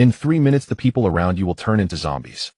In 3 minutes the people around you will turn into zombies.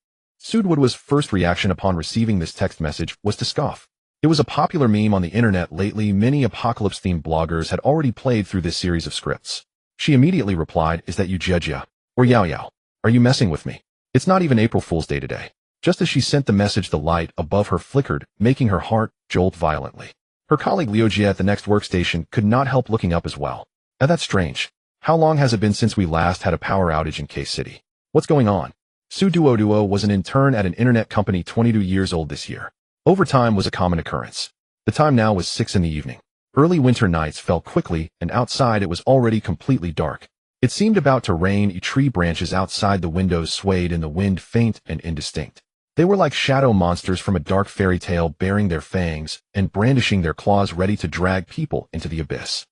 Duoduoduo's first reaction upon receiving this text message was to scoff. It was a popular meme on the internet lately. Many apocalypse-themed bloggers had already played through this series of scripts. She immediately replied, "Is that you, Jejia? Or Yao Yao? Are you messing with me? It's not even April Fool's Day today." Just as she sent the message, the light above her flickered, making her heart jolt violently. Her colleague Liujia at the next workstation could not help looking up as well. That's strange. How long has it been since we last had a power outage in K-City? What's going on? Duoduoduo was an intern at an internet company 22 years old this year. Overtime was a common occurrence. The time now was 6 in the evening. Early winter nights fell quickly, and outside it was already completely dark. It seemed about to rain. Tree branches outside the windows swayed in the wind, faint and indistinct. They were like shadow monsters from a dark fairy tale, baring their fangs and brandishing their claws, ready to drag people into the abyss.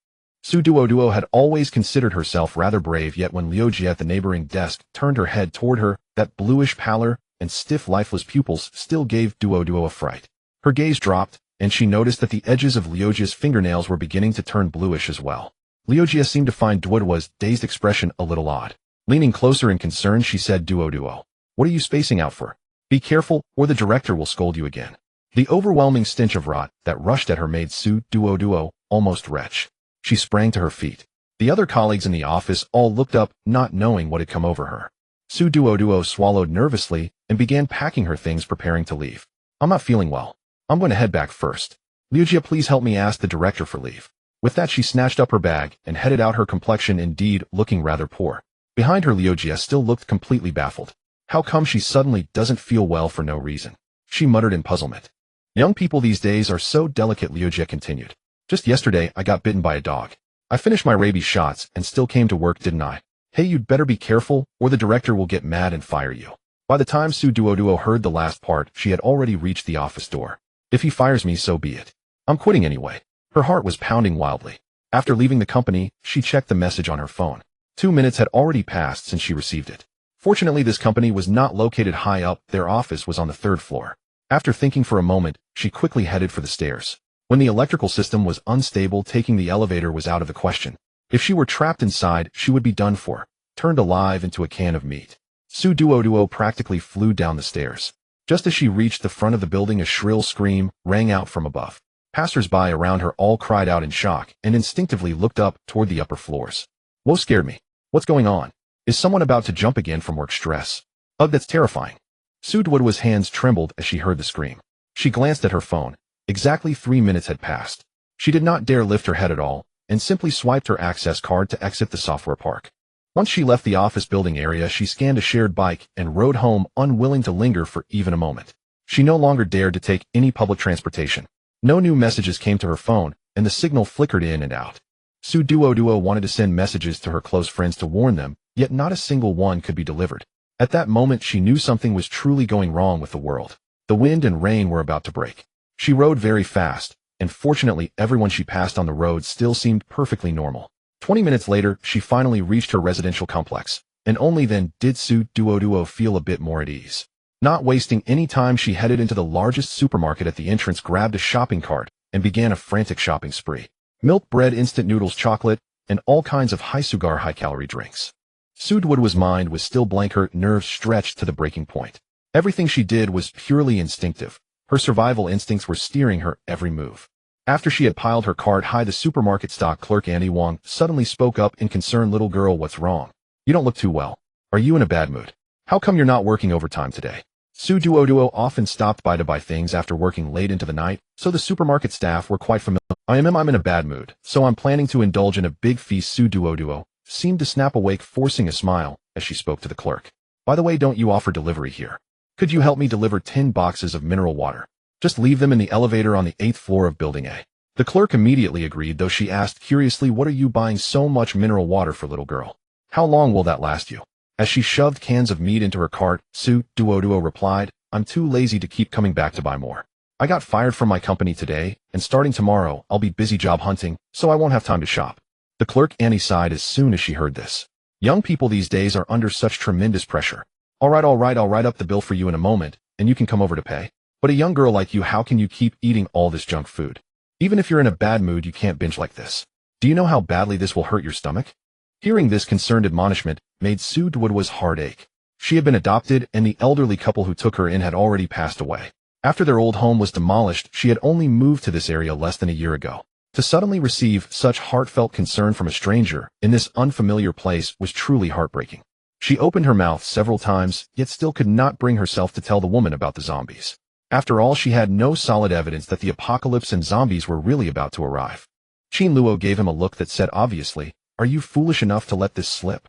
Duoduo had always considered herself rather brave, yet when Liujia at the neighboring desk turned her head toward her, that bluish pallor and stiff, lifeless pupils still gave Duoduo a fright. Her gaze dropped, and she noticed that the edges of Liujia's fingernails were beginning to turn bluish as well. Liujia seemed to find Duoduo's dazed expression a little odd. Leaning closer in concern, she said, "Duoduo, what are you spacing out for? Be careful, or the director will scold you again." The overwhelming stench of rot that rushed at her made Duoduo almost retch. She sprang to her feet. The other colleagues in the office all looked up, not knowing what had come over her. Duoduo swallowed nervously and began packing her things, preparing to leave. "I'm not feeling well. I'm going to head back first. Liujia, please help me ask the director for leave." With that, she snatched up her bag and headed out, her complexion indeed looking rather poor. Behind her, Liujia still looked completely baffled. How come she suddenly doesn't feel well for no reason? She muttered in puzzlement. "Young people these days are so delicate," Liujia continued. "Just yesterday, I got bitten by a dog. I finished my rabies shots and still came to work, didn't I? Hey, you'd better be careful, or the director will get mad and fire you." By the time Duoduo heard the last part, she had already reached the office door. "If he fires me, so be it. I'm quitting anyway." Her heart was pounding wildly. After leaving the company, she checked the message on her phone. 2 minutes had already passed since she received it. Fortunately, this company was not located high up. Their office was on the 3rd floor. After thinking for a moment, she quickly headed for the stairs. When the electrical system was unstable, taking the elevator was out of the question. If she were trapped inside, she would be done for, turned alive into a can of meat. Duoduo practically flew down the stairs. Just as she reached the front of the building, a shrill scream rang out from above. Passers-by around her all cried out in shock and instinctively looked up toward the upper floors. "Whoa, scared me. What's going on? Is someone about to jump again from work stress? Ugh, that's terrifying." Duoduo's hands trembled as she heard the scream. She glanced at her phone. Exactly 3 minutes had passed. She did not dare lift her head at all, and simply swiped her access card to exit the software park. Once she left the office building area, she scanned a shared bike and rode home, unwilling to linger for even a moment. She no longer dared to take any public transportation. No new messages came to her phone, and the signal flickered in and out. Duoduo wanted to send messages to her close friends to warn them, yet not a single one could be delivered. At that moment, she knew something was truly going wrong with the world. The wind and rain were about to break. She rode very fast, and fortunately everyone she passed on the road still seemed perfectly normal. 20 minutes later, she finally reached her residential complex, and only then did Duoduo feel a bit more at ease. Not wasting any time, she headed into the largest supermarket at the entrance, grabbed a shopping cart, and began a frantic shopping spree. Milk, bread, instant noodles, chocolate, and all kinds of high-calorie drinks. Duoduo's mind was still blank, her nerves stretched to the breaking point. Everything she did was purely instinctive. Her survival instincts were steering her every move. After she had piled her cart high, the supermarket stock clerk Andy Wong suddenly spoke up in concern. "Little girl, what's wrong? You don't look too well. Are you in a bad mood? How come you're not working overtime today?" Duoduo often stopped by to buy things after working late into the night, so the supermarket staff were quite familiar. I'm in a bad mood, so I'm planning to indulge in a big feast." Duoduo seemed to snap awake, forcing a smile as she spoke to the clerk. "By the way, don't you offer delivery here? Could you help me deliver 10 boxes of mineral water? Just leave them in the elevator on the 8th floor of Building A." The clerk immediately agreed, though she asked curiously, "What are you buying so much mineral water for, little girl? How long will that last you?" As she shoved cans of meat into her cart, Duoduo replied, "I'm too lazy to keep coming back to buy more. I got fired from my company today, and starting tomorrow, I'll be busy job hunting, so I won't have time to shop." The clerk Annie sighed as soon as she heard this. Young people these days are under such tremendous pressure. All right, I'll write up the bill for you in a moment, and you can come over to pay. But a young girl like you, how can you keep eating all this junk food? Even if you're in a bad mood, you can't binge like this. Do you know how badly this will hurt your stomach?" Hearing this concerned admonishment, made Duoduoduo's heart ache. She had been adopted, and the elderly couple who took her in had already passed away. After their old home was demolished, she had only moved to this area less than a year ago. To suddenly receive such heartfelt concern from a stranger in this unfamiliar place was truly heartbreaking. She opened her mouth several times, yet still could not bring herself to tell the woman about the zombies. After all, she had no solid evidence that the apocalypse and zombies were really about to arrive. Qin Luo gave him a look that said obviously, "Are you foolish enough to let this slip?"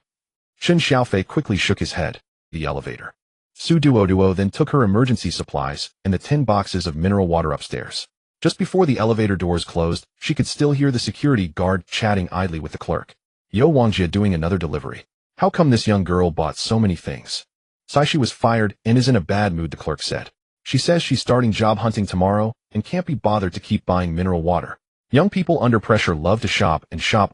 Shen Xiaofei quickly shook his head. The elevator. Duoduo then took her emergency supplies and the 10 boxes of mineral water upstairs. Just before the elevator doors closed, she could still hear the security guard chatting idly with the clerk. Yo Wangjie doing another delivery. How come this young girl bought so many things? Saishi was fired and is in a bad mood, the clerk said. She says she's starting job hunting tomorrow and can't be bothered to keep buying mineral water. Young people under pressure love to shop,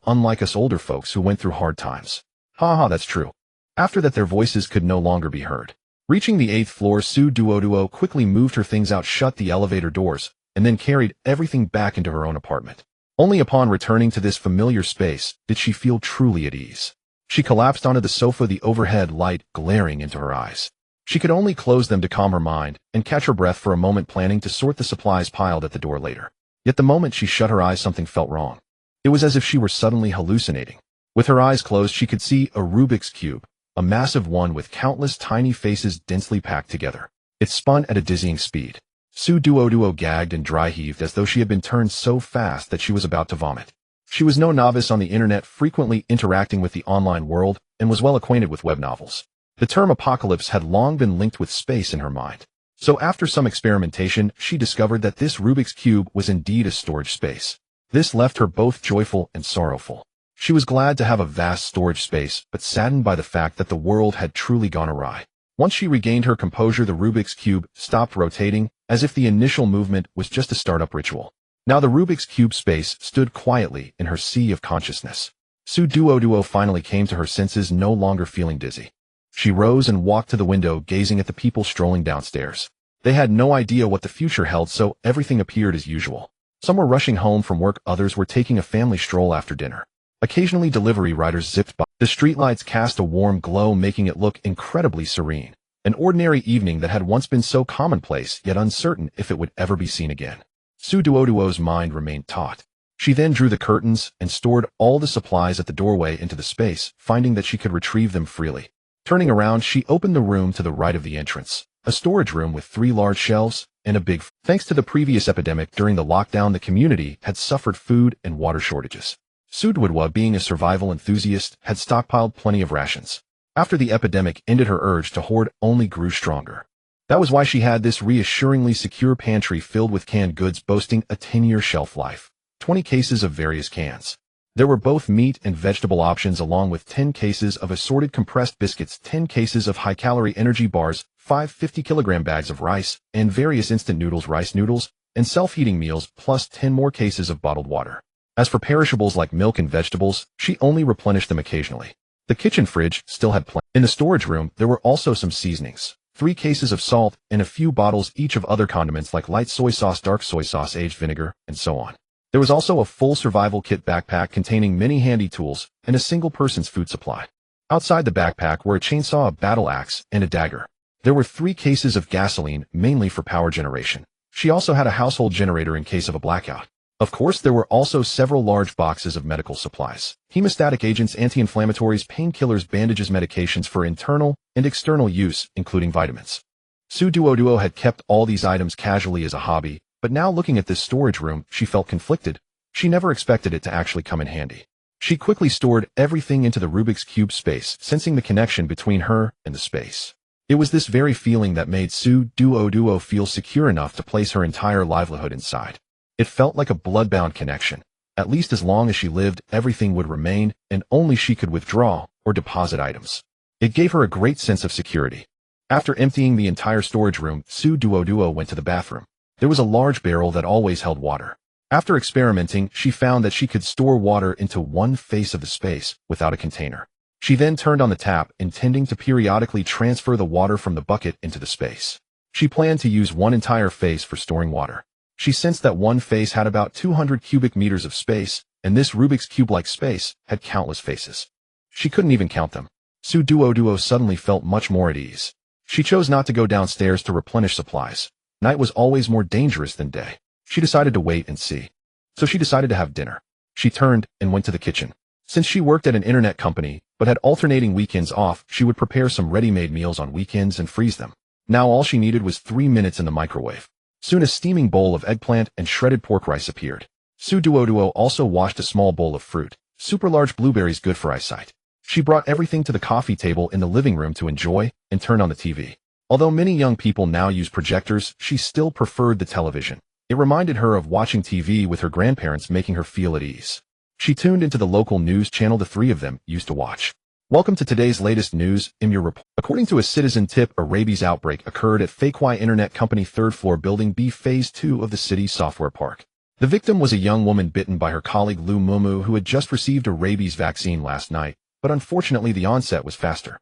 unlike us older folks who went through hard times. Ha, that's true. After that, their voices could no longer be heard. Reaching the 8th floor, Duoduo quickly moved her things out, shut the elevator doors, and then carried everything back into her own apartment. Only upon returning to this familiar space did she feel truly at ease. She collapsed onto the sofa, the overhead light glaring into her eyes. She could only close them to calm her mind and catch her breath for a moment, planning to sort the supplies piled at the door later. Yet the moment she shut her eyes, something felt wrong. It was as if she were suddenly hallucinating. With her eyes closed, she could see a Rubik's Cube, a massive one with countless tiny faces densely packed together. It spun at a dizzying speed. Duoduo gagged and dry heaved as though she had been turned so fast that she was about to vomit. She was no novice on the internet, frequently interacting with the online world, and was well acquainted with web novels. The term apocalypse had long been linked with space in her mind. So after some experimentation, she discovered that this Rubik's Cube was indeed a storage space. This left her both joyful and sorrowful. She was glad to have a vast storage space, but saddened by the fact that the world had truly gone awry. Once she regained her composure, the Rubik's Cube stopped rotating, as if the initial movement was just a startup ritual. Now the Rubik's Cube space stood quietly in her sea of consciousness. Duoduo finally came to her senses, no longer feeling dizzy. She rose and walked to the window, gazing at the people strolling downstairs. They had no idea what the future held, so everything appeared as usual. Some were rushing home from work, others were taking a family stroll after dinner. Occasionally delivery riders zipped by. The streetlights cast a warm glow, making it look incredibly serene. An ordinary evening that had once been so commonplace, yet uncertain if it would ever be seen again. Duoduo's mind remained taut. She then drew the curtains and stored all the supplies at the doorway into the space, finding that she could retrieve them freely. Turning around, she opened the room to the right of the entrance, a storage room with 3 large shelves and a big. Thanks to the previous epidemic during the lockdown, the community had suffered food and water shortages. Duoduo, being a survival enthusiast, had stockpiled plenty of rations. After the epidemic ended, her urge to hoard only grew stronger. That was why she had this reassuringly secure pantry filled with canned goods boasting a 10-year shelf life. 20 cases of various cans. There were both meat and vegetable options, along with 10 cases of assorted compressed biscuits, 10 cases of high-calorie energy bars, 5 50-kilogram bags of rice, and various instant noodles, rice noodles, and self-heating meals, plus 10 more cases of bottled water. As for perishables like milk and vegetables, she only replenished them occasionally. The kitchen fridge still had plenty. In the storage room, there were also some seasonings, 3 cases of salt, and a few bottles each of other condiments like light soy sauce, dark soy sauce, aged vinegar, and so on. There was also a full survival kit backpack containing many handy tools and a single person's food supply. Outside the backpack were a chainsaw, a battle axe, and a dagger. There were 3 cases of gasoline, mainly for power generation. She also had a household generator in case of a blackout. Of course, there were also several large boxes of medical supplies. Hemostatic agents, anti-inflammatories, painkillers, bandages, medications for internal and external use, including vitamins. Duoduo had kept all these items casually as a hobby, but now looking at this storage room, she felt conflicted. She never expected it to actually come in handy. She quickly stored everything into the Rubik's Cube space, sensing the connection between her and the space. It was this very feeling that made Duoduo feel secure enough to place her entire livelihood inside. It felt like a blood-bound connection. At least as long as she lived, everything would remain, and only she could withdraw or deposit items. It gave her a great sense of security. After emptying the entire storage room, Duoduo went to the bathroom. There was a large barrel that always held water. After experimenting, she found that she could store water into one face of the space without a container. She then turned on the tap, intending to periodically transfer the water from the bucket into the space. She planned to use one entire face for storing water. She sensed that one face had about 200 cubic meters of space, and this Rubik's Cube-like space had countless faces. She couldn't even count them. Duoduo suddenly felt much more at ease. She chose not to go downstairs to replenish supplies. Night was always more dangerous than day. She decided to wait and see. So she decided to have dinner. She turned and went to the kitchen. Since she worked at an internet company, but had alternating weekends off, she would prepare some ready-made meals on weekends and freeze them. Now all she needed was 3 minutes in the microwave. Soon a steaming bowl of eggplant and shredded pork rice appeared. Duoduo also washed a small bowl of fruit, super large blueberries good for eyesight. She brought everything to the coffee table in the living room to enjoy and turn on the TV. Although many young people now use projectors, she still preferred the television. It reminded her of watching TV with her grandparents, making her feel at ease. She tuned into the local news channel the three of them used to watch. Welcome to today's latest news in your report. According to a citizen tip, a rabies outbreak occurred at Fakewai Internet Company 3rd floor Building B Phase 2 of the city's software park. The victim was a young woman bitten by her colleague Lu Mumu, who had just received a rabies vaccine last night, but unfortunately the onset was faster.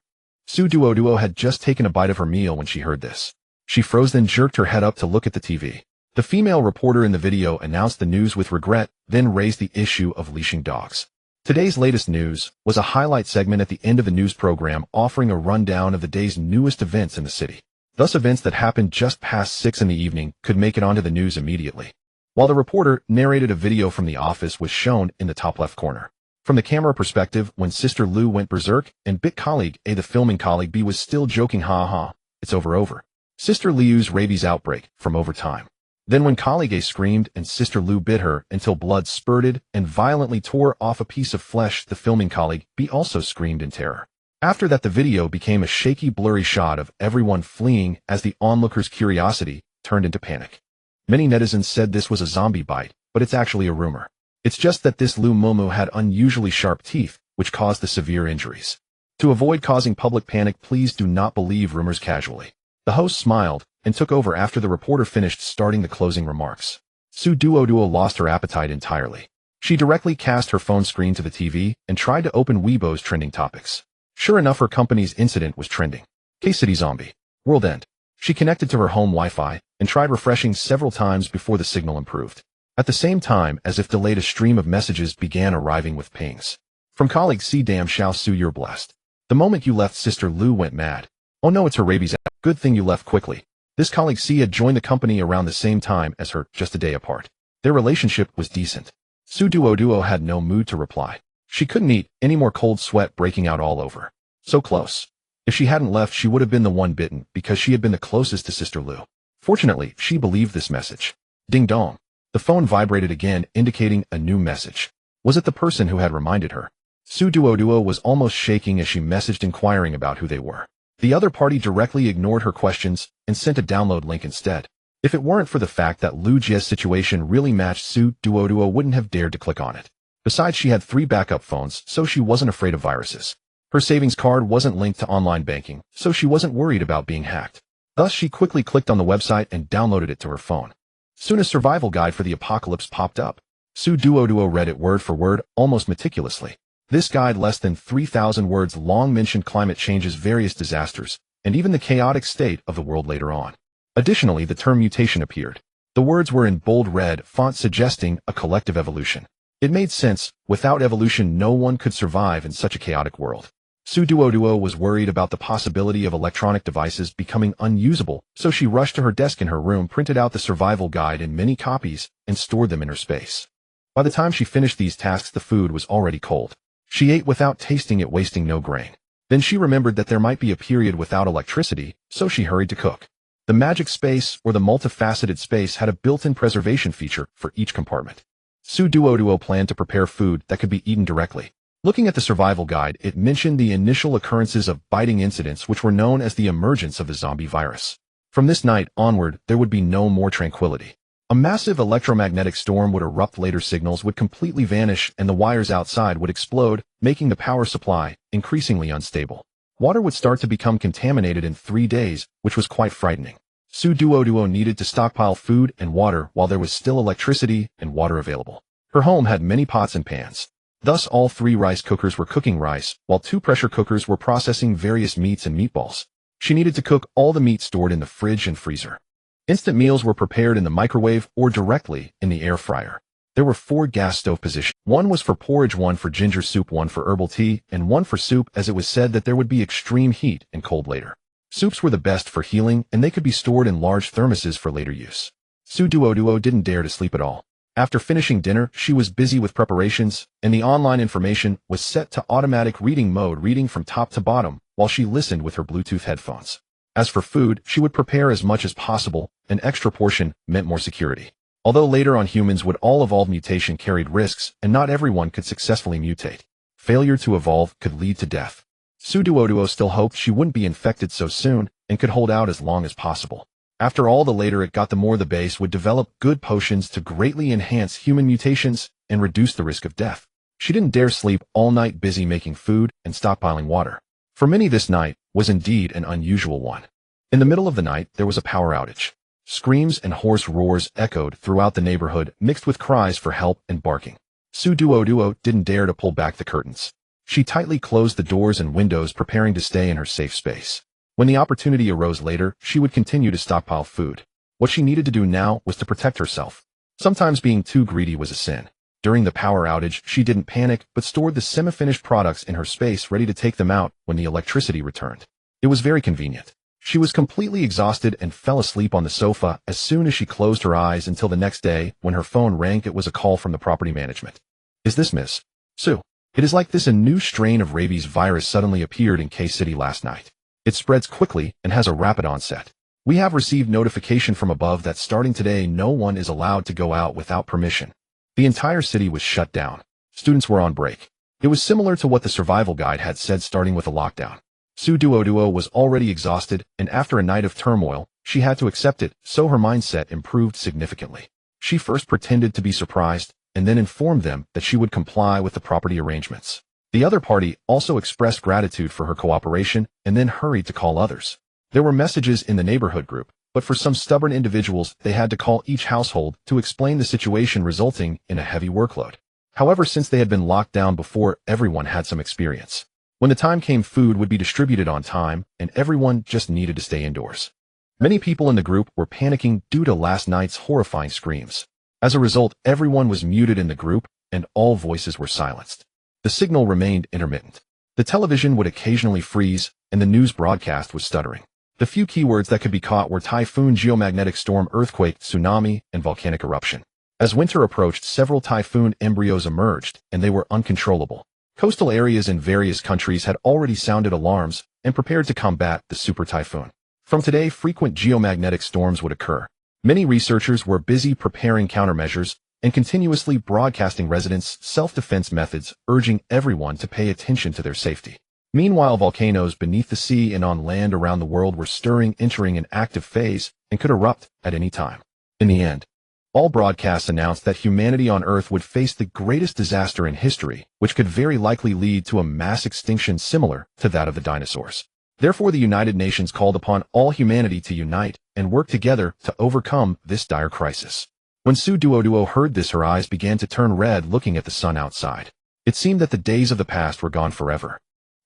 Duoduo had just taken a bite of her meal when she heard this. She froze, then jerked her head up to look at the TV. The female reporter in the video announced the news with regret, then raised the issue of leashing dogs. Today's latest news was a highlight segment at the end of the news program offering a rundown of the day's newest events in the city. Thus events that happened just past 6 in the evening could make it onto the news immediately. While the reporter narrated a video from the office was shown in the top left corner. From the camera perspective, when Sister Lu went berserk and bit colleague A, the filming colleague B was still joking, ha ha, it's over. Sister Liu's rabies outbreak from overtime. Then when colleague A screamed and Sister Lu bit her until blood spurted and violently tore off a piece of flesh, the filming colleague B also screamed in terror. After that, the video became a shaky, blurry shot of everyone fleeing as the onlookers' curiosity turned into panic. Many netizens said this was a zombie bite, but it's actually a rumor. It's just that this Lu Mumu had unusually sharp teeth, which caused the severe injuries. To avoid causing public panic, please do not believe rumors casually. The host smiled and took over after the reporter finished starting the closing remarks. Duoduo lost her appetite entirely. She directly cast her phone screen to the TV and tried to open Weibo's trending topics. Sure enough, her company's incident was trending. K-City Zombie. World End. She connected to her home Wi-Fi and tried refreshing several times before the signal improved. At the same time, as if delayed, a stream of messages began arriving with pings. From colleague C. Damn Xiao Su, you're blessed. The moment you left, Sister Lu went mad. Oh no, it's her rabies. Good thing you left quickly. This colleague C had joined the company around the same time as her, just a day apart. Their relationship was decent. Duoduo had no mood to reply. She couldn't eat any more, cold sweat breaking out all over. So close. If she hadn't left, she would have been the one bitten because she had been the closest to Sister Lu. Fortunately, she believed this message. Ding dong. The phone vibrated again, indicating a new message. Was it the person who had reminded her? Duoduo was almost shaking as she messaged inquiring about who they were. The other party directly ignored her questions and sent a download link instead. If it weren't for the fact that Lu Jie's situation really matched Duoduo wouldn't have dared to click on it. Besides, she had 3 backup phones, so she wasn't afraid of viruses. Her savings card wasn't linked to online banking, so she wasn't worried about being hacked. Thus, she quickly clicked on the website and downloaded it to her phone. Soon a survival guide for the apocalypse popped up. Duoduo read it word for word, almost meticulously. This guide, less than 3,000 words long, mentioned climate change's various disasters, and even the chaotic state of the world later on. Additionally, the term mutation appeared. The words were in bold red font, suggesting a collective evolution. It made sense. Without evolution, no one could survive in such a chaotic world. Duoduo was worried about the possibility of electronic devices becoming unusable, so she rushed to her desk in her room, printed out the survival guide in many copies, and stored them in her space. By the time she finished these tasks, the food was already cold. She ate without tasting it, wasting no grain. Then she remembered that there might be a period without electricity, so she hurried to cook. The magic space, or the multifaceted space, had a built-in preservation feature for each compartment. Duoduo planned to prepare food that could be eaten directly. Looking at the survival guide, it mentioned the initial occurrences of biting incidents, which were known as the emergence of the zombie virus. From this night onward, there would be no more tranquility. A massive electromagnetic storm would erupt, later signals would completely vanish, and the wires outside would explode, making the power supply increasingly unstable. Water would start to become contaminated in 3 days, which was quite frightening. Duoduo needed to stockpile food and water while there was still electricity and water available. Her home had many pots and pans. Thus, all 3 rice cookers were cooking rice, while 2 pressure cookers were processing various meats and meatballs. She needed to cook all the meat stored in the fridge and freezer. Instant meals were prepared in the microwave or directly in the air fryer. There were 4 gas stove positions. One was for porridge, one for ginger soup, one for herbal tea, and one for soup, as it was said that there would be extreme heat and cold later. Soups were the best for healing, and they could be stored in large thermoses for later use. Duoduoduo didn't dare to sleep at all. After finishing dinner, she was busy with preparations, and the online information was set to automatic reading mode, reading from top to bottom, while she listened with her Bluetooth headphones. As for food, she would prepare as much as possible. An extra portion meant more security. Although later on humans would all evolve, mutation carried risks, and not everyone could successfully mutate. Failure to evolve could lead to death. Duoduo still hoped she wouldn't be infected so soon, and could hold out as long as possible. After all, the later it got, the more the base would develop good potions to greatly enhance human mutations and reduce the risk of death. She didn't dare sleep all night, busy making food and stockpiling water. For many, this night was indeed an unusual one. In the middle of the night, there was a power outage. Screams and hoarse roars echoed throughout the neighborhood, mixed with cries for help and barking. Duoduo didn't dare to pull back the curtains. She tightly closed the doors and windows, preparing to stay in her safe space. When the opportunity arose later, she would continue to stockpile food. What she needed to do now was to protect herself. Sometimes being too greedy was a sin. During the power outage, she didn't panic, but stored the semi-finished products in her space, ready to take them out when the electricity returned. It was very convenient. She was completely exhausted and fell asleep on the sofa as soon as she closed her eyes, until the next day when her phone rang. It was a call from the property management. "Is this Miss Sue? It is like this. A new strain of rabies virus suddenly appeared in K-City last night. It spreads quickly and has a rapid onset. We have received notification from above that starting today no one is allowed to go out without permission." The entire city was shut down. Students were on break. It was similar to what the survival guide had said, starting with a lockdown. Duoduo was already exhausted, and after a night of turmoil, she had to accept it, so her mindset improved significantly. She first pretended to be surprised, and then informed them that she would comply with the property arrangements. The other party also expressed gratitude for her cooperation, and then hurried to call others. There were messages in the neighborhood group, but for some stubborn individuals, they had to call each household to explain the situation, resulting in a heavy workload. However, since they had been locked down before, everyone had some experience. When the time came, food would be distributed on time, and everyone just needed to stay indoors. Many people in the group were panicking due to last night's horrifying screams. As a result, everyone was muted in the group, and all voices were silenced. The signal remained intermittent. The television would occasionally freeze, and the news broadcast was stuttering. The few keywords that could be caught were typhoon, geomagnetic storm, earthquake, tsunami, and volcanic eruption. As winter approached, several typhoon embryos emerged, and they were uncontrollable. Coastal areas in various countries had already sounded alarms and prepared to combat the super typhoon. From today, frequent geomagnetic storms would occur. Many researchers were busy preparing countermeasures and continuously broadcasting residents' self-defense methods, urging everyone to pay attention to their safety. Meanwhile, volcanoes beneath the sea and on land around the world were stirring, entering an active phase, and could erupt at any time. In the end, all broadcasts announced that humanity on Earth would face the greatest disaster in history, which could very likely lead to a mass extinction similar to that of the dinosaurs. Therefore, the United Nations called upon all humanity to unite and work together to overcome this dire crisis. When Duoduo heard this, her eyes began to turn red, looking at the sun outside. It seemed that the days of the past were gone forever.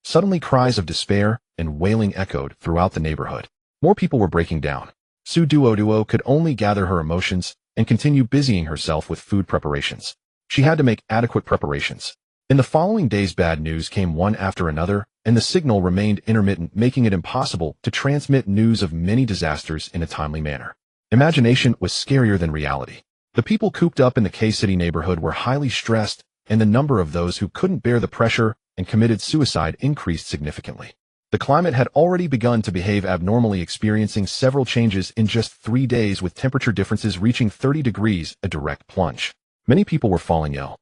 Suddenly, cries of despair and wailing echoed throughout the neighborhood. More people were breaking down. Duoduo could only gather her emotions and continue busying herself with food preparations. She had to make adequate preparations. In the following days, bad news came one after another, and the signal remained intermittent, making it impossible to transmit news of many disasters in a timely manner. Imagination was scarier than reality. The people cooped up in the K-City neighborhood were highly stressed, and the number of those who couldn't bear the pressure and committed suicide increased significantly. The climate had already begun to behave abnormally, experiencing several changes in just 3 days, with temperature differences reaching 30 degrees, a direct plunge. Many people were falling ill.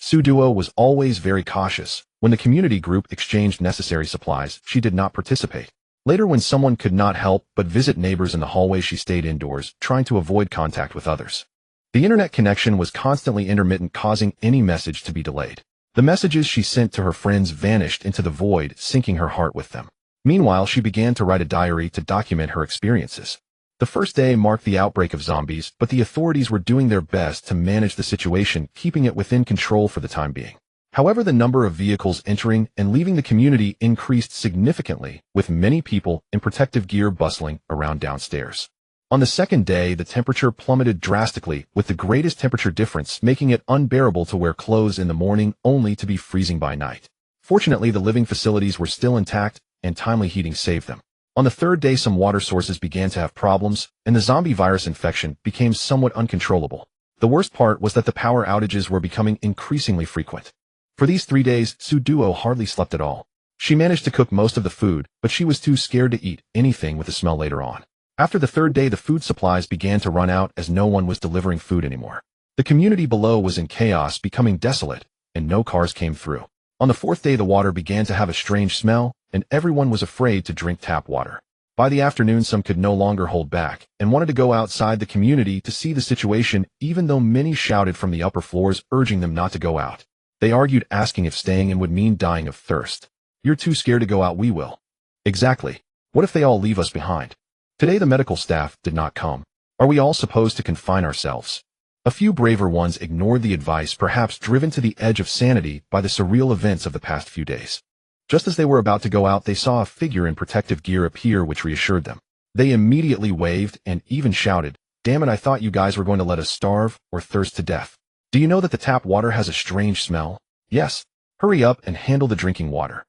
Duo was always very cautious. When the community group exchanged necessary supplies, she did not participate. Later, when someone could not help but visit neighbors in the hallway, she stayed indoors, trying to avoid contact with others. The internet connection was constantly intermittent, causing any message to be delayed. The messages she sent to her friends vanished into the void, sinking her heart with them. Meanwhile, she began to write a diary to document her experiences. The first day marked the outbreak of zombies, but the authorities were doing their best to manage the situation, keeping it within control for the time being. However, the number of vehicles entering and leaving the community increased significantly, with many people in protective gear bustling around downstairs. On the second day, the temperature plummeted drastically, with the greatest temperature difference making it unbearable to wear clothes in the morning only to be freezing by night. Fortunately, the living facilities were still intact, and timely heating saved them. On the third day, some water sources began to have problems, and the zombie virus infection became somewhat uncontrollable. The worst part was that the power outages were becoming increasingly frequent. For these 3 days, Duoduo hardly slept at all. She managed to cook most of the food, but she was too scared to eat anything with the smell later on. After the third day, the food supplies began to run out as no one was delivering food anymore. The community below was in chaos, becoming desolate, and no cars came through. On the fourth day, the water began to have a strange smell, and everyone was afraid to drink tap water. By the afternoon, some could no longer hold back, and wanted to go outside the community to see the situation, even though many shouted from the upper floors urging them not to go out. They argued, asking if staying in would mean dying of thirst. "You're too scared to go out, we will." Exactly. What if they all leave us behind? Today the medical staff did not come. Are we all supposed to confine ourselves? A few braver ones ignored the advice, perhaps driven to the edge of sanity by the surreal events of the past few days. Just as they were about to go out, they saw a figure in protective gear appear, which reassured them. They immediately waved and even shouted, "Damn it, I thought you guys were going to let us starve or thirst to death. Do you know that the tap water has a strange smell? Yes. Hurry up and handle the drinking water."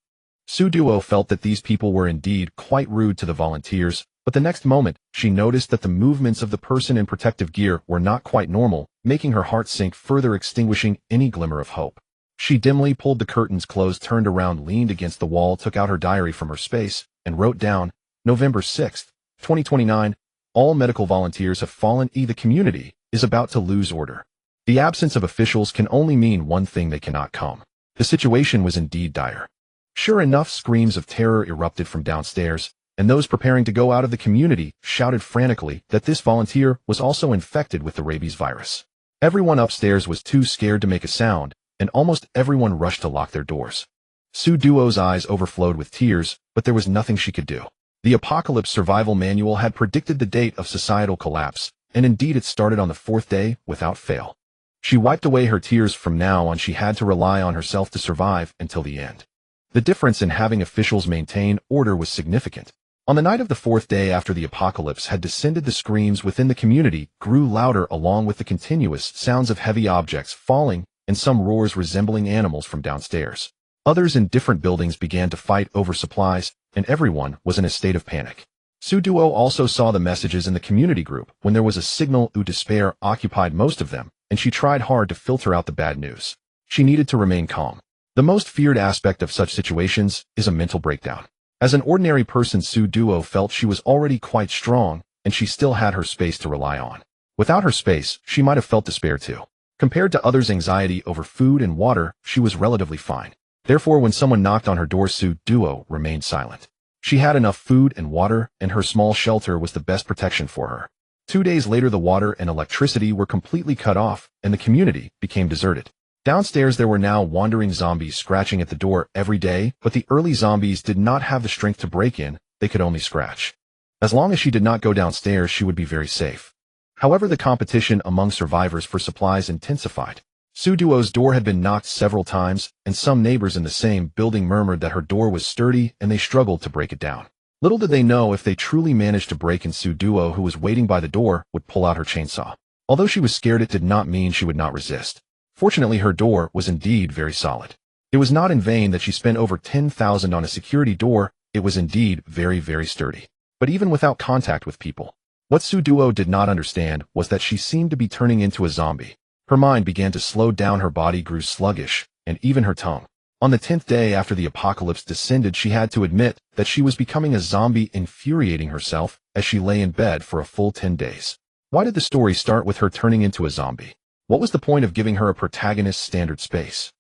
Duoduo felt that these people were indeed quite rude to the volunteers, but the next moment, she noticed that the movements of the person in protective gear were not quite normal, making her heart sink further, extinguishing any glimmer of hope. She dimly pulled the curtains closed, turned around, leaned against the wall, took out her diary from her space, and wrote down, November 6th, 2029, all medical volunteers have fallen. The community is about to lose order. The absence of officials can only mean one thing: they cannot come. The situation was indeed dire. Sure enough, screams of terror erupted from downstairs, and those preparing to go out of the community shouted frantically that this volunteer was also infected with the rabies virus. Everyone upstairs was too scared to make a sound, and almost everyone rushed to lock their doors. Duo's eyes overflowed with tears, but there was nothing she could do. The Apocalypse Survival Manual had predicted the date of societal collapse, and indeed it started on the fourth day without fail. She wiped away her tears. From now on, she had to rely on herself to survive until the end. The difference in having officials maintain order was significant. On the night of the fourth day after the apocalypse had descended, the screams within the community grew louder, along with the continuous sounds of heavy objects falling and some roars resembling animals from downstairs. Others in different buildings began to fight over supplies, and everyone was in a state of panic. Duoduo also saw the messages in the community group when there was a signal. Despair occupied most of them, and she tried hard to filter out the bad news. She needed to remain calm. The most feared aspect of such situations is a mental breakdown. As an ordinary person, Duoduo felt she was already quite strong, and she still had her space to rely on. Without her space, she might have felt despair too. Compared to others' anxiety over food and water, she was relatively fine. Therefore, when someone knocked on her door, Duoduo remained silent. She had enough food and water, and her small shelter was the best protection for her. 2 days later, the water and electricity were completely cut off, and the community became deserted. Downstairs, there were now wandering zombies scratching at the door every day, but the early zombies did not have the strength to break in, they could only scratch. As long as she did not go downstairs, she would be very safe. However, the competition among survivors for supplies intensified. Duoduo's door had been knocked several times, and some neighbors in the same building murmured that her door was sturdy and they struggled to break it down. Little did they know, if they truly managed to break in, Duoduo, who was waiting by the door, would pull out her chainsaw. Although she was scared, it did not mean she would not resist. Fortunately, her door was indeed very solid. It was not in vain that she spent over 10,000 on a security door. It was indeed very, very sturdy. But even without contact with people, what Duoduo did not understand was that she seemed to be turning into a zombie. Her mind began to slow down, her body grew sluggish, and even her tongue. On the 10th day after the apocalypse descended, she had to admit that she was becoming a zombie, infuriating herself as she lay in bed for a full 10 days. Why did the story start with her turning into a zombie? What was the point of giving her a protagonist's standard space?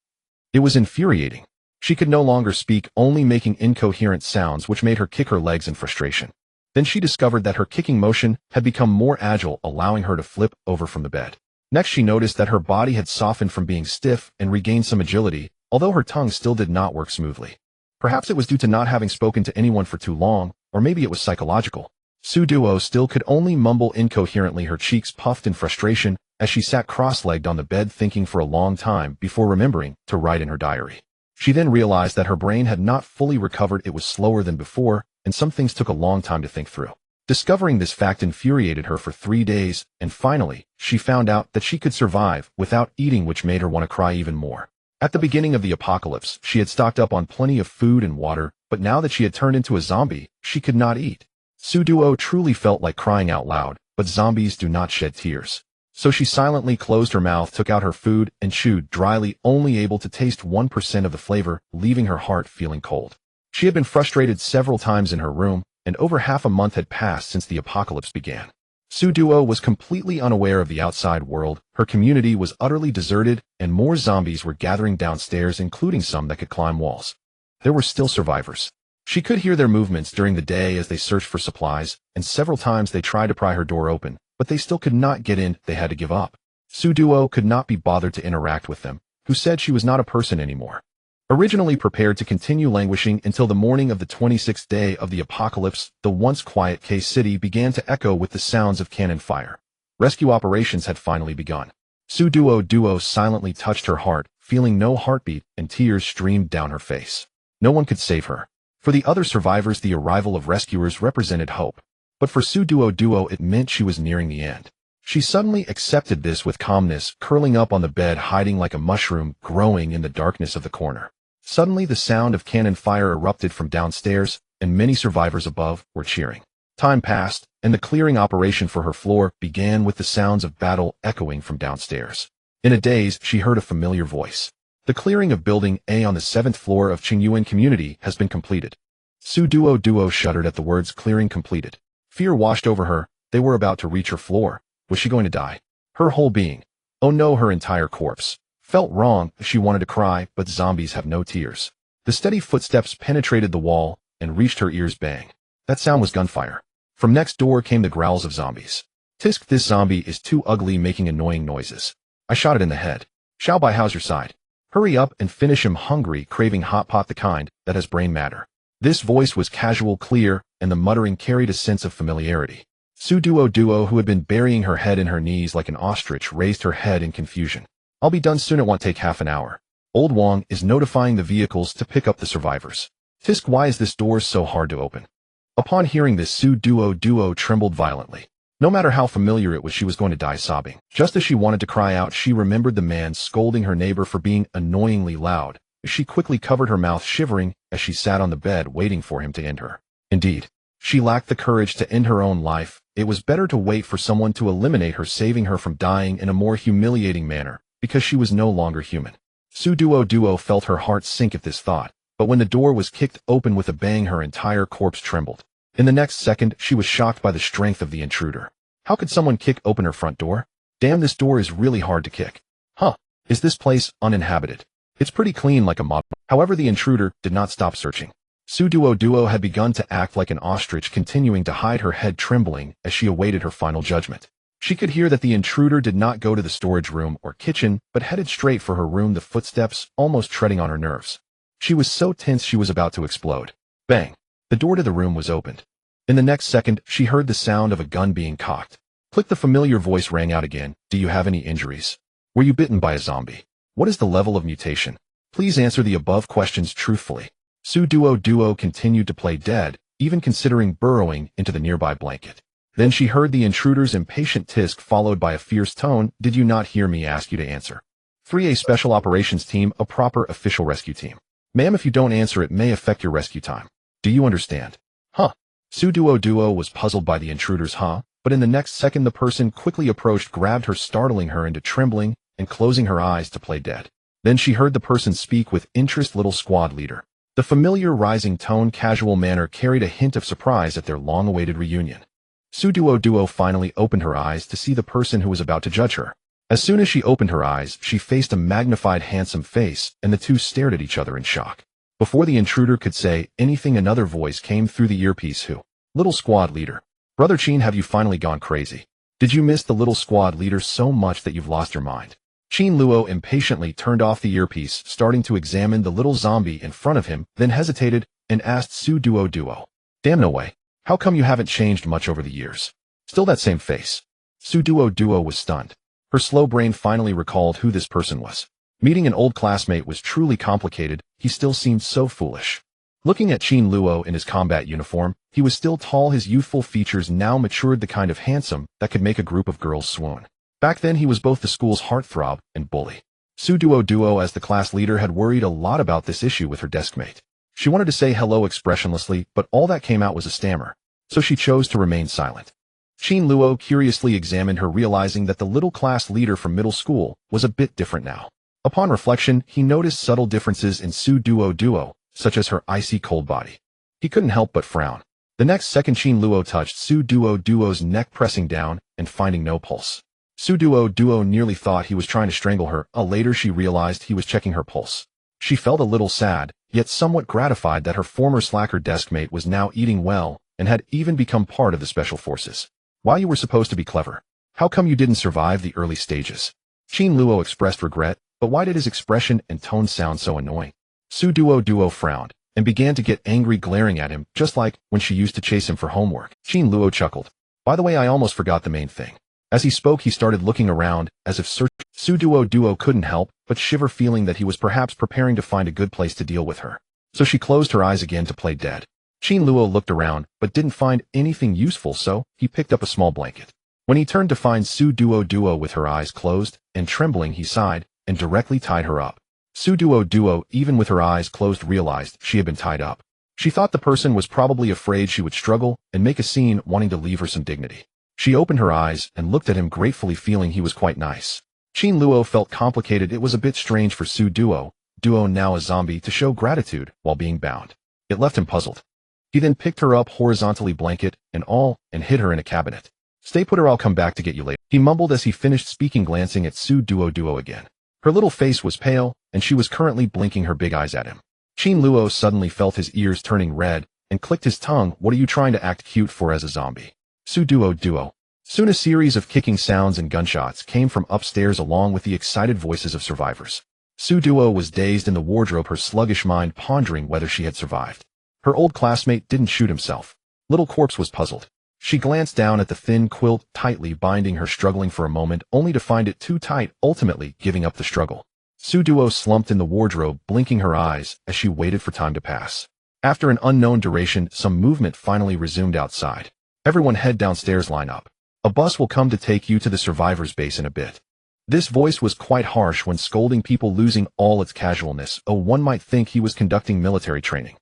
It was infuriating. She could no longer speak, only making incoherent sounds which made her kick her legs in frustration. Then she discovered that her kicking motion had become more agile, allowing her to flip over from the bed. Next, she noticed that her body had softened from being stiff and regained some agility, although her tongue still did not work smoothly. Perhaps it was due to not having spoken to anyone for too long, or maybe it was psychological. Duoduo still could only mumble incoherently, her cheeks puffed in frustration, as she sat cross-legged on the bed, thinking for a long time before remembering to write in her diary. She then realized that her brain had not fully recovered. It was slower than before, and some things took a long time to think through. Discovering this fact infuriated her for 3 days, and finally, she found out that she could survive without eating, which made her want to cry even more. At the beginning of the apocalypse, she had stocked up on plenty of food and water, but now that she had turned into a zombie, she could not eat. Duoduo truly felt like crying out loud, but zombies do not shed tears. So she silently closed her mouth, took out her food, and chewed dryly, only able to taste 1% of the flavor, leaving her heart feeling cold. She had been frustrated several times in her room, and over half a month had passed since the apocalypse began. Duoduo was completely unaware of the outside world, her community was utterly deserted, and more zombies were gathering downstairs, including some that could climb walls. There were still survivors. She could hear their movements during the day as they searched for supplies, and several times they tried to pry her door open, but they still could not get in. They had to give up. Duoduo could not be bothered to interact with them, who said she was not a person anymore. Originally prepared to continue languishing until the morning of the 26th day of the apocalypse, the once quiet K-City began to echo with the sounds of cannon fire. Rescue operations had finally begun. Duoduo silently touched her heart, feeling no heartbeat, and tears streamed down her face. No one could save her. For the other survivors, the arrival of rescuers represented hope. But for Duoduo, it meant she was nearing the end. She suddenly accepted this with calmness, curling up on the bed, hiding like a mushroom growing in the darkness of the corner. Suddenly, the sound of cannon fire erupted from downstairs, and many survivors above were cheering. Time passed, and the clearing operation for her floor began with the sounds of battle echoing from downstairs. In a daze, she heard a familiar voice. The clearing of Building A on the 7th floor of Qingyuan Community has been completed. Duoduo shuddered at the words clearing completed. Fear washed over her. They were about to reach her floor. Was she going to die? Her whole being. Oh no, her entire corpse. Felt wrong. She wanted to cry, but zombies have no tears. The steady footsteps penetrated the wall and reached her ears. Bang. That sound was gunfire. From next door came the growls of zombies. Tisk, this zombie is too ugly, making annoying noises. I shot it in the head. Xiaobai, how's your side? Hurry up and finish him, hungry, craving hot pot, the kind that has brain matter. This voice was casual, clear, and the muttering carried a sense of familiarity. Duoduo, who had been burying her head in her knees like an ostrich, raised her head in confusion. I'll be done soon, it won't take half an hour. Old Wang is notifying the vehicles to pick up the survivors. Tisk, why is this door so hard to open? Upon hearing this, Duoduo trembled violently. No matter how familiar it was, she was going to die sobbing. Just as she wanted to cry out, she remembered the man scolding her neighbor for being annoyingly loud. She quickly covered her mouth, shivering, as she sat on the bed waiting for him to end her. Indeed, she lacked the courage to end her own life. It was better to wait for someone to eliminate her, saving her from dying in a more humiliating manner, because she was no longer human. Duoduo felt her heart sink at this thought, but when the door was kicked open with a bang, her entire corpse trembled. In the next second, she was shocked by the strength of the intruder. How could someone kick open her front door? Damn, this door is really hard to kick. Huh, is this place uninhabited? It's pretty clean, like a model. However, the intruder did not stop searching. Duoduo had begun to act like an ostrich, continuing to hide her head, trembling as she awaited her final judgment. She could hear that the intruder did not go to the storage room or kitchen, but headed straight for her room, the footsteps almost treading on her nerves. She was so tense she was about to explode. Bang! The door to the room was opened. In the next second, she heard the sound of a gun being cocked. Click, the familiar voice rang out again. Do you have any injuries? Were you bitten by a zombie? What is the level of mutation? Please answer the above questions truthfully. Duoduo continued to play dead, even considering burrowing into the nearby blanket. Then she heard the intruder's impatient tisk, followed by a fierce tone. Did you not hear me ask you to answer? 3A Special Operations Team, a proper official rescue team. Ma'am, if you don't answer, it may affect your rescue time. Do you understand? Huh. Duoduo was puzzled by the intruder's but in the next second the person quickly approached, grabbed her, startling her into trembling and closing her eyes to play dead. Then she heard the person speak with interest. Little squad leader. The familiar rising tone, casual manner carried a hint of surprise at their long-awaited reunion. Duoduo finally opened her eyes to see the person who was about to judge her. As soon as she opened her eyes, she faced a magnified, handsome face, and the two stared at each other in shock. Before the intruder could say anything, another voice came through the earpiece. Who? Little squad leader. Brother Qin, have you finally gone crazy? Did you miss the little squad leader so much that you've lost your mind? Qin Luo impatiently turned off the earpiece, starting to examine the little zombie in front of him, then hesitated and asked Duoduo. Damn, no way. How come you haven't changed much over the years? Still that same face. Duoduo was stunned. Her slow brain finally recalled who this person was. Meeting an old classmate was truly complicated. He still seemed so foolish. Looking at Qin Luo in his combat uniform, he was still tall. His youthful features now matured, the kind of handsome that could make a group of girls swoon. Back then he was both the school's heartthrob and bully. Duoduoduo, as the class leader, had worried a lot about this issue with her deskmate. She wanted to say hello expressionlessly, but all that came out was a stammer, so she chose to remain silent. Qin Luo curiously examined her, realizing that the little class leader from middle school was a bit different now. Upon reflection, he noticed subtle differences in Duoduo, such as her icy cold body. He couldn't help but frown. The next second, Qin Luo touched Duoduo's neck, pressing down and finding no pulse. Duoduo nearly thought he was trying to strangle her. Later she realized he was checking her pulse. She felt a little sad, yet somewhat gratified that her former slacker deskmate was now eating well and had even become part of the special forces. While you were supposed to be clever, how come you didn't survive the early stages? Qin Luo expressed regret, but why did his expression and tone sound so annoying? Duoduo frowned and began to get angry, glaring at him, just like when she used to chase him for homework. Qin Luo chuckled. By the way, I almost forgot the main thing. As he spoke, he started looking around, as if searching. Duoduo couldn't help but shiver, feeling that he was perhaps preparing to find a good place to deal with her. So she closed her eyes again to play dead. Qin Luo looked around, but didn't find anything useful, so he picked up a small blanket. When he turned to find Duoduo with her eyes closed and trembling, he sighed and directly tied her up. Duoduo, even with her eyes closed, realized she had been tied up. She thought the person was probably afraid she would struggle and make a scene, wanting to leave her some dignity. She opened her eyes and looked at him gratefully, feeling he was quite nice. Qin Luo felt complicated. It was a bit strange for Duo, now a zombie, to show gratitude while being bound. It left him puzzled. He then picked her up horizontally, blanket and all, and hid her in a cabinet. Stay put or I'll come back to get you later, he mumbled as he finished speaking, glancing at Duo again. Her little face was pale, and she was currently blinking her big eyes at him. Qin Luo suddenly felt his ears turning red and clicked his tongue. What are you trying to act cute for as a zombie? Duo. Soon a series of kicking sounds and gunshots came from upstairs, along with the excited voices of survivors. Duo was dazed in the wardrobe, her sluggish mind pondering whether she had survived. Her old classmate didn't shoot himself. Little Corpse was puzzled. She glanced down at the thin quilt tightly binding her, struggling for a moment, only to find it too tight, ultimately giving up the struggle. Duo slumped in the wardrobe, blinking her eyes as she waited for time to pass. After an unknown duration, some movement finally resumed outside. Everyone head downstairs, line up. A bus will come to take you to the survivors' base in a bit. This voice was quite harsh when scolding people, losing all its casualness. One might think he was conducting military training.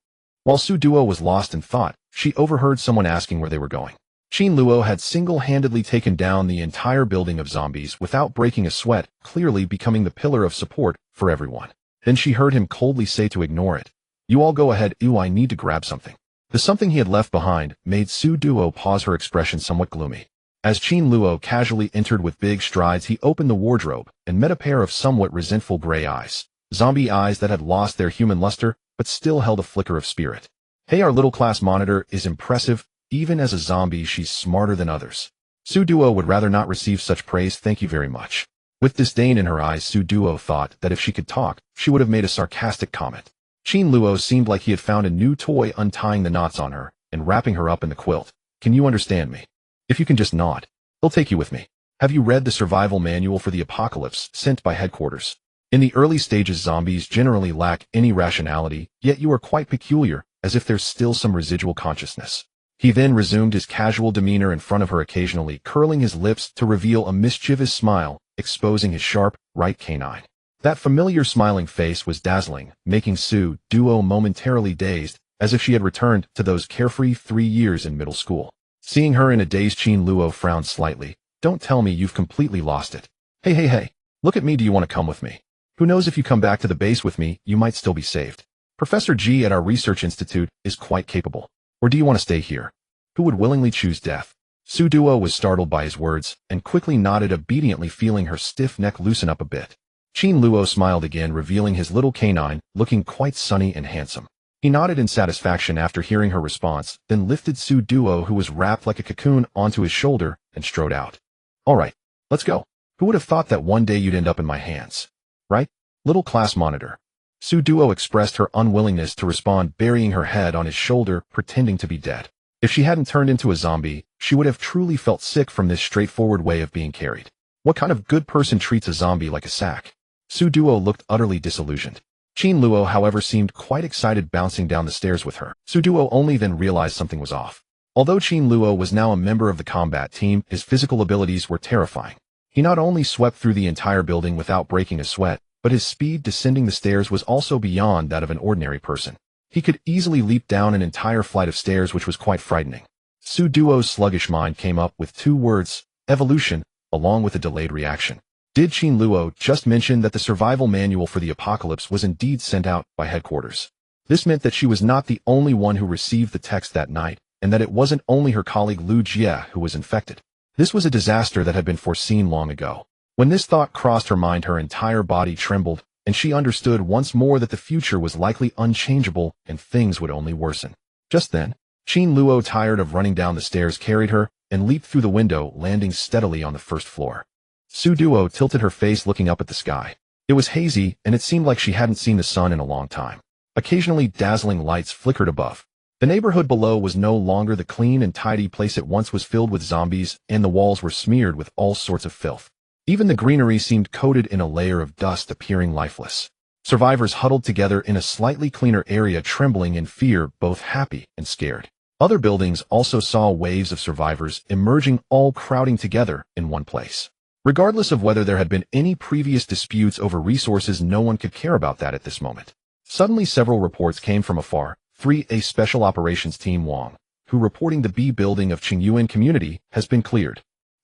While Duo was lost in thought, she overheard someone asking where they were going. Qin Luo had single-handedly taken down the entire building of zombies without breaking a sweat, clearly becoming the pillar of support for everyone. Then she heard him coldly say to ignore it. You all go ahead. I need to grab something. The something he had left behind made Duo pause, her expression somewhat gloomy. As Qin Luo casually entered with big strides, he opened the wardrobe and met a pair of somewhat resentful gray eyes. Zombie eyes that had lost their human luster, but still held a flicker of spirit. Hey, our little class monitor is impressive. Even as a zombie, she's smarter than others. Duo would rather not receive such praise. Thank you very much. With disdain in her eyes, Duo thought that if she could talk, she would have made a sarcastic comment. Qin Luo seemed like he had found a new toy, untying the knots on her and wrapping her up in the quilt. Can you understand me? If you can just nod, I'll take you with me. Have you read the survival manual for the apocalypse sent by headquarters? In the early stages, zombies generally lack any rationality, yet you are quite peculiar, as if there's still some residual consciousness. He then resumed his casual demeanor in front of her, occasionally curling his lips to reveal a mischievous smile, exposing his sharp, right canine. That familiar smiling face was dazzling, making Duo momentarily dazed, as if she had returned to those carefree 3 years in middle school. Seeing her in a daze, Qin Luo frowned slightly. Don't tell me you've completely lost it. Hey, look at me. Do you want to come with me? Who knows, if you come back to the base with me, you might still be saved. Professor G at our research institute is quite capable. Or do you want to stay here? Who would willingly choose death? Duo was startled by his words and quickly nodded obediently, feeling her stiff neck loosen up a bit. Qin Luo smiled again, revealing his little canine, looking quite sunny and handsome. He nodded in satisfaction after hearing her response, then lifted Duo, who was wrapped like a cocoon, onto his shoulder and strode out. All right, let's go. Who would have thought that one day you'd end up in my hands? Right? Little class monitor. Duo expressed her unwillingness to respond, burying her head on his shoulder, pretending to be dead. If she hadn't turned into a zombie, she would have truly felt sick from this straightforward way of being carried. What kind of good person treats a zombie like a sack? Duo looked utterly disillusioned. Qin Luo, however, seemed quite excited bouncing down the stairs with her. Su Duo only then realized something was off. Although Qin Luo was now a member of the combat team, his physical abilities were terrifying. He not only swept through the entire building without breaking a sweat, but his speed descending the stairs was also beyond that of an ordinary person. He could easily leap down an entire flight of stairs, which was quite frightening. Su Duo's sluggish mind came up with two words, evolution, along with a delayed reaction. Did Qin Luo just mention that the survival manual for the apocalypse was indeed sent out by headquarters? This meant that she was not the only one who received the text that night, and that it wasn't only her colleague Lu Jie who was infected. This was a disaster that had been foreseen long ago. When this thought crossed her mind, her entire body trembled, and she understood once more that the future was likely unchangeable and things would only worsen. Just then, Qin Luo, tired of running down the stairs, carried her and leaped through the window, landing steadily on the first floor. Su Duo tilted her face, looking up at the sky. It was hazy, and it seemed like she hadn't seen the sun in a long time. Occasionally, dazzling lights flickered above. The neighborhood below was no longer the clean and tidy place it once was, filled with zombies, and the walls were smeared with all sorts of filth. Even the greenery seemed coated in a layer of dust, appearing lifeless. Survivors huddled together in a slightly cleaner area, trembling in fear, both happy and scared. Other buildings also saw waves of survivors emerging, all crowding together in one place. Regardless of whether there had been any previous disputes over resources, no one could care about that at this moment. Suddenly, several reports came from afar. 3A Special Operations Team Wang, who reporting the B building of Qingyuan community has been cleared.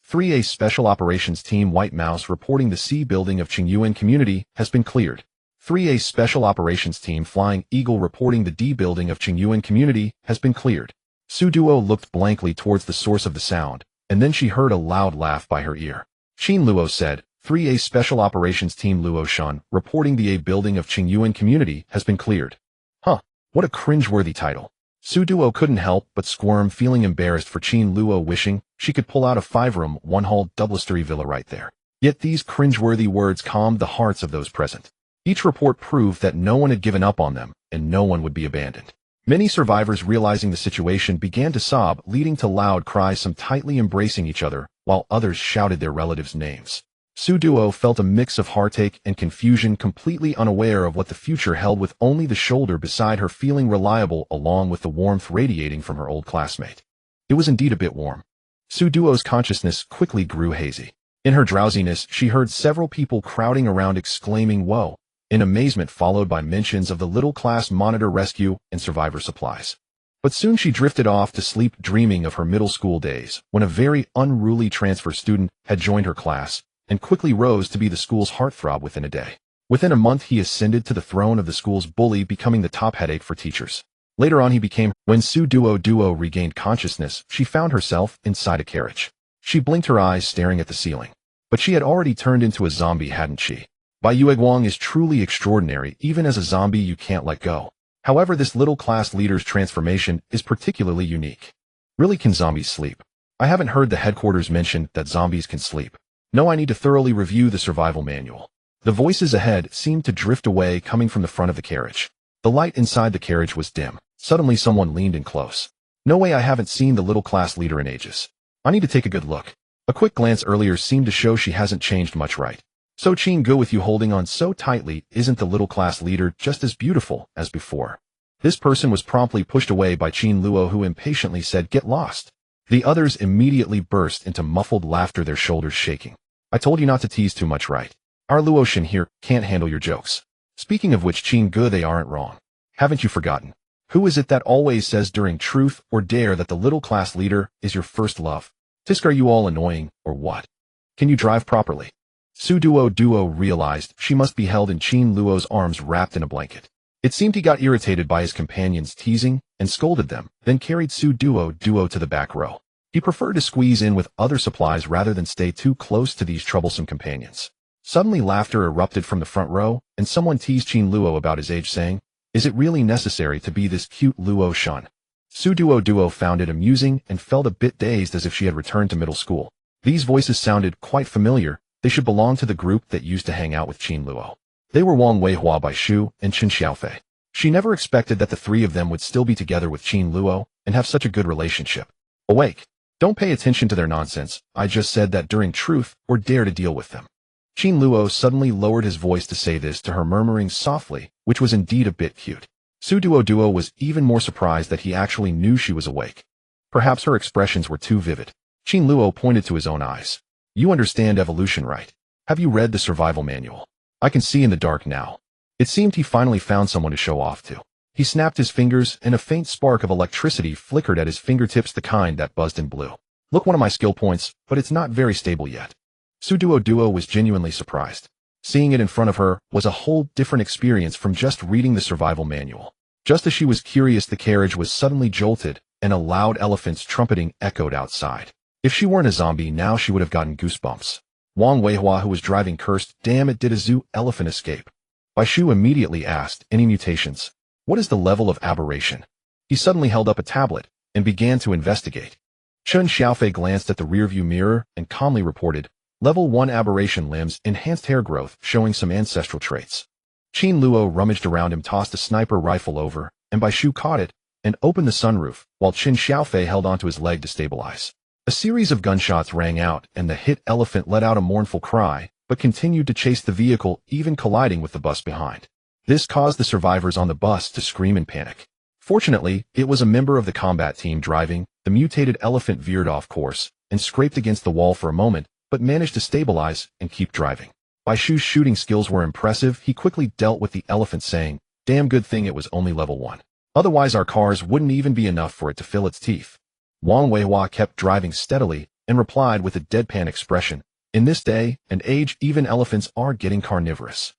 3A Special Operations Team White Mouse reporting the C building of Qingyuan community has been cleared. 3A Special Operations Team Flying Eagle reporting the D building of Qingyuan community has been cleared. Su Duo looked blankly towards the source of the sound, and then she heard a loud laugh by her ear. Qin Luo said, 3A Special Operations Team Luo Shan reporting the A building of Qingyuan community has been cleared. Huh, what a cringeworthy title. Su Duo couldn't help but squirm, feeling embarrassed for Qin Luo, wishing she could pull out a 5-room, 1-hall doublestory villa right there. Yet these cringeworthy words calmed the hearts of those present. Each report proved that no one had given up on them, and no one would be abandoned. Many survivors, realizing the situation, began to sob, leading to loud cries, some tightly embracing each other, while others shouted their relatives' names. Su Duo felt a mix of heartache and confusion, completely unaware of what the future held, with only the shoulder beside her feeling reliable, along with the warmth radiating from her old classmate. It was indeed a bit warm. Su Duo's consciousness quickly grew hazy. In her drowsiness, she heard several people crowding around, exclaiming "Whoa!" in amazement, followed by mentions of the little class monitor rescue and survivor supplies. But soon she drifted off to sleep, dreaming of her middle school days, when a very unruly transfer student had joined her class, and quickly rose to be the school's heartthrob within a day. Within a month, he ascended to the throne of the school's bully, becoming the top headache for teachers. Later on, he became. When Su Duoduo regained consciousness, she found herself inside a carriage. She blinked her eyes, staring at the ceiling. But she had already turned into a zombie, hadn't she? Bai Yueguang is truly extraordinary. Even as a zombie, you can't let go. However, this little class leader's transformation is particularly unique. Really, can zombies sleep? I haven't heard the headquarters mention that zombies can sleep. No, I need to thoroughly review the survival manual. The voices ahead seemed to drift away, coming from the front of the carriage. The light inside the carriage was dim. Suddenly, someone leaned in close. No way, I haven't seen the little class leader in ages. I need to take a good look. A quick glance earlier seemed to show she hasn't changed much, right? So Qin, go with you holding on so tightly. Isn't the little class leader just as beautiful as before? This person was promptly pushed away by Qin Luo, who impatiently said, "Get lost." The others immediately burst into muffled laughter, their shoulders shaking. I told you not to tease too much, right? Our Luo Shan here can't handle your jokes. Speaking of which, Qin Ge, they aren't wrong. Haven't you forgotten? Who is it that always says during truth or dare that the little class leader is your first love? Tisk, are you all annoying, or what? Can you drive properly? Su Duoduo realized she must be held in Qin Luo's arms, wrapped in a blanket. It seemed he got irritated by his companions' teasing and scolded them, then carried Su Duoduo to the back row. He preferred to squeeze in with other supplies rather than stay too close to these troublesome companions. Suddenly, laughter erupted from the front row, and someone teased Qin Luo about his age, saying, "Is it really necessary to be this cute, Luo Shan?" Su Duoduo found it amusing and felt a bit dazed, as if she had returned to middle school. These voices sounded quite familiar. They should belong to the group that used to hang out with Qin Luo. They were Wang Weihua, Bai Shu, and Chen Xiaofei. She never expected that the three of them would still be together with Qin Luo and have such a good relationship. Awake! Don't pay attention to their nonsense. I just said that during truth or dare to deal with them. Qin Luo suddenly lowered his voice to say this to her, murmuring softly, which was indeed a bit cute. Duoduo was even more surprised that he actually knew she was awake. Perhaps her expressions were too vivid. Qin Luo pointed to his own eyes. You understand evolution, right? Have you read the survival manual? I can see in the dark now. It seemed he finally found someone to show off to. He snapped his fingers, and a faint spark of electricity flickered at his fingertips, the kind that buzzed and blew. Look, one of my skill points, but it's not very stable yet. Duoduo was genuinely surprised. Seeing it in front of her was a whole different experience from just reading the survival manual. Just as she was curious, the carriage was suddenly jolted, and a loud elephant's trumpeting echoed outside. If she weren't a zombie now, she would have gotten goosebumps. Wang Weihua, who was driving, cursed, "Damn it, did a zoo elephant escape?" Bai Shu immediately asked, "Any mutations? What is the level of aberration?" He suddenly held up a tablet and began to investigate. Chen Xiaofei glanced at the rearview mirror and calmly reported, "Level 1 aberration, limbs, enhanced hair growth, showing some ancestral traits." Qin Luo rummaged around him, tossed a sniper rifle over, and Bai Shu caught it and opened the sunroof, while Chen Xiaofei held onto his leg to stabilize. A series of gunshots rang out, and the hit elephant let out a mournful cry, but continued to chase the vehicle, even colliding with the bus behind. This caused the survivors on the bus to scream in panic. Fortunately, it was a member of the combat team driving. The mutated elephant veered off course and scraped against the wall for a moment, but managed to stabilize and keep driving. Bai Shu's shooting skills were impressive. He quickly dealt with the elephant, saying, "Damn good thing it was only level 1. Otherwise our cars wouldn't even be enough for it to fill its teeth." Wang Weihua kept driving steadily and replied with a deadpan expression, "In this day and age, even elephants are getting carnivorous."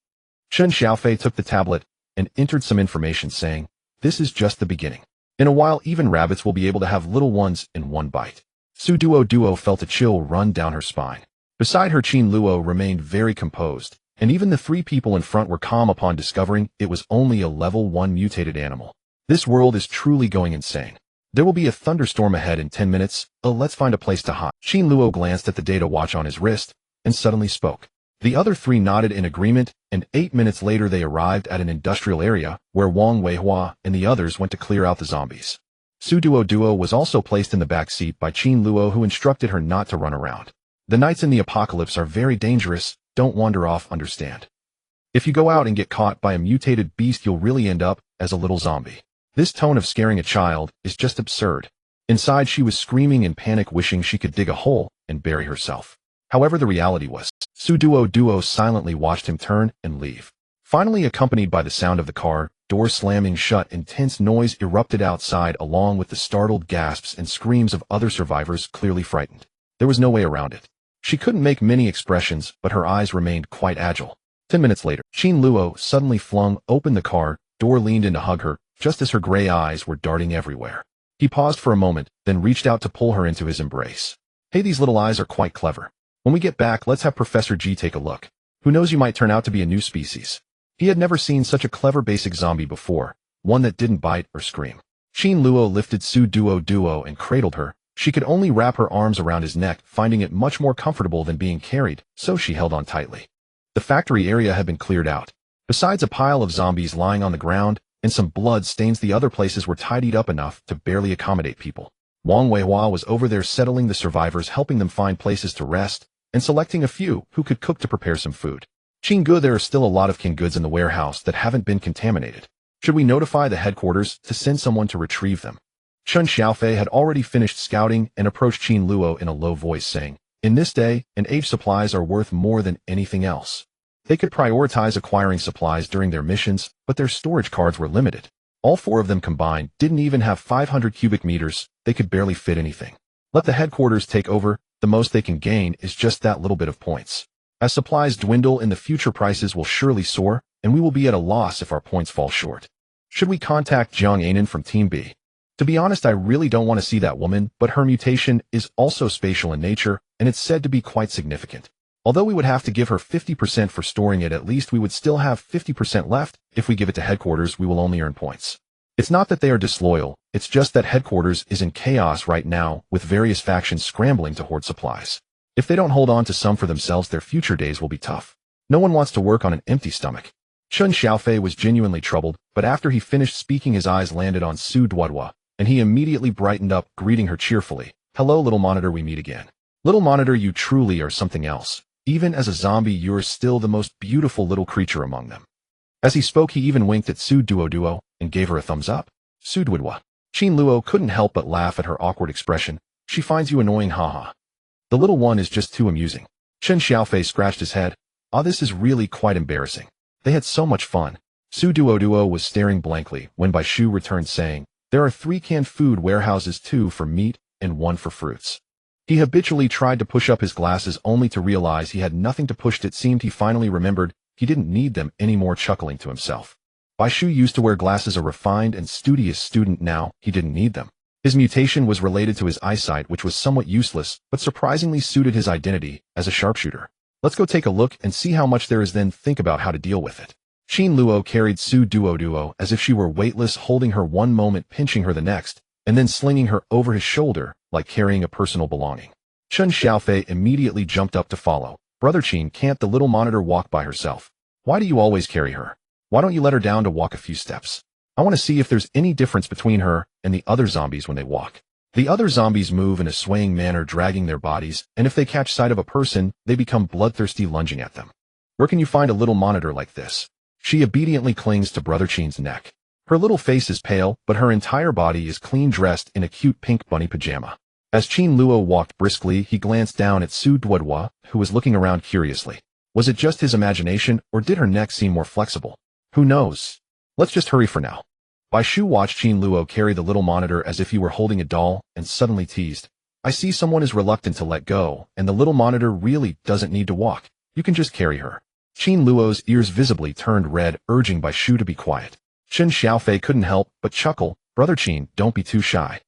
Chen Xiaofei took the tablet and entered some information, saying, "This is just the beginning. In a while, even rabbits will be able to have little ones in one bite." Duoduo felt a chill run down her spine. Beside her, Qin Luo remained very composed, and even the three people in front were calm upon discovering it was only a level 1 mutated animal. This world is truly going insane. There will be a thunderstorm ahead in 10 minutes. Let's find a place to hide. Qin Luo glanced at the data watch on his wrist and suddenly spoke. The other three nodded in agreement, and 8 minutes later they arrived at an industrial area where Wang Weihua and the others went to clear out the zombies. Duoduo was also placed in the back seat by Qin Luo, who instructed her not to run around. The nights in the apocalypse are very dangerous. Don't wander off, understand? If you go out and get caught by a mutated beast, you'll really end up as a little zombie. This tone of scaring a child is just absurd. Inside, she was screaming in panic, wishing she could dig a hole and bury herself. However, the reality was, Duoduo silently watched him turn and leave. Finally, accompanied by the sound of the car doors slamming shut, intense noise erupted outside, along with the startled gasps and screams of other survivors, clearly frightened. There was no way around it. She couldn't make many expressions, but her eyes remained quite agile. 10 minutes later, Qin Luo suddenly flung open the car door, leaned in to hug her, just as her gray eyes were darting everywhere. He paused for a moment, then reached out to pull her into his embrace. "Hey, these little eyes are quite clever. When we get back, let's have Professor G take a look. Who knows, you might turn out to be a new species." He had never seen such a clever basic zombie before, one that didn't bite or scream. Qin Luo lifted Duoduo and cradled her. She could only wrap her arms around his neck, finding it much more comfortable than being carried, so she held on tightly. The factory area had been cleared out. Besides a pile of zombies lying on the ground and some blood stains, the other places were tidied up enough to barely accommodate people. Wang Weihua was over there settling the survivors, helping them find places to rest, and selecting a few who could cook to prepare some food. "Qinggu, there are still a lot of canned goods in the warehouse that haven't been contaminated. Should we notify the headquarters to send someone to retrieve them?" Chen Xiaofei had already finished scouting and approached Qin Luo in a low voice, saying, "In this day and age, supplies are worth more than anything else." They could prioritize acquiring supplies during their missions, but their storage cards were limited. All four of them combined didn't even have 500 cubic meters. They could barely fit anything. Let the headquarters take over. The most they can gain is just that little bit of points. As supplies dwindle in the future, prices will surely soar, and we will be at a loss if our points fall short. Should we contact Jiang Anan from Team B? To be honest, I really don't want to see that woman, but her mutation is also spatial in nature, and it's said to be quite significant. Although we would have to give her 50% for storing it, at least we would still have 50% left. If we give it to headquarters, we will only earn points. It's not that they are disloyal, it's just that headquarters is in chaos right now, with various factions scrambling to hoard supplies. If they don't hold on to some for themselves, their future days will be tough. No one wants to work on an empty stomach. Chen Xiaofei was genuinely troubled, but after he finished speaking, his eyes landed on Duoduo, and he immediately brightened up, greeting her cheerfully. "Hello, little monitor, we meet again. Little monitor, you truly are something else. Even as a zombie, you're still the most beautiful little creature among them. As he spoke, he even winked at Duoduoduo and gave her a thumbs up. Duoduoduo. Qin Luo couldn't help but laugh at her awkward expression. She finds you annoying, haha. The little one is just too amusing. Chen Xiaofei scratched his head. Ah, this is really quite embarrassing. They had so much fun. Duoduo was staring blankly when Bai Shu returned saying, there are 3 canned food warehouses, 2 for meat and 1 for fruits. He habitually tried to push up his glasses only to realize he had nothing to push. It seemed he finally remembered he didn't need them anymore, chuckling to himself. Bai Shu used to wear glasses, a refined and studious student. Now he didn't need them. His mutation was related to his eyesight, which was somewhat useless, but surprisingly suited his identity as a sharpshooter. Let's go take a look and see how much there is, then think about how to deal with it. Qin Luo carried Duoduo as if she were weightless, holding her one moment, pinching her the next, and then slinging her over his shoulder like carrying a personal belonging. Chen Xiaofei immediately jumped up to follow. Brother Qin, can't the little monitor walk by herself? Why do you always carry her? Why don't you let her down to walk a few steps? I want to see if there's any difference between her and the other zombies when they walk. The other zombies move in a swaying manner, dragging their bodies, and if they catch sight of a person, they become bloodthirsty, lunging at them. Where can you find a little monitor like this? She obediently clings to Brother Qin's neck. Her little face is pale, but her entire body is clean, dressed in a cute pink bunny pajama. As Qin Luo walked briskly, he glanced down at Duoduoduo, who was looking around curiously. Was it just his imagination, or did her neck seem more flexible? Who knows? Let's just hurry for now. Bai Shu watched Qin Luo carry the little monitor as if he were holding a doll, and suddenly teased. I see someone is reluctant to let go, and the little monitor really doesn't need to walk. You can just carry her. Qin Luo's ears visibly turned red, urging Bai Shu to be quiet. Chen Xiaofei couldn't help but chuckle. Brother Qin, don't be too shy.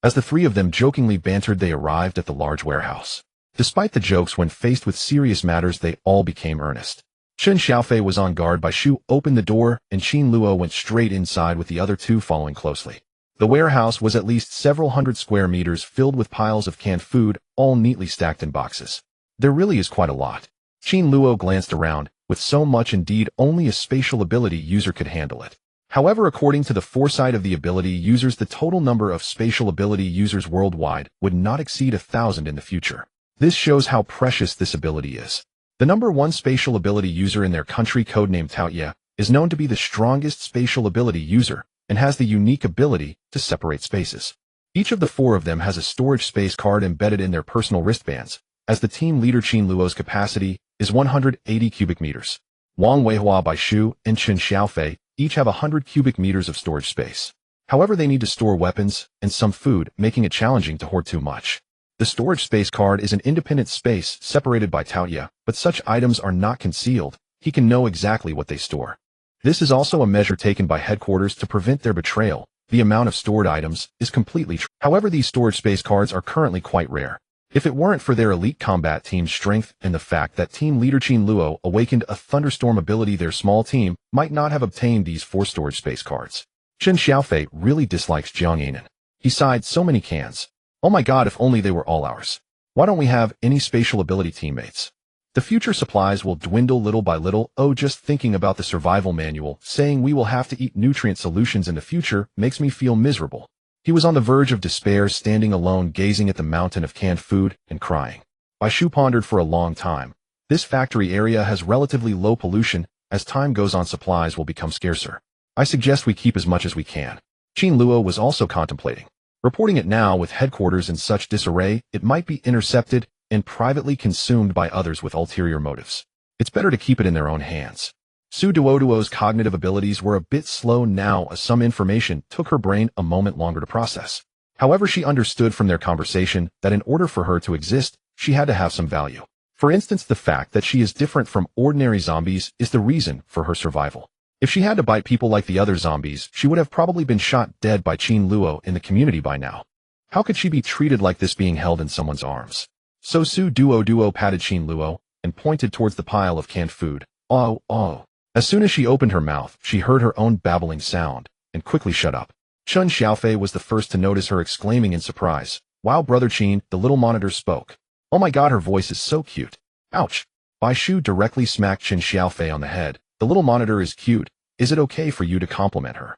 As the 3 of them jokingly bantered, they arrived at the large warehouse. Despite the jokes, when faced with serious matters, they all became earnest. Chen Xiaofei was on guard. Bai Shu opened the door, and Qin Luo went straight inside with the other 2 following closely. The warehouse was at least several hundred square meters, filled with piles of canned food, all neatly stacked in boxes. There really is quite a lot. Qin Luo glanced around. With so much, indeed, only a spatial ability user could handle it. However, according to the foresight of the ability users, the total number of spatial ability users worldwide would not exceed 1,000 in the future. This shows how precious this ability is. The number 1 spatial ability user in their country, codenamed Taoye, is known to be the strongest spatial ability user and has the unique ability to separate spaces. Each of the 4 of them has a storage space card embedded in their personal wristbands. As the team leader, Qin Luo's capacity is 180 cubic meters. Wang Weihua, Bai Shu, and Chen Xiaofei each have 100 cubic meters of storage space. However, they need to store weapons and some food, making it challenging to hoard too much. The storage space card is an independent space separated by Taoye, but such items are not concealed. He can know exactly what they store. This is also a measure taken by headquarters to prevent their betrayal. The amount of stored items is completely true. However, these storage space cards are currently quite rare. If it weren't for their elite combat team's strength and the fact that team leader Qin Luo awakened a thunderstorm ability, their small team might not have obtained these 4 storage space cards. Chen Xiaofei really dislikes Jiang Yanan. He sighed, so many cans. Oh my god, if only they were all ours. Why don't we have any spatial ability teammates? The future supplies will dwindle little by little. Oh, just thinking about the survival manual saying we will have to eat nutrient solutions in the future makes me feel miserable. He was on the verge of despair, standing alone, gazing at the mountain of canned food and crying. Bai Shu pondered for a long time. This factory area has relatively low pollution. As time goes on, supplies will become scarcer. I suggest we keep as much as we can. Qin Luo was also contemplating. Reporting it now with headquarters in such disarray, it might be intercepted and privately consumed by others with ulterior motives. It's better to keep it in their own hands. Duoduo's cognitive abilities were a bit slow now, as some information took her brain a moment longer to process. However, she understood from their conversation that in order for her to exist, she had to have some value. For instance, the fact that she is different from ordinary zombies is the reason for her survival. If she had to bite people like the other zombies, she would have probably been shot dead by Qin Luo in the community by now. How could she be treated like this, being held in someone's arms? So Duoduo patted Qin Luo and pointed towards the pile of canned food. Oh, oh. As soon as she opened her mouth, she heard her own babbling sound and quickly shut up. Chen Xiaofei was the first to notice her, exclaiming in surprise, "Wow, Brother Qin!" The little monitor spoke. "Oh my god, her voice is so cute." Ouch! Bai Shu directly smacked Chen Xiaofei on the head. "The little monitor is cute. Is it okay for you to compliment her?"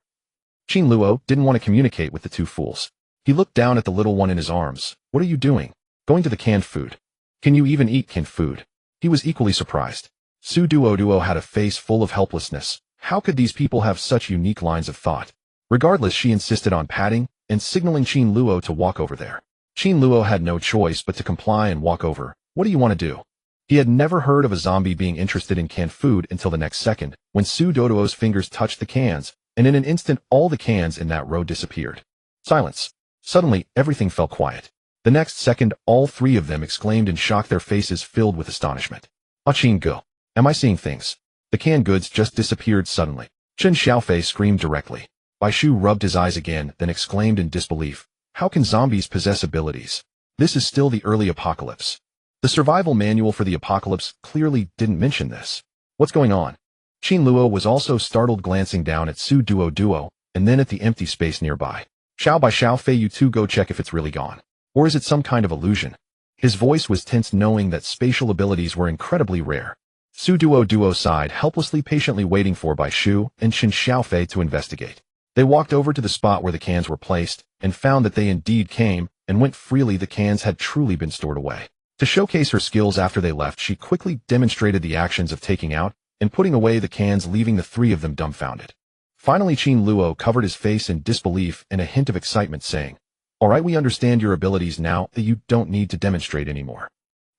Qin Luo didn't want to communicate with the 2 fools. He looked down at the little one in his arms. "What are you doing? Going to the canned food? Can you even eat canned food?" He was equally surprised. Duoduo had a face full of helplessness. How could these people have such unique lines of thought? Regardless, she insisted on patting and signaling Qin Luo to walk over there. Qin Luo had no choice but to comply and walk over. What do you want to do? He had never heard of a zombie being interested in canned food until the next second, when Duoduo's fingers touched the cans, and in an instant all the cans in that row disappeared. Silence. Suddenly, everything fell quiet. The next second, all three of them exclaimed in shock, their faces filled with astonishment. Ah, Qin Gu. Am I seeing things? The canned goods just disappeared suddenly. Chen Xiaofei screamed directly. Bai Shu rubbed his eyes again, then exclaimed in disbelief. How can zombies possess abilities? This is still the early apocalypse. The survival manual for the apocalypse clearly didn't mention this. What's going on? Qin Luo was also startled, glancing down at Duoduo and then at the empty space nearby. Bai Xiaofei, you two go check if it's really gone. Or is it some kind of illusion? His voice was tense, knowing that spatial abilities were incredibly rare. Duoduo sighed, helplessly, patiently waiting for Bai Shu and Chen Xiaofei to investigate. They walked over to the spot where the cans were placed and found that they indeed came and went freely. The cans had truly been stored away. To showcase her skills after they left, she quickly demonstrated the actions of taking out and putting away the cans, leaving the three of them dumbfounded. Finally, Qin Luo covered his face in disbelief and a hint of excitement, saying, "All right, we understand your abilities now that you don't need to demonstrate anymore."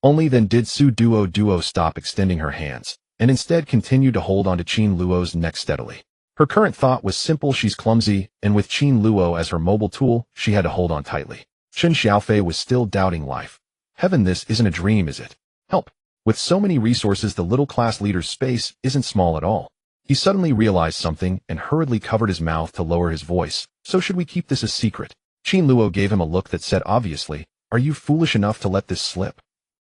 Only then did Duoduo stop extending her hands, and instead continued to hold onto Qin Luo's neck steadily. Her current thought was simple: she's clumsy, and with Qin Luo as her mobile tool, she had to hold on tightly. Chen Xiaofei was still doubting life. Heaven, this isn't a dream, is it? Help! With so many resources, the little class leader's space isn't small at all. He suddenly realized something and hurriedly covered his mouth to lower his voice. So should we keep this a secret? Qin Luo gave him a look that said obviously, "Are you foolish enough to let this slip?"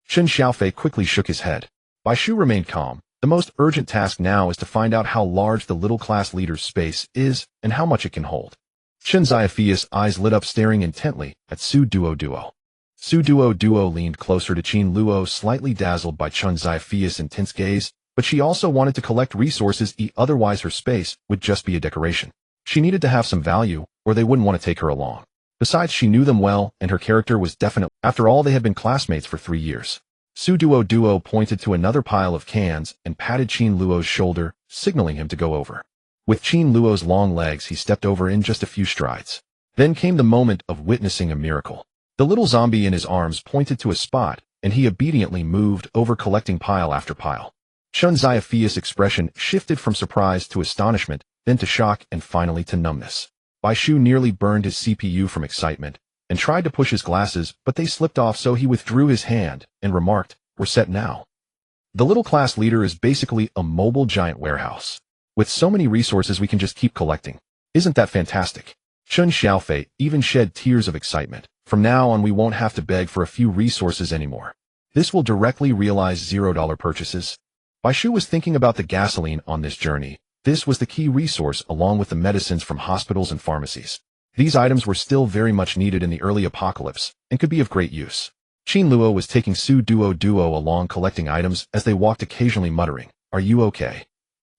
Chen Xiaofei quickly shook his head. Bai Shu remained calm. The most urgent task now is to find out how large the little class leader's space is and how much it can hold. Chen Xiaofei's eyes lit up, staring intently at Duoduo. Duoduo leaned closer to Qin Luo, slightly dazzled by Chen Xiaofei's intense gaze, but she also wanted to collect resources, otherwise her space would just be a decoration. She needed to have some value, or they wouldn't want to take her along. Besides, she knew them well, and her character was definite. After all, they had been classmates for 3 years. Duoduo pointed to another pile of cans and patted Qin Luo's shoulder, signaling him to go over. With Qin Luo's long legs, he stepped over in just a few strides. Then came the moment of witnessing a miracle. The little zombie in his arms pointed to a spot, and he obediently moved over, collecting pile after pile. Chen Xiaofei's expression shifted from surprise to astonishment, then to shock, and finally to numbness. Bai Shu nearly burned his CPU from excitement and tried to push his glasses, but they slipped off, so he withdrew his hand and remarked, "We're set now." The little class leader is basically a mobile giant warehouse. With so many resources, we can just keep collecting. Isn't that fantastic? Chen Xiaofei even shed tears of excitement. From now on, we won't have to beg for a few resources anymore. This will directly realize $0 purchases. Bai Shu was thinking about the gasoline on this journey. This was the key resource, along with the medicines from hospitals and pharmacies. These items were still very much needed in the early apocalypse and could be of great use. Qin Luo was taking Duoduo along, collecting items as they walked, occasionally muttering, "Are you okay?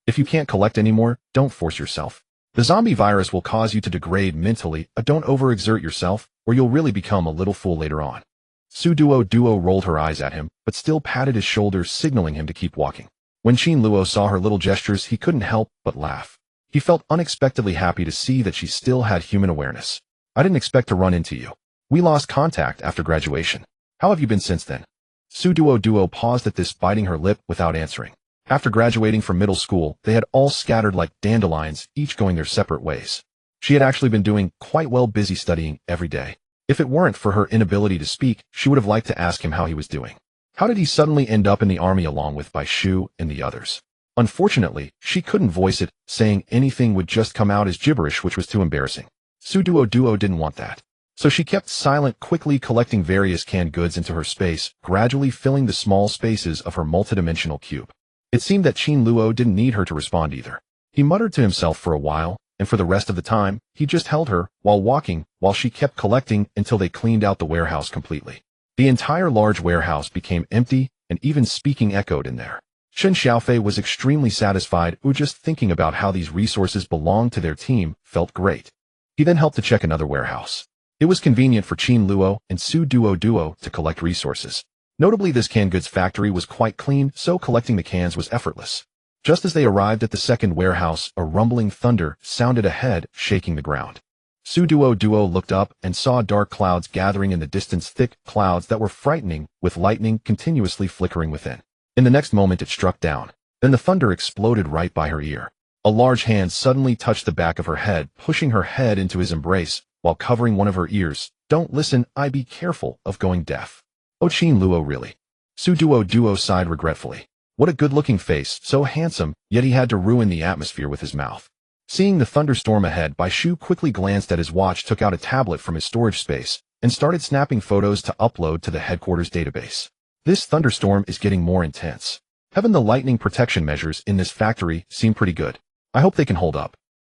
If you can't collect anymore, don't force yourself. The zombie virus will cause you to degrade mentally. Don't overexert yourself, or you'll really become a little fool later on." Duoduo rolled her eyes at him, but still patted his shoulder, signaling him to keep walking. When Qin Luo saw her little gestures, he couldn't help but laugh. He felt unexpectedly happy to see that she still had human awareness. "I didn't expect to run into you. We lost contact after graduation. How have you been since then?" Duoduo paused at this, biting her lip without answering. After graduating from middle school, they had all scattered like dandelions, each going their separate ways. She had actually been doing quite well, busy studying every day. If it weren't for her inability to speak, she would have liked to ask him how he was doing. How did he suddenly end up in the army along with Bai Shu and the others? Unfortunately, she couldn't voice it. Saying anything would just come out as gibberish, which was too embarrassing. Duoduo didn't want that. So she kept silent, quickly collecting various canned goods into her space, gradually filling the small spaces of her multidimensional cube. It seemed that Qin Luo didn't need her to respond either. He muttered to himself for a while, and for the rest of the time, he just held her while walking, while she kept collecting until they cleaned out the warehouse completely. The entire large warehouse became empty, and even speaking echoed in there. Chen Xiaofei was extremely satisfied. Just thinking about how these resources belonged to their team felt great. He then helped to check another warehouse. It was convenient for Qin Luo and Duoduo to collect resources. Notably, this canned goods factory was quite clean, so collecting the cans was effortless. Just as they arrived at the second warehouse, a rumbling thunder sounded ahead, shaking the ground. Duoduo looked up and saw dark clouds gathering in the distance, thick clouds that were frightening, with lightning continuously flickering within. In the next moment it struck down. Then the thunder exploded right by her ear. A large hand suddenly touched the back of her head, pushing her head into his embrace, while covering one of her ears. Don't listen, be careful of going deaf. Oh, Qin Luo, really? Duoduo sighed regretfully. What a good-looking face, so handsome, yet he had to ruin the atmosphere with his mouth. Seeing the thunderstorm ahead, Baishu quickly glanced at his watch, took out a tablet from his storage space, and started snapping photos to upload to the headquarters database. This thunderstorm is getting more intense. Heaven, the lightning protection measures in this factory seem pretty good. I hope they can hold up.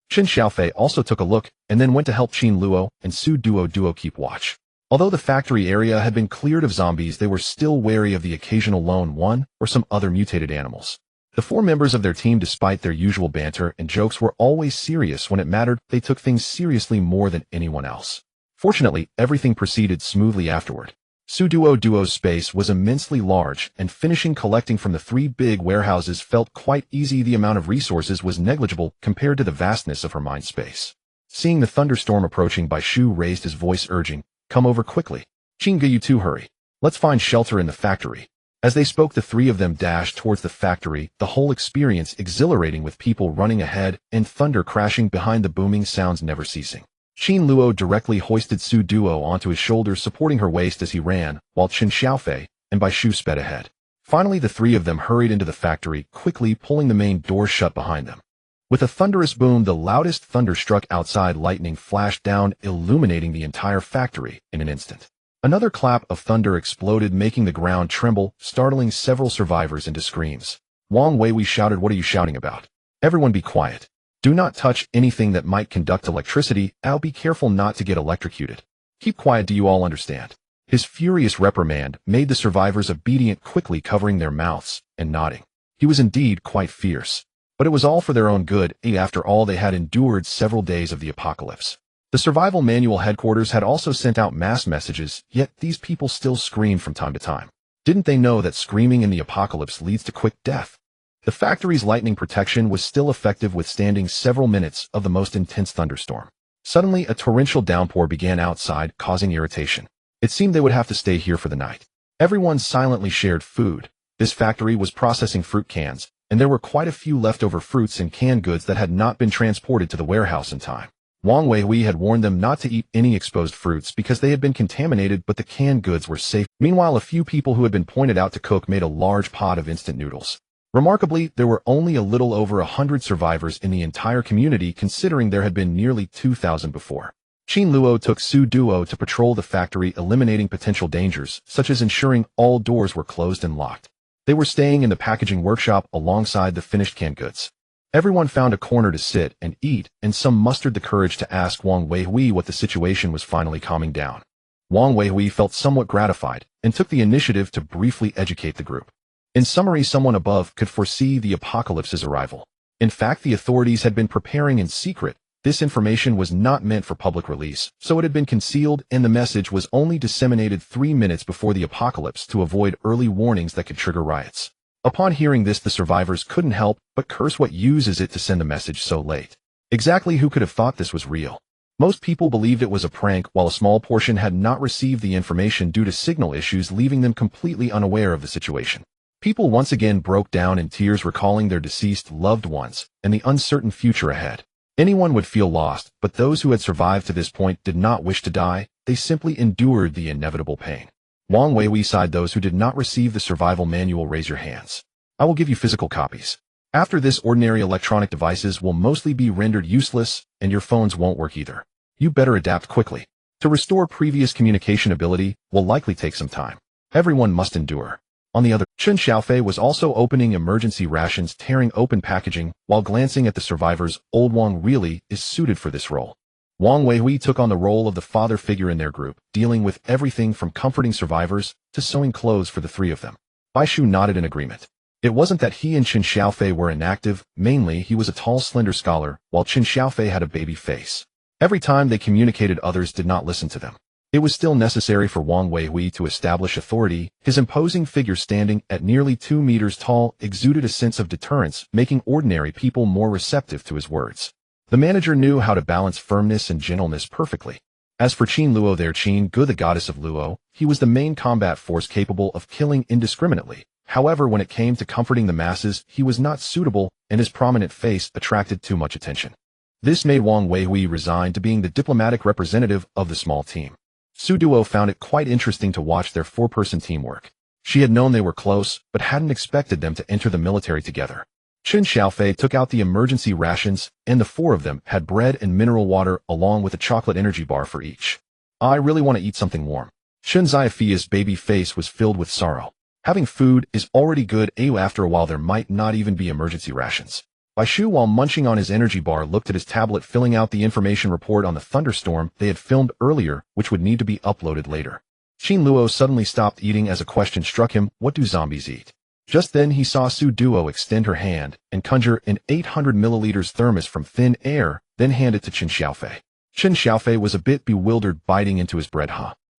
Chen Xiaofei also took a look, and then went to help Qin Luo and Duoduo keep watch. Although the factory area had been cleared of zombies, they were still wary of the occasional lone one or some other mutated animals. The four members of their team, despite their usual banter and jokes, were always serious when it mattered. They took things seriously more than anyone else. Fortunately, everything proceeded smoothly afterward. Duoduo's space was immensely large, and finishing collecting from the three big warehouses felt quite easy. The amount of resources was negligible compared to the vastness of her mind space. Seeing the thunderstorm approaching, Baishu raised his voice, urging, "Come over quickly. Qingge, you too, hurry. Let's find shelter in the factory." As they spoke, the three of them dashed towards the factory, the whole experience exhilarating, with people running ahead and thunder crashing behind, the booming sounds never ceasing. Qin Luo directly hoisted Duo onto his shoulders, supporting her waist as he ran, while Chen Xiaofei and Baishu sped ahead. Finally, the three of them hurried into the factory, quickly pulling the main door shut behind them. With a thunderous boom, the loudest thunder struck outside. Lightning flashed down, illuminating the entire factory in an instant. Another clap of thunder exploded, making the ground tremble, startling several survivors into screams. Wang Weiwei shouted, "What are you shouting about? Everyone be quiet. Do not touch anything that might conduct electricity. Be careful not to get electrocuted. Keep quiet, do you all understand?" His furious reprimand made the survivors obedient, quickly covering their mouths and nodding. He was indeed quite fierce. But it was all for their own good. After all, they had endured several days of the apocalypse. The survival manual headquarters had also sent out mass messages, yet these people still screamed from time to time. Didn't they know that screaming in the apocalypse leads to quick death? The factory's lightning protection was still effective, withstanding several minutes of the most intense thunderstorm. Suddenly, a torrential downpour began outside, causing irritation. It seemed they would have to stay here for the night. Everyone silently shared food. This factory was processing fruit cans, and there were quite a few leftover fruits and canned goods that had not been transported to the warehouse in time. Wang Weiwei had warned them not to eat any exposed fruits because they had been contaminated, but the canned goods were safe. Meanwhile, a few people who had been pointed out to cook made a large pot of instant noodles. Remarkably, there were only a little over 100 survivors in the entire community, considering there had been nearly 2,000 before. Qin Luo took Duo to patrol the factory, eliminating potential dangers, such as ensuring all doors were closed and locked. They were staying in the packaging workshop alongside the finished canned goods. Everyone found a corner to sit and eat, and some mustered the courage to ask Wang Weiwei what the situation was. Finally calming down, Wang Weiwei felt somewhat gratified and took the initiative to briefly educate the group. In summary, someone above could foresee the apocalypse's arrival. In fact, the authorities had been preparing in secret. This information was not meant for public release, so it had been concealed, and the message was only disseminated 3 minutes before the apocalypse to avoid early warnings that could trigger riots. Upon hearing this, the survivors couldn't help but curse. What use is it to send a message so late? Exactly who could have thought this was real? Most people believed it was a prank, while a small portion had not received the information due to signal issues, leaving them completely unaware of the situation. People once again broke down in tears, recalling their deceased loved ones and the uncertain future ahead. Anyone would feel lost, but those who had survived to this point did not wish to die. They simply endured the inevitable pain. Wang Weiwei sighed. Those who did not receive the survival manual, raise your hands. I will give you physical copies. After this, ordinary electronic devices will mostly be rendered useless, and your phones won't work either. You better adapt quickly. To restore previous communication ability will likely take some time. Everyone must endure. On the other, Chen Xiaofei was also opening emergency rations, tearing open packaging, while glancing at the survivors. Old Wang really is suited for this role. Wang Weiwei took on the role of the father figure in their group, dealing with everything from comforting survivors to sewing clothes for the three of them. Baishu nodded in agreement. It wasn't that he and Chen Xiaofei were inactive. Mainly, he was a tall, slender scholar, while Chen Xiaofei had a baby face. Every time they communicated, others did not listen to them. It was still necessary for Wang Weihui to establish authority. His imposing figure standing at nearly 2 meters tall exuded a sense of deterrence, making ordinary people more receptive to his words. The manager knew how to balance firmness and gentleness perfectly. As for Qin Luo there, Qin Gu, the goddess of Luo, he was the main combat force capable of killing indiscriminately. However, when it came to comforting the masses, he was not suitable, and his prominent face attracted too much attention. This made Wang Weihui resign to being the diplomatic representative of the small team. Su Duo found it quite interesting to watch their 4-person teamwork. She had known they were close, but hadn't expected them to enter the military together. Chen Xiaofei took out the emergency rations, and the 4 of them had bread and mineral water along with a chocolate energy bar for each. I really want to eat something warm. Chen Xiaofei's baby face was filled with sorrow. Having food is already good, after a while there might not even be emergency rations. Bai Shu, while munching on his energy bar, looked at his tablet filling out the information report on the thunderstorm they had filmed earlier, which would need to be uploaded later. Qin Luo suddenly stopped eating as a question struck him: what do zombies eat? Just then he saw Su Duo extend her hand and conjure an 800 milliliters thermos from thin air, then hand it to Chen Xiaofei. Chen Xiaofei was a bit bewildered, biting into his bread.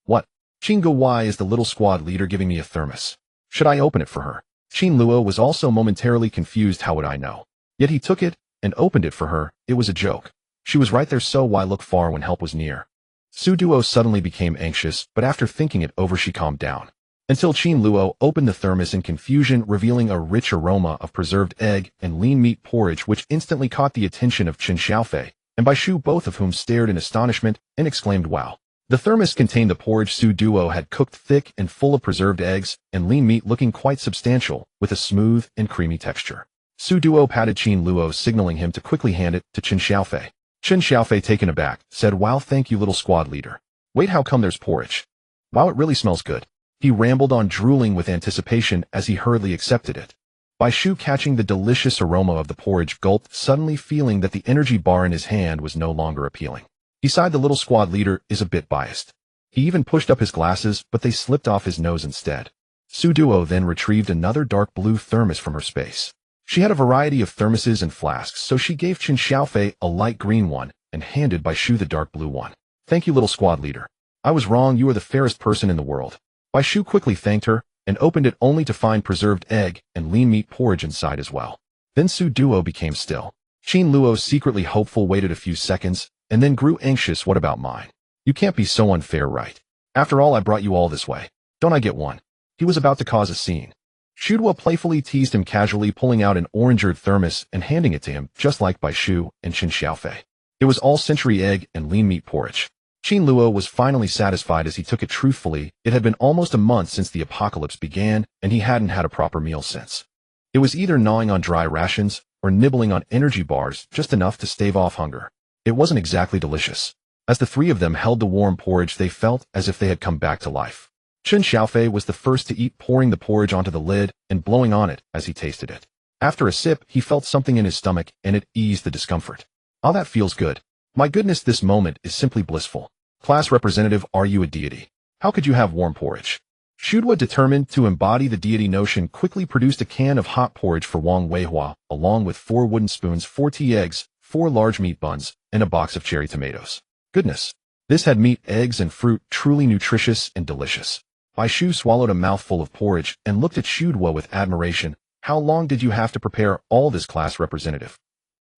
What? Qin Gu, why is the little squad leader giving me a thermos? Should I open it for her? Qin Luo was also momentarily confused. How would I know? Yet he took it and opened it for her. It was a joke. She was right there, so why look far when help was near? Su Duo suddenly became anxious, but after thinking it over she calmed down. Until Qin Luo opened the thermos in confusion, revealing a rich aroma of preserved egg and lean meat porridge, which instantly caught the attention of Chen Xiaofei and Bai Shu, both of whom stared in astonishment and exclaimed, wow. The thermos contained the porridge Su Duo had cooked, thick and full of preserved eggs and lean meat, looking quite substantial, with a smooth and creamy texture. Su Duo patted Qin Luo, signaling him to quickly hand it to Chen Xiaofei. Chen Xiaofei, taken aback, said, wow, thank you, little squad leader. Wait, how come there's porridge? Wow, it really smells good. He rambled on, drooling with anticipation as he hurriedly accepted it. Bai Shu, catching the delicious aroma of the porridge, gulped, suddenly feeling that the energy bar in his hand was no longer appealing. He sighed. The little squad leader is a bit biased. He even pushed up his glasses, but they slipped off his nose instead. Su Duo then retrieved another dark blue thermos from her space. She had a variety of thermoses and flasks, so she gave Chen Xiaofei a light green one and handed Bai Shu the dark blue one. Thank you, little squad leader. I was wrong, you are the fairest person in the world. Bai Shu quickly thanked her and opened it, only to find preserved egg and lean meat porridge inside as well. Then Su Duo became still. Qin Luo, secretly hopeful, waited a few seconds and then grew anxious. What about mine? You can't be so unfair, right? After all, I brought you all this way. Don't I get one? He was about to cause a scene. Su Duo playfully teased him, casually pulling out an orangered thermos and handing it to him, just like Bai Shu and Chen Xiaofei. It was all century egg and lean meat porridge. Qin Luo was finally satisfied as he took it. Truthfully, it had been almost a month since the apocalypse began, and he hadn't had a proper meal since. It was either gnawing on dry rations or nibbling on energy bars, just enough to stave off hunger. It wasn't exactly delicious. As the 3 of them held the warm porridge, they felt as if they had come back to life. Chen Xiaofei was the first to eat, pouring the porridge onto the lid and blowing on it as he tasted it. After a sip, he felt something in his stomach, and it eased the discomfort. Oh, that feels good. My goodness, this moment is simply blissful. Class representative, are you a deity? How could you have warm porridge? Su Duo, determined to embody the deity notion, quickly produced a can of hot porridge for Wang Weihui, along with 4 wooden spoons, 4 tea eggs, 4 large meat buns, and a box of cherry tomatoes. Goodness. This had meat, eggs, and fruit, truly nutritious and delicious. Bai Shu swallowed a mouthful of porridge and looked at Su Duo with admiration. How long did you have to prepare all this, class representative?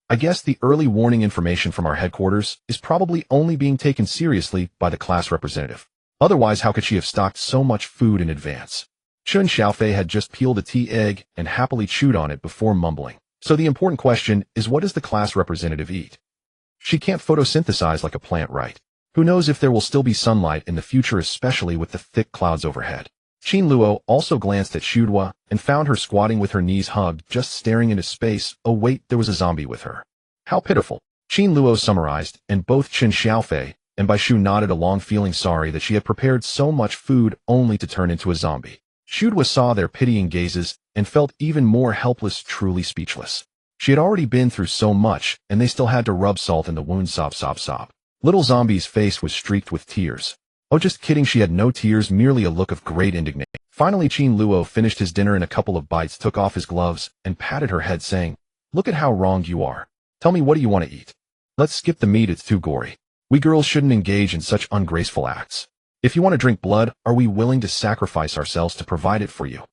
I guess the early warning information from our headquarters is probably only being taken seriously by the class representative. Otherwise, how could she have stocked so much food in advance? Chen Xiaofei had just peeled a tea egg and happily chewed on it before mumbling. So the important question is, what does the class representative eat? She can't photosynthesize like a plant, right? Who knows if there will still be sunlight in the future, especially with the thick clouds overhead. Qin Luo also glanced at Su Duo and found her squatting with her knees hugged, just staring into space. Oh wait, there was a zombie with her. How pitiful. Qin Luo summarized, and both Chen Xiaofei and Bai Shu nodded along, feeling sorry that she had prepared so much food only to turn into a zombie. Su Duo saw their pitying gazes and felt even more helpless, truly speechless. She had already been through so much, and they still had to rub salt in the wound. Sob, sob, sob. Little zombie's face was streaked with tears. Oh, just kidding, she had no tears, merely a look of great indignation. Finally, Qin Luo finished his dinner in a couple of bites, took off his gloves, and patted her head, saying, look at how wronged you are. Tell me, what do you want to eat? Let's skip the meat, it's too gory. We girls shouldn't engage in such ungraceful acts. If you want to drink blood, are we willing to sacrifice ourselves to provide it for you?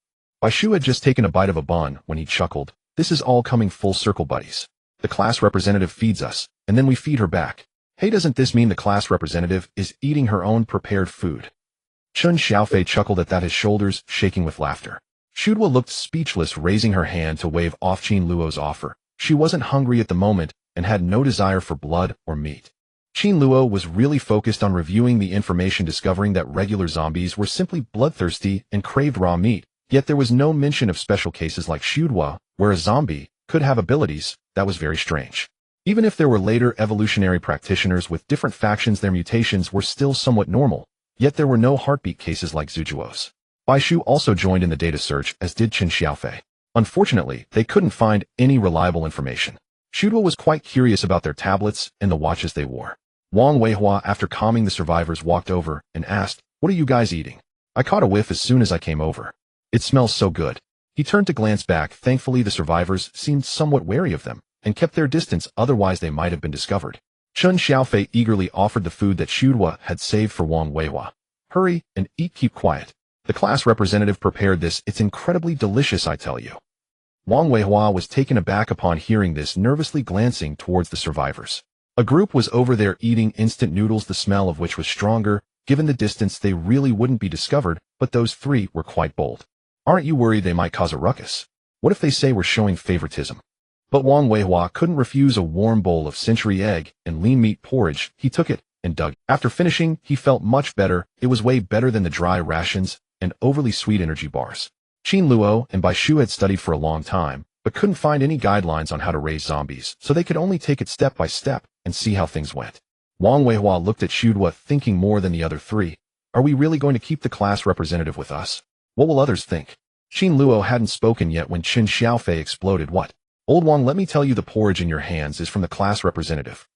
Baishu had just taken a bite of a bun when he chuckled. This is all coming full circle, buddies. The class representative feeds us, and then we feed her back. Hey, doesn't this mean the class representative is eating her own prepared food? Chun Xiaofei chuckled at that, his shoulders shaking with laughter. Duoduoduo looked speechless, raising her hand to wave off Qin Luo's offer. She wasn't hungry at the moment and had no desire for blood or meat. Qin Luo was really focused on reviewing the information, discovering that regular zombies were simply bloodthirsty and craved raw meat, yet there was no mention of special cases like Duoduoduo, where a zombie could have abilities. That was very strange. Even if there were later evolutionary practitioners with different factions, their mutations were still somewhat normal, yet there were no heartbeat cases like Duoduoduo's. Baishu also joined in the data search, as did Qin Xiaofei. Unfortunately, they couldn't find any reliable information. Duoduoduo was quite curious about their tablets and the watches they wore. Wang Weihua, after calming the survivors, walked over and asked, "What are you guys eating? I caught a whiff as soon as I came over. It smells so good." He turned to glance back. Thankfully, the survivors seemed somewhat wary of them and kept their distance, otherwise they might have been discovered. Chun Xiaofei eagerly offered the food that Duoduoduo had saved for Wang Weihua. "Hurry and eat, keep quiet. The class representative prepared this. It's incredibly delicious, I tell you." Wang Weihua was taken aback upon hearing this, nervously glancing towards the survivors. A group was over there eating instant noodles, the smell of which was stronger. Given the distance, they really wouldn't be discovered, but those three were quite bold. "Aren't you worried they might cause a ruckus? What if they say we're showing favoritism?" But Wang Weihua couldn't refuse a warm bowl of century egg and lean meat porridge. He took it and dug. After finishing, he felt much better. It was way better than the dry rations and overly sweet energy bars. Qin Luo and Baishu had studied for a long time, but couldn't find any guidelines on how to raise zombies, so they could only take it step by step and see how things went. Wang Weihua looked at Duoduoduo, thinking more than the other three. Are we really going to keep the class representative with us? What will others think? Qin Luo hadn't spoken yet when Qin Xiaofei exploded. "What? Old Wang, let me tell you, the porridge in your hands is from the class representative.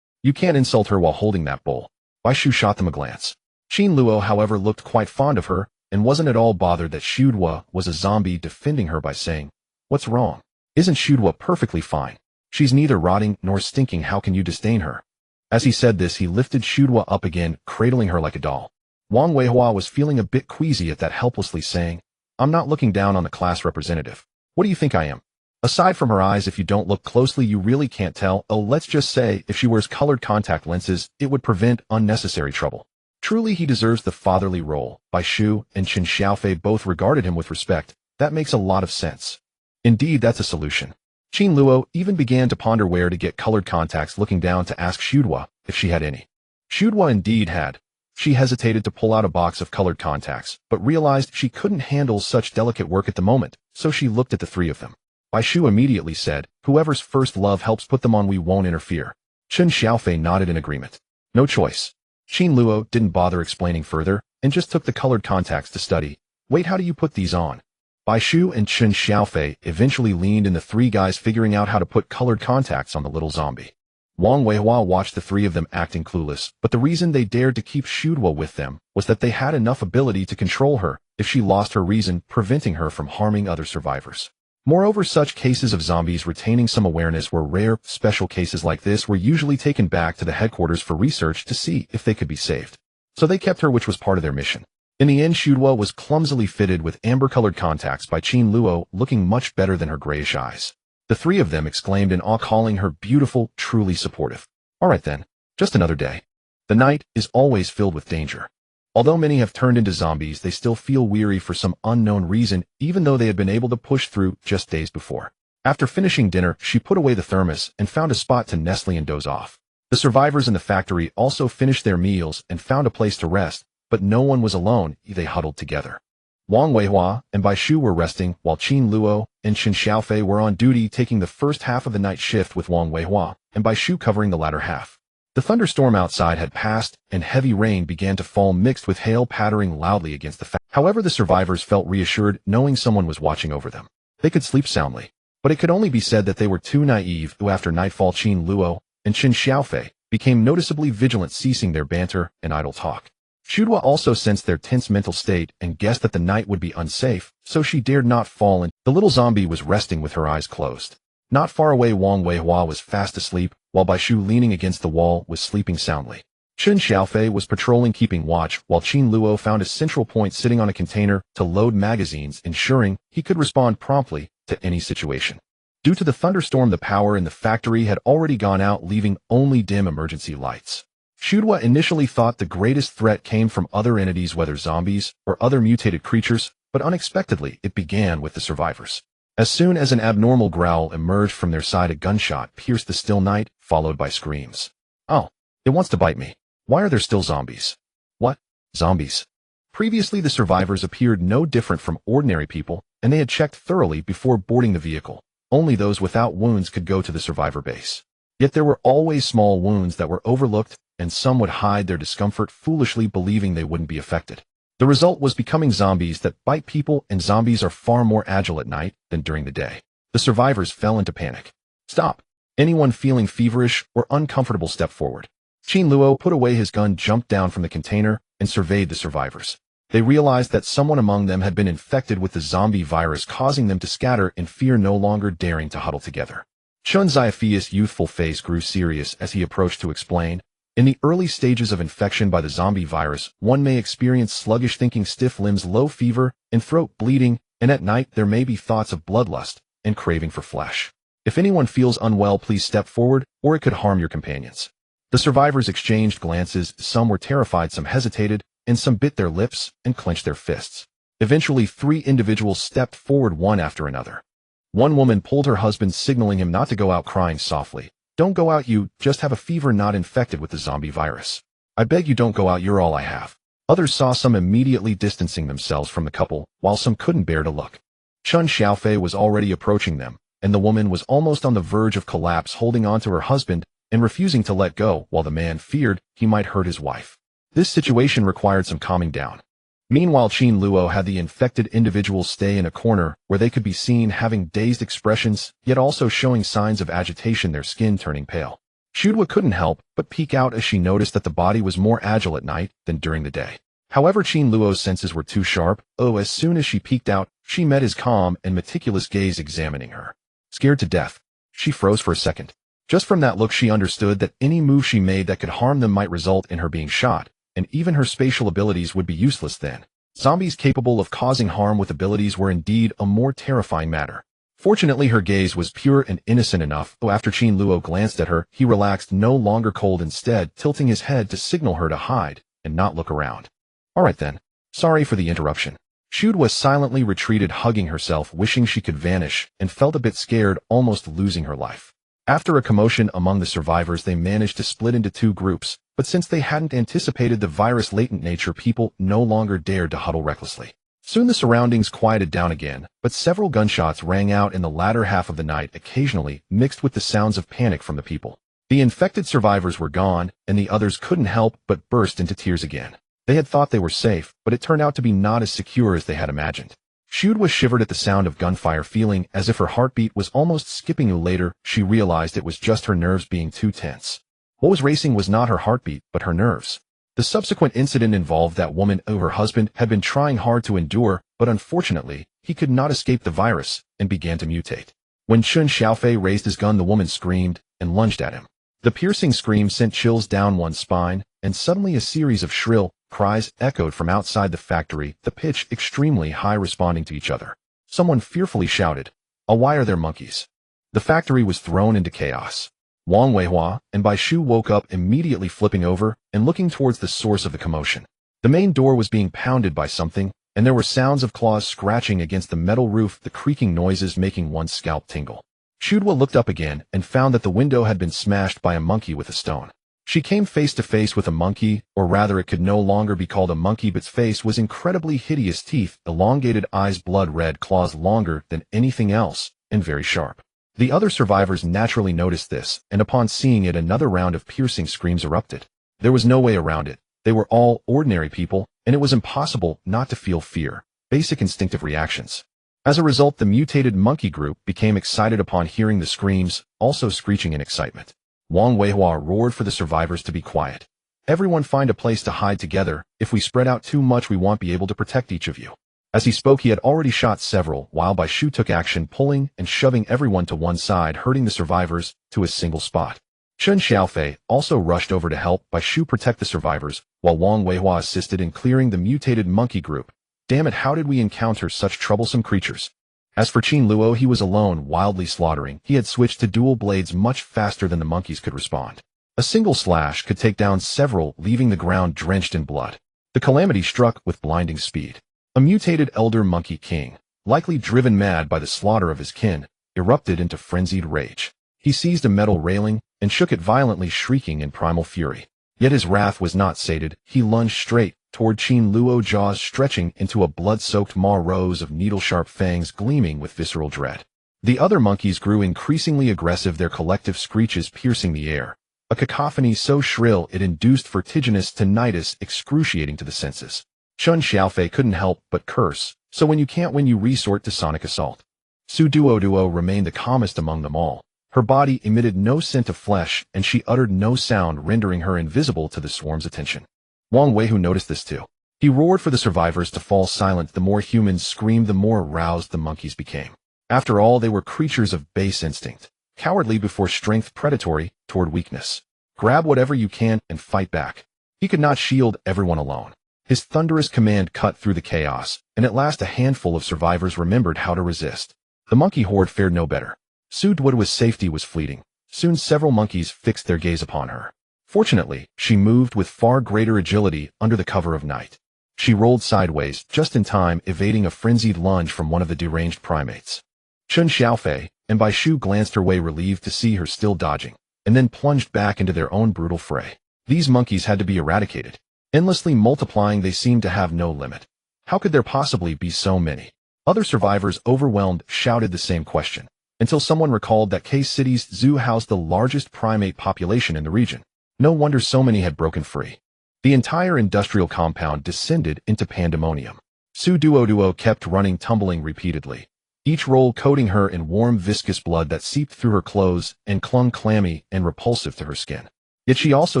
You can't insult her while holding that bowl." Baishu shot them a glance. Qin Luo, however, looked quite fond of her and wasn't at all bothered that Duoduoduo was a zombie, defending her by saying, "What's wrong? Isn't Duoduoduo perfectly fine? She's neither rotting nor stinking. How can you disdain her?" As he said this, he lifted Duoduoduo up again, cradling her like a doll. Wang Weihua was feeling a bit queasy at that, helplessly saying, "I'm not looking down on the class representative. What do you think I am? Aside from her eyes, if you don't look closely, you really can't tell. Oh, let's just say, if she wears colored contact lenses, it would prevent unnecessary trouble. Truly, he deserves the fatherly role." Baishu and Qin Xiaofei both regarded him with respect. That makes a lot of sense. Indeed, that's a solution. Qin Luo even began to ponder where to get colored contacts, looking down to ask Duoduoduo if she had any. Duoduoduo indeed had. She hesitated to pull out a box of colored contacts, but realized she couldn't handle such delicate work at the moment, so she looked at the three of them. Baishu immediately said, "Whoever's first love helps put them on, we won't interfere." Qin Xiaofei nodded in agreement. No choice. Qin Luo didn't bother explaining further, and just took the colored contacts to study. "Wait, how do you put these on?" Baishu and Qin Xiaofei eventually leaned in, the three guys figuring out how to put colored contacts on the little zombie. Wang Weihua watched the three of them acting clueless, but the reason they dared to keep Duoduoduo with them was that they had enough ability to control her if she lost her reason, preventing her from harming other survivors. Moreover, such cases of zombies retaining some awareness were rare. Special cases like this were usually taken back to the headquarters for research to see if they could be saved. So they kept her, which was part of their mission. In the end, Duoduoduo was clumsily fitted with amber-colored contacts by Qin Luo, looking much better than her grayish eyes. The three of them exclaimed in awe, calling her beautiful, truly supportive. All right then, just another day. The night is always filled with danger. Although many have turned into zombies, they still feel weary for some unknown reason, even though they had been able to push through just days before. After finishing dinner, she put away the thermos and found a spot to nestle and doze off. The survivors in the factory also finished their meals and found a place to rest, but no one was alone. They huddled together. Wang Weihua and Baishu were resting, while Qin Luo and Qin Xiaofei were on duty, taking the first half of the night shift, with Wang Weihua and Baishu covering the latter half. The thunderstorm outside had passed, and heavy rain began to fall, mixed with hail pattering loudly against the factory. However, the survivors felt reassured, knowing someone was watching over them. They could sleep soundly. But it could only be said that they were too naive. After nightfall, Qin Luo and Qin Xiaofei became noticeably vigilant, ceasing their banter and idle talk. Duoduoduo also sensed their tense mental state and guessed that the night would be unsafe, so she dared not fall in. The little zombie was resting with her eyes closed. Not far away, Wang Weihua was fast asleep, while Baishu, leaning against the wall, was sleeping soundly. Chen Xiaofei was patrolling keeping watch while Qin Luo found a central point sitting on a container to load magazines, ensuring he could respond promptly to any situation. Due to the thunderstorm, the power in the factory had already gone out, leaving only dim emergency lights. Duoduoduo initially thought the greatest threat came from other entities, whether zombies or other mutated creatures, but unexpectedly it began with the survivors. As soon as an abnormal growl emerged from their side, a gunshot pierced the still night, followed by screams. "Oh, it wants to bite me. Why are there still zombies?" "What? Zombies?" Previously, the survivors appeared no different from ordinary people, and they had checked thoroughly before boarding the vehicle. Only those without wounds could go to the survivor base. Yet there were always small wounds that were overlooked, and some would hide their discomfort, foolishly believing they wouldn't be affected. The result was becoming zombies that bite people, and zombies are far more agile at night than during the day. The survivors fell into panic. "Stop! Anyone feeling feverish or uncomfortable, step forward." Qin Luo put away his gun, jumped down from the container, and surveyed the survivors. They realized that someone among them had been infected with the zombie virus, causing them to scatter in fear, no longer daring to huddle together. Chen Xiaofei's youthful face grew serious as he approached to explain. In the early stages of infection by the zombie virus, one may experience sluggish thinking, stiff limbs, low fever, and throat bleeding, and at night there may be thoughts of bloodlust and craving for flesh. If anyone feels unwell, please step forward, or it could harm your companions. The survivors exchanged glances. Some were terrified, some hesitated, and some bit their lips and clenched their fists. Eventually, 3 individuals stepped forward, one after another. One woman pulled her husband, signaling him not to go out, crying softly, "Don't go out, you just have a fever, not infected with the zombie virus. I beg you, don't go out, you're all I have." Others saw some immediately distancing themselves from the couple, while some couldn't bear to look. Chen Xiaofei was already approaching them, and the woman was almost on the verge of collapse, holding on to her husband and refusing to let go, while the man feared he might hurt his wife. This situation required some calming down. Meanwhile, Qin Luo had the infected individuals stay in a corner where they could be seen having dazed expressions, yet also showing signs of agitation, their skin turning pale. Duoduoduo couldn't help but peek out as she noticed that the body was more agile at night than during the day. However, Qin Luo's senses were too sharp. As soon as she peeked out, she met his calm and meticulous gaze examining her. Scared to death, she froze for a second. Just from that look, she understood that any move she made that could harm them might result in her being shot, and even her spatial abilities would be useless then. Zombies capable of causing harm with abilities were indeed a more terrifying matter. Fortunately, her gaze was pure and innocent enough. After Qin Luo glanced at her, he relaxed, no longer cold, instead tilting his head to signal her to hide and not look around. "All right then. Sorry for the interruption." Duoduoduo silently retreated, hugging herself, wishing she could vanish, and felt a bit scared, almost losing her life. After a commotion among the survivors, they managed to split into 2 groups, but since they hadn't anticipated the virus' latent nature, people no longer dared to huddle recklessly. Soon the surroundings quieted down again, but several gunshots rang out in the latter half of the night, occasionally mixed with the sounds of panic from the people. The infected survivors were gone, and the others couldn't help but burst into tears again. They had thought they were safe, but it turned out to be not as secure as they had imagined. Duoduoduo shivered at the sound of gunfire, feeling as if her heartbeat was almost skipping. Later, she realized it was just her nerves being too tense. What was racing was not her heartbeat, but her nerves. The subsequent incident involved that woman who her husband had been trying hard to endure, but unfortunately, he could not escape the virus and began to mutate. When Chen Xiaofei raised his gun, the woman screamed and lunged at him. The piercing scream sent chills down one's spine, and suddenly a series of shrill cries echoed from outside the factory, the pitch extremely high, responding to each other. Someone fearfully shouted, "Why are there monkeys?" The factory was thrown into chaos. Wang Weihua and Bai Shu woke up immediately, flipping over and looking towards the source of the commotion. The main door was being pounded by something, and there were sounds of claws scratching against the metal roof, the creaking noises making one's scalp tingle. Duoduoduo looked up again and found that the window had been smashed by a monkey with a stone. She came face to face with a monkey, or rather it could no longer be called a monkey, but its face was incredibly hideous: teeth, elongated eyes, blood red claws longer than anything else, and very sharp. The other survivors naturally noticed this, and upon seeing it, another round of piercing screams erupted. There was no way around it. They were all ordinary people, and it was impossible not to feel fear, basic instinctive reactions. As a result, the mutated monkey group became excited upon hearing the screams, also screeching in excitement. Wang Weihua roared for the survivors to be quiet. "Everyone find a place to hide together. If we spread out too much, we won't be able to protect each of you." As he spoke, he had already shot several, while Bai Shu took action, pulling and shoving everyone to one side, herding the survivors to a single spot. Chen Xiaofei also rushed over to help Baishu protect the survivors, while Wang Weihua assisted in clearing the mutated monkey group. Damn it, how did we encounter such troublesome creatures? As for Qin Luo, he was alone, wildly slaughtering. He had switched to dual blades much faster than the monkeys could respond. A single slash could take down several, leaving the ground drenched in blood. The calamity struck with blinding speed. A mutated elder monkey king, likely driven mad by the slaughter of his kin, erupted into frenzied rage. He seized a metal railing and shook it violently, shrieking in primal fury. Yet his wrath was not sated. He lunged straight toward Qin Luo, jaws stretching into a blood-soaked maw, rows of needle-sharp fangs gleaming with visceral dread. The other monkeys grew increasingly aggressive, their collective screeches piercing the air, a cacophony so shrill it induced vertiginous tinnitus excruciating to the senses. Chen Xiaofei couldn't help but curse, so when you can't win you resort to sonic assault. Duoduoduo remained the calmest among them all. Her body emitted no scent of flesh, and she uttered no sound, rendering her invisible to the swarm's attention. Wang Weihu noticed this too. He roared for the survivors to fall silent. The more humans screamed, the more aroused the monkeys became. After all, they were creatures of base instinct, cowardly before strength, predatory toward weakness. Grab whatever you can and fight back. He could not shield everyone alone. His thunderous command cut through the chaos, and at last a handful of survivors remembered how to resist. The monkey horde fared no better. Duoduoduo's safety was fleeting. Soon several monkeys fixed their gaze upon her. Fortunately, she moved with far greater agility under the cover of night. She rolled sideways, just in time, evading a frenzied lunge from one of the deranged primates. Chen Xiaofei and Baishu glanced her way, relieved to see her still dodging, and then plunged back into their own brutal fray. These monkeys had to be eradicated. Endlessly multiplying, they seemed to have no limit. How could there possibly be so many? Other survivors, overwhelmed, shouted the same question, until someone recalled that K-City's zoo housed the largest primate population in the region. No wonder so many had broken free. The entire industrial compound descended into pandemonium. Duoduo kept running, tumbling repeatedly, each roll coating her in warm, viscous blood that seeped through her clothes and clung clammy and repulsive to her skin. Yet she also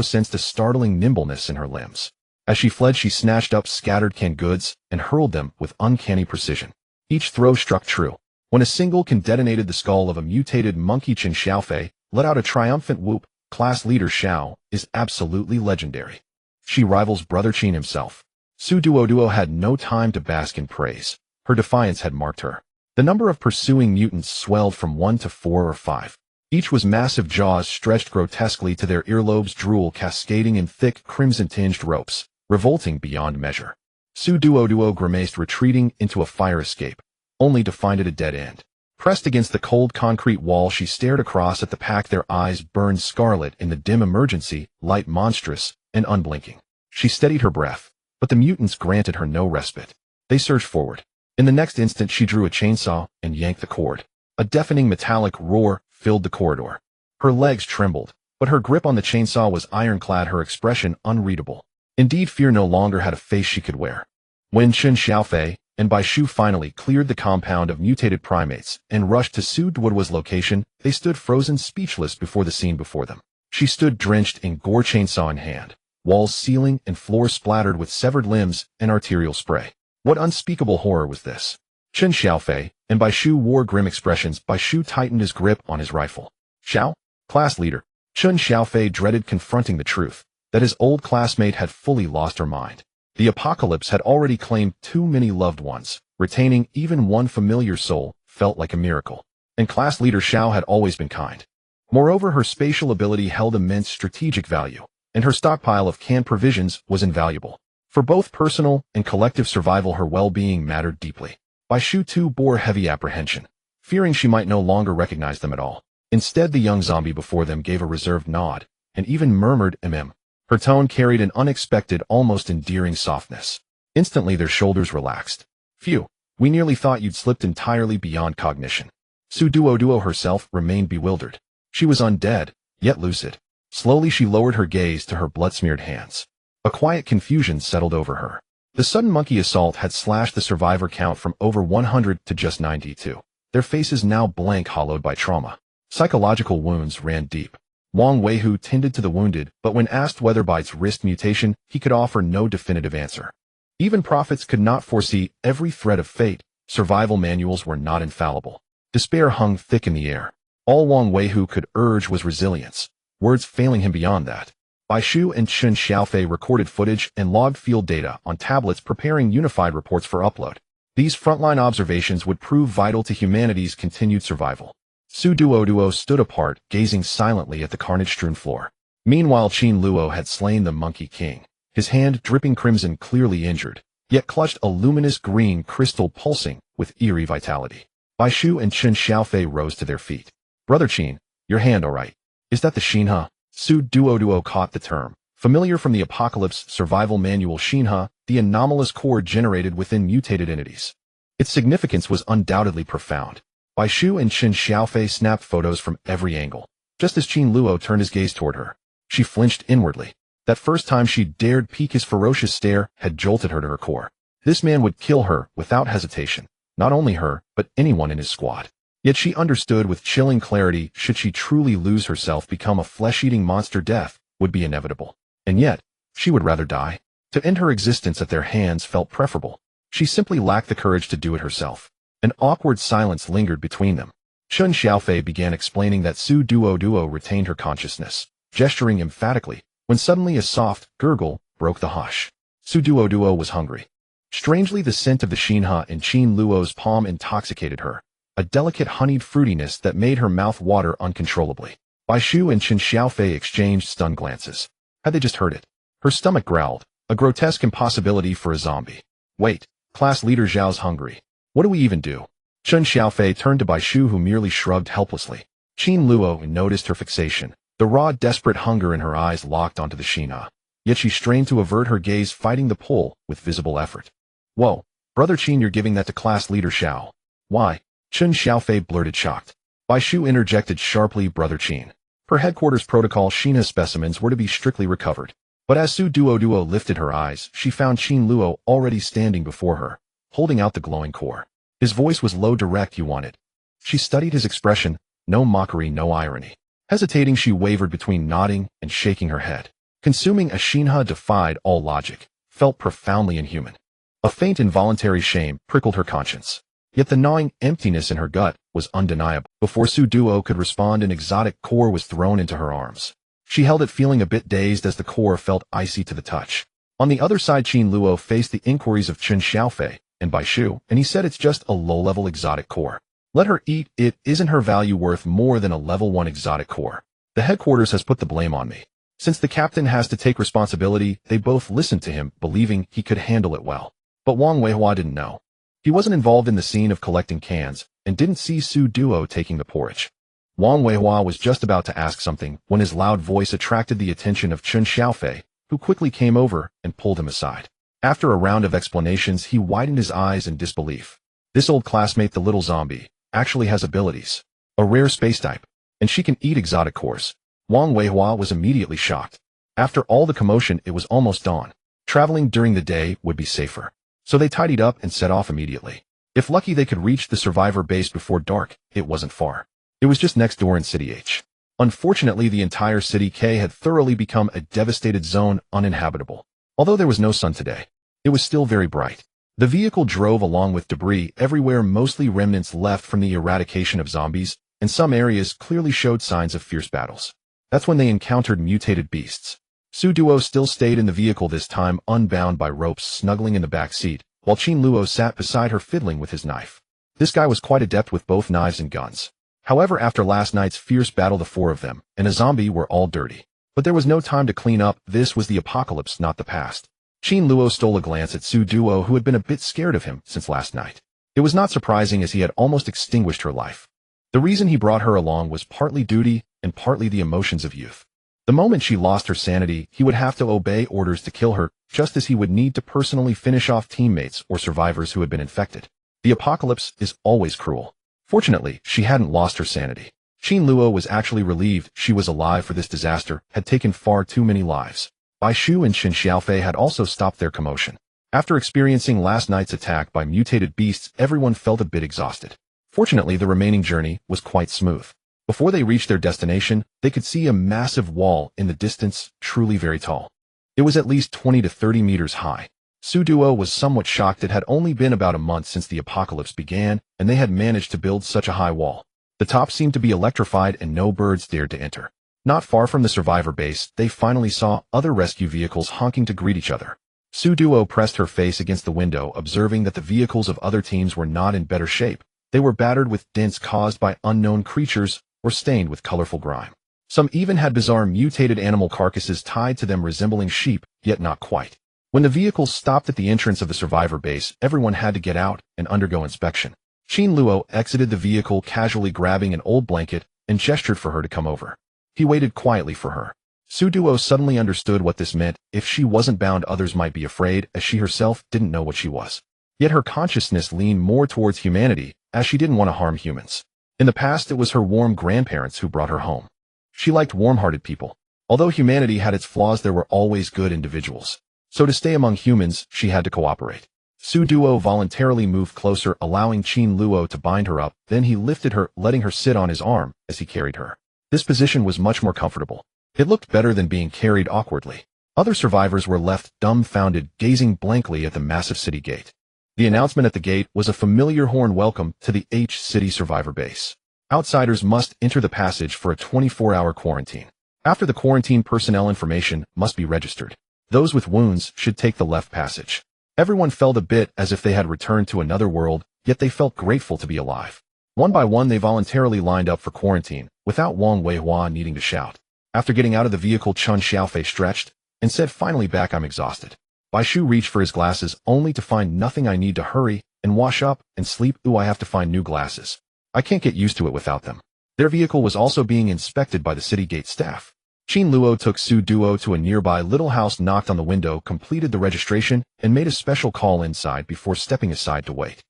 sensed a startling nimbleness in her limbs. As she fled, she snatched up scattered canned goods and hurled them with uncanny precision. Each throw struck true. When a single can detonated the skull of a mutated monkey, Chen Xiaofei let out a triumphant whoop. Class leader Xiao is absolutely legendary. She rivals Brother Qin himself. Duoduo had no time to bask in praise. Her defiance had marked her. The number of pursuing mutants swelled from 1 to 4 or 5. Each was massive, jaws stretched grotesquely to their earlobes, drool cascading in thick, crimson-tinged ropes, revolting beyond measure. Duoduo grimaced, retreating into a fire escape, only to find it a dead end. Pressed against the cold concrete wall, she stared across at the pack, their eyes burned scarlet in the dim emergency light, monstrous and unblinking. She steadied her breath, but the mutants granted her no respite. They surged forward. In the next instant, she drew a chainsaw and yanked the cord. A deafening metallic roar filled the corridor. Her legs trembled, but her grip on the chainsaw was ironclad, her expression unreadable. Indeed, fear no longer had a face she could wear. When Chen Xiaofei and Baishu finally cleared the compound of mutated primates and rushed to Duoduoduo's location, they stood frozen, speechless before the scene before them. She stood drenched in gore, chainsaw in hand, walls, ceiling, and floor splattered with severed limbs and arterial spray. What unspeakable horror was this? Chen Xiaofei and Baishu wore grim expressions. Baishu tightened his grip on his rifle. Xiao? Class leader. Chen Xiaofei dreaded confronting the truth, that his old classmate had fully lost her mind. The apocalypse had already claimed too many loved ones. Retaining even one familiar soul felt like a miracle. And class leader Xiao had always been kind. Moreover, her spatial ability held immense strategic value, and her stockpile of canned provisions was invaluable. For both personal and collective survival, her well-being mattered deeply. Baishu too bore heavy apprehension, fearing she might no longer recognize them at all. Instead, the young zombie before them gave a reserved nod, and even murmured "mm." Her tone carried an unexpected, almost endearing softness. Instantly their shoulders relaxed. Phew, we nearly thought you'd slipped entirely beyond cognition. Duoduo herself remained bewildered. She was undead, yet lucid. Slowly she lowered her gaze to her blood-smeared hands. A quiet confusion settled over her. The sudden monkey assault had slashed the survivor count from over 100 to just 92. Their faces now blank, hollowed by trauma. Psychological wounds ran deep. Wang Weihu tended to the wounded, but when asked whether by its wrist mutation, he could offer no definitive answer. Even prophets could not foresee every thread of fate. Survival manuals were not infallible. Despair hung thick in the air. All Wang Weihu could urge was resilience. words failing him beyond that. Bai Shu and Chen Xiaofei recorded footage and logged field data on tablets, preparing unified reports for upload. These frontline observations would prove vital to humanity's continued survival. Su Duoduo stood apart, gazing silently at the carnage-strewn floor. Meanwhile, Qin Luo had slain the Monkey King, his hand dripping crimson, clearly injured, yet clutched a luminous green crystal pulsing with eerie vitality. Bai Shu and Chen Xiaofei rose to their feet. "Brother Qin, your hand all right? Is that the Xinhe?" Su Duoduo caught the term, familiar from the Apocalypse survival manual. Xinhe, the anomalous core generated within mutated entities. Its significance was undoubtedly profound. Bai Shu and Chen Xiaofei snapped photos from every angle. Just as Qin Luo turned his gaze toward her, she flinched inwardly. That first time she dared peek, his ferocious stare had jolted her to her core. This man would kill her without hesitation. Not only her, but anyone in his squad. Yet she understood with chilling clarity, should she truly lose herself, become a flesh-eating monster, death would be inevitable. And yet, she would rather die. To end her existence at their hands felt preferable. She simply lacked the courage to do it herself. An awkward silence lingered between them. Chen Xiaofei began explaining that Su Duoduo retained her consciousness, gesturing emphatically, when suddenly a soft gurgle broke the hush. Su Duoduo was hungry. Strangely, the scent of the Xinhe in Qin Luo's palm intoxicated her, a delicate honeyed fruitiness that made her mouth water uncontrollably. Bai Shu and Chen Xiaofei exchanged stunned glances. Had they just heard it? Her stomach growled, a grotesque impossibility for a zombie. "Wait, class leader Zhao's hungry. What do we even do?" Chen Xiaofei turned to Bai Shu, who merely shrugged helplessly. Qin Luo noticed her fixation. The raw, desperate hunger in her eyes locked onto the Xinhe. Yet she strained to avert her gaze, fighting the pull with visible effort. "Whoa, Brother Qin, you're giving that to class leader Zhao." "Why?" Chen Xiaofei blurted, shocked. Bai Shu interjected sharply, "Brother Qin, per headquarters protocol, Xinhe specimens were to be strictly recovered." But as Su Duoduo lifted her eyes, she found Qin Luo already standing before her, holding out the glowing core. His voice was low, direct. "You want it?" She studied his expression, no mockery, no irony. Hesitating, she wavered between nodding and shaking her head. Consuming a Xinhe defied all logic, felt profoundly inhuman. A faint involuntary shame prickled her conscience. Yet the gnawing emptiness in her gut was undeniable. Before Su Duo could respond, an exotic core was thrown into her arms. She held it, feeling a bit dazed as the core felt icy to the touch. On the other side, Qin Luo faced the inquiries of Chen Xiaofei and Bai Shu, and he said, "It's just a low-level exotic core. Let her eat it. Isn't her value worth more than a level 1 exotic core? The headquarters has put the blame on me. Since the captain has to take responsibility, they both listened to him, believing he could handle it well." But Wang Weihua didn't know. He wasn't involved in the scene of collecting cans, and didn't see Su Duo taking the porridge. Wang Weihua was just about to ask something when his loud voice attracted the attention of Chen Xiaofei, who quickly came over and pulled him aside. After a round of explanations, he widened his eyes in disbelief. This old classmate, the little zombie, actually has abilities. A rare space type, and she can eat exotic cores. Wang Weihua was immediately shocked. After all the commotion, it was almost dawn. Traveling during the day would be safer. So they tidied up and set off immediately. If lucky, they could reach the survivor base before dark. It wasn't far. It was just next door in City H. Unfortunately, the entire City K had thoroughly become a devastated zone, uninhabitable. Although there was no sun today, it was still very bright. The vehicle drove along with debris everywhere, mostly remnants left from the eradication of zombies, and some areas clearly showed signs of fierce battles. That's when they encountered mutated beasts. Su Duo still stayed in the vehicle, this time unbound by ropes, snuggling in the back seat, while Qin Luo sat beside her, fiddling with his knife. This guy was quite adept with both knives and guns. However, after last night's fierce battle, the four of them and a zombie were all dirty. But there was no time to clean up. This was the apocalypse, not the past. Qin Luo stole a glance at Su Duo, who had been a bit scared of him since last night. It was not surprising, as he had almost extinguished her life. The reason he brought her along was partly duty and partly the emotions of youth. The moment she lost her sanity, he would have to obey orders to kill her, just as he would need to personally finish off teammates or survivors who had been infected. The apocalypse is always cruel. Fortunately, she hadn't lost her sanity. Qin Luo was actually relieved she was alive, for this disaster had taken far too many lives. Bai Shu and Chen Xiaofei had also stopped their commotion. After experiencing last night's attack by mutated beasts, everyone felt a bit exhausted. Fortunately, the remaining journey was quite smooth. Before they reached their destination, they could see a massive wall in the distance, truly very tall. It was at least 20 to 30 meters high. Su Duo was somewhat shocked. It had only been about a month since the apocalypse began, and they had managed to build such a high wall. The top seemed to be electrified, and no birds dared to enter. Not far from the survivor base, they finally saw other rescue vehicles honking to greet each other. Duoduo pressed her face against the window, observing that the vehicles of other teams were not in better shape. They were battered with dents caused by unknown creatures or stained with colorful grime. Some even had bizarre mutated animal carcasses tied to them resembling sheep, yet not quite. When the vehicles stopped at the entrance of the survivor base, everyone had to get out and undergo inspection. Qin Luo exited the vehicle, casually grabbing an old blanket and gestured for her to come over. He waited quietly for her. Duo suddenly understood what this meant. If she wasn't bound, others might be afraid, as she herself didn't know what she was. Yet her consciousness leaned more towards humanity, as she didn't want to harm humans. In the past, it was her warm grandparents who brought her home. She liked warm-hearted people. Although humanity had its flaws, there were always good individuals. So to stay among humans, she had to cooperate. Duo voluntarily moved closer, allowing Qin Luo to bind her up. Then he lifted her, letting her sit on his arm as he carried her. This position was much more comfortable. It looked better than being carried awkwardly. Other survivors were left dumbfounded, gazing blankly at the massive city gate. The announcement at the gate was a familiar horn: welcome to the H-City survivor base. Outsiders must enter the passage for a 24-hour quarantine. After the quarantine, personnel information must be registered. Those with wounds should take the left passage. Everyone felt a bit as if they had returned to another world, yet they felt grateful to be alive. One by one, they voluntarily lined up for quarantine, without Wang Weihua needing to shout. After getting out of the vehicle, Chun Xiaofei stretched and said, "Finally back, I'm exhausted." Bai Shu reached for his glasses, only to find nothing. "I need to hurry and wash up and sleep. Ooh, I have to find new glasses. I can't get used to it without them." Their vehicle was also being inspected by the city gate staff. Qin Luo took Duo to a nearby little house, knocked on the window, completed the registration, and made a special call inside before stepping aside to wait.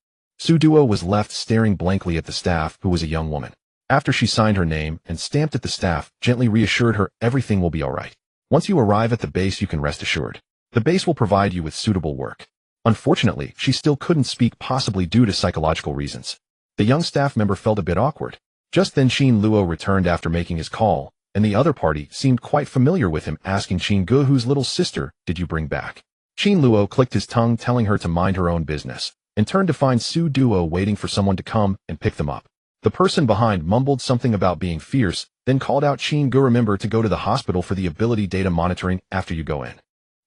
Duo was left staring blankly at the staff, who was a young woman. After she signed her name and stamped at the staff, gently reassured her, "Everything will be all right. Once you arrive at the base, you can rest assured. The base will provide you with suitable work." Unfortunately, she still couldn't speak, possibly due to psychological reasons. The young staff member felt a bit awkward. Just then Qin Luo returned after making his call, and the other party seemed quite familiar with him, asking Qin Gu, "Whose little sister did you bring back?" Qin Luo clicked his tongue, telling her to mind her own business, and turned to find Duo waiting for someone to come and pick them up. The person behind mumbled something about being fierce, then called out, "Qin Gu, remember to go to the hospital for the ability data monitoring after you go in."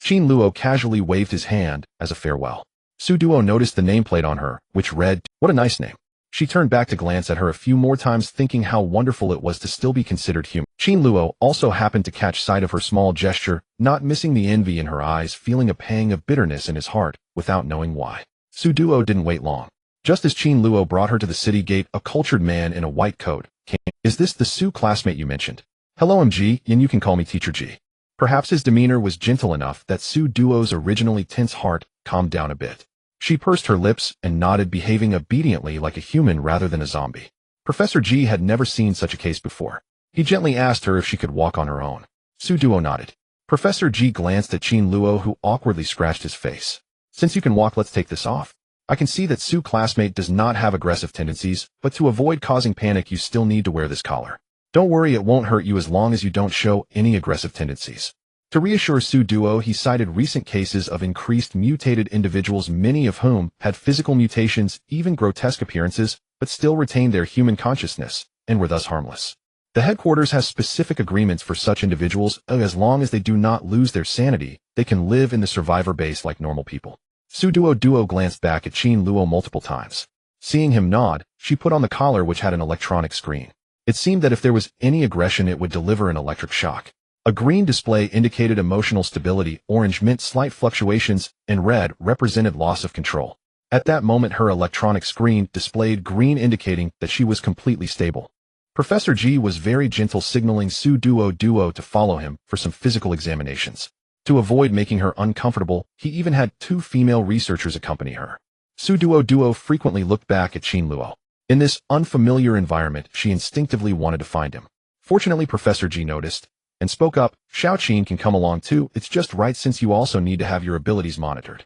Qin Luo casually waved his hand as a farewell. Duo noticed the nameplate on her, which read, "What a nice name." She turned back to glance at her a few more times, thinking how wonderful it was to still be considered human. Qin Luo also happened to catch sight of her small gesture, not missing the envy in her eyes, feeling a pang of bitterness in his heart, without knowing why. Duo didn't wait long. Just as Qin Luo brought her to the city gate, a cultured man in a white coat came. "Is this the Su classmate you mentioned?" "Hello, MG, and you can call me Teacher G." Perhaps his demeanor was gentle enough that Duo's originally tense heart calmed down a bit. She pursed her lips and nodded, behaving obediently like a human rather than a zombie. Professor G had never seen such a case before. He gently asked her if she could walk on her own. Duo nodded. Professor G glanced at Qin Luo, who awkwardly scratched his face. "Since you can walk, let's take this off. I can see that Su classmate does not have aggressive tendencies, but to avoid causing panic, you still need to wear this collar. Don't worry, it won't hurt you as long as you don't show any aggressive tendencies." To reassure Duo, he cited recent cases of increased mutated individuals, many of whom had physical mutations, even grotesque appearances, but still retained their human consciousness, and were thus harmless. The headquarters has specific agreements for such individuals. As long as they do not lose their sanity, they can live in the survivor base like normal people. Duo glanced back at Qin Luo multiple times. Seeing him nod, she put on the collar, which had an electronic screen. It seemed that if there was any aggression, it would deliver an electric shock. A green display indicated emotional stability, orange meant slight fluctuations, and red represented loss of control. At that moment, her electronic screen displayed green, indicating that she was completely stable. Professor G was very gentle, signaling Duo to follow him for some physical examinations. To avoid making her uncomfortable, he even had 2 female researchers accompany her. Duo frequently looked back at Qin Luo. In this unfamiliar environment, she instinctively wanted to find him. Fortunately, Professor G noticed and spoke up. "Xiao Qin can come along too. It's just right, since you also need to have your abilities monitored."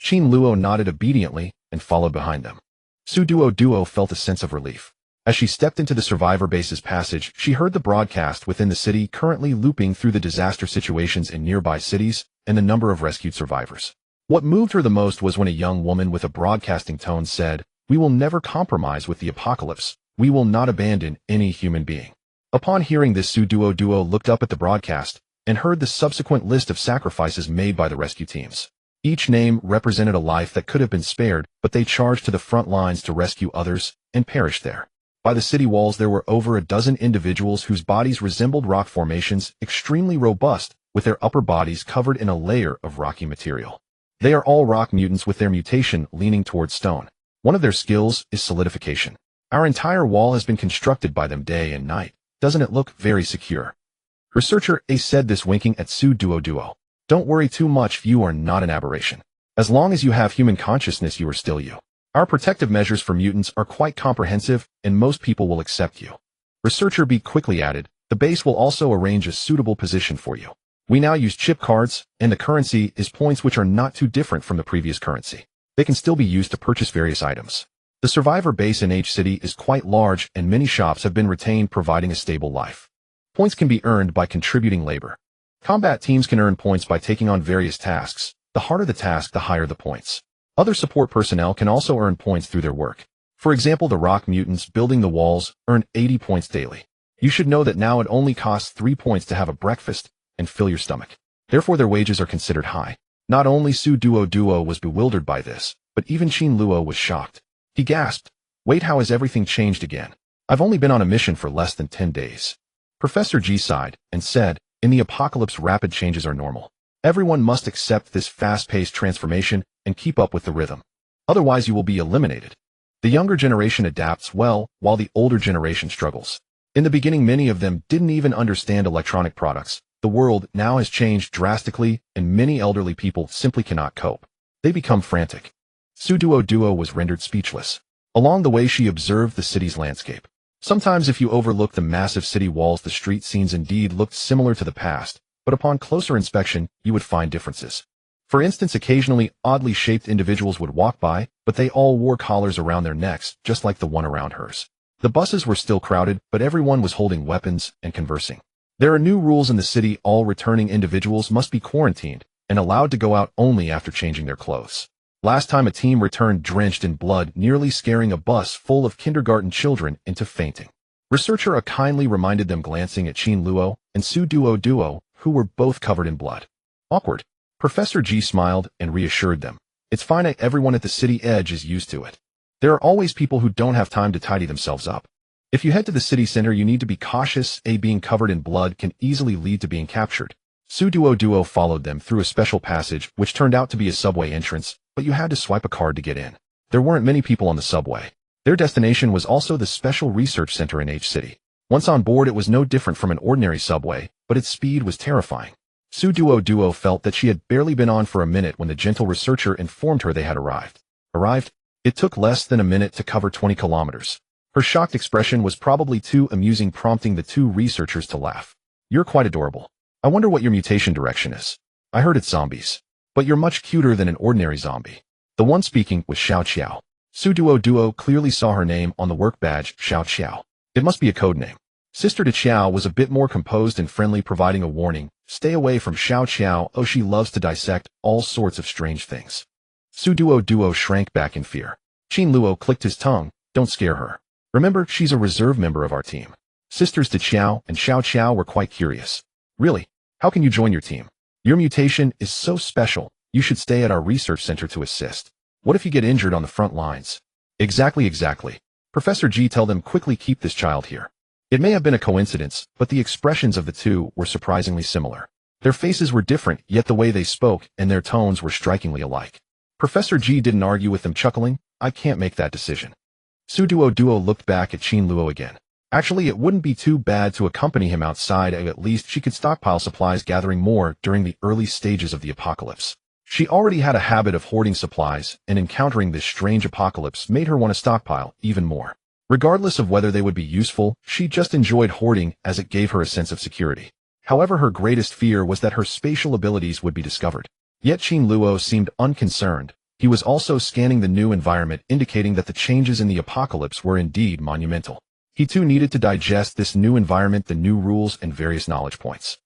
Qin Luo nodded obediently and followed behind them. Duo felt a sense of relief. As she stepped into the survivor base's passage, she heard the broadcast within the city, currently looping through the disaster situations in nearby cities and the number of rescued survivors. What moved her the most was when a young woman with a broadcasting tone said, "We will never compromise with the apocalypse. We will not abandon any human being." Upon hearing this, Duoduo looked up at the broadcast and heard the subsequent list of sacrifices made by the rescue teams. Each name represented a life that could have been spared, but they charged to the front lines to rescue others and perished there. By the city walls there were over a dozen individuals whose bodies resembled rock formations, extremely robust, with their upper bodies covered in a layer of rocky material. They are all rock mutants with their mutation leaning towards stone. One of their skills is solidification. Our entire wall has been constructed by them day and night. Doesn't it look very secure? Researcher A said this, winking at Duoduo. Don't worry too much, you are not an aberration. As long as you have human consciousness, you are still you. Our protective measures for mutants are quite comprehensive, and most people will accept you. Researcher B quickly added, the base will also arrange a suitable position for you. We now use chip cards, and the currency is points, which are not too different from the previous currency. They can still be used to purchase various items. The survivor base in H City is quite large, and many shops have been retained, providing a stable life. Points can be earned by contributing labor. Combat teams can earn points by taking on various tasks. The harder the task, the higher the points. Other support personnel can also earn points through their work. For example, the rock mutants building the walls earn 80 points daily. You should know that now it only costs 3 points to have a breakfast and fill your stomach. Therefore, their wages are considered high. Not only Duoduo was bewildered by this, but even Qin Luo was shocked. He gasped, wait, how has everything changed again? I've only been on a mission for less than 10 days. Professor G sighed and said, in the apocalypse, rapid changes are normal. Everyone must accept this fast-paced transformation and keep up with the rhythm. Otherwise, you will be eliminated. The younger generation adapts well, while the older generation struggles. In the beginning, many of them didn't even understand electronic products. The world now has changed drastically, and many elderly people simply cannot cope. They become frantic. Duoduo was rendered speechless. Along the way, she observed the city's landscape. Sometimes, if you overlook the massive city walls, the street scenes indeed looked similar to the past, but upon closer inspection, you would find differences. For instance, occasionally oddly shaped individuals would walk by, but they all wore collars around their necks, just like the one around hers. The buses were still crowded, but everyone was holding weapons and conversing. There are new rules in the city. All returning individuals must be quarantined and allowed to go out only after changing their clothes. Last time a team returned drenched in blood, nearly scaring a bus full of kindergarten children into fainting. Researcher A kindly reminded them, glancing at Qin Luo and Duoduo, who were both covered in blood. Awkward. Professor G smiled and reassured them. It's fine, everyone at the city edge is used to it. There are always people who don't have time to tidy themselves up. If you head to the city center, you need to be cautious. Being covered in blood can easily lead to being captured. Duoduo followed them through a special passage, which turned out to be a subway entrance, but you had to swipe a card to get in. There weren't many people on the subway. Their destination was also the Special Research Center in H City. Once on board, it was no different from an ordinary subway, but its speed was terrifying. Duoduo felt that she had barely been on for a minute when the gentle researcher informed her they had arrived. Arrived? It took less than a minute to cover 20 kilometers. Her shocked expression was probably too amusing, prompting the two researchers to laugh. You're quite adorable. I wonder what your mutation direction is. I heard it's zombies. But you're much cuter than an ordinary zombie. The one speaking was Xiao Qiao. Duoduo clearly saw her name on the work badge, Xiao Qiao. It must be a code name. Sister De Qiao was a bit more composed and friendly, providing a warning. Stay away from Xiao Qiao. Oh, she loves to dissect all sorts of strange things. Duoduo shrank back in fear. Qin Luo clicked his tongue. Don't scare her. Remember, she's a reserve member of our team. Sisters De Qiao and Xiao Qiao were quite curious. Really? How can you join your team? Your mutation is so special. You should stay at our research center to assist. What if you get injured on the front lines? Exactly. Professor G, tell them quickly, keep this child here. It may have been a coincidence, but the expressions of the two were surprisingly similar. Their faces were different, yet the way they spoke and their tones were strikingly alike. Professor G didn't argue with them, chuckling, I can't make that decision. Duoduo looked back at Qin Luo again. Actually, it wouldn't be too bad to accompany him outside. At least she could stockpile supplies, gathering more during the early stages of the apocalypse. She already had a habit of hoarding supplies, and encountering this strange apocalypse made her want to stockpile even more. Regardless of whether they would be useful, she just enjoyed hoarding as it gave her a sense of security. However, her greatest fear was that her spatial abilities would be discovered. Yet Qin Luo seemed unconcerned. He was also scanning the new environment, indicating that the changes in the apocalypse were indeed monumental. He too needed to digest this new environment, the new rules, and various knowledge points.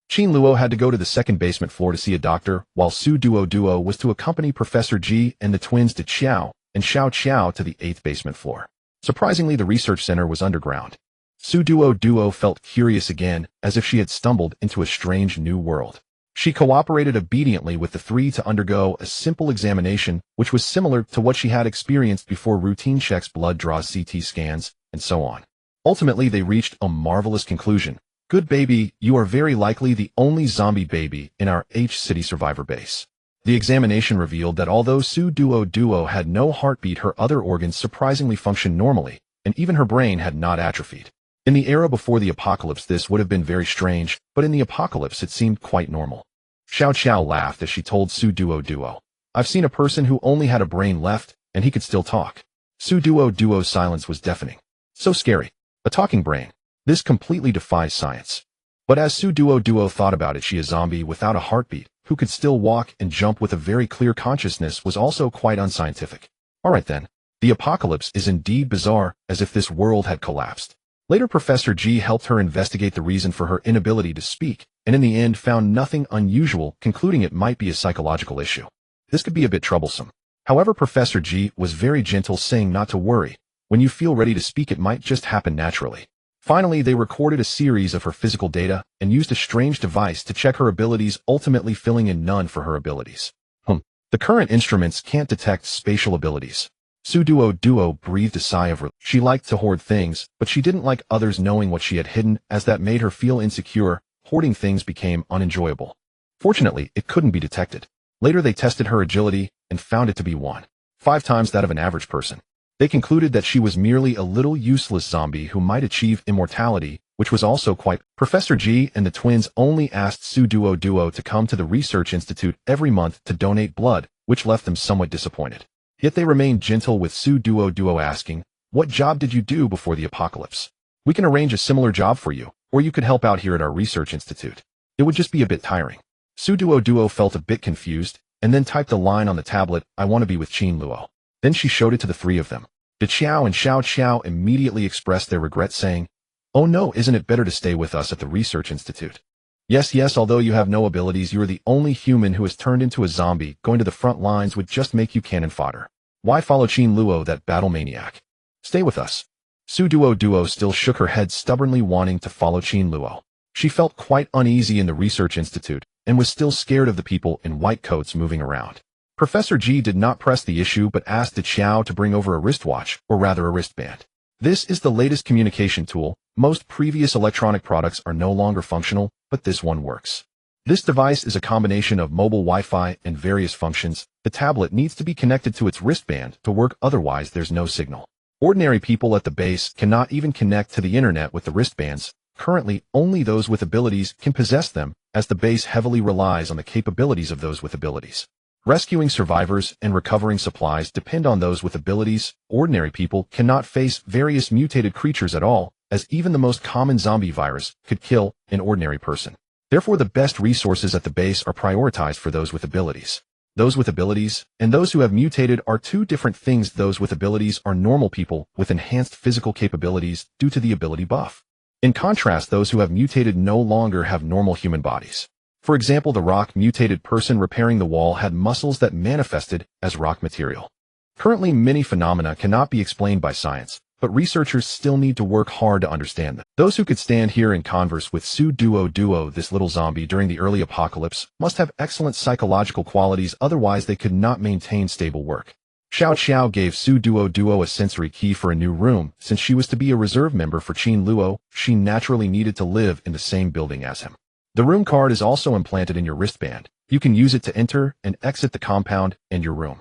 Qin Luo had to go to the second basement floor to see a doctor, while Duoduo was to accompany Professor G and the twins De Qiao and Xiao Qiao to the 8th basement floor. Surprisingly, the research center was underground. Duoduo felt curious again, as if she had stumbled into a strange new world. She cooperated obediently with the three to undergo a simple examination, which was similar to what she had experienced before: routine checks, blood draws, CT scans, and so on. Ultimately, they reached a marvelous conclusion. Good baby, you are very likely the only zombie baby in our H-City survivor base. The examination revealed that although Duoduo had no heartbeat, her other organs surprisingly functioned normally, and even her brain had not atrophied. In the era before the apocalypse, this would have been very strange, but in the apocalypse it seemed quite normal. Xiao Xiao laughed as she told Duoduo, "I've seen a person who only had a brain left, and he could still talk." Duoduo's silence was deafening. So scary. A talking brain. This completely defies science. But as Duoduo thought about it, a zombie without a heartbeat, who could still walk and jump with a very clear consciousness, was also quite unscientific. Alright then. The apocalypse is indeed bizarre, as if this world had collapsed. Later, Professor G helped her investigate the reason for her inability to speak, and in the end found nothing unusual, concluding it might be a psychological issue. This could be a bit troublesome. However, Professor G was very gentle, saying not to worry. When you feel ready to speak, it might just happen naturally. Finally, they recorded a series of her physical data and used a strange device to check her abilities, ultimately filling in none for her abilities. The current instruments can't detect spatial abilities. Duoduo breathed a sigh of relief. She liked to hoard things, but she didn't like others knowing what she had hidden, as that made her feel insecure. Hoarding things became unenjoyable. Fortunately, it couldn't be detected. Later, they tested her agility and found it to be 1.5 times that of an average person. They concluded that she was merely a little useless zombie who might achieve immortality, which was also quite. Professor G and the twins only asked Duoduo to come to the research institute every month to donate blood, which left them somewhat disappointed. Yet they remained gentle with Duoduo, asking, "What job did you do before the apocalypse? We can arrange a similar job for you, or you could help out here at our research institute. It would just be a bit tiring." Duoduo felt a bit confused, and then typed a line on the tablet, "I want to be with Qin Luo." Then she showed it to the three of them. De Qiao and Xiao Qiao immediately expressed their regret, saying, "Oh no, isn't it better to stay with us at the research institute?" Yes, although you have no abilities, you are the only human who has turned into a zombie. Going to the front lines would just make you cannon fodder. Why follow Qin Luo, that battle maniac? Stay with us." Duoduo still shook her head, stubbornly wanting to follow Qin Luo. She felt quite uneasy in the research institute, and was still scared of the people in white coats moving around. Professor G did not press the issue, but asked De Qiao to bring over a wristwatch, or rather a wristband. This is the latest communication tool. Most previous electronic products are no longer functional, but this one works. This device is a combination of mobile Wi-Fi and various functions. The tablet needs to be connected to its wristband to work, otherwise there's no signal. Ordinary people at the base cannot even connect to the internet with the wristbands. Currently, only those with abilities can possess them, as the base heavily relies on the capabilities of those with abilities. Rescuing survivors and recovering supplies depend on those with abilities. Ordinary people cannot face various mutated creatures at all, as even the most common zombie virus could kill an ordinary person. Therefore, the best resources at the base are prioritized for those with abilities. Those with abilities and those who have mutated are two different things. Those with abilities are normal people with enhanced physical capabilities due to the ability buff. In contrast, those who have mutated no longer have normal human bodies. For example, the rock mutated person repairing the wall had muscles that manifested as rock material. Currently, many phenomena cannot be explained by science, but researchers still need to work hard to understand them. Those who could stand here and converse with Duoduo, this little zombie during the early apocalypse, must have excellent psychological qualities, otherwise they could not maintain stable work. Xiao Xiao gave Duoduo a sensory key for a new room. Since she was to be a reserve member for Qin Luo, she naturally needed to live in the same building as him. The room card is also implanted in your wristband. You can use it to enter and exit the compound and your room.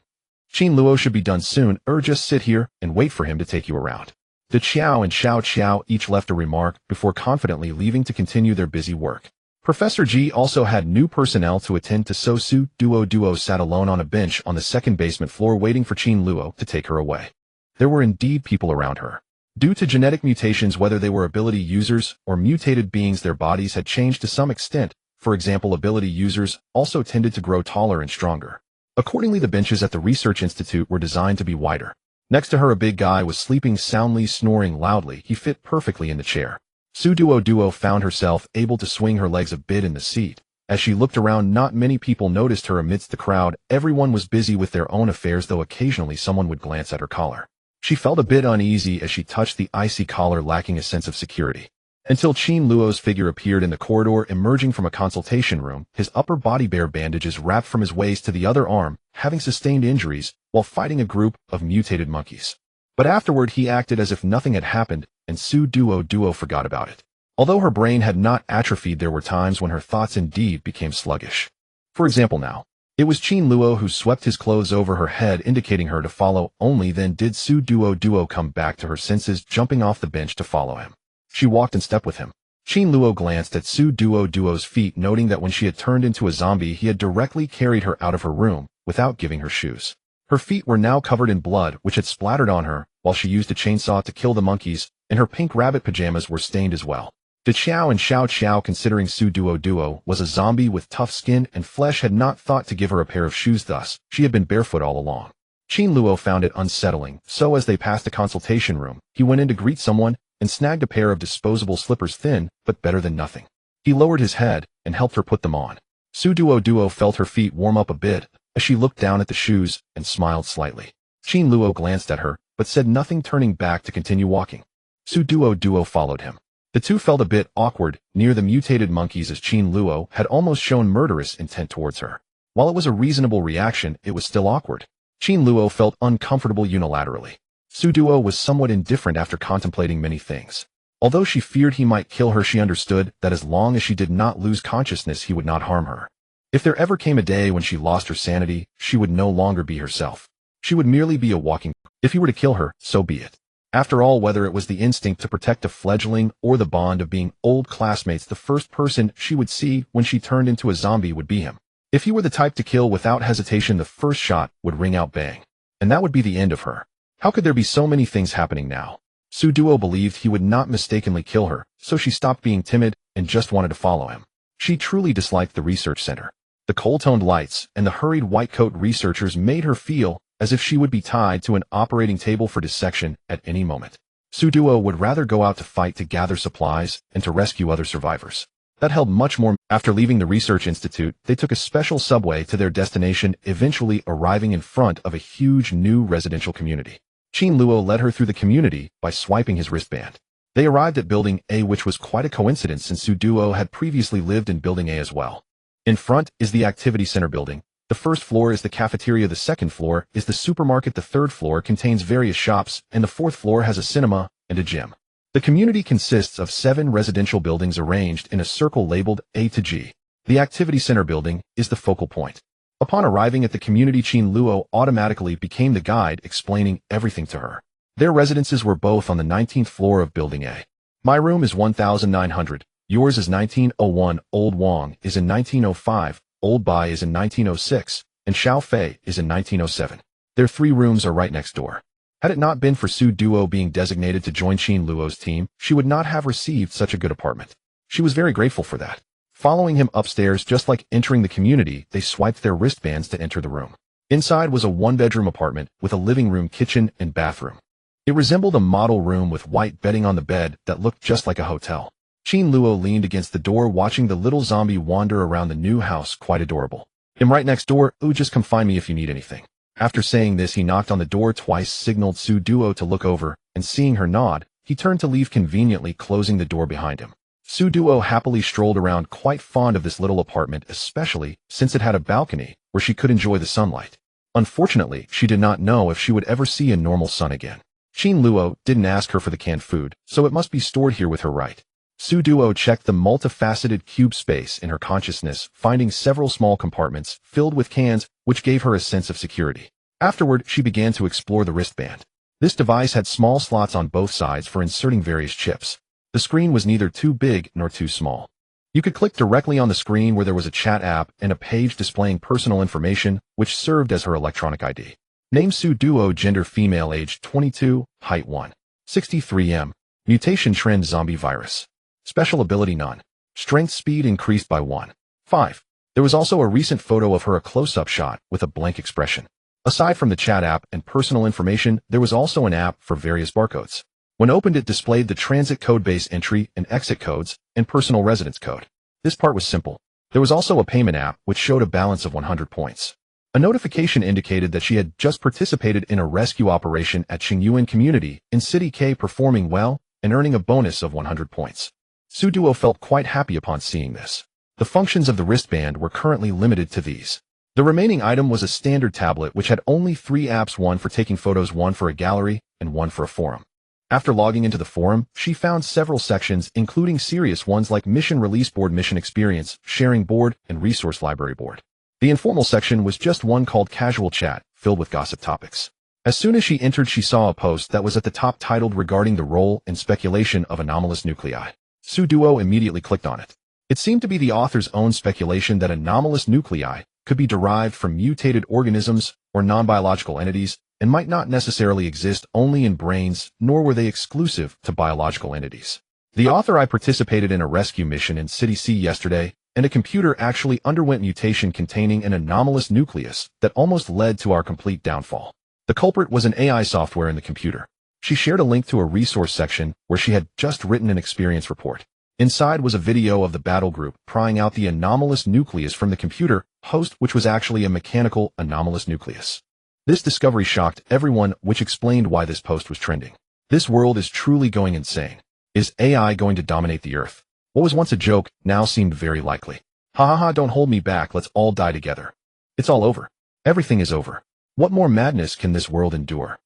Qin Luo should be done soon, or just sit here and wait for him to take you around. De Qiao and Xiao Qiao each left a remark before confidently leaving to continue their busy work. Professor G also had new personnel to attend to, so Duoduo sat alone on a bench on the second basement floor waiting for Qin Luo to take her away. There were indeed people around her. Due to genetic mutations, whether they were ability users or mutated beings, their bodies had changed to some extent. For example, ability users also tended to grow taller and stronger. Accordingly, the benches at the research institute were designed to be wider. Next to her, a big guy was sleeping soundly, snoring loudly. He fit perfectly in the chair. Duoduo found herself able to swing her legs a bit in the seat. As she looked around, not many people noticed her amidst the crowd. Everyone was busy with their own affairs, though occasionally someone would glance at her collar. She felt a bit uneasy as she touched the icy collar, lacking a sense of security. Until Qin Luo's figure appeared in the corridor, emerging from a consultation room, his upper body bare bandages wrapped from his waist to the other arm, having sustained injuries while fighting a group of mutated monkeys. But afterward he acted as if nothing had happened, and Duoduoduo forgot about it. Although her brain had not atrophied, there were times when her thoughts indeed became sluggish. For example now, it was Qin Luo who swept his clothes over her head, indicating her to follow. Only then did Duoduo come back to her senses, jumping off the bench to follow him. She walked in step with him. Qin Luo glanced at Duoduo's feet, noting that when she had turned into a zombie, he had directly carried her out of her room without giving her shoes. Her feet were now covered in blood, which had splattered on her, while she used a chainsaw to kill the monkeys, and her pink rabbit pajamas were stained as well. De Xiao and Xiao Xiao, considering Duoduo was a zombie with tough skin and flesh, had not thought to give her a pair of shoes, thus she had been barefoot all along. Qin Luo found it unsettling, so as they passed the consultation room, he went in to greet someone and snagged a pair of disposable slippers, thin but better than nothing. He lowered his head and helped her put them on. Duoduo felt her feet warm up a bit as she looked down at the shoes and smiled slightly. Qin Luo glanced at her, but said nothing, turning back to continue walking. Duoduo followed him. The two felt a bit awkward near the mutated monkeys, as Qin Luo had almost shown murderous intent towards her. While it was a reasonable reaction, it was still awkward. Qin Luo felt uncomfortable unilaterally. Duo was somewhat indifferent after contemplating many things. Although she feared he might kill her, she understood that as long as she did not lose consciousness, he would not harm her. If there ever came a day when she lost her sanity, she would no longer be herself. She would merely be a walking. If he were to kill her, so be it. After all, whether it was the instinct to protect a fledgling or the bond of being old classmates, the first person she would see when she turned into a zombie would be him. If he were the type to kill without hesitation, the first shot would ring out bang. And that would be the end of her. How could there be so many things happening now? Duo believed he would not mistakenly kill her, so she stopped being timid and just wanted to follow him. She truly disliked the research center. The cold-toned lights and the hurried white-coat researchers made her feel as if she would be tied to an operating table for dissection at any moment. Duo would rather go out to fight, to gather supplies, and to rescue other survivors. That held much more. After leaving the research institute, they took a special subway to their destination, eventually arriving in front of a huge new residential community. Qin Luo led her through the community by swiping his wristband. They arrived at Building A, which was quite a coincidence since Duo had previously lived in Building A as well. In front is the Activity Center building. The first floor is the cafeteria, the second floor is the supermarket, the third floor contains various shops, and the fourth floor has a cinema and a gym. The community consists of 7 residential buildings arranged in a circle labeled A to G. The Activity Center building is the focal point. Upon arriving at the community, Qin Luo automatically became the guide, explaining everything to her. Their residences were both on the 19th floor of Building A. My room is 1900, yours is 1901, Old Wang is in 1905, Old Bai is in 1906, and Xiao Fei is in 1907. Their 3 rooms are right next door. Had it not been for Duo being designated to join Qin Luo's team, she would not have received such a good apartment. She was very grateful for that. Following him upstairs, just like entering the community, they swiped their wristbands to enter the room. Inside was a 1-bedroom apartment with a living room, kitchen, and bathroom. It resembled a model room with white bedding on the bed that looked just like a hotel. Qin Luo leaned against the door, watching the little zombie wander around the new house, quite adorable. I'm right next door, ooh, just come find me if you need anything. After saying this, he knocked on the door twice, signaled Duo to look over, and seeing her nod, he turned to leave, conveniently closing the door behind him. Duo happily strolled around, quite fond of this little apartment, especially since it had a balcony where she could enjoy the sunlight. Unfortunately, she did not know if she would ever see a normal sun again. Qin Luo didn't ask her for the canned food, so it must be stored here with her, right? Duo checked the multifaceted cube space in her consciousness, finding several small compartments filled with cans, which gave her a sense of security. Afterward, she began to explore the wristband. This device had small slots on both sides for inserting various chips. The screen was neither too big nor too small. You could click directly on the screen, where there was a chat app and a page displaying personal information, which served as her electronic ID. Name Duo, gender female, age 22, height 1.63 m, mutation trend zombie virus. Special ability none. Strength speed increased by 1.5. There was also a recent photo of her, a close-up shot with a blank expression. Aside from the chat app and personal information, there was also an app for various barcodes. When opened, it displayed the transit code, base entry and exit codes, and personal residence code. This part was simple. There was also a payment app which showed a balance of 100 points. A notification indicated that she had just participated in a rescue operation at Qingyuan Community in City K, performing well and earning a bonus of 100 points. Duoduo felt quite happy upon seeing this. The functions of the wristband were currently limited to these. The remaining item was a standard tablet which had only 3 apps, one for taking photos, one for a gallery, and one for a forum. After logging into the forum, she found several sections, including serious ones like Mission Release Board, Mission Experience, Sharing Board, and Resource Library Board. The informal section was just one called Casual Chat, filled with gossip topics. As soon as she entered, she saw a post that was at the top titled regarding the role and speculation of anomalous nuclei. Duoduo immediately clicked on it. It seemed to be the author's own speculation that anomalous nuclei could be derived from mutated organisms or non-biological entities and might not necessarily exist only in brains, nor were they exclusive to biological entities. The author: I participated in a rescue mission in City C yesterday, and a computer actually underwent mutation containing an anomalous nucleus that almost led to our complete downfall. The culprit was an AI software in the computer. She shared a link to a resource section where she had just written an experience report. Inside was a video of the battle group prying out the anomalous nucleus from the computer host, which was actually a mechanical anomalous nucleus. This discovery shocked everyone, which explained why this post was trending. This world is truly going insane. Is AI going to dominate the earth? What was once a joke now seemed very likely. Ha ha ha, don't hold me back, let's all die together. It's all over. Everything is over. What more madness can this world endure?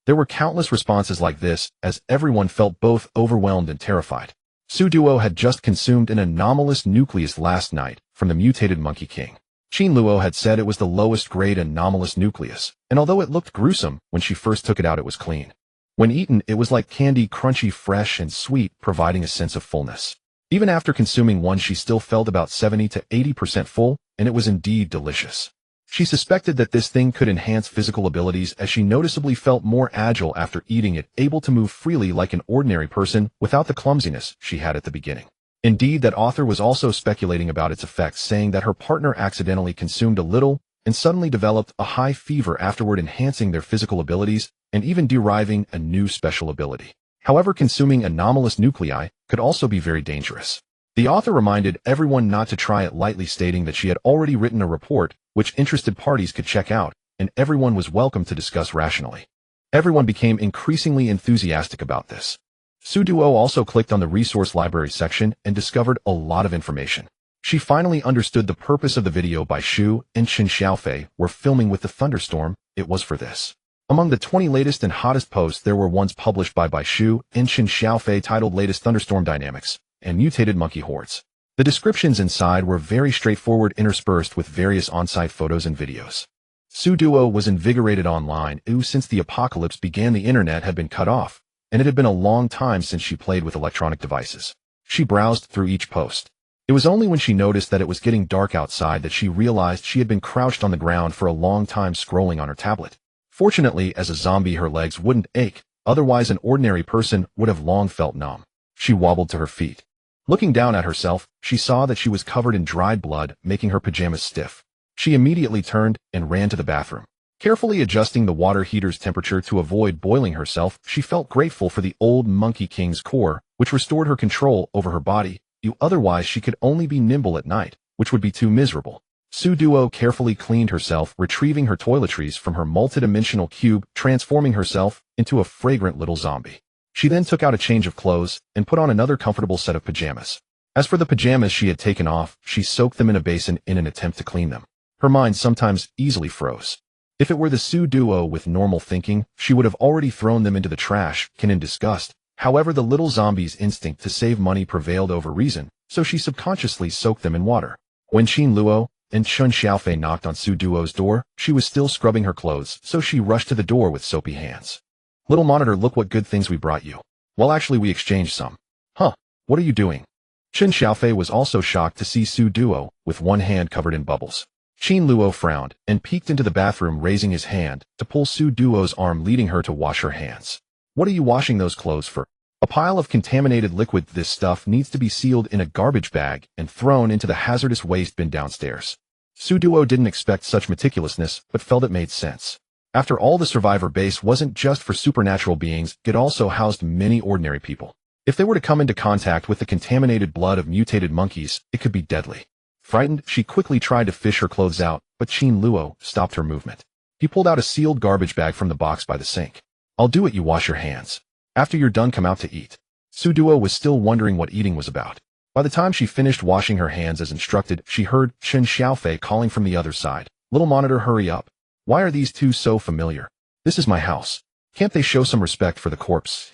There were countless responses like this, as everyone felt both overwhelmed and terrified. Duoduo had just consumed an anomalous nucleus last night from the mutated Monkey King. Luo had said it was the lowest grade anomalous nucleus, and although it looked gruesome when she first took it out, it was clean. When eaten, it was like candy, crunchy, fresh, and sweet, providing a sense of fullness. Even after consuming one, she still felt about 70 to 80% full, and it was indeed delicious. She suspected that this thing could enhance physical abilities, as she noticeably felt more agile after eating it, able to move freely like an ordinary person without the clumsiness she had at the beginning. Indeed, that author was also speculating about its effects, saying that her partner accidentally consumed a little and suddenly developed a high fever afterward, enhancing their physical abilities and even deriving a new special ability. However, consuming anomalous nuclei could also be very dangerous. The author reminded everyone not to try it lightly, stating that she had already written a report which interested parties could check out, and everyone was welcome to discuss rationally. Everyone became increasingly enthusiastic about this. Duoduo also clicked on the resource library section and discovered a lot of information. She finally understood the purpose of the video by Shu and Chen Xiaofei were filming with the thunderstorm. It was for this. Among the 20 latest and hottest posts, there were ones published by Shu and Chen Xiaofei titled Latest Thunderstorm Dynamics and Mutated Monkey Hoards. The descriptions inside were very straightforward, interspersed with various on-site photos and videos. Duoduo was invigorated online, since the apocalypse began the internet had been cut off, and it had been a long time since she played with electronic devices. She browsed through each post. It was only when she noticed that it was getting dark outside that she realized she had been crouched on the ground for a long time scrolling on her tablet. Fortunately, as a zombie, her legs wouldn't ache, otherwise an ordinary person would have long felt numb. She wobbled to her feet. Looking down at herself, she saw that she was covered in dried blood, making her pajamas stiff. She immediately turned and ran to the bathroom. Carefully adjusting the water heater's temperature to avoid boiling herself, she felt grateful for the old Monkey King's core, which restored her control over her body. Otherwise she could only be nimble at night, which would be too miserable. Duoduo carefully cleaned herself, retrieving her toiletries from her multidimensional cube, transforming herself into a fragrant little zombie. She then took out a change of clothes and put on another comfortable set of pajamas. As for the pajamas she had taken off, she soaked them in a basin in an attempt to clean them. Her mind sometimes easily froze. If it were the Duoduo with normal thinking, she would have already thrown them into the trash can in disgust. However, the little zombie's instinct to save money prevailed over reason, so she subconsciously soaked them in water. When Luo and Chen Xiaofei knocked on Duoduo's door, she was still scrubbing her clothes, so she rushed to the door with soapy hands. "Little monitor, look what good things we brought you." "Well, actually we exchanged some." "Huh, what are you doing?" Chen Xiaofei was also shocked to see Duoduo with one hand covered in bubbles. Luo frowned and peeked into the bathroom, raising his hand to pull Duoduo's arm, leading her to wash her hands. "What are you washing those clothes for?" "A pile of contaminated liquid. This stuff needs to be sealed in a garbage bag and thrown into the hazardous waste bin downstairs." Duoduo didn't expect such meticulousness, but felt it made sense. After all, the survivor base wasn't just for supernatural beings, it also housed many ordinary people. If they were to come into contact with the contaminated blood of mutated monkeys, it could be deadly. Frightened, she quickly tried to fish her clothes out, but Qin Luo stopped her movement. He pulled out a sealed garbage bag from the box by the sink. I'll do it, you wash your hands. After you're done, come out to eat. Duoduo was still wondering what eating was about. By the time she finished washing her hands as instructed, she heard Chen Xiaofei calling from the other side. Little monitor, hurry up. Why are these two so familiar? This is my house. Can't they show some respect for the corpse?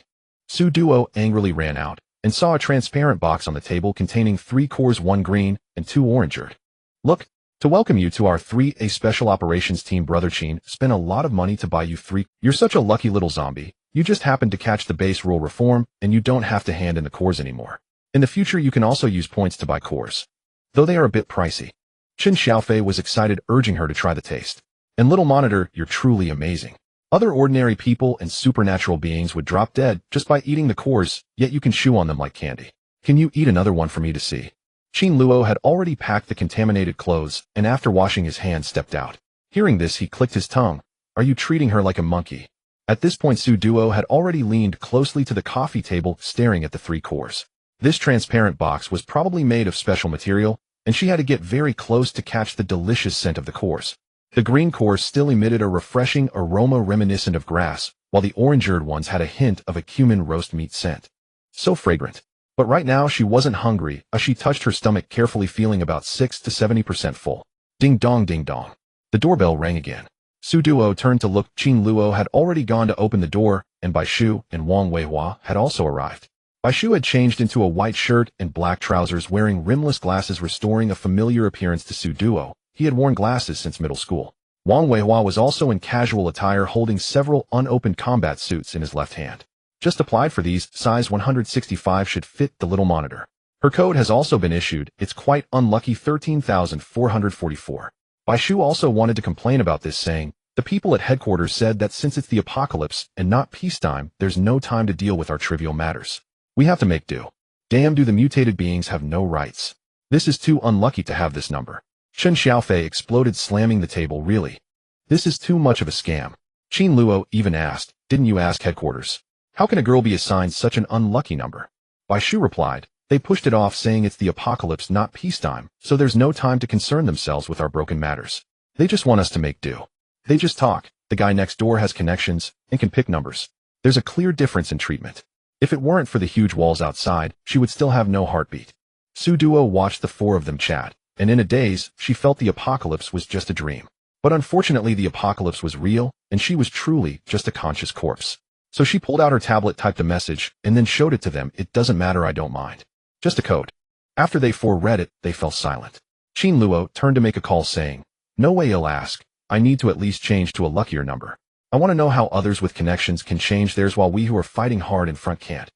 Duoduo angrily ran out and saw a transparent box on the table containing 3 cores, 1 green and 2 oranged. Look, to welcome you to our 3A special operations team. Brother Qin spent a lot of money to buy you 3. You're such a lucky little zombie. You just happened to catch the base rule reform and you don't have to hand in the cores anymore. In the future you can also use points to buy cores, though they are a bit pricey. Chen Xiaofei was excited, urging her to try the taste. And little monitor, you're truly amazing. Other ordinary people and supernatural beings would drop dead just by eating the cores, yet you can chew on them like candy. Can you eat another one for me to see? Qin Luo had already packed the contaminated clothes and after washing his hands stepped out. Hearing this, he clicked his tongue. Are you treating her like a monkey? At this point, Duoduo had already leaned closely to the coffee table, staring at the 3 cores. This transparent box was probably made of special material, and she had to get very close to catch the delicious scent of the cores. The green cores still emitted a refreshing aroma reminiscent of grass, while the oranged ones had a hint of a cumin roast meat scent. So fragrant. But right now she wasn't hungry, as she touched her stomach carefully, feeling about 6 to 70% full. Ding dong, ding dong. The doorbell rang again. Duoduo turned to look. Qin Luo had already gone to open the door, and Baishu and Wang Weihua had also arrived. Baishu had changed into a white shirt and black trousers, wearing rimless glasses, restoring a familiar appearance to Duoduo. He had worn glasses since middle school. Wang Weihua was also in casual attire, holding several unopened combat suits in his left hand. Just applied for these, size 165 should fit the little monitor. Her code has also been issued, it's quite unlucky, 13,444. Baishu also wanted to complain about this, saying, the people at headquarters said that since it's the apocalypse and not peacetime, there's no time to deal with our trivial matters. We have to make do. Damn, do the mutated beings have no rights? This is too unlucky to have this number. Chen Xiaofei exploded, slamming the table. Really? This is too much of a scam. Qin Luo even asked, didn't you ask headquarters? How can a girl be assigned such an unlucky number? Baishu replied, they pushed it off, saying it's the apocalypse, not peacetime, so there's no time to concern themselves with our broken matters. They just want us to make do. They just talk. The guy next door has connections and can pick numbers. There's a clear difference in treatment. If it weren't for the huge walls outside, she would still have no heartbeat. Duoduo watched the 4 of them chat, and in a daze, she felt the apocalypse was just a dream. But unfortunately, the apocalypse was real, and she was truly just a conscious corpse. So she pulled out her tablet, typed a message, and then showed it to them. It doesn't matter, I don't mind. Just a code. After they 4 read it, they fell silent. Qin Luo turned to make a call, saying, no way, I'll ask. I need to at least change to a luckier number. I want to know how others with connections can change theirs while we who are fighting hard in front can't.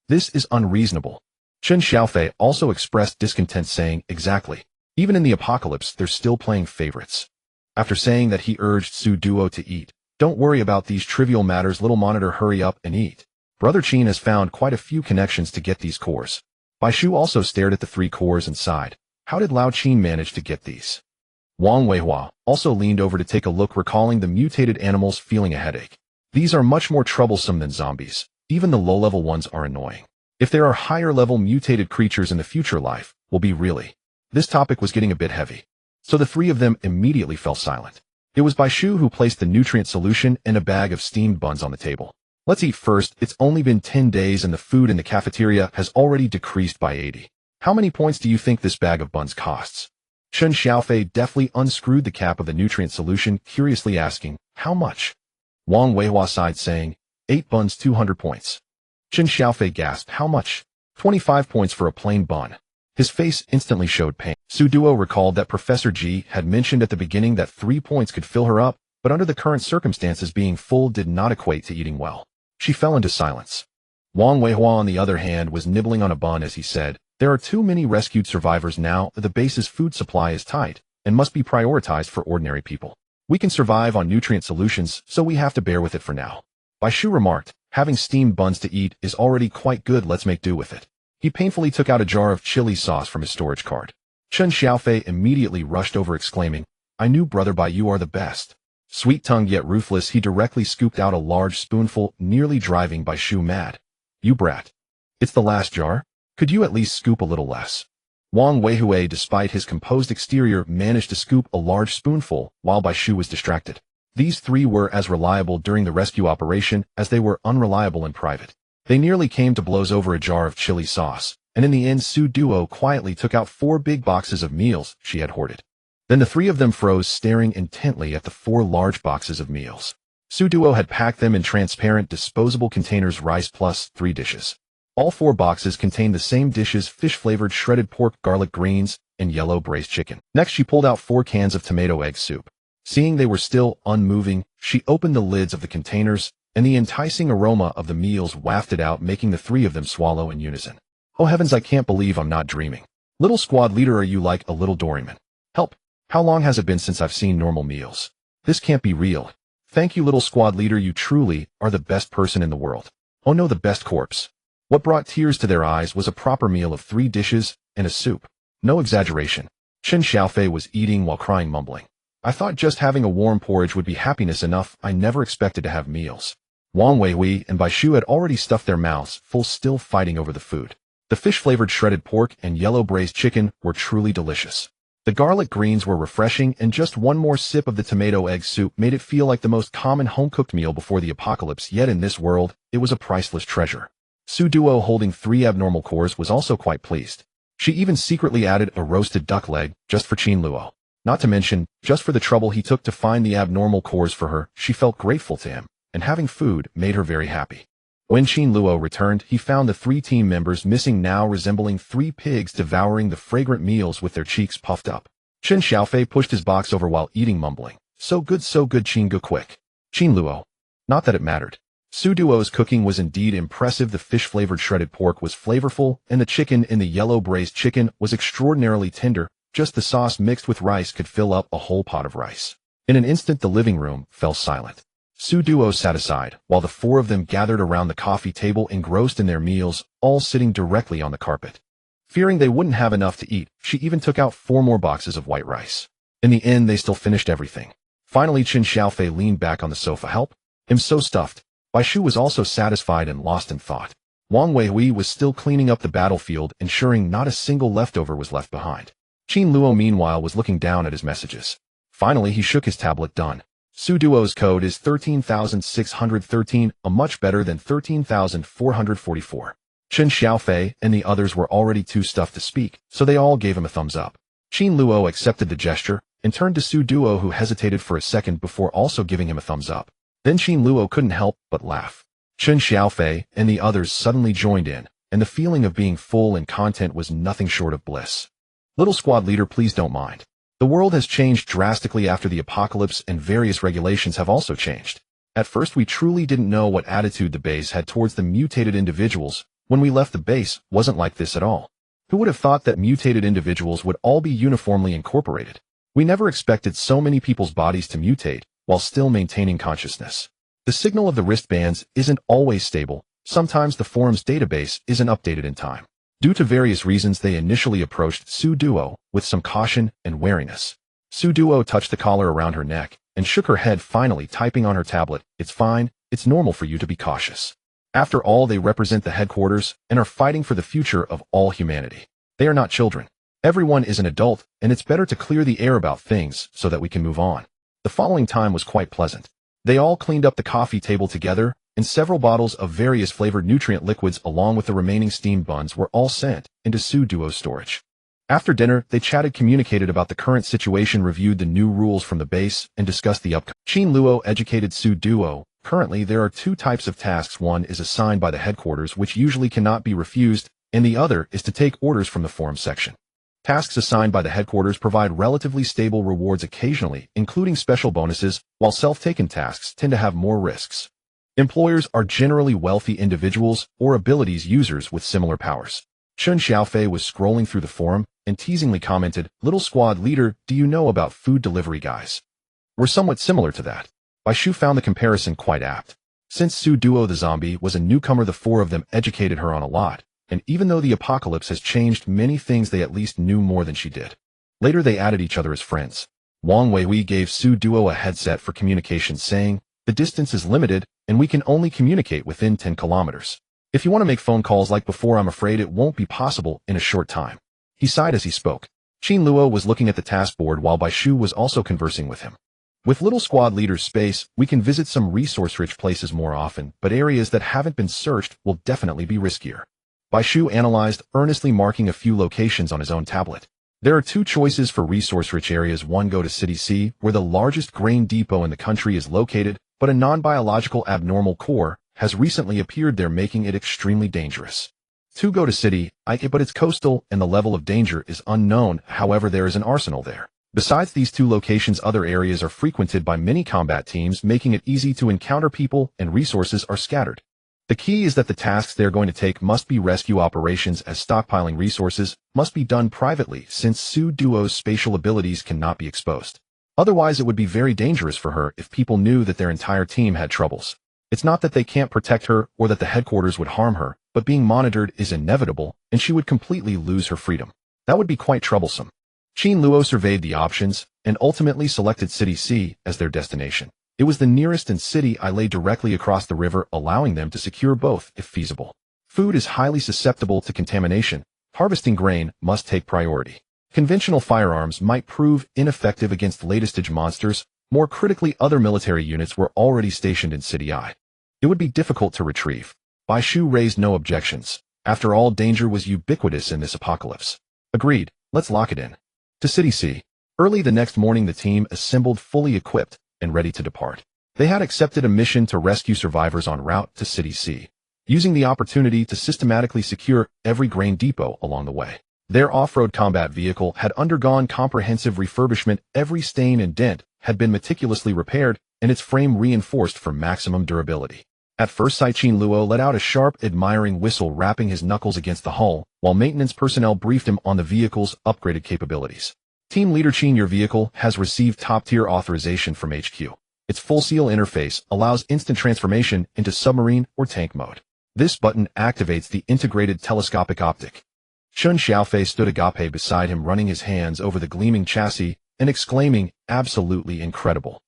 This is unreasonable. Chen Xiaofei also expressed discontent, saying, exactly. Even in the apocalypse, they're still playing favorites. After saying that, he urged Duoduo to eat. Don't worry about these trivial matters, little monitor, hurry up and eat. Brother Qin has found quite a few connections to get these cores. Baishu also stared at the 3 cores and sighed. How did Lao Qin manage to get these? Wang Weihua also leaned over to take a look, recalling the mutated animals, feeling a headache. These are much more troublesome than zombies. Even the low-level ones are annoying. If there are higher-level mutated creatures in the future, life will be really. This topic was getting a bit heavy. So the 3 of them immediately fell silent. It was Baishu who placed the nutrient solution and a bag of steamed buns on the table. Let's eat first. It's only been 10 days and the food in the cafeteria has already decreased by 80. How many points do you think this bag of buns costs? Chen Xiaofei deftly unscrewed the cap of the nutrient solution, curiously asking, how much? Wang Weihua sighed, saying, 8 buns, 200 points. Chen Xiaofei gasped, how much? 25 points for a plain bun. His face instantly showed pain. Duoduo recalled that Professor G had mentioned at the beginning that 3 points could fill her up, but under the current circumstances, being full did not equate to eating well. She fell into silence. Wang Weihua, on the other hand, was nibbling on a bun as he said, there are too many rescued survivors now. The base's food supply is tight and must be prioritized for ordinary people. We can survive on nutrient solutions, so we have to bear with it for now. Baishu remarked, having steamed buns to eat is already quite good, let's make do with it. He painfully took out a jar of chili sauce from his storage cart. Chen Xiaofei immediately rushed over, exclaiming, I knew brother Bai, you are the best. Sweet-tongued yet ruthless, he directly scooped out a large spoonful, nearly driving Baishu mad. You brat. It's the last jar? Could you at least scoop a little less? Wang Weihui, despite his composed exterior, managed to scoop a large spoonful, while Bai Shu was distracted. These three were as reliable during the rescue operation as they were unreliable in private. They nearly came to blows over a jar of chili sauce, and in the end Duoduo quietly took out 4 big boxes of meals she had hoarded. Then the three of them froze, staring intently at the 4 large boxes of meals. Duoduo had packed them in transparent disposable containers, rice plus 3 dishes. All 4 boxes contained the same dishes: fish-flavored shredded pork, garlic greens, and yellow braised chicken. Next she pulled out 4 cans of tomato egg soup. Seeing they were still unmoving, she opened the lids of the containers, and the enticing aroma of the meals wafted out, making the 3 of them swallow in unison. Oh heavens, I can't believe I'm not dreaming. Little squad leader, are you like a little Doraemon? Help! How long has it been since I've seen normal meals? This can't be real. Thank you, little squad leader, you truly are the best person in the world. Oh no, the best corpse. What brought tears to their eyes was a proper meal of 3 dishes and a soup. No exaggeration. Chen Xiaofei was eating while crying, mumbling. I thought just having a warm porridge would be happiness enough. I never expected to have meals. Wang Weihui and Bai Shu had already stuffed their mouths full, still fighting over the food. The fish-flavored shredded pork and yellow braised chicken were truly delicious. The garlic greens were refreshing, and just one more sip of the tomato egg soup made it feel like the most common home-cooked meal before the apocalypse, yet in this world, it was a priceless treasure. Duoduo, holding 3 abnormal cores, was also quite pleased. She even secretly added a roasted duck leg, just for Luo. Not to mention, just for the trouble he took to find the abnormal cores for her. She felt grateful to him, and having food made her very happy. When Luo returned, he found the 3 team members missing, now resembling 3 pigs devouring the fragrant meals with their cheeks puffed up. Chen Xiaofei pushed his box over while eating, mumbling, so good, go quick. Luo. Not that it mattered. Duo's cooking was indeed impressive. The fish-flavored shredded pork was flavorful, and the chicken in the yellow braised chicken was extraordinarily tender. Just the sauce mixed with rice could fill up a whole pot of rice. In an instant the living room fell silent. Duoduo sat aside, while the 4 of them gathered around the coffee table, engrossed in their meals, all sitting directly on the carpet. Fearing they wouldn't have enough to eat, she even took out 4 more boxes of white rice. In the end, they still finished everything. Finally, Chen Xiaofei leaned back on the sofa. Help! I'm so stuffed. Bai Shu was also satisfied and lost in thought. Wang Weihui was still cleaning up the battlefield, ensuring not a single leftover was left behind. Luo, meanwhile, was looking down at his messages. Finally, he shook his tablet. Done. Duo's code is 13,613, a much better than 13,444. Chen Xiaofei and the others were already too stuffed to speak, so they all gave him a thumbs up. Luo accepted the gesture and turned to Duoduo, who hesitated for a second before also giving him a thumbs up. Then Luo couldn't help but laugh. Chen Xiaofei and the others suddenly joined in, and the feeling of being full and content was nothing short of bliss. Little squad leader, please don't mind. The world has changed drastically after the apocalypse, and various regulations have also changed. At first we truly didn't know what attitude the base had towards the mutated individuals. When we left, the base wasn't like this at all. Who would have thought that mutated individuals would all be uniformly incorporated? We never expected so many people's bodies to mutate, while still maintaining consciousness. The signal of the wristbands isn't always stable. Sometimes the forum's database isn't updated in time. Due to various reasons, they initially approached Duoduo with some caution and wariness. Duoduo touched the collar around her neck and shook her head, finally typing on her tablet. It's fine, it's normal for you to be cautious. After all, they represent the headquarters and are fighting for the future of all humanity. They are not children. Everyone is an adult, and it's better to clear the air about things so that we can move on. The following time was quite pleasant. They all cleaned up the coffee table together, and several bottles of various flavored nutrient liquids along with the remaining steamed buns were all sent into Duoduo's storage. After dinner, they chatted, communicated about the current situation, reviewed the new rules from the base, and discussed the upcoming. Luo educated Duoduo. Currently, there are 2 types of tasks. One is assigned by the headquarters, which usually cannot be refused, and the other is to take orders from the forum section. Tasks assigned by the headquarters provide relatively stable rewards occasionally, including special bonuses, while self-taken tasks tend to have more risks. Employers are generally wealthy individuals or abilities users with similar powers. Chen Xiaofei was scrolling through the forum and teasingly commented, "Little squad leader, do you know about food delivery guys? We're somewhat similar to that." Bai Shu found the comparison quite apt. Since Duo the zombie was a newcomer, the 4 of them educated her on a lot, and even though the apocalypse has changed many things, they at least knew more than she did. Later they added each other as friends. Wang Weihui gave Duo a headset for communication, saying, "The distance is limited, and we can only communicate within 10 kilometers. If you want to make phone calls like before, I'm afraid it won't be possible in a short time." He sighed as he spoke. Qin Luo was looking at the task board while Bai Shu was also conversing with him. With little squad leader's space, we can visit some resource-rich places more often, but areas that haven't been searched will definitely be riskier. Bai Shu analyzed, earnestly marking a few locations on his own tablet. There are two choices for resource-rich areas. One, go to City C, where the largest grain depot in the country is located, but a non-biological abnormal core has recently appeared there, making it extremely dangerous. 2, go to City I, but it's coastal and the level of danger is unknown. However, there is an arsenal there. Besides these two locations, other areas are frequented by many combat teams, making it easy to encounter people, and resources are scattered. The key is that the tasks they're going to take must be rescue operations, as stockpiling resources must be done privately, since Duoduo's spatial abilities cannot be exposed. Otherwise, it would be very dangerous for her if people knew that their entire team had troubles. It's not that they can't protect her or that the headquarters would harm her, but being monitored is inevitable, and she would completely lose her freedom. That would be quite troublesome. Qin Luo surveyed the options and ultimately selected City C as their destination. It was the nearest, and City I lay directly across the river, allowing them to secure both if feasible. Food is highly susceptible to contamination. Harvesting grain must take priority. Conventional firearms might prove ineffective against late-stage monsters. More critically, other military units were already stationed in City I. It would be difficult to retrieve. Bai Shu raised no objections. After all, danger was ubiquitous in this apocalypse. Agreed, let's lock it in. To City C. Early the next morning, the team assembled, fully equipped and ready to depart. They had accepted a mission to rescue survivors en route to City C, using the opportunity to systematically secure every grain depot along the way. Their off-road combat vehicle had undergone comprehensive refurbishment. Every stain and dent had been meticulously repaired, and its frame reinforced for maximum durability. At first sight, Qin Luo let out a sharp, admiring whistle, rapping his knuckles against the hull, while maintenance personnel briefed him on the vehicle's upgraded capabilities. Team Leader Qin, your vehicle has received top-tier authorization from HQ. Its full-seal interface allows instant transformation into submarine or tank mode. This button activates the integrated telescopic optic. Chun Xiaofei stood agape beside him, running his hands over the gleaming chassis and exclaiming, "Absolutely incredible.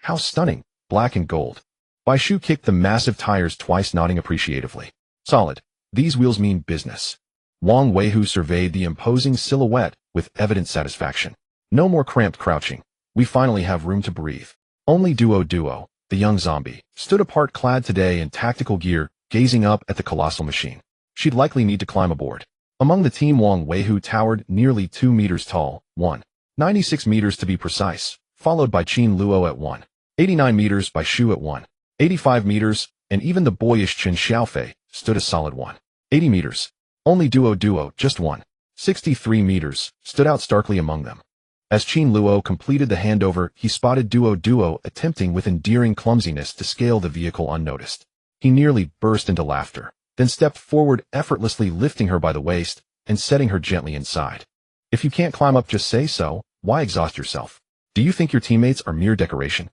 How stunning, black and gold." Bai Shu kicked the massive tires twice, nodding appreciatively. "Solid. These wheels mean business." Wang Weihu surveyed the imposing silhouette with evident satisfaction. "No more cramped crouching. We finally have room to breathe." Only Duoduo, the young zombie, stood apart, clad today in tactical gear, gazing up at the colossal machine. She'd likely need to climb aboard. Among the team, Wang Weihu towered, nearly 2 meters tall, 196 meters to be precise, followed by Qin Luo at 189 meters, Bai Shu at 185 meters, and even the boyish Chun Xiaofei stood a solid 180 meters. Only Duoduo, just 163 meters, stood out starkly among them. As Qin Luo completed the handover, he spotted Duoduo attempting with endearing clumsiness to scale the vehicle unnoticed. He nearly burst into laughter, then stepped forward, effortlessly lifting her by the waist and setting her gently inside. "If you can't climb up, just say so. Why exhaust yourself? Do you think your teammates are mere decoration?"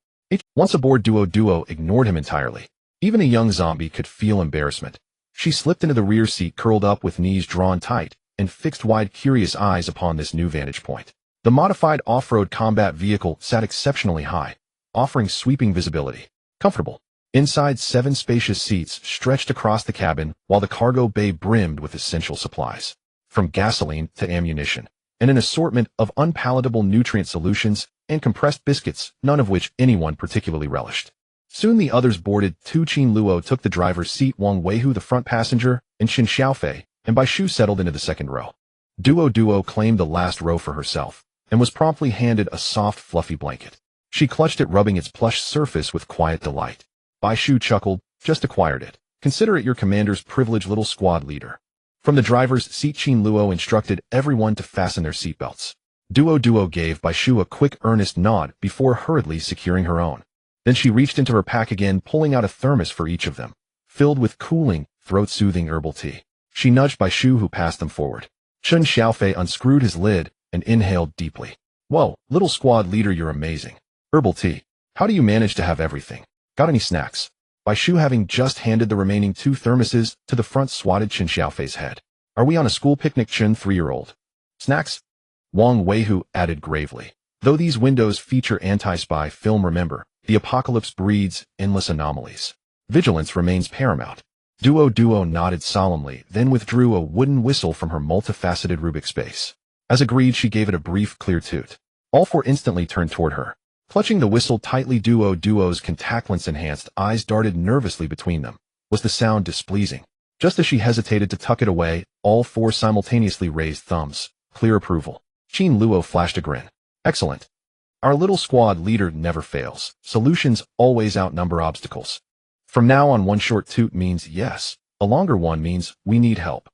Once aboard, Duoduo ignored him entirely. Even a young zombie could feel embarrassment. She slipped into the rear seat, curled up with knees drawn tight, and fixed wide, curious eyes upon this new vantage point. The modified off-road combat vehicle sat exceptionally high, offering sweeping visibility. Comfortable. Inside, 7 spacious seats stretched across the cabin, while the cargo bay brimmed with essential supplies, from gasoline to ammunition, and an assortment of unpalatable nutrient solutions and compressed biscuits, none of which anyone particularly relished. Soon the others boarded too. Qin Luo took the driver's seat, Wang Weihu the front passenger, and Chun Xiaofei and Bai Shu settled into the second row. Duoduo claimed the last row for herself, and was promptly handed a soft, fluffy blanket. She clutched it, rubbing its plush surface with quiet delight. Bai Shu chuckled, "Just acquired it. Consider it your commander's privilege, little squad leader." From the driver's seat, Qin Luo instructed everyone to fasten their seatbelts. Duoduo gave Bai Shu a quick, earnest nod before hurriedly securing her own. Then she reached into her pack again, pulling out a thermos for each of them, filled with cooling, throat-soothing herbal tea. She nudged Bai Shu, who passed them forward. Chun Xiaofei unscrewed his lid and inhaled deeply. "Whoa, little squad leader, you're amazing. Herbal tea. How do you manage to have everything? Got any snacks?" Bai Shu, having just handed the remaining 2 thermoses to the front, swatted Chun Xiaofei's head. "Are we on a school picnic, Chun, 3-year-old? Snacks?" Wang Weihu added gravely. "Though these windows feature anti-spy film, remember, the apocalypse breeds endless anomalies. Vigilance remains paramount." Duoduo nodded solemnly, then withdrew a wooden whistle from her multifaceted Rubik's base. As agreed, she gave it a brief, clear toot. All four instantly turned toward her. Clutching the whistle tightly, Duoduo's contactless-enhanced eyes darted nervously between them. Was the sound displeasing? Just as she hesitated to tuck it away, all four simultaneously raised thumbs. Clear approval. Qin Luo flashed a grin. Excellent. Our little squad leader never fails. Solutions always outnumber obstacles. From now on, one short toot means yes. A longer one means we need help.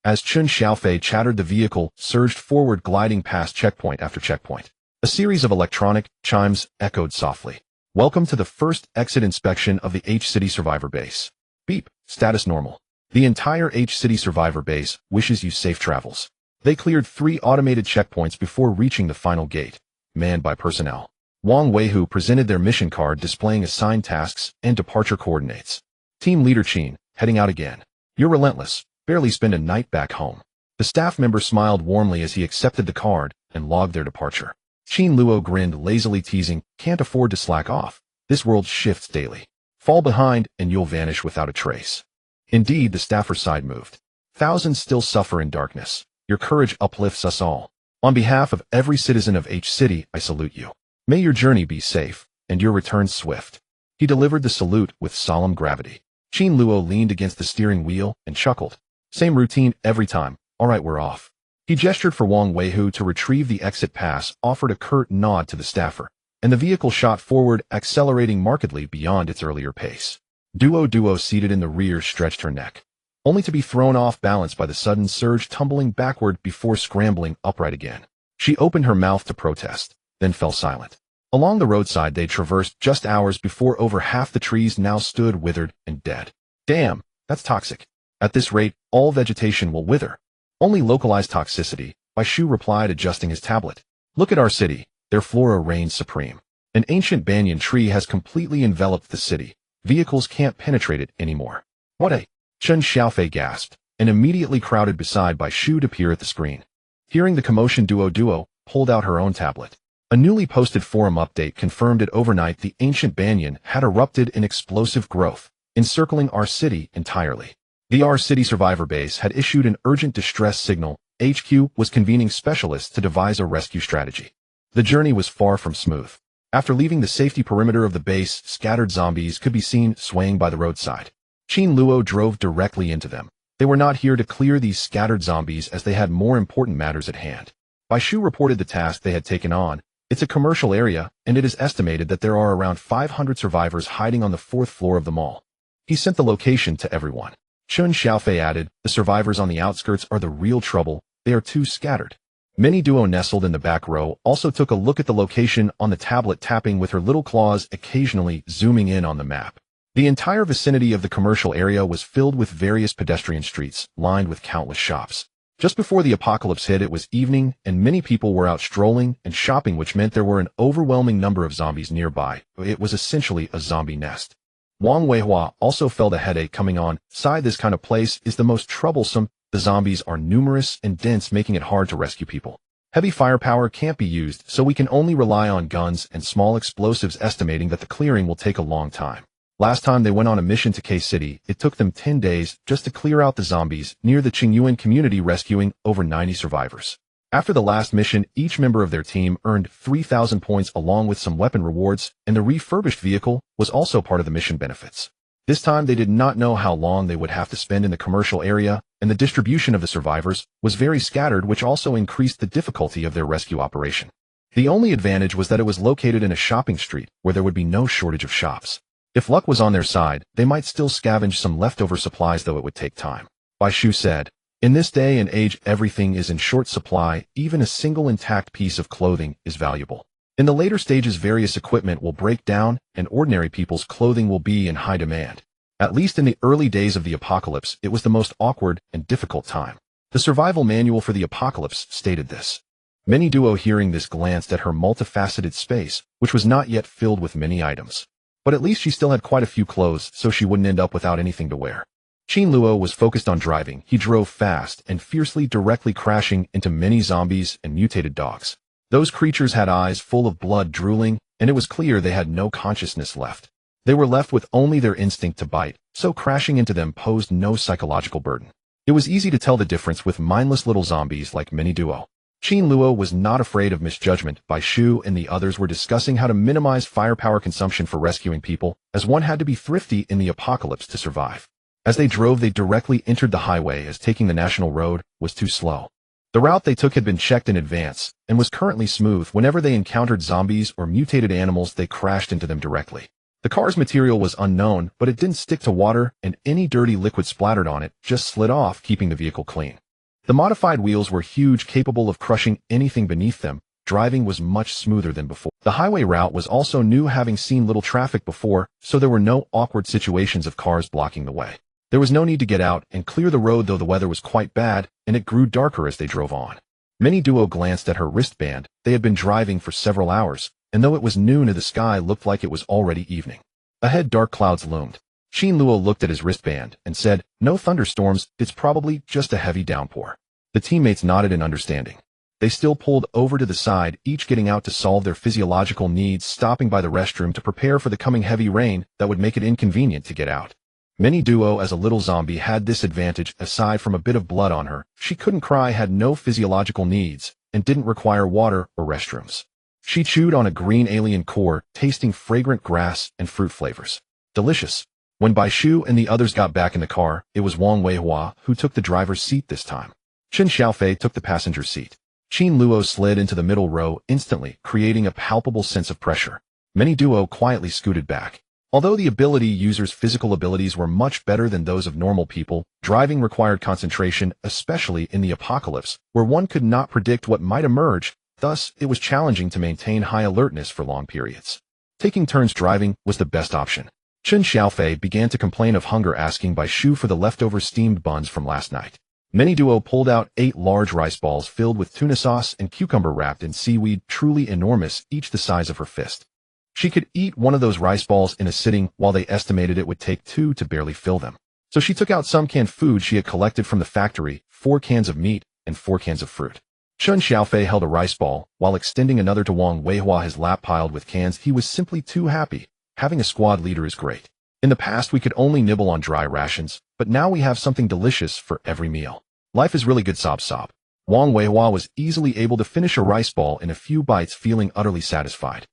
As Chun Xiaofei chattered, the vehicle surged forward, gliding past checkpoint after checkpoint. A series of electronic chimes echoed softly. Welcome to the first exit inspection of the H-City Survivor Base. Beep. Status normal. The entire H-City Survivor Base wishes you safe travels. They cleared 3 automated checkpoints before reaching the final gate, manned by personnel. Wang Weihu presented their mission card displaying assigned tasks and departure coordinates. Team Leader Qin, heading out again. You're relentless. Barely spend a night back home. The staff member smiled warmly as he accepted the card and logged their departure. Qin Luo grinned lazily, teasing, can't afford to slack off. This world shifts daily. Fall behind and you'll vanish without a trace. Indeed, the staffer side moved. Thousands still suffer in darkness. Your courage uplifts us all. On behalf of every citizen of H-City, I salute you. May your journey be safe, and your return swift. He delivered the salute with solemn gravity. Qin Luo leaned against the steering wheel and chuckled. Same routine every time. All right, we're off. He gestured for Wang Weihu to retrieve the exit pass, offered a curt nod to the staffer, and the vehicle shot forward, accelerating markedly beyond its earlier pace. Duoduo, seated in the rear, stretched her neck, only to be thrown off balance by the sudden surge, tumbling backward before scrambling upright again. She opened her mouth to protest, then fell silent. Along the roadside they traversed just hours before, over half the trees now stood withered and dead. Damn, that's toxic. At this rate, all vegetation will wither. Only localized toxicity, Baishu replied, adjusting his tablet. Look at our city. Their flora reigns supreme. An ancient banyan tree has completely enveloped the city. Vehicles can't penetrate it anymore. What a... Chun Xiaofei gasped, and immediately crowded beside Baishu to peer at the screen. Hearing the commotion, Duoduo pulled out her own tablet. A newly posted forum update confirmed it overnight. The ancient banyan had erupted in explosive growth, encircling our city entirely. The R-City Survivor Base had issued an urgent distress signal. HQ was convening specialists to devise a rescue strategy. The journey was far from smooth. After leaving the safety perimeter of the base, scattered zombies could be seen swaying by the roadside. Qin Luo drove directly into them. They were not here to clear these scattered zombies, as they had more important matters at hand. Baishu reported the task they had taken on. It's a commercial area, and it is estimated that there are around 500 survivors hiding on the 4th floor of the mall. He sent the location to everyone. Chun Xiaofei added, the survivors on the outskirts are the real trouble. They are too scattered. Mini Duo, nestled in the back row, also took a look at the location on the tablet, tapping with her little claws, occasionally zooming in on the map. The entire vicinity of the commercial area was filled with various pedestrian streets, lined with countless shops. Just before the apocalypse hit, it was evening, and many people were out strolling and shopping, which meant there were an overwhelming number of zombies nearby. It was essentially a zombie nest. Wang Weihua also felt a headache coming on. This kind of place is the most troublesome. The zombies are numerous and dense, making it hard to rescue people. Heavy firepower can't be used, so we can only rely on guns and small explosives, estimating that the clearing will take a long time. Last time they went on a mission to K-City, it took them 10 days just to clear out the zombies near the Qingyuan community, rescuing over 90 survivors. After the last mission, each member of their team earned 3,000 points along with some weapon rewards, and the refurbished vehicle was also part of the mission benefits. This time they did not know how long they would have to spend in the commercial area, and the distribution of the survivors was very scattered, which also increased the difficulty of their rescue operation. The only advantage was that it was located in a shopping street where there would be no shortage of shops. If luck was on their side, they might still scavenge some leftover supplies, though it would take time. Baishu said, in this day and age, everything is in short supply. Even a single intact piece of clothing is valuable. In the later stages, various equipment will break down, and ordinary people's clothing will be in high demand. At least in the early days of the apocalypse, it was the most awkward and difficult time. The survival manual for the apocalypse stated this. Mini Duo, hearing this, glanced at her multifaceted space, which was not yet filled with many items. But at least she still had quite a few clothes, so she wouldn't end up without anything to wear. Qin Luo was focused on driving. He drove fast and fiercely, directly crashing into many zombies and mutated dogs. Those creatures had eyes full of blood drooling, and it was clear they had no consciousness left. They were left with only their instinct to bite, so crashing into them posed no psychological burden. It was easy to tell the difference with mindless little zombies like Mini Duo. Qin Luo was not afraid of misjudgment. Bai Shu and the others were discussing how to minimize firepower consumption for rescuing people, as one had to be thrifty in the apocalypse to survive. As they drove, they directly entered the highway as taking the national road was too slow. The route they took had been checked in advance and was currently smooth. Whenever they encountered zombies or mutated animals, they crashed into them directly. The car's material was unknown, but it didn't stick to water, and any dirty liquid splattered on it just slid off, keeping the vehicle clean. The modified wheels were huge, capable of crushing anything beneath them. Driving was much smoother than before. The highway route was also new, having seen little traffic before, so there were no awkward situations of cars blocking the way. There was no need to get out and clear the road, though the weather was quite bad, and it grew darker as they drove on. Mini Duo glanced at her wristband. They had been driving for several hours, and though it was noon, the sky looked like it was already evening. Ahead, dark clouds loomed. Qin Luo looked at his wristband and said, "No thunderstorms, it's probably just a heavy downpour." The teammates nodded in understanding. They still pulled over to the side, each getting out to solve their physiological needs, stopping by the restroom to prepare for the coming heavy rain that would make it inconvenient to get out. Mini Duo, as a little zombie, had this advantage. Aside from a bit of blood on her, she couldn't cry, had no physiological needs, and didn't require water or restrooms. She chewed on a green alien core, tasting fragrant grass and fruit flavors. Delicious. When Bai Shu and the others got back in the car, it was Wang Weihua who took the driver's seat this time. Chen Xiaofei took the passenger seat. Qin Luo slid into the middle row instantly, creating a palpable sense of pressure. Mini Duo quietly scooted back. Although the ability users' physical abilities were much better than those of normal people, driving required concentration, especially in the apocalypse, where one could not predict what might emerge. Thus, it was challenging to maintain high alertness for long periods. Taking turns driving was the best option. Chen Xiaofei began to complain of hunger, asking Bai Shu for the leftover steamed buns from last night. Mini Duo pulled out 8 large rice balls filled with tuna sauce and cucumber wrapped in seaweed, truly enormous, each the size of her fist. She could eat one of those rice balls in a sitting, while they estimated it would take 2 to barely fill them. So she took out some canned food she had collected from the factory, 4 cans of meat and 4 cans of fruit. Chen Xiaofei held a rice ball, while extending another to Wang Weihua, his lap piled with cans. He was simply too happy. Having a squad leader is great. In the past, we could only nibble on dry rations, but now we have something delicious for every meal. Life is really good, sob sob. Wang Weihua was easily able to finish a rice ball in a few bites, feeling utterly satisfied.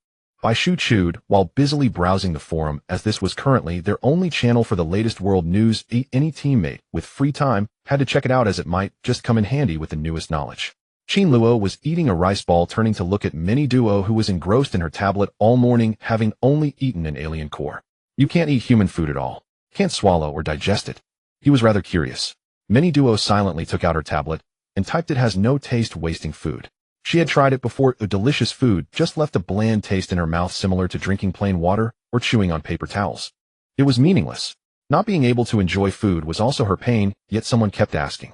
Bai Shu chewed, while busily browsing the forum, as this was currently their only channel for the latest world news. Any teammate with free time had to check it out, as it might just come in handy with the newest knowledge. Qin Luo was eating a rice ball, turning to look at Mini Duo, who was engrossed in her tablet all morning, having only eaten an alien core. You can't eat human food at all. Can't swallow or digest it. He was rather curious. Mini Duo silently took out her tablet and typed, "It has no taste, wasting food." She had tried it before. A delicious food just left a bland taste in her mouth, similar to drinking plain water or chewing on paper towels. It was meaningless. Not being able to enjoy food was also her pain, yet someone kept asking.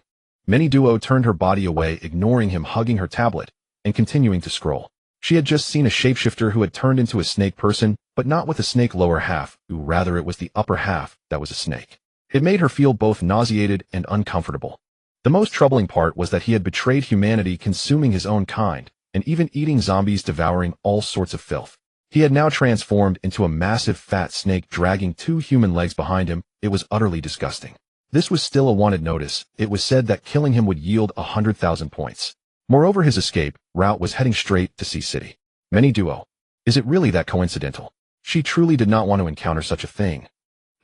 Mini Duo turned her body away, ignoring him, hugging her tablet and continuing to scroll. She had just seen a shapeshifter who had turned into a snake person, but not with a snake lower half, rather it was the upper half that was a snake. It made her feel both nauseated and uncomfortable. The most troubling part was that he had betrayed humanity, consuming his own kind, and even eating zombies, devouring all sorts of filth. He had now transformed into a massive fat snake, dragging 2 human legs behind him. It was utterly disgusting. This was still a wanted notice. It was said that killing him would yield 100,000 points. Moreover, his escape route was heading straight to Sea City. Mini Duo. Is it really that coincidental? She truly did not want to encounter such a thing.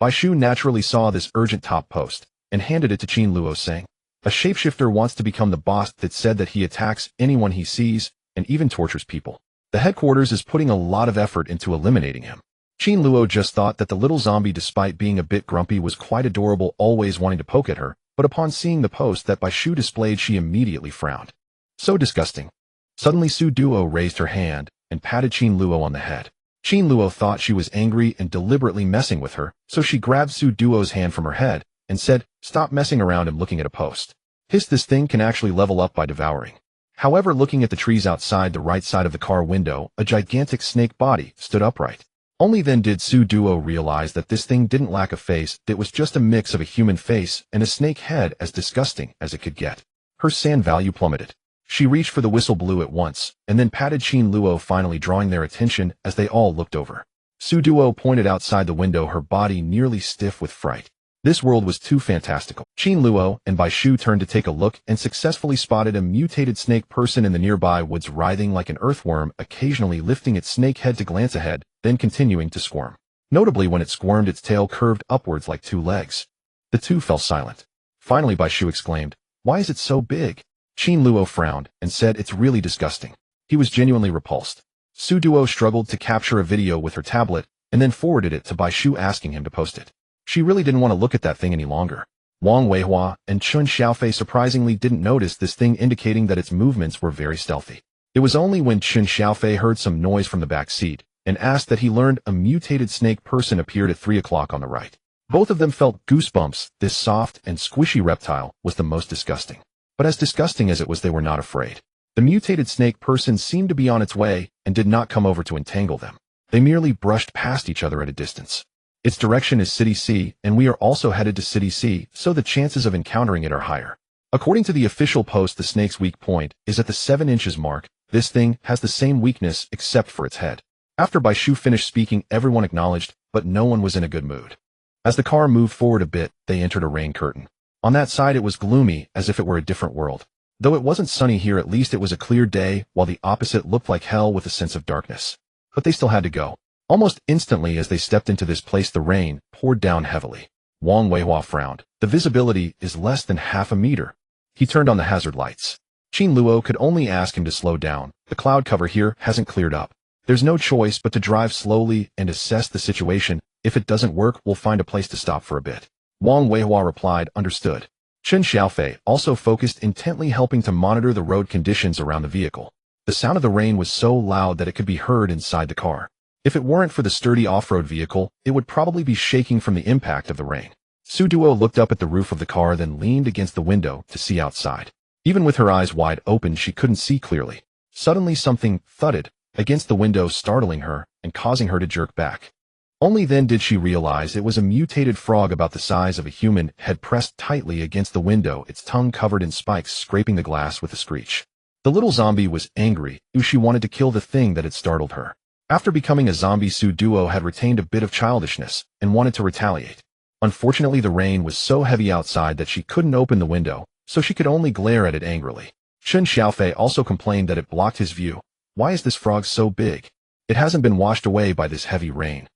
Bai Shu naturally saw this urgent top post and handed it to Qin Luo, saying, "A shapeshifter wants to become the boss." That said that he attacks anyone he sees and even tortures people. The headquarters is putting a lot of effort into eliminating him. Qin Luo just thought that the little zombie, despite being a bit grumpy, was quite adorable, always wanting to poke at her, but upon seeing the post that Bai Shu displayed, she immediately frowned. So disgusting. Suddenly Su Duo raised her hand and patted Qin Luo on the head. Qin Luo thought she was angry and deliberately messing with her, so she grabbed Su Duo's hand from her head and said, "Stop messing around and looking at a post. This thing can actually level up by devouring." However, looking at the trees outside the right side of the car window, a gigantic snake body stood upright. Only then did Su Duo realize that this thing didn't lack a face. It was just a mix of a human face and a snake head, as disgusting as it could get. Her sand value plummeted. She reached for the whistle, blew at once, and then patted Qin Luo, finally drawing their attention as they all looked over. Su Duo pointed outside the window, her body nearly stiff with fright. This world was too fantastical. Qin Luo and Bai Shu turned to take a look and successfully spotted a mutated snake person in the nearby woods writhing like an earthworm, occasionally lifting its snake head to glance ahead, then continuing to squirm. Notably, when it squirmed, its tail curved upwards like two legs. The two fell silent. Finally, Bai Shu exclaimed, "Why is it so big?" Qin Luo frowned and said, "It's really disgusting." He was genuinely repulsed. Su Duo struggled to capture a video with her tablet and then forwarded it to Bai Shu asking him to post it. She really didn't want to look at that thing any longer. Wang Weihua and Chun Xiaofei surprisingly didn't notice this thing, indicating that its movements were very stealthy. It was only when Chun Xiaofei heard some noise from the back seat and asked that he learned a mutated snake person appeared at 3 o'clock on the right. Both of them felt goosebumps. This soft and squishy reptile was the most disgusting. But as disgusting as it was, they were not afraid. The mutated snake person seemed to be on its way and did not come over to entangle them. They merely brushed past each other at a distance. Its direction is City C, and we are also headed to City C, so the chances of encountering it are higher. According to the official post, the snake's weak point is at the 7 inches mark. This thing has the same weakness except for its head. After Bai Shu finished speaking, everyone acknowledged, but no one was in a good mood. As the car moved forward a bit, they entered a rain curtain. On that side it was gloomy, as if it were a different world. Though it wasn't sunny here, at least it was a clear day, while the opposite looked like hell with a sense of darkness. But they still had to go. Almost instantly as they stepped into this place, the rain poured down heavily. Wang Weihua frowned. The visibility is less than half a meter. He turned on the hazard lights. Qin Luo could only ask him to slow down. The cloud cover here hasn't cleared up. There's no choice but to drive slowly and assess the situation. If it doesn't work, we'll find a place to stop for a bit. Wang Weihua replied, "Understood." Chun Xiaofei also focused intently, helping to monitor the road conditions around the vehicle. The sound of the rain was so loud that it could be heard inside the car. If it weren't for the sturdy off-road vehicle, it would probably be shaking from the impact of the rain. Su Duo looked up at the roof of the car, then leaned against the window to see outside. Even with her eyes wide open, she couldn't see clearly. Suddenly something thudded against the window, startling her and causing her to jerk back. Only then did she realize it was a mutated frog about the size of a human, head pressed tightly against the window, its tongue covered in spikes, scraping the glass with a screech. The little zombie was angry. She wanted to kill the thing that had startled her. After becoming a zombie, Su Duo had retained a bit of childishness and wanted to retaliate. Unfortunately, the rain was so heavy outside that she couldn't open the window, so she could only glare at it angrily. Chun Xiaofei also complained that it blocked his view. Why is this frog so big? It hasn't been washed away by this heavy rain.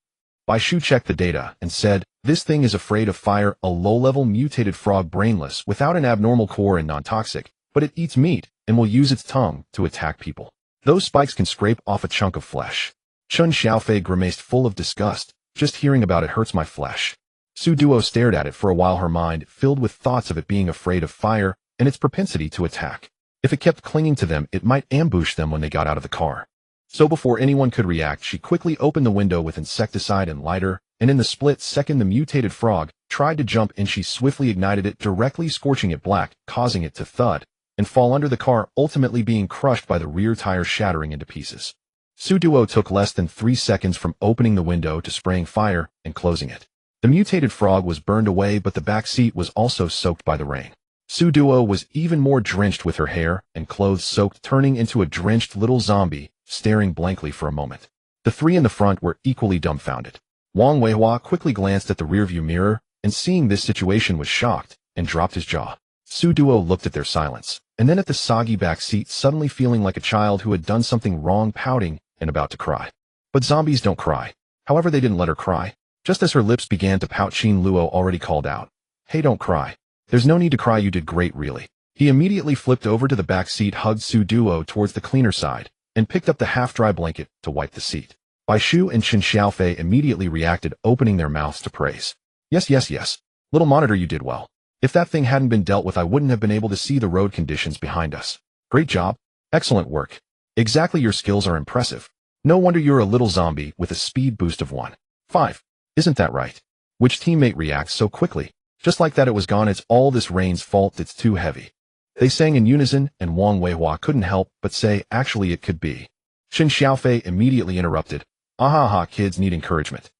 Bai Shu checked the data and said, "This thing is afraid of fire, a low-level mutated frog, brainless, without an abnormal core and non-toxic, but it eats meat and will use its tongue to attack people. Those spikes can scrape off a chunk of flesh." Chun Xiaofei grimaced, full of disgust. "Just hearing about it hurts my flesh." Su Duo stared at it for a while, her mind filled with thoughts of it being afraid of fire and its propensity to attack. If it kept clinging to them, it might ambush them when they got out of the car. So before anyone could react, she quickly opened the window with insecticide and lighter, and in the split second the mutated frog tried to jump and she swiftly ignited it, directly scorching it black, causing it to thud and fall under the car, ultimately being crushed by the rear tire, shattering into pieces. Su Duo took less than 3 seconds from opening the window to spraying fire and closing it. The mutated frog was burned away, but the back seat was also soaked by the rain. Su Duo was even more drenched, with her hair and clothes soaked, turning into a drenched little zombie, staring blankly for a moment. The three in the front were equally dumbfounded. Wang Weihua quickly glanced at the rearview mirror and, seeing this situation, was shocked and dropped his jaw. Su Duo looked at their silence and then at the soggy back seat, suddenly feeling like a child who had done something wrong, pouting and about to cry. But zombies don't cry. However, they didn't let her cry. Just as her lips began to pout, Qin Luo already called out, "Hey, don't cry. There's no need to cry, you did great, really." He immediately flipped over to the back seat, hugged Su Duo towards the cleaner side, and picked up the half-dry blanket to wipe the seat. Bai Shu and Chun Xiaofei immediately reacted, opening their mouths to praise. Yes, yes, yes. Little monitor, you did well. If that thing hadn't been dealt with, I wouldn't have been able to see the road conditions behind us. Great job. Excellent work. Exactly, your skills are impressive. No wonder you're a little zombie with a speed boost of 1.5. Isn't that right? Which teammate reacts so quickly? Just like that, it was gone. It's all this rain's fault, it's too heavy. They sang in unison, and Wang Weihua couldn't help but say, actually it could be. Chun Xiaofei immediately interrupted. Aha, kids need encouragement.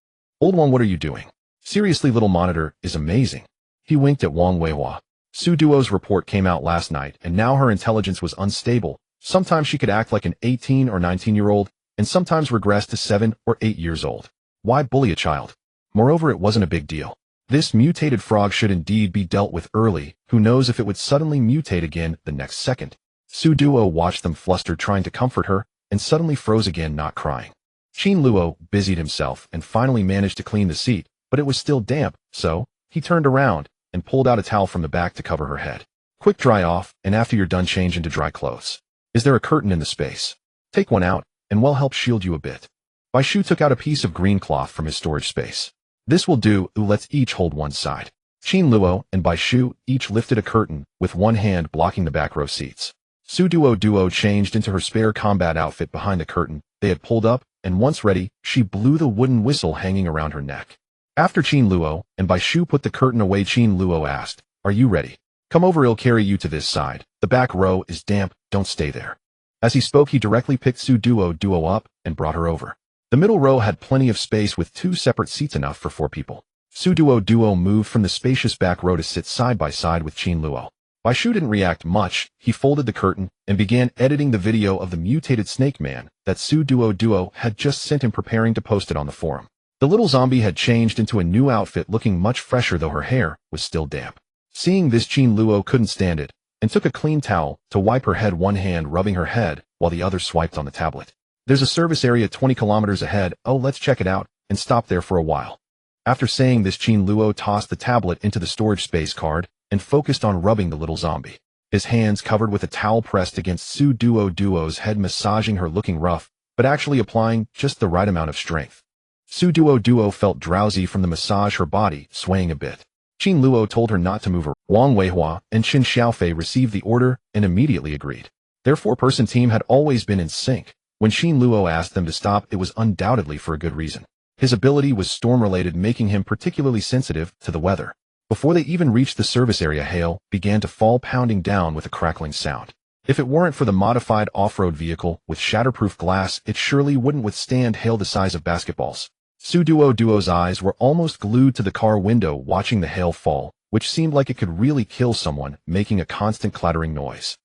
Old one, what are you doing? Seriously, little monitor is amazing. He winked at Wang Weihua. Su Duo's report came out last night, and now her intelligence was unstable. Sometimes she could act like an 18 or 19-year-old, and sometimes regress to 7 or 8 years old. Why bully a child? Moreover, it wasn't a big deal. This mutated frog should indeed be dealt with early. Who knows if it would suddenly mutate again the next second. Duoduo watched them flustered, trying to comfort her, and suddenly froze again, not crying. Luo busied himself and finally managed to clean the seat, but it was still damp, so he turned around and pulled out a towel from the back to cover her head. Quick dry off, and after you're done, change into dry clothes. Is there a curtain in the space? Take one out, and we'll help shield you a bit. Baishu took out a piece of green cloth from his storage space. This will do. Let's each hold one side. Luo and Baishu each lifted a curtain, with one hand blocking the back row seats. Duoduo changed into her spare combat outfit behind the curtain they had pulled up, and once ready, she blew the wooden whistle hanging around her neck. After Luo and Baishu put the curtain away, Luo asked, "Are you ready? Come over, I'll carry you to this side. The back row is damp, don't stay there." As he spoke, he directly picked Duoduo up and brought her over. The middle row had plenty of space with 2 separate seats, enough for 4 people. Duoduo moved from the spacious back row to sit side by side with Luo. Baishu didn't react much. He folded the curtain and began editing the video of the mutated snake man that Duoduo had just sent him, preparing to post it on the forum. The little zombie had changed into a new outfit, looking much fresher, though her hair was still damp. Seeing this, Luo couldn't stand it and took a clean towel to wipe her head, one hand rubbing her head while the other swiped on the tablet. "There's a service area 20 kilometers ahead. Oh, let's check it out and stop there for a while." After saying this, Luo tossed the tablet into the storage space card and focused on rubbing the little zombie. His hands covered with a towel pressed against Duoduo's head, massaging her, looking rough, but actually applying just the right amount of strength. Duoduo felt drowsy from the massage, her body swaying a bit. Luo told her not to move her. Wang Weihua and Qin Xiaofei received the order and immediately agreed. Their 4-person team had always been in sync. When Luo asked them to stop, it was undoubtedly for a good reason. His ability was storm-related, making him particularly sensitive to the weather. Before they even reached the service area, hail began to fall, pounding down with a crackling sound. If it weren't for the modified off-road vehicle with shatterproof glass, it surely wouldn't withstand hail the size of basketballs. Duoduo's eyes were almost glued to the car window, watching the hail fall, which seemed like it could really kill someone, making a constant clattering noise.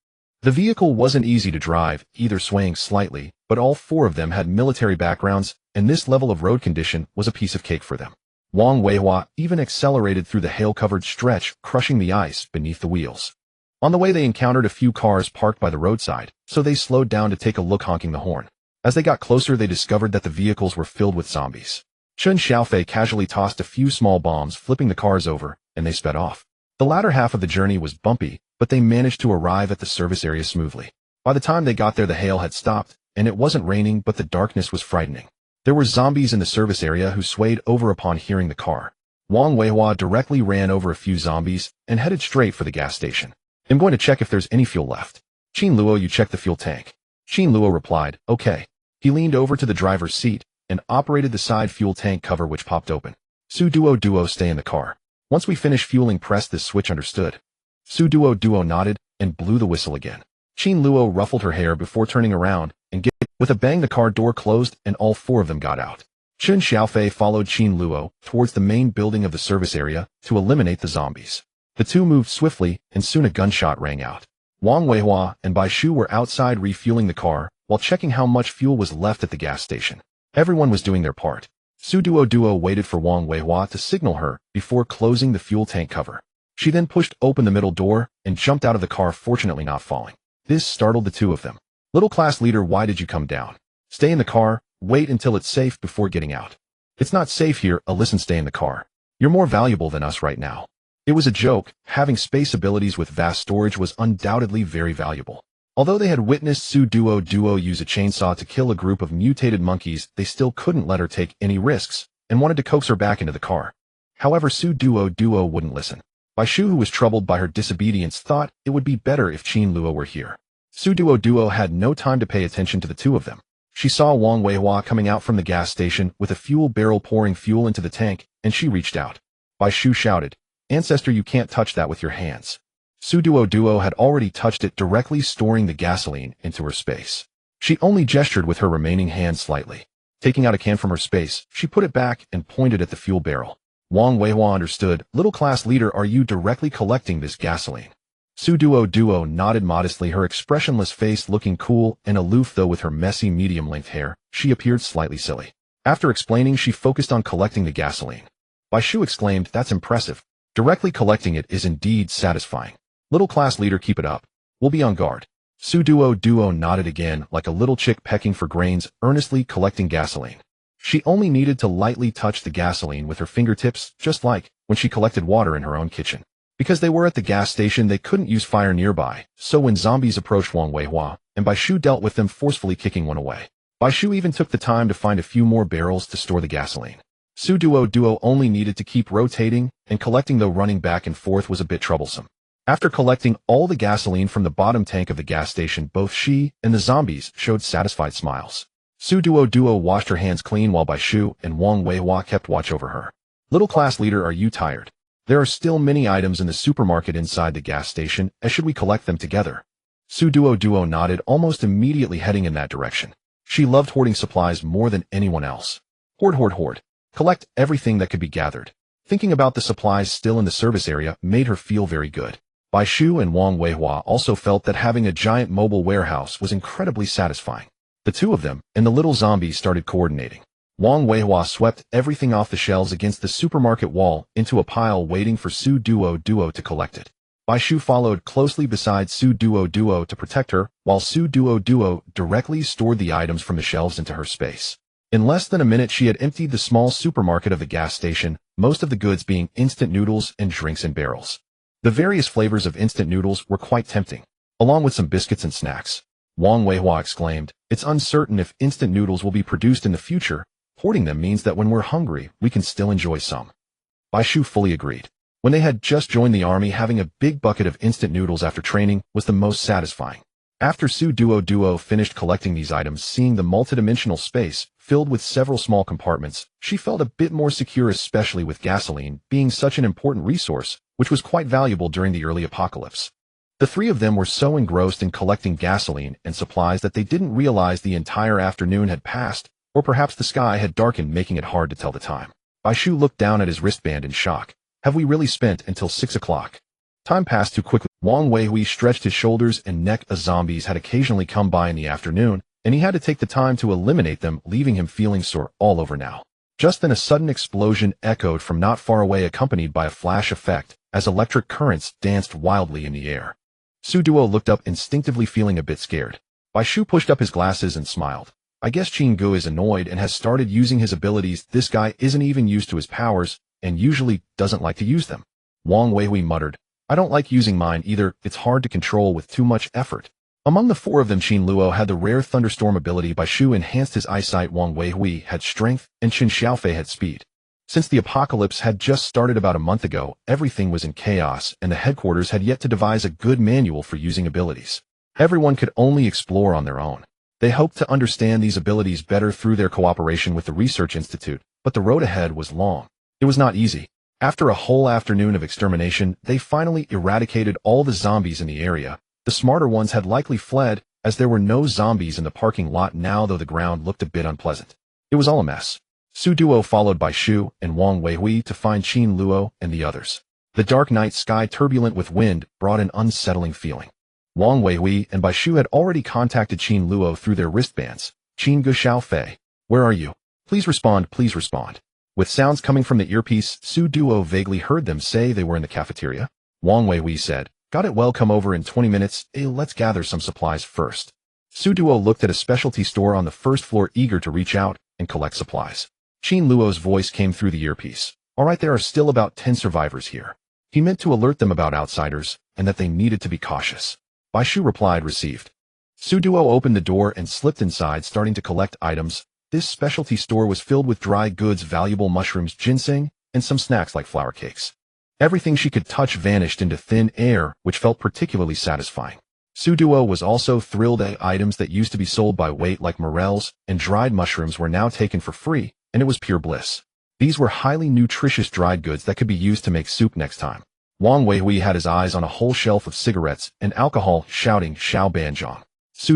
The vehicle wasn't easy to drive, either swaying slightly, but all 4 of them had military backgrounds, and this level of road condition was a piece of cake for them. Wang Weihua even accelerated through the hail-covered stretch, crushing the ice beneath the wheels. On the way, they encountered a few cars parked by the roadside, so they slowed down to take a look, honking the horn. As they got closer, they discovered that the vehicles were filled with zombies. Qin Xiaofei casually tossed a few small bombs, flipping the cars over, and they sped off. The latter half of the journey was bumpy, but they managed to arrive at the service area smoothly. By the time they got there, the hail had stopped, and it wasn't raining, but the darkness was frightening. There were zombies in the service area who swayed over upon hearing the car. Wang Weihua directly ran over a few zombies and headed straight for the gas station. "I'm going to check if there's any fuel left." "Luo, you check the fuel tank." Luo replied, "Okay." He leaned over to the driver's seat and operated the side fuel tank cover, which popped open. Duoduo, stay in the car. Once we finish fueling, press this switch, understood?" Duoduo nodded and blew the whistle again. Luo ruffled her hair before turning around and with a bang, the car door closed and all 4 of them got out. Qin Xiaofei followed Luo towards the main building of the service area to eliminate the zombies. The 2 moved swiftly, and soon a gunshot rang out. Wang Weihua and Baishu were outside refueling the car while checking how much fuel was left at the gas station. Everyone was doing their part. Duoduo waited for Wang Weihua to signal her before closing the fuel tank cover. She then pushed open the middle door and jumped out of the car, fortunately not falling. This startled the 2 of them. "Little class leader, why did you come down? Stay in the car, wait until it's safe before getting out." "It's not safe here, listen, stay in the car. You're more valuable than us right now." It was a joke. Having space abilities with vast storage was undoubtedly very valuable. Although they had witnessed Duoduo use a chainsaw to kill a group of mutated monkeys, they still couldn't let her take any risks and wanted to coax her back into the car. However, Duoduo wouldn't listen. Baishu, who was troubled by her disobedience, thought it would be better if Luo were here. Duoduo had no time to pay attention to the 2 of them. She saw Wang Weihua coming out from the gas station with a fuel barrel, pouring fuel into the tank, and she reached out. Baishu shouted, "Ancestor, you can't touch that with your hands." Duoduo had already touched it, directly storing the gasoline into her space. She only gestured with her remaining hand slightly. Taking out a can from her space, she put it back and pointed at the fuel barrel. Wang Weihua understood. "Little class leader, are you directly collecting this gasoline?" Duoduo nodded modestly, her expressionless face looking cool and aloof, though with her messy medium-length hair, she appeared slightly silly. After explaining, she focused on collecting the gasoline. Baishu exclaimed, "That's impressive. Directly collecting it is indeed satisfying. Little class leader, keep it up. We'll be on guard." Duoduo nodded again, like a little chick pecking for grains, earnestly collecting gasoline. She only needed to lightly touch the gasoline with her fingertips, just like when she collected water in her own kitchen. Because they were at the gas station, they couldn't use fire nearby, so when zombies approached Wang Weihua, and Baishu dealt with them, forcefully kicking one away. Baishu even took the time to find a few more barrels to store the gasoline. Duoduo only needed to keep rotating and collecting, though running back and forth was a bit troublesome. After collecting all the gasoline from the bottom tank of the gas station, both she and the zombies showed satisfied smiles. Duoduo washed her hands clean while Baishu and Wang Weihua kept watch over her. "Little class leader, are you tired? There are still many items in the supermarket inside the gas station, as should we collect them together?" Duoduo nodded, almost immediately heading in that direction. She loved hoarding supplies more than anyone else. Hoard. Collect everything that could be gathered. Thinking about the supplies still in the service area made her feel very good. Baishu and Wang Weihua also felt that having a giant mobile warehouse was incredibly satisfying. The two of them and the little zombies started coordinating. Wang Weihua swept everything off the shelves against the supermarket wall into a pile, waiting for Duoduo to collect it. Baishu followed closely beside Duoduo to protect her, while Duoduo directly stored the items from the shelves into her space. In less than a minute, she had emptied the small supermarket of the gas station, most of the goods being instant noodles and drinks in barrels. The various flavors of instant noodles were quite tempting, along with some biscuits and snacks. Wang Weihua exclaimed, "It's uncertain if instant noodles will be produced in the future. Hoarding them means that when we're hungry, we can still enjoy some." Baishu fully agreed. When they had just joined the army, having a big bucket of instant noodles after training was the most satisfying. After Duoduo finished collecting these items, seeing the multidimensional space filled with several small compartments, she felt a bit more secure, especially with gasoline being such an important resource, which was quite valuable during the early apocalypse. The three of them were so engrossed in collecting gasoline and supplies that they didn't realize the entire afternoon had passed, or perhaps the sky had darkened, making it hard to tell the time. Baishu looked down at his wristband in shock. "Have we really spent until 6 o'clock? Time passed too quickly." Wang Weihua stretched his shoulders and neck. Zombies had occasionally come by in the afternoon, and he had to take the time to eliminate them, leaving him feeling sore all over now. Just then a sudden explosion echoed from not far away, accompanied by a flash effect, as electric currents danced wildly in the air. Duo looked up, instinctively feeling a bit scared. Baishu pushed up his glasses and smiled. "I guess Chingu is annoyed and has started using his abilities. This guy isn't even used to his powers, and usually doesn't like to use them." Wang Weihua muttered, "I don't like using mine either. It's hard to control with too much effort." Among the four of them, Qin Luo had the rare thunderstorm ability. Baishu enhanced his eyesight. Wang Weihua had strength, and Qin Xiaofei had speed. Since the apocalypse had just started about a month ago, everything was in chaos, and the headquarters had yet to devise a good manual for using abilities. Everyone could only explore on their own. They hoped to understand these abilities better through their cooperation with the Research Institute, but the road ahead was long. It was not easy. After a whole afternoon of extermination, they finally eradicated all the zombies in the area. The smarter ones had likely fled, as there were no zombies in the parking lot now, though the ground looked a bit unpleasant. It was all a mess. Duo followed by Shu and Wang Weihua to find Qin Luo and the others. The dark night sky, turbulent with wind, brought an unsettling feeling. Wang Weihua and Baishu had already contacted Qin Luo through their wristbands. "Qin Xiaofei, where are you? Please respond, please respond." With sounds coming from the earpiece, Duo vaguely heard them say they were in the cafeteria. Wang Weihua said, "Got it, well, come over in 20 minutes. Let's gather some supplies first." Duo looked at a specialty store on the first floor, eager to reach out and collect supplies. Qin Luo's voice came through the earpiece. "All right, there are still about 10 survivors here." He meant to alert them about outsiders, and that they needed to be cautious. Baishu replied, "Received." Duo opened the door and slipped inside, starting to collect items. This specialty store was filled with dry goods, valuable mushrooms, ginseng, and some snacks like flour cakes. Everything she could touch vanished into thin air, which felt particularly satisfying. Duo was also thrilled at items that used to be sold by weight, like morels and dried mushrooms, were now taken for free, and it was pure bliss. These were highly nutritious dried goods that could be used to make soup next time. Wang Weihua had his eyes on a whole shelf of cigarettes and alcohol, shouting, "Xiao Banzhong."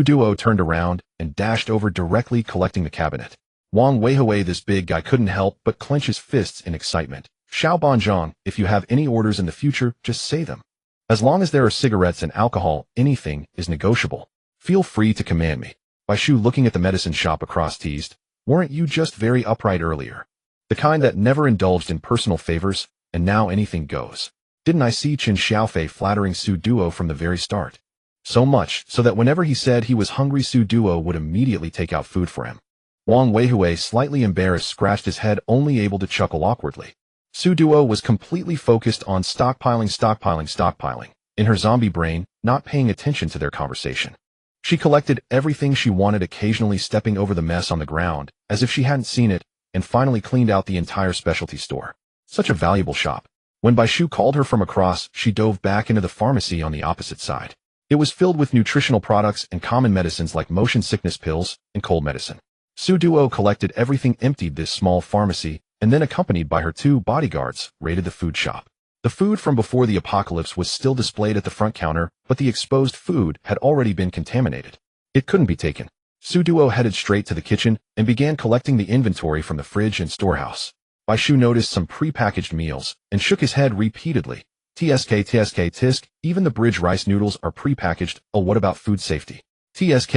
Duo turned around and dashed over, directly collecting the cabinet. Wang Weihua, this big guy, couldn't help but clench his fists in excitement. "Xiao Banzhong, if you have any orders in the future, just say them. As long as there are cigarettes and alcohol, anything is negotiable. Feel free to command me." Baishu, looking at the medicine shop across, teased, "Weren't you just very upright earlier?" The kind that never indulged in personal favors, and now anything goes. Didn't I see Qin Xiaofei flattering Su Duo from the very start? So much, so that whenever he said he was hungry, Su Duo would immediately take out food for him. Wang Weihui, slightly embarrassed, scratched his head, only able to chuckle awkwardly. Su Duo was completely focused on stockpiling, in her zombie brain, not paying attention to their conversation. She collected everything she wanted, occasionally stepping over the mess on the ground, as if she hadn't seen it, and finally cleaned out the entire specialty store. Such a valuable shop. When Baishu called her from across, she dove back into the pharmacy on the opposite side. It was filled with nutritional products and common medicines like motion sickness pills and cold medicine. Su Duo collected everything, emptied this small pharmacy, and then, accompanied by her 2 bodyguards, raided the food shop. The food from before the apocalypse was still displayed at the front counter, but the exposed food had already been contaminated. It couldn't be taken. Su Duo headed straight to the kitchen and began collecting the inventory from the fridge and storehouse. Baishu noticed some prepackaged meals and shook his head repeatedly. Tisk, even the bridge rice noodles are prepackaged. Oh, what about food safety? Tsk.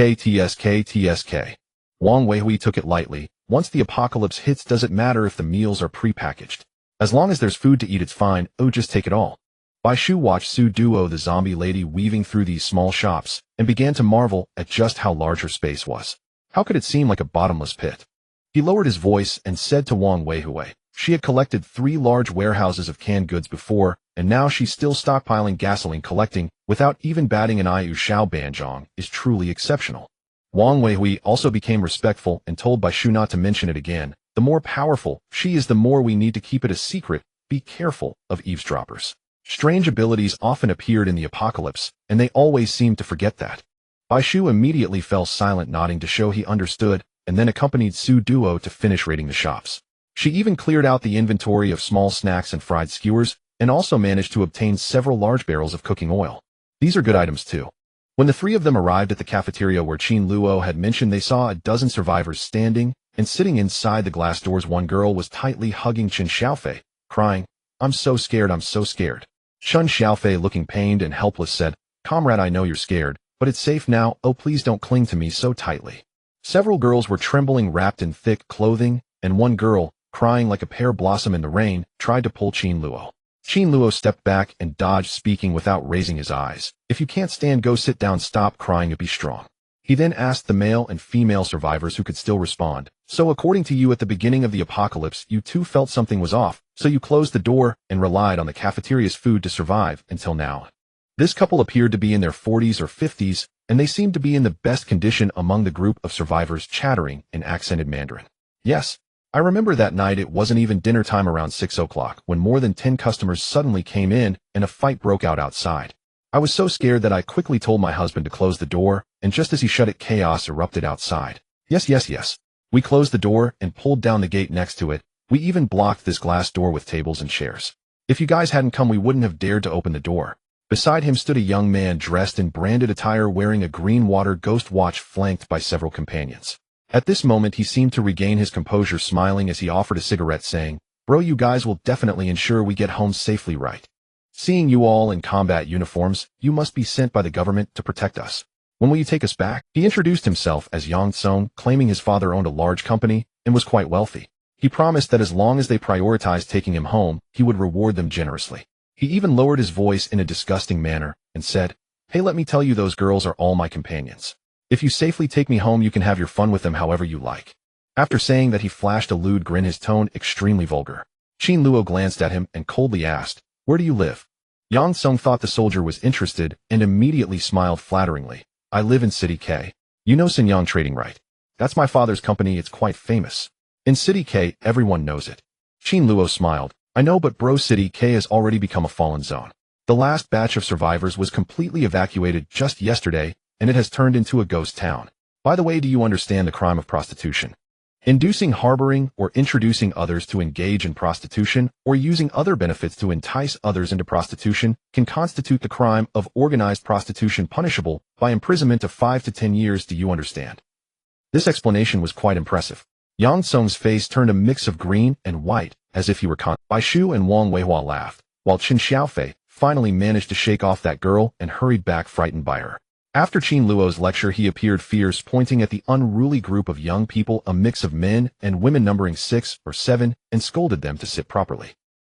Wang Weihui took it lightly. Once the apocalypse hits, does it matter if the meals are prepackaged? As long as there's food to eat, it's fine. Oh, just take it all. Baishu watched Su Duo, the zombie lady, weaving through these small shops and began to marvel at just how large her space was. How could it seem like a bottomless pit? He lowered his voice and said to Wang Weihui, she had collected 3 large warehouses of canned goods before, and now she's still stockpiling gasoline. Collecting, without even batting an eye, Xiao Banzhong is truly exceptional. Wang Weihui also became respectful and told Baishu not to mention it again. The more powerful she is, the more we need to keep it a secret. Be careful of eavesdroppers. Strange abilities often appeared in the apocalypse, and they always seemed to forget that. Baishu immediately fell silent, nodding to show he understood, and then accompanied Su Duo to finish raiding the shops. She even cleared out the inventory of small snacks and fried skewers, and also managed to obtain several large barrels of cooking oil. These are good items too. When the 3 of them arrived at the cafeteria where Qin Luo had mentioned, they saw a dozen survivors standing, and sitting inside the glass doors. One girl was tightly hugging Qin Xiaofei, crying, I'm so scared. Qin Xiaofei, looking pained and helpless, said, Comrade, I know you're scared, but it's safe now. Oh, please don't cling to me so tightly. Several girls were trembling, wrapped in thick clothing, and one girl, crying like a pear blossom in the rain, tried to pull Qin Luo. Qin Luo stepped back and dodged, speaking without raising his eyes. If you can't stand, go sit down. Stop crying and be strong. He then asked the male and female survivors who could still respond. So according to you, at the beginning of the apocalypse, you 2 felt something was off, so you closed the door and relied on the cafeteria's food to survive until now. This couple appeared to be in their 40s or 50s, and they seemed to be in the best condition among the group of survivors, chattering in accented Mandarin. Yes, I remember that night. It wasn't even dinner time, around 6 o'clock, when more than 10 customers suddenly came in and a fight broke out outside. I was so scared that I quickly told my husband to close the door, and just as he shut it, chaos erupted outside. Yes. We closed the door and pulled down the gate next to it. We even blocked this glass door with tables and chairs. If you guys hadn't come, we wouldn't have dared to open the door. Beside him stood a young man dressed in branded attire, wearing a green water ghost watch, flanked by several companions. At this moment, he seemed to regain his composure, smiling as he offered a cigarette, saying, Bro, you guys will definitely ensure we get home safely, right? Seeing you all in combat uniforms, you must be sent by the government to protect us. When will you take us back? He introduced himself as Yang Tsong, claiming his father owned a large company and was quite wealthy. He promised that as long as they prioritized taking him home, he would reward them generously. He even lowered his voice in a disgusting manner and said, Hey, let me tell you, those girls are all my companions. If you safely take me home, you can have your fun with them however you like. After saying that, he flashed a lewd grin, his tone extremely vulgar. Qin Luo glanced at him and coldly asked, Where do you live? Yang Tsong thought the soldier was interested and immediately smiled flatteringly. I live in City K. You know Sinyang Trading, right? That's my father's company. It's quite famous. In City K, everyone knows it. Qin Luo smiled. I know, but bro, City K has already become a fallen zone. The last batch of survivors was completely evacuated just yesterday, and it has turned into a ghost town. By the way, do you understand the crime of prostitution? Inducing, harboring, or introducing others to engage in prostitution, or using other benefits to entice others into prostitution, can constitute the crime of organized prostitution, punishable by imprisonment of 5 to 10 years. Do you understand? This explanation was quite impressive. Yang Tsong's face turned a mix of green and white, as if he were Baishu and Wang Weihua laughed, while Qin Xiaofei finally managed to shake off that girl and hurried back, frightened by her. After Qin Luo's lecture, he appeared fierce, pointing at the unruly group of young people, a mix of men and women numbering 6 or 7, and scolded them to sit properly.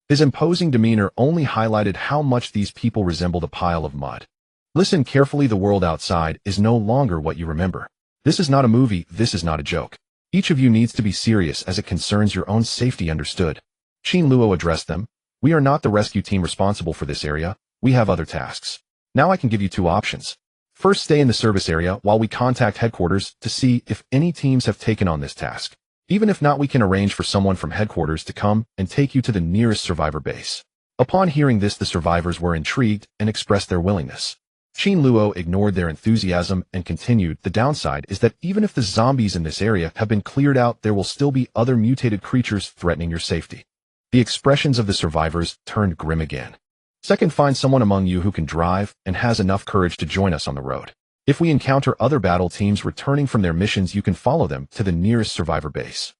His imposing demeanor only highlighted how much these people resembled a pile of mud. Listen carefully, the world outside is no longer what you remember. This is not a movie, this is not a joke. Each of you needs to be serious as it concerns your own safety, understood? Qin Luo addressed them. We are not the rescue team responsible for this area, we have other tasks. Now I can give you 2 options. First, stay in the service area while we contact headquarters to see if any teams have taken on this task. Even if not, we can arrange for someone from headquarters to come and take you to the nearest survivor base. Upon hearing this, the survivors were intrigued and expressed their willingness. Qin Luo ignored their enthusiasm and continued, the downside is that even if the zombies in this area have been cleared out, there will still be other mutated creatures threatening your safety. The expressions of the survivors turned grim again. Second, find someone among you who can drive and has enough courage to join us on the road. If we encounter other battle teams returning from their missions, you can follow them to the nearest survivor base.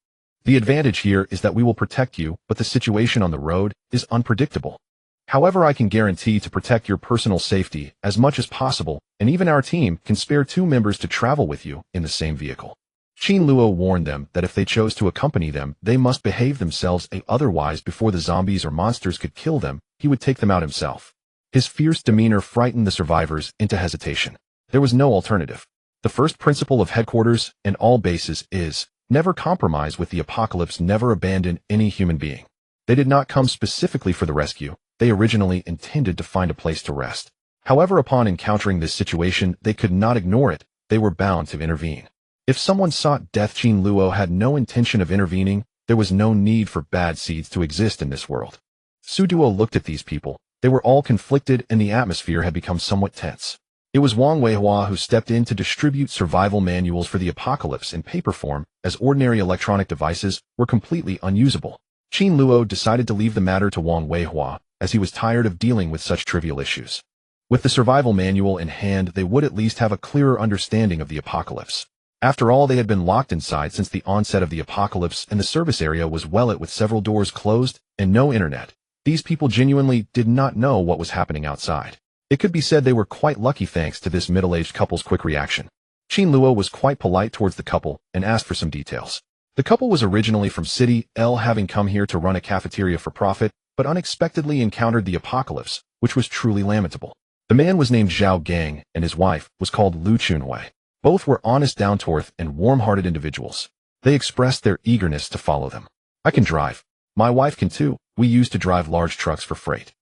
The advantage here is that we will protect you, but the situation on the road is unpredictable. However, I can guarantee to protect your personal safety as much as possible, and even our team can spare 2 members to travel with you in the same vehicle. Qin Luo warned them that if they chose to accompany them, they must behave themselves, otherwise before the zombies or monsters could kill them, he would take them out himself. His fierce demeanor frightened the survivors into hesitation. There was no alternative. The first principle of headquarters and all bases is, never compromise with the apocalypse, never abandon any human being. They did not come specifically for the rescue, they originally intended to find a place to rest. However, upon encountering this situation, they could not ignore it, they were bound to intervene. If someone sought death, Qin Luo had no intention of intervening, there was no need for bad seeds to exist in this world. Duoduo looked at these people. They were all conflicted and the atmosphere had become somewhat tense. It was Wang Weihua who stepped in to distribute survival manuals for the apocalypse in paper form, as ordinary electronic devices were completely unusable. Qin Luo decided to leave the matter to Wang Weihua, as he was tired of dealing with such trivial issues. With the survival manual in hand, they would at least have a clearer understanding of the apocalypse. After all, they had been locked inside since the onset of the apocalypse, and the service area was well lit with several doors closed and no internet. These people genuinely did not know what was happening outside. It could be said they were quite lucky thanks to this middle-aged couple's quick reaction. Qin Luo was quite polite towards the couple and asked for some details. The couple was originally from City L, having come here to run a cafeteria for profit, but unexpectedly encountered the apocalypse, which was truly lamentable. The man was named Zhao Gang, and his wife was called Lu Chunhui. Both were honest, down-to-earth, and warm-hearted individuals. They expressed their eagerness to follow them. I can drive. My wife can too. We used to drive large trucks for freight.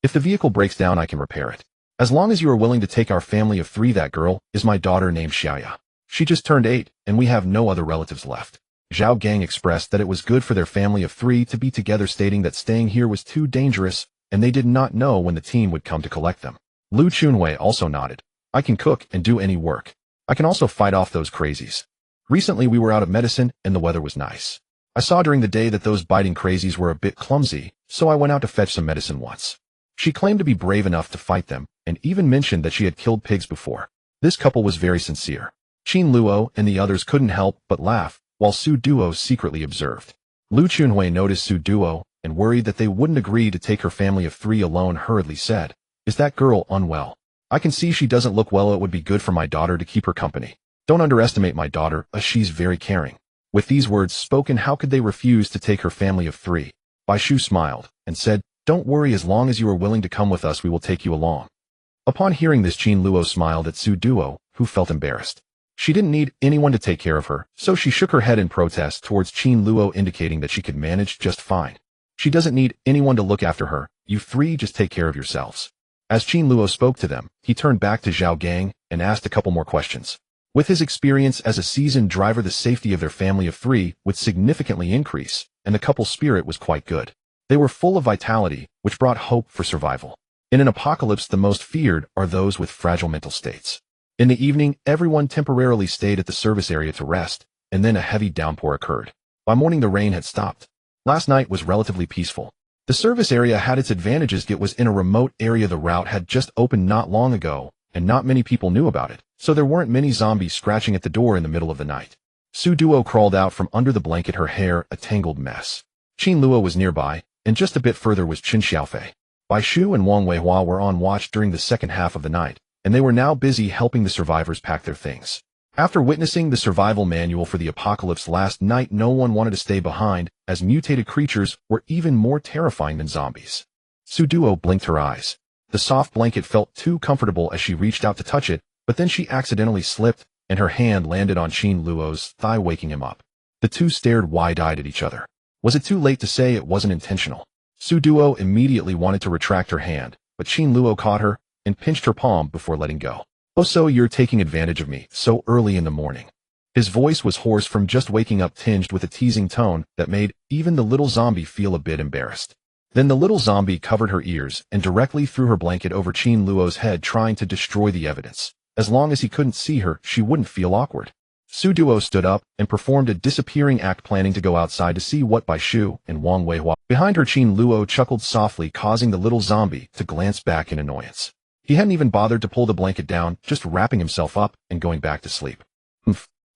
If the vehicle breaks down, I can repair it. As long as you are willing to take our family of 3, that girl is my daughter named Xiaoya. She just turned 8, and we have no other relatives left. Zhao Gang expressed that it was good for their family of 3 to be together, stating that staying here was too dangerous, and they did not know when the team would come to collect them. Lu Chunhui also nodded. I can cook and do any work. I can also fight off those crazies. Recently we were out of medicine and the weather was nice. I saw during the day that those biting crazies were a bit clumsy, so I went out to fetch some medicine once. She claimed to be brave enough to fight them, and even mentioned that she had killed pigs before. This couple was very sincere. Qin Luo and the others couldn't help but laugh, while Duoduo secretly observed. Lu Chunhui noticed Duoduo and worried that they wouldn't agree to take her family of 3 alone, hurriedly said, "Is that girl unwell? I can see she doesn't look well. It would be good for my daughter to keep her company. Don't underestimate my daughter, she's very caring." With these words spoken, how could they refuse to take her family of 3? Bai Shu smiled and said, "Don't worry, as long as you are willing to come with us, we will take you along." Upon hearing this, Qin Luo smiled at Duoduo, who felt embarrassed. She didn't need anyone to take care of her, so she shook her head in protest towards Qin Luo, indicating that she could manage just fine. She doesn't need anyone to look after her. You 3 just take care of yourselves. As Qin Luo spoke to them, he turned back to Zhao Gang and asked a couple more questions. With his experience as a seasoned driver, the safety of their family of 3 would significantly increase, and the couple's spirit was quite good. They were full of vitality, which brought hope for survival. In an apocalypse, the most feared are those with fragile mental states. In the evening, everyone temporarily stayed at the service area to rest, and then a heavy downpour occurred. By morning, the rain had stopped. Last night was relatively peaceful. The service area had its advantages. It was in a remote area. The route had just opened not long ago, and not many people knew about it, so there weren't many zombies scratching at the door in the middle of the night. Duo crawled out from under the blanket, her hair a tangled mess. Qin Luo was nearby, and just a bit further was Qin Xiaofei. Bai Shu and Wang Weihua were on watch during the second half of the night, and they were now busy helping the survivors pack their things. After witnessing the survival manual for the apocalypse last night, no one wanted to stay behind, as mutated creatures were even more terrifying than zombies. Duoduo blinked her eyes. The soft blanket felt too comfortable as she reached out to touch it, but then she accidentally slipped, and her hand landed on Luo's thigh, waking him up. The two stared wide-eyed at each other. Was it too late to say it wasn't intentional? Duoduo immediately wanted to retract her hand, but Luo caught her and pinched her palm before letting go. "Oh, so you're taking advantage of me so early in the morning." His voice was hoarse from just waking up, tinged with a teasing tone that made even the little zombie feel a bit embarrassed. Then the little zombie covered her ears and directly threw her blanket over Luo's head, trying to destroy the evidence. As long as he couldn't see her, she wouldn't feel awkward. Duoduo stood up and performed a disappearing act, planning to go outside to see what Baishu and Wang Weihua. Behind her, Luo chuckled softly, causing the little zombie to glance back in annoyance. He hadn't even bothered to pull the blanket down, just wrapping himself up and going back to sleep.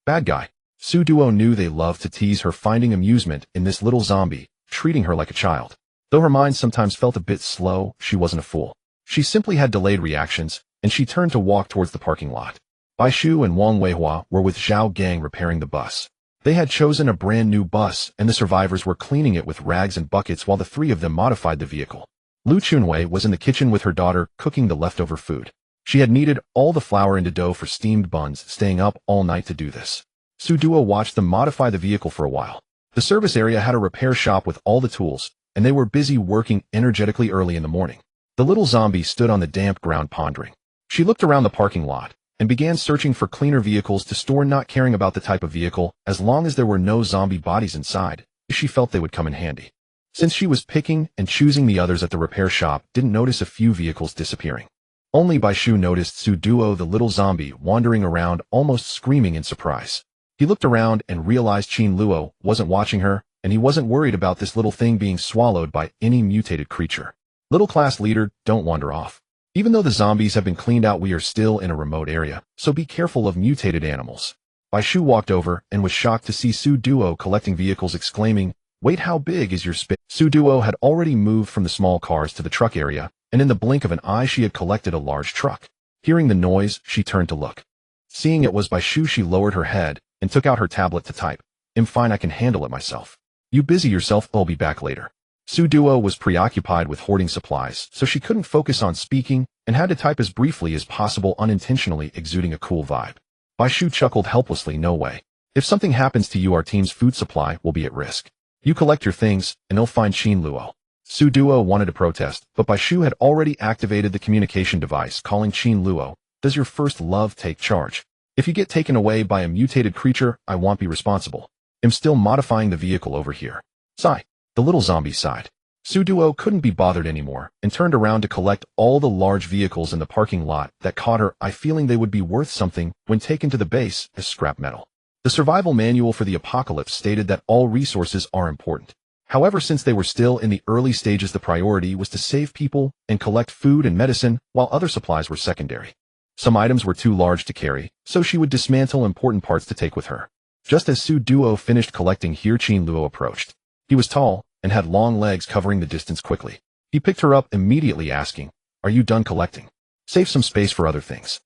Bad guy. Duoduo knew they loved to tease her, finding amusement in this little zombie, treating her like a child. Though her mind sometimes felt a bit slow, she wasn't a fool. She simply had delayed reactions, and she turned to walk towards the parking lot. Baishu and Wang Weihua were with Zhao Gang repairing the bus. They had chosen a brand new bus, and the survivors were cleaning it with rags and buckets while the three of them modified the vehicle. Lu Chunwei was in the kitchen with her daughter, cooking the leftover food. She had kneaded all the flour into dough for steamed buns, staying up all night to do this. Duoduo watched them modify the vehicle for a while. The service area had a repair shop with all the tools, and they were busy working energetically early in the morning. The little zombie stood on the damp ground pondering. She looked around the parking lot and began searching for cleaner vehicles to store, not caring about the type of vehicle, as long as there were no zombie bodies inside. She felt they would come in handy. Since she was picking and choosing, the others at the repair shop didn't notice a few vehicles disappearing. Only Baishu noticed Duoduo, the little zombie, wandering around, almost screaming in surprise. He looked around and realized Luo wasn't watching her, and he wasn't worried about this little thing being swallowed by any mutated creature. "Little class leader, don't wander off. Even though the zombies have been cleaned out, we are still in a remote area, so be careful of mutated animals." Baishu walked over and was shocked to see Duoduo collecting vehicles, exclaiming, "Wait, how big is your space?" Duoduo had already moved from the small cars to the truck area, and in the blink of an eye she had collected a large truck. Hearing the noise, she turned to look. Seeing it was Baishu, she lowered her head and took out her tablet to type. "I'm fine, I can handle it myself. You busy yourself, I'll be back later." Duoduo was preoccupied with hoarding supplies, so she couldn't focus on speaking and had to type as briefly as possible, unintentionally exuding a cool vibe. Baishu chuckled helplessly, "No way. If something happens to you, our team's food supply will be at risk. You collect your things, and they'll find Luo." Duoduo wanted to protest, but Baishu had already activated the communication device, calling Luo. "Does your first love take charge? If you get taken away by a mutated creature, I won't be responsible. I'm still modifying the vehicle over here." Sigh. The little zombie sighed. Duoduo couldn't be bothered anymore and turned around to collect all the large vehicles in the parking lot that caught her eye, feeling they would be worth something when taken to the base as scrap metal. The survival manual for the apocalypse stated that all resources are important. However, since they were still in the early stages, the priority was to save people and collect food and medicine, while other supplies were secondary. Some items were too large to carry, so she would dismantle important parts to take with her. Just as Duoduo finished collecting, here Luo approached. He was tall and had long legs, covering the distance quickly. He picked her up immediately, asking, "Are you done collecting? Save some space for other things."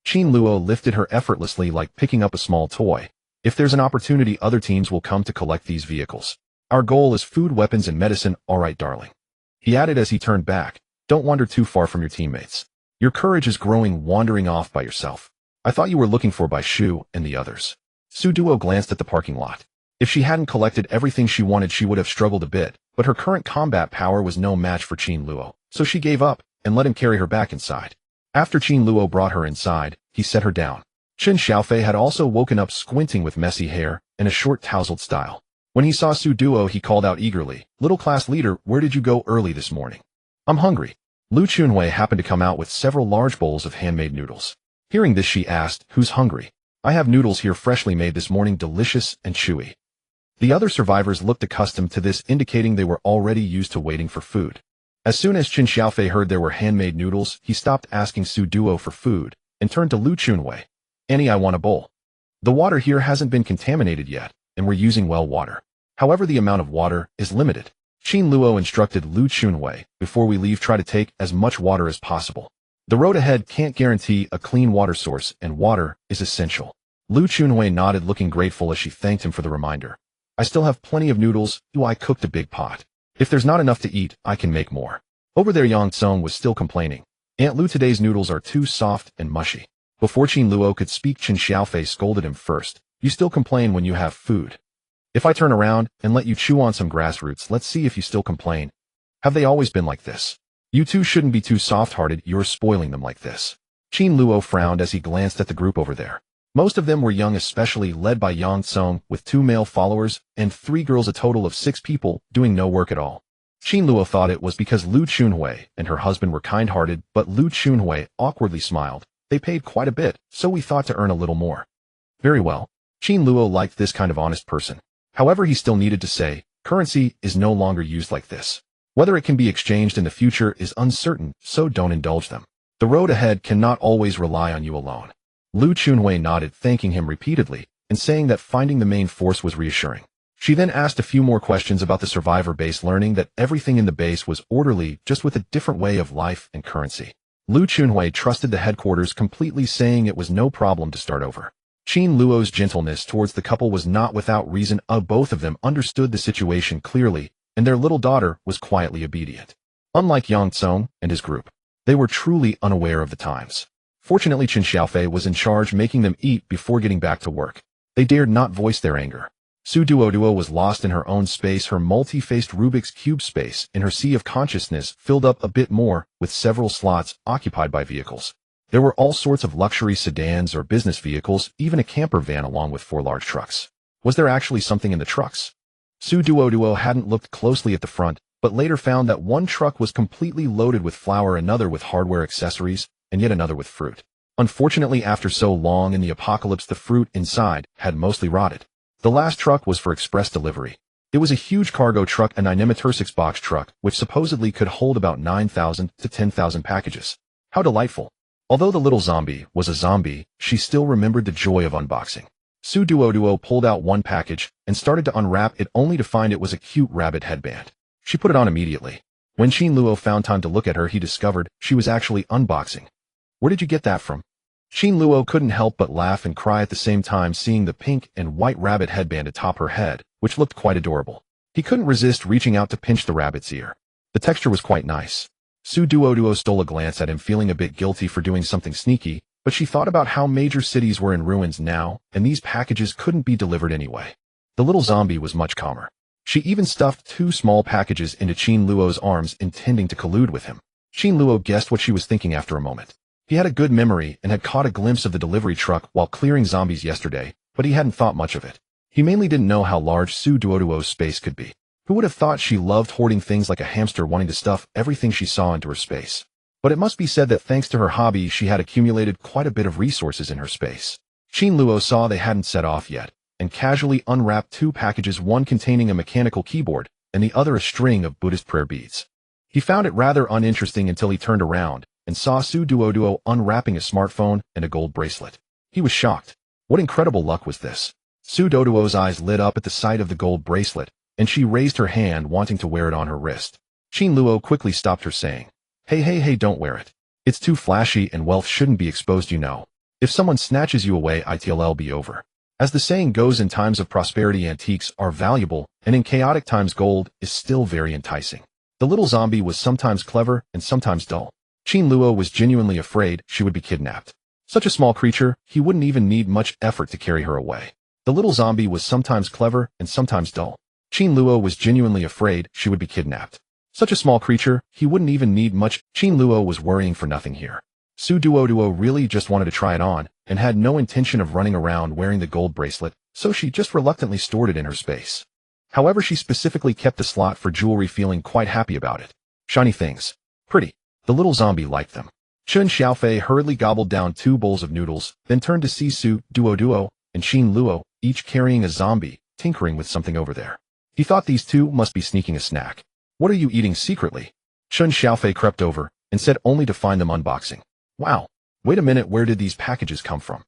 Luo lifted her effortlessly, like picking up a small toy. "If there's an opportunity, other teams will come to collect these vehicles. Our goal is food, weapons, and medicine, all right, darling." He added as he turned back, "Don't wander too far from your teammates. Your courage is growing, wandering off by yourself. I thought you were looking for Baishu and the others." Duoduo glanced at the parking lot. If she hadn't collected everything she wanted, she would have struggled a bit, but her current combat power was no match for Luo, so she gave up and let him carry her back inside. After Luo brought her inside, he set her down. Chen Xiaofei had also woken up, squinting with messy hair and a short tousled style. When he saw Duoduo, he called out eagerly, "Little class leader, where did you go early this morning?" "I'm hungry." Lu Chunwei happened to come out with several large bowls of handmade noodles. Hearing this, she asked, "Who's hungry?" "I have noodles here, freshly made this morning, delicious and chewy." The other survivors looked accustomed to this, indicating they were already used to waiting for food. As soon as Chen Xiaofei heard there were handmade noodles, he stopped asking Duoduo for food and turned to Lu Chunwei. "Annie, I want a bowl. The water here hasn't been contaminated yet, and we're using well water. However, the amount of water is limited." Luo instructed Lu Chunwei, "Before we leave, try to take as much water as possible. The road ahead can't guarantee a clean water source, and water is essential. Lu Chunhui nodded, looking grateful as she thanked him for the reminder. I still have plenty of noodles. I cooked a big pot. If there's not enough to eat, I can make more. Over there, Yang Tsung was still complaining. Aunt Lu, today's noodles are too soft and mushy. Before Qin Luo could speak, Qin Xiaofei scolded him first. You still complain when you have food. If I turn around and let you chew on some grass roots, let's see if you still complain. Have they always been like this? You two shouldn't be too soft-hearted, you're spoiling them like this. Qin Luo frowned as he glanced at the group over there. Most of them were young, especially led by Yang Tsung, with 2 male followers and 3 girls, a total of 6 people, doing no work at all. Qin Luo thought it was because Lu Chunhui and her husband were kind-hearted, but Lu Chunhui awkwardly smiled. They paid quite a bit, so we thought to earn a little more. Very well. Qin Luo liked this kind of honest person. However, he still needed to say, currency is no longer used like this. Whether it can be exchanged in the future is uncertain, so don't indulge them. The road ahead cannot always rely on you alone. Lu Chunhui nodded, thanking him repeatedly, and saying that finding the main force was reassuring. She then asked a few more questions about the survivor base, learning that everything in the base was orderly, just with a different way of life and currency. Lu Chunhui trusted the headquarters completely, saying it was no problem to start over. Qin Luo's gentleness towards the couple was not without reason. Both of them understood the situation clearly, and their little daughter was quietly obedient. Unlike Yang Tsung and his group, they were truly unaware of the times. Fortunately, Qin Xiaofei was in charge, making them eat before getting back to work. They dared not voice their anger. Duoduoduo was lost in her own space, her multi-faced Rubik's Cube space, and her sea of consciousness filled up a bit more, with several slots occupied by vehicles. There were all sorts of luxury sedans or business vehicles, even a camper van along with 4 large trucks. Was there actually something in the trucks? Duoduo hadn't looked closely at the front, but later found that one truck was completely loaded with flour, another with hardware accessories, and yet another with fruit. Unfortunately, after so long in the apocalypse, the fruit inside had mostly rotted. The last truck was for express delivery. It was a huge cargo truck, an animatronics box truck, which supposedly could hold about 9,000 to 10,000 packages. How delightful. Although the little zombie was a zombie, she still remembered the joy of unboxing. Duoduo pulled out one package and started to unwrap it, only to find it was a cute rabbit headband. She put it on immediately. When Qin Luo found time to look at her, he discovered she was actually unboxing. Where did you get that from? Qin Luo couldn't help but laugh and cry at the same time, seeing the pink and white rabbit headband atop her head, which looked quite adorable. He couldn't resist reaching out to pinch the rabbit's ear. The texture was quite nice. Duoduo stole a glance at him, feeling a bit guilty for doing something sneaky, but she thought about how major cities were in ruins now, and these packages couldn't be delivered anyway. The little zombie was much calmer. She even stuffed 2 small packages into Qin Luo's arms, intending to collude with him. Qin Luo guessed what she was thinking after a moment. He had a good memory and had caught a glimpse of the delivery truck while clearing zombies yesterday, but he hadn't thought much of it. He mainly didn't know how large Duoduo's space could be. Who would have thought she loved hoarding things like a hamster, wanting to stuff everything she saw into her space? But it must be said that thanks to her hobby, she had accumulated quite a bit of resources in her space. Qin Luo saw they hadn't set off yet, and casually unwrapped 2 packages, one containing a mechanical keyboard, and the other a string of Buddhist prayer beads. He found it rather uninteresting until he turned around and saw Duoduo unwrapping a smartphone and a gold bracelet. He was shocked. What incredible luck was this? Duoduo's eyes lit up at the sight of the gold bracelet, and she raised her hand, wanting to wear it on her wrist. Qin Luo quickly stopped her, saying, Hey, don't wear it. It's too flashy and wealth shouldn't be exposed, you know. If someone snatches you away, it'll be over. As the saying goes, in times of prosperity antiques are valuable, and in chaotic times gold is still very enticing. The little zombie was sometimes clever and sometimes dull. Qin Luo was genuinely afraid she would be kidnapped. Such a small creature, he wouldn't even need much effort to carry her away. The little zombie was sometimes clever and sometimes dull. Qin Luo was genuinely afraid she would be kidnapped. Such a small creature, he wouldn't even need much. Qin Luo was worrying for nothing here. Duoduo really just wanted to try it on, and had no intention of running around wearing the gold bracelet, so she just reluctantly stored it in her space. However, she specifically kept a slot for jewelry, feeling quite happy about it. Shiny things. Pretty. The little zombie liked them. Qin Xiaofei hurriedly gobbled down 2 bowls of noodles, then turned to see Duoduo and Qin Luo, each carrying a zombie, tinkering with something over there. He thought these 2 must be sneaking a snack. What are you eating secretly? Qin Xiaofei crept over and said, only to find them unboxing. Wow. Wait a minute, where did these packages come from?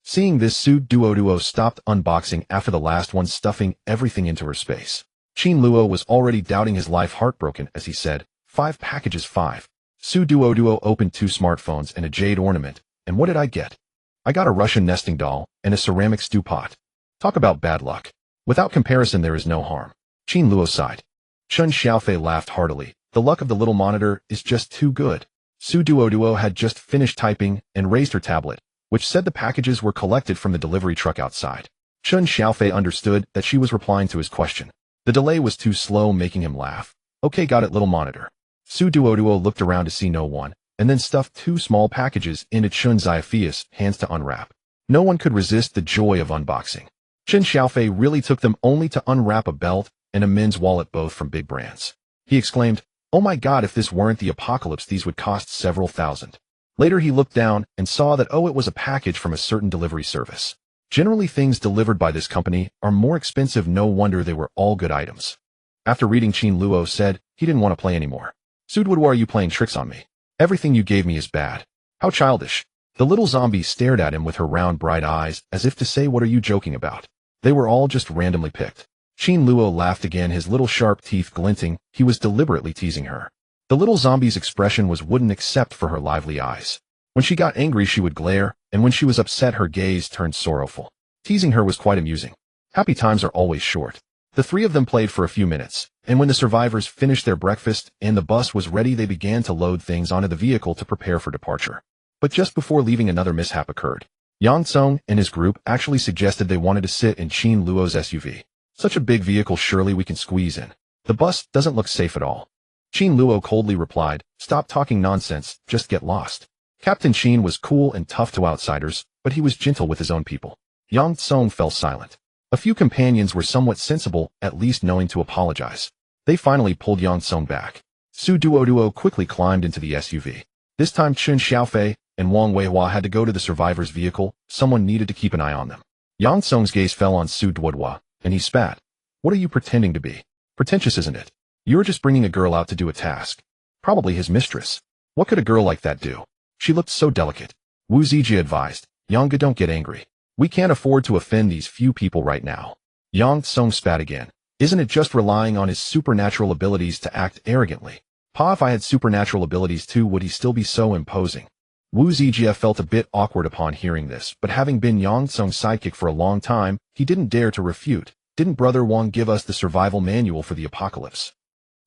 Seeing this, Duoduo stopped unboxing after the last one, stuffing everything into her space. Qin Luo was already doubting his life, heartbroken, as he said, 5 packages, 5. Duoduo opened 2 smartphones and a jade ornament, and what did I get? I got a Russian nesting doll and a ceramic stew pot. Talk about bad luck. Without comparison there is no harm. Qin Luo sighed. Chen Xiaofei laughed heartily. The luck of the little monitor is just too good. Duoduo had just finished typing and raised her tablet, which said the packages were collected from the delivery truck outside. Chen Xiaofei understood that she was replying to his question. The delay was too slow, making him laugh. Okay, got it, little monitor. Duoduo looked around to see no one, and then stuffed 2 small packages into Chen Xiaofei's hands to unwrap. No one could resist the joy of unboxing. Chen Xiaofei really took them only to unwrap a belt and a men's wallet, both from big brands. He exclaimed, "Oh my god, if this weren't the apocalypse, these would cost several thousand." Later he looked down and saw that it was a package from a certain delivery service. Generally things delivered by this company are more expensive, no wonder they were all good items. After reading, Qin Luo said he didn't want to play anymore. Duoduo, are you playing tricks on me? Everything you gave me is bad. How childish. The little zombie stared at him with her round bright eyes as if to say, what are you joking about? They were all just randomly picked. Qin Luo laughed again, his little sharp teeth glinting. He was deliberately teasing her. The little zombie's expression was wooden except for her lively eyes. When she got angry she would glare, and when she was upset her gaze turned sorrowful. Teasing her was quite amusing. Happy times are always short. The 3 of them played for a few minutes, and when the survivors finished their breakfast and the bus was ready they began to load things onto the vehicle to prepare for departure. But just before leaving another mishap occurred. Yang Tsung and his group actually suggested they wanted to sit in Qin Luo's SUV. Such a big vehicle, surely we can squeeze in. The bus doesn't look safe at all. Qin Luo coldly replied, stop talking nonsense, just get lost. Captain Qin was cool and tough to outsiders, but he was gentle with his own people. Yang Tsung fell silent. A few companions were somewhat sensible, at least knowing to apologize. They finally pulled Yang Tsung back. Duoduo quickly climbed into the SUV. This time Chen Xiaofei and Wang Weihua had to go to the survivor's vehicle. Someone needed to keep an eye on them. Yang Tsung's gaze fell on Duoduo, and he spat. What are you pretending to be? Pretentious, isn't it? You're just bringing a girl out to do a task. Probably his mistress. What could a girl like that do? She looked so delicate. Wu Zijie advised, Yang, don't get angry. We can't afford to offend these few people right now. Yang Tsung spat again. Isn't it just relying on his supernatural abilities to act arrogantly? Pa, if I had supernatural abilities too, would he still be so imposing? Wu Zijie felt a bit awkward upon hearing this, but having been Yang Tsung's sidekick for a long time, he didn't dare to refute. Didn't Brother Wang give us the survival manual for the apocalypse?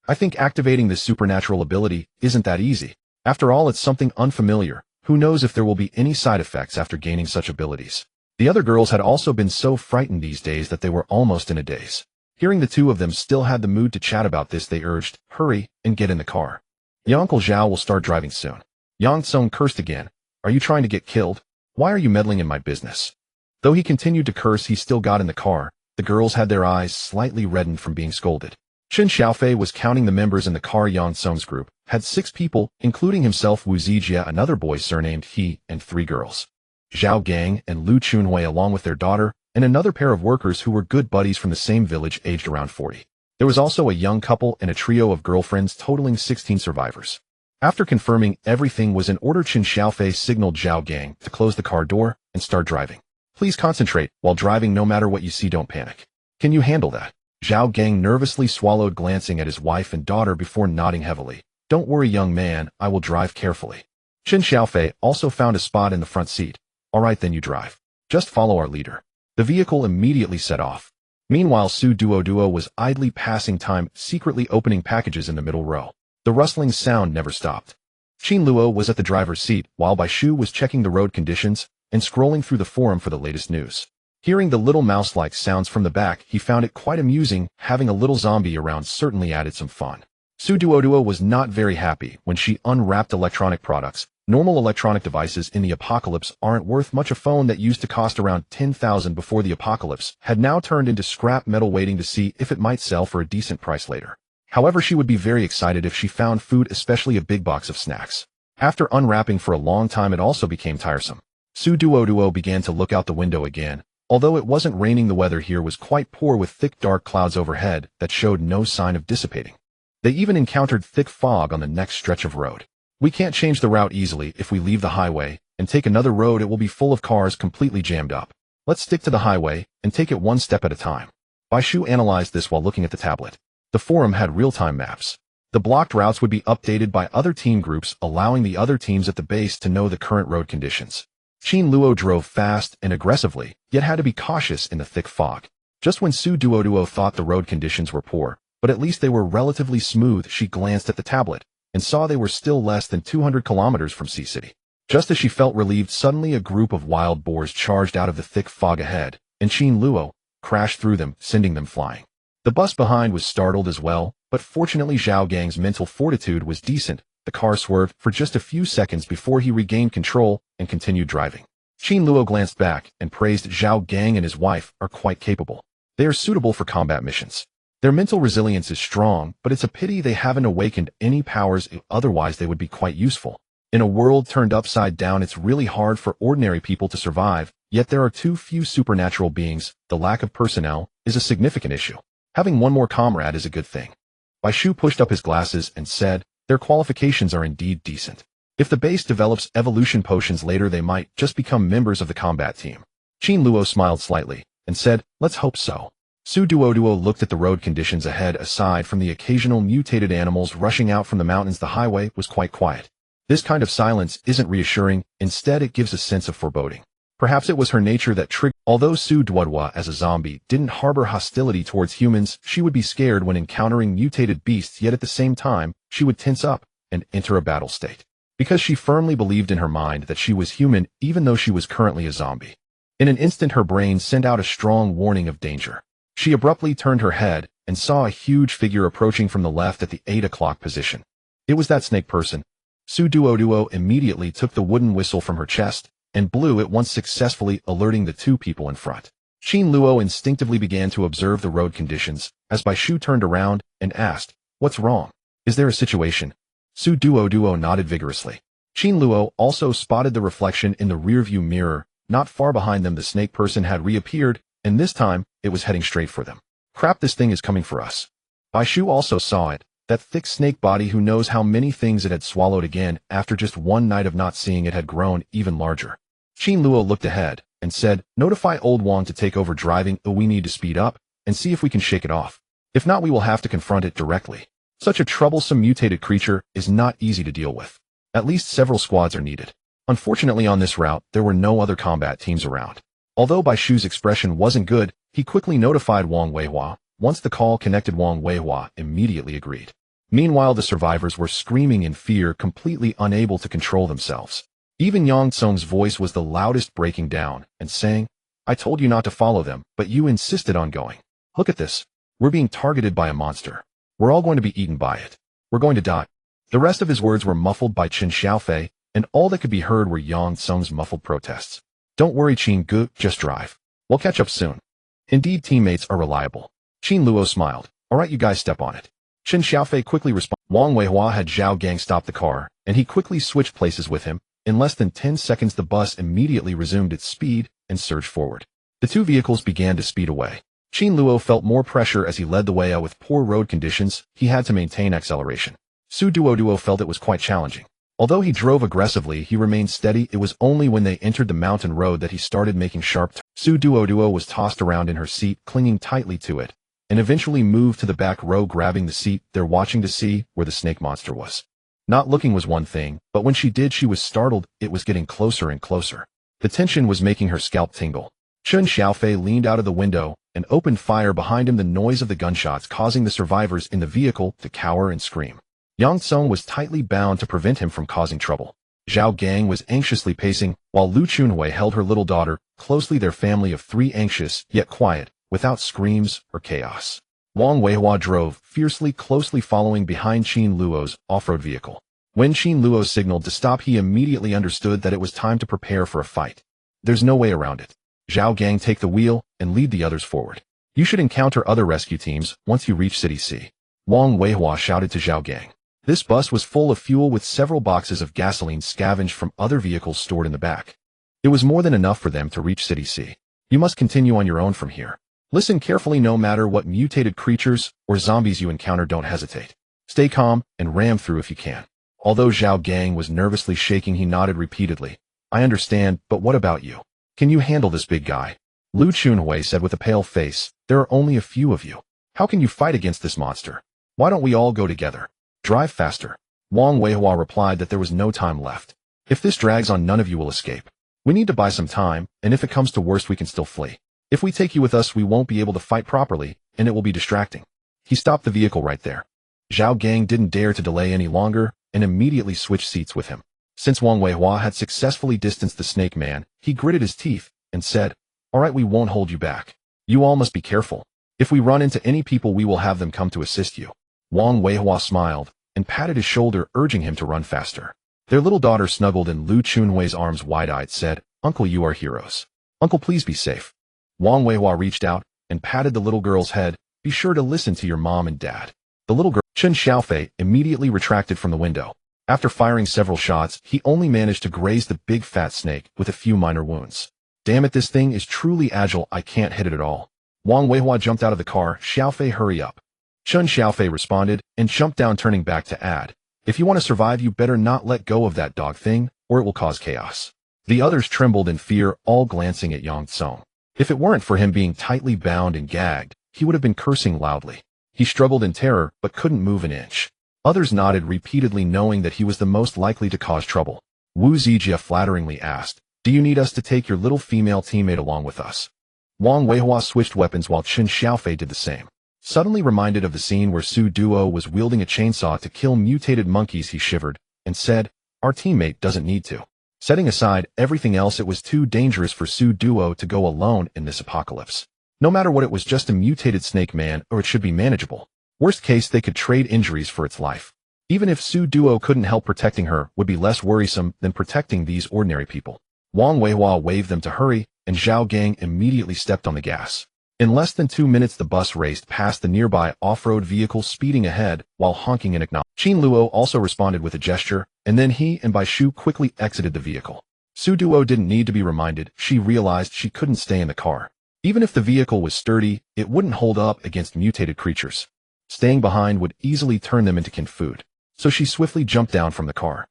I think activating this supernatural ability isn't that easy. After all, it's something unfamiliar. Who knows if there will be any side effects after gaining such abilities? The other girls had also been so frightened these days that they were almost in a daze. Hearing the 2 of them still had the mood to chat about this, they urged, hurry and get in the car. Your Uncle Zhao will start driving soon. Yang Tsung cursed again. Are you trying to get killed? Why are you meddling in my business? Though he continued to curse, he still got in the car. The girls had their eyes slightly reddened from being scolded. Chen Xiaofei was counting the members in the car. Yang Tsung's group had 6 people, including himself, Wu Zijie, another boy surnamed He, and 3 girls. Zhao Gang and Lu Chunhui along with their daughter, and another pair of workers who were good buddies from the same village, aged around 40. There was also a young couple and a trio of girlfriends, totaling 16 survivors. After confirming everything was in order, Chen Xiaofei signaled Zhao Gang to close the car door and start driving. Please concentrate while driving, no matter what you see, don't panic. Can you handle that? Zhao Gang nervously swallowed, glancing at his wife and daughter before nodding heavily. Don't worry, young man, I will drive carefully. Chen Xiaofei also found a spot in the front seat. All right, then you drive. Just follow our leader. The vehicle immediately set off. Meanwhile, Duoduo was idly passing time, secretly opening packages in the middle row. The rustling sound never stopped. Qin Luo was at the driver's seat, while Bai Shu was checking the road conditions and scrolling through the forum for the latest news. Hearing the little mouse-like sounds from the back, he found it quite amusing. Having a little zombie around certainly added some fun. Duoduo was not very happy when she unwrapped electronic products. Normal electronic devices in the apocalypse aren't worth much. A phone that used to cost around 10,000 before the apocalypse had now turned into scrap metal, waiting to see if it might sell for a decent price later. However, she would be very excited if she found food, especially a big box of snacks. After unwrapping for a long time, it also became tiresome. Duoduo began to look out the window again. Although it wasn't raining, the weather here was quite poor, with thick dark clouds overhead that showed no sign of dissipating. They even encountered thick fog on the next stretch of road. We can't change the route easily. If we leave the highway and take another road, it will be full of cars, completely jammed up. Let's stick to the highway and take it one step at a time. Bai Shu analyzed this while looking at the tablet. The forum had real-time maps. The blocked routes would be updated by other team groups, allowing the other teams at the base to know the current road conditions. Qin Luo drove fast and aggressively, yet had to be cautious in the thick fog. Just when Su Duoduo thought the road conditions were poor, but at least they were relatively smooth, she glanced at the tablet and saw they were still less than 200 kilometers from Sea City. Just as she felt relieved, suddenly a group of wild boars charged out of the thick fog ahead, and Qin Luo crashed through them, sending them flying. The bus behind was startled as well, but fortunately Zhao Gang's mental fortitude was decent. The car swerved for just a few seconds before he regained control and continued driving. Qin Luo glanced back and praised Zhao Gang and his wife are quite capable. They are suitable for combat missions. Their mental resilience is strong, but it's a pity they haven't awakened any powers, otherwise they would be quite useful. In a world turned upside down, it's really hard for ordinary people to survive, yet there are too few supernatural beings. The lack of personnel is a significant issue. Having one more comrade is a good thing. Bai Shu pushed up his glasses and said, their qualifications are indeed decent. If the base develops evolution potions later, they might just become members of the combat team. Qin Luo smiled slightly and said, let's hope so. Su Duoduo looked at the road conditions ahead. Aside from the occasional mutated animals rushing out from the mountains, the highway was quite quiet. This kind of silence isn't reassuring, instead it gives a sense of foreboding. Perhaps it was her nature that triggered. Although Su Duoduo as a zombie didn't harbor hostility towards humans, she would be scared when encountering mutated beasts, yet at the same time, she would tense up and enter a battle state. Because she firmly believed in her mind that she was human even though she was currently a zombie. In an instant her brain sent out a strong warning of danger. She abruptly turned her head and saw a huge figure approaching from the left at the 8 o'clock position. It was that snake person. Su Duoduo immediately took the wooden whistle from her chest and blew it once, successfully alerting the two people in front. Qin Luo instinctively began to observe the road conditions as Bai Shu turned around and asked, what's wrong? Is there a situation? Su Duoduo nodded vigorously. Qin Luo also spotted the reflection in the rearview mirror. Not far behind them, the snake person had reappeared, and this time it was heading straight for them. Crap, this thing is coming for us. Bai Shu also saw it. That thick snake body, who knows how many things it had swallowed. Again, after just one night of not seeing it, had grown even larger. Qin Luo looked ahead and said, notify old Wang to take over driving. We need to speed up and see if we can shake it off. If not, we will have to confront it directly. Such a troublesome mutated creature is not easy to deal with. At least several squads are needed. Unfortunately, on this route, there were no other combat teams around. Although Bai Shu's expression wasn't good, he quickly notified Wang Weihua. Once the call connected, Wang Weihua immediately agreed. Meanwhile, the survivors were screaming in fear, completely unable to control themselves. Even Yang Tsung's voice was the loudest, breaking down and saying, I told you not to follow them, but you insisted on going. Look at this. We're being targeted by a monster. We're all going to be eaten by it. We're going to die. The rest of his words were muffled by Chen Xiaofei, and all that could be heard were Yang Tsung's muffled protests. Don't worry, Qin Gu, just drive. We'll catch up soon. Indeed, teammates are reliable. Qin Luo smiled. All right, you guys, step on it. Chen Xiaofei quickly responded. Wang Weihua had Zhao Gang stop the car, and he quickly switched places with him. In less than 10 seconds, the bus immediately resumed its speed and surged forward. The two vehicles began to speed away. Qin Luo felt more pressure as he led the way. With poor road conditions, he had to maintain acceleration. Su Duoduo felt it was quite challenging. Although he drove aggressively, he remained steady. It was only when they entered the mountain road that he started making sharp turns. Su Duoduo was tossed around in her seat, clinging tightly to it, and eventually moved to the back row, grabbing the seat there, watching to see where the snake monster was. Not looking was one thing, but when she did, she was startled. It was getting closer and closer. The tension was making her scalp tingle. Chen Xiaofei leaned out of the window and opened fire behind him, the noise of the gunshots causing the survivors in the vehicle to cower and scream. Yang Tsung was tightly bound to prevent him from causing trouble. Zhao Gang was anxiously pacing, while Lu Chunhui held her little daughter closely, their family of 3 anxious yet quiet, without screams or chaos. Wang Weihua drove fiercely, closely following behind Qin Luo's off-road vehicle. When Qin Luo signaled to stop, he immediately understood that it was time to prepare for a fight. There's no way around it. Zhao Gang, take the wheel and lead the others forward. You should encounter other rescue teams once you reach City C. Wang Weihua shouted to Zhao Gang. This bus was full of fuel, with several boxes of gasoline scavenged from other vehicles stored in the back. It was more than enough for them to reach City C. You must continue on your own from here. Listen carefully. No matter what mutated creatures or zombies you encounter, don't hesitate. Stay calm and ram through if you can. Although Zhao Gang was nervously shaking, he nodded repeatedly. I understand, but what about you? Can you handle this big guy? Lu Chunhui said with a pale face. There are only a few of you. How can you fight against this monster? Why don't we all go together? Drive faster. Wang Weihua replied that there was no time left. If this drags on, none of you will escape. We need to buy some time, and if it comes to worst, we can still flee. If we take you with us, we won't be able to fight properly, and it will be distracting. He stopped the vehicle right there. Zhao Gang didn't dare to delay any longer, and immediately switched seats with him. Since Wang Weihua had successfully distanced the snake man, he gritted his teeth and said, "All right, we won't hold you back. You all must be careful. If we run into any people, we will have them come to assist you." Wang Weihua smiled and patted his shoulder, urging him to run faster. Their little daughter snuggled in Lu Chunhui's arms, wide-eyed, said, "Uncle, you are heroes. Uncle, please be safe." Wang Weihua reached out and patted the little girl's head. "Be sure to listen to your mom and dad." The little girl, Chen Xiaofei, immediately retracted from the window. After firing several shots, he only managed to graze the big fat snake with a few minor wounds. "Damn it, this thing is truly agile. I can't hit it at all." Wang Weihua jumped out of the car. "Xiaofei, hurry up." Chen Xiaofei responded and jumped down, turning back to add, "If you want to survive, you better not let go of that dog thing, or it will cause chaos." The others trembled in fear, all glancing at Yang Tsong. If it weren't for him being tightly bound and gagged, he would have been cursing loudly. He struggled in terror, but couldn't move an inch. Others nodded repeatedly, knowing that he was the most likely to cause trouble. Wu Zijia flatteringly asked, "Do you need us to take your little female teammate along with us?" Wang Weihua switched weapons while Chen Xiaofei did the same. Suddenly reminded of the scene where Su Duo was wielding a chainsaw to kill mutated monkeys, he shivered and said, "Our teammate doesn't need to." Setting aside everything else, it was too dangerous for Su Duo to go alone in this apocalypse. No matter what, it was just a mutated snake man, or it should be manageable. Worst case, they could trade injuries for its life. Even if Su Duo couldn't help, protecting her would be less worrisome than protecting these ordinary people. Wang Weihua waved them to hurry, and Zhao Gang immediately stepped on the gas. In less than 2 minutes, the bus raced past the nearby off-road vehicle, speeding ahead while honking in acknowledgement. Qin Luo also responded with a gesture, and then he and Bai Shu quickly exited the vehicle. Su Duo didn't need to be reminded. She realized she couldn't stay in the car. Even if the vehicle was sturdy, it wouldn't hold up against mutated creatures. Staying behind would easily turn them into canned food. So she swiftly jumped down from the car.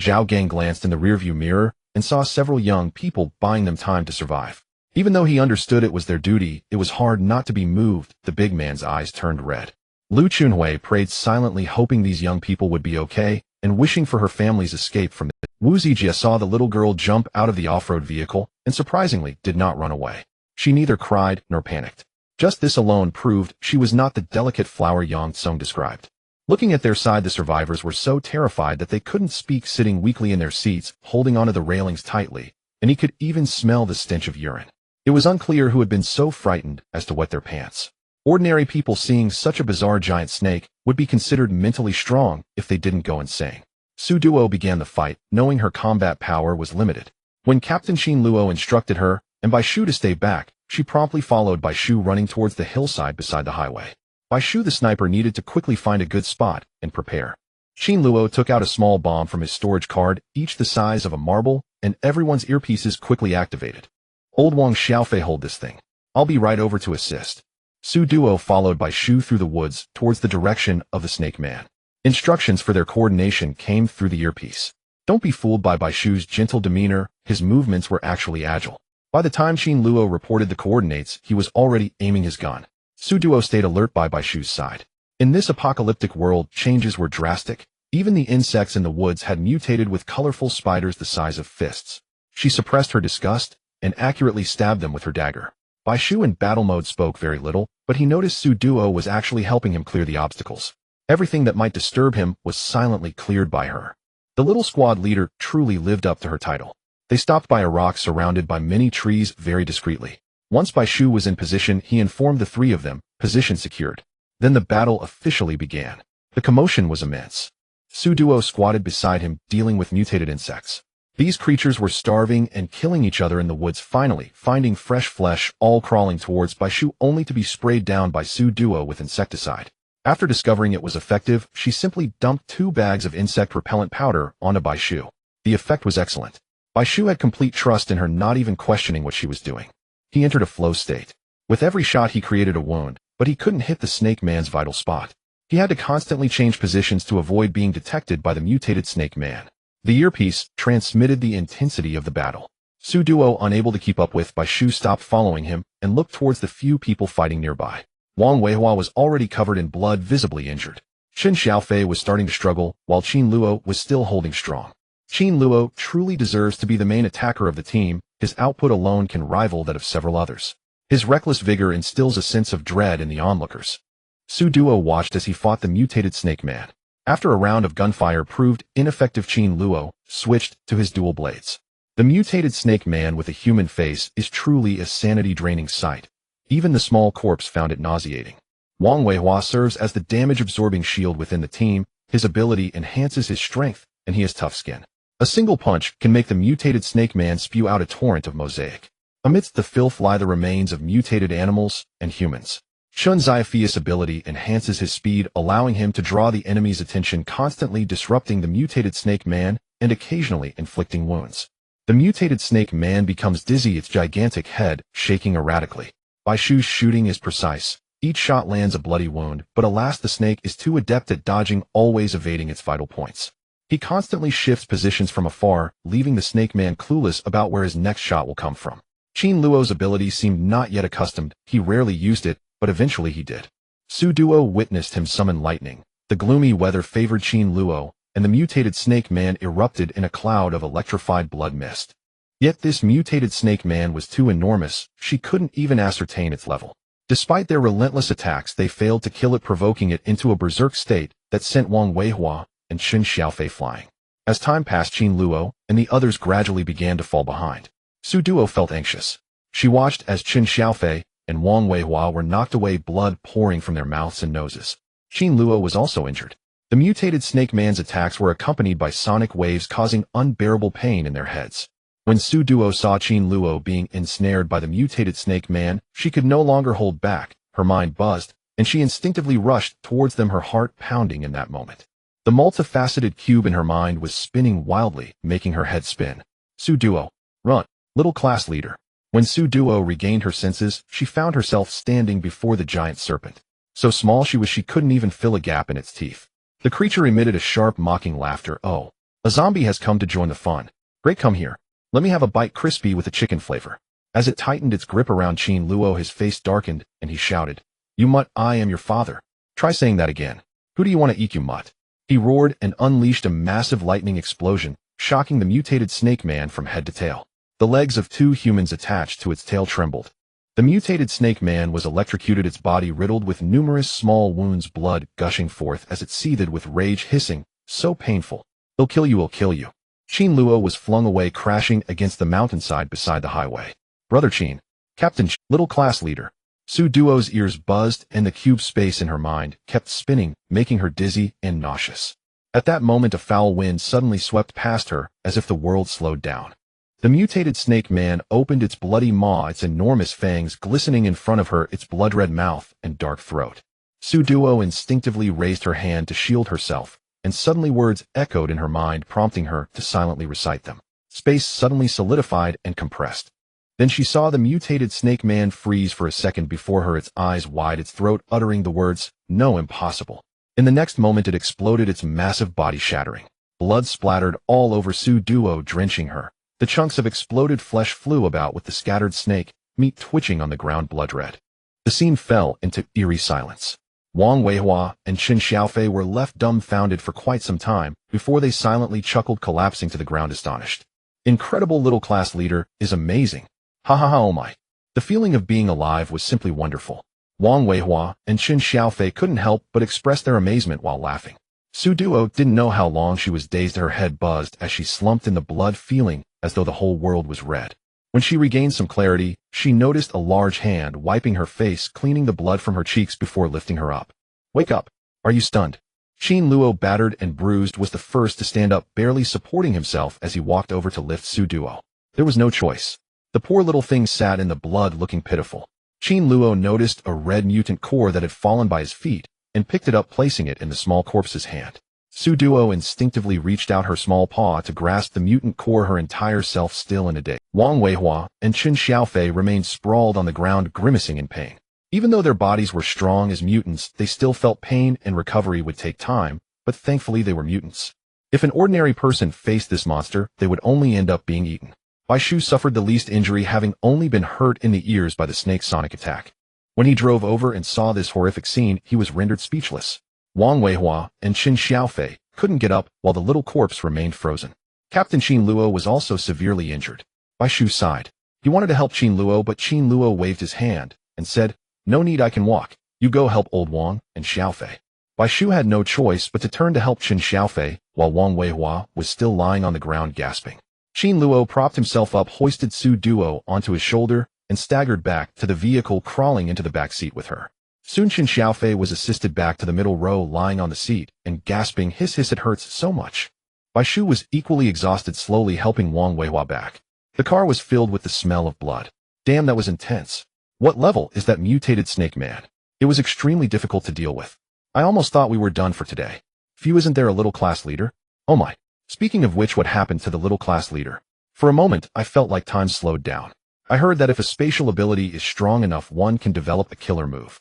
Zhao Gang glanced in the rearview mirror and saw several young people buying them time to survive. Even though he understood it was their duty, it was hard not to be moved. The big man's eyes turned red. Lu Chunhui prayed silently, hoping these young people would be okay and wishing for her family's escape from it. Wu Zijia saw the little girl jump out of the off-road vehicle and surprisingly did not run away. She neither cried nor panicked. Just this alone proved she was not the delicate flower Yang Tsong described. Looking at their side, the survivors were so terrified that they couldn't speak, sitting weakly in their seats, holding onto the railings tightly, and he could even smell the stench of urine. It was unclear who had been so frightened as to wet their pants. Ordinary people seeing such a bizarre giant snake would be considered mentally strong if they didn't go insane. Su Duo began the fight, knowing her combat power was limited. When Captain Qin Luo instructed her and Bai Shu to stay back, she promptly followed Bai Shu, running towards the hillside beside the highway. Bai Shu, the sniper, needed to quickly find a good spot and prepare. Qin Luo took out a small bomb from his storage card, each the size of a marble, and everyone's earpieces quickly activated. "Old Wang Xiaofei, hold this thing. I'll be right over to assist." Su Duo followed Bai Shu through the woods towards the direction of the snake man. Instructions for their coordination came through the earpiece. Don't be fooled by Bai Shu's gentle demeanor. His movements were actually agile. By the time Qin Luo reported the coordinates, he was already aiming his gun. Su Duo stayed alert by Bai Shu's side. In this apocalyptic world, changes were drastic. Even the insects in the woods had mutated with colorful spiders the size of fists. She suppressed her disgust and accurately stabbed them with her dagger. Bai Shu in battle mode spoke very little, but he noticed Su Duo was actually helping him clear the obstacles. Everything that might disturb him was silently cleared by her. The little squad leader truly lived up to her title. They stopped by a rock surrounded by many trees very discreetly. Once Bai Shu was in position, he informed the three of them, position secured. Then the battle officially began. The commotion was immense. Su Duo squatted beside him, dealing with mutated insects. These creatures were starving and killing each other in the woods, finally finding fresh flesh, all crawling towards Bai Shu, only to be sprayed down by Su Duo with insecticide. After discovering it was effective, she simply dumped 2 bags of insect repellent powder onto Bai Shu. The effect was excellent. Bai Shu had complete trust in her, not even questioning what she was doing. He entered a flow state. With every shot he created a wound, but he couldn't hit the snake man's vital spot. He had to constantly change positions to avoid being detected by the mutated snake man. The earpiece transmitted the intensity of the battle. Su Duo, unable to keep up with Bai Shu, stopped following him and looked towards the few people fighting nearby. Wang Weihua was already covered in blood, visibly injured. Chen Xiaofei was starting to struggle, while Qin Luo was still holding strong. Qin Luo truly deserves to be the main attacker of the team. His output alone can rival that of several others. His reckless vigor instills a sense of dread in the onlookers. Su Duo watched as he fought the mutated Snake Man. After a round of gunfire proved ineffective, Qin Luo switched to his dual blades. The mutated Snake Man with a human face is truly a sanity-draining sight. Even the small corpse found it nauseating. Wang Weihua serves as the damage-absorbing shield within the team. His ability enhances his strength, and he has tough skin. A single punch can make the mutated Snake Man spew out a torrent of mosaic. Amidst the filth lie the remains of mutated animals and humans. Shun Xiaofei's ability enhances his speed, allowing him to draw the enemy's attention, constantly disrupting the mutated Snake Man and occasionally inflicting wounds. The mutated Snake Man becomes dizzy, its gigantic head shaking erratically. Bai Shu's shooting is precise. Each shot lands a bloody wound, but alas, the snake is too adept at dodging, always evading its vital points. He constantly shifts positions from afar, leaving the Snake Man clueless about where his next shot will come from. Qin Luo's ability seemed not yet accustomed. He rarely used it, but eventually he did. Su Duo witnessed him summon lightning. The gloomy weather favored Qin Luo, and the mutated Snake Man erupted in a cloud of electrified blood mist. Yet this mutated Snake Man was too enormous. She couldn't even ascertain its level. Despite their relentless attacks, they failed to kill it, provoking it into a berserk state that sent Wang Weihua and Chen Xiaofei flying. As time passed, Qin Luo and the others gradually began to fall behind. Su Duo felt anxious. She watched as Chen Xiaofei and Wang Weihua were knocked away, blood pouring from their mouths and noses. Qin Luo was also injured. The mutated Snake Man's attacks were accompanied by sonic waves, causing unbearable pain in their heads. When Su Duo saw Qin Luo being ensnared by the mutated Snake Man, she could no longer hold back. Her mind buzzed, and she instinctively rushed towards them, her heart pounding in that moment. The multifaceted cube in her mind was spinning wildly, making her head spin. Su Duo, run, little class leader. When Su Duo regained her senses, she found herself standing before the giant serpent. So small she was, she couldn't even fill a gap in its teeth. The creature emitted a sharp, mocking laughter. Oh, a zombie has come to join the fun. Great, come here. Let me have a bite, crispy with a chicken flavor. As it tightened its grip around Qin Luo, his face darkened, and he shouted, "You mutt, I am your father. Try saying that again. Who do you want to eat, you mutt?" He roared and unleashed a massive lightning explosion, shocking the mutated Snake Man from head to tail. The legs of two humans attached to its tail trembled. The mutated Snake Man was electrocuted, its body riddled with numerous small wounds, blood gushing forth as it seethed with rage, hissing, "So painful. He'll kill you, he'll kill you." Qin Luo was flung away, crashing against the mountainside beside the highway. "Brother Qin, Captain Ch, little class leader." Su Duo's ears buzzed, and the cube space in her mind kept spinning, making her dizzy and nauseous. At that moment, a foul wind suddenly swept past her, as if the world slowed down. The mutated Snake Man opened its bloody maw, its enormous fangs glistening in front of her, its blood-red mouth and dark throat. Su Duo instinctively raised her hand to shield herself, and suddenly words echoed in her mind, prompting her to silently recite them. Space suddenly solidified and compressed. Then she saw the mutated Snake Man freeze for a second before her, its eyes wide, its throat uttering the words, "No, impossible." In the next moment it exploded, its massive body shattering. Blood splattered all over Su Duo, drenching her. The chunks of exploded flesh flew about with the scattered snake meat twitching on the ground, blood red. The scene fell into eerie silence. Wang Weihua and Chen Xiaofei were left dumbfounded for quite some time before they silently chuckled, collapsing to the ground astonished. "Incredible, little class leader is amazing. Ha ha ha, oh my." The feeling of being alive was simply wonderful. Wang Weihua and Chen Xiaofei couldn't help but express their amazement while laughing. Su Duo didn't know how long she was dazed. Her head buzzed as she slumped in the blood, feeling as though the whole world was red. When she regained some clarity, she noticed a large hand wiping her face, cleaning the blood from her cheeks before lifting her up. "Wake up. Are you stunned?" Qin Luo, battered and bruised, was the first to stand up, barely supporting himself as he walked over to lift Su Duo. There was no choice. The poor little thing sat in the blood, looking pitiful. Qin Luo noticed a red mutant core that had fallen by his feet and picked it up, placing it in the small corpse's hand. Su Duo instinctively reached out her small paw to grasp the mutant core, her entire self still in a daze. Wang Weihua and Chen Xiaofei remained sprawled on the ground, grimacing in pain. Even though their bodies were strong as mutants, they still felt pain, and recovery would take time, but thankfully they were mutants. If an ordinary person faced this monster, they would only end up being eaten. Bai Shu suffered the least injury, having only been hurt in the ears by the snake's sonic attack. When he drove over and saw this horrific scene, he was rendered speechless. Wang Weihua and Qin Xiaofei couldn't get up while the little corpse remained frozen. Captain Qin Luo was also severely injured. Bai Shu sighed. He wanted to help Qin Luo, but Qin Luo waved his hand and said, "No need, I can walk. You go help old Wang and Xiaofei." Bai Shu had no choice but to turn to help Qin Xiaofei while Wang Weihua was still lying on the ground gasping. Qin Luo propped himself up, hoisted Su Duo onto his shoulder, and staggered back to the vehicle, crawling into the back seat with her. Soon Qin Xiaofei was assisted back to the middle row, lying on the seat and gasping, "Hiss, hiss, it hurts so much." Bai Shu was equally exhausted, slowly helping Wang Weihua back. The car was filled with the smell of blood. Damn, that was intense. What level is that mutated snake man? It was extremely difficult to deal with. I almost thought we were done for today. Phew, isn't there a little class leader? Oh my. Speaking of which, what happened to the little class leader? For a moment, I felt like time slowed down. I heard that if a spatial ability is strong enough, one can develop a killer move.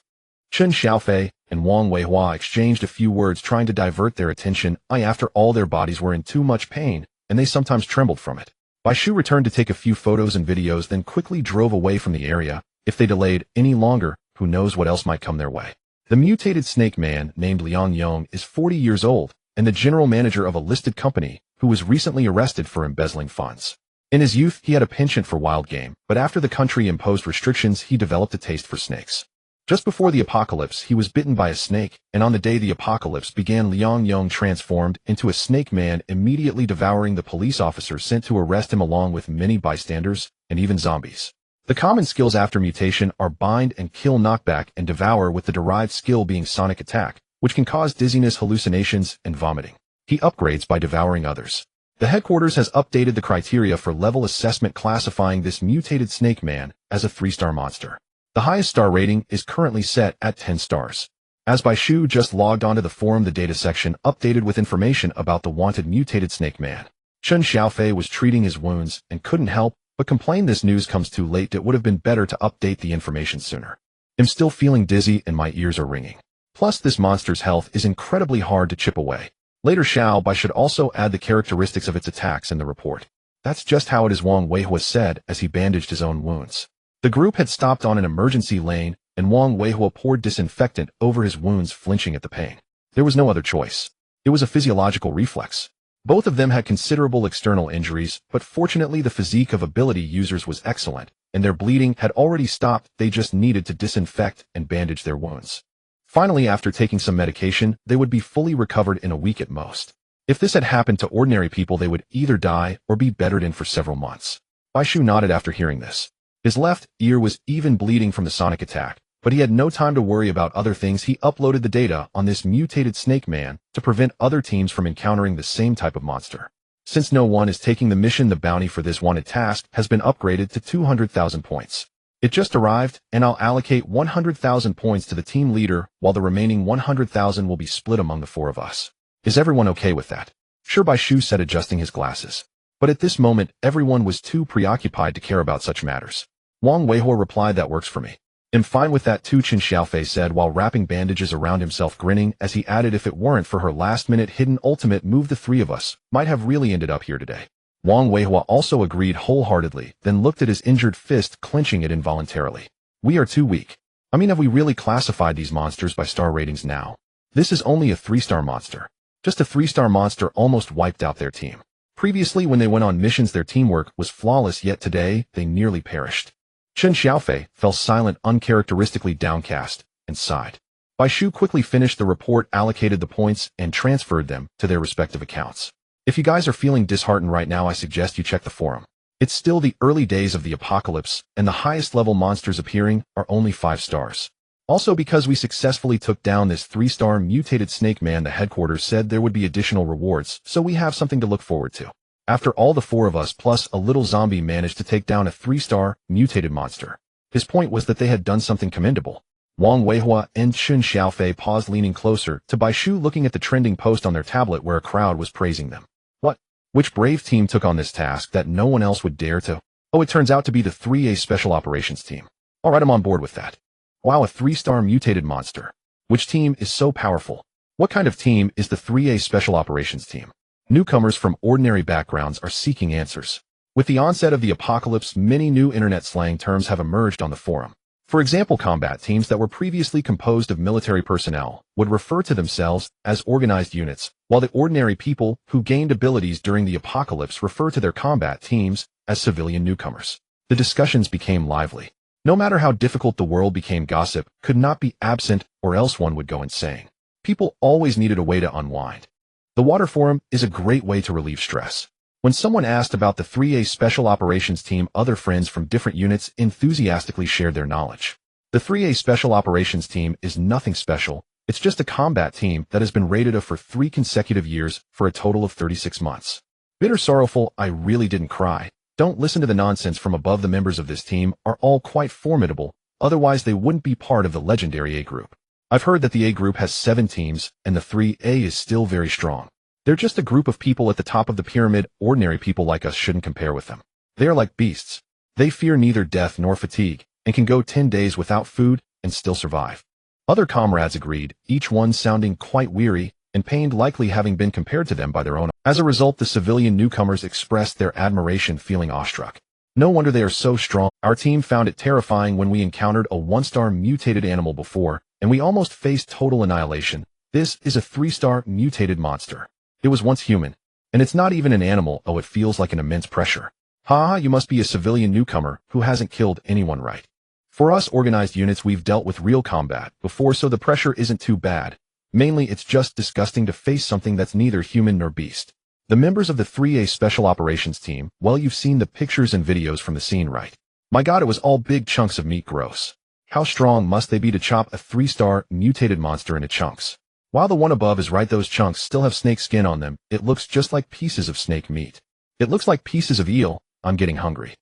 Qin Xiaofei and Wang Weihua exchanged a few words, trying to divert their attention. After all, their bodies were in too much pain, and they sometimes trembled from it. Bai Shu returned to take a few photos and videos, then quickly drove away from the area. If they delayed any longer, who knows what else might come their way. The mutated snake man, named Liang Yong, is 40 years old and the general manager of a listed company who was recently arrested for embezzling funds. In his youth, he had a penchant for wild game, but after the country imposed restrictions, he developed a taste for snakes. Just before the apocalypse, he was bitten by a snake, and on the day the apocalypse began, Liang Yong transformed into a snake man, immediately devouring the police officers sent to arrest him, along with many bystanders and even zombies. The common skills after mutation are bind and kill, knockback, and devour, with the derived skill being sonic attack, which can cause dizziness, hallucinations, and vomiting. He upgrades by devouring others. The headquarters has updated the criteria for level assessment, classifying this mutated snake man as a 3-star monster. The highest star rating is currently set at 10 stars. As Bai Shu just logged onto the forum, the data section updated with information about the wanted mutated snake man. Qin Xiaofei was treating his wounds and couldn't help but complained, "This news comes too late. It would have been better to update the information sooner. I'm still feeling dizzy and my ears are ringing. Plus, this monster's health is incredibly hard to chip away." Later, Xiao Bai should also add the characteristics of its attacks in the report. "That's just how it is," Wang Weihua said as he bandaged his own wounds. The group had stopped on an emergency lane, and Wang Weihua poured disinfectant over his wounds, flinching at the pain. There was no other choice. It was a physiological reflex. Both of them had considerable external injuries, but fortunately the physique of ability users was excellent, and their bleeding had already stopped. They just needed to disinfect and bandage their wounds. Finally, after taking some medication, they would be fully recovered in a week at most. If this had happened to ordinary people, they would either die or be bedridden for several months. Bai Shu nodded after hearing this. His left ear was even bleeding from the sonic attack, but he had no time to worry about other things. He uploaded the data on this mutated snake man to prevent other teams from encountering the same type of monster. Since no one is taking the mission, the bounty for this wanted task has been upgraded to 200,000 points. It just arrived, and I'll allocate 100,000 points to the team leader, while the remaining 100,000 will be split among the 4 of us. Is everyone okay with that? Sure, Bai Shu said, adjusting his glasses. But at this moment, everyone was too preoccupied to care about such matters. Wang Weihua replied, "That works for me." "I'm fine with that too," Qin Xiaofei said while wrapping bandages around himself, grinning as he added, "If it weren't for her last-minute hidden ultimate move, the 3 of us might have really ended up here today." Wang Weihua also agreed wholeheartedly, then looked at his injured fist, clenching it involuntarily. "We are too weak. I mean, have we really classified these monsters by star ratings now? This is only a 3-star monster. Just a 3-star monster almost wiped out their team. Previously, when they went on missions, their teamwork was flawless, yet today they nearly perished." Qin Xiaofei fell silent, uncharacteristically downcast, and sighed. Bai Shu quickly finished the report, allocated the points, and transferred them to their respective accounts. "If you guys are feeling disheartened right now, I suggest you check the forum. It's still the early days of the apocalypse, and the highest level monsters appearing are only 5 stars. Also, because we successfully took down this 3-star mutated snake man, the headquarters said there would be additional rewards, so we have something to look forward to." After all, the 4 of us plus a little zombie managed to take down a 3-star mutated monster. His point was that they had done something commendable. Wang Weihua and Qin Xiaofei paused, leaning closer to Bai Shu, looking at the trending post on their tablet where a crowd was praising them. What? Which brave team took on this task that no one else would dare to? Oh, it turns out to be the 3A Special Operations team. Alright, I'm on board with that. Wow, a 3-star mutated monster. Which team is so powerful? What kind of team is the 3A Special Operations team? Newcomers from ordinary backgrounds are seeking answers. With the onset of the apocalypse, many new internet slang terms have emerged on the forum. For example, combat teams that were previously composed of military personnel would refer to themselves as organized units, while the ordinary people who gained abilities during the apocalypse refer to their combat teams as civilian newcomers. The discussions became lively. No matter how difficult the world became, gossip could not be absent or else one would go insane. People always needed a way to unwind. The water forum is a great way to relieve stress. When someone asked about the 3A Special Operations Team, other friends from different units enthusiastically shared their knowledge. The 3A Special Operations Team is nothing special, it's just a combat team that has been rated A for 3 consecutive years for a total of 36 months. Bitter sorrowful, I really didn't cry. Don't listen to the nonsense from above. The members of this team are all quite formidable, otherwise they wouldn't be part of the legendary A group. I've heard that the A group has 7 teams, and the 3A is still very strong. They're just a group of people at the top of the pyramid. Ordinary people like us shouldn't compare with them. They are like beasts. They fear neither death nor fatigue, and can go 10 days without food and still survive. Other comrades agreed, each one sounding quite weary and pained, likely having been compared to them by their own. As a result, the civilian newcomers expressed their admiration, feeling awestruck. No wonder they are so strong. Our team found it terrifying when we encountered a 1-star mutated animal before, and we almost faced total annihilation. This is a 3-star mutated monster. It was once human, and it's not even an animal. Oh, it feels like an immense pressure. Ha, you must be a civilian newcomer who hasn't killed anyone, right? For us organized units, we've dealt with real combat before, so the pressure isn't too bad. Mainly, it's just disgusting to face something that's neither human nor beast. The members of the 3A Special Operations Team, well, you've seen the pictures and videos from the scene, right? My God, it was all big chunks of meat. Gross. How strong must they be to chop a 3-star mutated monster into chunks? While the one above is right, those chunks still have snake skin on them. It looks just like pieces of snake meat. It looks like pieces of eel. I'm getting hungry.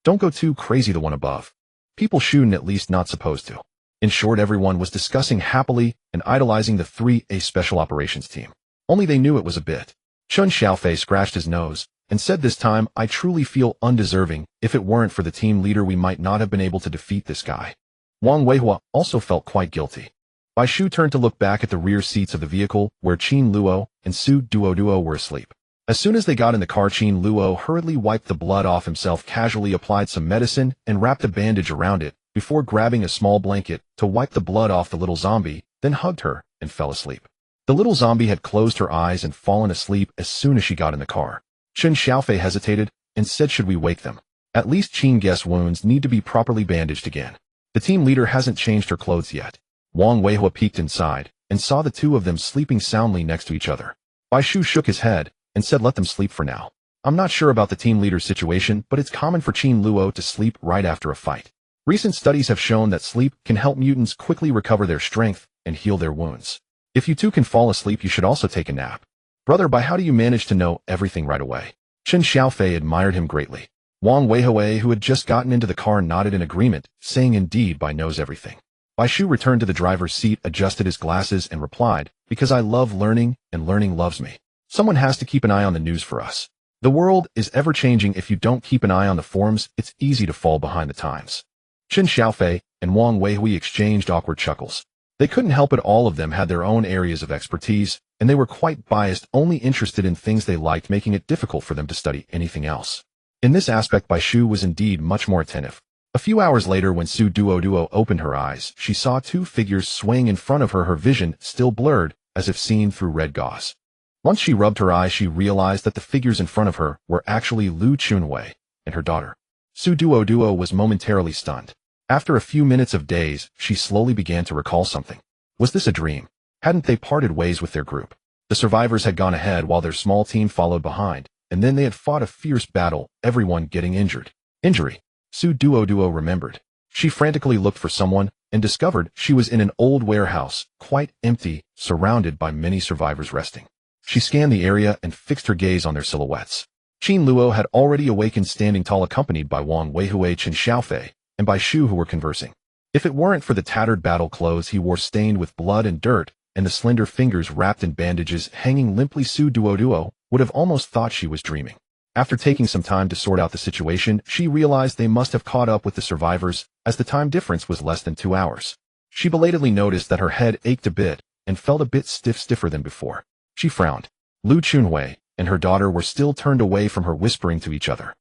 Don't go too crazy, the one above. People shouldn't, at least not supposed to. In short, everyone was discussing happily and idolizing the 3A Special Operations Team. Only they knew it was a bit. Chun Xiaofei scratched his nose and said, this time I truly feel undeserving. If it weren't for the team leader, we might not have been able to defeat this guy. Wang Weihua also felt quite guilty. Bai Shu turned to look back at the rear seats of the vehicle where Qin Luo and Su Duoduo were asleep. As soon as they got in the car, Qin Luo hurriedly wiped the blood off himself, casually applied some medicine, and wrapped a bandage around it, before grabbing a small blanket to wipe the blood off the little zombie, then hugged her and fell asleep. The little zombie had closed her eyes and fallen asleep as soon as she got in the car. Chun Xiaofei hesitated and said, should we wake them? At least Qin Guess wounds need to be properly bandaged again. The team leader hasn't changed her clothes yet. Wang Weihua peeked inside and saw the two of them sleeping soundly next to each other. Bai Shu shook his head and said, let them sleep for now. I'm not sure about the team leader's situation, but it's common for Qin Luo to sleep right after a fight. Recent studies have shown that sleep can help mutants quickly recover their strength and heal their wounds. If you two can fall asleep, you should also take a nap. Brother Bai, how do you manage to know everything right away? Chun Xiaofei admired him greatly. Wang Weihua, who had just gotten into the car, nodded in agreement, saying, indeed, Bai knows everything. Bai Shu returned to the driver's seat, adjusted his glasses, and replied, because I love learning, and learning loves me. Someone has to keep an eye on the news for us. The world is ever-changing. If you don't keep an eye on the forums, it's easy to fall behind the times. Chun Xiaofei and Wang Weihua exchanged awkward chuckles. They couldn't help it. All of them had their own areas of expertise, and they were quite biased, only interested in things they liked, making it difficult for them to study anything else. In this aspect, Bai Shu was indeed much more attentive. A few hours later, when Su Duoduo opened her eyes, she saw 2 figures swaying in front of her, her vision still blurred, as if seen through red gauze. Once she rubbed her eyes, she realized that the figures in front of her were actually Lu Chunwei and her daughter. Su Duoduo was momentarily stunned. After a few minutes of daze, she slowly began to recall something. Was this a dream? Hadn't they parted ways with their group? The survivors had gone ahead while their small team followed behind, and then they had fought a fierce battle, everyone getting injured. Injury. Su Duoduo remembered. She frantically looked for someone and discovered she was in an old warehouse, quite empty, surrounded by many survivors resting. She scanned the area and fixed her gaze on their silhouettes. Qin Luo had already awakened, standing tall, accompanied by Wang Weihua, Chun Xiaofei, and Bai Shu, who were conversing. If it weren't for the tattered battle clothes he wore stained with blood and dirt, and the slender fingers wrapped in bandages hanging limply, Su Duoduo would have almost thought she was dreaming. After taking some time to sort out the situation, she realized they must have caught up with the survivors, as the time difference was less than 2 hours. She belatedly noticed that her head ached a bit and felt a bit stiffer than before. She frowned. Lu Chunwei and her daughter were still turned away from her, whispering to each other.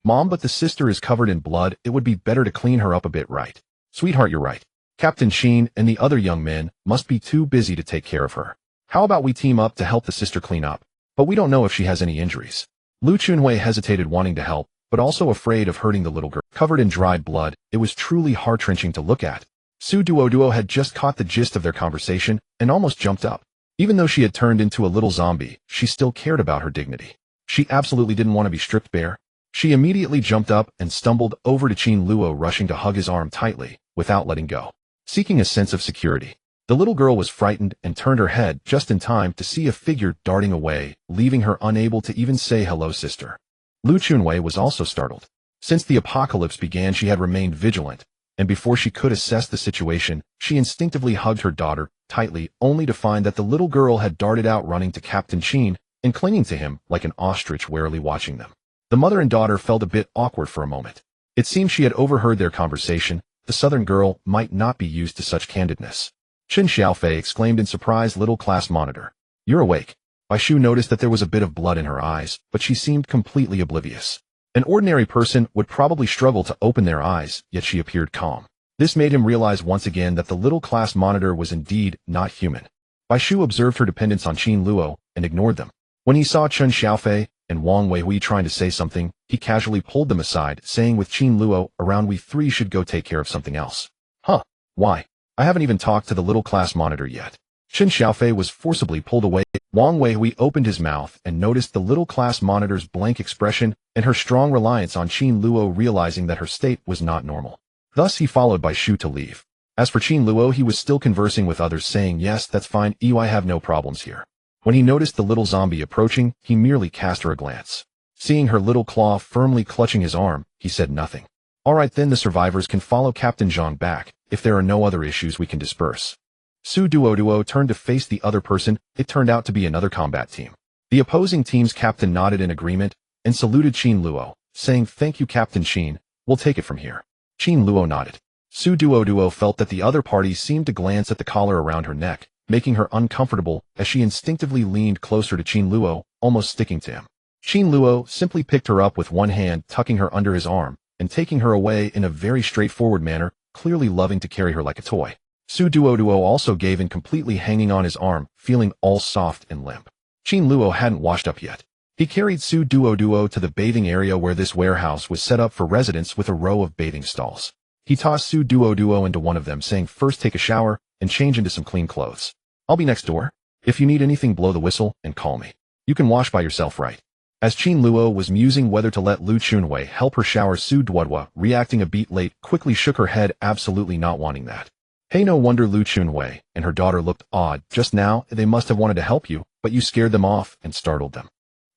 Mom, but the sister is covered in blood. It would be better to clean her up a bit, right? Sweetheart, you're right. Captain Sheen and the other young men must be too busy to take care of her. How about we team up to help the sister clean up? But we don't know if she has any injuries. Lu Chunhui hesitated, wanting to help, but also afraid of hurting the little girl. Covered in dried blood, it was truly heart-wrenching to look at. Su Duoduo had just caught the gist of their conversation and almost jumped up. Even though she had turned into a little zombie, she still cared about her dignity. She absolutely didn't want to be stripped bare. She immediately jumped up and stumbled over to Qin Luo, rushing to hug his arm tightly, without letting go. Seeking a sense of security, the little girl was frightened and turned her head just in time to see a figure darting away, leaving her unable to even say hello, sister. Lu Chunhui was also startled. Since the apocalypse began, she had remained vigilant, and before she could assess the situation, she instinctively hugged her daughter tightly, only to find that the little girl had darted out, running to Captain Sheen and clinging to him like an ostrich, warily watching them. The mother and daughter felt a bit awkward for a moment. It seemed she had overheard their conversation. The southern girl might not be used to such candidness. Chen Xiaofei exclaimed in surprise, "Little class monitor, you're awake." Bai Shu noticed that there was a bit of blood in her eyes, but she seemed completely oblivious. An ordinary person would probably struggle to open their eyes, yet she appeared calm. This made him realize once again that the little class monitor was indeed not human. Bai Shu observed her dependence on Qin Luo and ignored them. When he saw Chen Xiaofei and Wang Weihui trying to say something, he casually pulled them aside, saying with Qin Luo around, "We three should go take care of something else." "Huh? Why? I haven't even talked to the little class monitor yet." Chen Xiaofei was forcibly pulled away. Wang Weihui opened his mouth and noticed the little class monitor's blank expression and her strong reliance on Qin Luo, realizing that her state was not normal. Thus he followed Bai Shu to leave. As for Qin Luo, he was still conversing with others, saying, "Yes, that's fine, I have no problems here." When he noticed the little zombie approaching, he merely cast her a glance. Seeing her little claw firmly clutching his arm, he said nothing. "All right then, the survivors can follow Captain Zhang back. If there are no other issues, we can disperse." Su Duoduo turned to face the other person. It turned out to be another combat team. The opposing team's captain nodded in agreement and saluted Qin Luo, saying, "Thank you, Captain Sheen. We'll take it from here." Qin Luo nodded. Su Duoduo felt that the other party seemed to glance at the collar around her neck, making her uncomfortable as she instinctively leaned closer to Qin Luo, almost sticking to him. Qin Luo simply picked her up with one hand, tucking her under his arm and taking her away in a very straightforward manner, clearly loving to carry her like a toy. Su Duoduo also gave in, completely hanging on his arm, feeling all soft and limp. Qin Luo hadn't washed up yet. He carried Su Duoduo to the bathing area where this warehouse was set up for residents with a row of bathing stalls. He tossed Su Duoduo into one of them, saying, "First take a shower and change into some clean clothes. I'll be next door. If you need anything, blow the whistle and call me. You can wash by yourself, right?" As Qin Luo was musing whether to let Lu Chunhui help her shower, Su Duoduo, reacting a beat late, quickly shook her head, absolutely not wanting that. Hey, no wonder Lu Chunhui and her daughter looked odd. Just now, they must have wanted to help you, but you scared them off and startled them.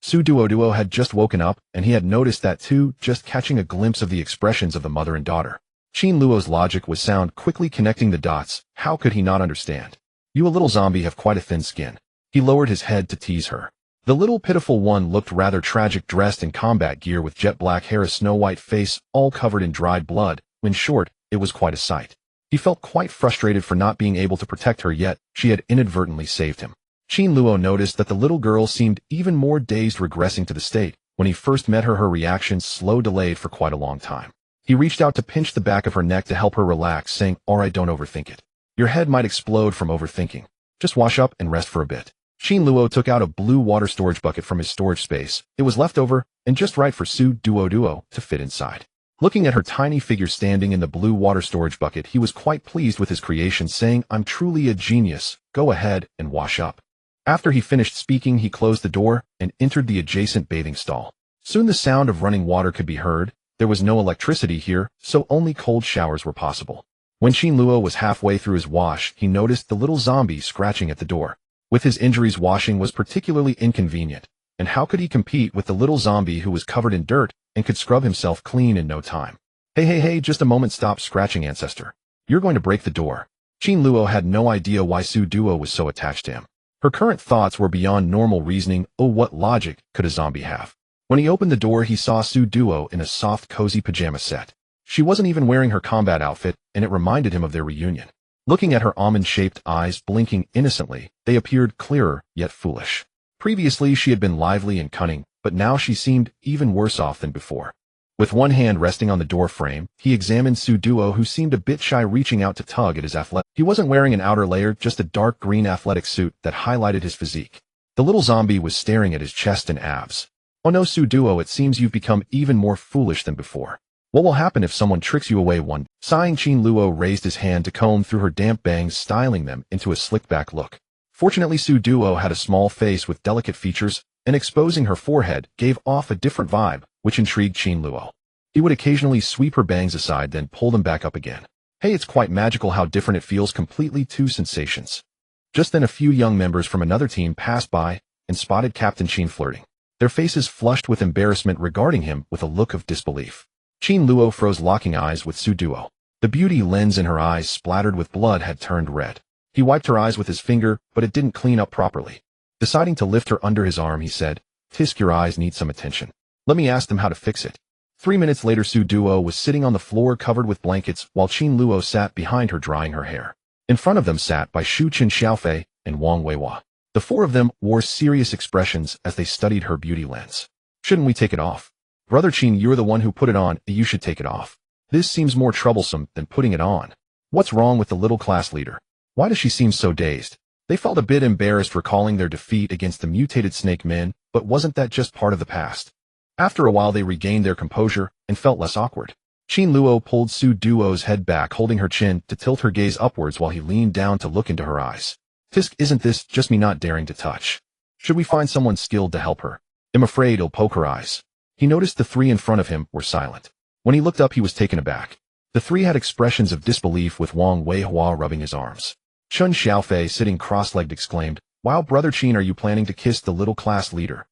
Su Duoduo had just woken up, and he had noticed that too, just catching a glimpse of the expressions of the mother and daughter. Qin Luo's logic was sound, quickly connecting the dots. How could he not understand? "You, a little zombie, have quite a thin skin." He lowered his head to tease her. The little pitiful one looked rather tragic, dressed in combat gear with jet black hair, a snow-white face, all covered in dried blood. In short, it was quite a sight. He felt quite frustrated for not being able to protect her, yet she had inadvertently saved him. Qin Luo noticed that the little girl seemed even more dazed, regressing to the state when he first met her. Her reactions slow, delayed for quite a long time. He reached out to pinch the back of her neck to help her relax, saying, "All right, don't overthink it. Your head might explode from overthinking. Just wash up and rest for a bit." Qin Luo took out a blue water storage bucket from his storage space. It was left over and just right for Su Duoduo to fit inside. Looking at her tiny figure standing in the blue water storage bucket, he was quite pleased with his creation, saying, "I'm truly a genius. Go ahead and wash up." After he finished speaking, he closed the door and entered the adjacent bathing stall. Soon the sound of running water could be heard. There was no electricity here, so only cold showers were possible. When Qin Luo was halfway through his wash, he noticed the little zombie scratching at the door. With his injuries, washing was particularly inconvenient, and how could he compete with the little zombie who was covered in dirt and could scrub himself clean in no time? Hey, just a moment, stop scratching, ancestor. You're going to break the door." Qin Luo had no idea why Su Duo was so attached to him. Her current thoughts were beyond normal reasoning. Oh, what logic could a zombie have? When he opened the door, he saw Su Duo in a soft, cozy pajama set. She wasn't even wearing her combat outfit, and it reminded him of their reunion. Looking at her almond-shaped eyes blinking innocently, they appeared clearer, yet foolish. Previously she had been lively and cunning, but now she seemed even worse off than before. With one hand resting on the door frame, he examined Duoduo, who seemed a bit shy, reaching out to tug at his athletic. He wasn't wearing an outer layer, just a dark green athletic suit that highlighted his physique. The little zombie was staring at his chest and abs. Oh no, Duoduo, it seems you've become even more foolish than before. What will happen if someone tricks you away one? Sighing, Luo raised his hand to comb through her damp bangs, styling them into a slicked-back look. Fortunately, Duoduo had a small face with delicate features, and exposing her forehead gave off a different vibe, which intrigued Luo. He would occasionally sweep her bangs aside, then pull them back up again. Hey, it's quite magical how different it feels, completely two sensations. Just then a few young members from another team passed by and spotted Captain Qin flirting. Their faces flushed with embarrassment, regarding him with a look of disbelief. Luo froze, locking eyes with Duoduo. The beauty lens in her eyes, splattered with blood, had turned red. He wiped her eyes with his finger, but it didn't clean up properly. Deciding to lift her under his arm, he said, "Tisk, your eyes need some attention. Let me ask them how to fix it." 3 minutes later, Duoduo was sitting on the floor covered with blankets, while Luo sat behind her drying her hair. In front of them sat Bai Shu, Chen Xiaofei, and Wang Weihua. The four of them wore serious expressions as they studied her beauty lens. "Shouldn't we take it off? Brother Qin, you're the one who put it on, you should take it off. This seems more troublesome than putting it on. What's wrong with the little class leader? Why does she seem so dazed?" They felt a bit embarrassed recalling their defeat against the mutated snake men, but wasn't that just part of the past? After a while they regained their composure and felt less awkward. Luo pulled Duoduo's head back, holding her chin to tilt her gaze upwards while he leaned down to look into her eyes. "Tisk, isn't this just me not daring to touch? Should we find someone skilled to help her? I'm afraid it'll poke her eyes." He noticed the three in front of him were silent. When he looked up, he was taken aback. The three had expressions of disbelief, with Wang Weihua rubbing his arms. Chen Xiaofei, sitting cross-legged, exclaimed, "Wow, Brother Qin, are you planning to kiss the little class leader?"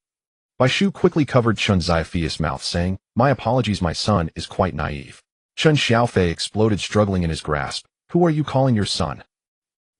Bai Shu quickly covered Chen Xiaofei's mouth, saying, "My apologies, my son is quite naive." Chen Xiaofei exploded, struggling in his grasp. "Who are you calling your son?"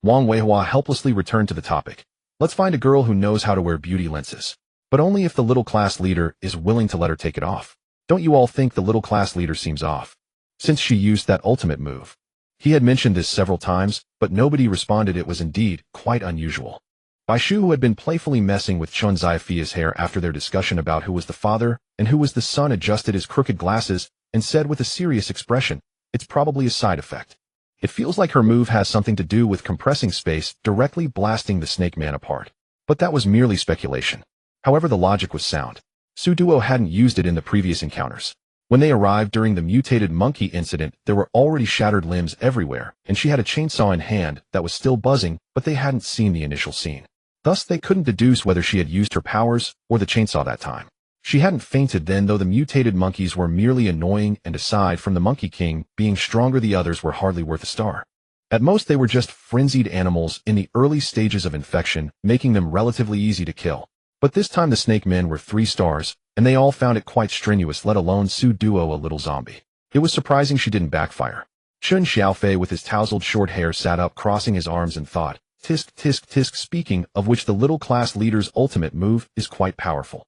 Wang Weihua helplessly returned to the topic. "Let's find a girl who knows how to wear beauty lenses. But only if the little class leader is willing to let her take it off. Don't you all think the little class leader seems off? Since she used that ultimate move." He had mentioned this several times, but nobody responded. It was indeed quite unusual. Bai Shu, who had been playfully messing with Chen Xiaofei's hair after their discussion about who was the father and who was the son, adjusted his crooked glasses and said with a serious expression, "It's probably a side effect. It feels like her move has something to do with compressing space, directly blasting the snake man apart. But that was merely speculation." However, the logic was sound. Duoduo hadn't used it in the previous encounters. When they arrived during the mutated monkey incident, there were already shattered limbs everywhere, and she had a chainsaw in hand that was still buzzing, but they hadn't seen the initial scene. Thus, they couldn't deduce whether she had used her powers or the chainsaw that time. She hadn't fainted then, though the mutated monkeys were merely annoying, and aside from the Monkey King being stronger, the others were hardly worth a star. At most, they were just frenzied animals in the early stages of infection, making them relatively easy to kill. But this time the snake men were 3 stars, and they all found it quite strenuous, let alone Duoduo, a little zombie. It was surprising she didn't backfire. Chen Xiaofei, with his tousled short hair, sat up, crossing his arms, and thought, "Tisk, tisk, tisk, speaking of which, the little class leader's ultimate move is quite powerful.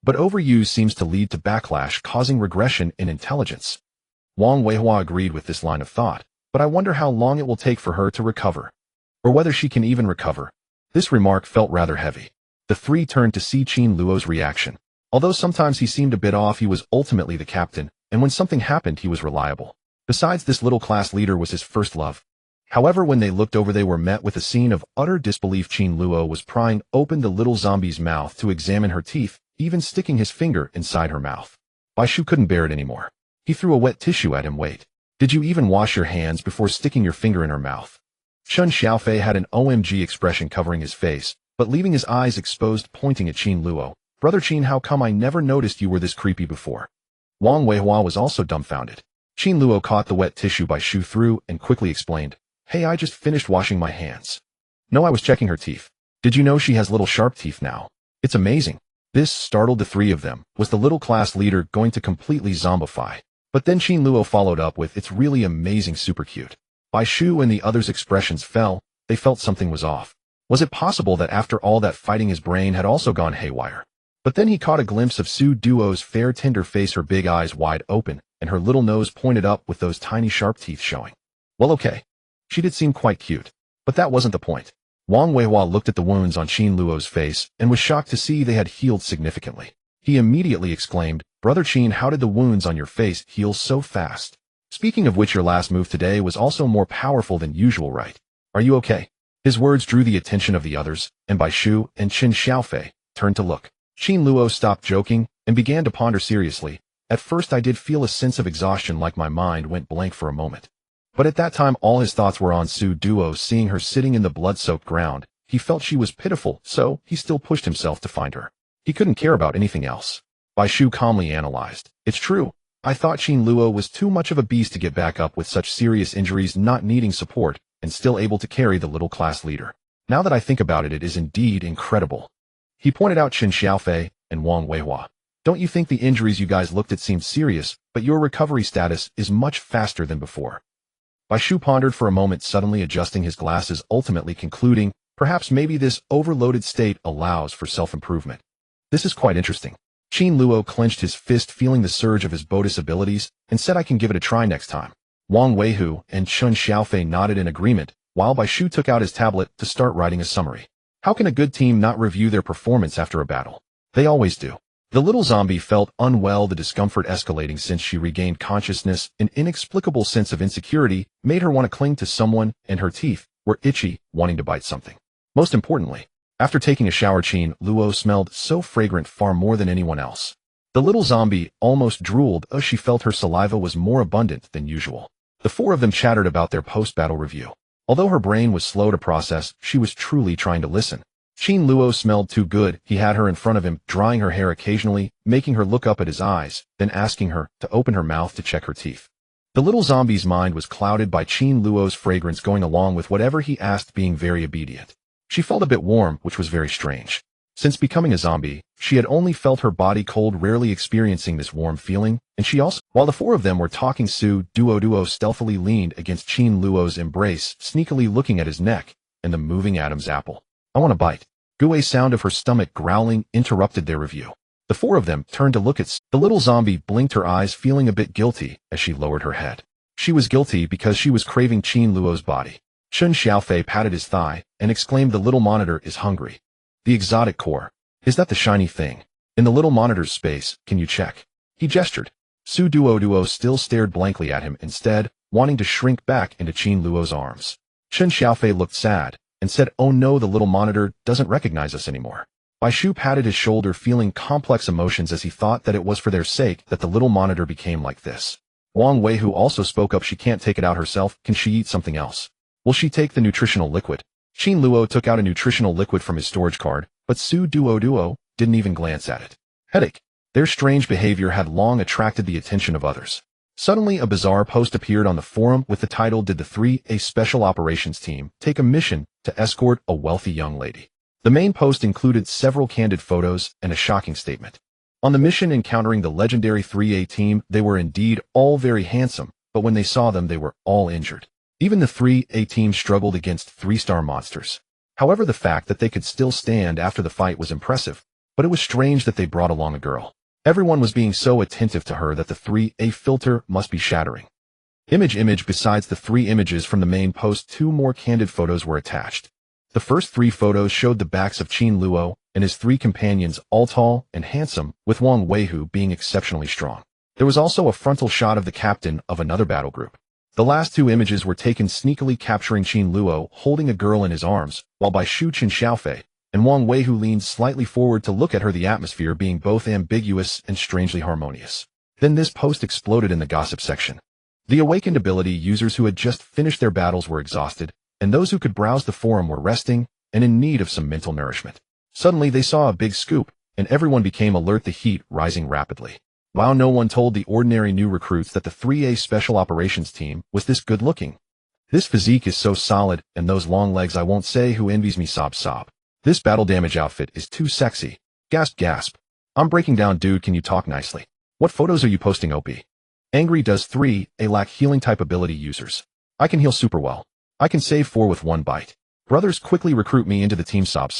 But overuse seems to lead to backlash, causing regression in intelligence." Wang Weihua agreed with this line of thought, "But I wonder how long it will take for her to recover. Or whether she can even recover." This remark felt rather heavy. The three turned to see Luo's reaction. Although sometimes he seemed a bit off, he was ultimately the captain, and when something happened, he was reliable. Besides, this little class leader was his first love. However, when they looked over, they were met with a scene of utter disbelief. Luo was prying open the little zombie's mouth to examine her teeth, even sticking his finger inside her mouth. Bai Shu couldn't bear it anymore. He threw a wet tissue at him. "Wait. Did you even wash your hands before sticking your finger in her mouth?" Chen Xiaofei had an OMG expression covering his face, but leaving his eyes exposed, pointing at Luo. "Brother Qin, how come I never noticed you were this creepy before?" Wang Weihua was also dumbfounded. Luo caught the wet tissue Bai Shu threw and quickly explained, "Hey, I just finished washing my hands. No, I was checking her teeth. Did you know she has little sharp teeth now? It's amazing." This startled the three of them. Was the little class leader going to completely zombify? But then Luo followed up with, "It's really amazing, super cute." Bai Shu and the others' expressions fell. They felt something was off. Was it possible that after all that fighting, his brain had also gone haywire? But then he caught a glimpse of Duoduo's fair, tender face, her big eyes wide open, and her little nose pointed up with those tiny sharp teeth showing. Well, okay. She did seem quite cute. But that wasn't the point. Wang Weihua looked at the wounds on Luo's face and was shocked to see they had healed significantly. He immediately exclaimed, Brother Chin, how did the wounds on your face heal so fast? Speaking of which, your last move today was also more powerful than usual, right? Are you okay? His words drew the attention of the others, and Bai Shu and Qin Xiaofei turned to look. Qin Luo stopped joking and began to ponder seriously. At first I did feel a sense of exhaustion, like my mind went blank for a moment. But at that time all his thoughts were on Su Duo. Seeing her sitting in the blood-soaked ground, he felt she was pitiful, so he still pushed himself to find her. He couldn't care about anything else. Bai Shu calmly analyzed. It's true. I thought Qin Luo was too much of a beast to get back up with such serious injuries, not needing support, and still able to carry the little class leader. Now that I think about it, it is indeed incredible. He pointed out Qin Xiaofei and Wang Weihua. Don't you think the injuries you guys looked at seemed serious, but your recovery status is much faster than before? Bai Shu pondered for a moment, suddenly adjusting his glasses, ultimately concluding, perhaps maybe this overloaded state allows for self-improvement. This is quite interesting. Qin Luo clenched his fist, feeling the surge of his Bodhis abilities, and said, I can give it a try next time. Wang Weihu and Qin Xiaofei nodded in agreement, while Bai Shu took out his tablet to start writing a summary. How can a good team not review their performance after a battle? They always do. The little zombie felt unwell, the discomfort escalating since she regained consciousness. An inexplicable sense of insecurity made her want to cling to someone, and her teeth were itchy, wanting to bite something. Most importantly, after taking a shower, Qin Luo smelled so fragrant, far more than anyone else. The little zombie almost drooled as she felt her saliva was more abundant than usual. The four of them chattered about their post-battle review. Although her brain was slow to process, she was truly trying to listen. Qin Luo smelled too good. He had her in front of him, drying her hair occasionally, making her look up at his eyes, then asking her to open her mouth to check her teeth. The little zombie's mind was clouded by Qin Luo's fragrance, going along with whatever he asked, being very obedient. She felt a bit warm, which was very strange. Since becoming a zombie, she had only felt her body cold, rarely experiencing this warm feeling, and she also— While the four of them were talking, Su Duoduo stealthily leaned against Qin Luo's embrace, sneakily looking at his neck and the moving Adam's apple. I want to bite. A sound of her stomach growling interrupted their review. The four of them turned to look at the little zombie, blinked her eyes, feeling a bit guilty as she lowered her head. She was guilty because she was craving Qin Luo's body. Qin Xiaofei patted his thigh and exclaimed, the little monitor is hungry. The exotic core. Is that the shiny thing? In the little monitor's space, can you check? He gestured. Su Duoduo still stared blankly at him, instead wanting to shrink back into Qin Luo's arms. Qin Xiaofei looked sad and said, oh no, the little monitor doesn't recognize us anymore. Bai Shu patted his shoulder, feeling complex emotions as he thought that it was for their sake that the little monitor became like this. Wang Weihu also spoke up, she can't take it out herself. Can she eat something else? Will she take the nutritional liquid? Qin Luo took out a nutritional liquid from his storage card, but Su Duoduo didn't even glance at it. Headache. Their strange behavior had long attracted the attention of others. Suddenly, a bizarre post appeared on the forum with the title, Did the 3A Special Operations Team take a mission to escort a wealthy young lady? The main post included several candid photos and a shocking statement. On the mission encountering the legendary 3A team, they were indeed all very handsome, but when they saw them, they were all injured. Even the 3A team struggled against 3-star monsters. However, the fact that they could still stand after the fight was impressive, but it was strange that they brought along a girl. Everyone was being so attentive to her that the 3A filter must be shattering. Image. Besides the 3 images from the main post, 2 more candid photos were attached. The first 3 photos showed the backs of Qin Luo and his 3 companions, all tall and handsome, with Wang Weihu being exceptionally strong. There was also a frontal shot of the captain of another battle group. The last 2 images were taken sneakily, capturing Qin Luo holding a girl in his arms, while Bai Shu, Qin Xiaofei, and Wang Weihu leaned slightly forward to look at her, the atmosphere being both ambiguous and strangely harmonious. Then this post exploded in the gossip section. The awakened ability users who had just finished their battles were exhausted, and those who could browse the forum were resting and in need of some mental nourishment. Suddenly they saw a big scoop, and everyone became alert, the heat rising rapidly. Wow, no one told the ordinary new recruits that the 3A Special Operations Team was this good looking. This physique is so solid, and those long legs, I won't say who envies me, sob. This battle damage outfit is too sexy. Gasp. I'm breaking down, dude, can you talk nicely? What photos are you posting, OP? Angry. Does 3A lack healing type ability users? I can heal super well. I can save 4 with 1 bite. Brothers, quickly recruit me into the team, sob.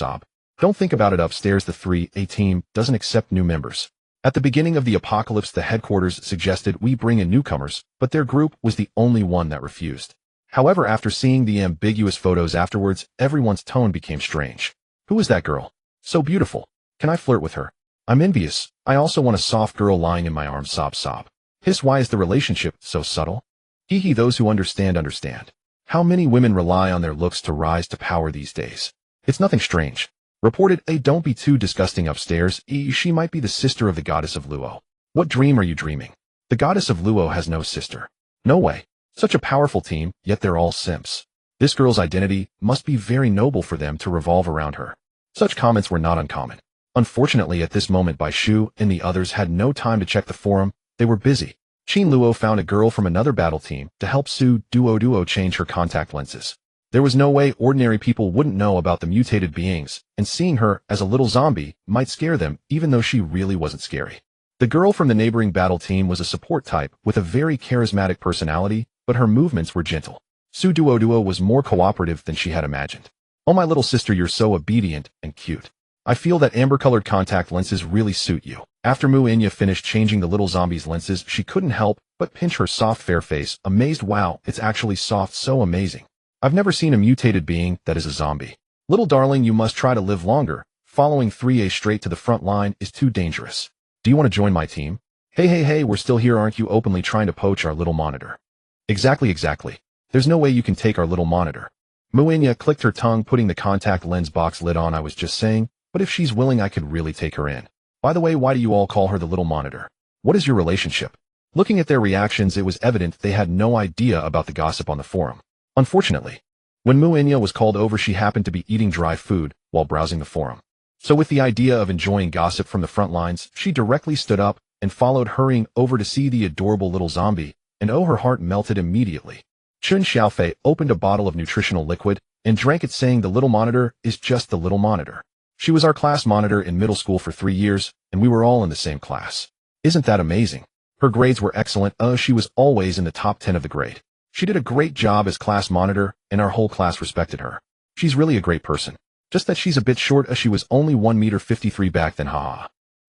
Don't think about it. Upstairs, the 3A team doesn't accept new members. At the beginning of the apocalypse, the headquarters suggested we bring in newcomers, but their group was the only one that refused. However, after seeing the ambiguous photos afterwards, everyone's tone became strange. Who is that girl? So beautiful. Can I flirt with her? I'm envious. I also want a soft girl lying in my arms sob sob. Hiss, why is the relationship so subtle? Hee hee, those who understand understand. How many women rely on their looks to rise to power these days? It's nothing strange. Reported, don't be too disgusting upstairs, she might be the sister of the goddess of Luo. What dream are you dreaming? The goddess of Luo has no sister. No way. Such a powerful team, yet they're all simps. This girl's identity must be very noble for them to revolve around her. Such comments were not uncommon. Unfortunately, at this moment, Bai Shu and the others had no time to check the forum. They were busy. Qin Luo found a girl from another battle team to help Su Duoduo change her contact lenses. There was no way ordinary people wouldn't know about the mutated beings, and seeing her as a little zombie might scare them, even though she really wasn't scary. The girl from the neighboring battle team was a support type with a very charismatic personality, but her movements were gentle. Su Duoduo was more cooperative than she had imagined. Oh, my little sister, you're so obedient and cute. I feel that amber-colored contact lenses really suit you. After Mu Inya finished changing the little zombie's lenses, she couldn't help but pinch her soft fair face, amazed. Wow, it's actually soft, so amazing. I've never seen a mutated being that is a zombie. Little darling, you must try to live longer. Following 3A straight to the front line is too dangerous. Do you want to join my team? Hey, we're still here, aren't you, openly trying to poach our little monitor? Exactly. There's no way you can take our little monitor. Mu Inya clicked her tongue, putting the contact lens box lid on. I was just saying, but if she's willing, I could really take her in. By the way, why do you all call her the little monitor? What is your relationship? Looking at their reactions, it was evident they had no idea about the gossip on the forum. Unfortunately, when Mu Inya was called over, she happened to be eating dry food while browsing the forum. So with the idea of enjoying gossip from the front lines, she directly stood up and followed, hurrying over to see the adorable little zombie, and oh, her heart melted immediately. Chun Xiaofei opened a bottle of nutritional liquid and drank it, saying the little monitor is just the little monitor. She was our class monitor in middle school for 3 years, and we were all in the same class. Isn't that amazing? Her grades were excellent. She was always in the top 10 of the grade. She did a great job as class monitor, and our whole class respected her. She's really a great person. Just that she's a bit short, she was only 1.53 meters back then, haha.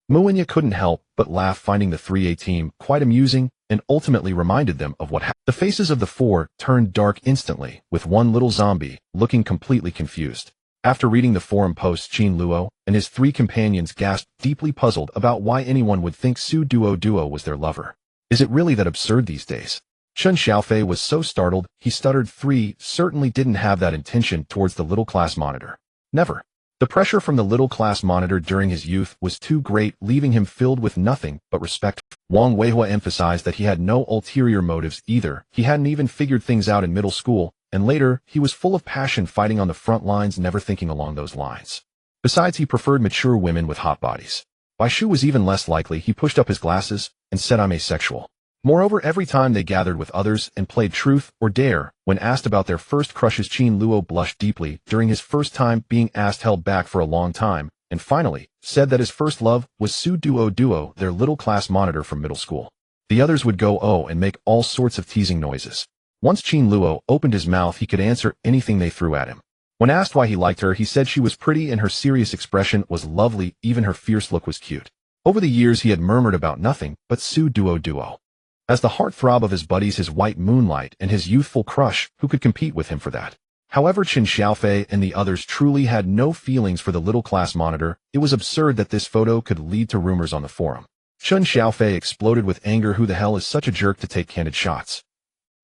Mu Inya couldn't help but laugh, finding the 3A team quite amusing, and ultimately reminded them of what happened. The faces of the four turned dark instantly, with one little zombie looking completely confused. After reading the forum post, Qin Luo and his 3 companions gasped, deeply puzzled about why anyone would think Su Duoduo was their lover. Is it really that absurd these days? Chun Xiaofei was so startled, he stuttered. 3 certainly didn't have that intention towards the little class monitor. Never. The pressure from the little class monitor during his youth was too great, leaving him filled with nothing but respect. Wang Weihua emphasized that he had no ulterior motives either. He hadn't even figured things out in middle school, and later, he was full of passion, fighting on the front lines, never thinking along those lines. Besides, he preferred mature women with hot bodies. Bai Shu was even less likely. He pushed up his glasses and said, I'm asexual. Moreover, every time they gathered with others and played truth or dare, when asked about their first crushes, Qin Luo blushed deeply during his first time being asked, held back for a long time, and finally said that his first love was Su Duoduo, their little class monitor from middle school. The others would go oh and make all sorts of teasing noises. Once Qin Luo opened his mouth, he could answer anything they threw at him. When asked why he liked her, he said she was pretty and her serious expression was lovely, even her fierce look was cute. Over the years, he had murmured about nothing but Su Duoduo. As the heartthrob of his buddies, his white moonlight, and his youthful crush, who could compete with him for that? However, Qin Xiaofei and the others truly had no feelings for the little class monitor. It was absurd that this photo could lead to rumors on the forum. Chun Xiaofei exploded with anger. Who the hell is such a jerk to take candid shots?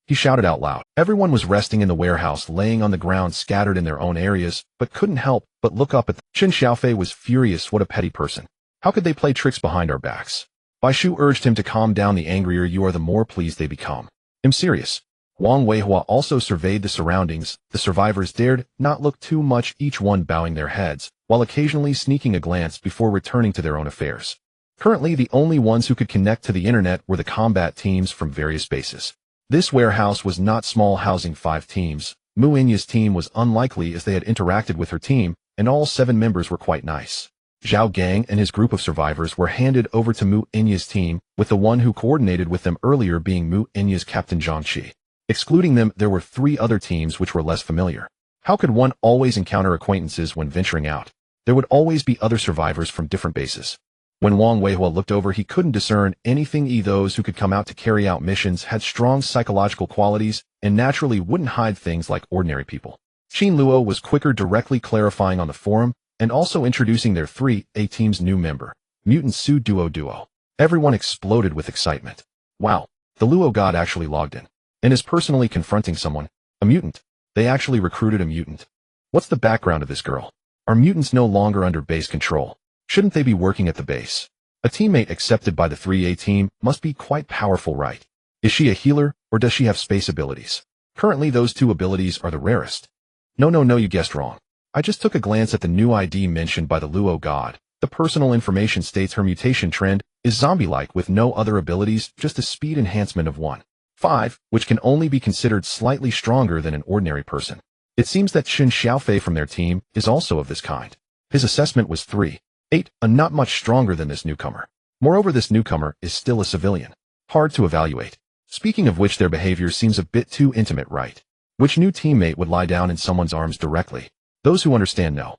He shouted out loud. Everyone was resting in the warehouse, laying on the ground, scattered in their own areas, but couldn't help but look up at them. Chun Xiaofei was furious. What a petty person. How could they play tricks behind our backs? Bai Shu urged him to calm down. The angrier you are, the more pleased they become. I'm serious. Wang Weihua also surveyed the surroundings. The survivors dared not look too much, each one bowing their heads, while occasionally sneaking a glance before returning to their own affairs. Currently, the only ones who could connect to the internet were the combat teams from various bases. This warehouse was not small, housing 5 teams. Mu Inya's team was unlikely, as they had interacted with her team, and all 7 members were quite nice. Zhao Gang and his group of survivors were handed over to Mu Inya's team, with the one who coordinated with them earlier being Mu Inya's captain Zhang Qi. Excluding them, there were 3 other teams which were less familiar. How could one always encounter acquaintances when venturing out? There would always be other survivors from different bases. When Wang Weihua looked over, he couldn't discern anything. Those who could come out to carry out missions had strong psychological qualities and naturally wouldn't hide things like ordinary people. Qin Luo was quicker, directly clarifying on the forum and also introducing their 3A team's new member. Mutant Su Duoduo. Everyone exploded with excitement. Wow, the Luo god actually logged in. And is personally confronting someone. A mutant. They actually recruited a mutant. What's the background of this girl? Are mutants no longer under base control? Shouldn't they be working at the base? A teammate accepted by the 3A team must be quite powerful, right? Is she a healer, or does she have space abilities? Currently those two abilities are the rarest. No, you guessed wrong. I just took a glance at the new ID mentioned by the Luo god. The personal information states her mutation trend is zombie-like with no other abilities, just a speed enhancement of 1.5, which can only be considered slightly stronger than an ordinary person. It seems that Chen Xiaofei from their team is also of this kind. His assessment was 3.8, not much stronger than this newcomer. Moreover, this newcomer is still a civilian. Hard to evaluate. Speaking of which, their behavior seems a bit too intimate, right? Which new teammate would lie down in someone's arms directly? Those who understand know.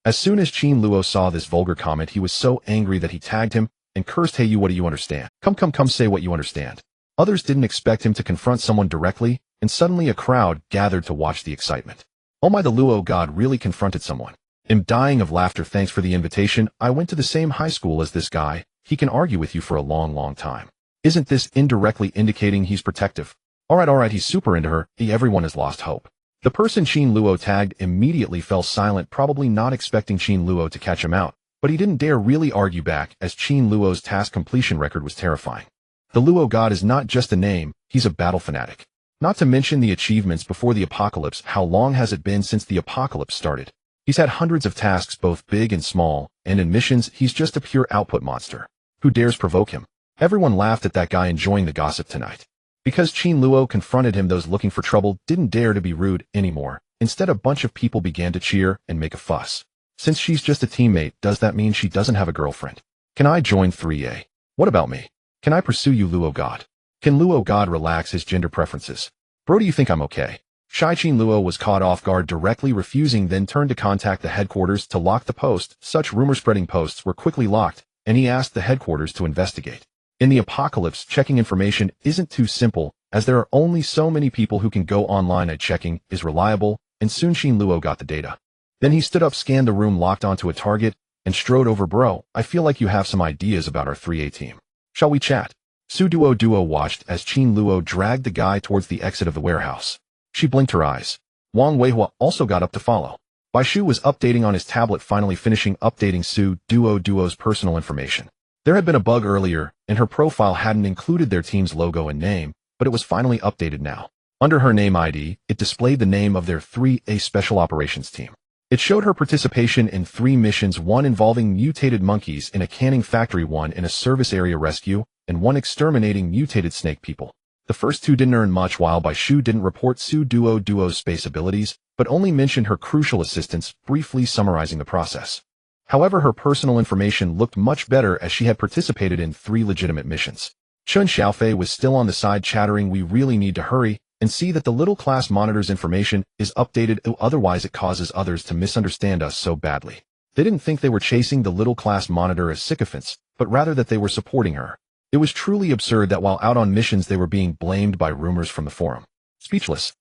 As soon as Qin Luo saw this vulgar comment, he was so angry that he tagged him and cursed, "Hey you, what do you understand? Come, say what you understand." Others didn't expect him to confront someone directly, and suddenly a crowd gathered to watch the excitement. Oh my, the Luo god really confronted someone. I'm dying of laughter. Thanks for the invitation. I went to the same high school as this guy. He can argue with you for a long time. Isn't this indirectly indicating he's protective? Alright, he's super into her. Everyone has lost hope. The person Qin Luo tagged immediately fell silent, probably not expecting Qin Luo to catch him out, but he didn't dare really argue back as Qin Luo's task completion record was terrifying. The Luo god is not just a name, he's a battle fanatic. Not to mention the achievements before the apocalypse. How long has it been since the apocalypse started? He's had hundreds of tasks, both big and small, and in missions, he's just a pure output monster. Who dares provoke him? Everyone laughed at that guy enjoying the gossip tonight. Because Qin Luo confronted him, those looking for trouble didn't dare to be rude anymore. Instead, a bunch of people began to cheer and make a fuss. Since she's just a teammate, does that mean she doesn't have a girlfriend? Can I join 3A? What about me? Can I pursue you, Luo god? Can Luo god relax his gender preferences? Bro, do you think I'm okay? Shy Qin Luo was caught off guard, directly refusing, then turned to contact the headquarters to lock the post. Such rumor-spreading posts were quickly locked, and he asked the headquarters to investigate. In the apocalypse, checking information isn't too simple, as there are only so many people who can go online. Checking is reliable, and soon Qin Luo got the data. Then he stood up, scanned the room, locked onto a target, and strode over. Bro, I feel like you have some ideas about our 3A team. Shall we chat? Su Duoduo watched as Qin Luo dragged the guy towards the exit of the warehouse. She blinked her eyes. Wang Weihua also got up to follow. Bai Shu was updating on his tablet, finally finishing updating Su Duoduo's personal information. There had been a bug earlier, and her profile hadn't included their team's logo and name, but it was finally updated now. Under her name ID, it displayed the name of their 3A Special Operations Team. It showed her participation in 3 missions, 1 involving mutated monkeys in a canning factory, 1 in a service area rescue, and 1 exterminating mutated snake people. The first 2 didn't earn much, while Bai Shu didn't report Su Duoduo's space abilities, but only mentioned her crucial assistance, briefly summarizing the process. However, her personal information looked much better as she had participated in 3 legitimate missions. Chen Xiaofei was still on the side, chattering, "We really need to hurry and see that the little class monitor's information is updated, otherwise it causes others to misunderstand us so badly." They didn't think they were chasing the little class monitor as sycophants, but rather that they were supporting her. It was truly absurd that while out on missions they were being blamed by rumors from the forum. Speechless.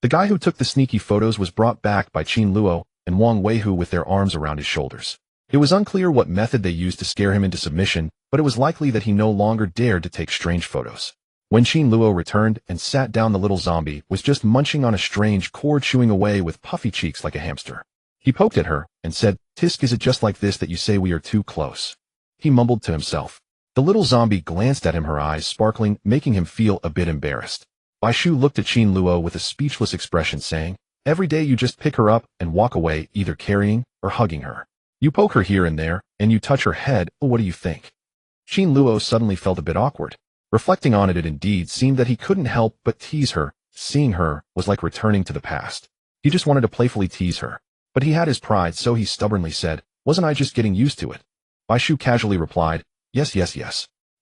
The guy who took the sneaky photos was brought back by Qin Luo and Wang Weihua with their arms around his shoulders. It was unclear what method they used to scare him into submission, but it was likely that he no longer dared to take strange photos. When Qin Luo returned and sat down, the little zombie was just munching on a strange cord, chewing away with puffy cheeks like a hamster. He poked at her and said, "Tisk, is it just like this that you say we are too close?" He mumbled to himself. The little zombie glanced at him, her eyes sparkling, making him feel a bit embarrassed. Bai Shu looked at Qin Luo with a speechless expression, saying, "Every day you just pick her up and walk away, either carrying or hugging her. You poke her here and there, and you touch her head. What do you think?" Qin Luo suddenly felt a bit awkward. Reflecting on it, it indeed seemed that he couldn't help but tease her. Seeing her was like returning to the past. He just wanted to playfully tease her. But he had his pride, so he stubbornly said, "Wasn't I just getting used to it?" Bai Shu casually replied, Yes.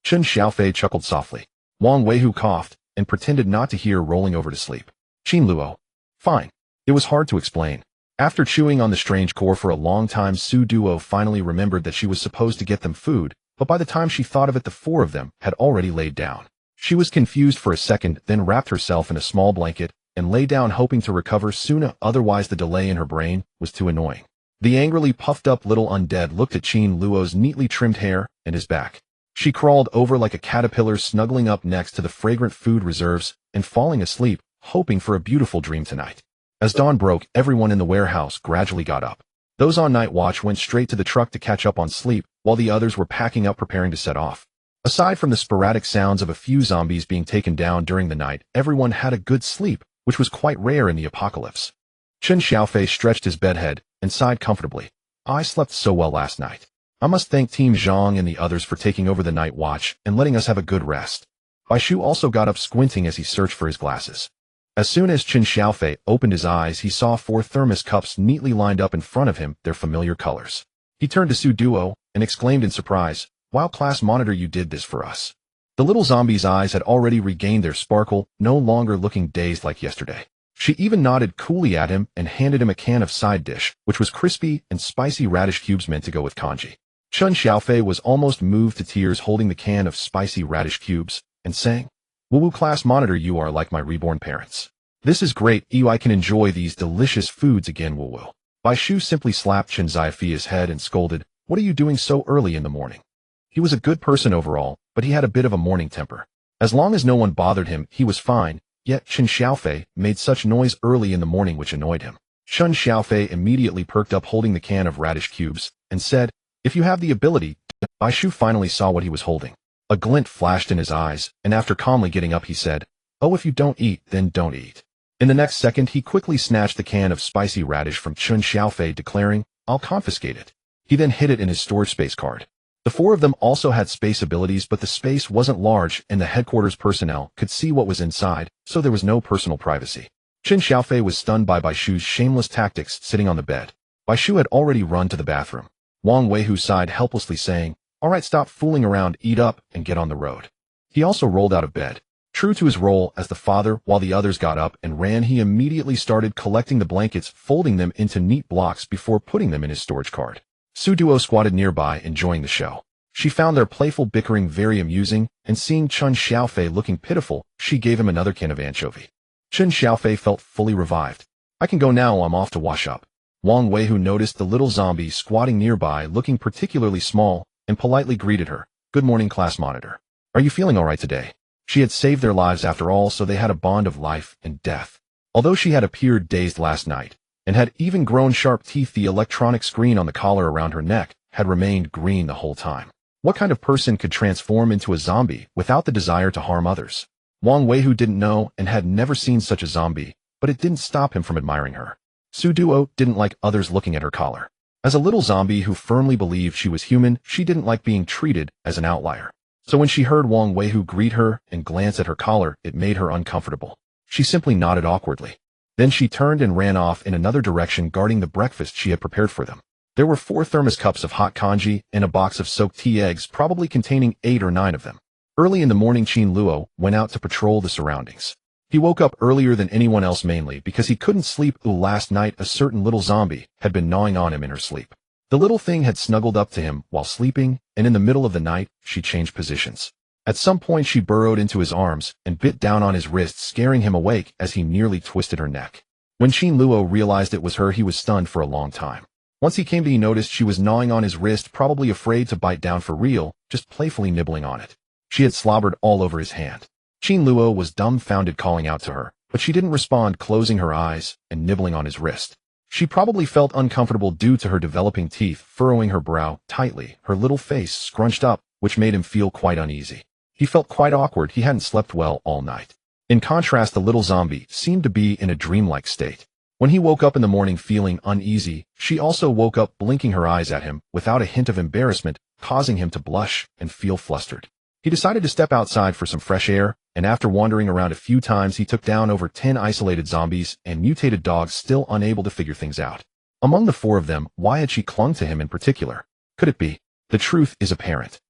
Chen Xiaofei chuckled softly. Wang Weihua coughed and pretended not to hear, rolling over to sleep. Qin Luo. Fine. It was hard to explain. After chewing on the strange core for a long time, Su Duo finally remembered that she was supposed to get them food, but by the time she thought of it, the 4 of them had already laid down. She was confused for a second, then wrapped herself in a small blanket and lay down, hoping to recover sooner, otherwise the delay in her brain was too annoying. The angrily puffed up little undead looked at Qin Luo's neatly trimmed hair and his back. She crawled over like a caterpillar, snuggling up next to the fragrant food reserves and falling asleep, hoping for a beautiful dream tonight. As dawn broke, everyone in the warehouse gradually got up. Those on night watch went straight to the truck to catch up on sleep, while the others were packing up preparing to set off. Aside from the sporadic sounds of a few zombies being taken down during the night, everyone had a good sleep, which was quite rare in the apocalypse. Chen Xiaofei stretched his bedhead and sighed comfortably. I slept so well last night. I must thank Team Zhang and the others for taking over the night watch and letting us have a good rest. Bai Shu also got up, squinting as he searched for his glasses. As soon as Chen Xiaofei opened his eyes, he saw 4 thermos cups neatly lined up in front of him, their familiar colors. He turned to Duoduoduo and exclaimed in surprise, "Wow, class monitor, you did this for us." The little zombie's eyes had already regained their sparkle, no longer looking dazed like yesterday. She even nodded coolly at him and handed him a can of side dish, which was crispy and spicy radish cubes meant to go with congee. Chen Xiaofei was almost moved to tears holding the can of spicy radish cubes and saying, "Woo-woo class monitor, you are like my reborn parents. This is great, I can enjoy these delicious foods again, woo-woo." Bai Shu simply slapped Chen Xiaofei's head and scolded, "What are you doing so early in the morning?" He was a good person overall, but he had a bit of a morning temper. As long as no one bothered him, he was fine, yet Chen Xiaofei made such noise early in the morning which annoyed him. Chen Xiaofei immediately perked up holding the can of radish cubes and said, "If you have the ability." Bai Shu finally saw what he was holding. A glint flashed in his eyes, and after calmly getting up he said, "Oh, if you don't eat, then don't eat." In the next second, he quickly snatched the can of spicy radish from Chen Xiaofei, declaring, "I'll confiscate it." He then hid it in his storage space card. The 4 of them also had space abilities, but the space wasn't large and the headquarters personnel could see what was inside, so there was no personal privacy. Chen Xiaofei was stunned by Bai Shu's shameless tactics sitting on the bed. Bai Shu had already run to the bathroom. Wang Weihu sighed helplessly, saying, "All right, stop fooling around, eat up, and get on the road." He also rolled out of bed. True to his role as the father, while the others got up and ran, he immediately started collecting the blankets, folding them into neat blocks before putting them in his storage card. Duoduo squatted nearby, enjoying the show. She found their playful bickering very amusing, and seeing Chen Xiaofei looking pitiful, she gave him another can of anchovy. Chen Xiaofei felt fully revived. "I can go now, I'm off to wash up." Wang Weihu noticed the little zombie squatting nearby, looking particularly small, and politely greeted her, "Good morning, class monitor. Are you feeling all right today?" She had saved their lives after all, so they had a bond of life and death. Although she had appeared dazed last night, and had even grown sharp teeth, the electronic screen on the collar around her neck had remained green the whole time. What kind of person could transform into a zombie without the desire to harm others? Wang Weihu didn't know and had never seen such a zombie, but it didn't stop him from admiring her. Duoduo didn't like others looking at her collar. As a little zombie who firmly believed she was human, she didn't like being treated as an outlier. So when she heard Wang Weihu greet her and glance at her collar, it made her uncomfortable. She simply nodded awkwardly. Then she turned and ran off in another direction, guarding the breakfast she had prepared for them. There were 4 thermos cups of hot congee and a box of soaked tea eggs, probably containing 8 or 9 of them. Early in the morning, Qin Luo went out to patrol the surroundings. He woke up earlier than anyone else, mainly because he couldn't sleep. Last night a certain little zombie had been gnawing on him in her sleep. The little thing had snuggled up to him while sleeping, and in the middle of the night, she changed positions. At some point she burrowed into his arms and bit down on his wrist, scaring him awake as he nearly twisted her neck. When Qin Luo realized it was her, he was stunned for a long time. Once he came to, he noticed she was gnawing on his wrist, probably afraid to bite down for real, just playfully nibbling on it. She had slobbered all over his hand. Qin Luo was dumbfounded, calling out to her, but she didn't respond, closing her eyes and nibbling on his wrist. She probably felt uncomfortable due to her developing teeth, furrowing her brow tightly, her little face scrunched up, which made him feel quite uneasy. He felt quite awkward. He hadn't slept well all night. In contrast, the little zombie seemed to be in a dreamlike state. When he woke up in the morning feeling uneasy, she also woke up, blinking her eyes at him without a hint of embarrassment, causing him to blush and feel flustered. He decided to step outside for some fresh air, and after wandering around a few times, he took down over 10 isolated zombies and mutated dogs, still unable to figure things out. Among the 4 of them, why had she clung to him in particular? Could it be? The truth is apparent.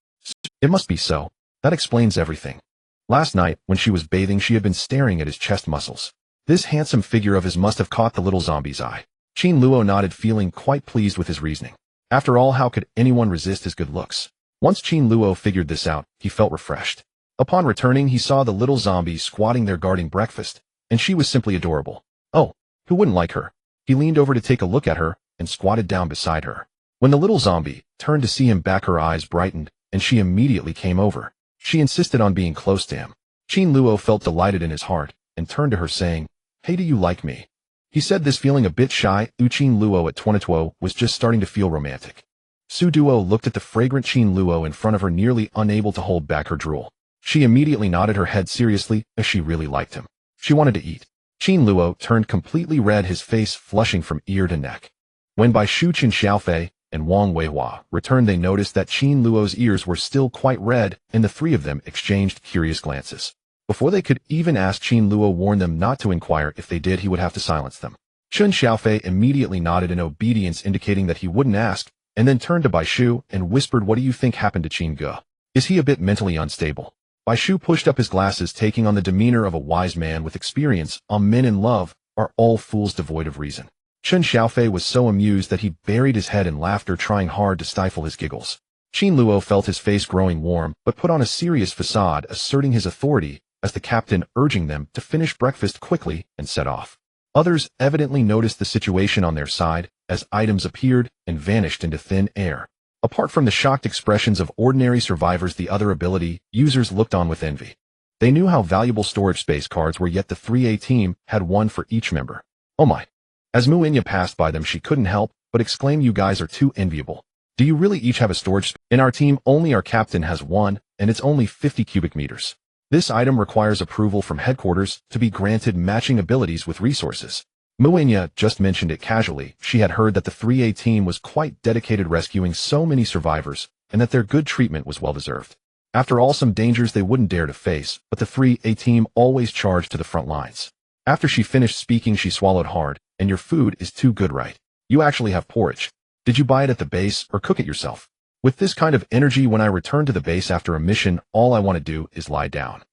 It must be so. That explains everything. Last night, when she was bathing, she had been staring at his chest muscles. This handsome figure of his must have caught the little zombie's eye. Qin Luo nodded, feeling quite pleased with his reasoning. After all, how could anyone resist his good looks? Once Qin Luo figured this out, he felt refreshed. Upon returning, he saw the little zombie squatting there guarding breakfast, and she was simply adorable. Oh, who wouldn't like her? He leaned over to take a look at her and squatted down beside her. When the little zombie turned to see him back, her eyes brightened, and she immediately came over. She insisted on being close to him. Qin Luo felt delighted in his heart, and turned to her saying, "Hey, do you like me?" He said this feeling a bit shy. Qin Luo at Duoduoduo was just starting to feel romantic. Su Duo looked at the fragrant Qin Luo in front of her, nearly unable to hold back her drool. She immediately nodded her head seriously, as she really liked him. She wanted to eat. Qin Luo turned completely red, his face flushing from ear to neck. When Bai Shu, Qin Xiaofei, and Wang Weihua returned, they noticed that Qin Luo's ears were still quite red, and the three of them exchanged curious glances. Before they could even ask, Qin Luo warned them not to inquire. If they did, he would have to silence them. Qin Xiaofei immediately nodded in obedience, indicating that he wouldn't ask, and then turned to Bai Shu and whispered, "What do you think happened to Qin Ge? Is he a bit mentally unstable?" Bai Shu pushed up his glasses, taking on the demeanor of a wise man with experience. Men in love are all fools devoid of reason. Qin Xiaofei was so amused that he buried his head in laughter, trying hard to stifle his giggles. Qin Luo felt his face growing warm, but put on a serious facade, asserting his authority as the captain, urging them to finish breakfast quickly and set off. Others evidently noticed the situation on their side, as items appeared and vanished into thin air. Apart from the shocked expressions of ordinary survivors, the other ability users looked on with envy. They knew how valuable storage space cards were, yet the 3A team had one for each member. Oh my. As Mu Inya passed by them, she couldn't help but exclaim, "You guys are too enviable. Do you really each have a storage space? In our team, only our captain has one, and it's only 50 cubic meters. This item requires approval from headquarters to be granted, matching abilities with resources." Mu Inya just mentioned it casually. She had heard that the 3A team was quite dedicated, rescuing so many survivors, and that their good treatment was well-deserved. After all, some dangers they wouldn't dare to face, but the 3A team always charged to the front lines. After she finished speaking, she swallowed hard. "And your food is too good, right? You actually have porridge. Did you buy it at the base or cook it yourself?" With this kind of energy, when I return to the base after a mission, all I want to do is lie down.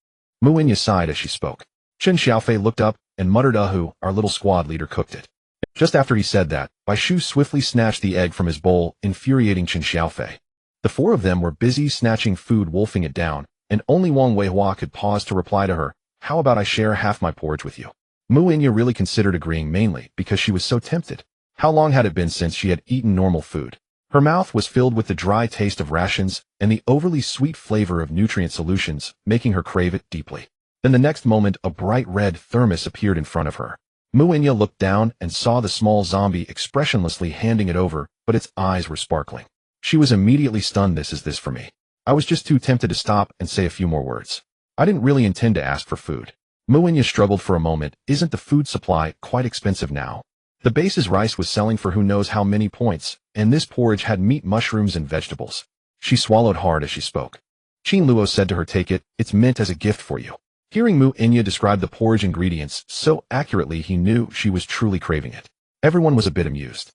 Mu Inya sighed as she spoke. Qin Xiaofei looked up and muttered, Our little squad leader cooked it." Just after he said that, Bai Shu swiftly snatched the egg from his bowl, infuriating Qin Xiaofei. The four of them were busy snatching food, wolfing it down, and only Wang Weihua could pause to reply to her, "How about I share half my porridge with you?" Mu Inya really considered agreeing, mainly because she was so tempted. How long had it been since she had eaten normal food? Her mouth was filled with the dry taste of rations and the overly sweet flavor of nutrient solutions, making her crave it deeply. Then the next moment, a bright red thermos appeared in front of her. Mu Inya looked down and saw the small zombie expressionlessly handing it over, but its eyes were sparkling. She was immediately stunned. "This is this for me?" I was just too tempted to stop and say a few more words. I didn't really intend to ask for food. Mu Inya struggled for a moment. Isn't the food supply quite expensive now? The base's rice was selling for who knows how many points, and this porridge had meat, mushrooms, and vegetables. She swallowed hard as she spoke. Qin Luo said to her, "Take it, it's meant as a gift for you." Hearing Mu Inya describe the porridge ingredients so accurately, he knew she was truly craving it. Everyone was a bit amused.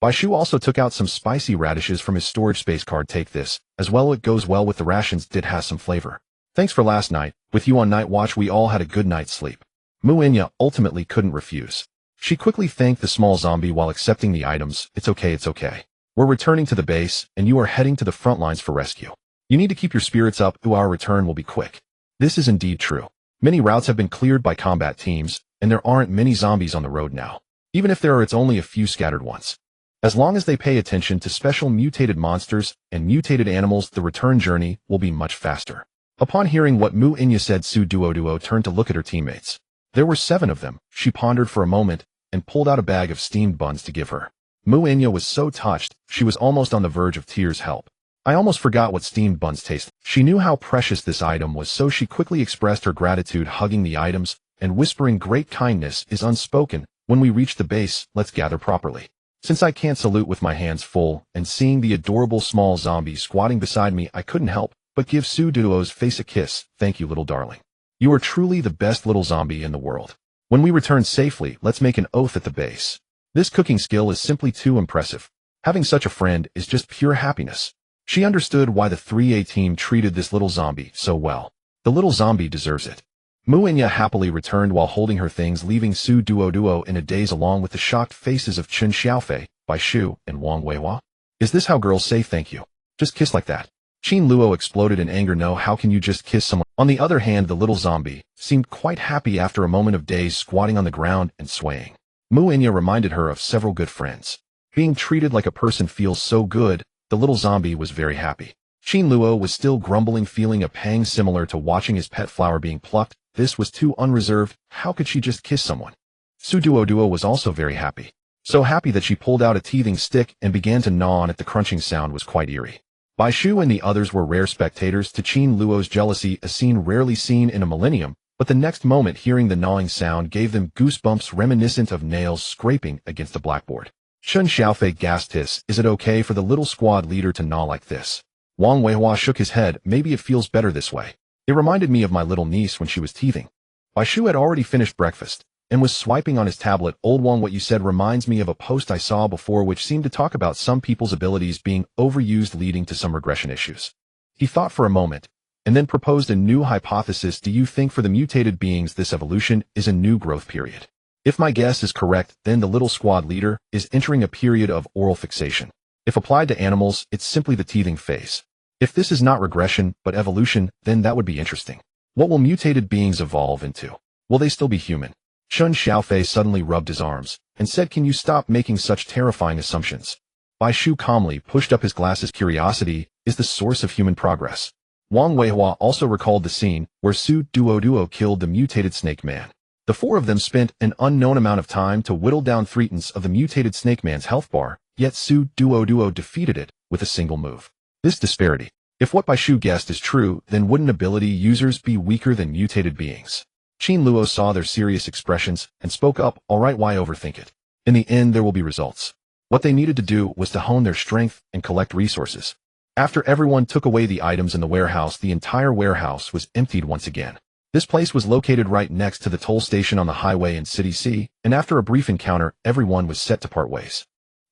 Bai Shu also took out some spicy radishes from his storage space card. "Take this, as well, it goes well with the rations. It has some flavor. Thanks for last night. With you on night watch, we all had a good night's sleep." Mu Inya ultimately couldn't refuse. She quickly thanked the small zombie while accepting the items. It's okay. We're returning to the base, and you are heading to the front lines for rescue. You need to keep your spirits up, our return will be quick." This is indeed true. Many routes have been cleared by combat teams, and there aren't many zombies on the road now. Even if there are, it's only a few scattered ones. As long as they pay attention to special mutated monsters and mutated animals, the return journey will be much faster. Upon hearing what Mu Inya said, Su Duoduo turned to look at her teammates. There were 7 of them. She pondered for a moment and pulled out a bag of steamed buns to give her. Mu Inya was so touched, she was almost on the verge of tears. "Help. I almost forgot what steamed buns taste." She knew how precious this item was, so she quickly expressed her gratitude, hugging the items and whispering, "Great kindness is unspoken. When we reach the base, let's gather properly." Since I can't salute with my hands full, and seeing the adorable small zombie squatting beside me, I couldn't help but give Su Duo's face a kiss. "Thank you, little darling. You are truly the best little zombie in the world. When we return safely, let's make an oath at the base. This cooking skill is simply too impressive. Having such a friend is just pure happiness." She understood why the 3A team treated this little zombie so well. The little zombie deserves it. Mu Inya happily returned while holding her things, leaving Su Duoduo in a daze along with the shocked faces of Qin Xiaofei, Bai Shu, and Wang Weihua. "Is this how girls say thank you? Just kiss like that?" Qin Luo exploded in anger. "No, how can you just kiss someone?" On the other hand, the little zombie seemed quite happy after a moment of daze, squatting on the ground and swaying. Mu Inya reminded her of several good friends. Being treated like a person feels so good. The little zombie was very happy. Qin Luo was still grumbling, feeling a pang similar to watching his pet flower being plucked. This was too unreserved. How could she just kiss someone? Duoduo was also very happy. So happy that she pulled out a teething stick and began to gnaw on it. The crunching sound was quite eerie. Bai Shu and the others were rare spectators to Qin Luo's jealousy, a scene rarely seen in a millennium, but the next moment hearing the gnawing sound gave them goosebumps reminiscent of nails scraping against the blackboard. Chun Xiaofei gasped. Is it okay for the little squad leader to gnaw like this? Wang Weihua shook his head. Maybe it feels better this way. It reminded me of my little niece when she was teething. Bai Shu had already finished breakfast and was swiping on his tablet. Old Wang, what you said reminds me of a post I saw before which seemed to talk about some people's abilities being overused, leading to some regression issues. He thought for a moment and then proposed a new hypothesis. Do you think for the mutated beings this evolution is a new growth period? If my guess is correct, then the little squad leader is entering a period of oral fixation. If applied to animals, it's simply the teething phase. If this is not regression, but evolution, then that would be interesting. What will mutated beings evolve into? Will they still be human? Chun Xiaofei suddenly rubbed his arms and said, can you stop making such terrifying assumptions? Bai Shu calmly pushed up his glasses. Curiosity is the source of human progress. Wang Weihua also recalled the scene where Duoduo killed the mutated snake man. The four of them spent an unknown amount of time to whittle down 3/10 of the mutated snake man's health bar, yet Duoduo defeated it with a single move. This disparity. If what Bai Shu guessed is true, then wouldn't ability users be weaker than mutated beings? Qin Luo saw their serious expressions and spoke up. All right, why overthink it? In the end, there will be results. What they needed to do was to hone their strength and collect resources. After everyone took away the items in the warehouse, the entire warehouse was emptied once again. This place was located right next to the toll station on the highway in City C, and after a brief encounter, everyone was set to part ways.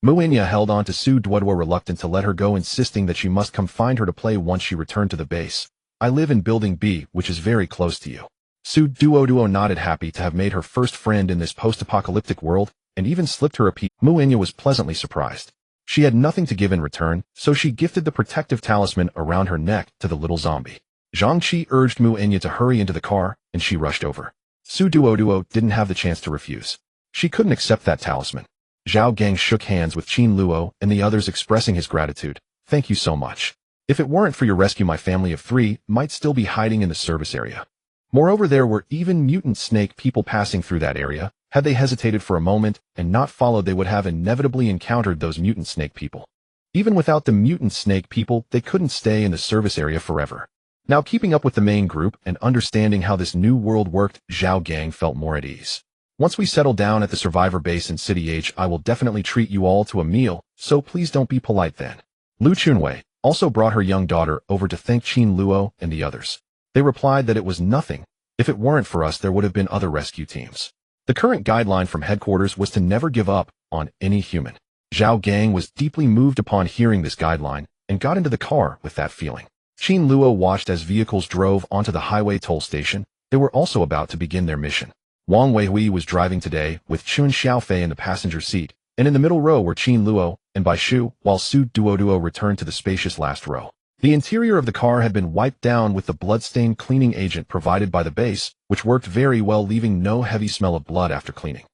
Muenya held on to Duoduo, reluctant to let her go, insisting that she must come find her to play once she returned to the base. I live in Building B, which is very close to you. Duoduo nodded, happy to have made her first friend in this post-apocalyptic world, and even slipped her a peek. Muenya was pleasantly surprised. She had nothing to give in return, so she gifted the protective talisman around her neck to the little zombie. Zhang Qi urged Muenya to hurry into the car, and she rushed over. Duoduo didn't have the chance to refuse. She couldn't accept that talisman. Zhao Gang shook hands with Qin Luo and the others, expressing his gratitude. Thank you so much. If it weren't for your rescue, my family of 3 might still be hiding in the service area. Moreover, there were even mutant snake people passing through that area. Had they hesitated for a moment and not followed, they would have inevitably encountered those mutant snake people. Even without the mutant snake people, they couldn't stay in the service area forever. Now, keeping up with the main group and understanding how this new world worked, Zhao Gang felt more at ease. Once we settle down at the survivor base in City H, I will definitely treat you all to a meal, so please don't be polite then. Lu Chunwei also brought her young daughter over to thank Qin Luo and the others. They replied that it was nothing. If it weren't for us, there would have been other rescue teams. The current guideline from headquarters was to never give up on any human. Zhao Gang was deeply moved upon hearing this guideline and got into the car with that feeling. Qin Luo watched as vehicles drove onto the highway toll station. They were also about to begin their mission. Wang Weihui was driving today with Chun Xiaofei in the passenger seat, and in the middle row were Qin Luo and Bai Shu, while Duoduo returned to the spacious last row. The interior of the car had been wiped down with the bloodstain cleaning agent provided by the base, which worked very well, leaving no heavy smell of blood after cleaning.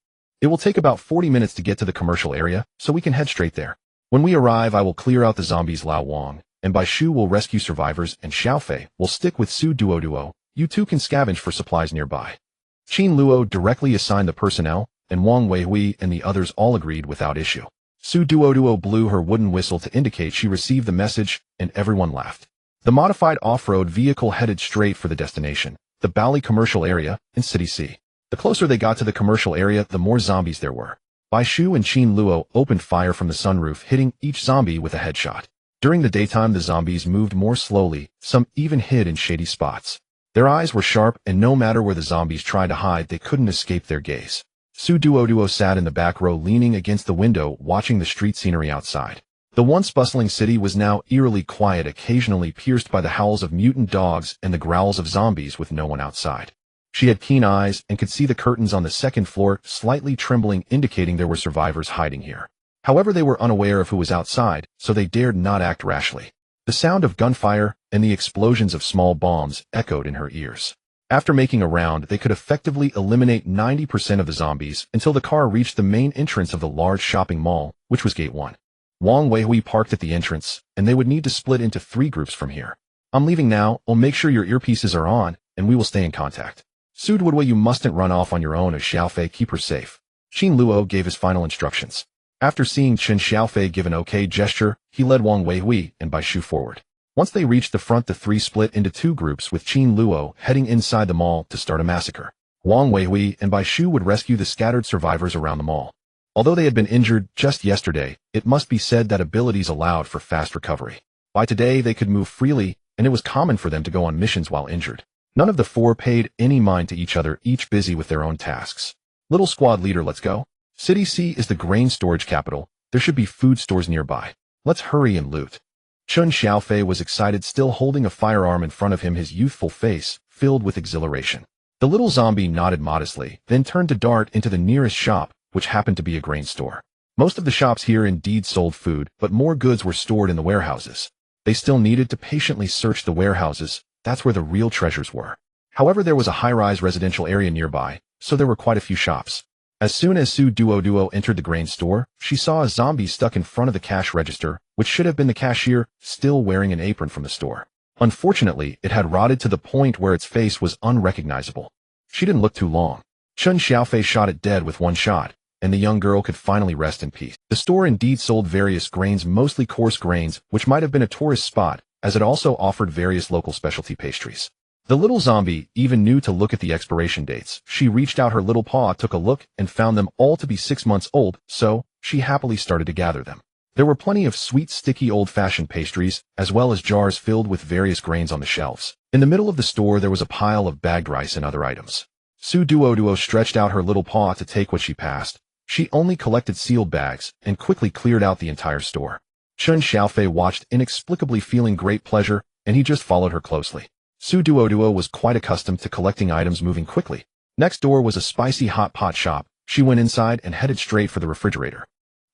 It will take about 40 minutes to get to the commercial area, so we can head straight there. When we arrive, I will clear out the zombies. Lao Wang and Bai Shu will rescue survivors, and Xiaofei will stick with Duoduo. You two can scavenge for supplies nearby. Qin Luo directly assigned the personnel, and Wang Weihui and the others all agreed without issue. Duoduo blew her wooden whistle to indicate she received the message, and everyone laughed. The modified off-road vehicle headed straight for the destination, the Bali commercial area in City C. The closer they got to the commercial area, the more zombies there were. Bai Shu and Qin Luo opened fire from the sunroof, hitting each zombie with a headshot. During the daytime, the zombies moved more slowly, some even hid in shady spots. Their eyes were sharp, and no matter where the zombies tried to hide, they couldn't escape their gaze. Duoduo sat in the back row, leaning against the window, watching the street scenery outside. The once bustling city was now eerily quiet, occasionally pierced by the howls of mutant dogs and the growls of zombies with no one outside. She had keen eyes and could see the curtains on the second floor slightly trembling, indicating there were survivors hiding here. However, they were unaware of who was outside, so they dared not act rashly. The sound of gunfire and the explosions of small bombs echoed in her ears. After making a round, they could effectively eliminate 90% of the zombies until the car reached the main entrance of the large shopping mall, which was Gate 1. Wang Weihui parked at the entrance, and they would need to split into 3 groups from here. I'm leaving now. I'll make sure your earpieces are on, and we will stay in contact. Duoduoduo, you mustn't run off on your own as Xiaofei, keep her safe. Qin Luo gave his final instructions. After seeing Chen Xiaofei give an okay gesture, he led Wang Weihui and Bai Shu forward. Once they reached the front, the 3 split into 2 groups, with Qin Luo heading inside the mall to start a massacre. Wang Weihui and Bai Shu would rescue the scattered survivors around the mall. Although they had been injured just yesterday, it must be said that abilities allowed for fast recovery. By today, they could move freely, and it was common for them to go on missions while injured. None of the 4 paid any mind to each other, each busy with their own tasks. Little squad leader, let's go. City C is the grain storage capital. There should be food stores nearby. Let's hurry and loot. Chen Xiaofei was excited, still holding a firearm in front of him, his youthful face filled with exhilaration. The little zombie nodded modestly, then turned to dart into the nearest shop, which happened to be a grain store. Most of the shops here indeed sold food, but more goods were stored in the warehouses. They still needed to patiently search the warehouses. That's where the real treasures were. However, there was a high-rise residential area nearby, so there were quite a few shops. As soon as Duoduoduo entered the grain store, she saw a zombie stuck in front of the cash register, which should have been the cashier, still wearing an apron from the store. Unfortunately, it had rotted to the point where its face was unrecognizable. She didn't look too long. Chen Xiaofei shot it dead with 1 shot, and the young girl could finally rest in peace. The store indeed sold various grains, mostly coarse grains, which might have been a tourist spot, as it also offered various local specialty pastries. The little zombie even knew to look at the expiration dates. She reached out her little paw, took a look, and found them all to be 6 months old, so she happily started to gather them. There were plenty of sweet, sticky, old-fashioned pastries, as well as jars filled with various grains on the shelves. In the middle of the store, there was a pile of bagged rice and other items. Duoduo stretched out her little paw to take what she passed. She only collected sealed bags and quickly cleared out the entire store. Chen Xiaofei watched, inexplicably feeling great pleasure, and he just followed her closely. Duoduo was quite accustomed to collecting items moving quickly. Next door was a spicy hot pot shop. She went inside and headed straight for the refrigerator.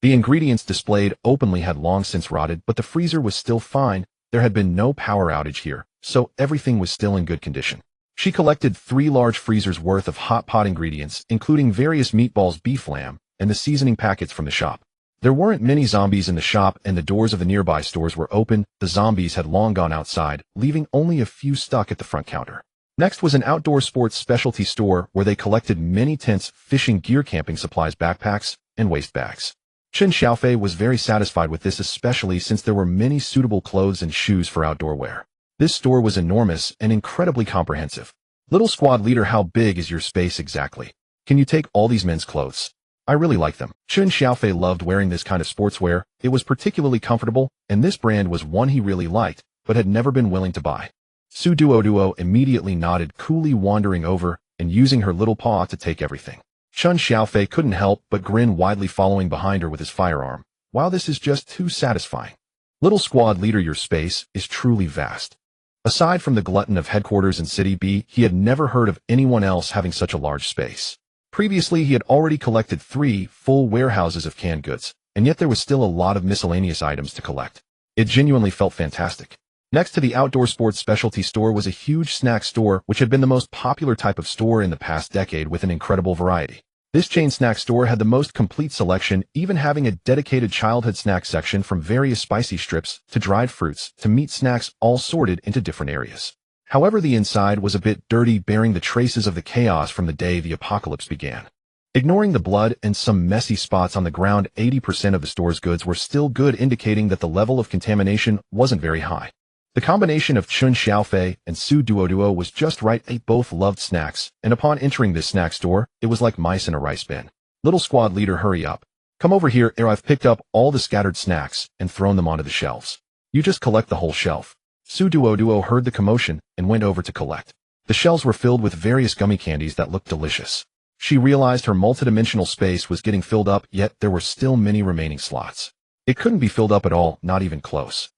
The ingredients displayed openly had long since rotted, but the freezer was still fine. There had been no power outage here, so everything was still in good condition. She collected 3 large freezers worth of hot pot ingredients, including various meatballs, beef lamb, and the seasoning packets from the shop. There weren't many zombies in the shop, and the doors of the nearby stores were open. The zombies had long gone outside, leaving only a few stuck at the front counter. Next was an outdoor sports specialty store where they collected many tents, fishing gear, camping supplies, backpacks, and waste bags. Chen Xiaofei was very satisfied with this, especially since there were many suitable clothes and shoes for outdoor wear. This store was enormous and incredibly comprehensive. Little squad leader, how big is your space exactly? Can you take all these men's clothes? I really like them. Chen Xiaofei loved wearing this kind of sportswear. It was particularly comfortable, and this brand was one he really liked, but had never been willing to buy. Duoduo immediately nodded, coolly wandering over and using her little paw to take everything. Chen Xiaofei couldn't help but grin widely, following behind her with his firearm. Wow, this is just too satisfying. Little squad leader, your space is truly vast. Aside from the glutton of headquarters in City B, he had never heard of anyone else having such a large space. Previously, he had already collected 3 full warehouses of canned goods, and yet there was still a lot of miscellaneous items to collect. It genuinely felt fantastic. Next to the outdoor sports specialty store was a huge snack store, which had been the most popular type of store in the past decade, with an incredible variety. This chain snack store had the most complete selection, even having a dedicated childhood snack section, from various spicy strips to dried fruits to meat snacks, all sorted into different areas. However, the inside was a bit dirty, bearing the traces of the chaos from the day the apocalypse began. Ignoring the blood and some messy spots on the ground, 80% of the store's goods were still good, indicating that the level of contamination wasn't very high. The combination of Chen Xiaofei and Duoduo was just right. They both loved snacks, and upon entering this snack store, it was like mice in a rice bin. Little squad leader, hurry up. Come over here. I've picked up all the scattered snacks and thrown them onto the shelves. You just collect the whole shelf. Duoduo heard the commotion and went over to collect. The shelves were filled with various gummy candies that looked delicious. She realized her multidimensional space was getting filled up, yet there were still many remaining slots. It couldn't be filled up at all, not even close.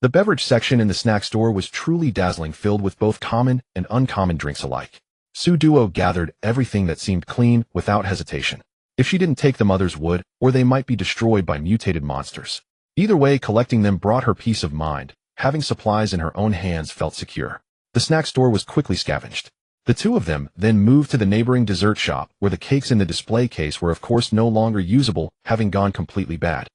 The beverage section in the snack store was truly dazzling, filled with both common and uncommon drinks alike. Duo gathered everything that seemed clean without hesitation. If she didn't take them, others would, or they might be destroyed by mutated monsters. Either way, collecting them brought her peace of mind. Having supplies in her own hands felt secure. The snack store was quickly scavenged. The two of them then moved to the neighboring dessert shop, where the cakes in the display case were of course no longer usable, having gone completely bad.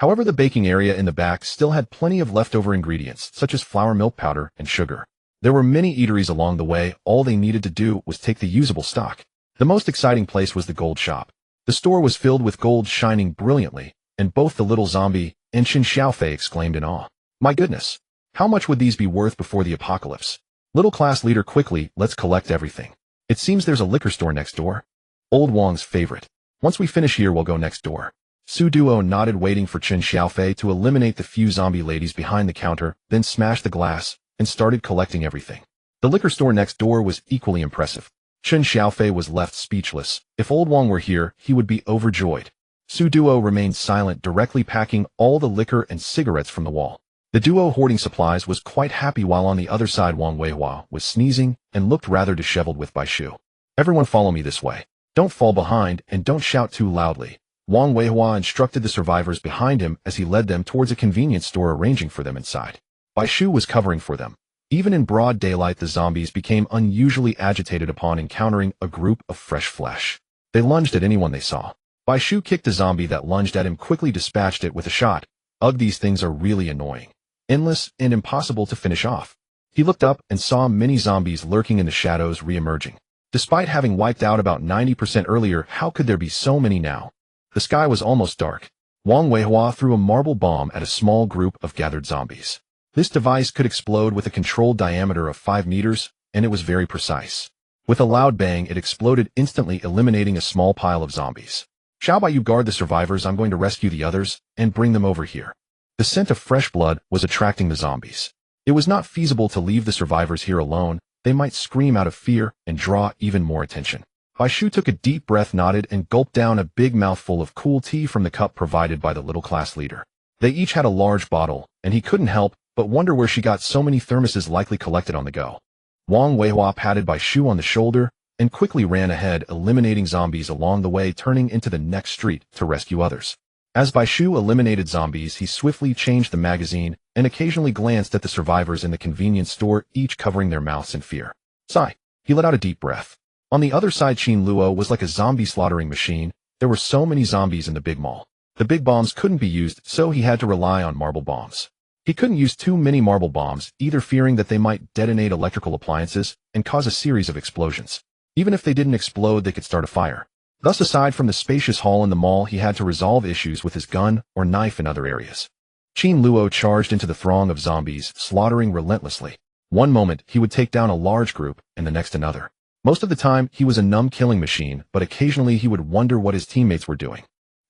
However, the baking area in the back still had plenty of leftover ingredients, such as flour, milk powder, and sugar. There were many eateries along the way. All they needed to do was take the usable stock. The most exciting place was the gold shop. The store was filled with gold shining brilliantly, and both the little zombie and Qin Xiaofei exclaimed in awe. My goodness! How much would these be worth before the apocalypse? Little class leader, quickly, let's collect everything. It seems there's a liquor store next door. Old Wang's favorite. Once we finish here, we'll go next door. Su Duo nodded, waiting for Qin Xiaofei to eliminate the few zombie ladies behind the counter, then smashed the glass and started collecting everything. The liquor store next door was equally impressive. Qin Xiaofei was left speechless. If Old Wang were here, he would be overjoyed. Su Duo remained silent, directly packing all the liquor and cigarettes from the wall. The duo hoarding supplies was quite happy, while on the other side Wang Weihua was sneezing and looked rather disheveled with Bai Shu. Everyone follow me this way. Don't fall behind and don't shout too loudly. Wang Weihua instructed the survivors behind him as he led them towards a convenience store arranging for them inside. Bai Shu was covering for them. Even in broad daylight, the zombies became unusually agitated upon encountering a group of fresh flesh. They lunged at anyone they saw. Bai Shu kicked a zombie that lunged at him, quickly dispatched it with a shot. Ugh, these things are really annoying. Endless and impossible to finish off. He looked up and saw many zombies lurking in the shadows re-emerging. Despite having wiped out about 90% earlier, how could there be so many now? The sky was almost dark. Wang Weihua threw a marble bomb at a small group of gathered zombies. This device could explode with a controlled diameter of 5 meters, and it was very precise. With a loud bang, it exploded, instantly eliminating a small pile of zombies. Xiaobai, you guard the survivors. I'm going to rescue the others and bring them over here. The scent of fresh blood was attracting the zombies. It was not feasible to leave the survivors here alone. They might scream out of fear and draw even more attention. Bai Shu took a deep breath, nodded, and gulped down a big mouthful of cool tea from the cup provided by the little class leader. They each had a large bottle, and he couldn't help but wonder where she got so many thermoses, likely collected on the go. Wang Weihua patted Bai Shu on the shoulder and quickly ran ahead, eliminating zombies along the way, turning into the next street to rescue others. As Bai Shu eliminated zombies, he swiftly changed the magazine and occasionally glanced at the survivors in the convenience store, each covering their mouths in fear. Sigh. He let out a deep breath. On the other side, Qin Luo was like a zombie slaughtering machine. There were so many zombies in the big mall. The big bombs couldn't be used, so he had to rely on marble bombs. He couldn't use too many marble bombs, either, fearing that they might detonate electrical appliances and cause a series of explosions. Even if they didn't explode, they could start a fire. Thus, aside from the spacious hall in the mall, he had to resolve issues with his gun or knife in other areas. Qin Luo charged into the throng of zombies, slaughtering relentlessly. One moment, he would take down a large group, and the next another. Most of the time, he was a numb killing machine, but occasionally he would wonder what his teammates were doing.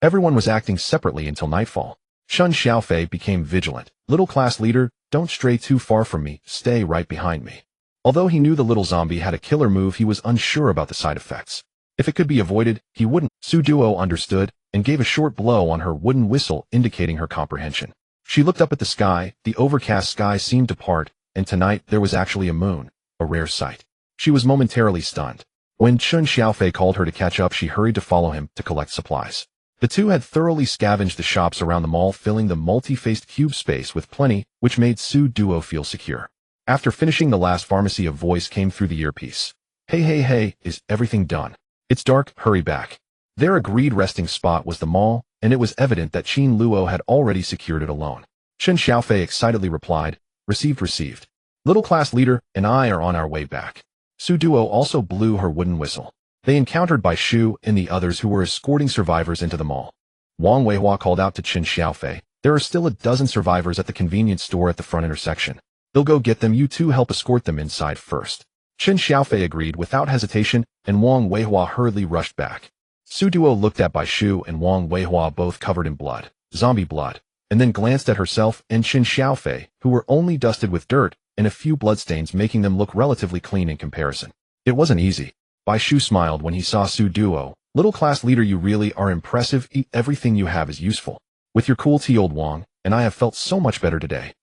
Everyone was acting separately until nightfall. Qin Xiaofei became vigilant. Little class leader, don't stray too far from me, stay right behind me. Although he knew the little zombie had a killer move, he was unsure about the side effects. If it could be avoided, he wouldn't. Su Duo understood and gave a short blow on her wooden whistle, indicating her comprehension. She looked up at the sky. The overcast sky seemed to part, and tonight there was actually a moon, a rare sight. She was momentarily stunned. When Qin Xiaofei called her to catch up, she hurried to follow him to collect supplies. The two had thoroughly scavenged the shops around the mall, filling the multi-faced cube space with plenty, which made Su Duo feel secure. After finishing the last pharmacy, a voice came through the earpiece. Hey, is everything done? It's dark, hurry back. Their agreed resting spot was the mall, and it was evident that Qin Luo had already secured it alone. Qin Xiaofei excitedly replied, Received. Little class leader and I are on our way back. Su Duo also blew her wooden whistle. They encountered Bai Shu and the others who were escorting survivors into the mall. Wang Weihua called out to Qin Xiaofei, there are still a dozen survivors at the convenience store at the front intersection. They'll go get them, you two help escort them inside first. Qin Xiaofei agreed without hesitation, and Wang Weihua hurriedly rushed back. Su Duo looked at Bai Shu and Wang Weihua, both covered in blood, zombie blood, and then glanced at herself and Qin Xiaofei, who were only dusted with dirt and a few bloodstains, making them look relatively clean in comparison. It wasn't easy. Bai Shu smiled when he saw Su Duo. Little class leader, you really are impressive. Everything you have is useful. With your cool tea, Old Wang, and I have felt so much better today.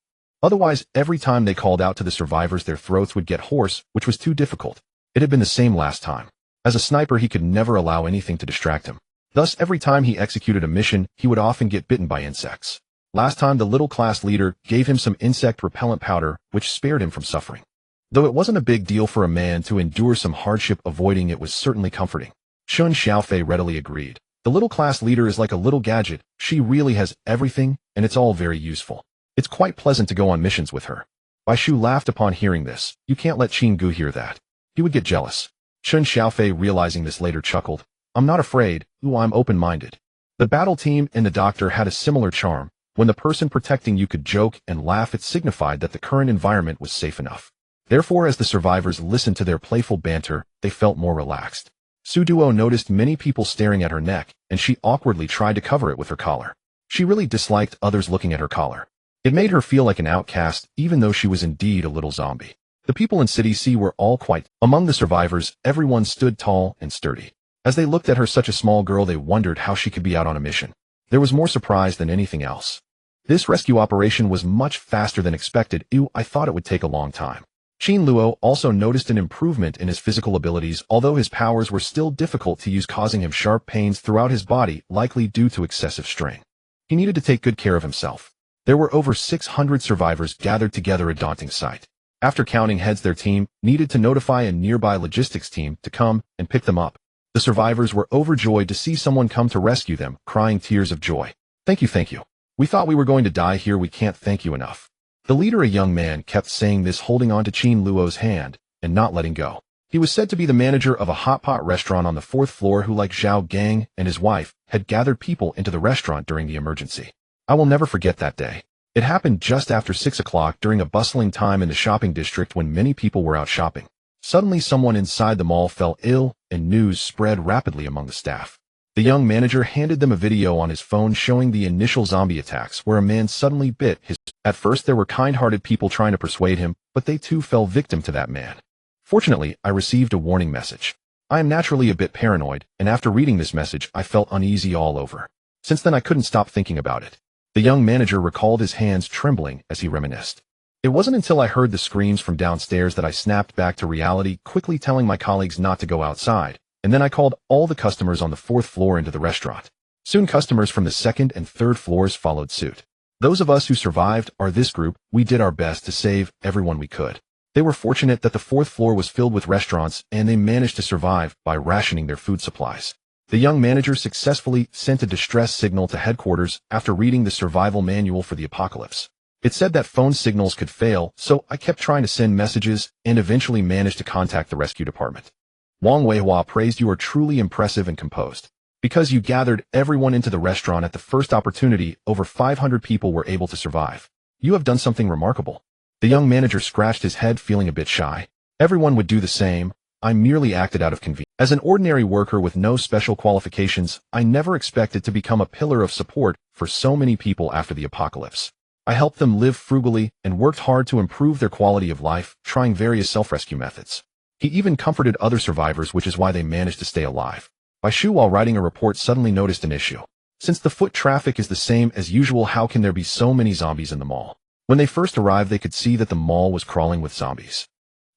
Otherwise, every time they called out to the survivors, their throats would get hoarse, which was too difficult. It had been the same last time. As a sniper, he could never allow anything to distract him. Thus, every time he executed a mission, he would often get bitten by insects. Last time, the little class leader gave him some insect repellent powder, which spared him from suffering. Though it wasn't a big deal for a man to endure some hardship, avoiding it was certainly comforting. Qin Xiaofei readily agreed. The little class leader is like a little gadget. She really has everything, and it's all very useful. It's quite pleasant to go on missions with her. Bai Shu laughed upon hearing this. You can't let Qin Gu hear that. He would get jealous. Chen Xiaofei, realizing this, later chuckled. I'm not afraid. Ooh, I'm open-minded. The battle team and the doctor had a similar charm. When the person protecting you could joke and laugh, it signified that the current environment was safe enough. Therefore, as the survivors listened to their playful banter, they felt more relaxed. Su Duo noticed many people staring at her neck, and she awkwardly tried to cover it with her collar. She really disliked others looking at her collar. It made her feel like an outcast, even though she was indeed a little zombie. The people in City C were all quiet. Among the survivors, everyone stood tall and sturdy. As they looked at her, such a small girl, they wondered how she could be out on a mission. There was more surprise than anything else. This rescue operation was much faster than expected. Ew, I thought it would take a long time. Qin Luo also noticed an improvement in his physical abilities, although his powers were still difficult to use, causing him sharp pains throughout his body, likely due to excessive strain. He needed to take good care of himself. There were over 600 survivors gathered together, a daunting sight. After counting heads, their team needed to notify a nearby logistics team to come and pick them up. The survivors were overjoyed to see someone come to rescue them, crying tears of joy. Thank you. We thought we were going to die here. We can't thank you enough. The leader, a young man, kept saying this, holding on to Qin Luo's hand and not letting go. He was said to be the manager of a hot pot restaurant on the 4th floor who, like Zhao Gang and his wife, had gathered people into the restaurant during the emergency. I will never forget that day. It happened just after 6 o'clock during a bustling time in the shopping district when many people were out shopping. Suddenly, someone inside the mall fell ill, and news spread rapidly among the staff. The young manager handed them a video on his phone showing the initial zombie attacks where a man suddenly bit his. At first, there were kind-hearted people trying to persuade him, but they too fell victim to that man. Fortunately, I received a warning message. I am naturally a bit paranoid, and after reading this message, I felt uneasy all over. Since then, I couldn't stop thinking about it. The young manager recalled, his hands trembling as he reminisced. It wasn't until I heard the screams from downstairs that I snapped back to reality, quickly telling my colleagues not to go outside, and then I called all the customers on the 4th floor into the restaurant. Soon customers from the 2nd and 3rd floors followed suit. Those of us who survived are this group. We did our best to save everyone we could. They were fortunate that the 4th floor was filled with restaurants, and they managed to survive by rationing their food supplies. The young manager successfully sent a distress signal to headquarters after reading the survival manual for the apocalypse. It said that phone signals could fail, so I kept trying to send messages and eventually managed to contact the rescue department. Wang Weihua praised, you are truly impressive and composed. Because you gathered everyone into the restaurant at the first opportunity, over 500 people were able to survive. You have done something remarkable. The young manager scratched his head, feeling a bit shy. Everyone would do the same. I merely acted out of convenience. As an ordinary worker with no special qualifications, I never expected to become a pillar of support for so many people after the apocalypse. I helped them live frugally and worked hard to improve their quality of life, trying various self-rescue methods. He even comforted other survivors, which is why they managed to stay alive. Bai Shu, while writing a report, suddenly noticed an issue. Since the foot traffic is the same as usual, how can there be so many zombies in the mall? When they first arrived, they could see that the mall was crawling with zombies.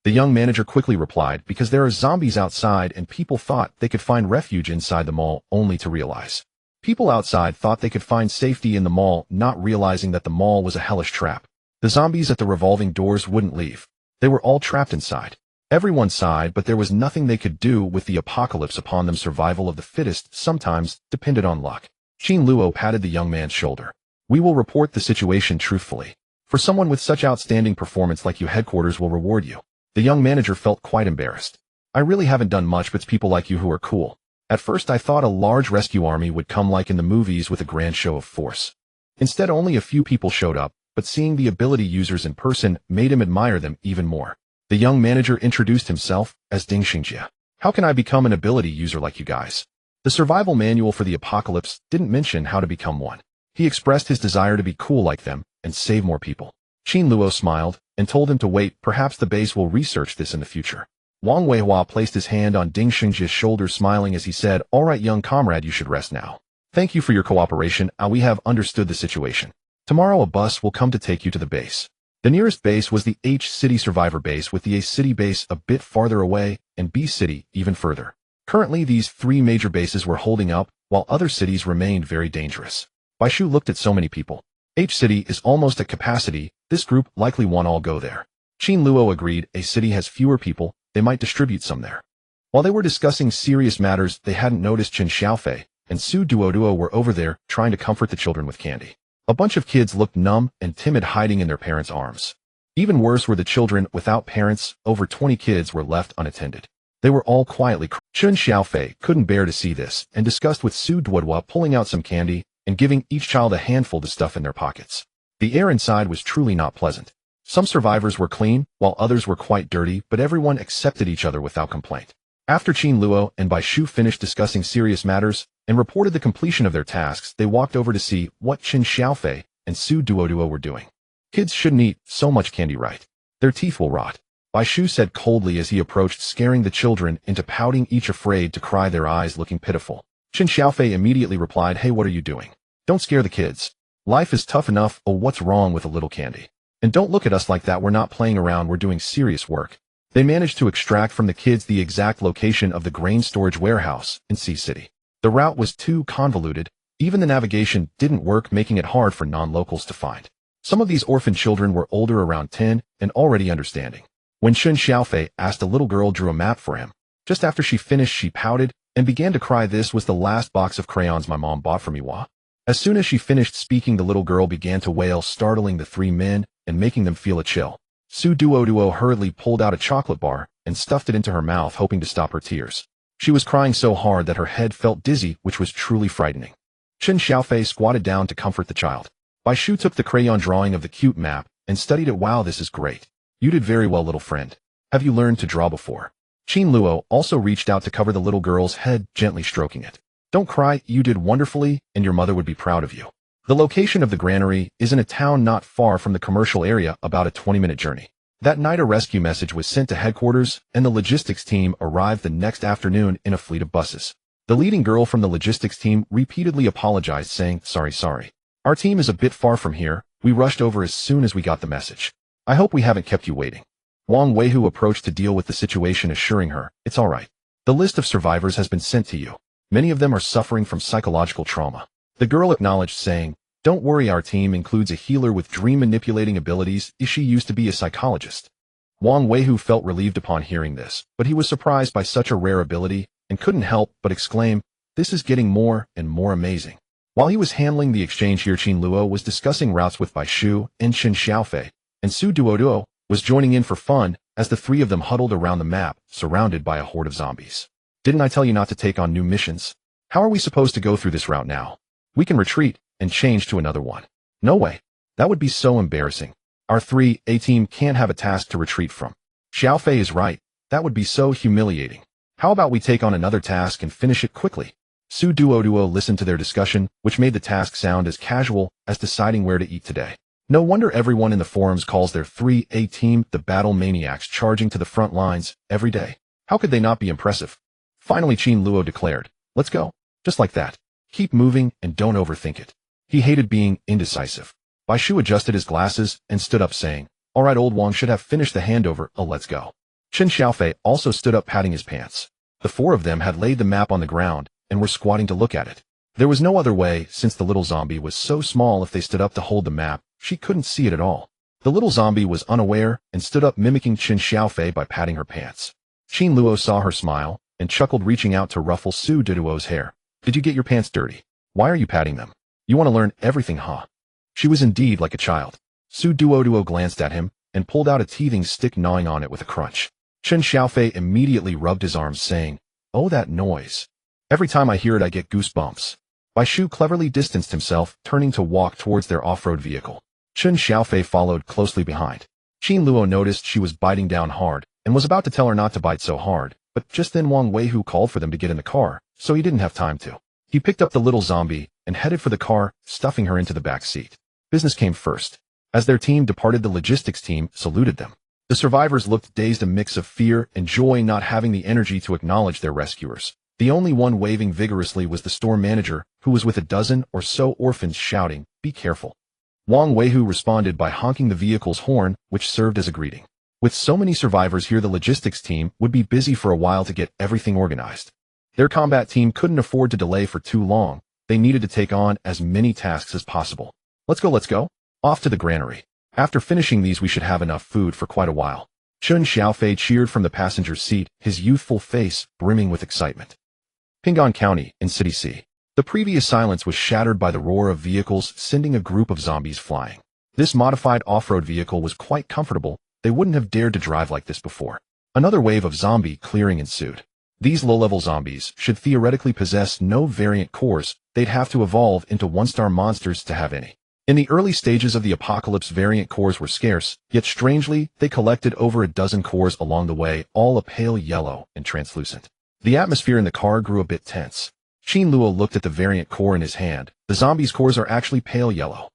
The young manager quickly replied, because there are zombies outside and people thought they could find refuge inside the mall, only to realize. People outside thought they could find safety in the mall, not realizing that the mall was a hellish trap. The zombies at the revolving doors wouldn't leave. They were all trapped inside. Everyone sighed, but there was nothing they could do with the apocalypse upon them. Survival of the fittest sometimes depended on luck. Qin Luo patted the young man's shoulder. We will report the situation truthfully. For someone with such outstanding performance like you, headquarters will reward you. The young manager felt quite embarrassed. I really haven't done much, but it's people like you who are cool. At first I thought a large rescue army would come like in the movies with a grand show of force. Instead, only a few people showed up, but seeing the ability users in person made him admire them even more. The young manager introduced himself as Ding Xingjie. How can I become an ability user like you guys? The survival manual for the apocalypse didn't mention how to become one. He expressed his desire to be cool like them and save more people. Qin Luo smiled and told him to wait. Perhaps the base will research this in the future. Wang Weihua placed his hand on Ding Xingjie's shoulder, smiling as he said, all right, young comrade, you should rest now. Thank you for your cooperation. We have understood the situation. Tomorrow a bus will come to take you to the base. The nearest base was the H City Survivor base, with the A City base a bit farther away and B City even further. Currently, these three major bases were holding up, while other cities remained very dangerous. Bai Shu looked at so many people. H City is almost at capacity. This group likely won't all go there. Qin Luo agreed. A city has fewer people. They might distribute some there. While they were discussing serious matters, they hadn't noticed Chen Xiaofei and Su Duoduo were over there trying to comfort the children with candy. A bunch of kids looked numb and timid, hiding in their parents' arms. Even worse were the children without parents. Over 20 kids were left unattended. They were all quietly crying. Chen Xiaofei couldn't bear to see this and discussed with Su Duoduo pulling out some candy and giving each child a handful to stuff in their pockets. The air inside was truly not pleasant. Some survivors were clean, while others were quite dirty, but everyone accepted each other without complaint. After Qin Luo and Bai Shu finished discussing serious matters and reported the completion of their tasks, they walked over to see what Chen Xiaofei and Su Duoduo were doing. Kids shouldn't eat so much candy, right? Their teeth will rot. Bai Shu said coldly as he approached, scaring the children into pouting, each afraid to cry, their eyes looking pitiful. Chen Xiaofei immediately replied, "Hey, what are you doing? Don't scare the kids. Life is tough enough. Oh, what's wrong with a little candy? And don't look at us like that. We're not playing around. We're doing serious work." They managed to extract from the kids the exact location of the grain storage warehouse in Sea City. The route was too convoluted. Even the navigation didn't work, making it hard for non-locals to find. Some of these orphan children were older, around 10, and already understanding. When Chen Xiaofei asked, a little girl drew a map for him. Just after she finished, she pouted and began to cry. "This was the last box of crayons my mom bought for me, Wah." As soon as she finished speaking, the little girl began to wail, startling the three men and making them feel a chill. Su Duoduo hurriedly pulled out a chocolate bar and stuffed it into her mouth, hoping to stop her tears. She was crying so hard that her head felt dizzy, which was truly frightening. Chen Xiaofei squatted down to comfort the child. Bai Shu took the crayon drawing of the cute map and studied it. "Wow, this is great. You did very well, little friend. Have you learned to draw before?" Qin Luo also reached out to cover the little girl's head, gently stroking it. "Don't cry, you did wonderfully, and your mother would be proud of you." The location of the granary is in a town not far from the commercial area, about a 20-minute journey. That night a rescue message was sent to headquarters, and the logistics team arrived the next afternoon in a fleet of buses. The leading girl from the logistics team repeatedly apologized, saying, Sorry. Our team is a bit far from here. We rushed over as soon as we got the message. I hope we haven't kept you waiting." Wang Weihu approached to deal with the situation, assuring her, "It's all right. The list of survivors has been sent to you. Many of them are suffering from psychological trauma." The girl acknowledged, saying, "Don't worry, our team includes a healer with dream manipulating abilities. She used to be a psychologist." Wang Weihu felt relieved upon hearing this, but he was surprised by such a rare ability and couldn't help but exclaim, "This is getting more and more amazing." While he was handling the exchange here, Qin Luo was discussing routes with Bai Shu and Chen Xiaofei, and Su Duoduo was joining in for fun as the three of them huddled around the map, surrounded by a horde of zombies. "Didn't I tell you not to take on new missions? How are we supposed to go through this route now? We can retreat and change to another one." "No way. That would be so embarrassing. Our 3A team can't have a task to retreat from." Xiaofei is right. That would be so humiliating. How about we take on another task and finish it quickly? Su Duoduo listened to their discussion, which made the task sound as casual as deciding where to eat today. No wonder everyone in the forums calls their 3A team the battle maniacs, charging to the front lines every day. How could they not be impressive? Finally, Qin Luo declared, "Let's go." Just like that. Keep moving and don't overthink it. He hated being indecisive. Bai Shu adjusted his glasses and stood up, saying, "All right, old Wang should have finished the handover. Let's go." Chen Xiaofei also stood up, patting his pants. The four of them had laid the map on the ground and were squatting to look at it. There was no other way, since the little zombie was so small. If they stood up to hold the map, she couldn't see it at all. The little zombie was unaware and stood up, mimicking Chen Xiaofei by patting her pants. Qin Luo saw her smile and chuckled, reaching out to ruffle Su Duoduo's hair. "Did you get your pants dirty? Why are you patting them? You want to learn everything, huh?" She was indeed like a child. Su Duoduo glanced at him and pulled out a teething stick, gnawing on it with a crunch. Chen Xiaofei immediately rubbed his arms, saying, "Oh, that noise. Every time I hear it I get goosebumps." Bai Shu cleverly distanced himself, turning to walk towards their off-road vehicle. Chen Xiaofei followed closely behind. Qin Luo noticed she was biting down hard and was about to tell her not to bite so hard, but just then Wang Weihu called for them to get in the car, so he didn't have time to. He picked up the little zombie and headed for the car, stuffing her into the back seat. Business came first. As their team departed, the logistics team saluted them. The survivors looked dazed, a mix of fear and joy, not having the energy to acknowledge their rescuers. The only one waving vigorously was the store manager, who was with a dozen or so orphans, shouting, "Be careful." Wang Weihu responded by honking the vehicle's horn, which served as a greeting. With so many survivors here, the logistics team would be busy for a while to get everything organized. Their combat team couldn't afford to delay for too long. They needed to take on as many tasks as possible. Let's go. Off to the granary. After finishing these, we should have enough food for quite a while." Chen Xiaofei cheered from the passenger seat, his youthful face brimming with excitement. Ping'an County, in City C. The previous silence was shattered by the roar of vehicles sending a group of zombies flying. This modified off-road vehicle was quite comfortable. They wouldn't have dared to drive like this before. Another wave of zombie clearing ensued. These low-level zombies should theoretically possess no variant cores. They'd have to evolve into one-star monsters to have any. In the early stages of the apocalypse, variant cores were scarce, yet strangely, they collected over a dozen cores along the way, all a pale yellow and translucent. The atmosphere in the car grew a bit tense. Qin Luo looked at the variant core in his hand. The zombies' cores are actually pale yellow.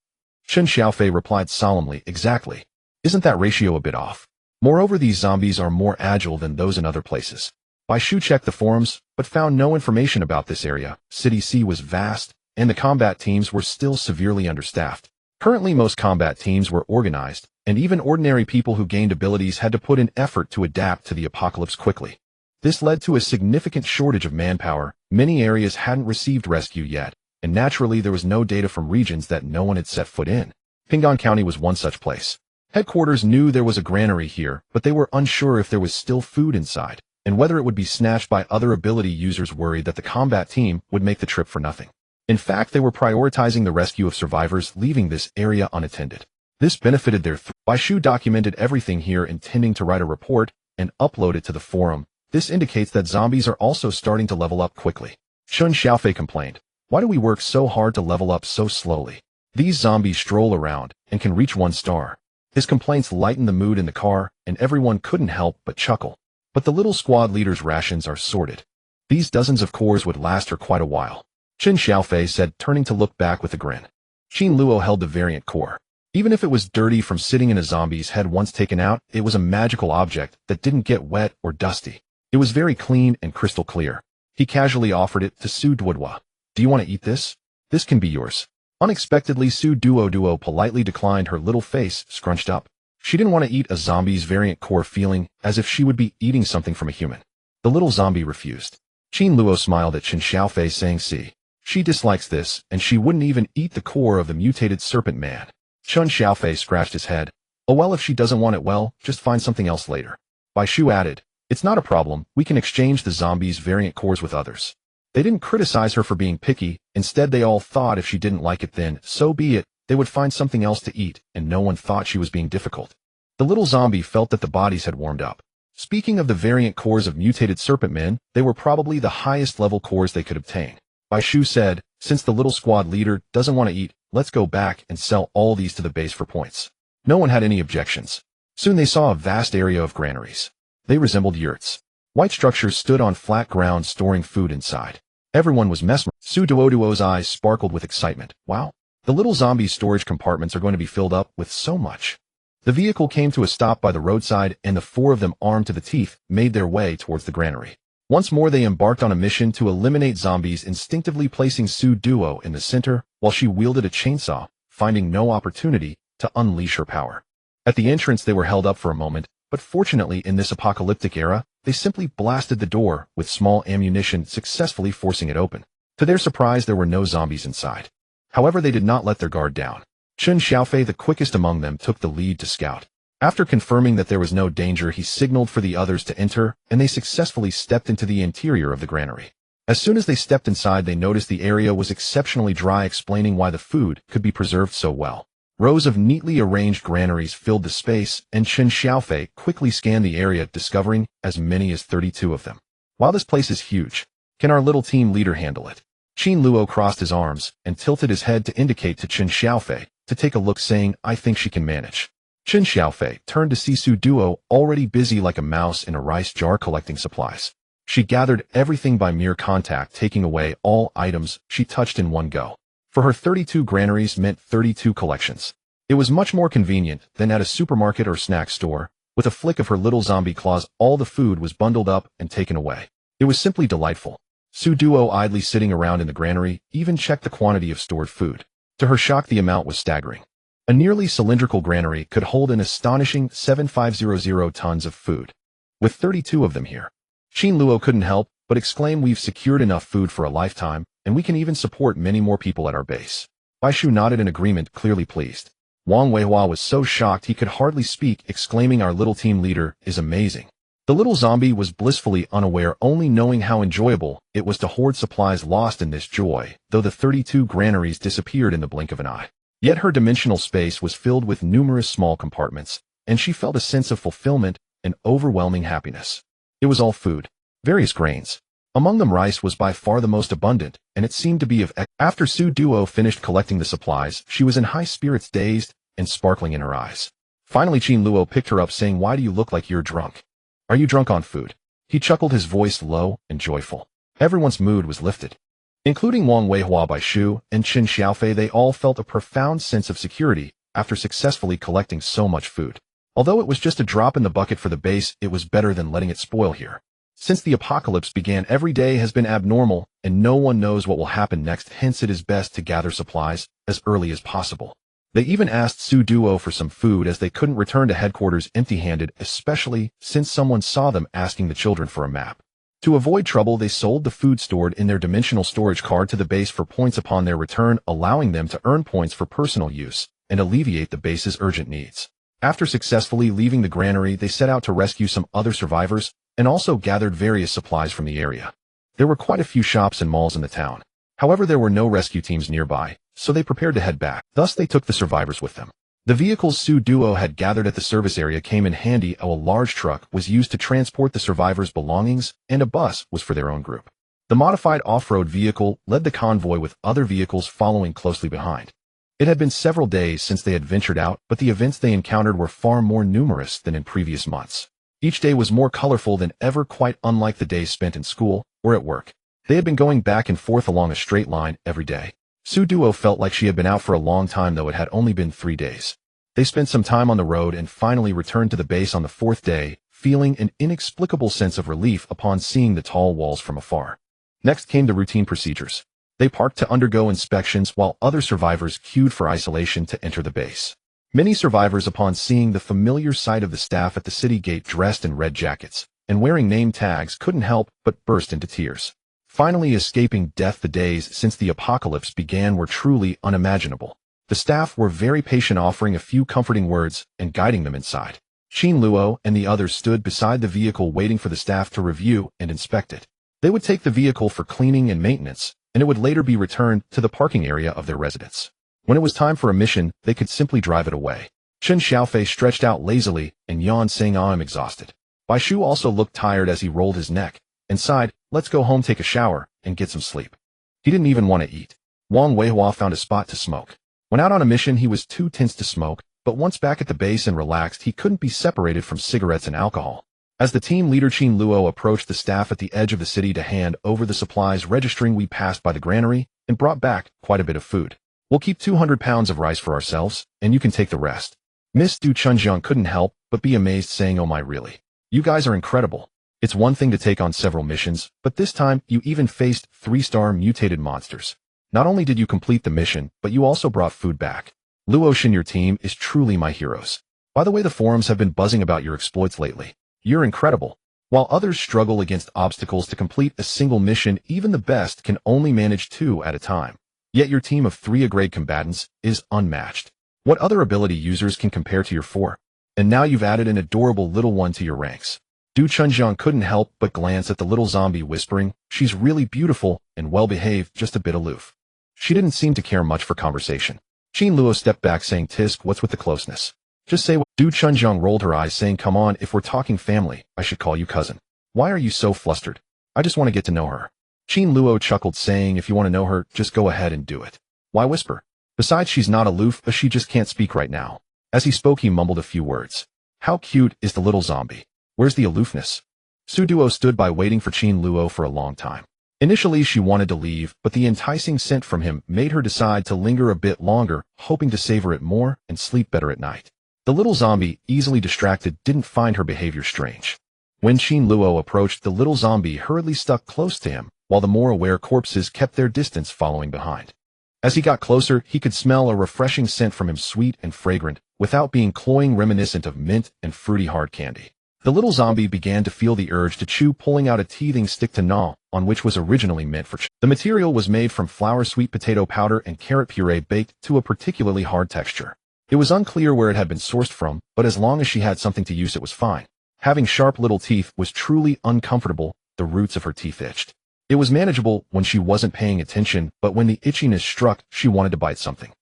Chen Xiaofei replied solemnly, exactly. Isn't that ratio a bit off? Moreover, these zombies are more agile than those in other places. Bai Shu checked the forums, but found no information about this area. City C was vast, and the combat teams were still severely understaffed. Currently, most combat teams were organized, and even ordinary people who gained abilities had to put in effort to adapt to the apocalypse quickly. This led to a significant shortage of manpower. Many areas hadn't received rescue yet, and naturally there was no data from regions that no one had set foot in. Pinggan County was one such place. Headquarters knew there was a granary here, but they were unsure if there was still food inside, and whether it would be snatched by other ability users worried that the combat team would make the trip for nothing. In fact, they were prioritizing the rescue of survivors, leaving this area unattended. This benefited their Bai Shu documented everything here, intending to write a report and upload it to the forum. This indicates that zombies are also starting to level up quickly. Chen Xiaofei complained, why do we work so hard to level up so slowly? These zombies stroll around and can reach 1 star. His complaints lightened the mood in the car, and everyone couldn't help but chuckle. But the little squad leader's rations are sorted. These dozens of cores would last her quite a while. Chen Xiaofei said, turning to look back with a grin. Qin Luo held the variant core. Even if it was dirty from sitting in a zombie's head once taken out, it was a magical object that didn't get wet or dusty. It was very clean and crystal clear. He casually offered it to Su Duoduo. Do you want to eat this? This can be yours. Unexpectedly, Su Duoduo politely declined, her little face scrunched up. She didn't want to eat a zombie's variant core, feeling as if she would be eating something from a human. The little zombie refused. Qin Luo smiled at Chen Xiaofei, saying, see, she dislikes this, and she wouldn't even eat the core of the mutated serpent man. Chen Xiaofei scratched his head. Oh well, if she doesn't want it, well, just find something else later. Bai Shu added, it's not a problem, we can exchange the zombies' variant cores with others. They didn't criticize her for being picky, instead they all thought if she didn't like it then, so be it, they would find something else to eat, and no one thought she was being difficult. The little zombie felt that the bodies had warmed up. Speaking of the variant cores of mutated serpent men, they were probably the highest level cores they could obtain. Bai Shu said, since the little squad leader doesn't want to eat, let's go back and sell all these to the base for points. No one had any objections. Soon they saw a vast area of granaries. They resembled yurts. White structures stood on flat ground, storing food inside. Everyone was mesmerized. Su Duoduo's eyes sparkled with excitement. Wow, the little zombie storage compartments are going to be filled up with so much. The vehicle came to a stop by the roadside, and the 4 of them, armed to the teeth, made their way towards the granary. Once more they embarked on a mission to eliminate zombies, instinctively placing Su Duo in the center while she wielded a chainsaw, finding no opportunity to unleash her power. At the entrance they were held up for a moment, but fortunately in this apocalyptic era, they simply blasted the door with small ammunition, successfully forcing it open. To their surprise, there were no zombies inside. However, they did not let their guard down. Chen Xiaofei, the quickest among them, took the lead to scout. After confirming that there was no danger, he signaled for the others to enter, and they successfully stepped into the interior of the granary. As soon as they stepped inside, they noticed the area was exceptionally dry, explaining why the food could be preserved so well. Rows of neatly arranged granaries filled the space, and Chen Xiaofei quickly scanned the area, discovering as many as 32 of them. Wow, this place is huge. Can our little team leader handle it? Qin Luo crossed his arms and tilted his head to indicate to Chen Xiaofei to take a look, saying, I think she can manage. Chen Xiaofei turned to see Su Duo, already busy like a mouse in a rice jar collecting supplies. She gathered everything by mere contact, taking away all items she touched in one go. For her, 32 granaries meant 32 collections. It was much more convenient than at a supermarket or snack store. With a flick of her little zombie claws, all the food was bundled up and taken away. It was simply delightful. Su Duo, idly sitting around in the granary, even checked the quantity of stored food. To her shock, the amount was staggering. A nearly cylindrical granary could hold an astonishing 7,500 tons of food. With 32 of them here, Qin Luo couldn't help but exclaim, we've secured enough food for a lifetime, and we can even support many more people at our base. Bai Shu nodded in agreement, clearly pleased. Wang Weihua was so shocked he could hardly speak, exclaiming, our little team leader is amazing. The little zombie was blissfully unaware, only knowing how enjoyable it was to hoard supplies lost in this joy, though the 32 granaries disappeared in the blink of an eye. Yet her dimensional space was filled with numerous small compartments, and she felt a sense of fulfillment and overwhelming happiness. It was all food. Various grains. Among them rice was by far the most abundant, and it seemed to be of After Duoduo finished collecting the supplies, she was in high spirits, dazed and sparkling in her eyes. Finally Luo picked her up, saying, "Why do you look like you're drunk? Are you drunk on food?" He chuckled, his voice low and joyful. Everyone's mood was lifted. Including Wang Weihua, Bai Shu, and Qin Xiaofei, they all felt a profound sense of security after successfully collecting so much food. Although it was just a drop in the bucket for the base, it was better than letting it spoil here. Since the apocalypse began, every day has been abnormal, and no one knows what will happen next, hence it is best to gather supplies as early as possible. They even asked Duo for some food, as they couldn't return to headquarters empty-handed, especially since someone saw them asking the children for a map. To avoid trouble, they sold the food stored in their dimensional storage card to the base for points upon their return, allowing them to earn points for personal use and alleviate the base's urgent needs. After successfully leaving the granary, they set out to rescue some other survivors and also gathered various supplies from the area. There were quite a few shops and malls in the town. However, there were no rescue teams nearby, so they prepared to head back. Thus, they took the survivors with them. The vehicles Duo had gathered at the service area came in handy. A large truck was used to transport the survivors' belongings, and a bus was for their own group. The modified off-road vehicle led the convoy, with other vehicles following closely behind. It had been several days since they had ventured out, but the events they encountered were far more numerous than in previous months. Each day was more colorful than ever, quite unlike the days spent in school or at work. They had been going back and forth along a straight line every day. Duo felt like she had been out for a long time, though it had only been 3 days. They spent some time on the road and finally returned to the base on the 4th day, feeling an inexplicable sense of relief upon seeing the tall walls from afar. Next came the routine procedures. They parked to undergo inspections while other survivors queued for isolation to enter the base. Many survivors, upon seeing the familiar sight of the staff at the city gate dressed in red jackets and wearing name tags, couldn't help but burst into tears. Finally escaping death, the days since the apocalypse began were truly unimaginable. The staff were very patient, offering a few comforting words and guiding them inside. Luo and the others stood beside the vehicle waiting for the staff to review and inspect it. They would take the vehicle for cleaning and maintenance, and it would later be returned to the parking area of their residence. When it was time for a mission, they could simply drive it away. Qin Xiaofei stretched out lazily and yawned, saying, "I'm exhausted." Bai Shu also looked tired as he rolled his neck and sighed, "Let's go home, take a shower, and get some sleep." He didn't even want to eat. Wang Weihua found a spot to smoke. When out on a mission, he was too tense to smoke, but once back at the base and relaxed, he couldn't be separated from cigarettes and alcohol. As the team leader Luo approached the staff at the edge of the city to hand over the supplies, registering, "We passed by the granary and brought back quite a bit of food. We'll keep 200 pounds of rice for ourselves, and you can take the rest." Miss Du Chunjiang couldn't help but be amazed, saying, "Oh my, really? You guys are incredible. It's one thing to take on several missions, but this time you even faced 3-star mutated monsters. Not only did you complete the mission, but you also brought food back. Luo, your team is truly my heroes. By the way, the forums have been buzzing about your exploits lately. You're incredible." While others struggle against obstacles to complete a single mission, even the best can only manage 2 at a time. Yet your team of 3 A-grade combatants is unmatched. What other ability users can compare to your 4? And now you've added an adorable little one to your ranks. Du Chunjiang couldn't help but glance at the little zombie, whispering, "She's really beautiful and well-behaved, just a bit aloof." She didn't seem to care much for conversation. Luo stepped back, saying, "Tisk, what's with the closeness? Just say what." Du Chunjiang rolled her eyes, saying, "Come on, if we're talking family, I should call you cousin. Why are you so flustered? I just want to get to know her." Luo chuckled, saying, "If you want to know her, just go ahead and do it. Why whisper? Besides, she's not aloof, but she just can't speak right now." As he spoke, he mumbled a few words. "How cute is the little zombie? Where's the aloofness?" Duo stood by waiting for Luo for a long time. Initially, she wanted to leave, but the enticing scent from him made her decide to linger a bit longer, hoping to savor it more and sleep better at night. The little zombie, easily distracted, didn't find her behavior strange. When Luo approached, the little zombie hurriedly stuck close to him, while the more aware corpses kept their distance, following behind. As he got closer, he could smell a refreshing scent from him, sweet and fragrant, without being cloying, reminiscent of mint and fruity hard candy. The little zombie began to feel the urge to chew, pulling out a teething stick to gnaw on, which was originally meant for The material was made from flour, sweet potato powder, and carrot puree baked to a particularly hard texture. It was unclear where it had been sourced from, but as long as she had something to use, it was fine. Having sharp little teeth was truly uncomfortable. The roots of her teeth itched. It was manageable when she wasn't paying attention, but when the itchiness struck, she wanted to bite something.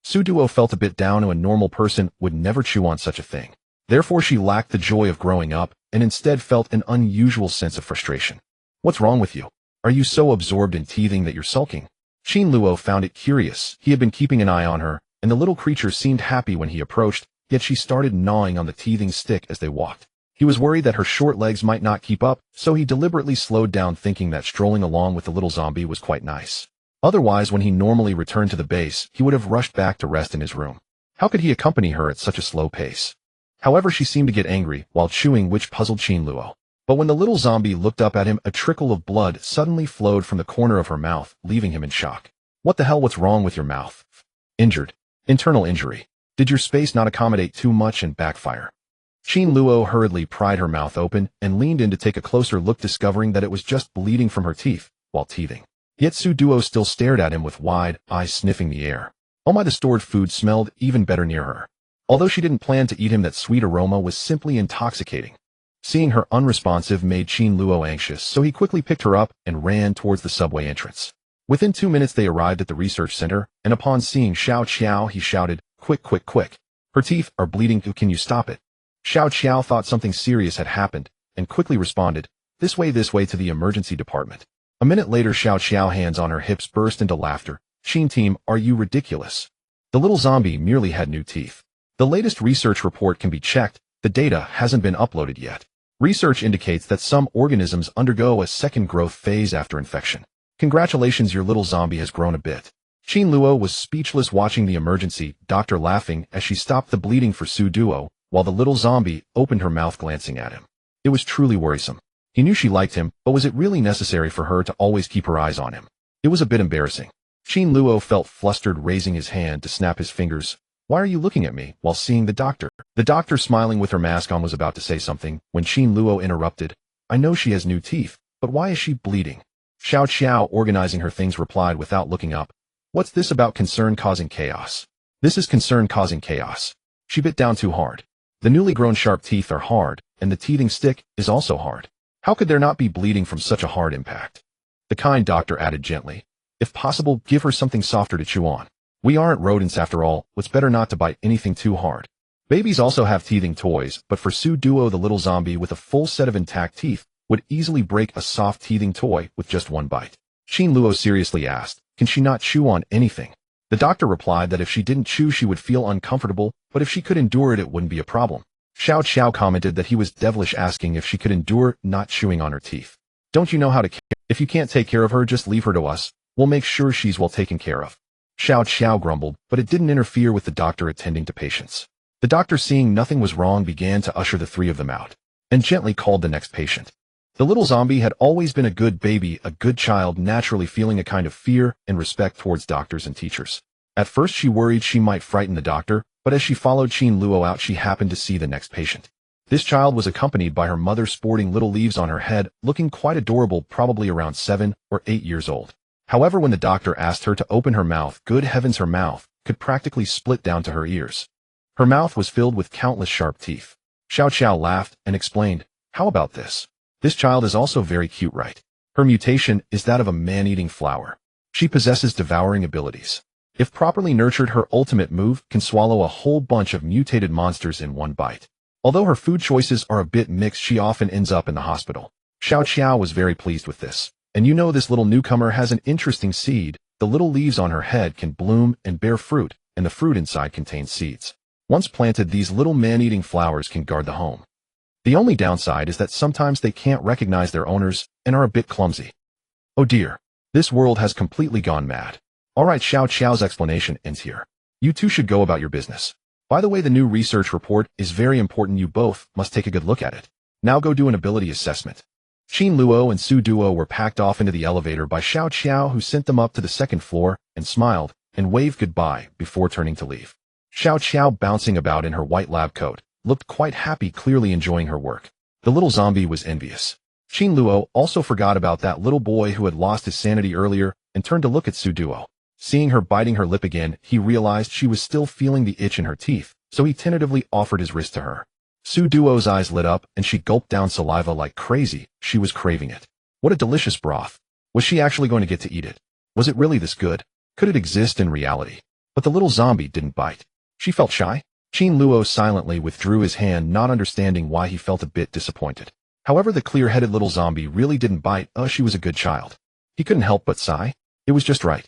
Duoduo felt a bit down, and a normal person would never chew on such a thing. Therefore, she lacked the joy of growing up, and instead felt an unusual sense of frustration. What's wrong with you? Are you so absorbed in teething that you're sulking? Luo found it curious. He had been keeping an eye on her, and the little creature seemed happy when he approached, yet she started gnawing on the teething stick as they walked. He was worried that her short legs might not keep up, so he deliberately slowed down, thinking that strolling along with the little zombie was quite nice. Otherwise, when he normally returned to the base, he would have rushed back to rest in his room. How could he accompany her at such a slow pace? However, she seemed to get angry while chewing, which puzzled Luo. But when the little zombie looked up at him, a trickle of blood suddenly flowed from the corner of her mouth, leaving him in shock. What the hell? What's wrong with your mouth? Injured. Internal injury. Did your space not accommodate too much and backfire? Luo hurriedly pried her mouth open and leaned in to take a closer look, discovering that it was just bleeding from her teeth while teething. Yet Duoduo still stared at him with wide eyes, sniffing the air. Oh my, the stored food smelled even better near her. Although she didn't plan to eat him, that sweet aroma was simply intoxicating. Seeing her unresponsive made Luo anxious, so he quickly picked her up and ran towards the subway entrance. Within 2 minutes they arrived at the research center, and upon seeing Xiao Qiao, he shouted, "Quick, quick, quick! Her teeth are bleeding, can you stop it?" Xiao Qiao thought something serious had happened, and quickly responded, this way to the emergency department." A minute later, Xiao Qiao, hands on her hips, burst into laughter. "Xin team, are you ridiculous? The little zombie merely had new teeth. The latest research report can be checked, the data hasn't been uploaded yet. Research indicates that some organisms undergo a second growth phase after infection. Congratulations, your little zombie has grown a bit." Luo was speechless, watching the emergency doctor laughing as she stopped the bleeding for Duoduo, while the little zombie opened her mouth, glancing at him. It was truly worrisome. He knew she liked him, but was it really necessary for her to always keep her eyes on him? It was a bit embarrassing. Luo felt flustered, raising his hand to snap his fingers. "Why are you looking at me?" while seeing the doctor. The doctor, smiling with her mask on, was about to say something when Luo interrupted. "I know she has new teeth, but why is she bleeding?" Xiao Qiao, organizing her things, replied without looking up. "What's this about concern causing chaos?" "This is concern causing chaos. She bit down too hard. The newly grown sharp teeth are hard, and the teething stick is also hard. How could there not be bleeding from such a hard impact?" The kind doctor added gently, "If possible, give her something softer to chew on. We aren't rodents after all, it's better not to bite anything too hard." Babies also have teething toys, but for Duo, the little zombie with a full set of intact teeth would easily break a soft teething toy with just one bite. Luo seriously asked, "Can she not chew on anything?" The doctor replied that if she didn't chew she would feel uncomfortable, but if she could endure it, it wouldn't be a problem. Xiao Qiao commented that he was devilish, asking if she could endure not chewing on her teeth. "Don't you know how to care? If you can't take care of her, just leave her to us. We'll make sure she's well taken care of." Xiao Qiao grumbled, but it didn't interfere with the doctor attending to patients. The doctor, seeing nothing was wrong, began to usher the three of them out, and gently called the next patient. The little zombie had always been a good baby, a good child, naturally feeling a kind of fear and respect towards doctors and teachers. At first she worried she might frighten the doctor, but as she followed Luo out, she happened to see the next patient. This child was accompanied by her mother, sporting little leaves on her head, looking quite adorable, probably around 7 or 8 years old. However, when the doctor asked her to open her mouth, good heavens, her mouth could practically split down to her ears. Her mouth was filled with countless sharp teeth. Xiao Qiao laughed and explained, "How about this? This child is also very cute, right? Her mutation is that of a man-eating flower. She possesses devouring abilities. If properly nurtured, her ultimate move can swallow a whole bunch of mutated monsters in one bite. Although her food choices are a bit mixed, she often ends up in the hospital." Xiao Qiao was very pleased with this. "And you know, this little newcomer has an interesting seed. The little leaves on her head can bloom and bear fruit, and the fruit inside contains seeds. Once planted, these little man-eating flowers can guard the home. The only downside is that sometimes they can't recognize their owners and are a bit clumsy." Oh dear, this world has completely gone mad. Alright, Xiao Qiao's explanation ends here. You two should go about your business. By the way, the new research report is very important. You both must take a good look at it. Now go do an ability assessment. Luo and Duo were packed off into the elevator by Xiao Qiao, who sent them up to the second floor and smiled and waved goodbye before turning to leave. Xiao Qiao, bouncing about in her white lab coat, looked quite happy, clearly enjoying her work. The little zombie was envious. Luo also forgot about that little boy who had lost his sanity earlier and turned to look at Duo. Seeing her biting her lip again, he realized she was still feeling the itch in her teeth, so he tentatively offered his wrist to her. Su Duo's eyes lit up and she gulped down saliva like crazy. She was craving it. What a delicious broth. Was she actually going to get to eat it? Was it really this good? Could it exist in reality? But the little zombie didn't bite. She felt shy. Qin Luo silently withdrew his hand, not understanding why he felt a bit disappointed. However, the clear-headed little zombie really didn't bite. She was a good child. He couldn't help but sigh. It was just right.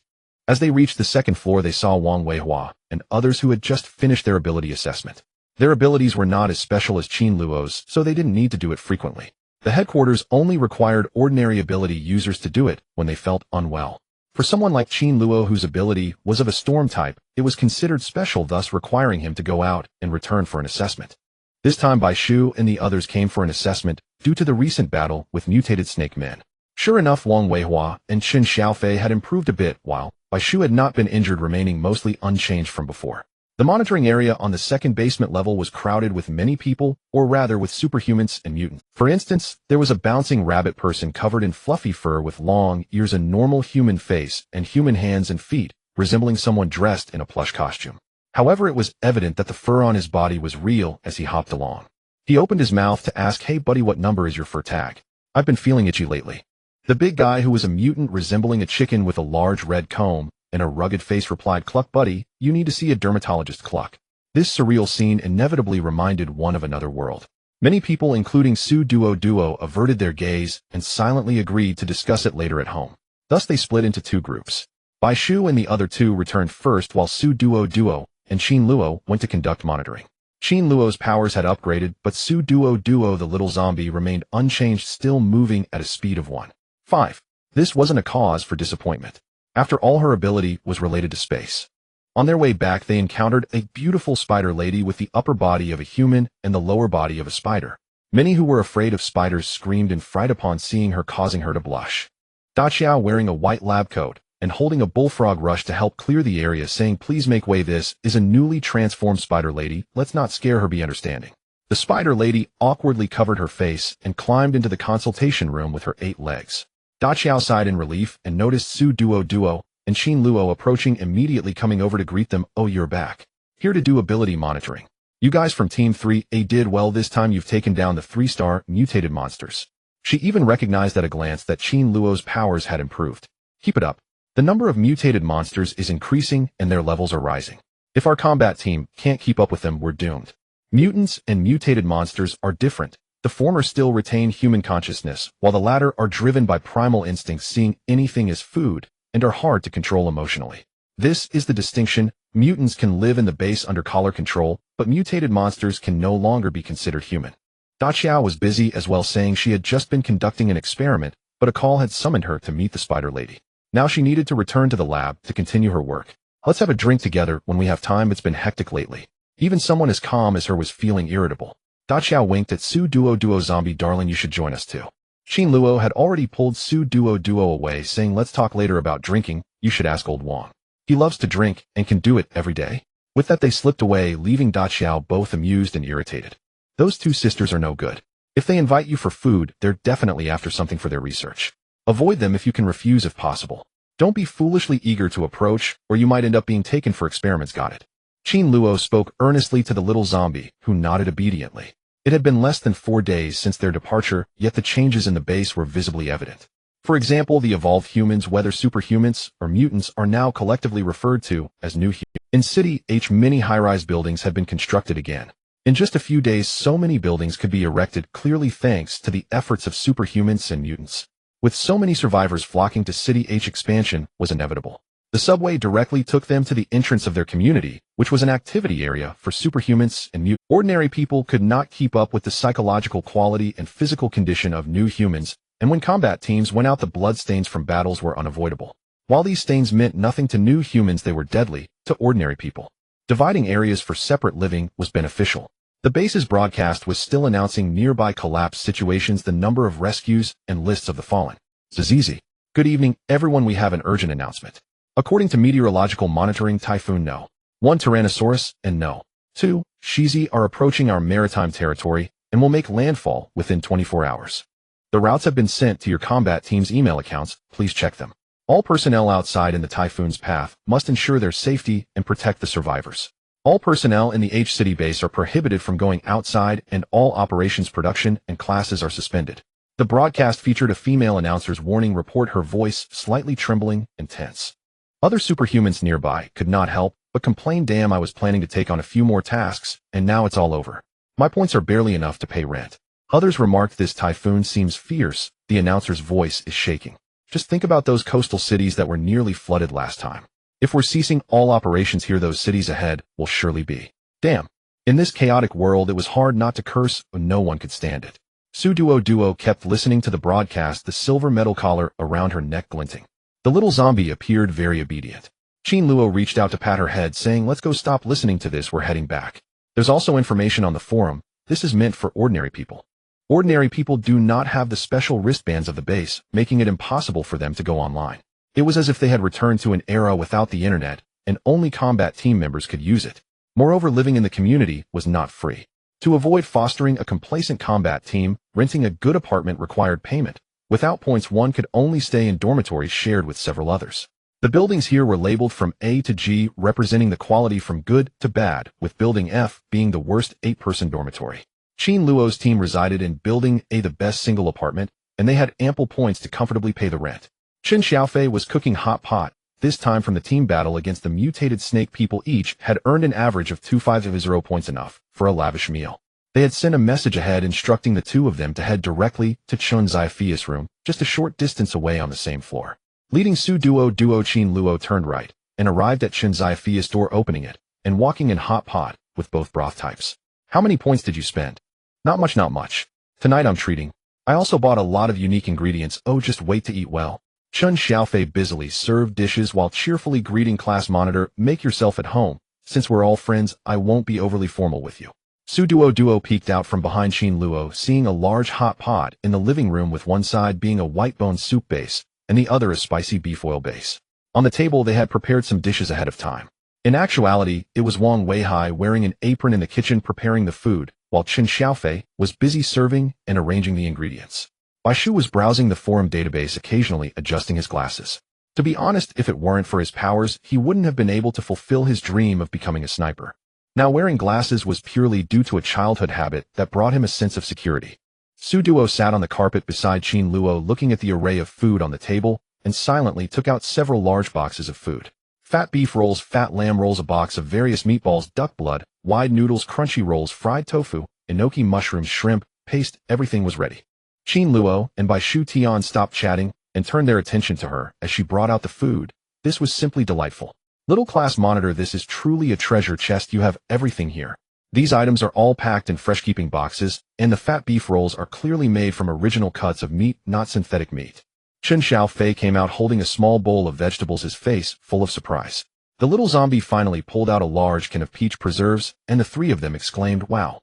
As they reached the second floor, they saw Wang Weihua and others who had just finished their ability assessment. Their abilities were not as special as Qin Luo's, so they didn't need to do it frequently. The headquarters only required ordinary ability users to do it when they felt unwell. For someone like Qin Luo, whose ability was of a storm type, it was considered special, thus requiring him to go out and return for an assessment. This time Bai Shu and the others came for an assessment due to the recent battle with mutated snake men. Sure enough, Wang Weihua and Qin Xiaofei had improved a bit, while Bai Shu had not been injured, remaining mostly unchanged from before. The monitoring area on the second basement level was crowded with many people, or rather with superhumans and mutants. For instance, there was a bouncing rabbit person covered in fluffy fur with long ears, a normal human face, and human hands and feet, resembling someone dressed in a plush costume. However, it was evident that the fur on his body was real as he hopped along. He opened his mouth to ask, "Hey buddy, what number is your fur tag? I've been feeling itchy lately." The big guy, who was a mutant resembling a chicken with a large red comb and a rugged face, replied, "Cluck buddy, you need to see a dermatologist, Cluck." This surreal scene inevitably reminded one of another world. Many people, including Su Duoduo, averted their gaze and silently agreed to discuss it later at home. Thus they split into two groups. Bai Shu and the other two returned first, while Su Duoduo and Qin Luo went to conduct monitoring. Qin Luo's powers had upgraded, but Su Duoduo, the little zombie, remained unchanged, still moving at a speed of 1.5. This wasn't a cause for disappointment. After all, her ability was related to space. On their way back, they encountered a beautiful spider lady with the upper body of a human and the lower body of a spider. Many who were afraid of spiders screamed in fright upon seeing her, causing her to blush. Daqiao, wearing a white lab coat and holding a bullfrog, rushed to help clear the area, saying, "Please make way, this is a newly transformed spider lady, let's not scare her, be understanding." The spider lady awkwardly covered her face and climbed into the consultation room with her 8 legs. Daqiao sighed in relief and noticed Su Duoduo and Qin Luo approaching, immediately coming over to greet them. "Oh, you're back. Here to do ability monitoring. You guys from Team 3A did well this time. You've taken down the 3-star mutated monsters." She even recognized at a glance that Qin Luo's powers had improved. "Keep it up. The number of mutated monsters is increasing and their levels are rising. If our combat team can't keep up with them, we're doomed." Mutants and mutated monsters are different. The former still retain human consciousness, while the latter are driven by primal instincts, seeing anything as food, and are hard to control emotionally. This is the distinction. Mutants can live in the base under collar control, but mutated monsters can no longer be considered human. Daqiao was busy as well, saying she had just been conducting an experiment, but a call had summoned her to meet the spider lady. Now she needed to return to the lab to continue her work. "Let's have a drink together when we have time. It's been hectic lately." Even someone as calm as her was feeling irritable. Daqiao winked at Su Duoduo. "Zombie darling, you should join us too." Qin Luo had already pulled Su Duoduo away, saying, "Let's talk later about drinking. You should ask old Wang. He loves to drink and can do it every day." With that, they slipped away, leaving Daqiao both amused and irritated. Those two sisters are no good. If they invite you for food, they're definitely after something for their research. Avoid them if you can refuse if possible. Don't be foolishly eager to approach, or you might end up being taken for experiments. Got it? Qin Luo spoke earnestly to the little zombie, who nodded obediently. It had been less than 4 days since their departure, yet the changes in the base were visibly evident. For example, the evolved humans, whether superhumans or mutants, are now collectively referred to as new humans. In City H, many high-rise buildings had been constructed again. In just a few days, so many buildings could be erected, clearly thanks to the efforts of superhumans and mutants. With so many survivors flocking to City H, expansion was inevitable. The subway directly took them to the entrance of their community, which was an activity area for superhumans and mutants. Ordinary people could not keep up with the psychological quality and physical condition of new humans, and when combat teams went out, the bloodstains from battles were unavoidable. While these stains meant nothing to new humans, they were deadly to ordinary people. Dividing areas for separate living was beneficial. The base's broadcast was still announcing nearby collapse situations, the number of rescues, and lists of the fallen. Zizi. Good evening, everyone. We have an urgent announcement. According to meteorological monitoring, Typhoon No. 1 Tyrannosaurus and No. 2 Shizi are approaching our maritime territory and will make landfall within 24 hours. The routes have been sent to your combat team's email accounts. Please check them. All personnel outside in the typhoon's path must ensure their safety and protect the survivors. All personnel in the H City base are prohibited from going outside and all operations production and classes are suspended. The broadcast featured a female announcer's warning report, her voice slightly trembling and tense. Other superhumans nearby could not help but complain, damn, I was planning to take on a few more tasks, and now it's all over. My points are barely enough to pay rent. Others remarked, this typhoon seems fierce, the announcer's voice is shaking. Just think about those coastal cities that were nearly flooded last time. If we're ceasing all operations here, those cities ahead will surely be. Damn. In this chaotic world, it was hard not to curse, but no one could stand it. Duoduo kept listening to the broadcast, the silver metal collar around her neck glinting. The little zombie appeared very obedient. Luo reached out to pat her head, saying, let's go, stop listening to this, we're heading back. There's also information on the forum. This is meant for ordinary people. Ordinary people do not have the special wristbands of the base, making it impossible for them to go online. It was as if they had returned to an era without the internet, and only combat team members could use it. Moreover, living in the community was not free. To avoid fostering a complacent combat team, renting a good apartment required payment. Without points, one could only stay in dormitories shared with several others. The buildings here were labeled from A to G, representing the quality from good to bad, with Building F being the worst 8-person dormitory. Luo's team resided in Building A, the best single apartment, and they had ample points to comfortably pay the rent. Chen Xiaofei was cooking hot pot, this time from the team battle against the mutated snake people. Each had earned an average of 250 points, enough for a lavish meal. They had sent a message ahead instructing the two of them to head directly to Chen Xiaofei's room, just a short distance away on the same floor. Leading Duoduo, Chen Luo turned right and arrived at Chen Xiaofei's door, opening it and walking in hot pot with both broth types. How many points did you spend? Not much, not much. Tonight I'm treating. I also bought a lot of unique ingredients. Oh, just wait to eat well. Chen Xiaofei busily served dishes while cheerfully greeting class monitor, make yourself at home. Since we're all friends, I won't be overly formal with you. Duoduo peeked out from behind Chen Luo, seeing a large hot pot in the living room, with one side being a white bone soup base and the other a spicy beef oil base. On the table, they had prepared some dishes ahead of time. In actuality, it was Wang Weihai wearing an apron in the kitchen preparing the food, while Chen Xiaofei was busy serving and arranging the ingredients. Baishu was browsing the forum database, occasionally adjusting his glasses. To be honest, if it weren't for his powers, he wouldn't have been able to fulfill his dream of becoming a sniper. Now, wearing glasses was purely due to a childhood habit that brought him a sense of security. Duo sat on the carpet beside Chen Luo, looking at the array of food on the table, and silently took out several large boxes of food. Fat beef rolls, fat lamb rolls, a box of various meatballs, duck blood, wide noodles, crunchy rolls, fried tofu, enoki mushrooms, shrimp, paste, everything was ready. Chen Luo and Baishu Tian stopped chatting and turned their attention to her as she brought out the food. This was simply delightful. Little class monitor, this is truly a treasure chest. You have everything here. These items are all packed in fresh-keeping boxes, and the fat beef rolls are clearly made from original cuts of meat, not synthetic meat. Chen Xiaofei came out holding a small bowl of vegetables, his face full of surprise. The little zombie finally pulled out a large can of peach preserves, and the three of them exclaimed, wow.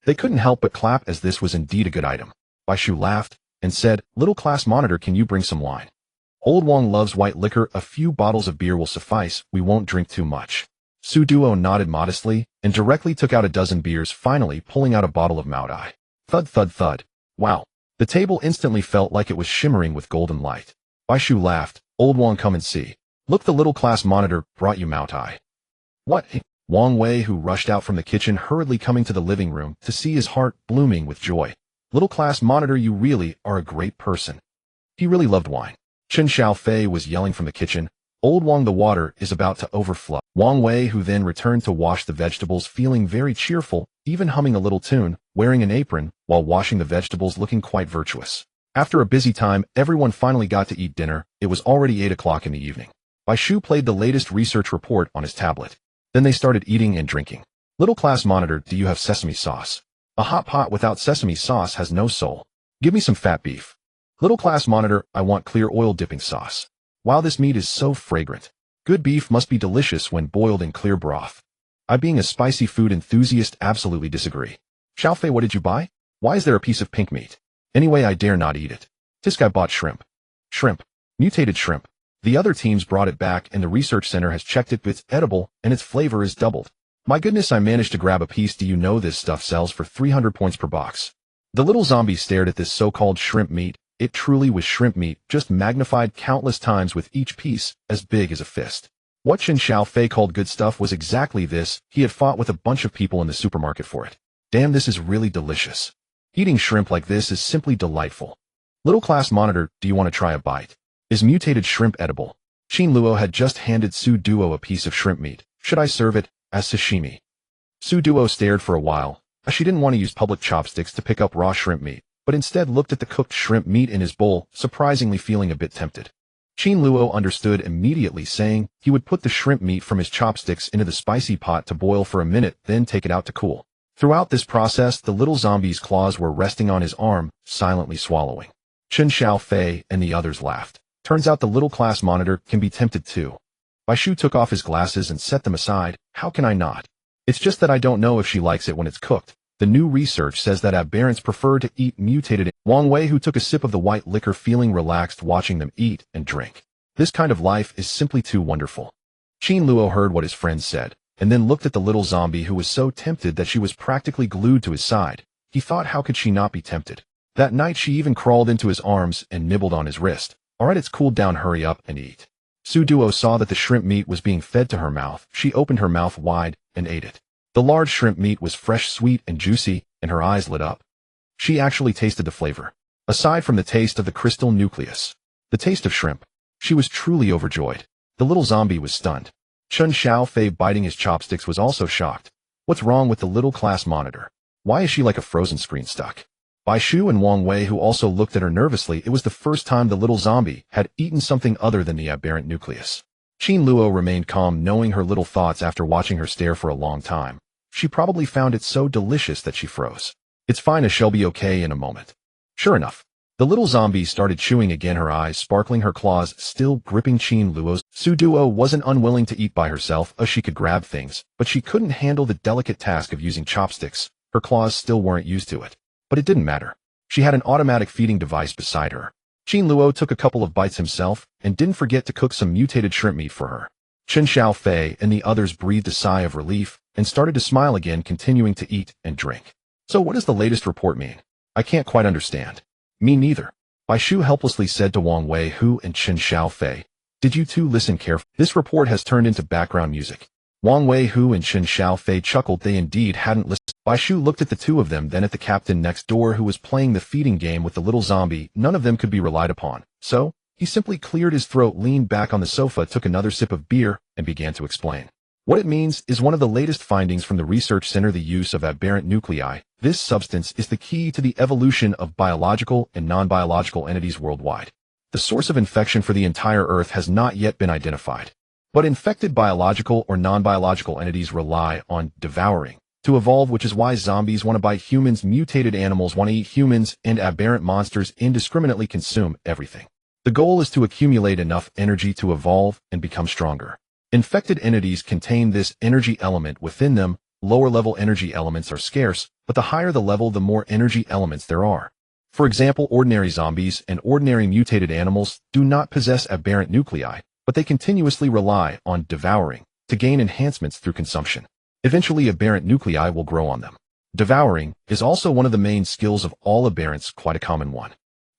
They couldn't help but clap, as this was indeed a good item. Baishu laughed and said, little class monitor, can you bring some wine? Old Wang loves white liquor, a few bottles of beer will suffice, we won't drink too much. Duo nodded modestly and directly took out a dozen beers, finally pulling out a bottle of Maodai. Thud, thud, thud. Wow. The table instantly felt like it was shimmering with golden light. Baishu laughed. Old Wang, come and see. Look, the little class monitor brought you Maodai. What? Wang Wei, who rushed out from the kitchen, hurriedly coming to the living room to see his heart blooming with joy. Little class monitor, you really are a great person. He really loved wine. Chen Xiaofei was yelling from the kitchen. Old Wang, the water is about to overflow. Wang Wei, who then returned to wash the vegetables, feeling very cheerful, even humming a little tune, wearing an apron, while washing the vegetables, looking quite virtuous. After a busy time, everyone finally got to eat dinner. It was already 8 o'clock in the evening. Baishu played the latest research report on his tablet. Then they started eating and drinking. Little class monitor, do you have sesame sauce? A hot pot without sesame sauce has no soul. Give me some fat beef. Little class monitor, I want clear oil dipping sauce. Wow, this meat is so fragrant. Good beef must be delicious when boiled in clear broth. I, being a spicy food enthusiast, absolutely disagree. Xiaofei, what did you buy? Why is there a piece of pink meat? Anyway, I dare not eat it. This guy bought shrimp. Shrimp. Mutated shrimp. The other teams brought it back and the research center has checked it. It's edible and its flavor is doubled. My goodness, I managed to grab a piece. Do you know this stuff sells for 300 points per box? The little zombie stared at this so-called shrimp meat. It truly was shrimp meat, just magnified countless times, with each piece as big as a fist. What Chen Xiaofei called good stuff was exactly this. He had fought with a bunch of people in the supermarket for it. Damn, this is really delicious. Eating shrimp like this is simply delightful. Little class monitor, do you want to try a bite? Is mutated shrimp edible? Qin Luo had just handed Su Duo a piece of shrimp meat. Should I serve it as sashimi? Su Duo stared for a while, as she didn't want to use public chopsticks to pick up raw shrimp meat, but instead looked at the cooked shrimp meat in his bowl, surprisingly feeling a bit tempted. Qin Luo understood immediately, saying he would put the shrimp meat from his chopsticks into the spicy pot to boil for a minute, then take it out to cool. Throughout this process, the little zombie's claws were resting on his arm, silently swallowing. Chen Xiaofei and the others laughed. Turns out the little class monitor can be tempted too. Baishu took off his glasses and set them aside. How can I not? It's just that I don't know if she likes it when it's cooked. The new research says that aberrants prefer to eat mutated. Wang Wei, who took a sip of the white liquor, feeling relaxed watching them eat and drink. This kind of life is simply too wonderful. Qin Luo heard what his friend said, and then looked at the little zombie who was so tempted that she was practically glued to his side. He thought, how could she not be tempted? That night she even crawled into his arms and nibbled on his wrist. Alright, it's cooled down, hurry up and eat. Su Duo saw that the shrimp meat was being fed to her mouth. She opened her mouth wide and ate it. The large shrimp meat was fresh, sweet, and juicy, and her eyes lit up. She actually tasted the flavor. Aside from the taste of the crystal nucleus, the taste of shrimp, she was truly overjoyed. The little zombie was stunned. Chen Xiaofei, biting his chopsticks, was also shocked. What's wrong with the little class monitor? Why is she like a frozen screen stuck? Baishu and Wang Wei, who also looked at her nervously, it was the first time the little zombie had eaten something other than the aberrant nucleus. Qin Luo remained calm, knowing her little thoughts after watching her stare for a long time. She probably found it so delicious that she froze. It's fine, she'll be okay in a moment. Sure enough, the little zombie started chewing again, her eyes sparkling, her claws still gripping Qin Luo's. Su Duo wasn't unwilling to eat by herself, as she could grab things, but she couldn't handle the delicate task of using chopsticks. Her claws still weren't used to it. But it didn't matter. She had an automatic feeding device beside her. Qin Luo took a couple of bites himself, and didn't forget to cook some mutated shrimp meat for her. Chen Xiaofei and the others breathed a sigh of relief, and started to smile again, continuing to eat and drink. So what does the latest report mean? I can't quite understand. Me neither. Baishu helplessly said to Wang Wei, Hu, and Chen Xiaofei. Did you two listen carefully? This report has turned into background music. Wang Wei, Hu, and Chen Xiaofei chuckled. They indeed hadn't listened. Baishu looked at the two of them, then at the captain next door, who was playing the feeding game with the little zombie. None of them could be relied upon. So, he simply cleared his throat, leaned back on the sofa, took another sip of beer, and began to explain. What it means is one of the latest findings from the research center: the use of aberrant nuclei. This substance is the key to the evolution of biological and non-biological entities worldwide. The source of infection for the entire Earth has not yet been identified. But infected biological or non-biological entities rely on devouring to evolve, which is why zombies want to bite humans, mutated animals want to eat humans, and aberrant monsters indiscriminately consume everything. The goal is to accumulate enough energy to evolve and become stronger. Infected entities contain this energy element within them. Lower-level energy elements are scarce, but the higher the level, the more energy elements there are. For example, ordinary zombies and ordinary mutated animals do not possess aberrant nuclei, but they continuously rely on devouring to gain enhancements through consumption. Eventually, aberrant nuclei will grow on them. Devouring is also one of the main skills of all aberrants, quite a common one.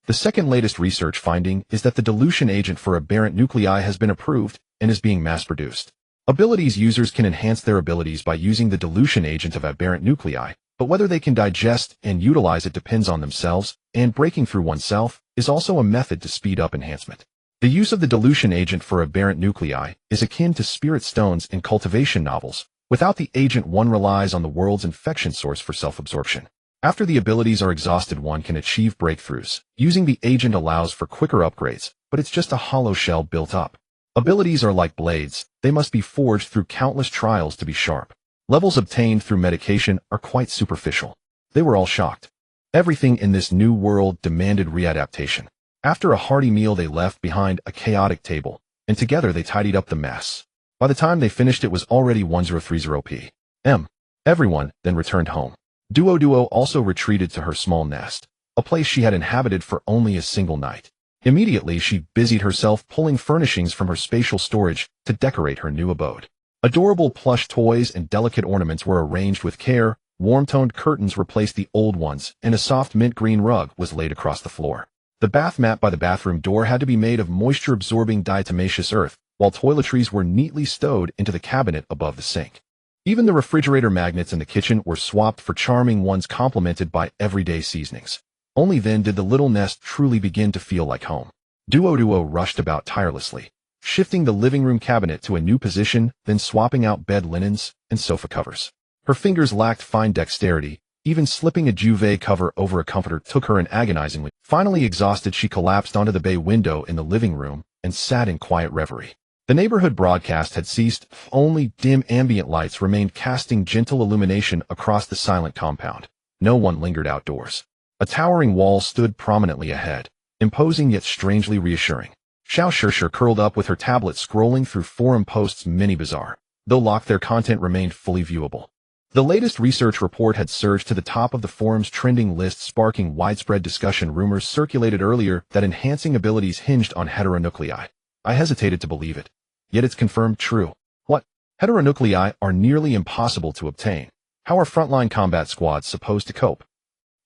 The second latest research finding is that the dilution agent for aberrant nuclei has been approved and is being mass-produced. Abilities users can enhance their abilities by using the dilution agent of aberrant nuclei, but whether they can digest and utilize it depends on themselves, and breaking through oneself is also a method to speed up enhancement. The use of the dilution agent for aberrant nuclei is akin to spirit stones in cultivation novels. Without the agent, one relies on the world's infection source for self-absorption. After the abilities are exhausted, one can achieve breakthroughs. Using the agent allows for quicker upgrades, but it's just a hollow shell built up. Abilities are like blades. They must be forged through countless trials to be sharp. Levels obtained through medication are quite superficial. They were all shocked. Everything in this new world demanded readaptation. After a hearty meal, they left behind a chaotic table, and together they tidied up the mess. By the time they finished, it was already 1030 p.m. Everyone then returned home. Duoduo also retreated to her small nest, a place she had inhabited for only a single night. Immediately, she busied herself pulling furnishings from her spatial storage to decorate her new abode. Adorable plush toys and delicate ornaments were arranged with care, warm-toned curtains replaced the old ones, and a soft mint green rug was laid across the floor. The bath mat by the bathroom door had to be made of moisture-absorbing diatomaceous earth, while toiletries were neatly stowed into the cabinet above the sink. Even the refrigerator magnets in the kitchen were swapped for charming ones complemented by everyday seasonings. Only then did the little nest truly begin to feel like home. Duoduo rushed about tirelessly, shifting the living room cabinet to a new position, then swapping out bed linens and sofa covers. Her fingers lacked fine dexterity. Even slipping a duvet cover over a comforter took her an agonizingly. Finally exhausted, she collapsed onto the bay window in the living room and sat in quiet reverie. The neighborhood broadcast had ceased. Only dim ambient lights remained, casting gentle illumination across the silent compound. No one lingered outdoors. A towering wall stood prominently ahead, imposing yet strangely reassuring. Shatters curled up with her tablet scrolling through forum posts. Many bizarre, though locked, their content remained fully viewable. The latest research report had surged to the top of the forum's trending list, sparking widespread discussion. Rumors circulated earlier that enhancing abilities hinged on heteronuclei. I hesitated to believe it, yet it's confirmed true. What? Heteronuclei are nearly impossible to obtain. How are frontline combat squads supposed to cope?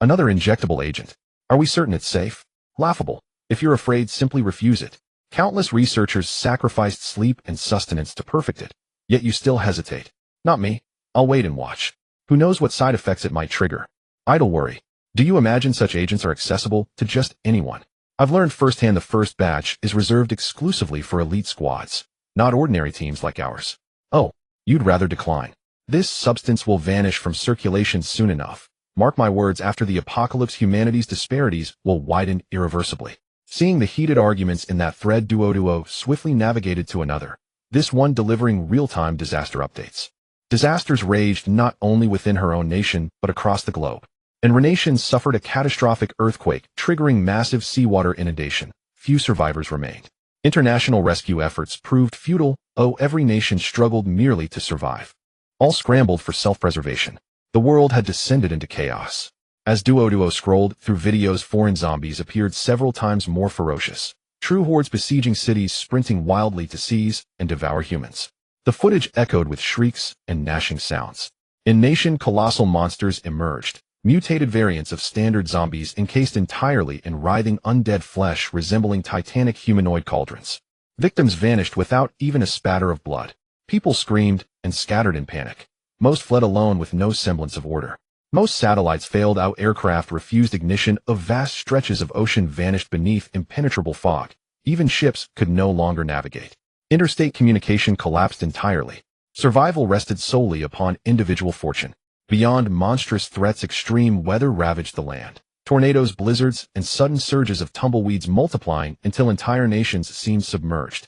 Another injectable agent. Are we certain it's safe? Laughable. If you're afraid, simply refuse it. Countless researchers sacrificed sleep and sustenance to perfect it, yet you still hesitate. Not me. I'll wait and watch. Who knows what side effects it might trigger? Idle worry. Do you imagine such agents are accessible to just anyone? I've learned firsthand the first batch is reserved exclusively for elite squads, not ordinary teams like ours. Oh, you'd rather decline. This substance will vanish from circulation soon enough. Mark my words, after the apocalypse, humanity's disparities will widen irreversibly. Seeing the heated arguments in that thread, Duoduo swiftly navigated to another, this one delivering real-time disaster updates. Disasters raged not only within her own nation, but across the globe. And her nation suffered a catastrophic earthquake, triggering massive seawater inundation. Few survivors remained. International rescue efforts proved futile. Every nation struggled merely to survive. All scrambled for self-preservation. The world had descended into chaos. As Duoduo scrolled through videos, foreign zombies appeared several times more ferocious. True hordes besieging cities, sprinting wildly to seize and devour humans. The footage echoed with shrieks and gnashing sounds. In nation, colossal monsters emerged, mutated variants of standard zombies encased entirely in writhing undead flesh resembling titanic humanoid cauldrons. Victims vanished without even a spatter of blood. People screamed and scattered in panic. Most fled alone with no semblance of order. Most satellites failed out, aircraft refused ignition, vast stretches of ocean vanished beneath impenetrable fog. Even ships could no longer navigate. Interstate communication collapsed entirely. Survival rested solely upon individual fortune. Beyond monstrous threats, extreme weather ravaged the land. Tornadoes, blizzards, and sudden surges of tumbleweeds multiplying until entire nations seemed submerged.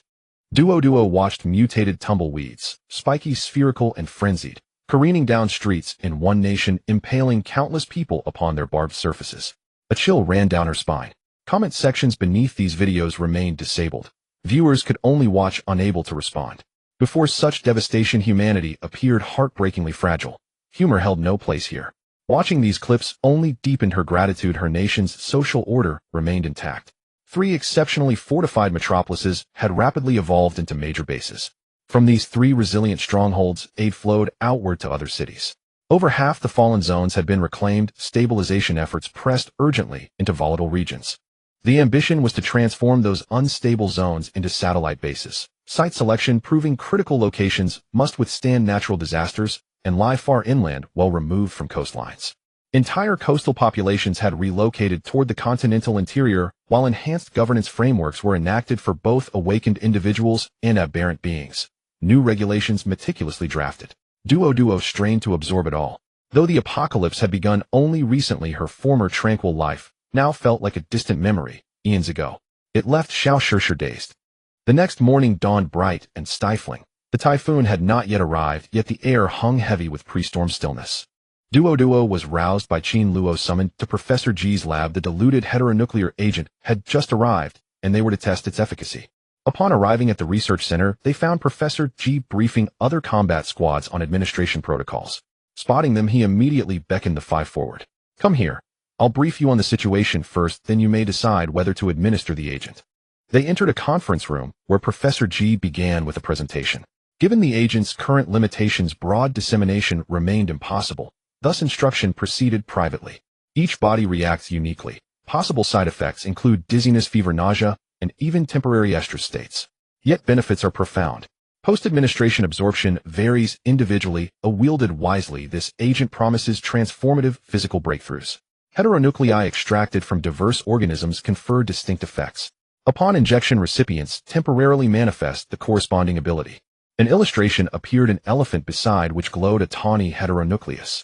Duoduo watched mutated tumbleweeds, spiky, spherical, and frenzied, careening down streets in one nation, impaling countless people upon their barbed surfaces. A chill ran down her spine. Comment sections beneath these videos remained disabled. Viewers could only watch, unable to respond. Before such devastation, humanity appeared heartbreakingly fragile. Humor held no place here. Watching these clips only deepened her gratitude. Her nation's social order remained intact. 3 exceptionally fortified metropolises had rapidly evolved into major bases. From these 3 resilient strongholds, aid flowed outward to other cities. Over half the fallen zones had been reclaimed. Stabilization efforts pressed urgently into volatile regions. The ambition was to transform those unstable zones into satellite bases. Site selection proving critical. Locations must withstand natural disasters and lie far inland, well removed from coastlines. Entire coastal populations had relocated toward the continental interior, while enhanced governance frameworks were enacted for both awakened individuals and aberrant beings. New regulations meticulously drafted. Duoduo strained to absorb it all. Though the apocalypse had begun only recently, her former tranquil life now felt like a distant memory, eons ago. It left Shatters dazed. The next morning dawned bright and stifling. The typhoon had not yet arrived, yet the air hung heavy with pre-storm stillness. Duoduo was roused by Qin Luo summoned to Professor G's lab. The diluted heteronuclear agent had just arrived, and they were to test its efficacy. Upon arriving at the research center, they found Professor G briefing other combat squads on administration protocols. Spotting them, he immediately beckoned the 5 forward. Come here. I'll brief you on the situation first, then you may decide whether to administer the agent. They entered a conference room, where Professor G began with a presentation. Given the agent's current limitations, broad dissemination remained impossible. Thus instruction proceeded privately. Each body reacts uniquely. Possible side effects include dizziness, fever, nausea, and even temporary estrus states. yet benefits are profound. Post-administration absorption varies individually. Wielded wisely, this agent promises transformative physical breakthroughs. Heteronuclei extracted from diverse organisms confer distinct effects. Upon injection, recipients temporarily manifest the corresponding ability. An illustration appeared an elephant beside which glowed a tawny heteronucleus.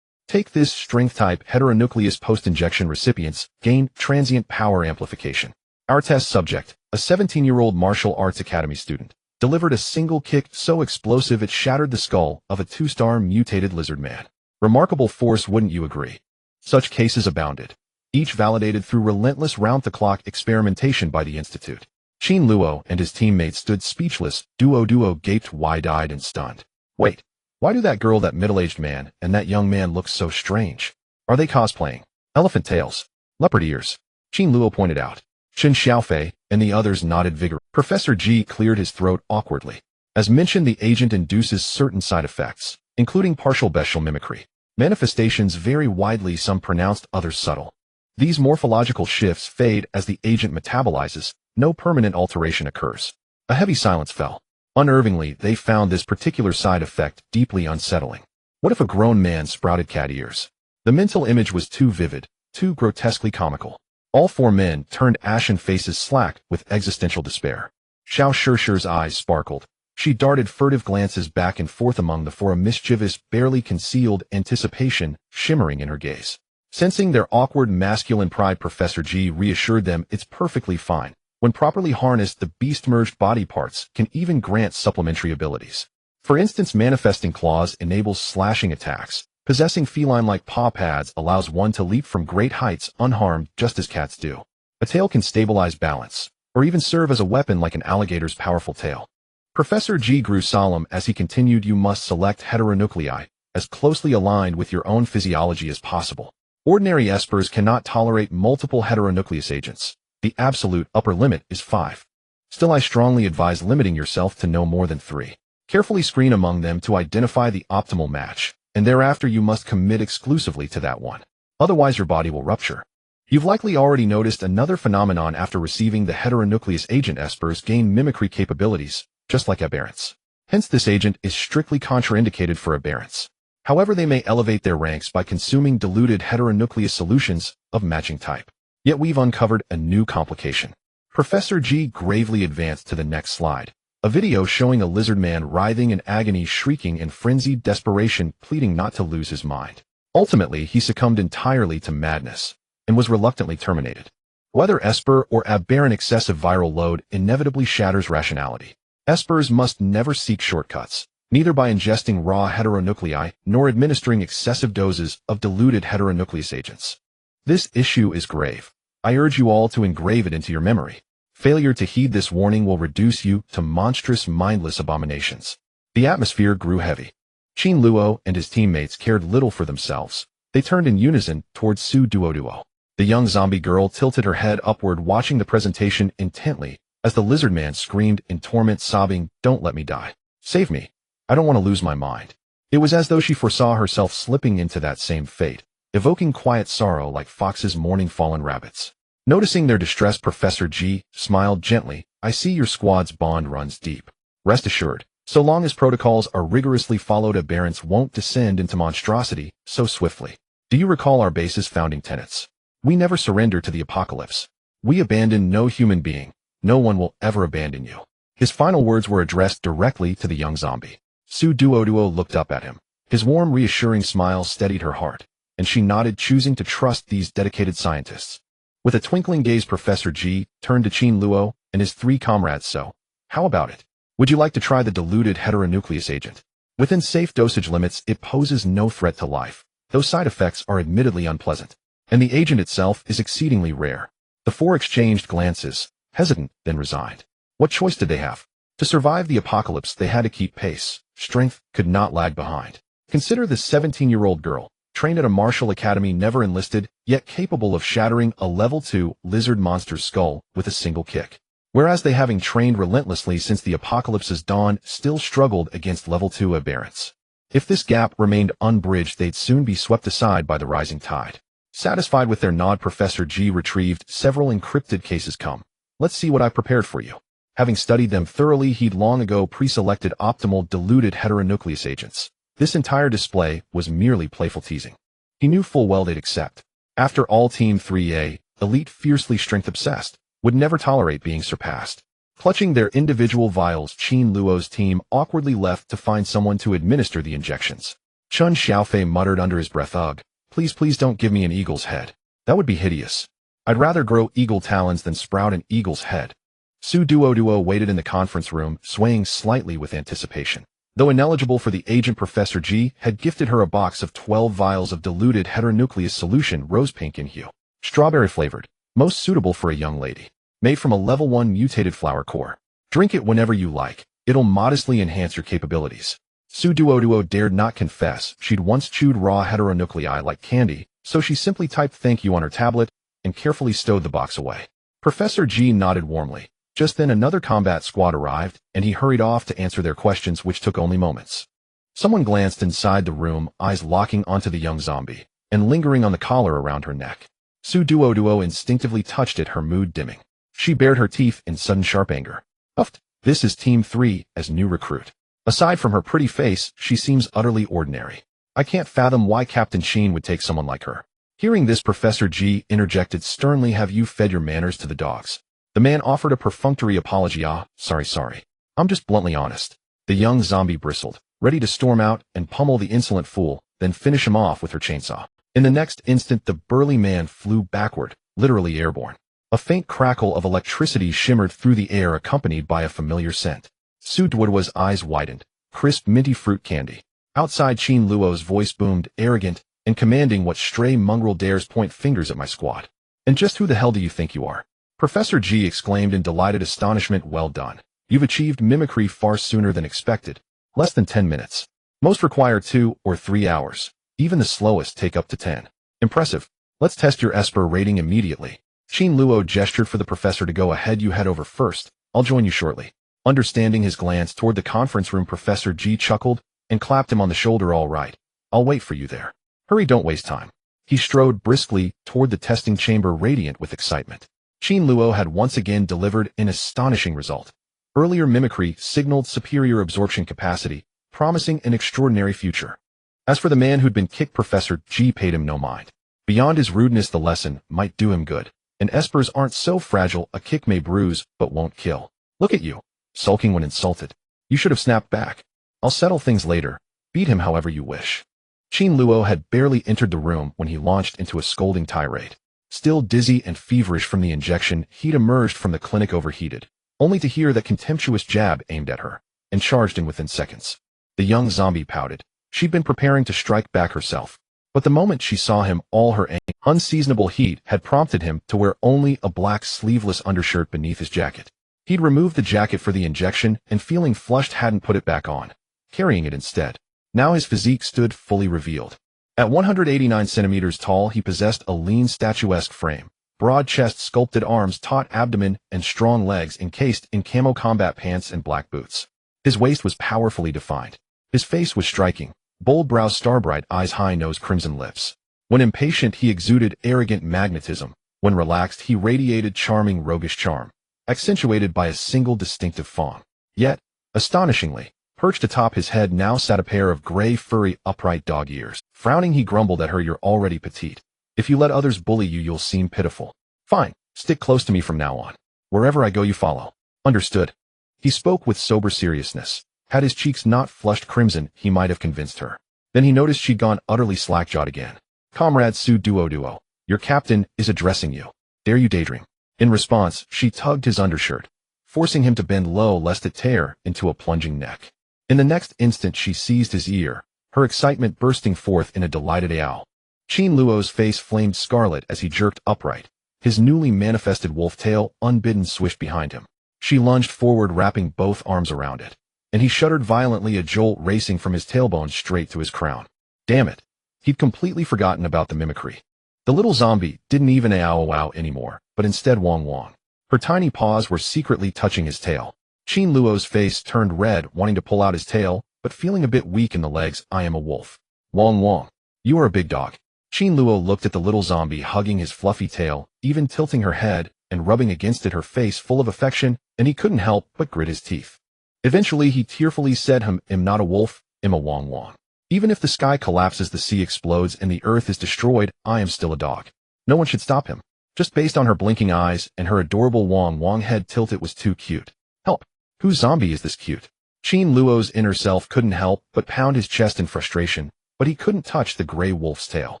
Take this strength-type heteronucleus post-injection recipients gain transient power amplification. Our test subject, a 17-year-old martial arts academy student, delivered a single kick so explosive it shattered the skull of a 2-star mutated lizard man. Remarkable force, wouldn't you agree? Such cases abounded, each validated through relentless round-the-clock experimentation by the Institute. Qin Luo and his teammates stood speechless. Duoduo gaped wide-eyed and stunned. Wait. Why do that girl, that middle-aged man, and that young man look so strange? Are they cosplaying? Elephant tails. Leopard ears. Qin Luo pointed out. Shen Xiaofei and the others nodded vigorously. Professor G cleared his throat awkwardly. As mentioned, the agent induces certain side effects, including partial bestial mimicry. Manifestations vary widely, some pronounced, others subtle. These morphological shifts fade as the agent metabolizes. No permanent alteration occurs. A heavy silence fell. Unnervingly, they found this particular side effect deeply unsettling. What if a grown man sprouted cat ears? The mental image was too vivid, too grotesquely comical. All 4 men turned ashen, faces slack with existential despair. Xiao Shishi's eyes sparkled. She darted furtive glances back and forth among the 4, a mischievous, barely concealed anticipation shimmering in her gaze. Sensing their awkward masculine pride, Professor G reassured them it's perfectly fine. When properly harnessed, the beast-merged body parts can even grant supplementary abilities. For instance, manifesting claws enables slashing attacks. Possessing feline-like paw pads allows one to leap from great heights unharmed, just as cats do. A tail can stabilize balance, or even serve as a weapon like an alligator's powerful tail. Professor G grew solemn as he continued. You must select heteronuclei as closely aligned with your own physiology as possible. Ordinary espers cannot tolerate multiple heteronucleus agents. The absolute upper limit is 5. Still, I strongly advise limiting yourself to no more than 3. Carefully screen among them to identify the optimal match, and thereafter you must commit exclusively to that one. Otherwise your body will rupture. You've likely already noticed another phenomenon after receiving the heteronucleus agent. Espers gain mimicry capabilities, just like aberrants. Hence this agent is strictly contraindicated for aberrants. However, they may elevate their ranks by consuming diluted heteronucleus solutions of matching type. Yet we've uncovered a new complication. Professor G gravely advanced to the next slide. A video showing a lizard man writhing in agony, shrieking in frenzied desperation, pleading not to lose his mind. Ultimately, he succumbed entirely to madness and was reluctantly terminated. Whether esper or aberrant, excessive viral load inevitably shatters rationality. Espers must never seek shortcuts, neither by ingesting raw heteronuclei nor administering excessive doses of diluted heteronucleus agents. This issue is grave. I urge you all to engrave it into your memory. Failure to heed this warning will reduce you to monstrous, mindless abominations. The atmosphere grew heavy. Qin Luo and his teammates cared little for themselves. They turned in unison towards Duoduo. The young zombie girl tilted her head upward, watching the presentation intently as the lizard man screamed in torment, sobbing, "Don't let me die. Save me. I don't want to lose my mind." It was as though she foresaw herself slipping into that same fate, evoking quiet sorrow like foxes mourning fallen rabbits. Noticing their distress, Professor G smiled gently. "I see your squad's bond runs deep. Rest assured, so long as protocols are rigorously followed, aberrants won't descend into monstrosity so swiftly. Do you recall our base's founding tenets? We never surrender to the apocalypse. We abandon no human being. No one will ever abandon you." His final words were addressed directly to the young zombie. Duoduo looked up at him. His warm, reassuring smile steadied her heart, and she nodded, choosing to trust these dedicated scientists. With a twinkling gaze, Professor G turned to Qin Luo and his 3 comrades. "So, how about it? Would you like to try the diluted heteronucleus agent? Within safe dosage limits, it poses no threat to life. Those side effects are admittedly unpleasant, and the agent itself is exceedingly rare." The 4 exchanged glances, hesitant, then resigned. What choice did they have? To survive the apocalypse, they had to keep pace. Strength could not lag behind. Consider this 17-year-old girl, trained at a martial academy, never enlisted, yet capable of shattering a level 2 lizard monster's skull with a single kick. Whereas they, having trained relentlessly since the apocalypse's dawn, still struggled against level 2 aberrants. If this gap remained unbridged, they'd soon be swept aside by the rising tide. Satisfied with their nod, Professor G retrieved several encrypted cases. "Come, let's see what I prepared for you." Having studied them thoroughly, he'd long ago pre-selected optimal diluted heteronucleus agents. This entire display was merely playful teasing. He knew full well they'd accept. After all, Team 3A, elite fiercely strength-obsessed, would never tolerate being surpassed. Clutching their individual vials, Qin Luo's team awkwardly left to find someone to administer the injections. Chun Xiaofei muttered under his breath, "Ugh, please don't give me an eagle's head. That would be hideous. I'd rather grow eagle talons than sprout an eagle's head." Su Duoduo waited in the conference room, swaying slightly with anticipation. Though ineligible for the agent, Professor G had gifted her a box of 12 vials of diluted heteronucleus solution, rose pink in hue, strawberry flavored, most suitable for a young lady. Made from a level 1 mutated flower core. Drink it whenever you like. It'll modestly enhance your capabilities. Su Duoduo dared not confess she'd once chewed raw heteronuclei like candy, so she simply typed "thank you" on her tablet and carefully stowed the box away. Professor G nodded warmly. Just then another combat squad arrived, and he hurried off to answer their questions, which took only moments. Someone glanced inside the room, eyes locking onto the young zombie, and lingering on the collar around her neck. Su Duoduo instinctively touched it, her mood dimming. She bared her teeth in sudden sharp anger. Uffed, this is Team 3 as new recruit. Aside from her pretty face, she seems utterly ordinary. I can't fathom why Captain Sheen would take someone like her. Hearing this, Professor G interjected sternly, "Have you fed your manners to the dogs?" The man offered a perfunctory apology. Sorry. I'm just bluntly honest." The young zombie bristled, ready to storm out and pummel the insolent fool, then finish him off with her chainsaw. In the next instant, the burly man flew backward, literally airborne. A faint crackle of electricity shimmered through the air, accompanied by a familiar scent. Su Duoduo's eyes widened. Crisp, minty fruit candy. Outside, Qin Luo's voice boomed, arrogant and commanding. "What stray mongrel dares point fingers at my squad? And just who the hell do you think you are?" Professor G exclaimed in delighted astonishment. "Well done. You've achieved mimicry far sooner than expected. Less than 10 minutes. Most require 2 or 3 hours. Even the slowest take up to 10. Impressive. Let's test your Esper rating immediately." Qin Luo gestured for the professor to go ahead. "You head over first. I'll join you shortly." Understanding his glance toward the conference room, Professor G chuckled and clapped him on the shoulder. "All right. I'll wait for you there. Hurry, don't waste time." He strode briskly toward the testing chamber, radiant with excitement. Qin Luo had once again delivered an astonishing result. Earlier mimicry signaled superior absorption capacity, promising an extraordinary future. As for the man who'd been kicked, Professor G paid him no mind. Beyond his rudeness, the lesson might do him good. And espers aren't so fragile. A kick may bruise, but won't kill. Look at you, sulking when insulted. You should have snapped back. I'll settle things later. Beat him however you wish. Qin Luo had barely entered the room when he launched into a scolding tirade. Still dizzy and feverish from the injection, he'd emerged from the clinic overheated, only to hear that contemptuous jab aimed at her, and charged in within seconds. The young zombie pouted. She'd been preparing to strike back herself. But the moment she saw him, all her unseasonable heat had prompted him to wear only a black sleeveless undershirt beneath his jacket. He'd removed the jacket for the injection and, feeling flushed, hadn't put it back on, carrying it instead. Now his physique stood fully revealed. At 189 centimeters tall, he possessed a lean, statuesque frame, broad chest, sculpted arms, taut abdomen, and strong legs encased in camo combat pants and black boots. His waist was powerfully defined. His face was striking. Bold brows, starbright eyes, high nose, crimson lips. When impatient, he exuded arrogant magnetism. When relaxed, he radiated charming, roguish charm, accentuated by a single distinctive fawn. Yet, astonishingly, perched atop his head now sat a pair of gray, furry, upright dog ears. Frowning, he grumbled at her, "You're already petite. If you let others bully you, you'll seem pitiful. Fine, stick close to me from now on. Wherever I go, you follow. Understood?" He spoke with sober seriousness. Had his cheeks not flushed crimson, he might have convinced her. Then he noticed she'd gone utterly slack-jawed again. "Comrade Su Duoduo, your captain is addressing you. Dare you daydream?" In response, she tugged his undershirt, forcing him to bend low lest it tear into a plunging neck. In the next instant, she seized his ear, her excitement bursting forth in a delighted yowl. Qin Luo's face flamed scarlet as he jerked upright. His newly manifested wolf tail unbidden swished behind him. She lunged forward, wrapping both arms around it. And he shuddered violently, a jolt racing from his tailbone straight to his crown. Damn it. He'd completely forgotten about the mimicry. The little zombie didn't even ow anymore, but instead wong wong. Her tiny paws were secretly touching his tail. Qin Luo's face turned red, wanting to pull out his tail, but feeling a bit weak in the legs. "I am a wolf. Wong wong. You are a big dog." Qin Luo looked at the little zombie hugging his fluffy tail, even tilting her head, and rubbing against it her face full of affection, and he couldn't help but grit his teeth. Eventually he tearfully said, "I'm not a wolf, I'm a wong wong. Even if the sky collapses, the sea explodes, and the earth is destroyed, I am still a dog. No one should stop him." Just based on her blinking eyes and her adorable wong wong head tilt, it was too cute. Help! Whose zombie is this cute? Qin Luo's inner self couldn't help but pound his chest in frustration, but he couldn't touch the gray wolf's tail.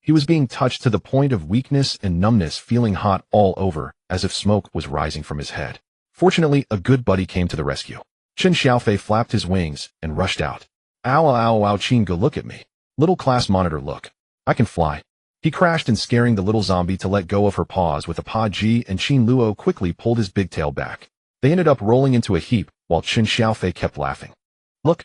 He was being touched to the point of weakness and numbness, feeling hot all over, as if smoke was rising from his head. Fortunately, a good buddy came to the rescue. Chen Xiaofei flapped his wings and rushed out. "Ow, ow, ow, Qin, go look at me. Little class monitor, look. I can fly." He crashed, and scaring the little zombie to let go of her paws with a paw G, and Qin Luo quickly pulled his big tail back. They ended up rolling into a heap, while Chen Xiaofei kept laughing. Look,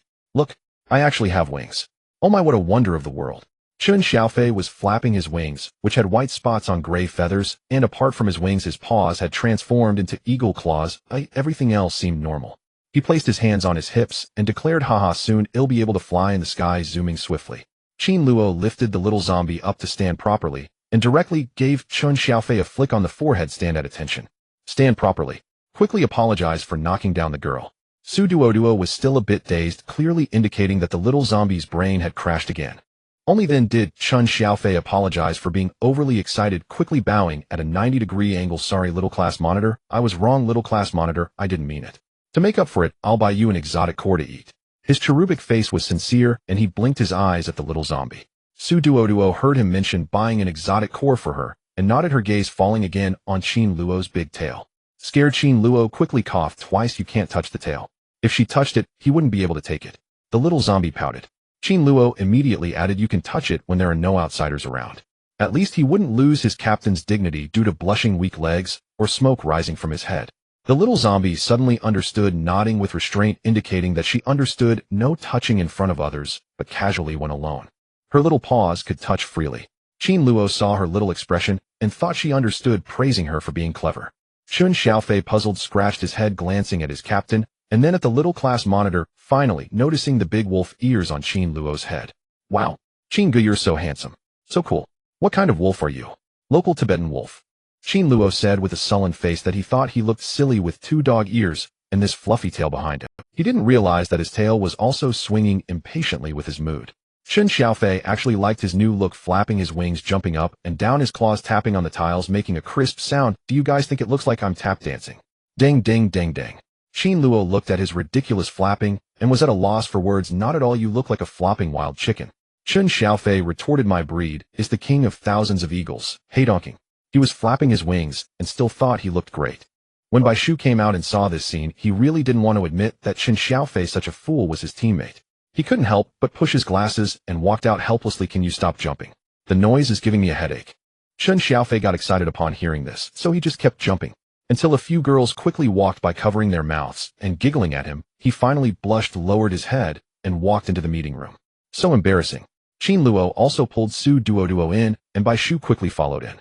I actually have wings. Oh my, what a wonder of the world." Chen Xiaofei was flapping his wings, which had white spots on gray feathers, and apart from his wings, his paws had transformed into eagle claws. Everything else seemed normal. He placed his hands on his hips and declared, "Haha, soon I'll be able to fly in the sky," zooming swiftly. Qin Luo lifted the little zombie up to stand properly, and directly gave Chen Xiaofei a flick on the forehead. "Stand at attention. Stand properly." Quickly apologized for knocking down the girl. Duoduoduo was still a bit dazed, clearly indicating that the little zombie's brain had crashed again. Only then did Chen Xiaofei apologize for being overly excited, quickly bowing at a 90-degree angle. "Sorry, little class monitor. I was wrong, little class monitor. I didn't mean it. To make up for it, I'll buy you an exotic core to eat." His cherubic face was sincere, and he blinked his eyes at the little zombie. Duoduo heard him mention buying an exotic core for her, and nodded, her gaze falling again on Qin Luo's big tail. Scared Qin Luo quickly coughed twice. "You can't touch the tail. If she touched it, he wouldn't be able to take it." The little zombie pouted. Qin Luo immediately added, "You can touch it when there are no outsiders around." At least he wouldn't lose his captain's dignity due to blushing weak legs or smoke rising from his head. The little zombie suddenly understood, nodding with restraint, indicating that she understood no touching in front of others, but casually when alone. Her little paws could touch freely. Qin Luo saw her little expression and thought she understood, praising her for being clever. Chen Xiaofei, puzzled, scratched his head, glancing at his captain, and then at the little class monitor, finally noticing the big wolf ears on Qin Luo's head. "Wow, Qin Gu, you're so handsome. So cool. What kind of wolf are you?" "Local Tibetan wolf." Qin Luo said with a sullen face that he thought he looked silly with 2 dog ears and this fluffy tail behind him. He didn't realize that his tail was also swinging impatiently with his mood. Chen Xiaofei actually liked his new look, flapping his wings, jumping up and down, his claws tapping on the tiles, making a crisp sound. "Do you guys think it looks like I'm tap dancing?" Dang, dang, dang, dang. Qin Luo looked at his ridiculous flapping and was at a loss for words. "Not at all, you look like a flopping wild chicken." Chen Xiaofei retorted, "My breed is the king of thousands of eagles. Hey donking." He was flapping his wings and still thought he looked great. When Bai Shu came out and saw this scene, he really didn't want to admit that Chen Xiaofei, such a fool, was his teammate. He couldn't help but push his glasses and walked out helplessly. "Can you stop jumping? The noise is giving me a headache." Chen Xiaofei got excited upon hearing this, so he just kept jumping, until a few girls quickly walked by, covering their mouths and giggling at him. He finally blushed, lowered his head, and walked into the meeting room. So embarrassing. Qin Luo also pulled Duoduo in, and Bai Shu quickly followed in.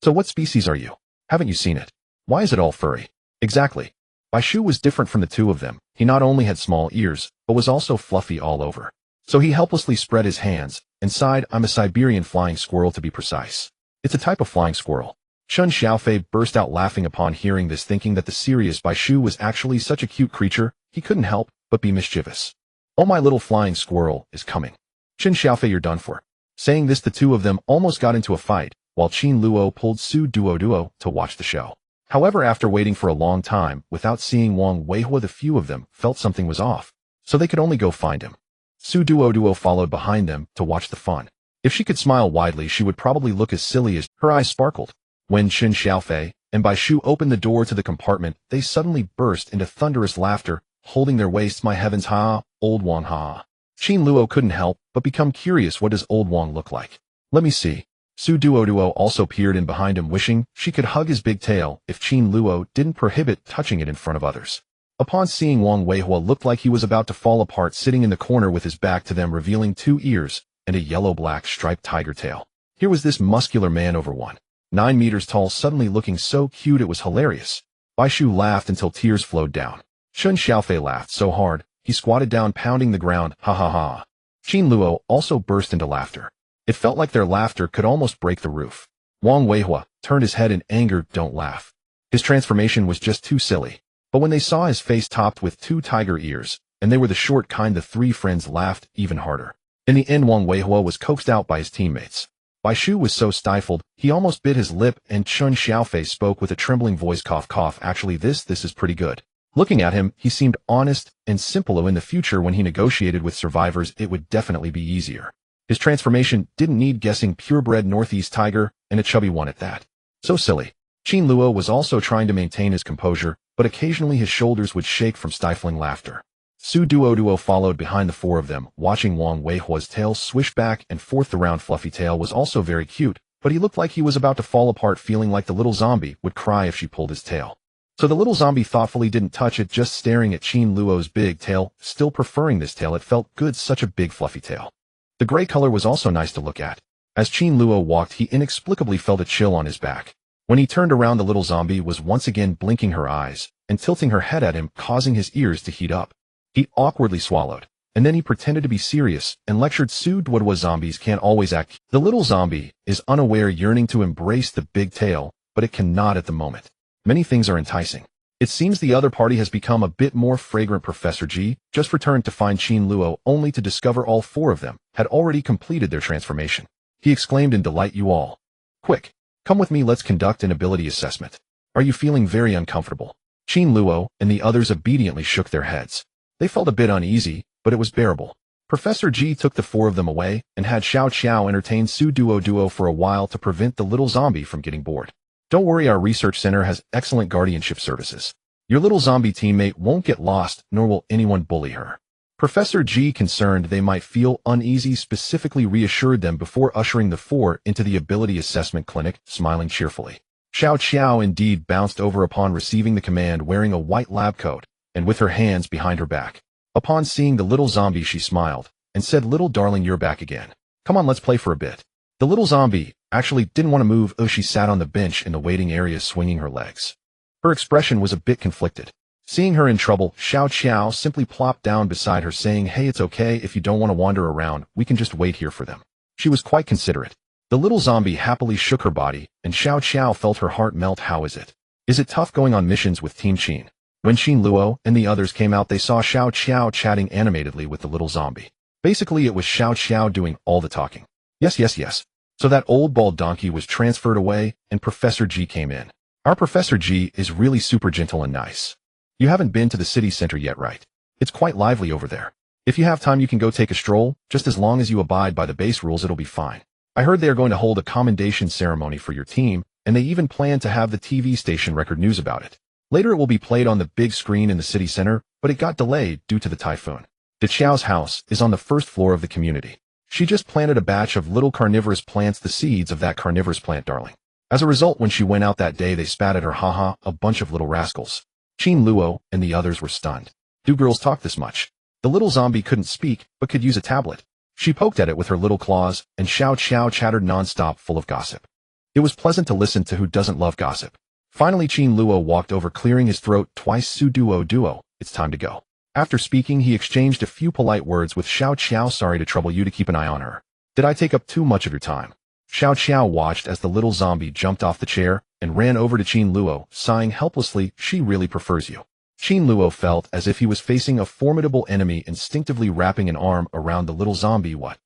"So what species are you? Haven't you seen it? Why is it all furry?" "Exactly." Bai Shu was different from the two of them. He not only had small ears, but was also fluffy all over. So he helplessly spread his hands and sighed, "I'm a Siberian flying squirrel, to be precise." "It's a type of flying squirrel." Chen Xiaofei burst out laughing upon hearing this, thinking that the serious Bai Shu was actually such a cute creature. He couldn't help but be mischievous. "Oh, my little flying squirrel is coming. Chen Xiaofei, you're done for." Saying this, the two of them almost got into a fight, while Qin Luo pulled Duoduo to watch the show. However, after waiting for a long time without seeing Wang Weihua, the few of them felt something was off, so they could only go find him. Duoduo followed behind them to watch the fun. If she could smile widely, she would probably look as silly as her eyes sparkled. When Chen Xiaofei and Bai Shu opened the door to the compartment, they suddenly burst into thunderous laughter, holding their waists. "My heavens, ha! Old Wang, ha!" Qin Luo couldn't help but become curious. What does old Wang look like? "Let me see." Duoduo also peered in behind him, wishing she could hug his big tail if Qin Luo didn't prohibit touching it in front of others. Upon seeing Wang Weihua looked like he was about to fall apart, sitting in the corner with his back to them, revealing 2 ears and a yellow-black striped tiger tail. Here was this muscular man, over 1.9 meters tall, suddenly looking so cute it was hilarious. Bai Shu laughed until tears flowed down. Chen Xiaofei laughed so hard, he squatted down, pounding the ground. "Ha ha ha." Qin Luo also burst into laughter. It felt like their laughter could almost break the roof. Wang Weihua turned his head in anger. "Don't laugh. His transformation was just too silly. But when they saw his face topped with 2 tiger ears, and they were the short kind, the 3 friends laughed even harder. In the end, Wang Weihua was coaxed out by his teammates. Bai Shu was so stifled, he almost bit his lip, and Chun Xiaofei spoke with a trembling voice, cough cough, actually this is pretty good. Looking at him, he seemed honest and simple. In the future when he negotiated with survivors, it would definitely be easier. His transformation didn't need guessing, purebred Northeast tiger, and a chubby one at that. So silly. Qin Luo was also trying to maintain his composure, but occasionally his shoulders would shake from stifling laughter. Su Duoduo followed behind the 4 of them, watching Wang Weihua's tail swish back and forth. The round fluffy tail was also very cute, but he looked like he was about to fall apart, feeling like the little zombie would cry if she pulled his tail. So the little zombie thoughtfully didn't touch it, just staring at Qin Luo's big tail, still preferring this tail. It felt good, such a big fluffy tail. The gray color was also nice to look at. As Qin Luo walked, he inexplicably felt a chill on his back. When he turned around, the little zombie was once again blinking her eyes and tilting her head at him, causing his ears to heat up. He awkwardly swallowed, and then he pretended to be serious and lectured Su Duoduo, zombies can't always act. The little zombie is unaware, yearning to embrace the big tail, but it cannot at the moment. Many things are enticing. It seems the other party has become a bit more fragrant. Professor G just returned to find Qin Luo, only to discover all 4 of them had already completed their transformation. He exclaimed in delight, "You all. Quick, come with me, let's conduct an ability assessment. Are you feeling very uncomfortable?" Qin Luo and the others obediently shook their heads. They felt a bit uneasy, but it was bearable. Professor G took the 4 of them away and had Xiao Qiao entertain Su Duoduo for a while to prevent the little zombie from getting bored. "Don't worry, our research center has excellent guardianship services. Your little zombie teammate won't get lost, nor will anyone bully her." Professor G, concerned they might feel uneasy, specifically reassured them before ushering the 4 into the ability assessment clinic, smiling cheerfully. Xiao Qiao indeed bounced over upon receiving the command, wearing a white lab coat and with her hands behind her back. Upon seeing the little zombie, she smiled and said, "Little darling, you're back again. Come on, let's play for a bit." The little zombie actually didn't want to move. She sat on the bench in the waiting area, swinging her legs. Her expression was a bit conflicted. Seeing her in trouble, Xiao Qiao simply plopped down beside her, saying, "Hey, it's okay if you don't want to wander around, we can just wait here for them." She was quite considerate. The little zombie happily shook her body, and Xiao Qiao felt her heart melt. "How is it? Is it tough going on missions with Team Qin?" When Qin Luo and the others came out, they saw Xiao Qiao chatting animatedly with the little zombie. Basically, it was Xiao Qiao doing all the talking. Yes. So that old bald donkey was transferred away, and Professor G came in. "Our Professor G is really super gentle and nice. You haven't been to the city center yet, right? It's quite lively over there. If you have time, you can go take a stroll. Just as long as you abide by the base rules, it'll be fine. I heard they are going to hold a commendation ceremony for your team, and they even plan to have the TV station record news about it. Later it will be played on the big screen in the city center, but it got delayed due to the typhoon. De Qiao's house is on the 1st floor of the community. She just planted a batch of little carnivorous plants, the seeds of that carnivorous plant, darling. As a result, when she went out that day, they spat at her, haha, a bunch of little rascals." Qin Luo and the others were stunned. Do girls talk this much? The little zombie couldn't speak, but could use a tablet. She poked at it with her little claws, and Xiao Qiao chattered non-stop, full of gossip. It was pleasant to listen to. Who doesn't love gossip? Finally, Qin Luo walked over, clearing his throat twice. "Su Duoduo, it's time to go." After speaking, he exchanged a few polite words with Xiao Qiao. "Sorry to trouble you, to keep an eye on her. Did I take up too much of your time?" Xiao Qiao watched as the little zombie jumped off the chair and ran over to Qin Luo, sighing helplessly. "She really prefers you." Qin Luo felt as if he was facing a formidable enemy, instinctively wrapping an arm around the little zombie. "What?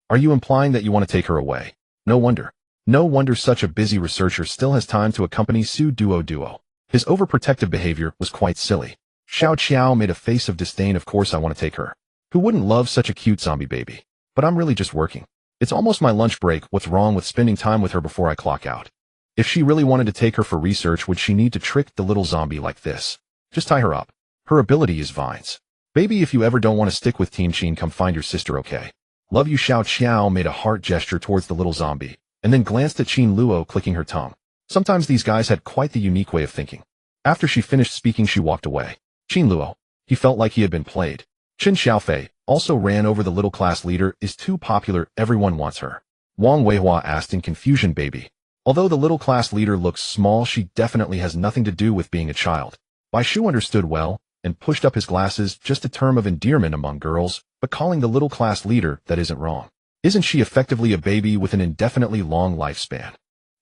Are you implying that you want to take her away? No wonder such a busy researcher still has time to accompany Su Duoduo." His overprotective behavior was quite silly. Xiao Qiao made a face of disdain. "Of course I want to take her. Who wouldn't love such a cute zombie baby? But I'm really just working. It's almost my lunch break. What's wrong with spending time with her before I clock out? If she really wanted to take her for research, would she need to trick the little zombie like this? Just tie her up. Her ability is vines. Baby, if you ever don't want to stick with Team Qin, come find your sister, okay? Love you." Xiao Qiao made a heart gesture towards the little zombie, and then glanced at Qin Luo, clicking her tongue. Sometimes these guys had quite the unique way of thinking. After she finished speaking, she walked away. Qin Luo, he felt like he had been played. Chun Xiaofei also ran over. "The little class leader is too popular, everyone wants her." Wang Weihua asked in confusion. "Baby, although the little class leader looks small, she definitely has nothing to do with being a child." Bai Shu understood well, and pushed up his glasses. "Just a term of endearment among girls, but calling the little class leader that isn't wrong. Isn't she effectively a baby with an indefinitely long lifespan?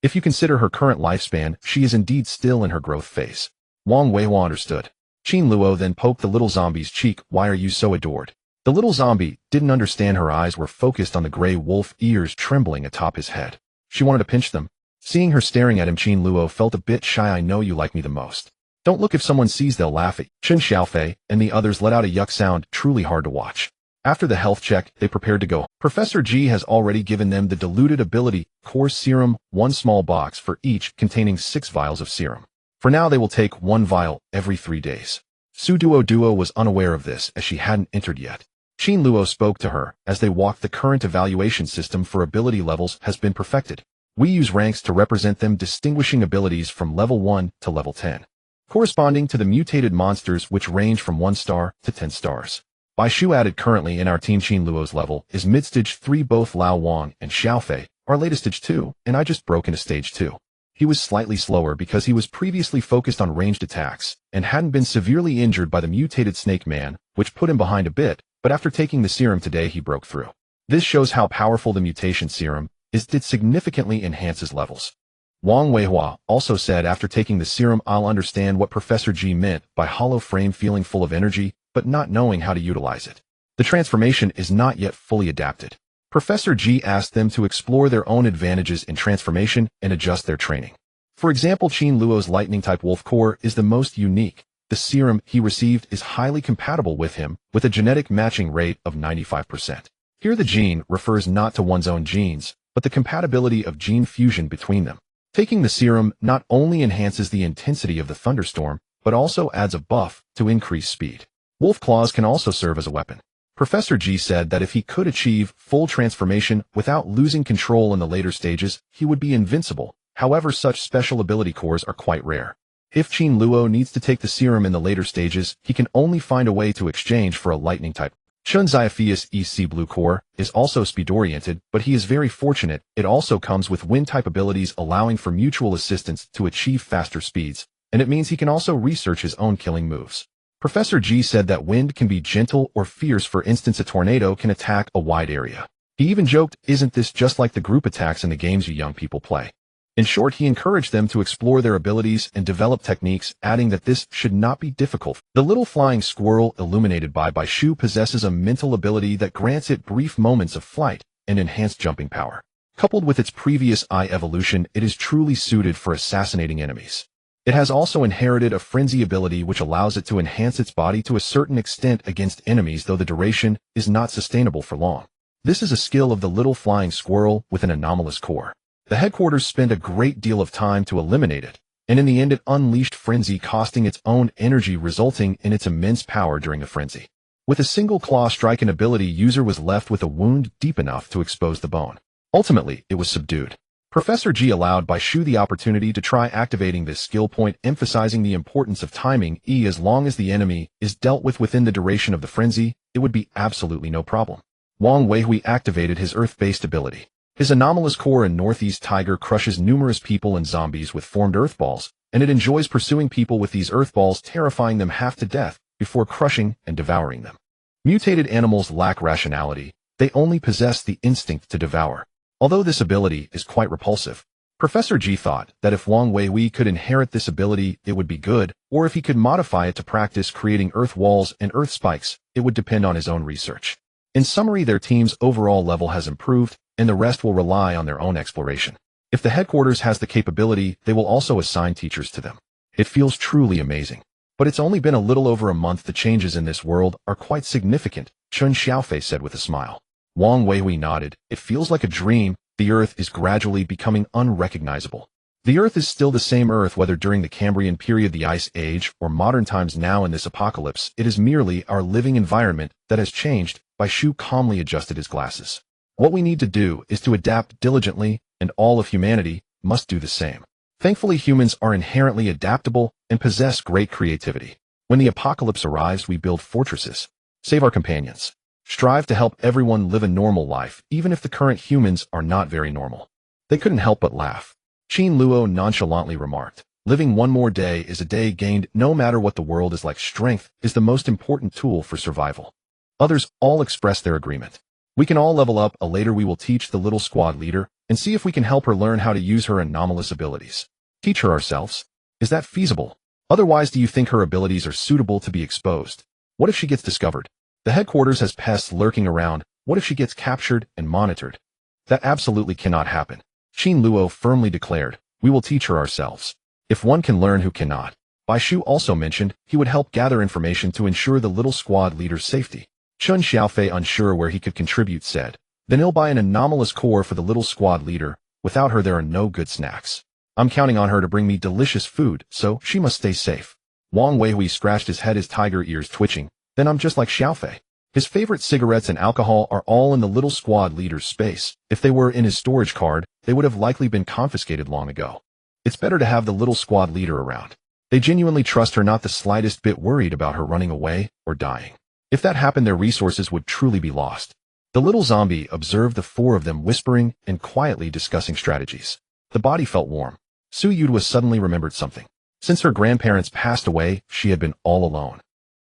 If you consider her current lifespan, she is indeed still in her growth phase. Wang Weihua understood. Qin Luo then poked the little zombie's cheek. Why are you so adored? The little zombie didn't understand. Her eyes were focused on the gray wolf ears trembling atop his head. She wanted to pinch them. Seeing her staring at him, Qin Luo felt a bit shy. I know you like me the most. Don't look, if someone sees they'll laugh at you. Chen Xiaofei and the others let out a yuck sound, truly hard to watch. After the health check, they prepared to go. Professor G has already given them the diluted ability core serum, one small box for each containing 6 vials of serum. For now they will take 1 vial every 3 days. Duoduo was unaware of this as she hadn't entered yet. Qin Luo spoke to her as they walked. The current evaluation system for ability levels has been perfected. We use ranks to represent them, distinguishing abilities from level 1 to level 10, corresponding to the mutated monsters, which range from 1 star to 10 stars. Bai Shu added currently in our team. Qin Luo's level is mid-stage 3. Both Lao Wang and Xiaofei are latest stage 2, and I just broke into stage 2. He was slightly slower because he was previously focused on ranged attacks and hadn't been severely injured by the mutated snake man, which put him behind a bit, but after taking the serum today he broke through. This shows how powerful the mutation serum is. It significantly enhances levels. Wang Weihua also said after taking the serum, I'll understand what Professor G meant by hollow frame, feeling full of energy, but not knowing how to utilize it. The transformation is not yet fully adapted. Professor G asked them to explore their own advantages in transformation and adjust their training. For example, Qin Luo's lightning-type wolf core is the most unique. The serum he received is highly compatible with him, with a genetic matching rate of 95%. Here the gene refers not to one's own genes, but the compatibility of gene fusion between them. Taking the serum not only enhances the intensity of the thunderstorm, but also adds a buff to increase speed. Wolf claws can also serve as a weapon. Professor G said that if he could achieve full transformation without losing control in the later stages, he would be invincible. However, such special ability cores are quite rare. If Qin Luo needs to take the serum in the later stages, he can only find a way to exchange for a lightning type. Chun Xiphias EC Blue Core is also speed-oriented, but he is very fortunate. It also comes with wind-type abilities allowing for mutual assistance to achieve faster speeds, and it means he can also research his own killing moves. Professor G said that wind can be gentle or fierce. For instance, a tornado can attack a wide area. He even joked, isn't this just like the group attacks in the games you young people play? In short, he encouraged them to explore their abilities and develop techniques, adding that this should not be difficult. The little flying squirrel illuminated by Bai Shu possesses a mental ability that grants it brief moments of flight and enhanced jumping power. Coupled with its previous eye evolution, it is truly suited for assassinating enemies. It has also inherited a frenzy ability which allows it to enhance its body to a certain extent against enemies, though the duration is not sustainable for long. This is a skill of the little flying squirrel with an anomalous core. The headquarters spent a great deal of time to eliminate it, and in the end it unleashed frenzy, costing its own energy, resulting in its immense power during the frenzy. With a single claw strike and ability, user was left with a wound deep enough to expose the bone. Ultimately, it was subdued. Professor G allowed Bai Shu the opportunity to try activating this skill point, emphasizing the importance of timing. As long as the enemy is dealt with within the duration of the frenzy, it would be absolutely no problem. Wang Weihui activated his earth-based ability. His anomalous core in Northeast Tiger crushes numerous people and zombies with formed earth balls, and it enjoys pursuing people with these earth balls, terrifying them half to death before crushing and devouring them. Mutated animals lack rationality. They only possess the instinct to devour. Although this ability is quite repulsive, Professor G thought that if Wang Weihui could inherit this ability, it would be good, or if he could modify it to practice creating earth walls and earth spikes, it would depend on his own research. In summary, their team's overall level has improved, and the rest will rely on their own exploration. If the headquarters has the capability, they will also assign teachers to them. It feels truly amazing. But it's only been a little over a month. The changes in this world are quite significant, Chun Xiaofei said with a smile. Wang Weihui nodded. It feels like a dream. The Earth is gradually becoming unrecognizable. The Earth is still the same Earth whether during the Cambrian period, the Ice Age, or modern times now in this apocalypse. It is merely our living environment that has changed. Bai Shu calmly adjusted his glasses. What we need to do is to adapt diligently, and all of humanity must do the same. Thankfully, humans are inherently adaptable and possess great creativity. When the apocalypse arrives, we build fortresses, save our companions, strive to help everyone live a normal life, even if the current humans are not very normal. They couldn't help but laugh. Qin Luo nonchalantly remarked, living one more day is a day gained. No matter what the world is like, strength is the most important tool for survival. Others all expressed their agreement. We can all level up. Later we will teach the little squad leader and see if we can help her learn how to use her anomalous abilities. Teach her ourselves? Is that feasible? Otherwise, do you think her abilities are suitable to be exposed? What if she gets discovered? The headquarters has pests lurking around. What if she gets captured and monitored? That absolutely cannot happen. Qin Luo firmly declared, we will teach her ourselves. If one can learn, who cannot? Bai Shu also mentioned he would help gather information to ensure the little squad leader's safety. Chun Xiaofei, unsure where he could contribute, said, then he'll buy an anomalous core for the little squad leader. Without her there are no good snacks. I'm counting on her to bring me delicious food, so she must stay safe. Wang Weihui scratched his head, his tiger ears twitching. Then I'm just like Xiaofei. His favorite cigarettes and alcohol are all in the little squad leader's space. If they were in his storage card, they would have likely been confiscated long ago. It's better to have the little squad leader around. They genuinely trust her, not the slightest bit worried about her running away or dying. If that happened, their resources would truly be lost. The little zombie observed the four of them whispering and quietly discussing strategies. The body felt warm. Su Yuduo suddenly remembered something. Since her grandparents passed away, she had been all alone.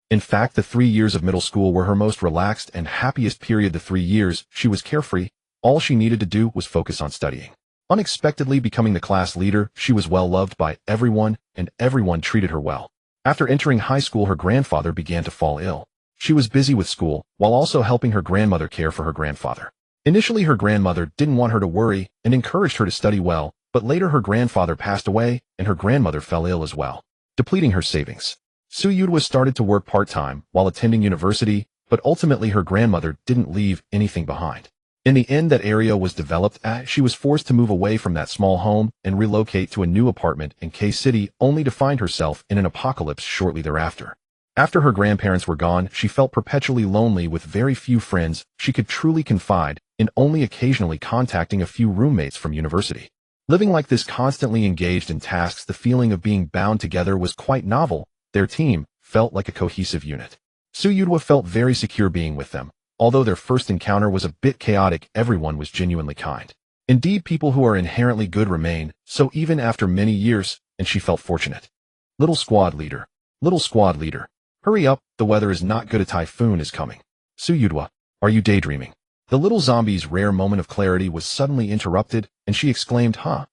In fact, the 3 years of middle school were her most relaxed and happiest period. The 3 years, she was carefree. All she needed to do was focus on studying. Unexpectedly becoming the class leader, she was well loved by everyone, and everyone treated her well. After entering high school, her grandfather began to fall ill. She was busy with school, while also helping her grandmother care for her grandfather. Initially, her grandmother didn't want her to worry and encouraged her to study well, but later her grandfather passed away, and her grandmother fell ill as well, depleting her savings. Su Yuduo started to work part-time while attending university, but ultimately her grandmother didn't leave anything behind. In the end, that area was developed as she was forced to move away from that small home and relocate to a new apartment in K City, only to find herself in an apocalypse shortly thereafter. After her grandparents were gone, she felt perpetually lonely with very few friends she could truly confide in, only occasionally contacting a few roommates from university. Living like this, constantly engaged in tasks, the feeling of being bound together was quite novel. Their team felt like a cohesive unit. Su Yuduo felt very secure being with them. Although their first encounter was a bit chaotic, everyone was genuinely kind. Indeed, people who are inherently good remain, so even after many years, and she felt fortunate. Little squad leader. Little squad leader. Hurry up, the weather is not good, a typhoon is coming. Su Yuduo, are you daydreaming? The little zombie's rare moment of clarity was suddenly interrupted, and she exclaimed, huh?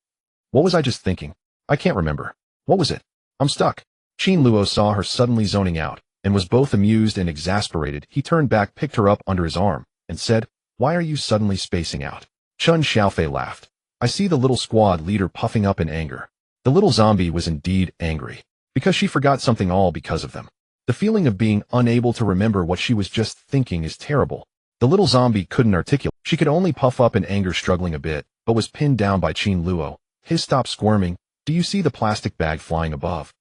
What was I just thinking? I can't remember. What was it? I'm stuck. Qin Luo saw her suddenly zoning out, and was both amused and exasperated. He turned back, picked her up under his arm, and said, why are you suddenly spacing out? Chun Xiaofei laughed. I see the little squad leader puffing up in anger. The little zombie was indeed angry, because she forgot something, all because of them. The feeling of being unable to remember what she was just thinking is terrible. The little zombie couldn't articulate. She could only puff up in anger, struggling a bit, but was pinned down by Qin Luo. Stop squirming. Do you see the plastic bag flying above?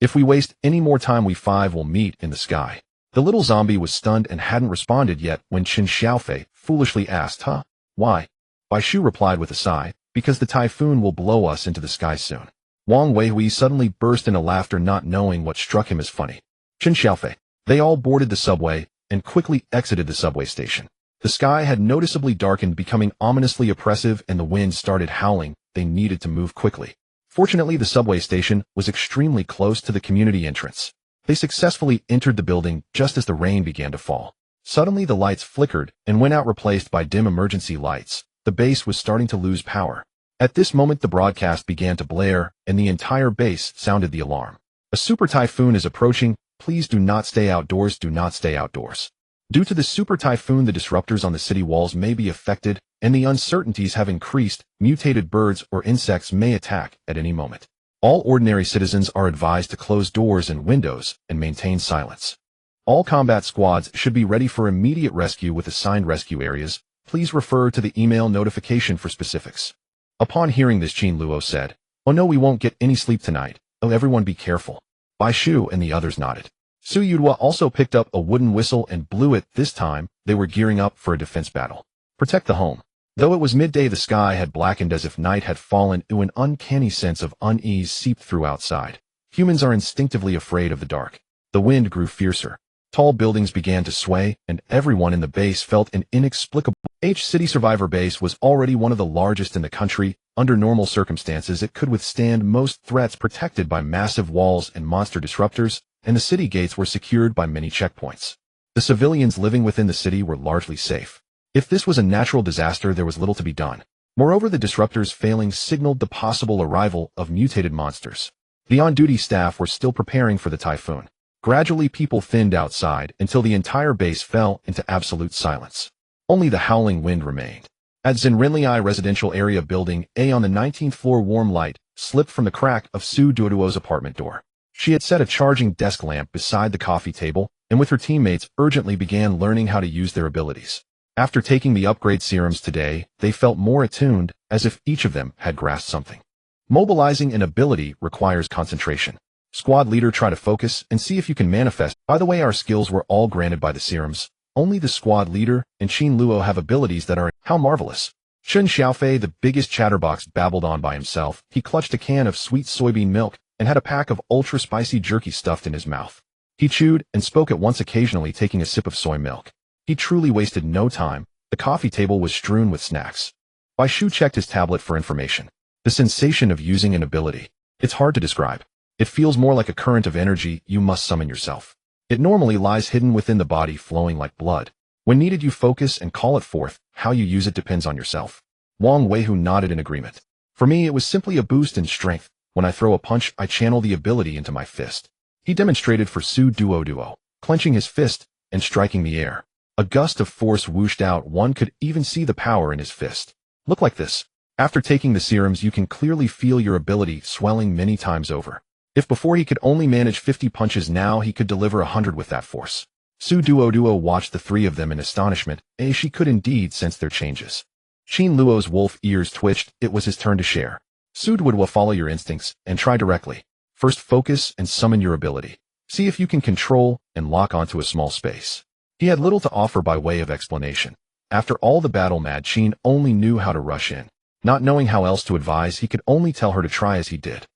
If we waste any more time, we five will meet in the sky. The little zombie was stunned and hadn't responded yet when Qin Xiaofei foolishly asked, huh? Why? Bai Shu replied with a sigh, because the typhoon will blow us into the sky soon. Wang Weihui suddenly burst into laughter, not knowing what struck him as funny. Qin Xiaofei. They all boarded the subway and quickly exited the subway station. The sky had noticeably darkened, becoming ominously oppressive, and the wind started howling. They needed to move quickly. Fortunately, the subway station was extremely close to the community entrance. They successfully entered the building just as the rain began to fall. Suddenly, the lights flickered and went out, replaced by dim emergency lights. The base was starting to lose power. At this moment, the broadcast began to blare, and the entire base sounded the alarm. A super typhoon is approaching. Please do not stay outdoors. Do not stay outdoors. Due to the super typhoon, the disruptors on the city walls may be affected, and the uncertainties have increased. Mutated birds or insects may attack at any moment. All ordinary citizens are advised to close doors and windows and maintain silence. All combat squads should be ready for immediate rescue with assigned rescue areas. Please refer to the email notification for specifics. Upon hearing this, Qin Luo said, oh no, we won't get any sleep tonight. Oh, everyone be careful. Bai Shu and the others nodded. Su Yuduo also picked up a wooden whistle and blew it. This time, they were gearing up for a defense battle. Protect the home. Though it was midday, the sky had blackened as if night had fallen. An uncanny sense of unease seeped through outside. Humans are instinctively afraid of the dark. The wind grew fiercer. Tall buildings began to sway, and everyone in the base felt an inexplicable. City Survivor Base was already one of the largest in the country. Under normal circumstances, it could withstand most threats, protected by massive walls and monster disruptors, and the city gates were secured by many checkpoints. The civilians living within the city were largely safe. If this was a natural disaster, there was little to be done. Moreover, the disruptor's failing signaled the possible arrival of mutated monsters. The on-duty staff were still preparing for the typhoon. Gradually, people thinned outside until the entire base fell into absolute silence. Only the howling wind remained. At Zenrinlii residential area building A on the 19th floor, warm light slipped from the crack of Duoduoduo's apartment door. She had set a charging desk lamp beside the coffee table and with her teammates urgently began learning how to use their abilities. After taking the upgrade serums today, they felt more attuned, as if each of them had grasped something. Mobilizing an ability requires concentration. Squad leader, try to focus and see if you can manifest. By the way, our skills were all granted by the serums. Only the squad leader and Qin Luo have abilities that are, how marvelous. Chen Xiaofei, the biggest chatterbox, babbled on by himself. He clutched a can of sweet soybean milk and had a pack of ultra-spicy jerky stuffed in his mouth. He chewed and spoke at once, occasionally taking a sip of soy milk. He truly wasted no time. The coffee table was strewn with snacks. Bai Shu checked his tablet for information. The sensation of using an ability. It's hard to describe. It feels more like a current of energy you must summon yourself. It normally lies hidden within the body, flowing like blood. When needed, you focus and call it forth. How you use it depends on yourself. Wang Weihu nodded in agreement. For me, it was simply a boost in strength. When I throw a punch, I channel the ability into my fist. He demonstrated for Duoduo, clenching his fist and striking the air. A gust of force whooshed out. One could even see the power in his fist. Look like this. After taking the serums, you can clearly feel your ability swelling many times over. If before he could only manage 50 punches, now he could deliver 100 with that force. Duoduo watched the three of them in astonishment, as she could indeed sense their changes. Qin Luo's wolf ears twitched. It was his turn to share. Duoduo, follow your instincts and try directly. First, focus and summon your ability. See if you can control and lock onto a small space. He had little to offer by way of explanation. After all the battle, mad Qin only knew how to rush in. Not knowing how else to advise, he could only tell her to try as he did.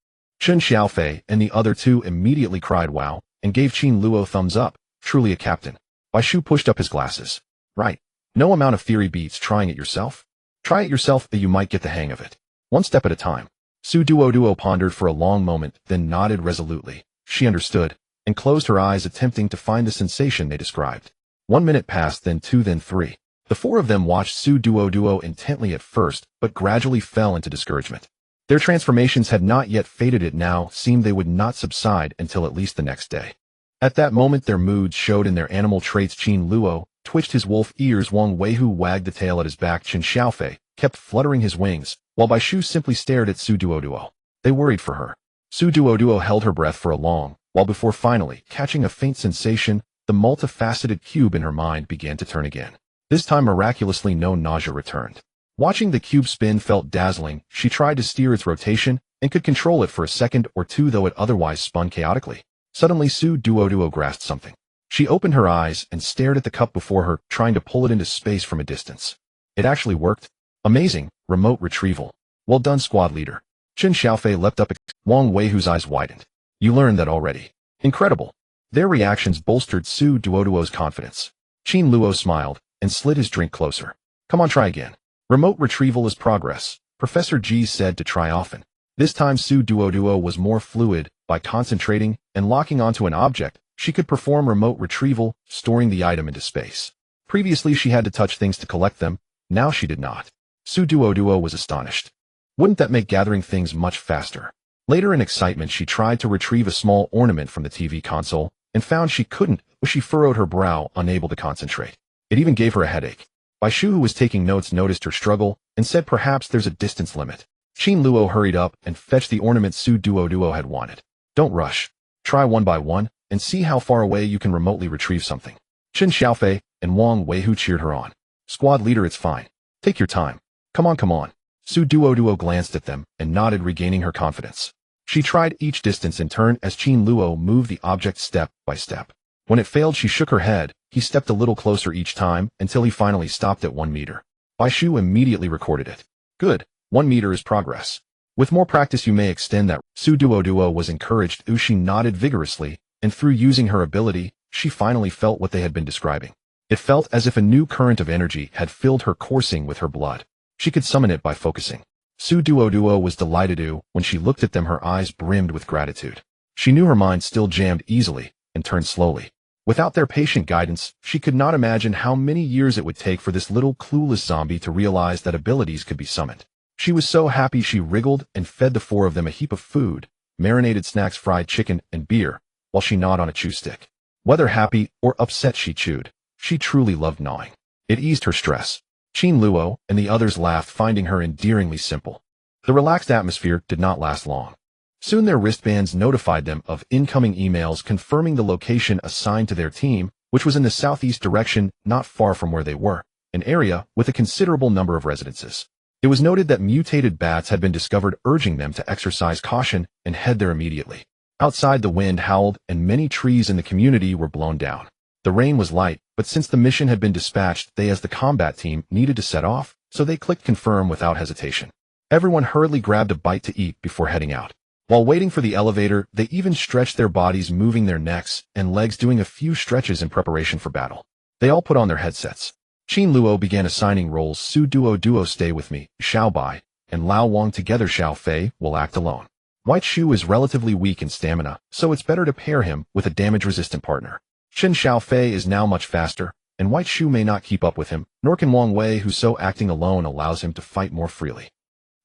Chen Xiaofei and the other two immediately cried wow and gave Qin Luo thumbs up. Truly a captain. Bai Shu pushed up his glasses. Right. No amount of theory beats trying it yourself. Try it yourself, you might get the hang of it. One step at a time. Duoduo pondered for a long moment, then nodded resolutely. She understood and closed her eyes, attempting to find the sensation they described. 1 minute passed, then 2, then 3. The four of them watched Duoduo intently at first, but gradually fell into discouragement. Their transformations had not yet faded. It now seemed they would not subside until at least the next day. At that moment, their moods showed in their animal traits. Qin Luo twitched his wolf ears. Wang Weihu wagged the tail at his back. Chen Xiaofei kept fluttering his wings, while Bai Shu simply stared at Duoduo. They worried for her. Duoduo held her breath for a long while before finally catching a faint sensation. The multifaceted cube in her mind began to turn again. This time, miraculously, no nausea returned. Watching the cube spin felt dazzling. She tried to steer its rotation and could control it for a second or two, though it otherwise spun chaotically. Suddenly, Duoduo grasped something. She opened her eyes and stared at the cup before her, trying to pull it into space from a distance. It actually worked. Amazing. Remote retrieval. Well done, squad leader. Chen Xiaofei leapt up. Wang Weihu's eyes widened. You learned that already. Incredible. Their reactions bolstered Duoduo's confidence. Qin Luo smiled and slid his drink closer. Come on, try again. Remote retrieval is progress, Professor G said to try often. This time Duoduo was more fluid. By concentrating and locking onto an object, she could perform remote retrieval, storing the item into space. Previously, she had to touch things to collect them. Now she did not. Duoduo was astonished. Wouldn't that make gathering things much faster? Later, in excitement, she tried to retrieve a small ornament from the TV console and found she couldn't. She furrowed her brow, unable to concentrate. It even gave her a headache. Bai Shu, who was taking notes, noticed her struggle and said perhaps there's a distance limit. Qin Luo hurried up and fetched the ornament Duoduo had wanted. Don't rush. Try one by one and see how far away you can remotely retrieve something. Chen Xiaofei and Wang Weihu cheered her on. Squad leader, it's fine. Take your time. Come on, come on. Duoduo glanced at them and nodded, regaining her confidence. She tried each distance in turn as Qin Luo moved the object step by step. When it failed, she shook her head. He stepped a little closer each time until he finally stopped at 1 meter. Bai Shu immediately recorded it. Good. 1 meter is progress. With more practice, you may extend that. Duoduo was encouraged. She nodded vigorously, and through using her ability, she finally felt what they had been describing. It felt as if a new current of energy had filled her, coursing with her blood. She could summon it by focusing. Duoduo was delighted. When she looked at them, her eyes brimmed with gratitude. She knew her mind still jammed easily and turned slowly. Without their patient guidance, she could not imagine how many years it would take for this little clueless zombie to realize that abilities could be summoned. She was so happy she wriggled and fed the four of them a heap of food, marinated snacks, fried chicken, and beer, while she gnawed on a chew stick. Whether happy or upset she chewed, she truly loved gnawing. It eased her stress. Qin Luo and the others laughed, finding her endearingly simple. The relaxed atmosphere did not last long. Soon their wristbands notified them of incoming emails confirming the location assigned to their team, which was in the southeast direction not far from where they were, an area with a considerable number of residences. It was noted that mutated bats had been discovered, urging them to exercise caution and head there immediately. Outside, the wind howled and many trees in the community were blown down. The rain was light, but since the mission had been dispatched, they as the combat team needed to set off, so they clicked confirm without hesitation. Everyone hurriedly grabbed a bite to eat before heading out. While waiting for the elevator, they even stretched their bodies, moving their necks and legs, doing a few stretches in preparation for battle. They all put on their headsets. Qin Luo began assigning roles. Su Duoduo, stay with me, Xiao Bai, and Lao Wang together. Xiao Fei will act alone. White Shu is relatively weak in stamina, so it's better to pair him with a damage-resistant partner. Qin Xiao Fei is now much faster, and White Shu may not keep up with him, nor can Wang Wei, who so acting alone allows him to fight more freely.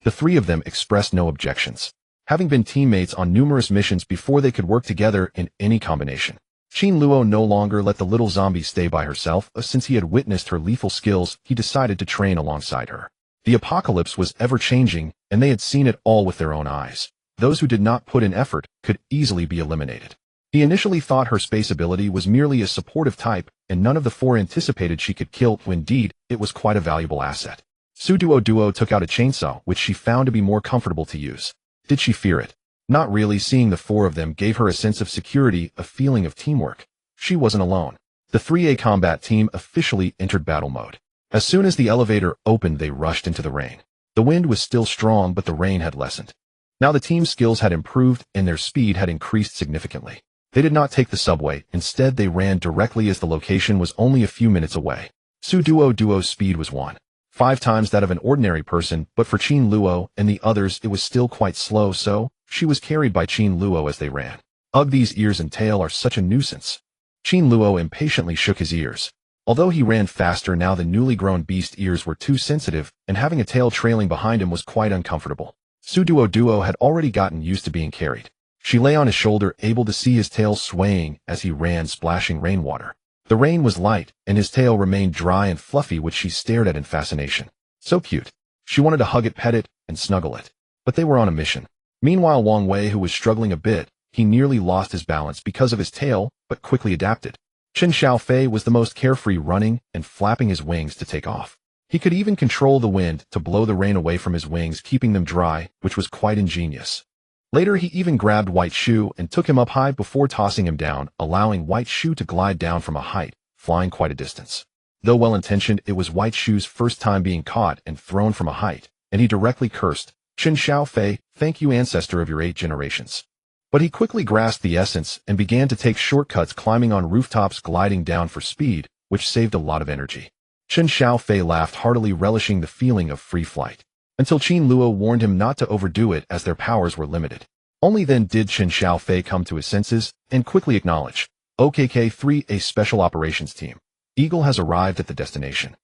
The three of them expressed no objections, having been teammates on numerous missions before. They could work together in any combination. Qin Luo no longer let the little zombie stay by herself. Since he had witnessed her lethal skills, he decided to train alongside her. The apocalypse was ever-changing, and they had seen it all with their own eyes. Those who did not put in effort could easily be eliminated. He initially thought her space ability was merely a supportive type, and none of the four anticipated she could kill. Indeed, it was quite a valuable asset. Su Duoduo took out a chainsaw, which she found to be more comfortable to use. Did she fear it? Not really. Seeing the four of them gave her a sense of security, a feeling of teamwork. She wasn't alone. The 3A combat team officially entered battle mode. As soon as the elevator opened, they rushed into the rain. The wind was still strong, but the rain had lessened. Now the team's skills had improved, and their speed had increased significantly. They did not take the subway. Instead, they ran directly, as the location was only a few minutes away. Su Duoduo's speed was 1.5 times that of an ordinary person, but for Qin Luo and the others it was still quite slow, so she was carried by Qin Luo as they ran. Ugh, these ears and tail are such a nuisance. Qin Luo impatiently shook his ears. Although he ran faster now, the newly grown beast ears were too sensitive, and having a tail trailing behind him was quite uncomfortable. Su Duoduo had already gotten used to being carried. She lay on his shoulder, able to see his tail swaying as he ran, splashing rainwater. The rain was light, and his tail remained dry and fluffy, which she stared at in fascination. So cute. She wanted to hug it, pet it, and snuggle it. But they were on a mission. Meanwhile, Wang Wei, who was struggling a bit, he nearly lost his balance because of his tail, but quickly adapted. Qin Xiao Fei was the most carefree, running and flapping his wings to take off. He could even control the wind to blow the rain away from his wings, keeping them dry, which was quite ingenious. Later, he even grabbed White Shu and took him up high before tossing him down, allowing White Shu to glide down from a height, flying quite a distance. Though well-intentioned, it was White Shu's first time being caught and thrown from a height, and he directly cursed, "Qin Xiao Fei, thank you, ancestor of your 8 generations." But he quickly grasped the essence and began to take shortcuts, climbing on rooftops, gliding down for speed, which saved a lot of energy. Qin Xiao Fei laughed heartily, relishing the feeling of free flight, until Qin Luo warned him not to overdo it as their powers were limited. Only then did Qin Xiao Fei come to his senses and quickly acknowledge, "OKK-3, a special operations team. Eagle has arrived at the destination."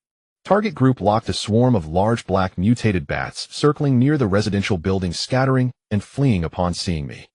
Target group locked. A swarm of large black mutated bats circling near the residential buildings, scattering and fleeing upon seeing me.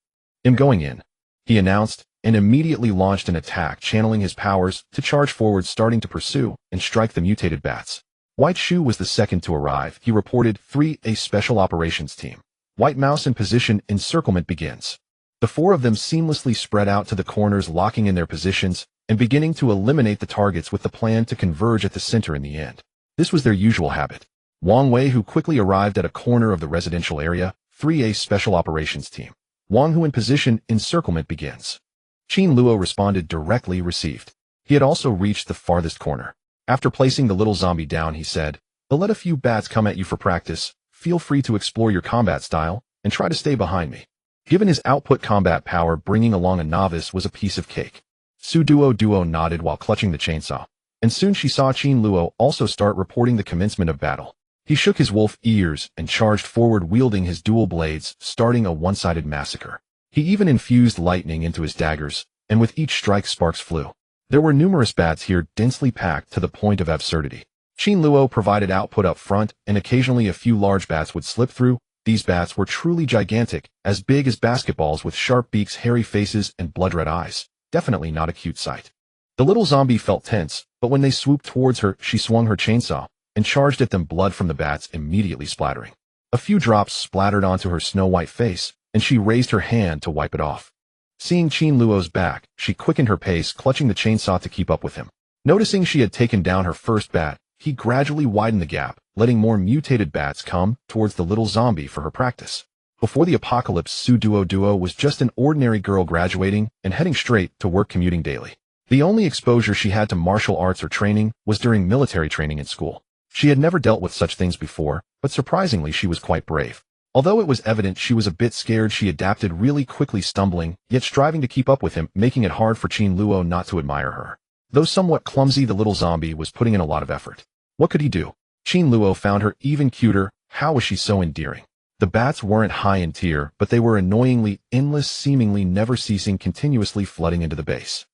"I'm going in," he announced, and immediately launched an attack, channeling his powers to charge forward, starting to pursue and strike the mutated bats. White Shu was the second to arrive. He reported, 3A special operations team. White mouse in position, encirclement begins. The four of them seamlessly spread out to the corners, locking in their positions and beginning to eliminate the targets with the plan to converge at the center in the end. This was their usual habit. Wang Wei, who quickly arrived at a corner of the residential area, 3A special operations team. Wang Hu in position, encirclement begins. Qin Luo responded directly, received. He had also reached the farthest corner. After placing the little zombie down, he said, "I'll let a few bats come at you for practice. Feel free to explore your combat style, and try to stay behind me." Given his output combat power, bringing along a novice was a piece of cake. Su Duoduo nodded while clutching the chainsaw, and soon she saw Qin Luo also start reporting the commencement of battle. He shook his wolf ears and charged forward, wielding his dual blades, starting a one-sided massacre. He even infused lightning into his daggers, and with each strike sparks flew. There were numerous bats here, densely packed to the point of absurdity. Qin Luo provided output up front, and occasionally a few large bats would slip through. These bats were truly gigantic, as big as basketballs with sharp beaks, hairy faces, and blood-red eyes. Definitely not a cute sight. The little zombie felt tense, but when they swooped towards her, she swung her chainsaw and charged at them, blood from the bats immediately splattering. A few drops splattered onto her snow-white face, and she raised her hand to wipe it off. Seeing Qin Luo's back, she quickened her pace, clutching the chainsaw to keep up with him. Noticing she had taken down her first bat, he gradually widened the gap, letting more mutated bats come towards the little zombie for her practice. Before the apocalypse, Su Duoduo was just an ordinary girl graduating and heading straight to work, commuting daily. The only exposure she had to martial arts or training was during military training in school. She had never dealt with such things before, but surprisingly she was quite brave. Although it was evident she was a bit scared, she adapted really quickly, stumbling, yet striving to keep up with him, making it hard for Qin Luo not to admire her. Though somewhat clumsy, the little zombie was putting in a lot of effort. What could he do? Qin Luo found her even cuter. How was she so endearing? The bats weren't high in tier, but they were annoyingly endless, seemingly never ceasing, continuously flooding into the base.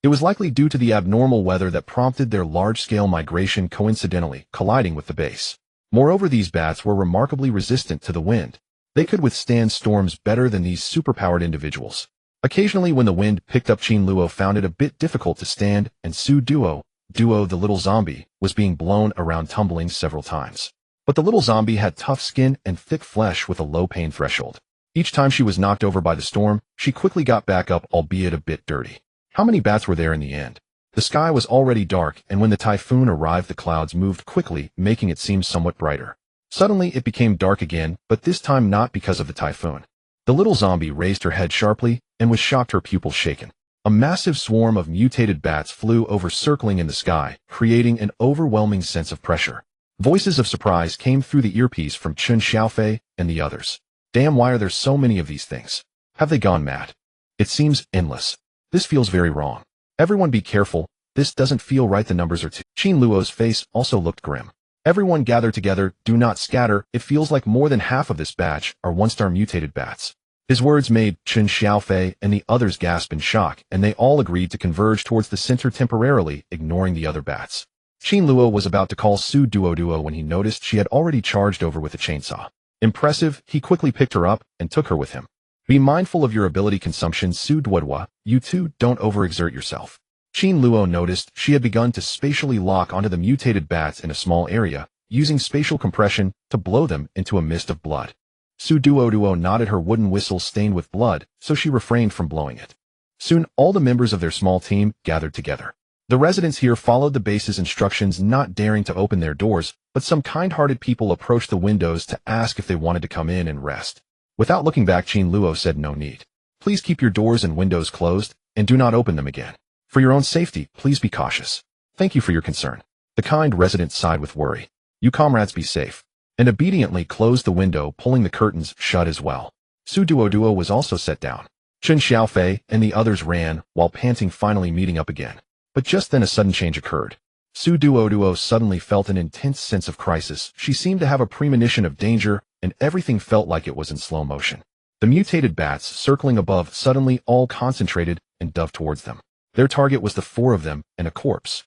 It was likely due to the abnormal weather that prompted their large-scale migration, coincidentally colliding with the base. Moreover, these bats were remarkably resistant to the wind. They could withstand storms better than these superpowered individuals. Occasionally, when the wind picked up, Qin Luo found it a bit difficult to stand, and Su Duo, the little zombie, was being blown around, tumbling several times. But the little zombie had tough skin and thick flesh with a low pain threshold. Each time she was knocked over by the storm, she quickly got back up, albeit a bit dirty. How many bats were there in the end? The sky was already dark, and when the typhoon arrived, the clouds moved quickly, making it seem somewhat brighter. Suddenly, it became dark again, but this time not because of the typhoon. The little zombie raised her head sharply and was shocked, her pupils shaken. A massive swarm of mutated bats flew over, circling in the sky, creating an overwhelming sense of pressure. Voices of surprise came through the earpiece from Chun Xiaofei and the others. Damn, why are there so many of these things? Have they gone mad? It seems endless. This feels very wrong. Everyone be careful. This doesn't feel right. The numbers are too. Qin Luo's face also looked grim. Everyone gather together, do not scatter. It feels like more than half of this batch are one-star mutated bats. His words made Chun Xiaofei and the others gasp in shock, and they all agreed to converge towards the center, temporarily ignoring the other bats. Qin Luo was about to call Su Duoduo when he noticed she had already charged over with a chainsaw. Impressive, he quickly picked her up and took her with him. Be mindful of your ability consumption, Su Duoduo. You too, don't overexert yourself. Qin Luo noticed she had begun to spatially lock onto the mutated bats in a small area, using spatial compression to blow them into a mist of blood. Su Duoduo nodded, her wooden whistle stained with blood, so she refrained from blowing it. Soon, all the members of their small team gathered together. The residents here followed the base's instructions, not daring to open their doors, but some kind-hearted people approached the windows to ask if they wanted to come in and rest. Without looking back, Qin Luo said, "No need. Please keep your doors and windows closed, and do not open them again. For your own safety, please be cautious. Thank you for your concern." The kind resident sighed with worry. "You comrades be safe," and obediently closed the window, pulling the curtains shut as well. Su Duoduo was also set down. Chun Xiaofei and the others ran, while panting, finally meeting up again. But just then a sudden change occurred. Su Duoduo suddenly felt an intense sense of crisis. She seemed to have a premonition of danger, and everything felt like it was in slow motion. The mutated bats, circling above, suddenly all concentrated and dove towards them. Their target was the four of them, and a corpse.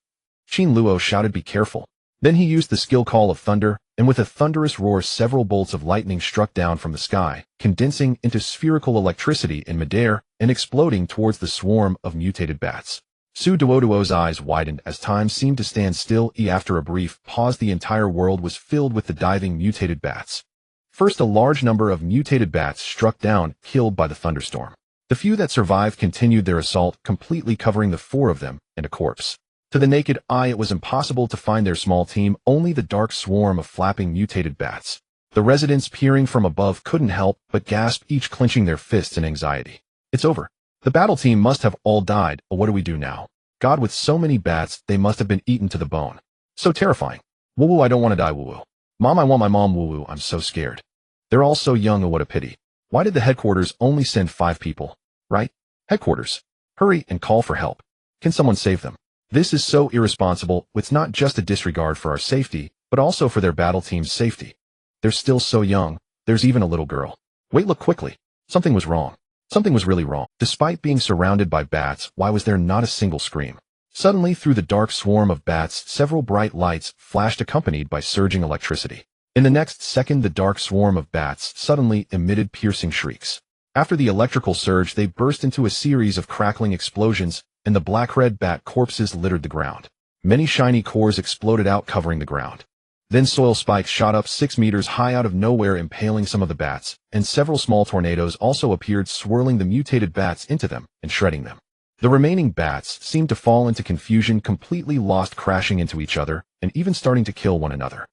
Qin Luo shouted, "Be careful." Then he used the skill call of thunder, and with a thunderous roar, several bolts of lightning struck down from the sky, condensing into spherical electricity in midair and exploding towards the swarm of mutated bats. Su Duoduo's eyes widened as time seemed to stand still. After a brief pause, the entire world was filled with the diving mutated bats. First, a large number of mutated bats struck down, killed by the thunderstorm. The few that survived continued their assault, completely covering the four of them and a corpse. To the naked eye, it was impossible to find their small team, only the dark swarm of flapping mutated bats. The residents peering from above couldn't help but gasp, each clenching their fists in anxiety. "It's over. The battle team must have all died. What do we do now? God, with so many bats, they must have been eaten to the bone. So terrifying. Woo-woo, I don't want to die, woo-woo. Mom, I want my mom, woo-woo, I'm so scared. They're all so young, oh what a pity. Why did the headquarters only send 5 people? Right? Headquarters. Hurry and call for help. Can someone save them? This is so irresponsible. It's not just a disregard for our safety, but also for their battle team's safety. They're still so young. There's even a little girl. Wait, look quickly. Something was wrong. Something was really wrong. Despite being surrounded by bats, why was there not a single scream? Suddenly, through the dark swarm of bats, several bright lights flashed accompanied by surging electricity. In the next second, the dark swarm of bats suddenly emitted piercing shrieks. After the electrical surge, they burst into a series of crackling explosions, and the black-red bat corpses littered the ground. Many shiny cores exploded out, covering the ground. Then soil spikes shot up 6 meters high out of nowhere, impaling some of the bats, and several small tornadoes also appeared, swirling the mutated bats into them and shredding them. The remaining bats seemed to fall into confusion, completely lost, crashing into each other, and even starting to kill one another.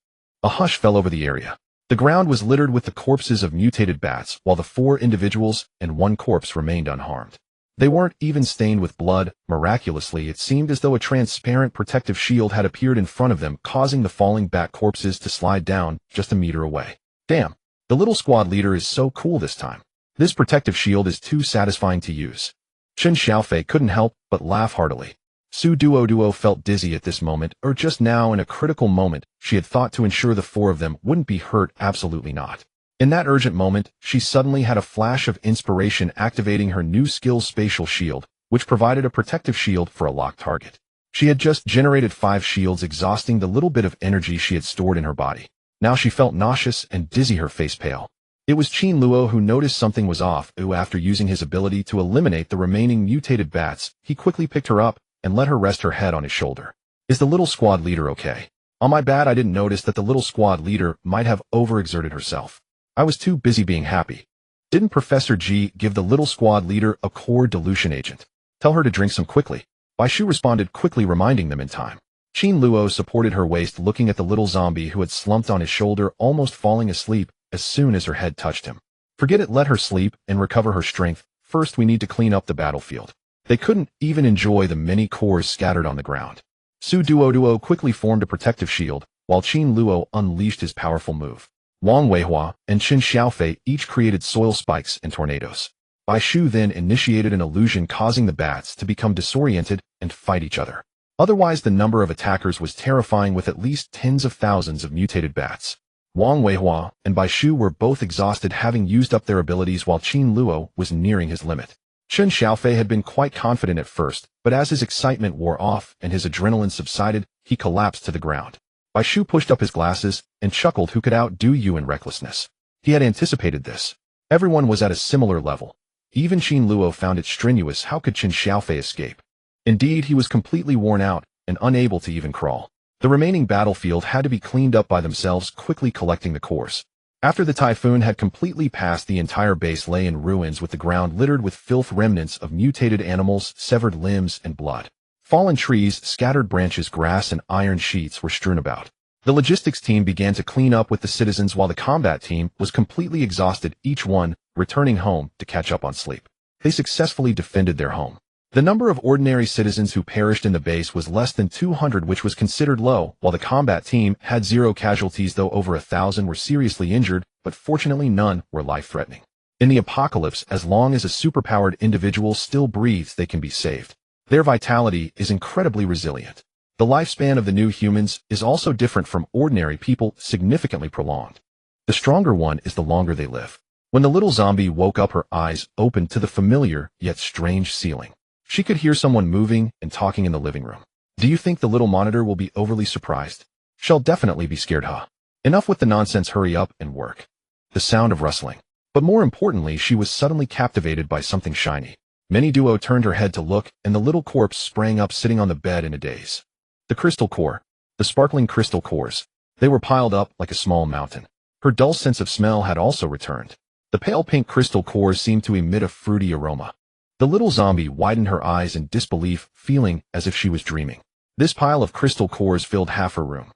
A hush fell over the area. The ground was littered with the corpses of mutated bats, while the 4 individuals and 1 corpse remained unharmed. They weren't even stained with blood. Miraculously, it seemed as though a transparent protective shield had appeared in front of them, causing the falling bat corpses to slide down just a meter away. Damn, the little squad leader is so cool this time. This protective shield is too satisfying to use. Chen Xiaofei couldn't help but laugh heartily. Duoduoduo felt dizzy at this moment, or just now in a critical moment. She had thought to ensure the 4 of them wouldn't be hurt. Absolutely not. In that urgent moment, she suddenly had a flash of inspiration, activating her new skill, spatial shield, which provided a protective shield for a locked target. She had just generated 5 shields, exhausting the little bit of energy she had stored in her body. Now she felt nauseous and dizzy, her face pale. It was Qin Luo who noticed something was off. After using his ability to eliminate the remaining mutated bats, he quickly picked her up and let her rest her head on his shoulder. Is the little squad leader okay? Oh, my bad, I didn't notice that the little squad leader might have overexerted herself. I was too busy being happy. Didn't Professor G give the little squad leader a core dilution agent? Tell her to drink some quickly. Bai Shu responded quickly, reminding them in time. Qin Luo supported her waist, looking at the little zombie who had slumped on his shoulder, almost falling asleep as soon as her head touched him. Forget it, let her sleep and recover her strength. First, we need to clean up the battlefield. They couldn't even enjoy the many cores scattered on the ground. Duoduo quickly formed a protective shield, while Qin Luo unleashed his powerful move. Wang Weihua and Chen Xiaofei each created soil spikes and tornadoes. Bai Shu then initiated an illusion, causing the bats to become disoriented and fight each other. Otherwise, the number of attackers was terrifying, with at least tens of thousands of mutated bats. Wang Weihua and Bai Shu were both exhausted, having used up their abilities, while Qin Luo was nearing his limit. Chen Xiaofei had been quite confident at first, but as his excitement wore off and his adrenaline subsided, he collapsed to the ground. Bai Shu pushed up his glasses and chuckled. Who could outdo you in recklessness? He had anticipated this. Everyone was at a similar level. Even Qin Luo found it strenuous. How could Chen Xiaofei escape? Indeed, he was completely worn out and unable to even crawl. The remaining battlefield had to be cleaned up by themselves, quickly collecting the cores. After the typhoon had completely passed, the entire base lay in ruins, with the ground littered with filth, remnants of mutated animals, severed limbs, and blood. Fallen trees, scattered branches, grass, and iron sheets were strewn about. The logistics team began to clean up with the citizens, while the combat team was completely exhausted, each one returning home to catch up on sleep. They successfully defended their home. The number of ordinary citizens who perished in the base was less than 200, which was considered low, while the combat team had 0 casualties, though over 1,000 were seriously injured, but fortunately none were life-threatening. In the apocalypse, as long as a superpowered individual still breathes, they can be saved. Their vitality is incredibly resilient. The lifespan of the new humans is also different from ordinary people, significantly prolonged. The stronger one is the longer they live. When the little zombie woke up, her eyes opened to the familiar yet strange ceiling. She could hear someone moving and talking in the living room. Do you think the little monitor will be overly surprised? She'll definitely be scared, huh? Enough with the nonsense, hurry up and work. The sound of rustling. But more importantly, she was suddenly captivated by something shiny. Mini Duo turned her head to look, and the little corpse sprang up, sitting on the bed in a daze. The crystal core. The sparkling crystal cores. They were piled up like a small mountain. Her dull sense of smell had also returned. The pale pink crystal cores seemed to emit a fruity aroma. The little zombie widened her eyes in disbelief, feeling as if she was dreaming. This pile of crystal cores filled half her room.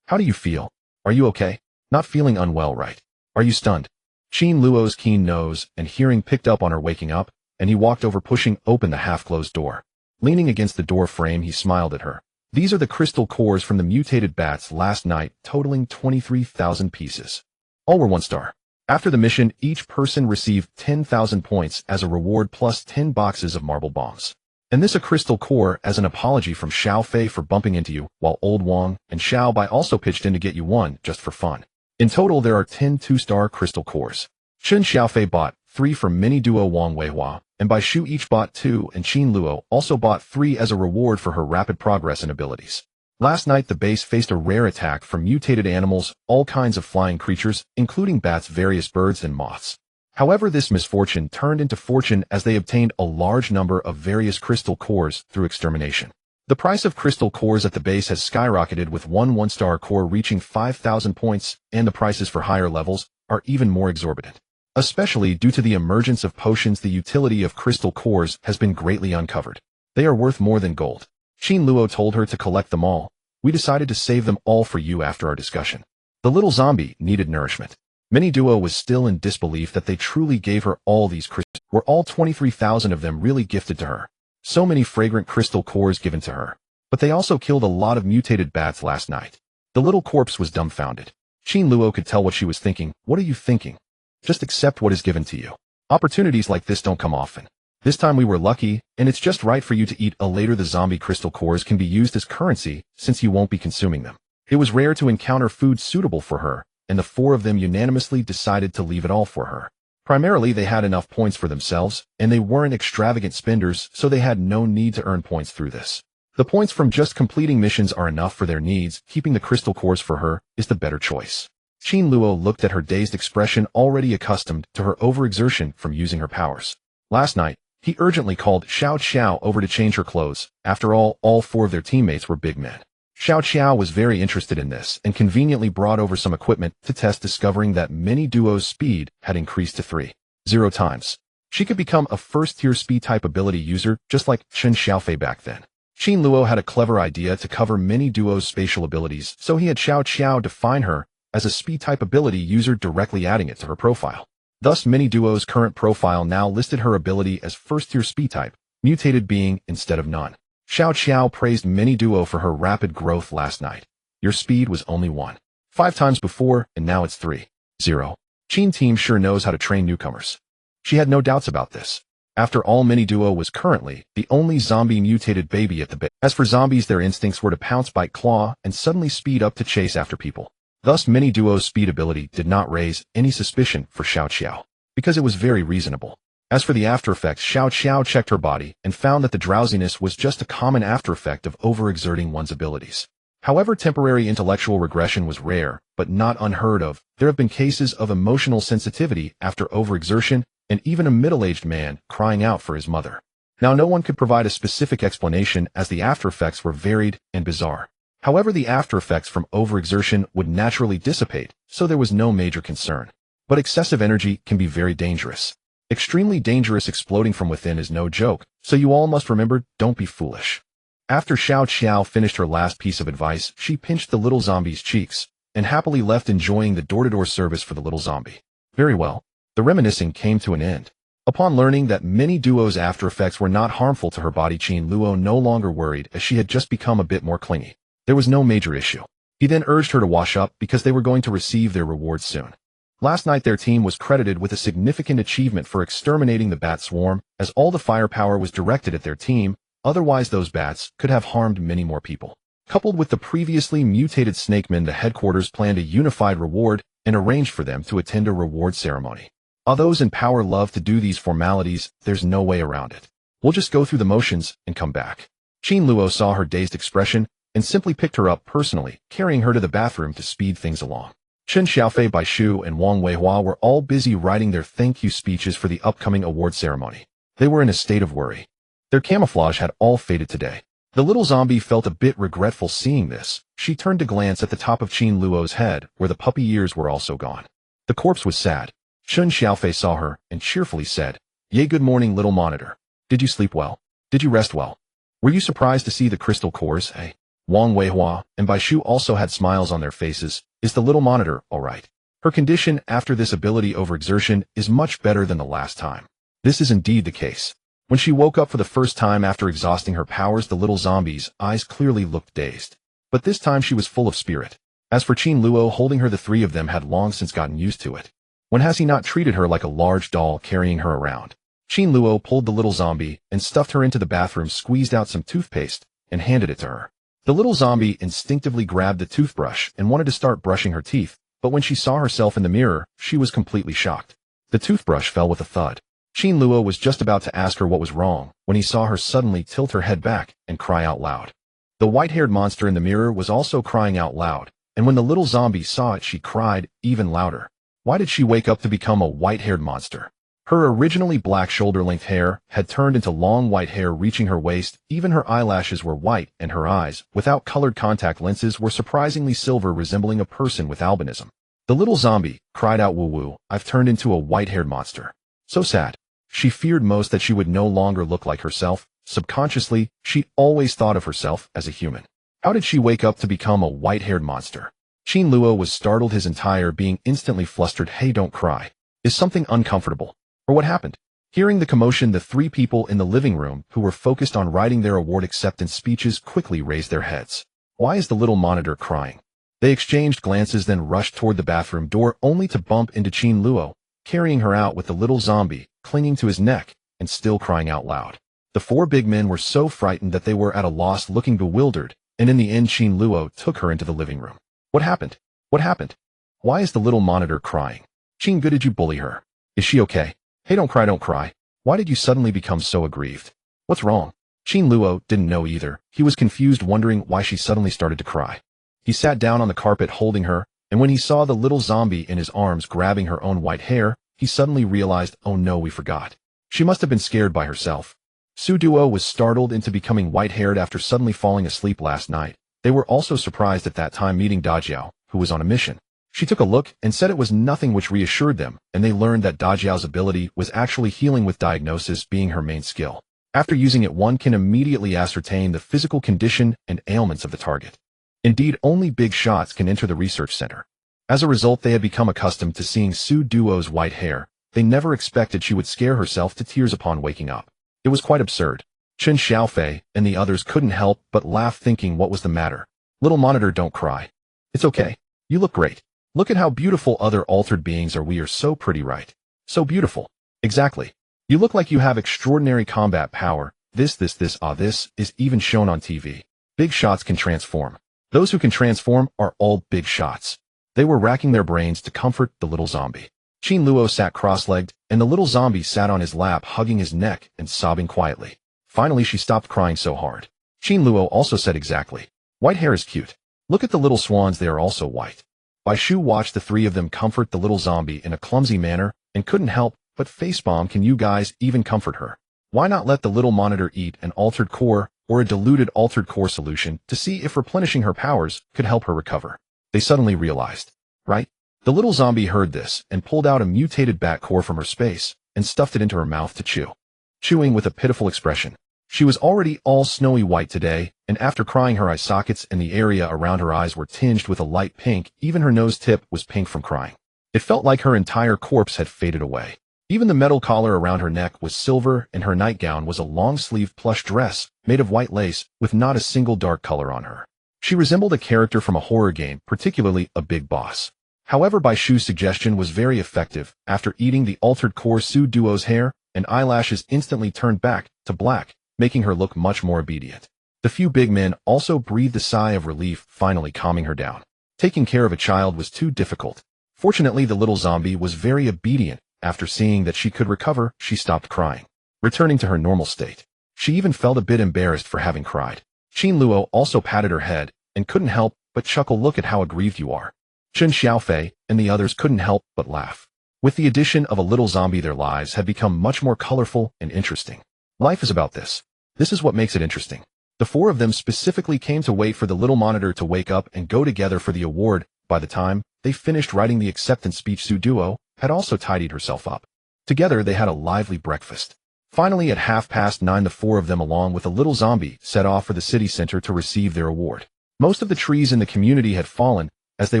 How do you feel? Are you okay? Not feeling unwell, right? Are you stunned? Qin Luo's keen nose and hearing picked up on her waking up, and he walked over, pushing open the half-closed door. Leaning against the door frame, he smiled at her. These are the crystal cores from the mutated bats last night, totaling 23,000 pieces. All were 1 star. After the mission, each person received 10,000 points as a reward, plus 10 boxes of marble bombs. And this a crystal core as an apology from Xiao Fei for bumping into you, while Old Wang and Xiao Bai also pitched in to get you 1 just for fun. In total, there are 10 2-star crystal cores. Chen Xiaofei bought 3 from Mini Duo Wang Weihua, and Bai Shu each bought 2, and Qin Luo also bought 3 as a reward for her rapid progress and abilities. Last night the base faced a rare attack from mutated animals, all kinds of flying creatures, including bats, various birds, and moths. However, this misfortune turned into fortune as they obtained a large number of various crystal cores through extermination. The price of crystal cores at the base has skyrocketed, with one 1-star core reaching 5,000 points, and the prices for higher levels are even more exorbitant. Especially due to the emergence of potions, the utility of crystal cores has been greatly uncovered. They are worth more than gold. Qin Luo told her to collect them all. We decided to save them all for you after our discussion. The little zombie needed nourishment. Mini Duo was still in disbelief that they truly gave her all these crystals. Were all 23,000 of them really gifted to her? So many fragrant crystal cores given to her. But they also killed a lot of mutated bats last night. The little corpse was dumbfounded. Qin Luo could tell what she was thinking. What are you thinking? Just accept what is given to you. Opportunities like this don't come often. This time we were lucky, and it's just right for you to eat. Later the zombie crystal cores can be used as currency, since you won't be consuming them. It was rare to encounter food suitable for her, and the 4 of them unanimously decided to leave it all for her. Primarily they had enough points for themselves, and they weren't extravagant spenders, so they had no need to earn points through this. The points from just completing missions are enough for their needs. Keeping the crystal cores for her is the better choice. Qin Luo looked at her dazed expression, already accustomed to her overexertion from using her powers. Last night, he urgently called Xiao Xiao over to change her clothes. After all 4 of their teammates were big men. Xiao Xiao was very interested in this and conveniently brought over some equipment to test, discovering that Mini Duo's speed had increased to 3.0 times. She could become a first-tier speed-type ability user, just like Chen Xiaofei back then. Qin Luo had a clever idea to cover Mini Duo's spatial abilities, so he had Xiao Xiao define her as a speed-type ability user, directly adding it to her profile. Thus, Mini Duo's current profile now listed her ability as first-tier speed-type, mutated being instead of none. Xiao Xiao praised Mini Duo for her rapid growth last night. Your speed was only 1.5 times before, and now it's 3.0. Qin team sure knows how to train newcomers. She had no doubts about this. After all, Mini Duo was currently the only zombie mutated baby at the base. As for zombies, their instincts were to pounce, bite, claw, and suddenly speed up to chase after people. Thus, Mini Duo's speed ability did not raise any suspicion for Xiao Xiao, because it was very reasonable. As for the after effects, Xiao Xiao checked her body and found that the drowsiness was just a common after effect of overexerting one's abilities. However, temporary intellectual regression was rare, but not unheard of. There have been cases of emotional sensitivity after overexertion, and even a middle-aged man crying out for his mother. Now, no one could provide a specific explanation, as the after effects were varied and bizarre. However, the after effects from overexertion would naturally dissipate, so there was no major concern. But excessive energy can be very dangerous. Extremely dangerous. Exploding from within is no joke, so you all must remember, don't be foolish. After Xiao Xiao finished her last piece of advice, she pinched the little zombie's cheeks, and happily left, enjoying the door-to-door service for the little zombie. Very well. The reminiscing came to an end. Upon learning that Mini Duo's after effects were not harmful to her body, Qin Luo no longer worried, as she had just become a bit more clingy. There was no major issue. He then urged her to wash up, because they were going to receive their rewards soon. Last night their team was credited with a significant achievement for exterminating the bat swarm, as all the firepower was directed at their team. Otherwise those bats could have harmed many more people. Coupled with the previously mutated snakemen, the headquarters planned a unified reward and arranged for them to attend a reward ceremony. All those in power love to do these formalities, there's no way around it. We'll just go through the motions and come back. Qin Luo saw her dazed expression and simply picked her up personally, carrying her to the bathroom to speed things along. Chen Xiaofei, Bai Shu, and Wang Weihua were all busy writing their thank you speeches for the upcoming award ceremony. They were in a state of worry. Their camouflage had all faded today. The little zombie felt a bit regretful seeing this. She turned to glance at the top of Qin Luo's head, where the puppy ears were also gone. The corpse was sad. Chen Xiaofei saw her and cheerfully said, "Yay, good morning, little monitor. Did you sleep well? Did you rest well? Were you surprised to see the crystal cores, eh?" Wang Weihua and Bai Shu also had smiles on their faces. Is the little monitor all right? Her condition after this ability overexertion is much better than the last time. This is indeed the case. When she woke up for the first time after exhausting her powers, the little zombie's eyes clearly looked dazed. But this time she was full of spirit. As for Qin Luo holding her, the 3 of them had long since gotten used to it. When has he not treated her like a large doll, carrying her around? Qin Luo pulled the little zombie and stuffed her into the bathroom, squeezed out some toothpaste, and handed it to her. The little zombie instinctively grabbed the toothbrush and wanted to start brushing her teeth, but when she saw herself in the mirror, she was completely shocked. The toothbrush fell with a thud. Qin Luo was just about to ask her what was wrong when he saw her suddenly tilt her head back and cry out loud. The white-haired monster in the mirror was also crying out loud, and when the little zombie saw it, she cried even louder. Why did she wake up to become a white-haired monster? Her originally black shoulder-length hair had turned into long white hair reaching her waist, even her eyelashes were white, and her eyes, without colored contact lenses, were surprisingly silver, resembling a person with albinism. The little zombie cried out, "Woo woo, I've turned into a white-haired monster." So sad. She feared most that she would no longer look like herself. Subconsciously, she always thought of herself as a human. How did she wake up to become a white-haired monster? Qin Luo was startled, his entire being instantly flustered. Hey, don't cry. Is something uncomfortable? Or what happened? Hearing the commotion, the three people in the living room who were focused on writing their award acceptance speeches quickly raised their heads. Why is the little monitor crying? They exchanged glances, then rushed toward the bathroom door, only to bump into Qin Luo, carrying her out with the little zombie clinging to his neck and still crying out loud. The four big men were so frightened that they were at a loss, looking bewildered, and in the end Qin Luo took her into the living room. What happened? What happened? Why is the little monitor crying? Qin, good, did you bully her? Is she okay? Hey, don't cry, don't cry. Why did you suddenly become so aggrieved? What's wrong? Qin Luo didn't know either. He was confused, wondering why she suddenly started to cry. He sat down on the carpet holding her, and when he saw the little zombie in his arms grabbing her own white hair, he suddenly realized, oh no, we forgot. She must have been scared by herself. Duoduo was startled into becoming white-haired after suddenly falling asleep last night. They were also surprised at that time meeting Dajiao, who was on a mission. She took a look and said it was nothing, which reassured them, and they learned that Dajiao's ability was actually healing, with diagnosis being her main skill. After using it, one can immediately ascertain the physical condition and ailments of the target. Indeed, only big shots can enter the research center. As a result, they had become accustomed to seeing Duoduo's white hair. They never expected she would scare herself to tears upon waking up. It was quite absurd. Chen Xiaofei and the others couldn't help but laugh, thinking, what was the matter? Little monitor, don't cry. It's okay. You look great. Look at how beautiful other altered beings are. We are so pretty, right? So beautiful. Exactly. You look like you have extraordinary combat power. This is even shown on TV. Big shots can transform. Those who can transform are all big shots. They were racking their brains to comfort the little zombie. Qin Luo sat cross-legged, and the little zombie sat on his lap, hugging his neck and sobbing quietly. Finally, she stopped crying so hard. Qin Luo also said, exactly. White hair is cute. Look at the little swans, they are also white. Bai Shu watched the three of them comfort the little zombie in a clumsy manner and couldn't help but facepalm. Can you guys even comfort her? Why not let the little monitor eat an altered core or a diluted altered core solution to see if replenishing her powers could help her recover? They suddenly realized, right? The little zombie heard this and pulled out a mutated bat core from her space and stuffed it into her mouth to chew. Chewing with a pitiful expression. She was already all snowy white today, and after crying, her eye sockets and the area around her eyes were tinged with a light pink. Even her nose tip was pink from crying. It felt like her entire corpse had faded away. Even the metal collar around her neck was silver, and her nightgown was a long-sleeved plush dress made of white lace with not a single dark color on her. She resembled a character from a horror game, particularly a big boss. However, Bai Shu's suggestion was very effective. After eating the altered core, Duoduo's hair and eyelashes instantly turned back to black, making her look much more obedient. The few big men also breathed a sigh of relief, finally calming her down. Taking care of a child was too difficult. Fortunately, the little zombie was very obedient. After seeing that she could recover, she stopped crying, returning to her normal state. She even felt a bit embarrassed for having cried. Qin Luo also patted her head and couldn't help but chuckle. Look at how aggrieved you are. Chen Xiaofei and the others couldn't help but laugh. With the addition of a little zombie, their lives had become much more colorful and interesting. Life is about this. This is what makes it interesting. The four of them specifically came to wait for the little monitor to wake up and go together for the award. By the time they finished writing the acceptance speech, Duoduo had also tidied herself up. Together, they had a lively breakfast. Finally, at 9:30, the four of them, along with a little zombie, set off for the city center to receive their award. Most of the trees in the community had fallen. As they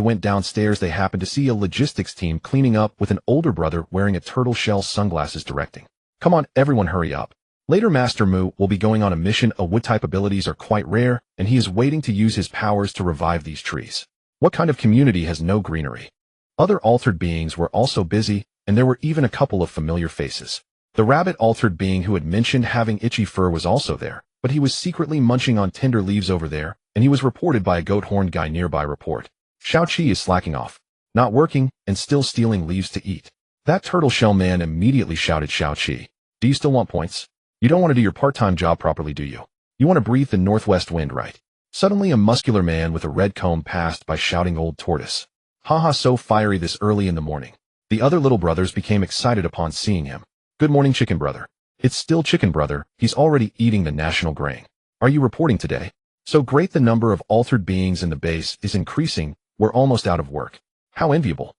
went downstairs, they happened to see a logistics team cleaning up with an older brother wearing a turtle shell sunglasses directing. Come on, everyone, hurry up. Later, Master Mu will be going on a mission. Wood-type abilities are quite rare, and he is waiting to use his powers to revive these trees. What kind of community has no greenery? Other altered beings were also busy, and there were even a couple of familiar faces. The rabbit altered being who had mentioned having itchy fur was also there, but he was secretly munching on tender leaves over there, and he was reported by a goat-horned guy nearby. Report. Shao Qi is slacking off, not working, and still stealing leaves to eat. That turtle shell man immediately shouted Shao Chi. Do you still want points? You don't want to do your part-time job properly, do you? You want to breathe the northwest wind, right? Suddenly a muscular man with a red comb passed by shouting old tortoise. Haha, so fiery this early in the morning. The other little brothers became excited upon seeing him. Good morning, chicken brother. It's still chicken brother, he's already eating the national grain. Are you reporting today? So great, the number of altered beings in the base is increasing, we're almost out of work. How enviable.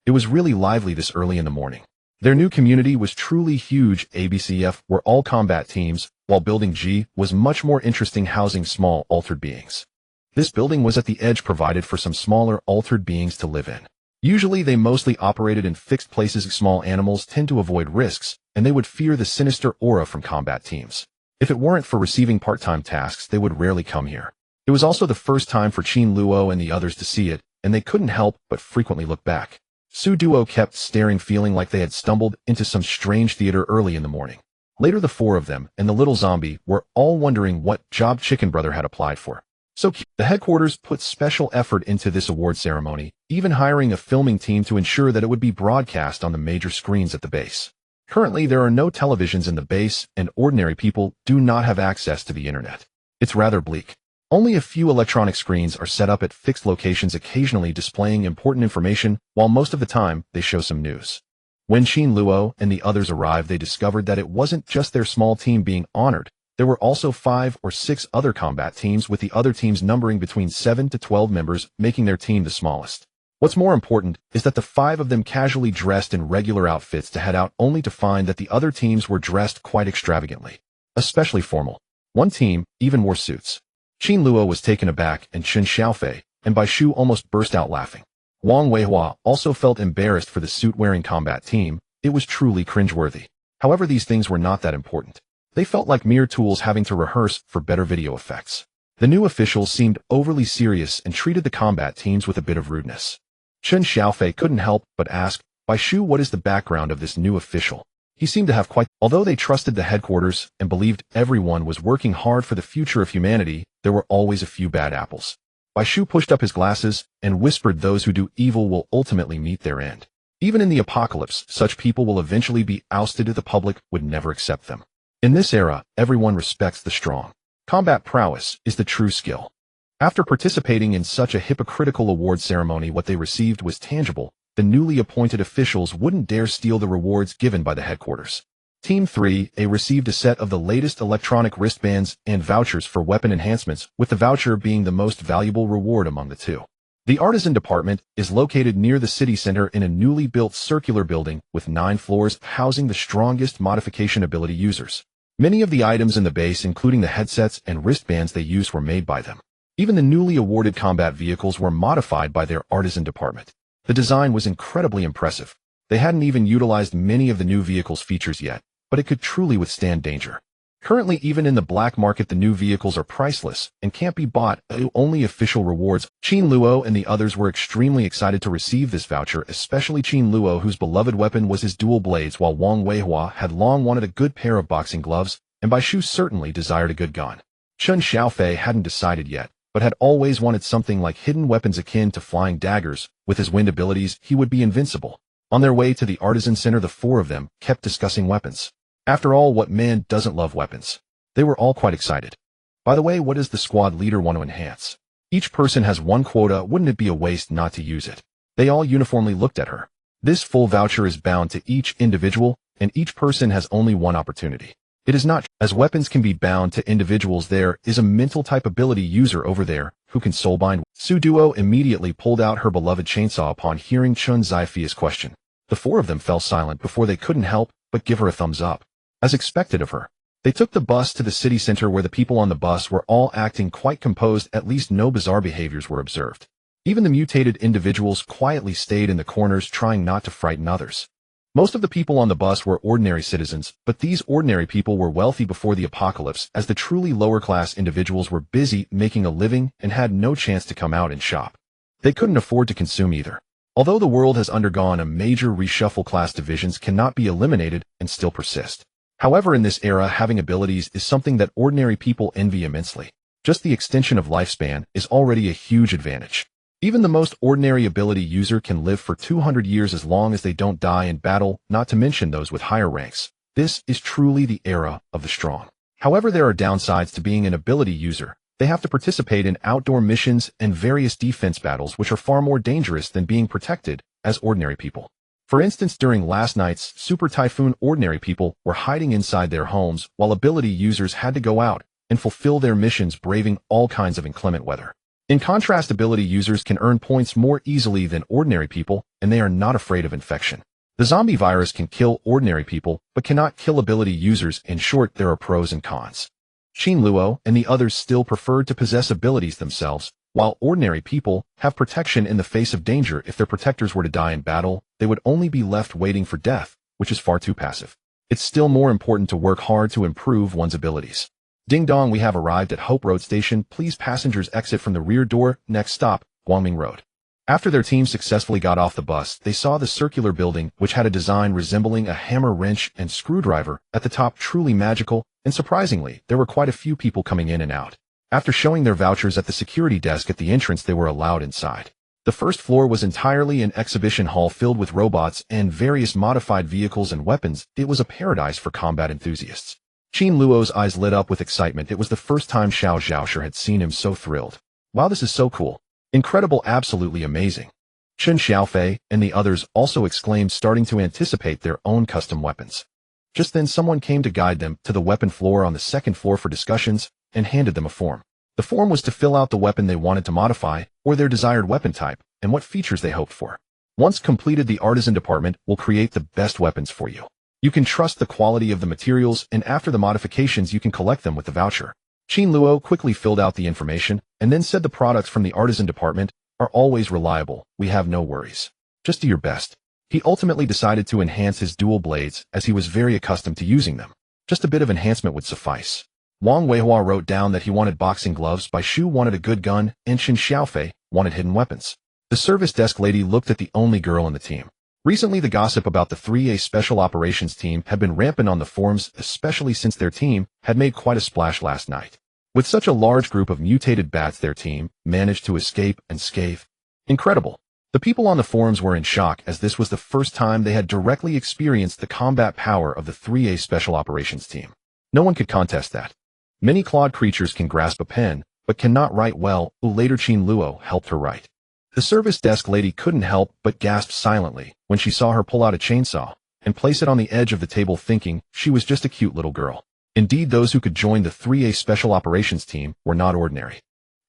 It was really lively this early in the morning. Their new community was truly huge. ABCF were all combat teams, while Building G was much more interesting, housing small altered beings. This building was at the edge, provided for some smaller altered beings to live in. Usually they mostly operated in fixed places. Small animals tend to avoid risks, and they would fear the sinister aura from combat teams. If it weren't for receiving part-time tasks, they would rarely come here. It was also the first time for Qin Luo and the others to see it, and they couldn't help but frequently look back. Duoduo kept staring, feeling like they had stumbled into some strange theater early in the morning. Later the four of them and the little zombie were all wondering what job Chicken Brother had applied for. So the headquarters put special effort into this award ceremony, even hiring a filming team to ensure that it would be broadcast on the major screens at the base. Currently there are no televisions in the base, and ordinary people do not have access to the internet. It's rather bleak. Only a few electronic screens are set up at fixed locations, occasionally displaying important information, while most of the time they show some news. When Qin Luo and the others arrived, they discovered that it wasn't just their small team being honored. There were also 5 or 6 other combat teams, with the other teams numbering between 7 to 12 members, making their team the smallest. What's more important is that the 5 of them casually dressed in regular outfits to head out, only to find that the other teams were dressed quite extravagantly, especially formal. One team even wore suits. Qin Luo was taken aback, and Chen Xiaofei and Bai Shu almost burst out laughing. Wang Weihua also felt embarrassed for the suit-wearing combat team. It was truly cringeworthy. However, these things were not that important. They felt like mere tools having to rehearse for better video effects. The new officials seemed overly serious and treated the combat teams with a bit of rudeness. Chen Xiaofei couldn't help but ask, Bai Shu, what is the background of this new official? He seemed to have quite... Although they trusted the headquarters and believed everyone was working hard for the future of humanity, there were always a few bad apples. Bai Shu pushed up his glasses and whispered, those who do evil will ultimately meet their end. Even in the apocalypse, such people will eventually be ousted if the public would never accept them. In this era, everyone respects the strong. Combat prowess is the true skill. After participating in such a hypocritical award ceremony, what they received was tangible. The newly appointed officials wouldn't dare steal the rewards given by the headquarters. Team 3A received a set of the latest electronic wristbands and vouchers for weapon enhancements, with the voucher being the most valuable reward among the two. The artisan department is located near the city center in a newly built circular building with 9 floors, housing the strongest modification ability users. Many of the items in the base, including the headsets and wristbands they used, were made by them. Even the newly awarded combat vehicles were modified by their artisan department. The design was incredibly impressive. They hadn't even utilized many of the new vehicle's features yet, but it could truly withstand danger. Currently, even in the black market, the new vehicles are priceless and can't be bought, only official rewards. Qin Luo and the others were extremely excited to receive this voucher, especially Qin Luo, whose beloved weapon was his dual blades, while Wang Weihua had long wanted a good pair of boxing gloves, and Bai Shu certainly desired a good gun. Chen Xiaofei hadn't decided yet, but had always wanted something like hidden weapons akin to flying daggers. With his wind abilities, he would be invincible. On their way to the artisan center, the 4 of them kept discussing weapons. After all, what man doesn't love weapons? They were all quite excited. By the way, what does the squad leader want to enhance? Each person has 1 quota, wouldn't it be a waste not to use it? They all uniformly looked at her. This full voucher is bound to each individual, and each person has only 1 opportunity. It is not, as weapons can be bound to individuals. There is a mental type ability user over there who can soulbind. Duo immediately pulled out her beloved chainsaw upon hearing Chun Zaifia's question. The 4 of them fell silent before they couldn't help but give her a thumbs up. As expected of her, they took the bus to the city center, where the people on the bus were all acting quite composed. At least no bizarre behaviors were observed. Even the mutated individuals quietly stayed in the corners, trying not to frighten others. Most of the people on the bus were ordinary citizens, but these ordinary people were wealthy before the apocalypse, as the truly lower-class individuals were busy making a living and had no chance to come out and shop. They couldn't afford to consume either. Although the world has undergone a major reshuffle, class divisions cannot be eliminated and still persist. However, in this era, having abilities is something that ordinary people envy immensely. Just the extension of lifespan is already a huge advantage. Even the most ordinary ability user can live for 200 years as long as they don't die in battle, not to mention those with higher ranks. This is truly the era of the strong. However, there are downsides to being an ability user. They have to participate in outdoor missions and various defense battles which are far more dangerous than being protected as ordinary people. For instance, during last night's Super Typhoon, ordinary people were hiding inside their homes while ability users had to go out and fulfill their missions braving all kinds of inclement weather. In contrast, ability users can earn points more easily than ordinary people, and they are not afraid of infection. The zombie virus can kill ordinary people, but cannot kill ability users. In short, there are pros and cons. Qin Luo and the others still preferred to possess abilities themselves, while ordinary people have protection in the face of danger. If their protectors were to die in battle, they would only be left waiting for death, which is far too passive. It's still more important to work hard to improve one's abilities. Ding dong, we have arrived at Hope Road Station. Please passengers exit from the rear door. Next stop, Guangming Road. After their team successfully got off the bus, they saw the circular building, which had a design resembling a hammer, wrench, and screwdriver at the top. Truly magical, and surprisingly, there were quite a few people coming in and out. After showing their vouchers at the security desk at the entrance, they were allowed inside. The first floor was entirely an exhibition hall filled with robots and various modified vehicles and weapons. It was a paradise for combat enthusiasts. Qin Luo's eyes lit up with excitement. It was the first time Xiao Zhaosher had seen him so thrilled. Wow, this is so cool. Incredible, absolutely amazing. Chen Xiaofei and the others also exclaimed, starting to anticipate their own custom weapons. Just then someone came to guide them to the weapon floor on the second floor for discussions and handed them a form. The form was to fill out the weapon they wanted to modify, or their desired weapon type, and what features they hoped for. Once completed, the artisan department will create the best weapons for you. You can trust the quality of the materials, and after the modifications you can collect them with the voucher. Qin Luo quickly filled out the information, and then said the products from the artisan department are always reliable. We have no worries. Just do your best. He ultimately decided to enhance his dual blades, as he was very accustomed to using them. Just a bit of enhancement would suffice. Wang Weihua wrote down that he wanted boxing gloves, Bai Shu wanted a good gun, and Chen Xiaofei wanted hidden weapons. The service desk lady looked at the only girl on the team. Recently, the gossip about the 3A Special Operations team had been rampant on the forums, especially since their team had made quite a splash last night. With such a large group of mutated bats, their team managed to escape unscathed. Incredible. The people on the forums were in shock, as this was the first time they had directly experienced the combat power of the 3A Special Operations team. No one could contest that. Many clawed creatures can grasp a pen, but cannot write well. Later, Qin Luo helped her write. The service desk lady couldn't help but gasp silently when she saw her pull out a chainsaw and place it on the edge of the table, thinking she was just a cute little girl. Indeed, those who could join the 3A Special Operations team were not ordinary.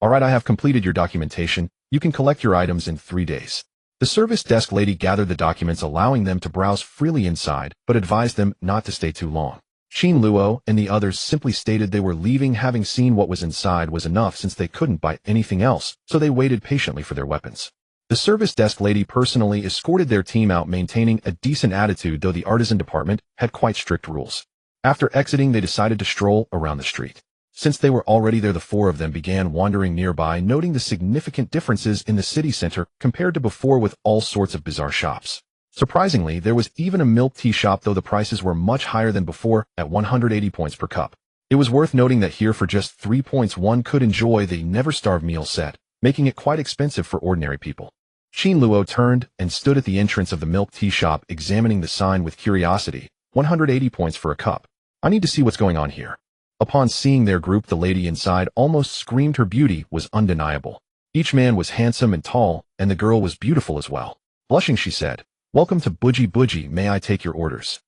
Alright, I have completed your documentation. You can collect your items in 3 days. The service desk lady gathered the documents, allowing them to browse freely inside, but advised them not to stay too long. Qin Luo and the others simply stated they were leaving. Having seen what was inside was enough, since they couldn't buy anything else, so they waited patiently for their weapons. The service desk lady personally escorted their team out, maintaining a decent attitude, though the artisan department had quite strict rules. After exiting, they decided to stroll around the street. Since they were already there, the four of them began wandering nearby, noting the significant differences in the city center compared to before, with all sorts of bizarre shops. Surprisingly, there was even a milk tea shop, though the prices were much higher than before, at 180 points per cup. It was worth noting that here, for just 3 points, one could enjoy the Never Starve meal set, making it quite expensive for ordinary people. Qin Luo turned and stood at the entrance of the milk tea shop, examining the sign with curiosity. 180 points for a cup. I need to see what's going on here. Upon seeing their group, the lady inside almost screamed. Her beauty was undeniable. Each man was handsome and tall, and the girl was beautiful as well. Blushing, she said, "Welcome to Buji Buji, may I take your orders?"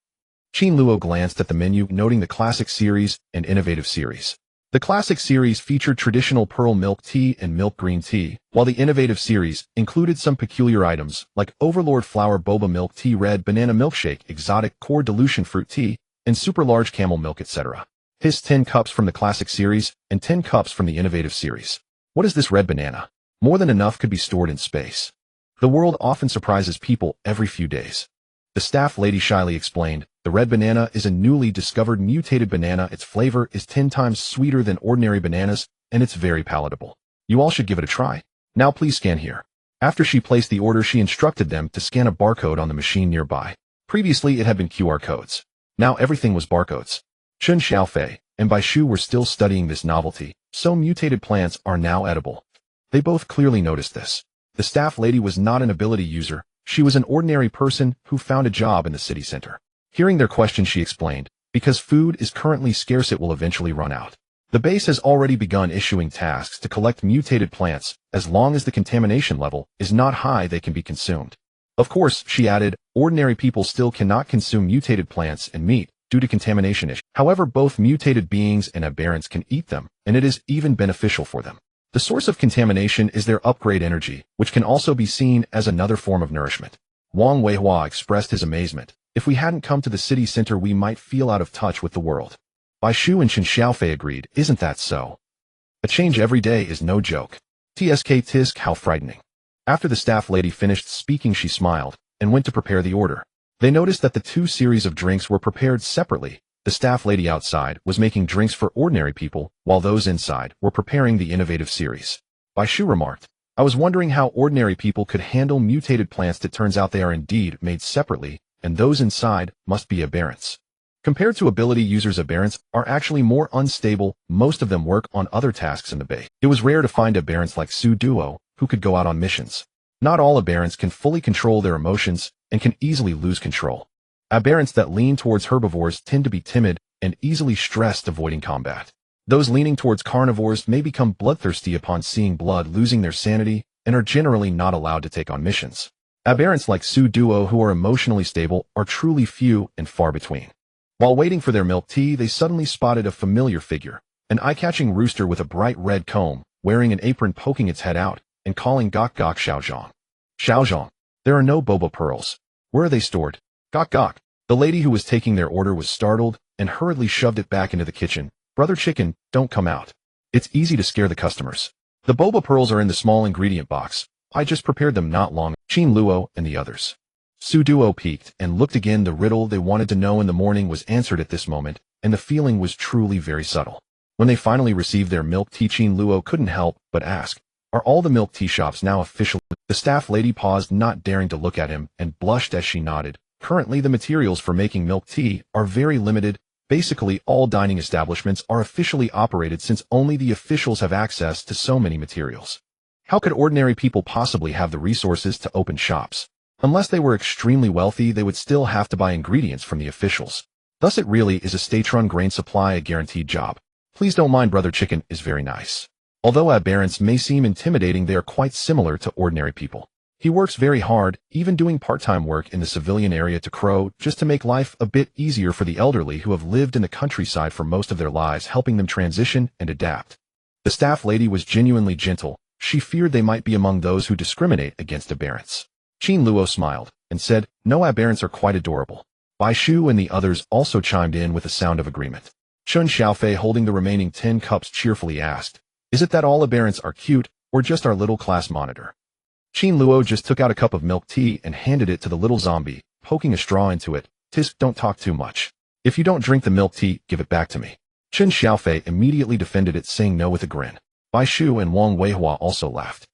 Qin Luo glanced at the menu, noting the Classic Series and Innovative Series. The Classic Series featured traditional pearl milk tea and milk green tea, while the Innovative Series included some peculiar items like Overlord Flower Boba Milk Tea, Red Banana Milkshake, Exotic Core Dilution Fruit Tea, and Super Large Camel Milk, etc. His 10 cups from the Classic Series and 10 cups from the Innovative Series. What is this red banana? More than enough could be stored in space. The world often surprises people every few days. The staff lady shyly explained, the red banana is a newly discovered mutated banana. Its flavor is 10 times sweeter than ordinary bananas, and it's very palatable. You all should give it a try. Now please scan here. After she placed the order, she instructed them to scan a barcode on the machine nearby. Previously, it had been QR codes. Now everything was barcodes. Chen Xiaofei and Bai Shu were still studying this novelty, so mutated plants are now edible. They both clearly noticed this. The staff lady was not an ability user. She was an ordinary person who found a job in the city center. Hearing their question, she explained, because food is currently scarce, it will eventually run out. The base has already begun issuing tasks to collect mutated plants. As long as the contamination level is not high, they can be consumed. Of course, she added, ordinary people still cannot consume mutated plants and meat due to contamination issues. However, both mutated beings and aberrants can eat them, and it is even beneficial for them. The source of contamination is their upgrade energy, which can also be seen as another form of nourishment. Wang Weihua expressed his amazement. If we hadn't come to the city center, we might feel out of touch with the world. Bai Shu and Chen Xiaofei agreed, isn't that so? A change every day is no joke. Tisk, how frightening. After the staff lady finished speaking, she smiled and went to prepare the order. They noticed that the two series of drinks were prepared separately. The staff lady outside was making drinks for ordinary people, while those inside were preparing the innovative series. Bai Shu remarked, I was wondering how ordinary people could handle mutated plants. It turns out they are indeed made separately, and those inside must be aberrants. Compared to ability users, aberrants are actually more unstable. Most of them work on other tasks in the base. It was rare to find aberrants like Duoduoduo who could go out on missions. Not all aberrants can fully control their emotions and can easily lose control. Aberrants that lean towards herbivores tend to be timid and easily stressed, avoiding combat. Those leaning towards carnivores may become bloodthirsty upon seeing blood, losing their sanity, and are generally not allowed to take on missions. Aberrants like Duoduoduo who are emotionally stable are truly few and far between. While waiting for their milk tea, they suddenly spotted a familiar figure, an eye-catching rooster with a bright red comb, wearing an apron, poking its head out and calling gok gok Xiaozhong. Xiaozhong, there are no boba pearls. Where are they stored? Gok gok. The lady who was taking their order was startled and hurriedly shoved it back into the kitchen. Brother Chicken, don't come out. It's easy to scare the customers. The boba pearls are in the small ingredient box. I just prepared them not long. Qin Luo and the others. Duo peeked and looked again. The riddle they wanted to know in the morning was answered at this moment, and the feeling was truly very subtle. When they finally received their milk tea, Qin Luo couldn't help but ask, are all the milk tea shops now officially? The staff lady paused, not daring to look at him, and blushed as she nodded. Currently, the materials for making milk tea are very limited. Basically, all dining establishments are officially operated since only the officials have access to so many materials. How could ordinary people possibly have the resources to open shops? Unless they were extremely wealthy, they would still have to buy ingredients from the officials. Thus, it really is a state-run grain supply, a guaranteed job. Please don't mind, Brother Chicken is very nice. Although aberrants may seem intimidating, they are quite similar to ordinary people. He works very hard, even doing part-time work in the civilian area to Crow, just to make life a bit easier for the elderly who have lived in the countryside for most of their lives, helping them transition and adapt. The staff lady was genuinely gentle. She feared they might be among those who discriminate against aberrants. Qin Luo smiled and said, no, aberrants are quite adorable. Bai Shu and the others also chimed in with a sound of agreement. Chen Xiaofei, holding the remaining 10 cups, cheerfully asked, is it that all aberrants are cute, or just our little class monitor? Qin Luo just took out a cup of milk tea and handed it to the little zombie, poking a straw into it. Tisk, don't talk too much. If you don't drink the milk tea, give it back to me. Chen Xiaofei immediately defended it, saying no with a grin. Bai Shu and Wang Weihua also laughed.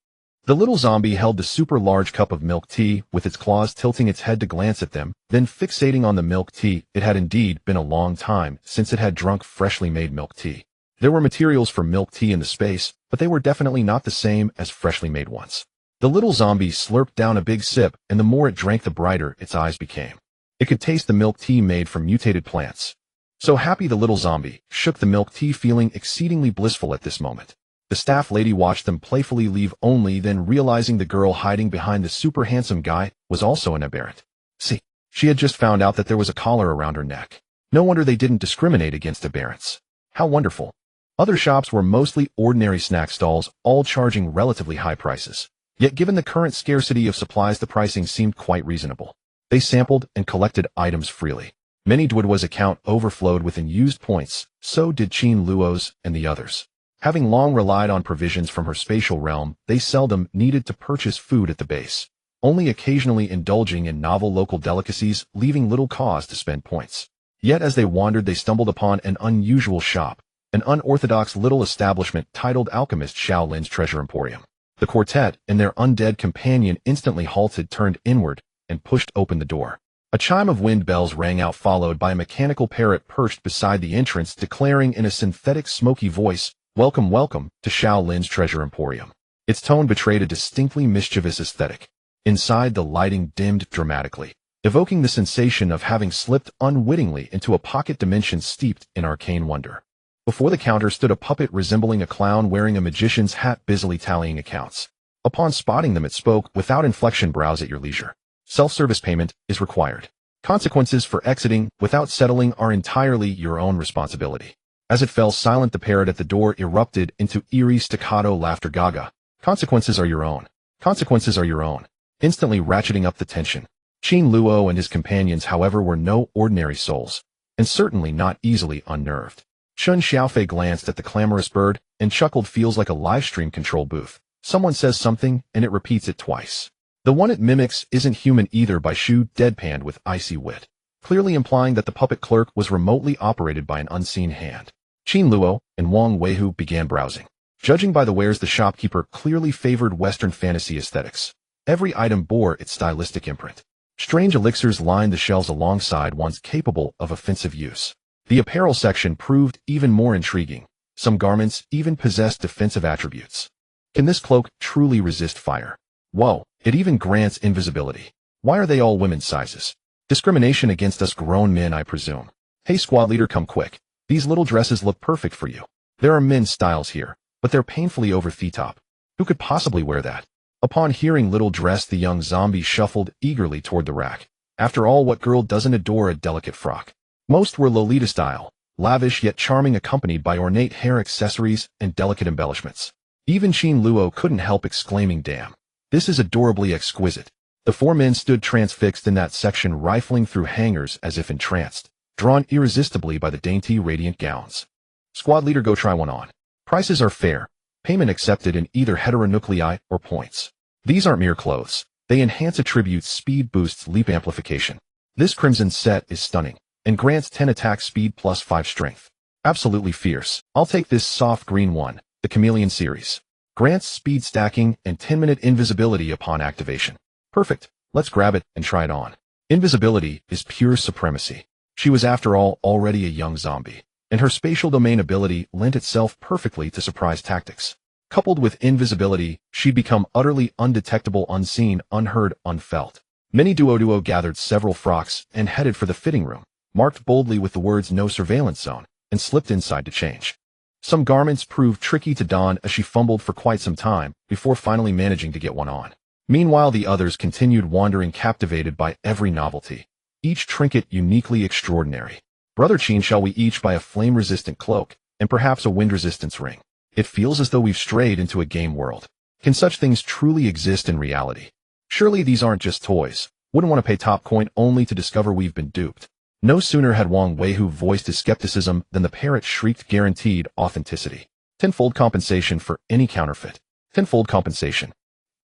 The little zombie held the super large cup of milk tea, with its claws tilting its head to glance at them, then fixating on the milk tea. It had indeed been a long time since it had drunk freshly made milk tea. There were materials for milk tea in the space, but they were definitely not the same as freshly made ones. The little zombie slurped down a big sip, and the more it drank, the brighter its eyes became. It could taste the milk tea made from mutated plants. So happy, the little zombie shook the milk tea, feeling exceedingly blissful at this moment. The staff lady watched them playfully leave, only then realizing the girl hiding behind the super handsome guy was also an aberrant. See, she had just found out that there was a collar around her neck. No wonder they didn't discriminate against aberrants. How wonderful. Other shops were mostly ordinary snack stalls, all charging relatively high prices. Yet given the current scarcity of supplies, the pricing seemed quite reasonable. They sampled and collected items freely. Many Duoduoduo's account overflowed with unused points, so did Qin Luo's and the others. Having long relied on provisions from her spatial realm, they seldom needed to purchase food at the base, only occasionally indulging in novel local delicacies, leaving little cause to spend points. Yet as they wandered, they stumbled upon an unusual shop, an unorthodox little establishment titled Alchemist Shaolin's Treasure Emporium. The quartet and their undead companion instantly halted, turned inward, and pushed open the door. A chime of wind bells rang out, followed by a mechanical parrot perched beside the entrance, declaring in a synthetic, smoky voice, "Welcome, welcome to Shaolin's Treasure Emporium. Its tone betrayed a distinctly mischievous aesthetic. Inside, the lighting dimmed dramatically, evoking the sensation of having slipped unwittingly into a pocket dimension steeped in arcane wonder. Before the counter stood a puppet resembling a clown wearing a magician's hat, busily tallying accounts. Upon spotting them, it spoke without inflection, browse at your leisure. Self-service payment is required. Consequences for exiting without settling are entirely your own responsibility. As it fell silent, the parrot at the door erupted into eerie staccato laughter. Gaga. Consequences are your own. Consequences are your own. Instantly ratcheting up the tension. Qin Luo and his companions, however, were no ordinary souls, and certainly not easily unnerved. Chun Xiaofei glanced at the clamorous bird and chuckled. Feels like a livestream control booth. Someone says something and it repeats it twice. The one it mimics isn't human either. Bai Shu deadpanned with icy wit, clearly implying that the puppet clerk was remotely operated by an unseen hand. Qin Luo and Wang Weihu began browsing. Judging by the wares, the shopkeeper clearly favored Western fantasy aesthetics. Every item bore its stylistic imprint. Strange elixirs lined the shelves alongside ones capable of offensive use. The apparel section proved even more intriguing. Some garments even possessed defensive attributes. Can this cloak truly resist fire? Whoa, it even grants invisibility. Why are they all women's sizes? Discrimination against us grown men, I presume. Hey squad leader, come quick. These little dresses look perfect for you. There are men's styles here, but they're painfully over the top. Who could possibly wear that? Upon hearing little dress, the young zombie shuffled eagerly toward the rack. After all, what girl doesn't adore a delicate frock? Most were Lolita style, lavish yet charming, accompanied by ornate hair accessories and delicate embellishments. Even Qin Luo couldn't help exclaiming, damn, this is adorably exquisite. The four men stood transfixed in that section, rifling through hangers as if entranced, drawn irresistibly by the dainty, radiant gowns. Squad leader, go try one on. Prices are fair. Payment accepted in either heteronuclei or points. These aren't mere clothes. They enhance attributes, speed boosts, leap amplification. This crimson set is stunning and grants 10 attack speed plus 5 strength. Absolutely fierce. I'll take this soft green one, the Chameleon series. Grants speed stacking and 10-minute invisibility upon activation. Perfect. Let's grab it and try it on. Invisibility is pure supremacy. She was, after all, already a young zombie, and her spatial domain ability lent itself perfectly to surprise tactics. Coupled with invisibility, she'd become utterly undetectable, unseen, unheard, unfelt. Many Duoduo gathered several frocks and headed for the fitting room, marked boldly with the words "No Surveillance Zone," and slipped inside to change. Some garments proved tricky to don as she fumbled for quite some time before finally managing to get one on. Meanwhile, the others continued wandering, captivated by every novelty, each trinket uniquely extraordinary. Brother Qin, shall we each buy a flame-resistant cloak and perhaps a wind-resistance ring? It feels as though we've strayed into a game world. Can such things truly exist in reality? Surely these aren't just toys. Wouldn't want to pay top coin only to discover we've been duped. No sooner had Wang Weihu voiced his skepticism than the parrot shrieked, guaranteed authenticity. Tenfold compensation for any counterfeit. Tenfold compensation.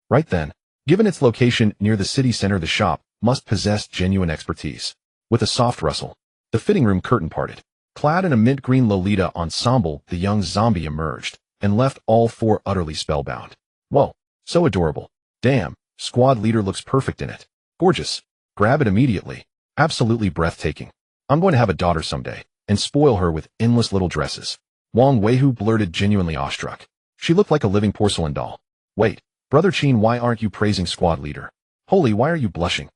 Right then, given its location near the city center, the shop must possess genuine expertise. With a soft rustle, the fitting room curtain parted. Clad in a mint green Lolita ensemble, the young zombie emerged and left all four utterly spellbound. Whoa, so adorable. Damn, squad leader looks perfect in it. Gorgeous. Grab it immediately. Absolutely breathtaking. I'm going to have a daughter someday and spoil her with endless little dresses. Wang Weihu blurted, genuinely awestruck. She looked like a living porcelain doll. Wait, Brother Qin, why aren't you praising squad leader? Holy, why are you blushing?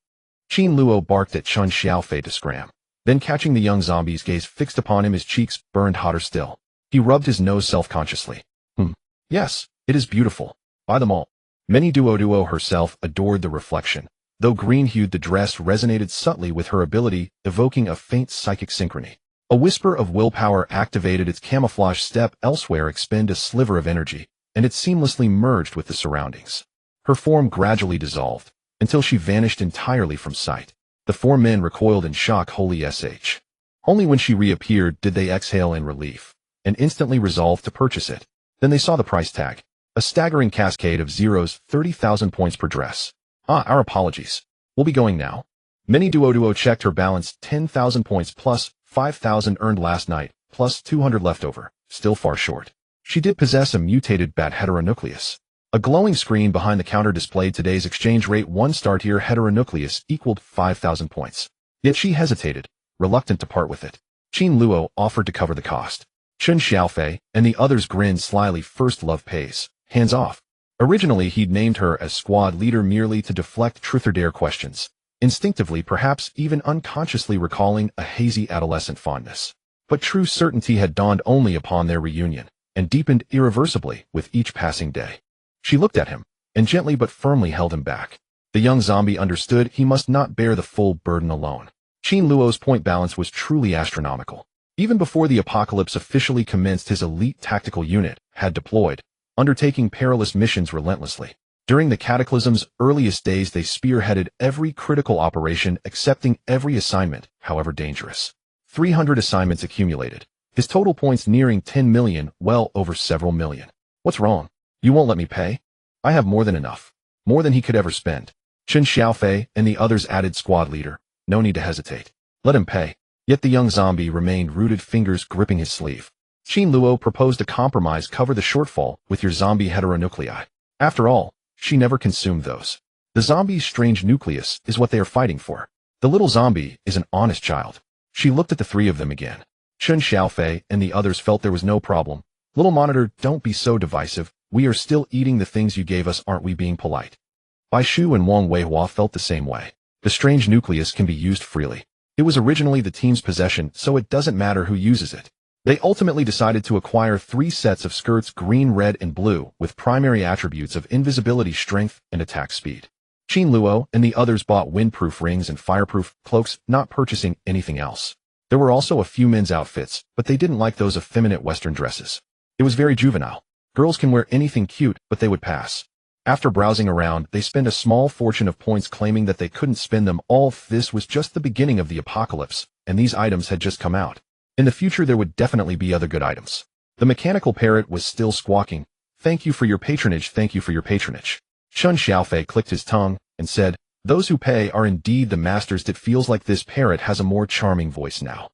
Qin Luo barked at Chun Xiaofei to scram. Then, catching the young zombie's gaze fixed upon him, his cheeks burned hotter still. He rubbed his nose self-consciously. Yes, it is beautiful. Buy them all. Many Duoduo herself adored the reflection, though green-hued, the dress resonated subtly with her ability, evoking a faint psychic synchrony. A whisper of willpower activated its camouflage step elsewhere, expend a sliver of energy, and it seamlessly merged with the surroundings. Her form gradually dissolved, until she vanished entirely from sight. The four men recoiled in shock. Holy sh. Only when she reappeared did they exhale in relief, and instantly resolved to purchase it. Then they saw the price tag. A staggering cascade of zeros, 30,000 points per dress. Our apologies. We'll be going now. Many Duoduo checked her balance, 10,000 points plus 5,000 earned last night, plus 200 left over, still far short. She did possess a mutated bat heteronucleus. A glowing screen behind the counter displayed today's exchange rate. 1 tier heteronucleus equaled 5,000 points. Yet she hesitated, reluctant to part with it. Qin Luo offered to cover the cost. Chun Xiaofei and the others grinned slyly. First love pays. Hands off. Originally, he'd named her as squad leader merely to deflect truth or dare questions, instinctively, perhaps even unconsciously recalling a hazy adolescent fondness. But true certainty had dawned only upon their reunion, and deepened irreversibly with each passing day. She looked at him, and gently but firmly held him back. The young zombie understood he must not bear the full burden alone. Qin Luo's point balance was truly astronomical. Even before the apocalypse officially commenced, his elite tactical unit had deployed, undertaking perilous missions relentlessly. During the Cataclysm's earliest days, they spearheaded every critical operation, accepting every assignment, however dangerous. 300 assignments accumulated, his total points nearing 10 million, well over several million. What's wrong? You won't let me pay? I have more than enough. More than he could ever spend. Chen Xiaofei and the others added squad leader. No need to hesitate. Let him pay. Yet the young zombie remained rooted, fingers gripping his sleeve. Qin Luo proposed a compromise: cover the shortfall with your zombie heteronuclei. After all, she never consumed those. The zombie's strange nucleus is what they are fighting for. The little zombie is an honest child. She looked at the three of them again. Chen Xiaofei and the others felt there was no problem. Little monitor, don't be so divisive. We are still eating the things you gave us, aren't we being polite? Bai Shu and Wang Weihua felt the same way. The strange nucleus can be used freely. It was originally the team's possession, so it doesn't matter who uses it. They ultimately decided to acquire 3 sets of skirts, green, red, and blue, with primary attributes of invisibility, strength, and attack speed. Qin Luo and the others bought windproof rings and fireproof cloaks, not purchasing anything else. There were also a few men's outfits, but they didn't like those effeminate Western dresses. It was very juvenile. Girls can wear anything cute, but they would pass. After browsing around, they spent a small fortune of points, claiming that they couldn't spend them all. This was just the beginning of the apocalypse, and these items had just come out. In the future, there would definitely be other good items. The mechanical parrot was still squawking. Thank you for your patronage, thank you for your patronage. Chen Xiaofei clicked his tongue and said, those who pay are indeed the masters. It feels like this parrot has a more charming voice now.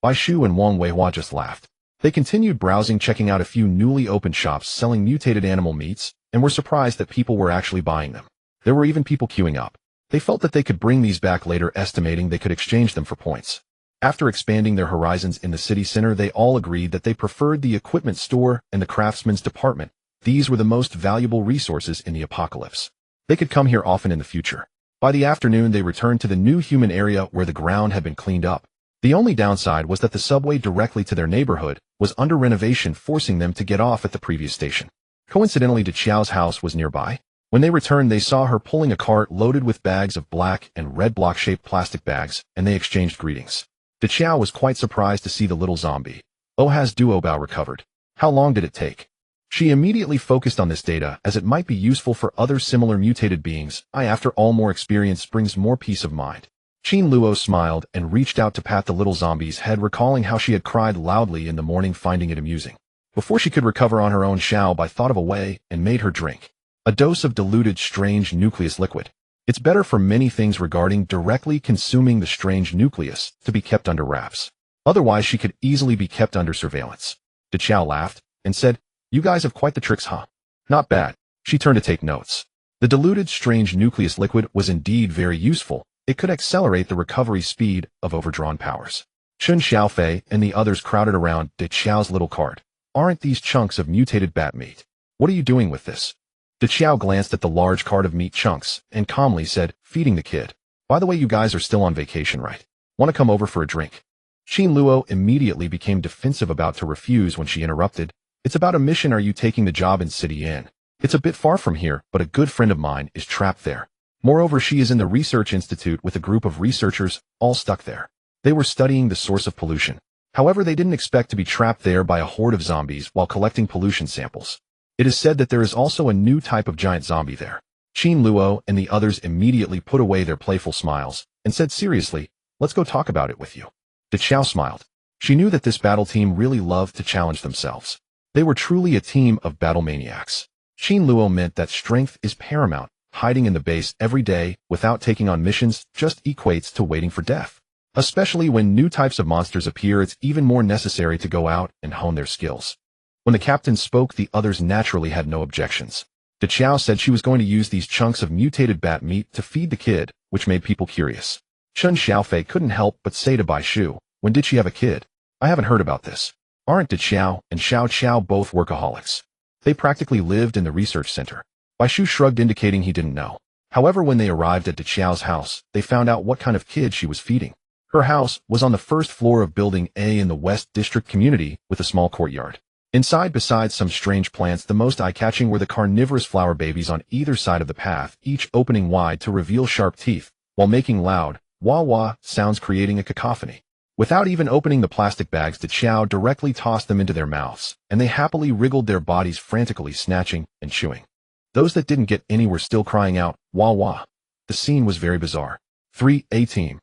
Bai Shu and Wang Weihua just laughed. They continued browsing, checking out a few newly opened shops selling mutated animal meats, and were surprised that people were actually buying them. There were even people queuing up. They felt that they could bring these back later, estimating they could exchange them for points. After expanding their horizons in the city center, they all agreed that they preferred the equipment store and the craftsman's department. These were the most valuable resources in the apocalypse. They could come here often in the future. By the afternoon, they returned to the new human area where the ground had been cleaned up. The only downside was that the subway directly to their neighborhood was under renovation, forcing them to get off at the previous station. Coincidentally, Deqiao's house was nearby. When they returned, they saw her pulling a cart loaded with bags of black and red block-shaped plastic bags, and they exchanged greetings. Deqiao was quite surprised to see the little zombie. Oh, has Duoduoduo recovered? How long did it take? She immediately focused on this data, as it might be useful for other similar mutated beings. After all, more experience brings more peace of mind. Qin Luo smiled and reached out to pat the little zombie's head, recalling how she had cried loudly in the morning, finding it amusing. Before she could recover on her own, Xiao Bai thought of a way and made her drink a dose of diluted strange nucleus liquid. It's better for many things regarding directly consuming the strange nucleus to be kept under wraps. Otherwise, she could easily be kept under surveillance. Deqiao laughed and said, you guys have quite the tricks, huh? Not bad. She turned to take notes. The diluted strange nucleus liquid was indeed very useful. It could accelerate the recovery speed of overdrawn powers. Chen Xiaofei and the others crowded around Deqiao's little cart. Aren't these chunks of mutated bat meat? What are you doing with this? Deqiao glanced at the large cart of meat chunks and calmly said, feeding the kid. By the way, you guys are still on vacation, right? Want to come over for a drink? Qin Luo immediately became defensive, about to refuse when she interrupted. It's about a mission. Are you taking the job in City Inn? It's a bit far from here, but a good friend of mine is trapped there. Moreover, she is in the research institute with a group of researchers, all stuck there. They were studying the source of pollution. However, they didn't expect to be trapped there by a horde of zombies while collecting pollution samples. It is said that there is also a new type of giant zombie there. Qin Luo and the others immediately put away their playful smiles and said seriously, let's go talk about it with you. Deqiao smiled. She knew that this battle team really loved to challenge themselves. They were truly a team of battle maniacs. Qin Luo meant that strength is paramount. Hiding in the base every day without taking on missions just equates to waiting for death. Especially when new types of monsters appear, it's even more necessary to go out and hone their skills. When the captain spoke, the others naturally had no objections. Deqiao said she was going to use these chunks of mutated bat meat to feed the kid, which made people curious. Chen Xiaofei couldn't help but say to Bai Shu, when did she have a kid? I haven't heard about this. Aren't Deqiao and Xiao Qiao both workaholics? They practically lived in the research center. Bai Shu shrugged, indicating he didn't know. However, when they arrived at Deqiao's house, they found out what kind of kid she was feeding. Her house was on the first floor of Building A in the West District community with a small courtyard. Inside, besides some strange plants, the most eye-catching were the carnivorous flower babies on either side of the path, each opening wide to reveal sharp teeth, while making loud, wah-wah sounds, creating a cacophony. Without even opening the plastic bags, Deqiao directly tossed them into their mouths, and they happily wriggled their bodies, frantically snatching and chewing. Those that didn't get any were still crying out, wah-wah. The scene was very bizarre. 3A team.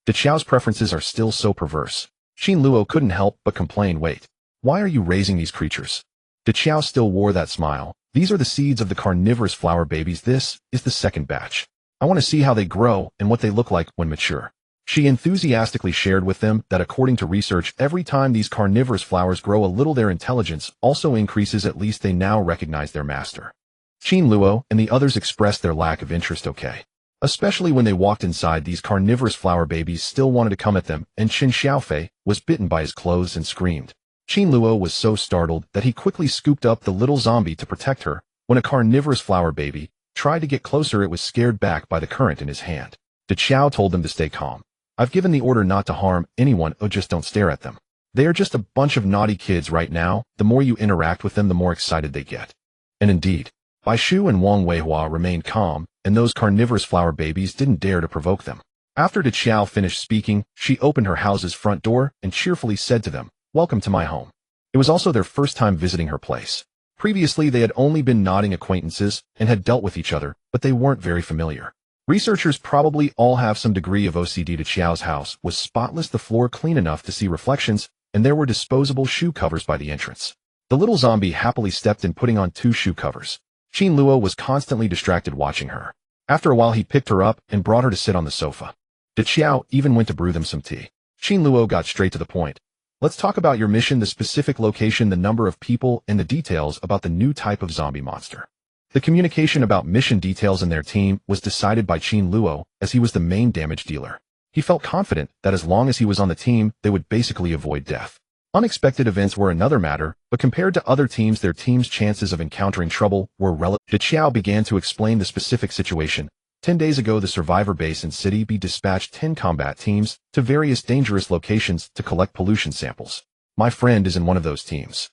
Deqiao's preferences are still so perverse. Xin Luo couldn't help but complain, wait, why are you raising these creatures? Deqiao still wore that smile. These are the seeds of the carnivorous flower babies. This is the second batch. I want to see how they grow and what they look like when mature. She enthusiastically shared with them that according to research, every time these carnivorous flowers grow a little, their intelligence also increases. At least they now recognize their master. Xin Luo and the others expressed their lack of interest, especially when they walked inside. These carnivorous flower babies still wanted to come at them, and Qin Xiaofei was bitten by his clothes and screamed. Xin Luo was so startled that he quickly scooped up the little zombie to protect her. When a carnivorous flower baby tried to get closer, it was scared back by the current in his hand. Deqiao told them to stay calm. I've given the order not to harm anyone, just don't stare at them. They are just a bunch of naughty kids right now. The more you interact with them, the more excited they get. And indeed, Bai Shu and Wang Weihua remained calm, and those carnivorous flower babies didn't dare to provoke them. After Deqiao finished speaking, she opened her house's front door and cheerfully said to them, "Welcome to my home." It was also their first time visiting her place. Previously, they had only been nodding acquaintances and had dealt with each other, but they weren't very familiar. Researchers probably all have some degree of OCD. Deqiao's house was spotless, the floor clean enough to see reflections, and there were disposable shoe covers by the entrance. The little zombie happily stepped in, putting on 2 shoe covers. Xin Luo was constantly distracted watching her. After a while, he picked her up and brought her to sit on the sofa. Deqiao even went to brew them some tea. Xin Luo got straight to the point. Let's talk about your mission, the specific location, the number of people, and the details about the new type of zombie monster. The communication about mission details and their team was decided by Xin Luo, as he was the main damage dealer. He felt confident that as long as he was on the team, they would basically avoid death. Unexpected events were another matter, but compared to other teams, their team's chances of encountering trouble were relative. Deqiao began to explain the specific situation. 10 days ago, the survivor base in City B dispatched 10 combat teams to various dangerous locations to collect pollution samples. My friend is in one of those teams.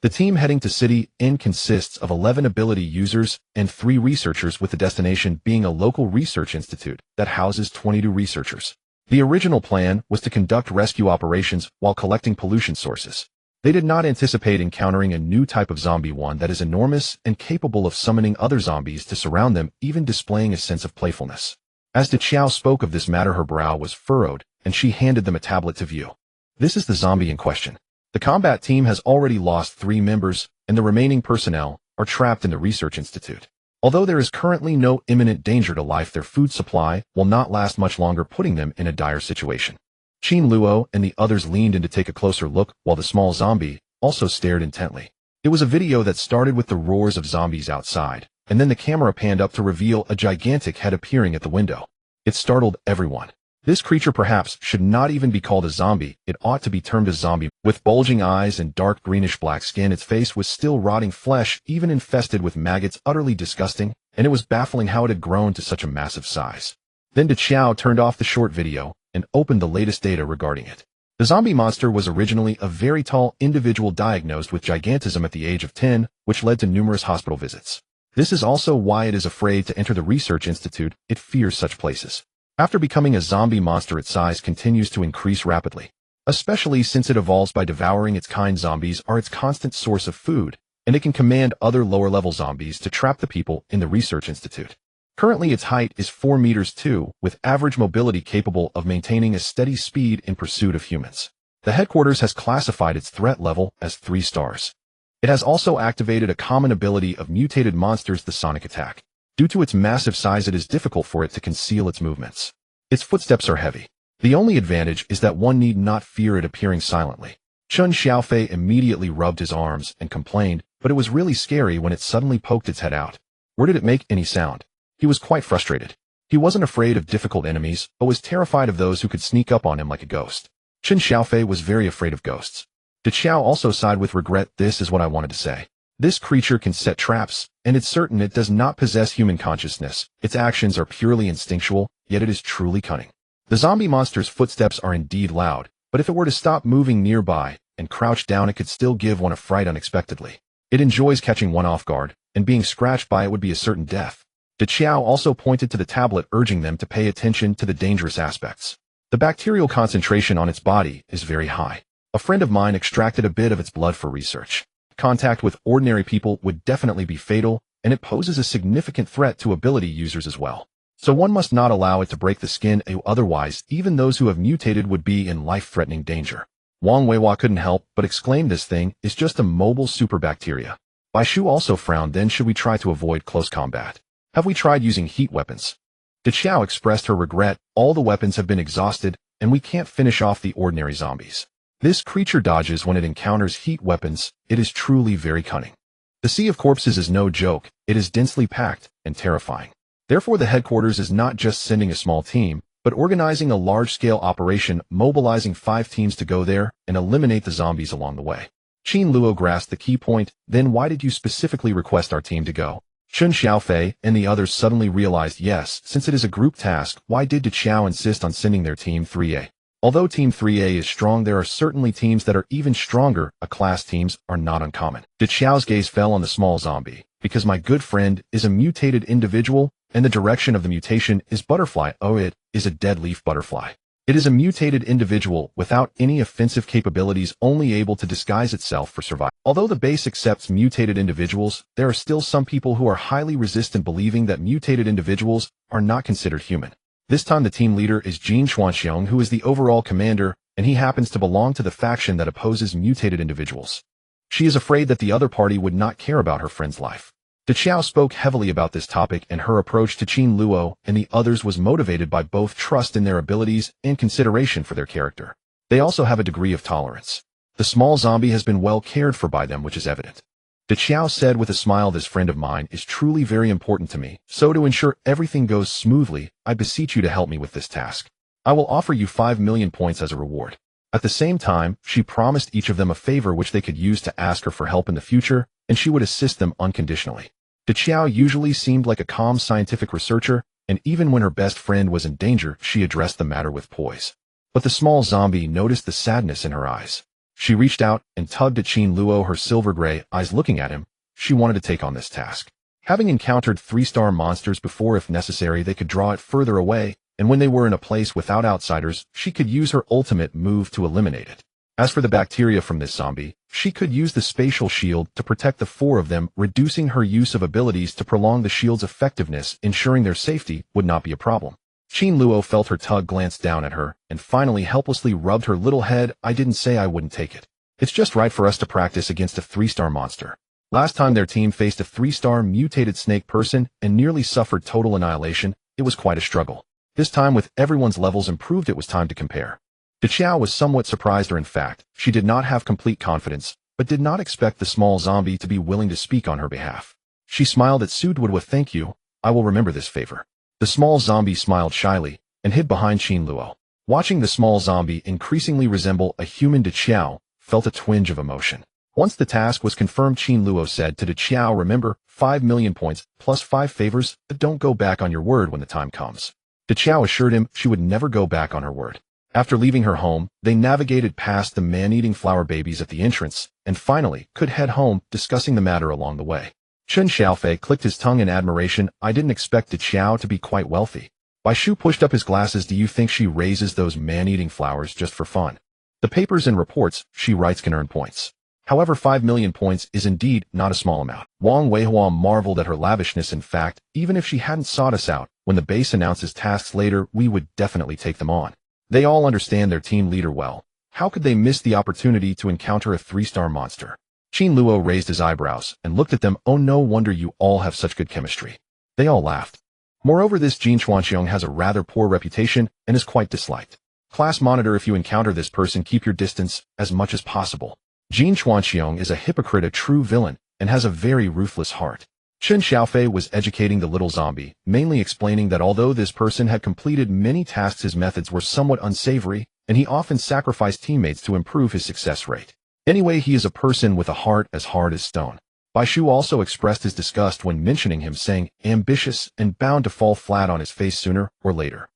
The team heading to City N consists of 11 ability users and 3 researchers, with the destination being a local research institute that houses 22 researchers. The original plan was to conduct rescue operations while collecting pollution sources. They did not anticipate encountering a new type of zombie, one that is enormous and capable of summoning other zombies to surround them, even displaying a sense of playfulness. As Deqiao spoke of this matter, her brow was furrowed, and she handed them a tablet to view. This is the zombie in question. The combat team has already lost 3 members, and the remaining personnel are trapped in the research institute. Although there is currently no imminent danger to life, their food supply will not last much longer, putting them in a dire situation. Xin Luo and the others leaned in to take a closer look, while the small zombie also stared intently. It was a video that started with the roars of zombies outside, and then the camera panned up to reveal a gigantic head appearing at the window. It startled everyone. This creature perhaps should not even be called a zombie, it ought to be termed a zombie. With bulging eyes and dark greenish-black skin, its face was still rotting flesh, even infested with maggots, utterly disgusting, and it was baffling how it had grown to such a massive size. Then Deqiao turned off the short video and opened the latest data regarding it. The zombie monster was originally a very tall individual diagnosed with gigantism at the age of 10, which led to numerous hospital visits. This is also why it is afraid to enter the research institute. It fears such places. After becoming a zombie monster, its size continues to increase rapidly, especially since it evolves by devouring its kind. Zombies are its constant source of food, and it can command other lower-level zombies to trap the people in the research institute. Currently, its height is 4 meters 2, with average mobility, capable of maintaining a steady speed in pursuit of humans. The headquarters has classified its threat level as 3 stars. It has also activated a common ability of mutated monsters, the sonic attack. Due to its massive size, it is difficult for it to conceal its movements. Its footsteps are heavy. The only advantage is that one need not fear it appearing silently. Qin Xiaofei immediately rubbed his arms and complained, but it was really scary when it suddenly poked its head out. Where did it make any sound? He was quite frustrated. He wasn't afraid of difficult enemies, but was terrified of those who could sneak up on him like a ghost. Qin Xiaofei was very afraid of ghosts. Deqiao also sighed with regret. This is what I wanted to say. This creature can set traps and it's certain it does not possess human consciousness. Its actions are purely instinctual, yet it is truly cunning. The zombie monster's footsteps are indeed loud, but if it were to stop moving nearby and crouch down, it could still give one a fright unexpectedly. It enjoys catching one off guard, and being scratched by it would be a certain death. Duoduoduo also pointed to the tablet, urging them to pay attention to the dangerous aspects. The bacterial concentration on its body is very high. A friend of mine extracted a bit of its blood for research. Contact with ordinary people would definitely be fatal, and it poses a significant threat to ability users as well. So one must not allow it to break the skin, otherwise even those who have mutated would be in life-threatening danger. Wang Weiwa couldn't help but exclaim, this thing is just a mobile superbacteria. Bai Shu also frowned. Then should we try to avoid close combat? Have we tried using heat weapons? Duoduoduo expressed her regret. All the weapons have been exhausted, and we can't finish off the ordinary zombies. This creature dodges when it encounters heat weapons. It is truly very cunning. The sea of corpses is no joke. It is densely packed and terrifying. Therefore, the headquarters is not just sending a small team, but organizing a large-scale operation, mobilizing 5 teams to go there and eliminate the zombies along the way. Qin Luo grasped the key point. Then why did you specifically request our team to go? Chun Xiaofei and the others suddenly realized, yes, since it is a group task, why did Duoduoduo insist on sending their Team 3A? Although Team 3A is strong, there are certainly teams that are even stronger. Class teams are not uncommon. Duoduoduo's gaze fell on the small zombie. Because my good friend is a mutated individual, and the direction of the mutation is butterfly. Oh, it is a dead leaf butterfly. It is a mutated individual without any offensive capabilities, only able to disguise itself for survival. Although the base accepts mutated individuals, there are still some people who are highly resistant, believing that mutated individuals are not considered human. This time the team leader is Jin Xuanxiong, who is the overall commander, and he happens to belong to the faction that opposes mutated individuals. She is afraid that the other party would not care about her friend's life. Duoduoduo spoke heavily about this topic, and her approach to Qin Luo and the others was motivated by both trust in their abilities and consideration for their character. They also have a degree of tolerance. The small zombie has been well cared for by them, which is evident. Duoduoduo said with a smile, this friend of mine is truly very important to me, so to ensure everything goes smoothly, I beseech you to help me with this task. I will offer you 5 million points as a reward. At the same time, she promised each of them a favor which they could use to ask her for help in the future, and she would assist them unconditionally. Duoduoduo usually seemed like a calm scientific researcher, and even when her best friend was in danger, she addressed the matter with poise. But the small zombie noticed the sadness in her eyes. She reached out and tugged at Qin Luo, her silver-gray eyes looking at him. She wanted to take on this task. Having encountered 3-star monsters before, if necessary, they could draw it further away, and when they were in a place without outsiders, she could use her ultimate move to eliminate it. As for the bacteria from this zombie, she could use the spatial shield to protect the 4 of them, reducing her use of abilities to prolong the shield's effectiveness, ensuring their safety would not be a problem. Qin Luo felt her tug, glanced down at her, and finally helplessly rubbed her little head. I didn't say I wouldn't take it. It's just right for us to practice against a 3-star monster. Last time their team faced a 3-star mutated snake person and nearly suffered total annihilation, it was quite a struggle. This time, with everyone's levels improved, it was time to compare. Duoduoduo was somewhat surprised, or in fact, she did not have complete confidence, but did not expect the small zombie to be willing to speak on her behalf. She smiled at Duoduoduo. Thank you, I will remember this favor. The small zombie smiled shyly and hid behind Qin Luo. Watching the small zombie increasingly resemble a human, Duoduoduo felt a twinge of emotion. Once the task was confirmed, Qin Luo said to Duoduoduo, remember, 5 million points plus 5 favors, but don't go back on your word when the time comes. Duoduoduo assured him she would never go back on her word. After leaving her home, they navigated past the man-eating flower babies at the entrance, and finally could head home, discussing the matter along the way. Chun Xiaofei clicked his tongue in admiration. I didn't expect Duoduoduo to be quite wealthy. Bai Shu pushed up his glasses. Do you think she raises those man-eating flowers just for fun? The papers and reports she writes can earn points. However, 5 million points is indeed not a small amount. Wang Weihua marveled at her lavishness. In fact, even if she hadn't sought us out, when the base announces tasks later, we would definitely take them on. They all understand their team leader well. How could they miss the opportunity to encounter a 3-star monster? Qin Luo raised his eyebrows and looked at them. Oh, no wonder you all have such good chemistry. They all laughed. Moreover, this Jin Xuanxiong has a rather poor reputation and is quite disliked. Class monitor, if you encounter this person, keep your distance as much as possible. Jin Xuanxiong is a hypocrite, a true villain, and has a very ruthless heart. Chun Xiaofei was educating the little zombie, mainly explaining that although this person had completed many tasks, his methods were somewhat unsavory, and he often sacrificed teammates to improve his success rate. Anyway, he is a person with a heart as hard as stone. Bai Shu also expressed his disgust when mentioning him, saying, ambitious and bound to fall flat on his face sooner or later.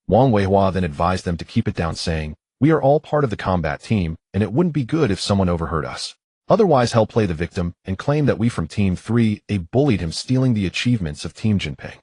Wang Weihua then advised them to keep it down, saying, we are all part of the combat team, and it wouldn't be good if someone overheard us. Otherwise, he'll play the victim and claim that we from Team 3A bullied him, stealing the achievements of Team Jinping.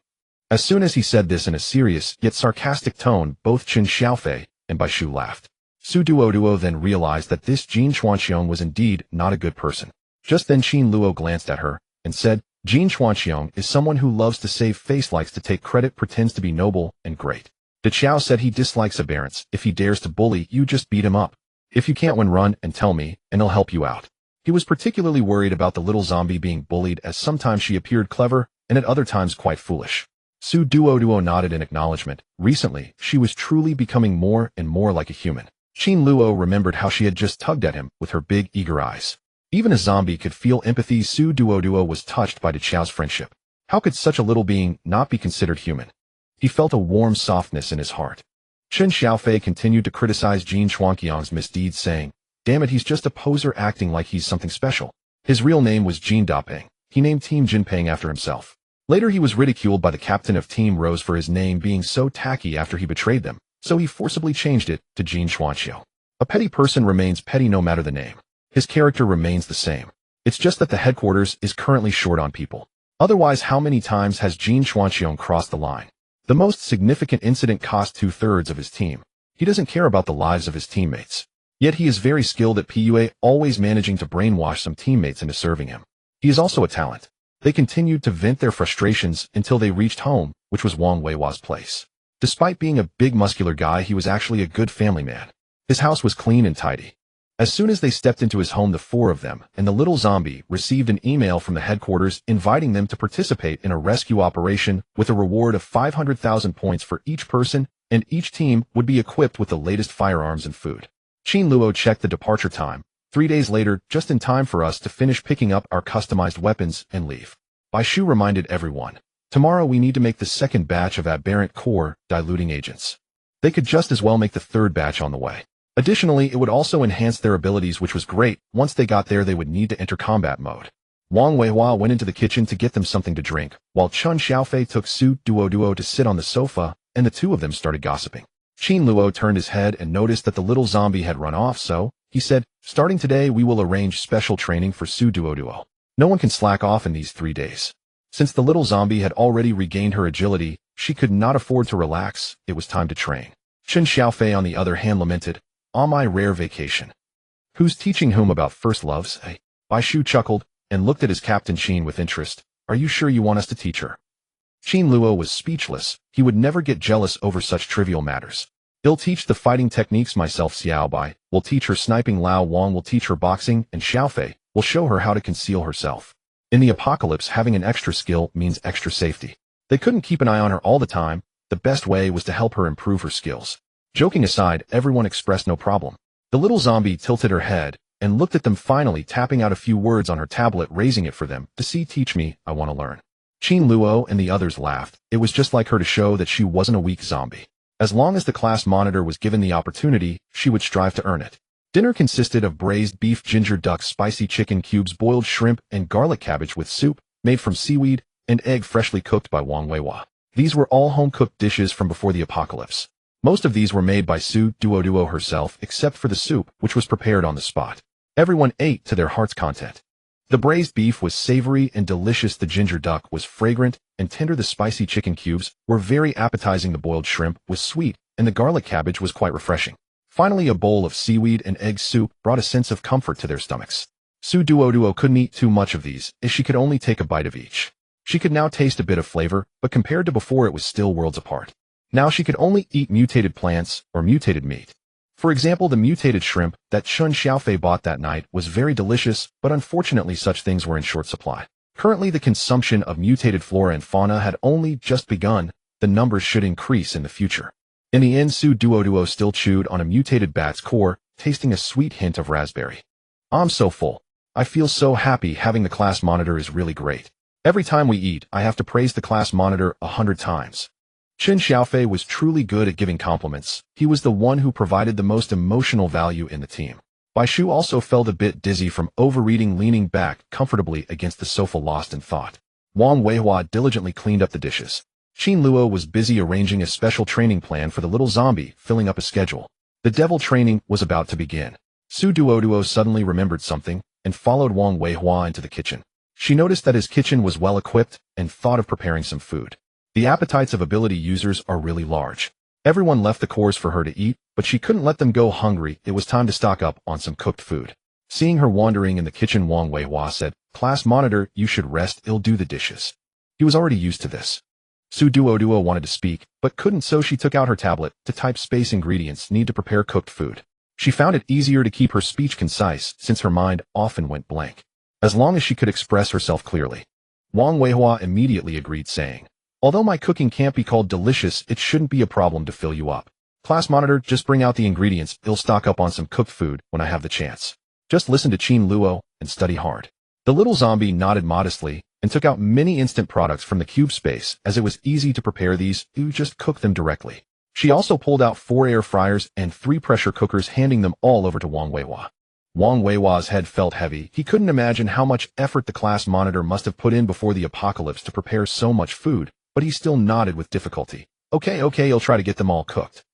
As soon as he said this in a serious yet sarcastic tone, both Chen Xiaofei and Bai Shu laughed. Su Duoduo then realized that this Jin Xuanqiong was indeed not a good person. Just then Qin Luo glanced at her and said, Jin Xuanqiong is someone who loves to save face, likes to take credit, pretends to be noble and great. De Chao said he dislikes aberrants. If he dares to bully you, just beat him up. If you can't win, run and tell me, and I'll help you out. He was particularly worried about the little zombie being bullied, as sometimes she appeared clever and at other times quite foolish. Su Duoduo nodded in acknowledgement. Recently, she was truly becoming more and more like a human. Qin Luo remembered how she had just tugged at him with her big, eager eyes. Even a zombie could feel empathy. Su Duoduo was touched by De Chao's friendship. How could such a little being not be considered human? He felt a warm softness in his heart. Chen Xiaofei continued to criticize Jin Xuanqiong's misdeeds, saying, damn it, he's just a poser acting like he's something special. His real name was Jin Dapeng. He named Team Jinping after himself. Later he was ridiculed by the captain of Team Rose for his name being so tacky after he betrayed them, so he forcibly changed it to Jin Xuanqiu. A petty person remains petty no matter the name. His character remains the same. It's just that the headquarters is currently short on people. Otherwise, how many times has Jin Xuanqiu crossed the line? The most significant incident cost 2/3 of his team. He doesn't care about the lives of his teammates. Yet he is very skilled at PUA, always managing to brainwash some teammates into serving him. He is also a talent. They continued to vent their frustrations until they reached home, which was Wang Weihua's place. Despite being a big muscular guy, he was actually a good family man. His house was clean and tidy. As soon as they stepped into his home, the four of them and the little zombie received an email from the headquarters inviting them to participate in a rescue operation with a reward of 500,000 points for each person, and each team would be equipped with the latest firearms and food. Qin Luo checked the departure time. 3 days later, just in time for us to finish picking up our customized weapons and leave. Bai Shu reminded everyone, tomorrow we need to make the second batch of aberrant core diluting agents. They could just as well make the third batch on the way. Additionally, it would also enhance their abilities, which was great. Once they got there, they would need to enter combat mode. Wang Weihua went into the kitchen to get them something to drink, while Chen Xiaofei took Su Duoduo to sit on the sofa, and the two of them started gossiping. Qin Luo turned his head and noticed that the little zombie had run off, so he said, starting today we will arrange special training for Su Duoduo. No one can slack off in these 3 days. Since the little zombie had already regained her agility, she could not afford to relax. It was time to train. Chen Xiaofei, on the other hand, lamented, on my rare vacation. Who's teaching whom about first loves, eh? Bai Shu chuckled and looked at his captain Qin with interest. Are you sure you want us to teach her? Qin Luo was speechless. He would never get jealous over such trivial matters. He'll teach the fighting techniques myself. Xiao Bai will teach her sniping, Lao Wang will teach her boxing, and Xiaofei will show her how to conceal herself. In the apocalypse, having an extra skill means extra safety. They couldn't keep an eye on her all the time. The best way was to help her improve her skills. Joking aside, everyone expressed no problem. The little zombie tilted her head and looked at them, finally tapping out a few words on her tablet, raising it for them to see. Teach me, I want to learn. Qin Luo and the others laughed. It was just like her to show that she wasn't a weak zombie. As long as the class monitor was given the opportunity, she would strive to earn it. Dinner consisted of braised beef, ginger duck, spicy chicken cubes, boiled shrimp, and garlic cabbage with soup made from seaweed, and egg freshly cooked by Wang Weihua. These were all home-cooked dishes from before the apocalypse. Most of these were made by Su Duoduo herself, except for the soup, which was prepared on the spot. Everyone ate to their heart's content. The braised beef was savory and delicious, the ginger duck was fragrant and tender, the spicy chicken cubes were very appetizing, the boiled shrimp was sweet, and the garlic cabbage was quite refreshing. Finally, a bowl of seaweed and egg soup brought a sense of comfort to their stomachs. Su Duoduo couldn't eat too much of these, as she could only take a bite of each. She could now taste a bit of flavor, but compared to before, it was still worlds apart. Now she could only eat mutated plants or mutated meat. For example, the mutated shrimp that Chen Xiaofei bought that night was very delicious, but unfortunately such things were in short supply. Currently, the consumption of mutated flora and fauna had only just begun. The numbers should increase in the future. In the end, Su Duoduo still chewed on a mutated bat's core, tasting a sweet hint of raspberry. I'm so full. I feel so happy. Having the class monitor is really great. Every time we eat, I have to praise the class monitor 100 times. Chen Xiaofei was truly good at giving compliments. He was the one who provided the most emotional value in the team. Bai Shu also felt a bit dizzy from overeating, leaning back comfortably against the sofa lost in thought. Wang Weihua diligently cleaned up the dishes. Qin Luo was busy arranging a special training plan for the little zombie, filling up a schedule. The devil training was about to begin. Su Duoduo suddenly remembered something and followed Wang Weihua into the kitchen. She noticed that his kitchen was well equipped and thought of preparing some food. The appetites of ability users are really large. Everyone left the course for her to eat, but she couldn't let them go hungry. It was time to stock up on some cooked food. Seeing her wandering in the kitchen, Wang Weihua said, "Class monitor, you should rest. I'll do the dishes." He was already used to this. Su Duoduo wanted to speak, but couldn't, so she took out her tablet to type space ingredients need to prepare cooked food. She found it easier to keep her speech concise since her mind often went blank. As long as she could express herself clearly. Wang Weihua immediately agreed, saying, "Although my cooking can't be called delicious, it shouldn't be a problem to fill you up. Class monitor, just bring out the ingredients. I'll stock up on some cooked food when I have the chance. Just listen to Qin Luo and study hard." The little zombie nodded modestly and took out many instant products from the cube space, as it was easy to prepare these. You just cook them directly. She also pulled out 4 air fryers and 3 pressure cookers, handing them all over to Wang Weihua. Wang Weihua's head felt heavy. He couldn't imagine how much effort the class monitor must have put in before the apocalypse to prepare so much food, but he still nodded with difficulty. Okay, I'll try to get them all cooked."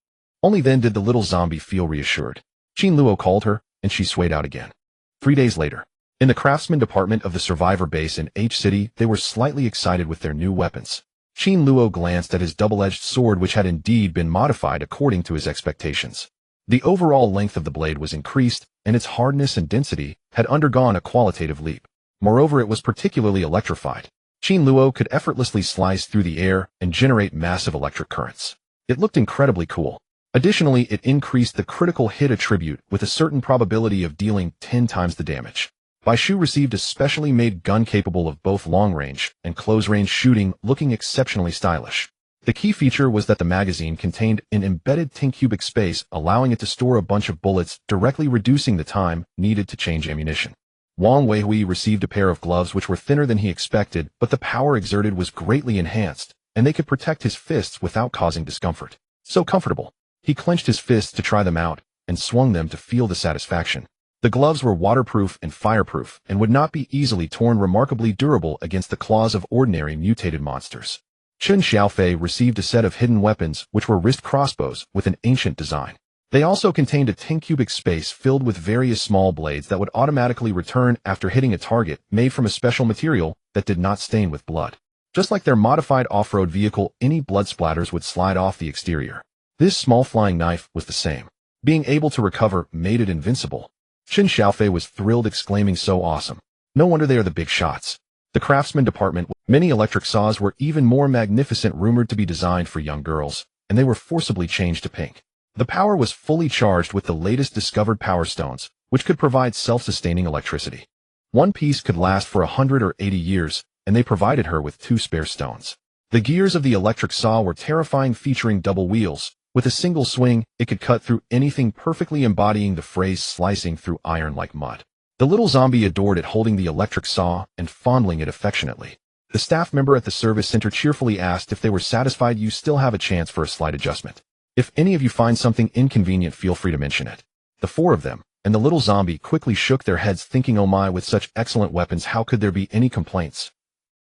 Only then did the little zombie feel reassured. Qin Luo called her, and she swayed out again. 3 days later, in the craftsman department of the survivor base in H City, they were slightly excited with their new weapons. Qin Luo glanced at his double-edged sword, which had indeed been modified according to his expectations. The overall length of the blade was increased, and its hardness and density had undergone a qualitative leap. Moreover, it was particularly electrified. Qin Luo could effortlessly slice through the air and generate massive electric currents. It looked incredibly cool. Additionally, it increased the critical hit attribute with a certain probability of dealing 10 times the damage. Bai Shu received a specially made gun capable of both long-range and close-range shooting, looking exceptionally stylish. The key feature was that the magazine contained an embedded 10 cubic space, allowing it to store a bunch of bullets, directly reducing the time needed to change ammunition. Wang Weihui received a pair of gloves which were thinner than he expected, but the power exerted was greatly enhanced, and they could protect his fists without causing discomfort. So comfortable. He clenched his fists to try them out, and swung them to feel the satisfaction. The gloves were waterproof and fireproof, and would not be easily torn, remarkably durable against the claws of ordinary mutated monsters. Chen Xiaofei received a set of hidden weapons, which were wrist crossbows with an ancient design. They also contained a 10 cubic space filled with various small blades that would automatically return after hitting a target, made from a special material that did not stain with blood. Just like their modified off-road vehicle, any blood splatters would slide off the exterior. This small flying knife was the same. Being able to recover made it invincible. Chen Xiaofei was thrilled, exclaiming, "So awesome. No wonder they are the big shots." The craftsman department, many electric saws were even more magnificent, rumored to be designed for young girls, and they were forcibly changed to pink. The power was fully charged with the latest discovered power stones, which could provide self-sustaining electricity. One piece could last for 100 or 80 years, and they provided her with 2 spare stones. The gears of the electric saw were terrifying, featuring double wheels. With a single swing, it could cut through anything, perfectly embodying the phrase "slicing through iron like mud." The little zombie adored it, holding the electric saw and fondling it affectionately. The staff member at the service center cheerfully asked if they were satisfied. "You still have a chance for a slight adjustment. If any of you find something inconvenient, feel free to mention it." The 4 of them, and the little zombie, quickly shook their heads, thinking, "Oh my, with such excellent weapons, how could there be any complaints?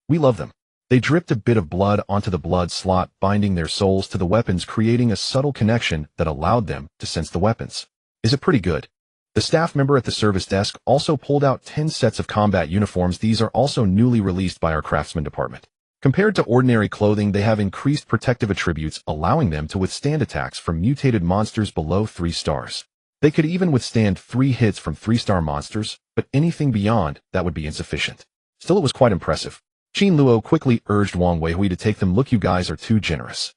We love them." They dripped a bit of blood onto the blood slot, binding their souls to the weapons, creating a subtle connection that allowed them to sense the weapons. "Is it pretty good?" The staff member at the service desk also pulled out 10 sets of combat uniforms. "These are also newly released by our craftsman department. Compared to ordinary clothing, they have increased protective attributes, allowing them to withstand attacks from mutated monsters below 3 stars. They could even withstand 3 hits from 3-star monsters, but anything beyond that would be insufficient." Still, it was quite impressive. Qin Luo quickly urged Wang Weihui to take them. "Look, you guys are too generous."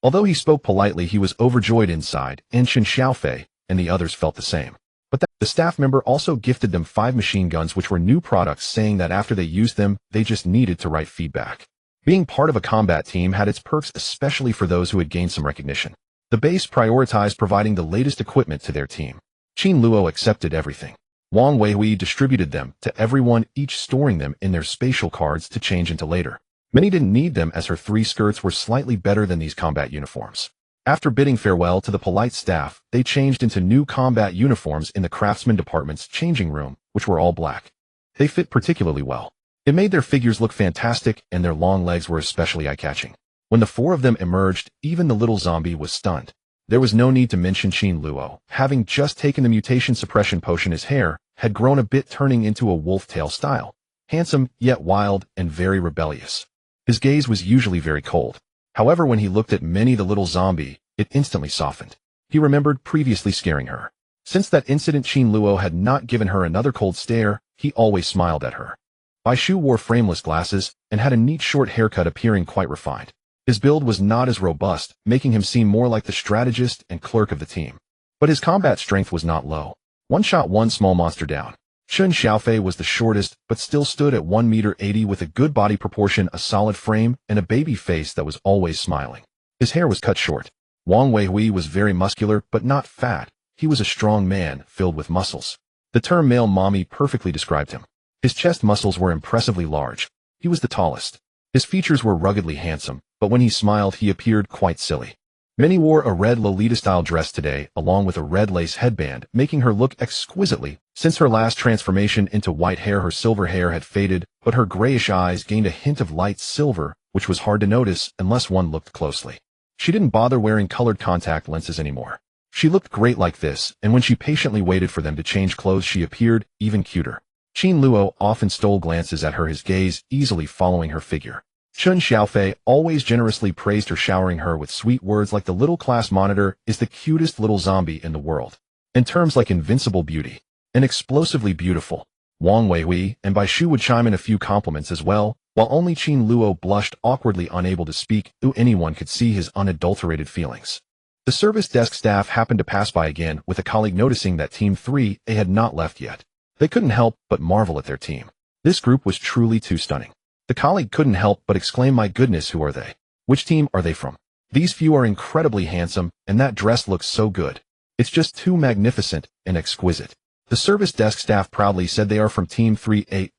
Although he spoke politely, he was overjoyed inside, and Chen Xiaofei and the others felt the same. But the staff member also gifted them 5 machine guns, which were new products, saying that after they used them, they just needed to write feedback. Being part of a combat team had its perks, especially for those who had gained some recognition. The base prioritized providing the latest equipment to their team. Qin Luo accepted everything. Wang Weihui distributed them to everyone, each storing them in their spatial cards to change into later. Many didn't need them, as her 3 skirts were slightly better than these combat uniforms. After bidding farewell to the polite staff, they changed into new combat uniforms in the craftsman department's changing room, which were all black. They fit particularly well. It made their figures look fantastic, and their long legs were especially eye-catching. When the four of them emerged, even the little zombie was stunned. There was no need to mention Qin Luo. Having just taken the mutation suppression potion, his hair had grown a bit, turning into a wolf tail style. Handsome, yet wild, and very rebellious. His gaze was usually very cold. However, when he looked at Minnie the little zombie, it instantly softened. He remembered previously scaring her. Since that incident, Qin Luo had not given her another cold stare. He always smiled at her. Bai Shu wore frameless glasses and had a neat short haircut, appearing quite refined. His build was not as robust, making him seem more like the strategist and clerk of the team. But his combat strength was not low. One shot one small monster down. Shun Xiaofei was the shortest, but still stood at 1 meter 80 with a good body proportion, a solid frame, and a baby face that was always smiling. His hair was cut short. Wang Weihui was very muscular, but not fat. He was a strong man, filled with muscles. The term male mommy perfectly described him. His chest muscles were impressively large. He was the tallest. His features were ruggedly handsome, but when he smiled he appeared quite silly. Minnie wore a red Lolita-style dress today, along with a red lace headband, making her look exquisitely. Since her last transformation into white hair, her silver hair had faded, but her grayish eyes gained a hint of light silver, which was hard to notice unless one looked closely. She didn't bother wearing colored contact lenses anymore. She looked great like this, and when she patiently waited for them to change clothes, she appeared even cuter. Qin Luo often stole glances at her, his gaze easily following her figure. Shun Xiaofei always generously praised her, showering her with sweet words like the little class monitor is the cutest little zombie in the world. And terms like invincible beauty and explosively beautiful. Wang Weihui and Bai Shu would chime in a few compliments as well, while only Qin Luo blushed awkwardly, unable to speak, though anyone could see his unadulterated feelings. The service desk staff happened to pass by again, with a colleague noticing that Team 3A had not left yet. They couldn't help but marvel at their team. This group was truly too stunning. The colleague couldn't help but exclaim, "My goodness, who are they? Which team are they from? These few are incredibly handsome, and that dress looks so good. It's just too magnificent and exquisite." The service desk staff proudly said they are from Team 3A,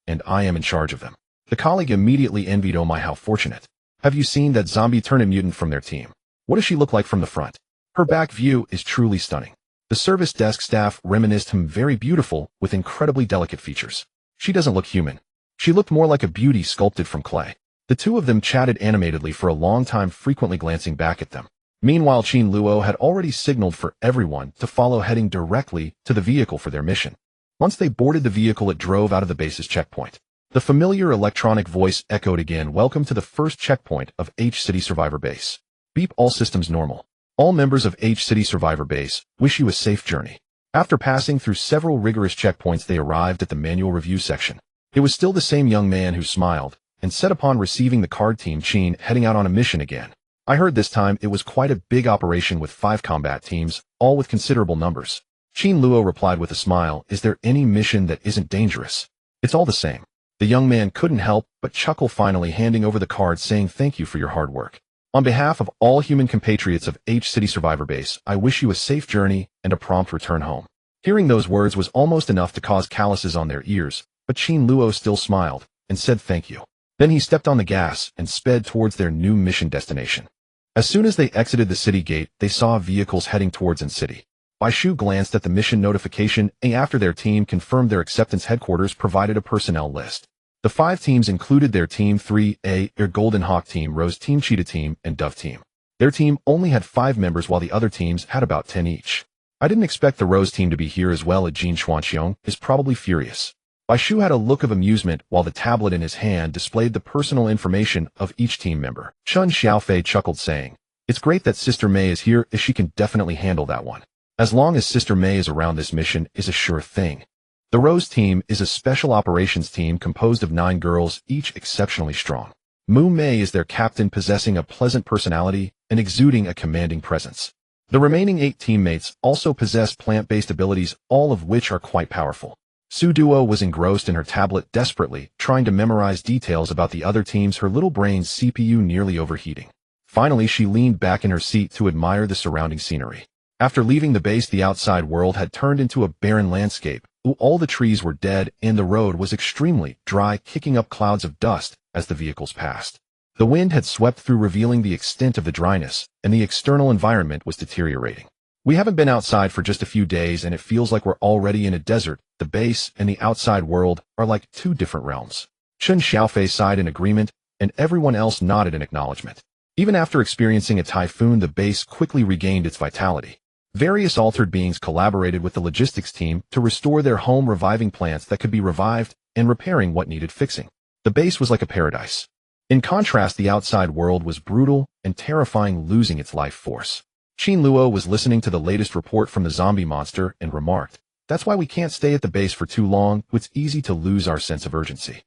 and I am in charge of them. The colleague immediately envied, "Oh my, how fortunate. Have you seen that zombie turn a mutant from their team? What does she look like from the front? Her back view is truly stunning." The service desk staff reminisced him, "Very beautiful, with incredibly delicate features. She doesn't look human. She looked more like a beauty sculpted from clay." The two of them chatted animatedly for a long time, frequently glancing back at them. Meanwhile, Qin Luo had already signaled for everyone to follow, heading directly to the vehicle for their mission. Once they boarded the vehicle, it drove out of the base's checkpoint. The familiar electronic voice echoed again, "Welcome to the first checkpoint of H City Survivor Base. Beep, all systems normal. All members of H City Survivor Base wish you a safe journey." After passing through several rigorous checkpoints, they arrived at the manual review section. It was still the same young man who smiled and said upon receiving the card, "Team Qin heading out on a mission again. I heard this time it was quite a big operation with 5 combat teams, all with considerable numbers." Qin Luo replied with a smile, "Is there any mission that isn't dangerous? It's all the same." The young man couldn't help but chuckle, finally handing over the card, saying, "Thank you for your hard work. On behalf of all human compatriots of H City Survivor Base, I wish you a safe journey and a prompt return home." Hearing those words was almost enough to cause calluses on their ears, but Qin Luo still smiled and said thank you. Then he stepped on the gas and sped towards their new mission destination. As soon as they exited the city gate, they saw vehicles heading towards N City. Bai Shu glanced at the mission notification, and after their team confirmed their acceptance, headquarters provided a personnel list. The 5 teams included their Team 3A, their Golden Hawk Team, Rose Team, Cheetah Team, and Dove Team. Their team only had 5 members, while the other teams had about 10 each. "I didn't expect the Rose Team to be here as well," Jin Xuanxiong is probably furious. Bai Shu had a look of amusement while the tablet in his hand displayed the personal information of each team member. Shun Xiaofei chuckled, saying, "It's great that Sister Mei is here, as she can definitely handle that one. As long as Sister Mei is around, this mission is a sure thing." The Rose Team is a special operations team composed of 9 girls, each exceptionally strong. Mu Mei is their captain, possessing a pleasant personality and exuding a commanding presence. The remaining 8 teammates also possess plant-based abilities, all of which are quite powerful. Su Duo was engrossed in her tablet, desperately trying to memorize details about the other teams, her little brain's CPU nearly overheating. Finally, she leaned back in her seat to admire the surrounding scenery. After leaving the base, the outside world had turned into a barren landscape. All the trees were dead, and the road was extremely dry, kicking up clouds of dust as the vehicles passed. The wind had swept through, revealing the extent of the dryness, and the external environment was deteriorating. We haven't been outside for just a few days, and it feels like we're already in a desert. The base and the outside world are like two different realms. Chen Xiaofei sighed in agreement, and everyone else nodded in acknowledgement. Even after experiencing a typhoon, the base quickly regained its vitality. Various altered beings collaborated with the logistics team to restore their home, reviving plants that could be revived and repairing what needed fixing. The base was like a paradise. In contrast, the outside world was brutal and terrifying, losing its life force. Qin Luo was listening to the latest report from the zombie monster and remarked, "That's why we can't stay at the base for too long. It's easy to lose our sense of urgency."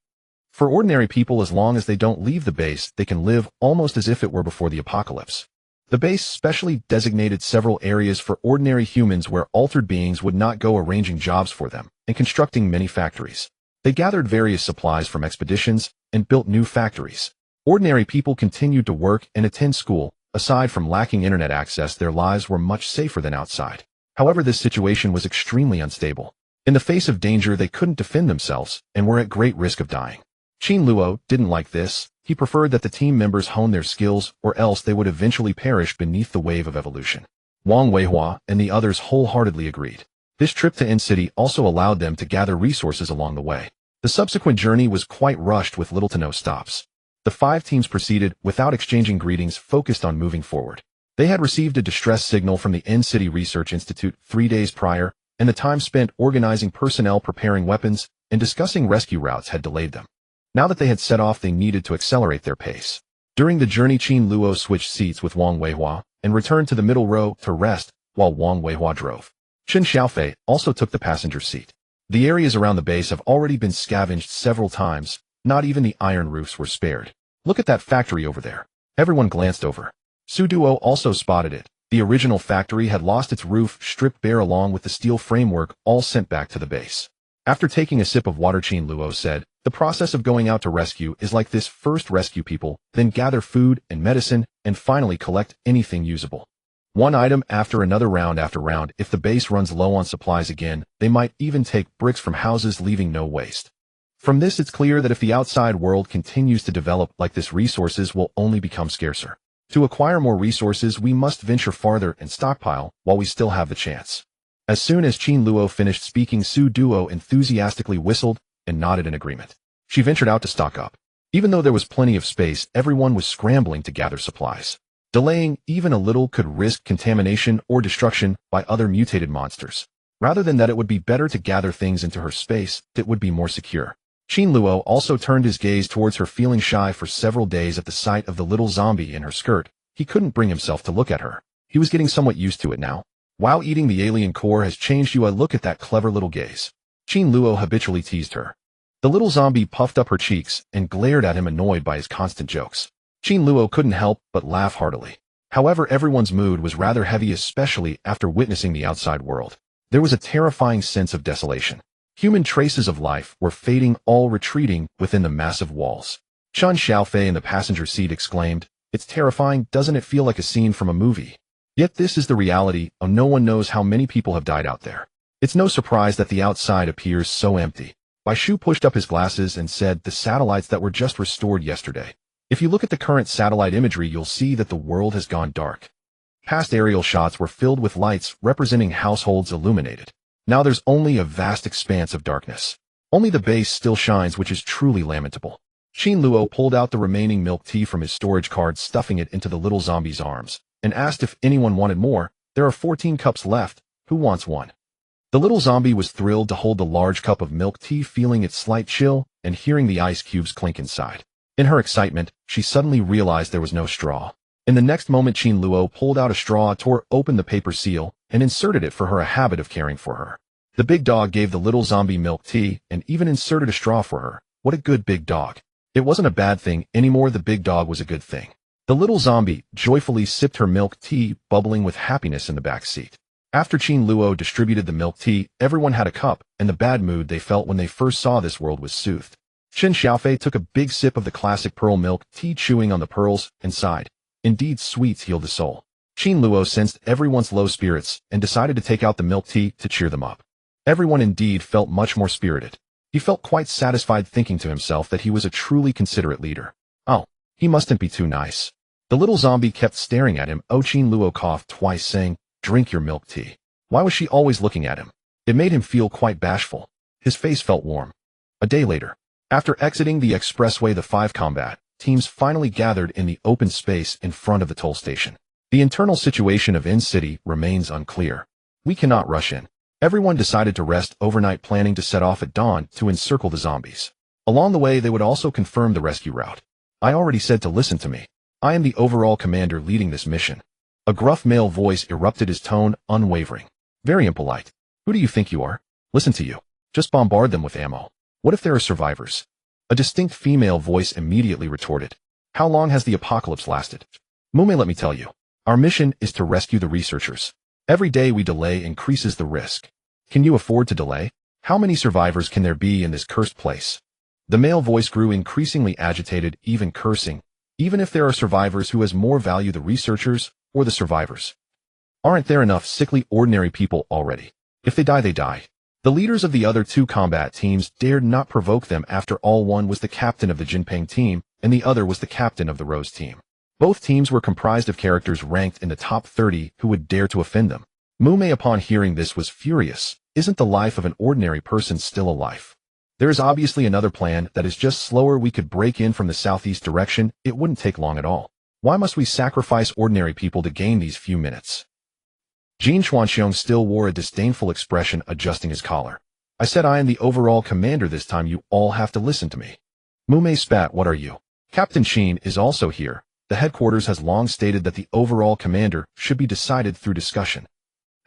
For ordinary people, as long as they don't leave the base, they can live almost as if it were before the apocalypse. The base specially designated several areas for ordinary humans where altered beings would not go, arranging jobs for them and constructing many factories. They gathered various supplies from expeditions and built new factories. Ordinary people continued to work and attend school. Aside from lacking internet access, their lives were much safer than outside. However, this situation was extremely unstable. In the face of danger, they couldn't defend themselves and were at great risk of dying. Qin Luo didn't like this. He preferred that the team members hone their skills, or else they would eventually perish beneath the wave of evolution. Wang Weihua and the others wholeheartedly agreed. This trip to N-City also allowed them to gather resources along the way. The subsequent journey was quite rushed with little to no stops. The 5 teams proceeded without exchanging greetings, focused on moving forward. They had received a distress signal from the N-City Research Institute 3 days prior, and the time spent organizing personnel, preparing weapons, and discussing rescue routes had delayed them. Now that they had set off, they needed to accelerate their pace. During the journey, Qin Luo switched seats with Wang Weihua and returned to the middle row to rest while Wang Weihua drove. Chen Xiaofei also took the passenger seat. The areas around the base have already been scavenged several times. Not even the iron roofs were spared. Look at that factory over there. Everyone glanced over. Su Duo also spotted it. The original factory had lost its roof, stripped bare, along with the steel framework, all sent back to the base. After taking a sip of water, Qin Luo said, "The process of going out to rescue is like this. First rescue people, then gather food and medicine, and finally collect anything usable. One item after another, round after round. If the base runs low on supplies again, they might even take bricks from houses, leaving no waste." From this, it's clear that if the outside world continues to develop like this, resources will only become scarcer. To acquire more resources, we must venture farther and stockpile while we still have the chance. As soon as Qin Luo finished speaking, Su Duo enthusiastically whistled and nodded in agreement. She ventured out to stock up. Even though there was plenty of space, everyone was scrambling to gather supplies. Delaying even a little could risk contamination or destruction by other mutated monsters. Rather than that, it would be better to gather things into her space. It would be more secure. Qin Luo also turned his gaze towards her, feeling shy for several days at the sight of the little zombie in her skirt. He couldn't bring himself to look at her. He was getting somewhat used to it now. "Wow, eating the alien core has changed you. I look at that clever little gaze." Qin Luo habitually teased her. The little zombie puffed up her cheeks and glared at him, annoyed by his constant jokes. Qin Luo couldn't help but laugh heartily. However, everyone's mood was rather heavy, especially after witnessing the outside world. There was a terrifying sense of desolation. Human traces of life were fading, all retreating within the massive walls. Chen Xiaofei in the passenger seat exclaimed, "It's terrifying. Doesn't it feel like a scene from a movie? Yet this is the reality. Oh, no one knows how many people have died out there. It's no surprise that the outside appears so empty." Bai Shu pushed up his glasses and said, "The satellites that were just restored yesterday. If you look at the current satellite imagery, you'll see that the world has gone dark. Past aerial shots were filled with lights representing households illuminated. Now there's only a vast expanse of darkness. Only the base still shines, which is truly lamentable." Qin Luo pulled out the remaining milk tea from his storage card, stuffing it into the little zombie's arms, and asked if anyone wanted more. "There are 14 cups left. Who wants one?" The little zombie was thrilled to hold the large cup of milk tea, feeling its slight chill and hearing the ice cubes clink inside. In her excitement, she suddenly realized there was no straw. In the next moment, Qin Luo pulled out a straw, tore open the paper seal, and inserted it for her, a habit of caring for her. The big dog gave the little zombie milk tea and even inserted a straw for her. What a good big dog. It wasn't a bad thing anymore. The big dog was a good thing. The little zombie joyfully sipped her milk tea, bubbling with happiness in the back seat. After Qin Luo distributed the milk tea, everyone had a cup, and the bad mood they felt when they first saw this world was soothed. Chen Xiaofei took a big sip of the classic pearl milk tea, chewing on the pearls, and sighed. Indeed, sweets heal the soul. Qin Luo sensed everyone's low spirits and decided to take out the milk tea to cheer them up. Everyone indeed felt much more spirited. He felt quite satisfied, thinking to himself that he was a truly considerate leader. Oh, He mustn't be too nice. The little zombie kept staring at him. Qin Luo coughed twice, saying, "Drink your milk tea." Why was she always looking at him? It made him feel quite bashful. His face felt warm. A day later, after exiting the expressway, the 5 combat teams finally gathered in the open space in front of the toll station. The internal situation of In-City remains unclear. We cannot rush in. Everyone decided to rest overnight, planning to set off at dawn to encircle the zombies. Along the way, they would also confirm the rescue route. I already said to listen to me. I am the overall commander leading this mission. A gruff male voice erupted, his tone unwavering. Very impolite. Who do you think you are? Listen to you. Just bombard them with ammo. What if there are survivors? A distinct female voice immediately retorted. How long has the apocalypse lasted? Mume, let me tell you. Our mission is to rescue the researchers. Every day we delay increases the risk. Can you afford to delay? How many survivors can there be in this cursed place? The male voice grew increasingly agitated, even cursing. Even if there are survivors, who has more value, the researchers or the survivors? Aren't there enough sickly ordinary people already? If they die, they die. The leaders of the other 2 combat teams dared not provoke them. After all, one was the captain of the Jinping team, and the other was the captain of the Rose team. Both teams were comprised of characters ranked in the top 30 who would dare to offend them. Mume, upon hearing this, was furious. Isn't the life of an ordinary person still a life? There is obviously another plan that is just slower. We could break in from the southeast direction. It wouldn't take long at all. Why must we sacrifice ordinary people to gain these few minutes? Jin Xuanxiong still wore a disdainful expression, adjusting his collar. I said I am the overall commander this time. You all have to listen to me. Mume spat. What are you? Captain Qin is also here. The headquarters has long stated that the overall commander should be decided through discussion.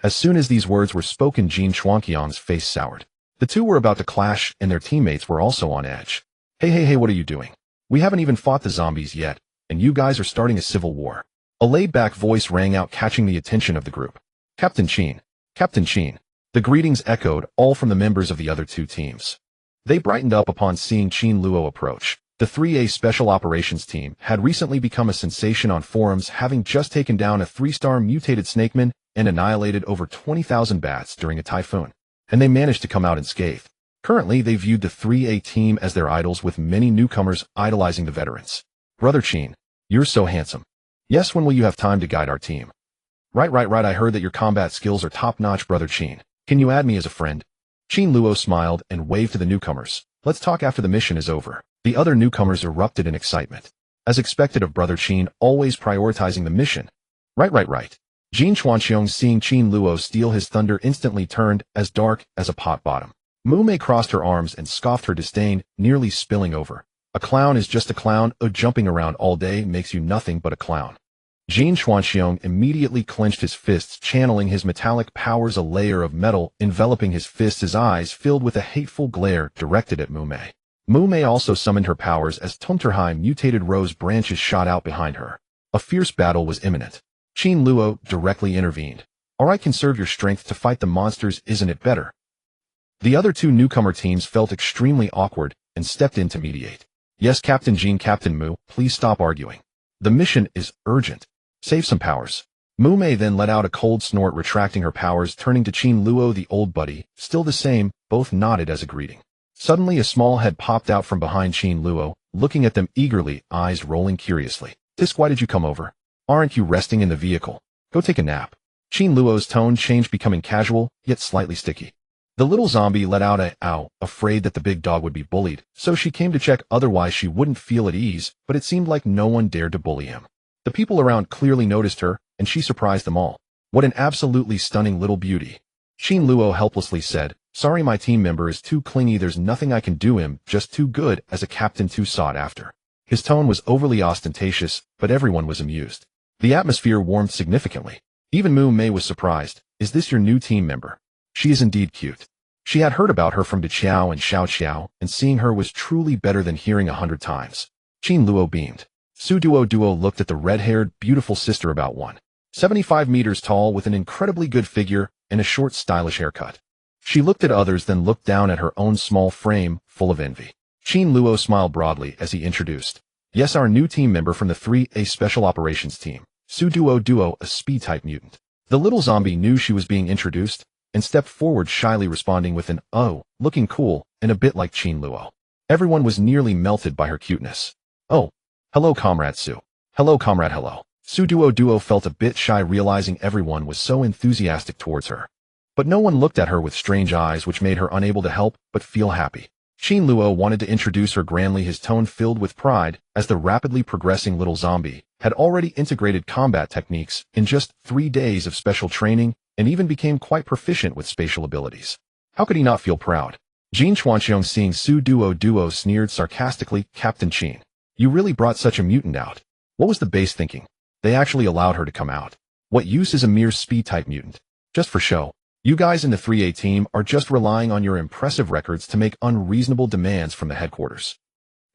As soon as these words were spoken, Jin Xuanqiang's face soured. The two were about to clash, and their teammates were also on edge. Hey, what are you doing? We haven't even fought the zombies yet, and you guys are starting a civil war. A laid-back voice rang out, catching the attention of the group. Captain Qin. Captain Qin. The greetings echoed, all from the members of the other 2 teams. They brightened up upon seeing Qin Luo approach. The 3A Special Operations team had recently become a sensation on forums, having just taken down a 3-star mutated snakeman and annihilated over 20,000 bats during a typhoon. And they managed to come out unscathed. Currently, they viewed the 3A team as their idols, with many newcomers idolizing the veterans. Brother Qin, you're so handsome. Yes, when will you have time to guide our team? Right. I heard that your combat skills are top-notch, Brother Qin. Can you add me as a friend? Qin Luo smiled and waved to the newcomers. Let's talk after the mission is over. The other newcomers erupted in excitement. As expected of Brother Qin, always prioritizing the mission. Right. Jin Xuanxiong, seeing Qin Luo steal his thunder, instantly turned as dark as a pot bottom. Mume crossed her arms and scoffed her disdain, nearly spilling over. A clown is just a clown. Jumping around all day makes you nothing but a clown. Jin Xuanxiong immediately clenched his fists, channeling his metallic powers, a layer of metal enveloping his fists, his eyes filled with a hateful glare directed at Mume. Mume also summoned her powers as Tunterheim mutated rose branches shot out behind her. A fierce battle was imminent. Qin Luo directly intervened. Alright, conserve your strength to fight the monsters, isn't it better? The other 2 newcomer teams felt extremely awkward and stepped in to mediate. Yes, Captain Jin, Captain Mu, please stop arguing. The mission is urgent. Save some powers. Mume then let out a cold snort, retracting her powers, turning to Qin Luo, the old buddy, still the same. Both nodded as a greeting. Suddenly, a small head popped out from behind Qin Luo, looking at them eagerly, eyes rolling curiously. Tisk, why did you come over? Aren't you resting in the vehicle? Go take a nap. Qin Luo's tone changed, becoming casual, yet slightly sticky. The little zombie let out a ow, afraid that the big dog would be bullied, so she came to check, otherwise she wouldn't feel at ease, but it seemed like no one dared to bully him. The people around clearly noticed her, and she surprised them all. What an absolutely stunning little beauty. Qin Luo helplessly said, sorry, my team member is too clingy, there's nothing I can do, him just too good as a captain, too sought after. His tone was overly ostentatious, but everyone was amused. The atmosphere warmed significantly. Even Mu Mei was surprised. Is this your new team member? She is indeed cute. She had heard about her from De Qiao and Xiao Qiao, and seeing her was truly better than hearing 100 times. Qin Luo beamed. Duoduoduo looked at the red-haired, beautiful sister, about 175 meters tall, with an incredibly good figure and a short, stylish haircut. She looked at others, then looked down at her own small frame, full of envy. Qin Luo smiled broadly as he introduced. Yes, our new team member from the 3A Special Operations team, Duoduoduo, a speed-type mutant. The little zombie knew she was being introduced and stepped forward, shyly responding with an "oh," looking cool and a bit like Qin Luo. Everyone was nearly melted by her cuteness. Oh, Hello, Comrade Su. Hello, Comrade Hello. Su Duoduo felt a bit shy realizing everyone was so enthusiastic towards her. But no one looked at her with strange eyes which made her unable to help but feel happy. Qin Luo wanted to introduce her grandly, his tone filled with pride, as the rapidly progressing little zombie had already integrated combat techniques in just 3 days of special training and even became quite proficient with spatial abilities. How could he not feel proud? Jin Chuanxiong, seeing Su Duoduo, sneered sarcastically, "Captain Qin, you really brought such a mutant out. What was the base thinking? They actually allowed her to come out. What use is a mere speed-type mutant? Just for show. You guys in the 3A team are just relying on your impressive records to make unreasonable demands from the headquarters."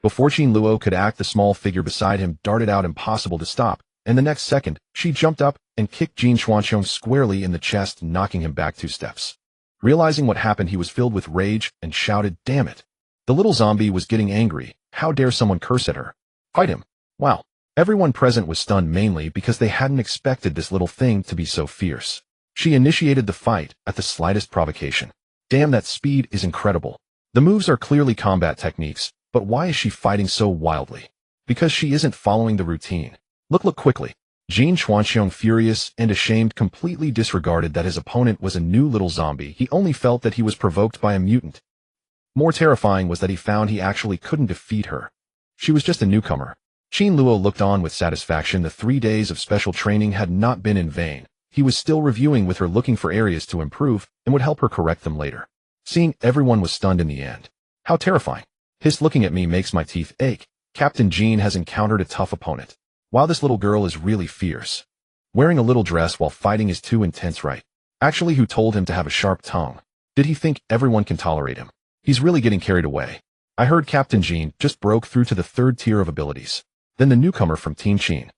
Before Qin Luo could act, the small figure beside him darted out, impossible to stop, and the next second, she jumped up and kicked Jin Chuanxiong squarely in the chest, knocking him back 2 steps. Realizing what happened, he was filled with rage and shouted, "Damn it." The little zombie was getting angry. How dare someone curse at her? Fight him. Wow. Everyone present was stunned, mainly because they hadn't expected this little thing to be so fierce. She initiated the fight at the slightest provocation. Damn, that speed is incredible. The moves are clearly combat techniques, but why is she fighting so wildly? Because she isn't following the routine. Look quickly. Jin Chuanxiong, furious and ashamed, completely disregarded that his opponent was a new little zombie. He only felt that he was provoked by a mutant. More terrifying was that he found he actually couldn't defeat her. She was just a newcomer. Qin Luo looked on with satisfaction. The 3 days of special training had not been in vain. He was still reviewing with her, looking for areas to improve, and would help her correct them later. Seeing everyone was stunned in the end. How terrifying. His looking at me makes my teeth ache. Captain Jin has encountered a tough opponent. Wow, this little girl is really fierce. Wearing a little dress while fighting is too intense, right? Actually, who told him to have a sharp tongue? Did he think everyone can tolerate him? He's really getting carried away. I heard Captain Jin just broke through to the 3rd tier of abilities. Then the newcomer from Team Qin,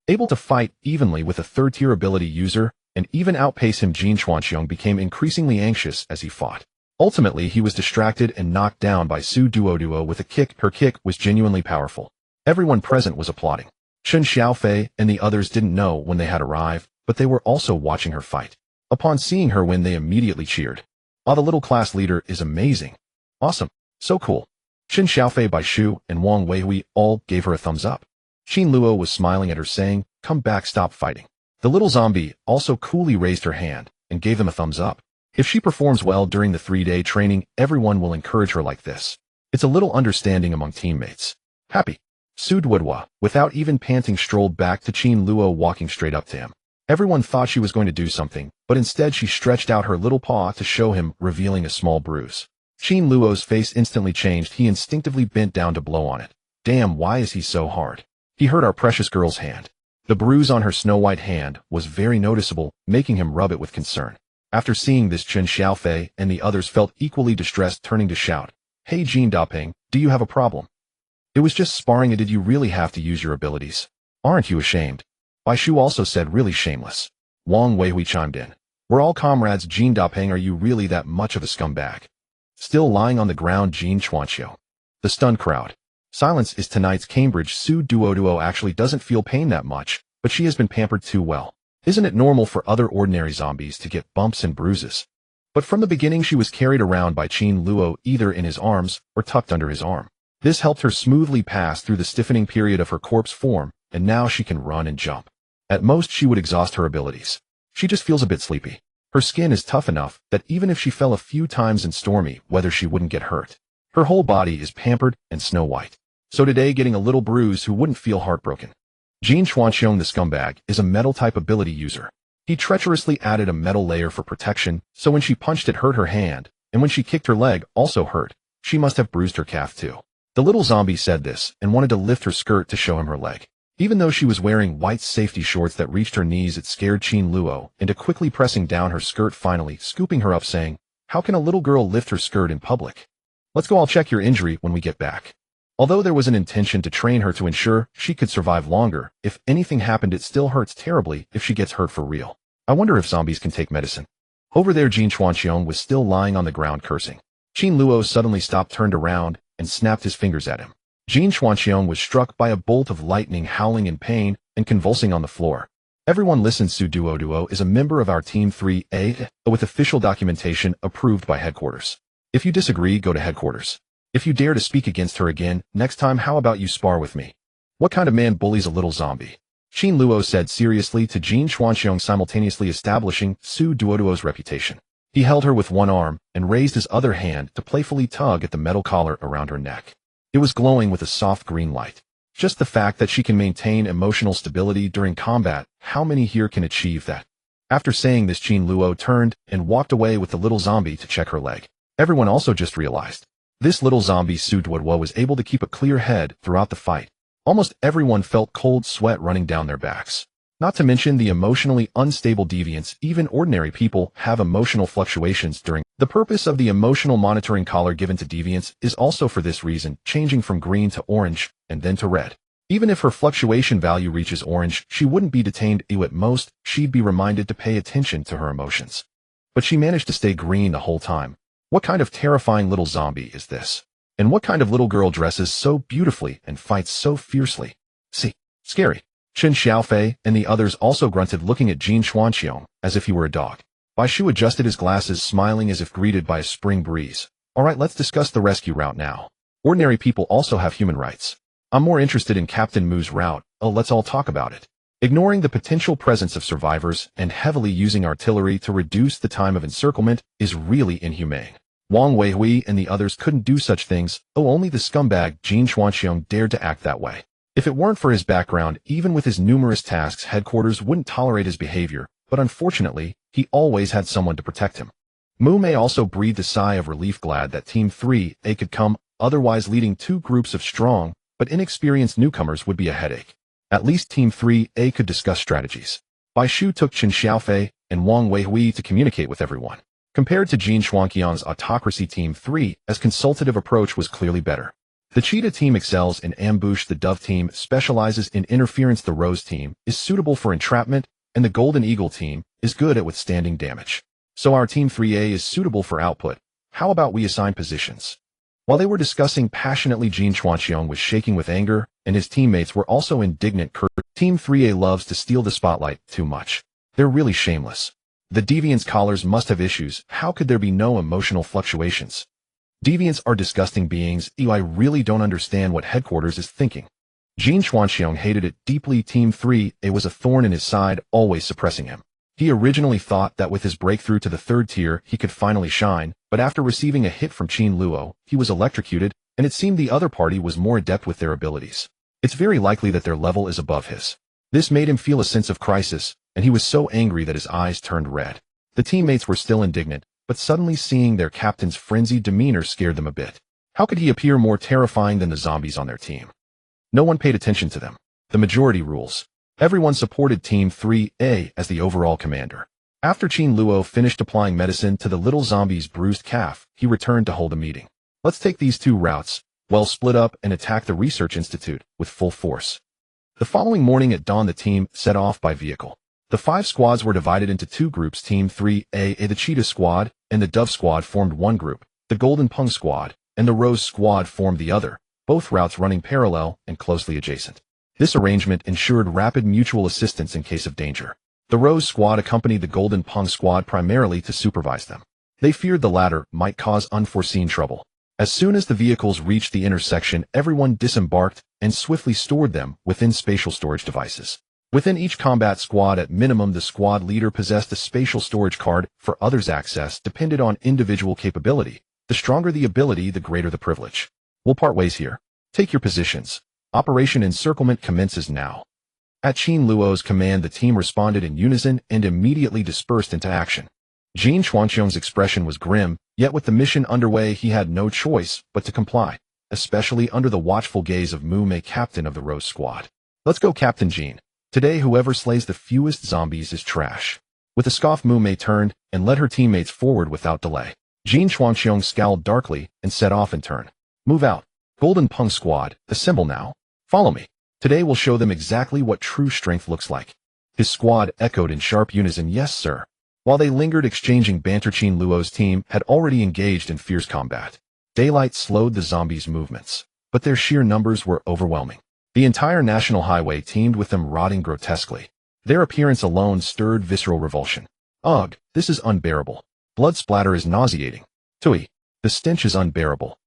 able to fight evenly with a 3rd tier ability user and even outpace him. Jin Chuanxiong became increasingly anxious as he fought. Ultimately, he was distracted and knocked down by Su Duoduo with a kick. Her kick was genuinely powerful. Everyone present was applauding. Chen Xiaofei and the others didn't know when they had arrived, but they were also watching her fight. Upon seeing her win, they immediately cheered. "Ah, the little class leader is amazing. Awesome. So cool." Chen Xiaofei, Bai Shu, and Wang Weihui all gave her a thumbs up. Qin Luo was smiling at her, saying, "Come back, stop fighting." The little zombie also coolly raised her hand and gave them a thumbs up. If she performs well during the 3-day training, everyone will encourage her like this. It's a little understanding among teammates. Happy. Su Duoduo, without even panting, strolled back to Qin Luo, walking straight up to him. Everyone thought she was going to do something, but instead she stretched out her little paw to show him, revealing a small bruise. Qin Luo's face instantly changed. He instinctively bent down to blow on it. Damn, why is he so hard? He hurt our precious girl's hand. The bruise on her snow-white hand was very noticeable, making him rub it with concern. After seeing this, Chen Xiaofei and the others felt equally distressed, turning to shout, "Hey Jin Dapeng, do you have a problem? It was just sparring, and did you really have to use your abilities? Aren't you ashamed?" Bai Shu also said, "Really shameless." Wang Weihui chimed in. "We're all comrades. Jin Dapeng, are you really that much of a scumbag?" Still lying on the ground, Jin Chuanxiong. The stunned crowd. Silence is tonight's Cambridge. Su Duoduo actually doesn't feel pain that much, but she has been pampered too well. Isn't it normal for other ordinary zombies to get bumps and bruises? But from the beginning, she was carried around by Qin Luo, either in his arms or tucked under his arm. This helped her smoothly pass through the stiffening period of her corpse form, and now she can run and jump. At most, she would exhaust her abilities. She just feels a bit sleepy. Her skin is tough enough that even if she fell a few times in stormy weather, she wouldn't get hurt. Her whole body is pampered and snow-white. So today, getting a little bruise, who wouldn't feel heartbroken? Jin Chuanxiong, the scumbag, is a metal-type ability user. He treacherously added a metal layer for protection, so when she punched it hurt her hand, and when she kicked her leg also hurt. She must have bruised her calf too. The little zombie said this and wanted to lift her skirt to show him her leg. Even though she was wearing white safety shorts that reached her knees, it scared Qin Luo into quickly pressing down her skirt, finally scooping her up, saying, "How can a little girl lift her skirt in public? Let's go, I'll check your injury when we get back." Although there was an intention to train her to ensure she could survive longer, if anything happened, it still hurts terribly if she gets hurt for real. I wonder if zombies can take medicine. Over there, Jin Chuanxiong was still lying on the ground cursing. Qin Luo suddenly stopped, turned around, and snapped his fingers at him. Jin Chuanxiong was struck by a bolt of lightning, howling in pain and convulsing on the floor. Everyone listen, Su Duoduo is a member of our Team 3A with official documentation approved by headquarters. If you disagree, go to headquarters. If you dare to speak against her again, next time how about you spar with me? What kind of man bullies a little zombie? Qin Luo said seriously to Jin Xuanxiong, simultaneously establishing Su Duoduo's reputation. He held her with one arm and raised his other hand to playfully tug at the metal collar around her neck. It was glowing with a soft green light. Just the fact that she can maintain emotional stability during combat, how many here can achieve that? After saying this, Qin Luo turned and walked away with the little zombie to check her leg. Everyone also just realized. This little zombie Su Duoduo was able to keep a clear head throughout the fight. Almost everyone felt cold sweat running down their backs. Not to mention the emotionally unstable deviants. Even ordinary people have emotional fluctuations during. The purpose of the emotional monitoring collar given to deviants is also for this reason, changing from green to orange and then to red. Even if her fluctuation value reaches orange, she wouldn't be detained. At most, she'd be reminded to pay attention to her emotions. But she managed to stay green the whole time. What kind of terrifying little zombie is this? And what kind of little girl dresses so beautifully and fights so fiercely? See, scary. Chen Xiaofei and the others also grunted, looking at Jin Xuanxiong as if he were a dog. Bai Shu adjusted his glasses, smiling as if greeted by a spring breeze. Alright, let's discuss the rescue route now. Ordinary people also have human rights. I'm more interested in Captain Mu's route. Oh, let's all talk about it. Ignoring the potential presence of survivors and heavily using artillery to reduce the time of encirclement is really inhumane. Wang Weihui and the others couldn't do such things. Oh, only the scumbag Jin Xuanxiong dared to act that way. If it weren't for his background, even with his numerous tasks, headquarters wouldn't tolerate his behavior, but unfortunately, he always had someone to protect him. Mu Mei also breathed a sigh of relief, glad that Team 3A could come, otherwise leading two groups of strong but inexperienced newcomers would be a headache. At least Team 3A could discuss strategies. Bai Shu took Chen Xiaofei and Wang Weihui to communicate with everyone. Compared to Jin Xuanqiang's autocracy, Team 3's consultative approach was clearly better. The Cheetah team excels in ambush, the Dove team specializes in interference, the Rose team is suitable for entrapment, and the Golden Eagle team is good at withstanding damage. So our Team 3A is suitable for output. How about we assign positions? While they were discussing passionately, Jin Xuanxiong was shaking with anger, and his teammates were also indignant. Team 3A loves to steal the spotlight too much. They're really shameless. The deviants' collars must have issues. How could there be no emotional fluctuations? Deviants are disgusting beings. I really don't understand what headquarters is thinking. Jin Xuanxiong hated it deeply. Team 3A was a thorn in his side, always suppressing him. He originally thought that with his breakthrough to the third tier, he could finally shine, but after receiving a hit from Qin Luo, he was electrocuted, and it seemed the other party was more adept with their abilities. It's very likely that their level is above his. This made him feel a sense of crisis, and he was so angry that his eyes turned red. The teammates were still indignant, but suddenly seeing their captain's frenzied demeanor scared them a bit. How could he appear more terrifying than the zombies on their team? No one paid attention to them. The majority rules. Everyone supported Team 3A as the overall commander. After Qin Luo finished applying medicine to the little zombie's bruised calf, he returned to hold a meeting. Let's take these two routes, well split up, and attack the research institute with full force. The following morning at dawn, the team set off by vehicle. The 5 squads were divided into 2 groups. Team 3A, the Cheetah squad, and the Dove squad formed one group. The Golden Pung squad and the Rose squad formed the other, both routes running parallel and closely adjacent. This arrangement ensured rapid mutual assistance in case of danger. The Rose squad accompanied the Golden Pung squad primarily to supervise them. They feared the latter might cause unforeseen trouble. As soon as the vehicles reached the intersection, everyone disembarked and swiftly stored them within spatial storage devices. Within each combat squad, at minimum, the squad leader possessed a spatial storage card. For others, access depended on individual capability. The stronger the ability, the greater the privilege. We'll part ways here. Take your positions. Operation Encirclement commences now. At Qin Luo's command, the team responded in unison and immediately dispersed into action. Jin Xuanxiong's expression was grim, yet with the mission underway, he had no choice but to comply, especially under the watchful gaze of Mu Mei, captain of the Rose squad. Let's go, Captain Jin. Today, whoever slays the fewest zombies is trash. With a scoff, Mu Mei turned and led her teammates forward without delay. Jin Xuanxiong scowled darkly and set off in turn. Move out. Golden Pung squad, assemble now. Follow me. Today we'll show them exactly what true strength looks like. His squad echoed in sharp unison, yes sir. While they lingered exchanging banter, Qin Luo's team had already engaged in fierce combat. Daylight slowed the zombies' movements, but their sheer numbers were overwhelming. The entire national highway teemed with them, rotting grotesquely. Their appearance alone stirred visceral revulsion. Ugh, this is unbearable. Blood splatter is nauseating. Tui, the stench is unbearable.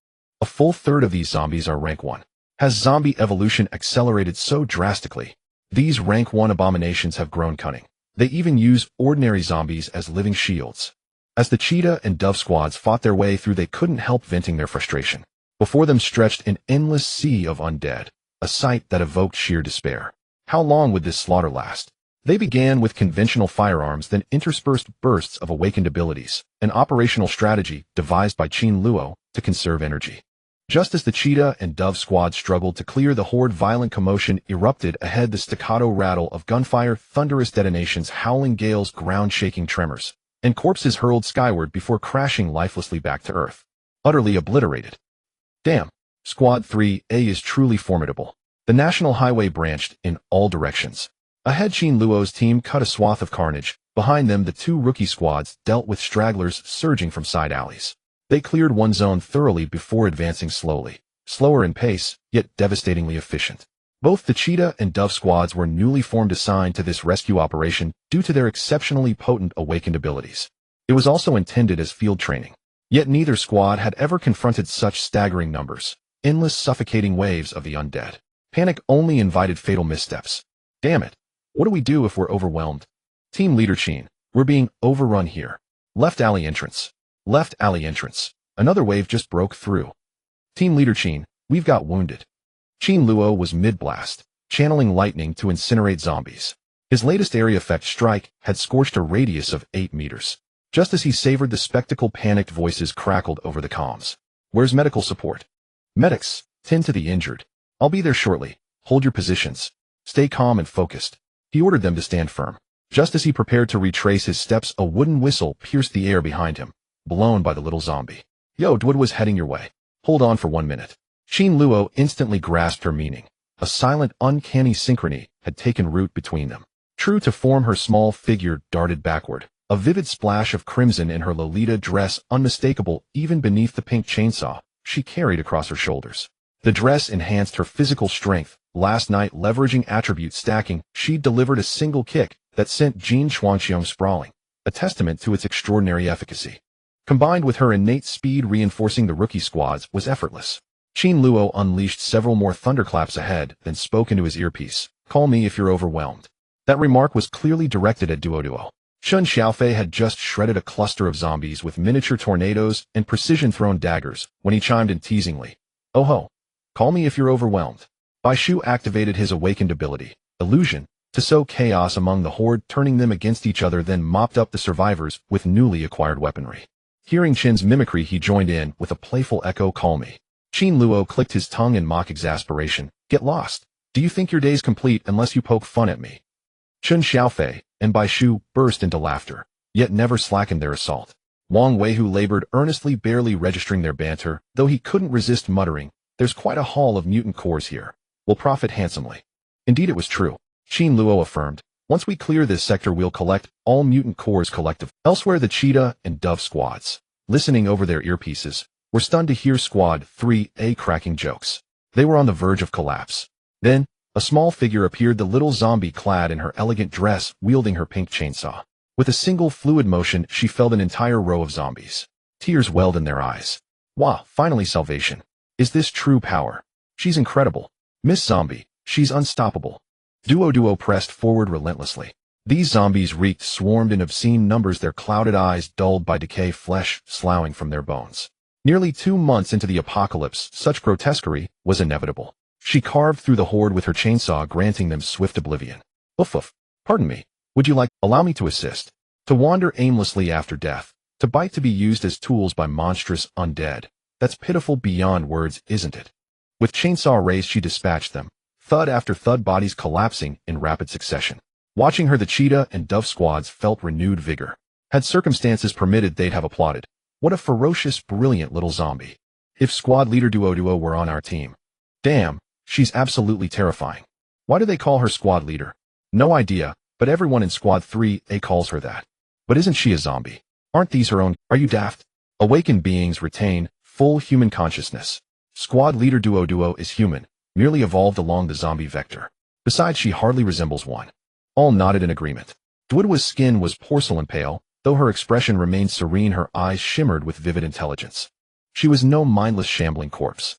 A full third of these zombies are rank 1. Has zombie evolution accelerated so drastically? These rank 1 abominations have grown cunning. They even use ordinary zombies as living shields. As the cheetah and dove squads fought their way through, they couldn't help venting their frustration. Before them stretched an endless sea of undead, a sight that evoked sheer despair. How long would this slaughter last? They began with conventional firearms, then interspersed bursts of awakened abilities, an operational strategy devised by Qin Luo to conserve energy. Just as the cheetah and dove squad struggled to clear the horde, violent commotion erupted ahead, the staccato rattle of gunfire, thunderous detonations, howling gales, ground-shaking tremors, and corpses hurled skyward before crashing lifelessly back to Earth, utterly obliterated. Damn, Squad 3A is truly formidable. The National Highway branched in all directions. Ahead, Qin Luo's team cut a swath of carnage. Behind them, the 2 rookie squads dealt with stragglers surging from side alleys. They cleared one zone thoroughly before advancing slowly, slower in pace, yet devastatingly efficient. Both the cheetah and dove squads were newly formed, assigned to this rescue operation due to their exceptionally potent awakened abilities. It was also intended as field training. Yet neither squad had ever confronted such staggering numbers, endless suffocating waves of the undead. Panic only invited fatal missteps. Damn it. What do we do if we're overwhelmed? Team Leader Qin, we're being overrun here. Left alley entrance. Left alley entrance. Another wave just broke through. Team Leader Qin, we've got wounded. Qin Luo was mid-blast, channeling lightning to incinerate zombies. His latest area effect strike had scorched a radius of 8 meters. Just as he savored the spectacle, panicked voices crackled over the comms. Where's medical support? Medics, tend to the injured. I'll be there shortly. Hold your positions. Stay calm and focused. He ordered them to stand firm. Just as he prepared to retrace his steps, a wooden whistle pierced the air behind him, blown by the little zombie. Yo, Duoduo's heading your way. Hold on for 1 minute. Qin Luo instantly grasped her meaning. A silent, uncanny synchrony had taken root between them. True to form, her small figure darted backward, a vivid splash of crimson in her Lolita dress unmistakable even beneath the pink chainsaw she carried across her shoulders. The dress enhanced her physical strength. Last night, leveraging attribute stacking, she delivered a single kick that sent Jin Xuanqiong sprawling, a testament to its extraordinary efficacy. Combined with her innate speed reinforcing the rookie squads, was effortless. Qin Luo unleashed several more thunderclaps ahead, then spoke into his earpiece. Call me if you're overwhelmed. That remark was clearly directed at Duoduo. Shun Xiaofei had just shredded a cluster of zombies with miniature tornadoes and precision-thrown daggers when he chimed in teasingly. Oh ho. Call me if you're overwhelmed. Bai Shu activated his awakened ability, Illusion, to sow chaos among the horde, turning them against each other, then mopped up the survivors with newly acquired weaponry. Hearing Qin's mimicry, he joined in with a playful echo. Call me. Qin Luo clicked his tongue in mock exasperation. Get lost. Do you think your day's complete unless you poke fun at me? Shun Xiaofei and Bai Shu burst into laughter, yet never slackened their assault. Wang Weihu labored earnestly, barely registering their banter, though he couldn't resist muttering, there's quite a haul of mutant cores here. We'll profit handsomely. Indeed, it was true. Qin Luo affirmed. Once we clear this sector, we'll collect all mutant cores collectively. Elsewhere, the cheetah and dove squads, listening over their earpieces, were stunned to hear Squad 3A cracking jokes. They were on the verge of collapse. Then, a small figure appeared, the little zombie clad in her elegant dress, wielding her pink chainsaw. With a single fluid motion, she felled an entire row of zombies. Tears welled in their eyes. Wow, finally salvation. Is this true power? She's incredible. Miss Zombie, she's unstoppable. Duoduo pressed forward relentlessly. These zombies reeked, swarmed in obscene numbers, their clouded eyes dulled by decay, flesh sloughing from their bones. Nearly 2 months into the apocalypse, such grotesquerie was inevitable. She carved through the horde with her chainsaw, granting them swift oblivion. Oof. Pardon me. Would you like, allow me to assist? To wander aimlessly after death. To bite, to be used as tools by monstrous undead. That's pitiful beyond words, isn't it? With chainsaw raised, she dispatched them. Thud after thud, bodies collapsing in rapid succession. Watching her, the cheetah and dove squads felt renewed vigor. Had circumstances permitted, they'd have applauded. What a ferocious, brilliant little zombie. If squad leader Duoduo were on our team. Damn, she's absolutely terrifying. Why do they call her squad leader? No idea, but everyone in Squad 3A calls her that. But isn't she a zombie? Aren't these her own? Are you daft? Awakened beings retain full human consciousness. Squad leader Duoduo is human, merely evolved along the zombie vector. Besides, she hardly resembles one. All nodded in agreement. Duoduo's skin was porcelain pale, though her expression remained serene, her eyes shimmered with vivid intelligence. She was no mindless, shambling corpse.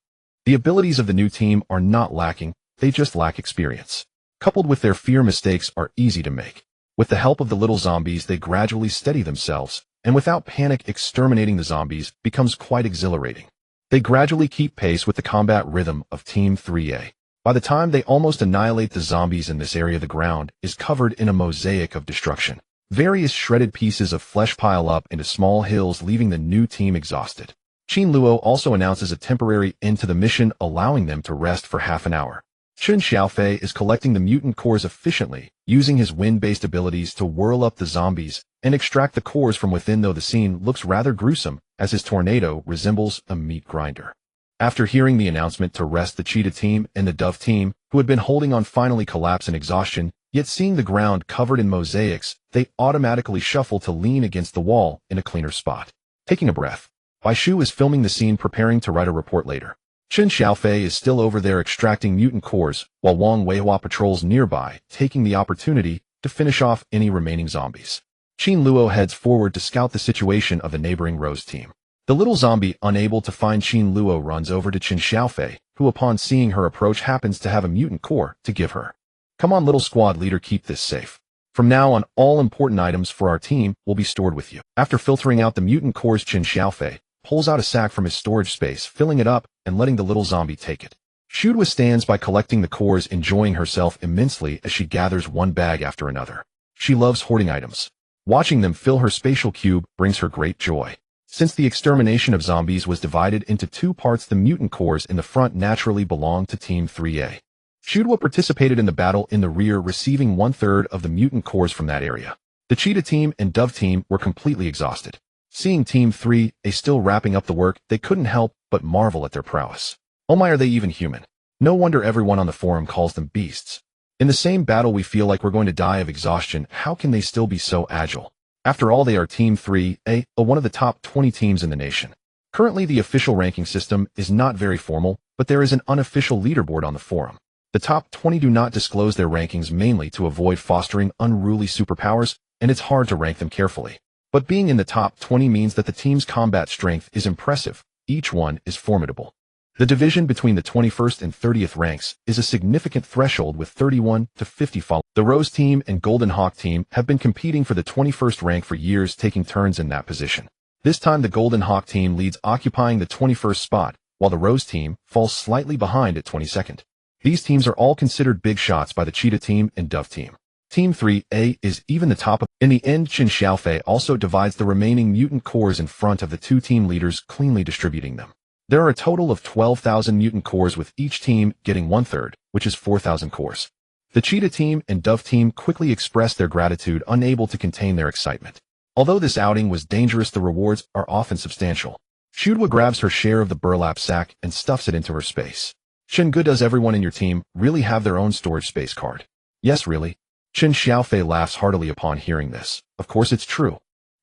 The abilities of the new team are not lacking, they just lack experience. Coupled with their fear, mistakes are easy to make. With the help of the little zombies, they gradually steady themselves, and without panic, exterminating the zombies becomes quite exhilarating. They gradually keep pace with the combat rhythm of Team 3A. By the time they almost annihilate the zombies in this area, the ground is covered in a mosaic of destruction. Various shredded pieces of flesh pile up into small hills, leaving the new team exhausted. Qin Luo also announces a temporary end to the mission, allowing them to rest for half an hour. Chen Xiaofei is collecting the mutant cores efficiently, using his wind-based abilities to whirl up the zombies and extract the cores from within, though the scene looks rather gruesome, as his tornado resembles a meat grinder. After hearing the announcement to rest, the cheetah team and the dove team, who had been holding on, finally collapse in exhaustion, yet seeing the ground covered in mosaics, they automatically shuffle to lean against the wall in a cleaner spot. Taking a breath, Bai Shu is filming the scene, preparing to write a report later. Chen Xiaofei is still over there extracting mutant cores, while Wang Weihua patrols nearby, taking the opportunity to finish off any remaining zombies. Qin Luo heads forward to scout the situation of the neighboring Rose team. The little zombie, unable to find Qin Luo, runs over to Chen Xiaofei, who upon seeing her approach happens to have a mutant core to give her. Come on, little squad leader, keep this safe. From now on, all important items for our team will be stored with you. After filtering out the mutant cores, Chen Xiaofei pulls out a sack from his storage space, filling it up and letting the little zombie take it. Duoduoduo stands by collecting the cores, enjoying herself immensely as she gathers one bag after another. She loves hoarding items. Watching them fill her spatial cube brings her great joy. Since the extermination of zombies was divided into two parts, the mutant cores in the front naturally belong to Team 3A. Duoduoduo participated in the battle in the rear, receiving 1/3 of the mutant cores from that area. The cheetah team and dove team were completely exhausted. Seeing Team 3A still wrapping up the work, they couldn't help but marvel at their prowess. Oh my, are they even human? No wonder everyone on the forum calls them beasts. In the same battle we feel like we're going to die of exhaustion. How can they still be so agile? After all, they are Team 3A, one of the top 20 teams in the nation. Currently, the official ranking system is not very formal, but there is an unofficial leaderboard on the forum. The top 20 do not disclose their rankings, mainly to avoid fostering unruly superpowers, and it's hard to rank them carefully. But being in the top 20 means that the team's combat strength is impressive. Each one is formidable. The division between the 21st and 30th ranks is a significant threshold, with 31 to 50 following. The Rose team and Golden Hawk team have been competing for the 21st rank for years, taking turns in that position. This time the Golden Hawk team leads, occupying the 21st spot, while the Rose team falls slightly behind at 22nd. These teams are all considered big shots by the Cheetah team and Dove team. Team 3A is even the top. In the end, Chen Xiaofei also divides the remaining mutant cores in front of the two team leaders, cleanly distributing them. There are a total of 12,000 mutant cores, with each team getting 1/3, which is 4,000 cores. The Cheetah team and Dove team quickly express their gratitude, unable to contain their excitement. Although this outing was dangerous, the rewards are often substantial. Duoduoduo grabs her share of the burlap sack and stuffs it into her space. Shengu, does everyone in your team really have their own storage space card? Yes, really. Chen Xiaofei laughs heartily upon hearing this. Of course it's true.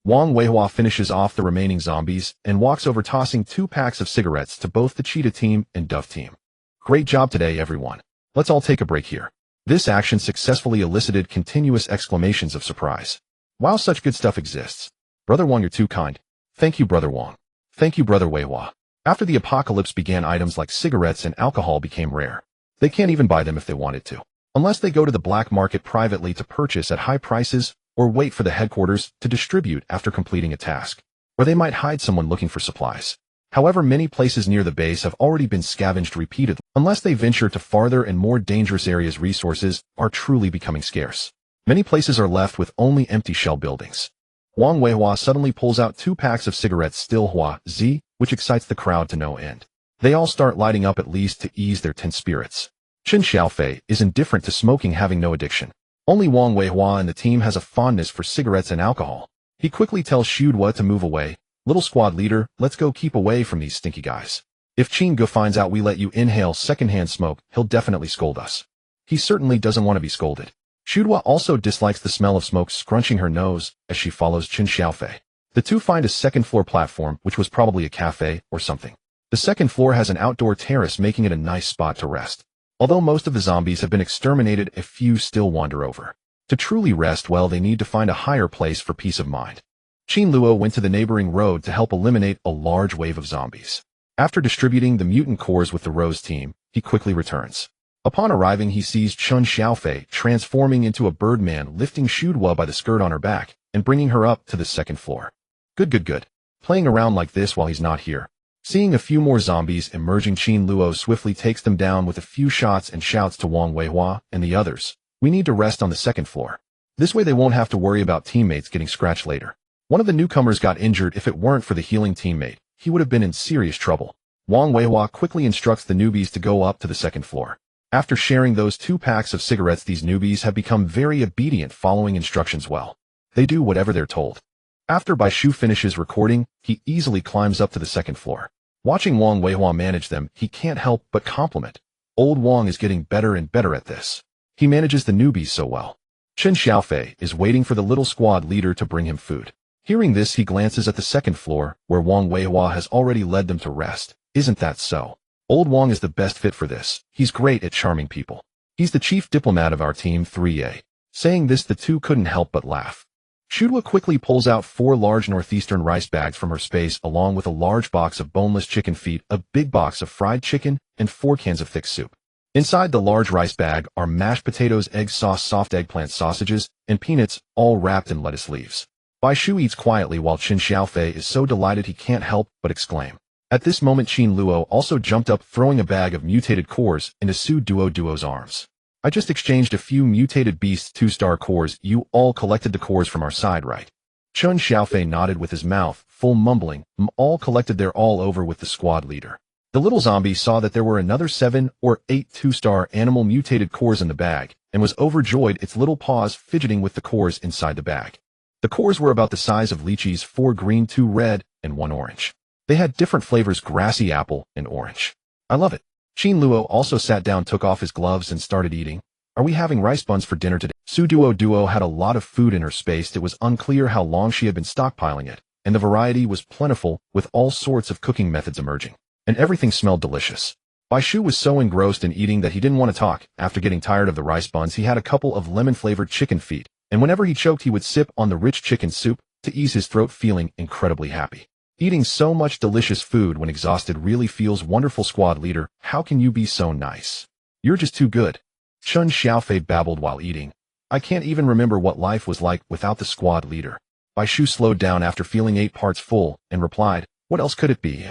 Wang Weihua finishes off the remaining zombies and walks over, tossing 2 packs of cigarettes to both the Cheetah team and Dove team. Great job today, everyone. Let's all take a break here. This action successfully elicited continuous exclamations of surprise. Wow, such good stuff exists. Brother Wang, you're too kind. Thank you, Brother Wang. Thank you, Brother Weihua. After the apocalypse began, items like cigarettes and alcohol became rare. They can't even buy them if they wanted to, unless they go to the black market privately to purchase at high prices, or wait for the headquarters to distribute after completing a task. Or they might hide someone looking for supplies. However, many places near the base have already been scavenged repeatedly. Unless they venture to farther and more dangerous areas, resources are truly becoming scarce. Many places are left with only empty shell buildings. Wang Weihua suddenly pulls out 2 packs of cigarettes, still Hua Z, which excites the crowd to no end. They all start lighting up, at least to ease their tense spirits. Chen Xiaofei is indifferent to smoking, having no addiction. Only Wang Weihua and the team has a fondness for cigarettes and alcohol. He quickly tells Duoduoduo to move away. Little squad leader, let's go, keep away from these stinky guys. If Qin finds out we let you inhale secondhand smoke, he'll definitely scold us. He certainly doesn't want to be scolded. Duoduoduo also dislikes the smell of smoke, scrunching her nose as she follows Chen Xiaofei. The two find a second-floor platform, which was probably a cafe or something. The second floor has an outdoor terrace, making it a nice spot to rest. Although most of the zombies have been exterminated, a few still wander over. To truly rest well, they need to find a higher place for peace of mind. Qin Luo went to the neighboring road to help eliminate a large wave of zombies. After distributing the mutant cores with the Rose team, he quickly returns. Upon arriving, he sees Chun Xiaofei transforming into a birdman, lifting Duoduo by the skirt on her back and bringing her up to the second floor. Good. Playing around like this while he's not here. Seeing a few more zombies emerging, Qin Luo swiftly takes them down with a few shots and shouts to Wang Weihua and the others, "We need to rest on the second floor. This way they won't have to worry about teammates getting scratched later." One of the newcomers got injured. If it weren't for the healing teammate, he would have been in serious trouble. Wang Weihua quickly instructs the newbies to go up to the second floor. After sharing those 2 packs of cigarettes, these newbies have become very obedient, following instructions well. They do whatever they're told. After Bai Shu finishes recording, he easily climbs up to the second floor. Watching Wang Weihua manage them, he can't help but compliment. Old Wang is getting better and better at this. He manages the newbies so well. Chen Xiaofei is waiting for the little squad leader to bring him food. Hearing this, he glances at the second floor, where Wang Weihua has already led them to rest. Isn't that so? Old Wang is the best fit for this. He's great at charming people. He's the chief diplomat of our team 3A. Saying this, the two couldn't help but laugh. Duoduo quickly pulls out 4 large northeastern rice bags from her space, along with a large box of boneless chicken feet, a big box of fried chicken, and 4 cans of thick soup. Inside the large rice bag are mashed potatoes, egg sauce, soft eggplant sausages, and peanuts, all wrapped in lettuce leaves. Bai Shu eats quietly while Qin Xiaofei is so delighted he can't help but exclaim. At this moment, Qin Luo also jumped up, throwing a bag of mutated cores into Duoduo's arms. "I just exchanged a few mutated beasts 2-star cores. You all collected the cores from our side, right?" Chun Xiaofei nodded with his mouth full, mumbling, All collected. They're all over with the squad leader." The little zombie saw that there were another 7 or 8 2-star animal mutated cores in the bag and was overjoyed, its little paws fidgeting with the cores inside the bag. The cores were about the size of lychees, 4 green, 2 red, and 1 orange. They had different flavors: grassy apple and orange. "I love it." Qin Luo also sat down, took off his gloves, and started eating. "Are we having rice buns for dinner today?" Duoduo had a lot of food in her space. It was unclear how long she had been stockpiling it, and the variety was plentiful, with all sorts of cooking methods emerging. And everything smelled delicious. Bai Shu was so engrossed in eating that he didn't want to talk. After getting tired of the rice buns, he had a couple of lemon-flavored chicken feet, and whenever he choked, he would sip on the rich chicken soup to ease his throat, feeling incredibly happy. Eating so much delicious food when exhausted really feels wonderful. "Squad leader, how can you be so nice? You're just too good." Chun Xiaofei babbled while eating. "I can't even remember what life was like without the squad leader." Bai Shu slowed down after feeling 8 parts full and replied, "What else could it be?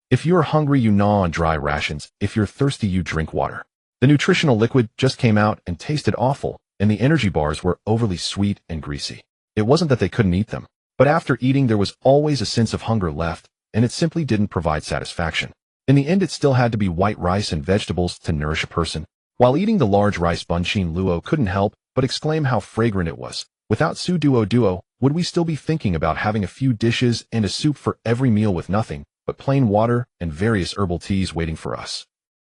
If you're hungry, you gnaw on dry rations. If you're thirsty, you drink water." The nutritional liquid just came out and tasted awful, and the energy bars were overly sweet and greasy. It wasn't that they couldn't eat them, but after eating there was always a sense of hunger left, and it simply didn't provide satisfaction. In the end, it still had to be white rice and vegetables to nourish a person. While eating the large rice bun, Qin Luo couldn't help but exclaim how fragrant it was. Without Duoduo, would we still be thinking about having a few dishes and a soup for every meal with nothing but plain water and various herbal teas waiting for us?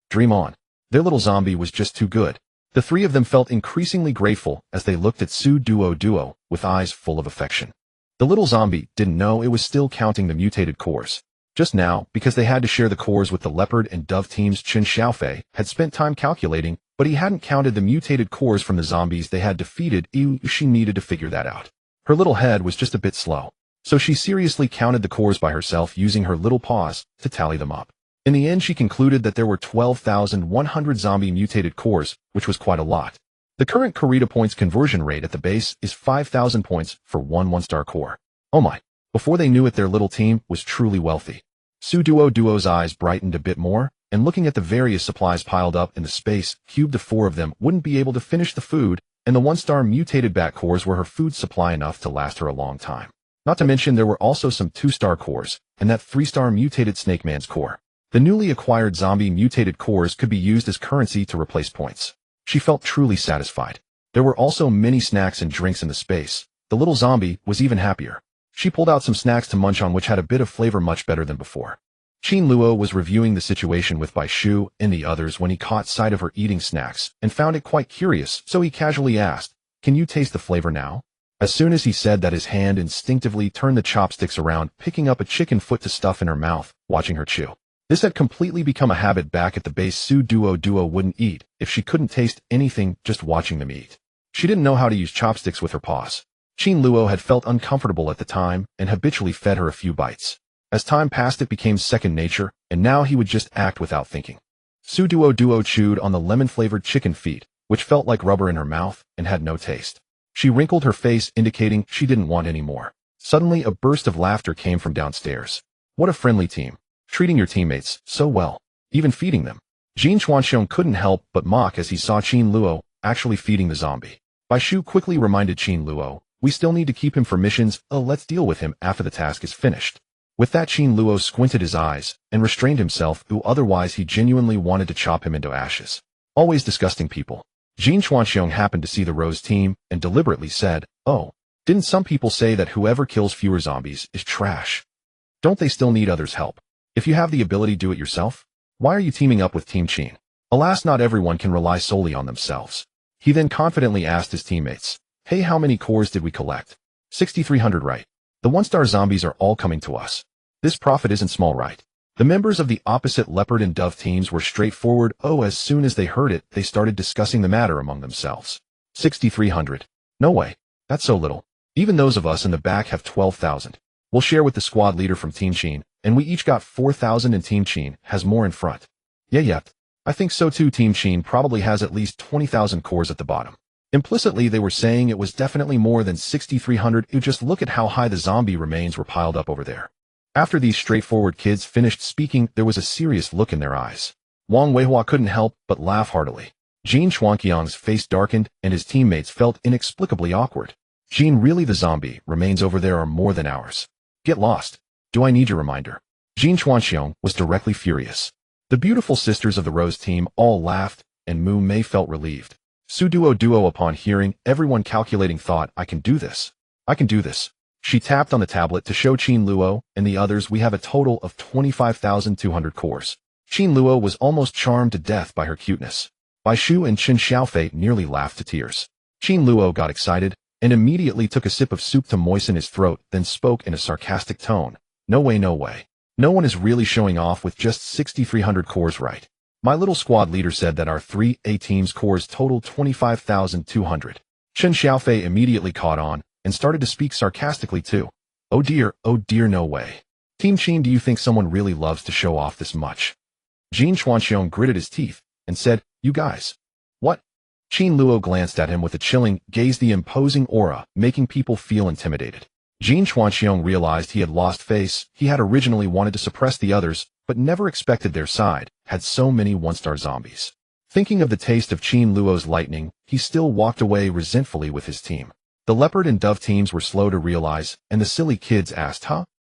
Dream on. Their little zombie was just too good. The 3 of them felt increasingly grateful as they looked at Duoduo with eyes full of affection. The little zombie didn't know it was still counting the mutated cores. Just now, because they had to share the cores with the leopard and dove teams, Qin Xiaofei had spent time calculating, but he hadn't counted the mutated cores from the zombies they had defeated. She needed to figure that out. Her little head was just a bit slow, so she seriously counted the cores by herself, using her little paws to tally them up. In the end, she concluded that there were 12,100 zombie mutated cores, which was quite a lot. The current Corrida points conversion rate at the base is 5,000 points for 1 1-star core. Oh my. Before they knew it, their little team was truly wealthy. Duoduo's eyes brightened a bit more, and looking at the various supplies piled up in the space cube, the 4 of them wouldn't be able to finish the food, and the 1-star mutated bat cores were her food supply, enough to last her a long time. Not to mention there were also some 2-star cores, and that 3-star mutated Snake Man's core. The newly acquired zombie mutated cores could be used as currency to replace points. She felt truly satisfied. There were also many snacks and drinks in the space. The little zombie was even happier. She pulled out some snacks to munch on, which had a bit of flavor, much better than before. Qin Luo was reviewing the situation with Bai Shu and the others when he caught sight of her eating snacks and found it quite curious, so he casually asked, "Can you taste the flavor now?" As soon as he said that, his hand instinctively turned the chopsticks around, picking up a chicken foot to stuff in her mouth, watching her chew. This had completely become a habit back at the base. Duoduo wouldn't eat if she couldn't taste anything just watching them eat. She didn't know how to use chopsticks with her paws. Qin Luo had felt uncomfortable at the time and habitually fed her a few bites. As time passed, it became second nature, and now he would just act without thinking. Duoduo chewed on the lemon-flavored chicken feet, which felt like rubber in her mouth and had no taste. She wrinkled her face, indicating she didn't want any more. Suddenly, a burst of laughter came from downstairs. What a friendly team. Treating your teammates so well. Even feeding them. Jin Chuanxiong couldn't help but mock as he saw Qin Luo actually feeding the zombie. Bai Shu quickly reminded Qin Luo, we still need to keep him for missions, let's deal with him after the task is finished. With that, Qin Luo squinted his eyes and restrained himself, otherwise he genuinely wanted to chop him into ashes. Always disgusting people. Jin Chuanxiong happened to see the Rose team and deliberately said, oh, didn't some people say that whoever kills fewer zombies is trash? Don't they still need others' help? If you have the ability, do it yourself? Why are you teaming up with Team Qin? Alas, not everyone can rely solely on themselves. He then confidently asked his teammates, hey, how many cores did we collect? 6,300, right? The one-star zombies are all coming to us. This profit isn't small, right? The members of the opposite leopard and dove teams were straightforward. As soon as they heard it, they started discussing the matter among themselves. 6,300. No way. That's so little. Even those of us in the back have 12,000. We'll share with the squad leader from Team Qin, and we each got 4,000 and Team Qin has more in front. Yeah. I think so too. Team Qin probably has at least 20,000 cores at the bottom. Implicitly, they were saying it was definitely more than 6,300. Just look at how high the zombie remains were piled up over there. After these straightforward kids finished speaking, there was a serious look in their eyes. Wang Weihua couldn't help but laugh heartily. Jin Chuanqiang's face darkened, and his teammates felt inexplicably awkward. Jin, really, the zombie remains over there are more than ours. Get lost. Do I need your reminder? Jin Chuanxiong was directly furious. The beautiful sisters of the Rose team all laughed, and Mu Mei felt relieved. Duoduo, upon hearing everyone calculating, thought, I can do this. I can do this. She tapped on the tablet to show Qin Luo and the others we have a total of 25,200 cores. Qin Luo was almost charmed to death by her cuteness. Bai Shu and Chen Xiaofei nearly laughed to tears. Qin Luo got excited and immediately took a sip of soup to moisten his throat, then spoke in a sarcastic tone. No way, no way. No one is really showing off with just 6,300 cores, right? My little squad leader said that our 3A team's cores totaled 25,200. Chen Xiaofei immediately caught on and started to speak sarcastically too. Oh dear, no way. Team Qin, do you think someone really loves to show off this much? Jin Chuanxiong gritted his teeth and said, you guys. What? Qin Luo glanced at him with a chilling gaze, the imposing aura making people feel intimidated. Jin Chuanxiong realized he had lost face. He had originally wanted to suppress the others, but never expected their side had so many one-star zombies. Thinking of the taste of Qin Luo's lightning, he still walked away resentfully with his team. The leopard and dove teams were slow to realize, and the silly kids asked,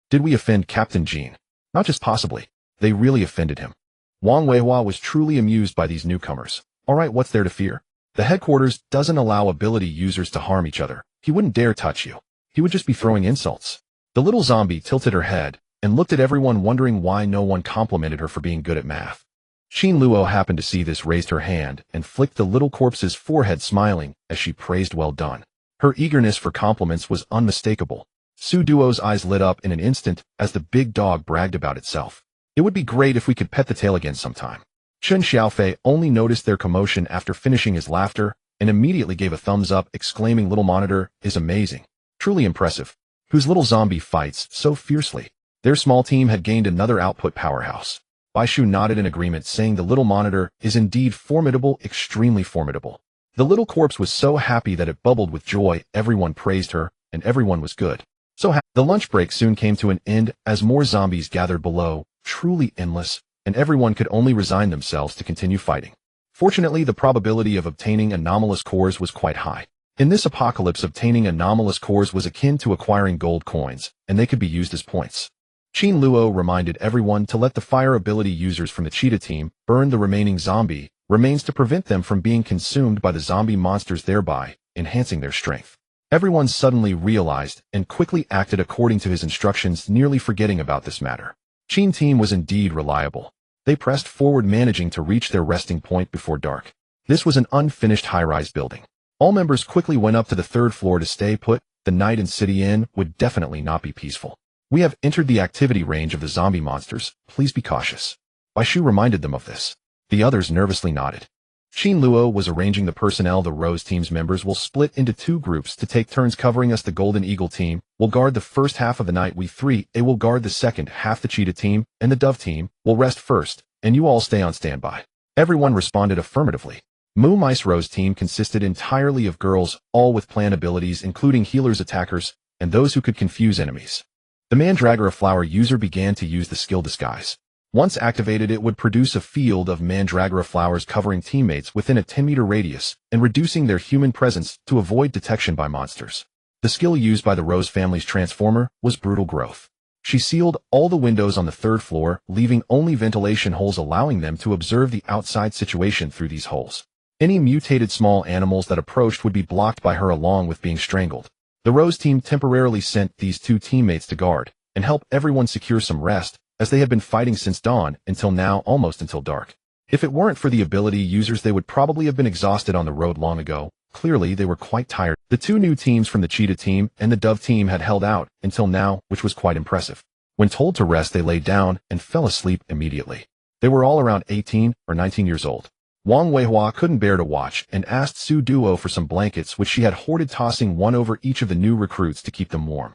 did we offend Captain Jin? Not just possibly. They really offended him. Wang Weihua was truly amused by these newcomers. Alright, what's there to fear? The headquarters doesn't allow ability users to harm each other. He wouldn't dare touch you. He would just be throwing insults. The little zombie tilted her head and looked at everyone, wondering why no one complimented her for being good at math. Qin Luo happened to see this, raised her hand and flicked the little corpse's forehead, smiling as she praised well done. Her eagerness for compliments was unmistakable. Su Duo's eyes lit up in an instant as the big dog bragged about itself. It would be great if we could pet the tail again sometime. Chen Xiaofei only noticed their commotion after finishing his laughter and immediately gave a thumbs up, exclaiming, little monitor is amazing. Truly impressive. Whose little zombie fights so fiercely. Their small team had gained another output powerhouse. Bai Shu nodded in agreement, saying the little monitor is indeed formidable, extremely formidable. The little corpse was so happy that it bubbled with joy. Everyone praised her, and everyone was good. So happy. The lunch break soon came to an end as more zombies gathered below, truly endless, and everyone could only resign themselves to continue fighting. Fortunately, the probability of obtaining anomalous cores was quite high. In this apocalypse, obtaining anomalous cores was akin to acquiring gold coins, and they could be used as points. Qin Luo reminded everyone to let the fire ability users from the cheetah team burn the remaining zombie remains to prevent them from being consumed by the zombie monsters, thereby enhancing their strength. Everyone suddenly realized and quickly acted according to his instructions, nearly forgetting about this matter. Qin team was indeed reliable. They pressed forward, managing to reach their resting point before dark. This was an unfinished high-rise building. All members quickly went up to the third floor to stay put. The night in City Inn would definitely not be peaceful. We have entered the activity range of the zombie monsters. Please be cautious. Bai Shu reminded them of this. The others nervously nodded. Xin Luo was arranging the personnel. The Rose team's members will split into 2 groups to take turns covering us. The Golden Eagle team will guard the first half of the night. We 3A will guard the second half. The Cheetah team and the Dove team will rest first, and you all stay on standby. Everyone responded affirmatively. Moo Mice Rose team consisted entirely of girls, all with plan abilities including healers, attackers, and those who could confuse enemies. The Mandragora Flower user began to use the skill Disguise. Once activated, it would produce a field of Mandragora flowers covering teammates within a 10-meter radius and reducing their human presence to avoid detection by monsters. The skill used by the Rose family's Transformer was Brutal Growth. She sealed all the windows on the 3rd floor, leaving only ventilation holes, allowing them to observe the outside situation through these holes. Any mutated small animals that approached would be blocked by her along with being strangled. The Rose team temporarily sent these 2 teammates to guard and help everyone secure some rest, as they had been fighting since dawn until now, almost until dark. If it weren't for the ability users, they would probably have been exhausted on the road long ago. Clearly, they were quite tired. The 2 new teams from the Cheetah team and the Dove team had held out until now, which was quite impressive. When told to rest, they lay down and fell asleep immediately. They were all around 18 or 19 years old. Wang Weihua couldn't bear to watch and asked Su Duo for some blankets, which she had hoarded, tossing one over each of the new recruits to keep them warm.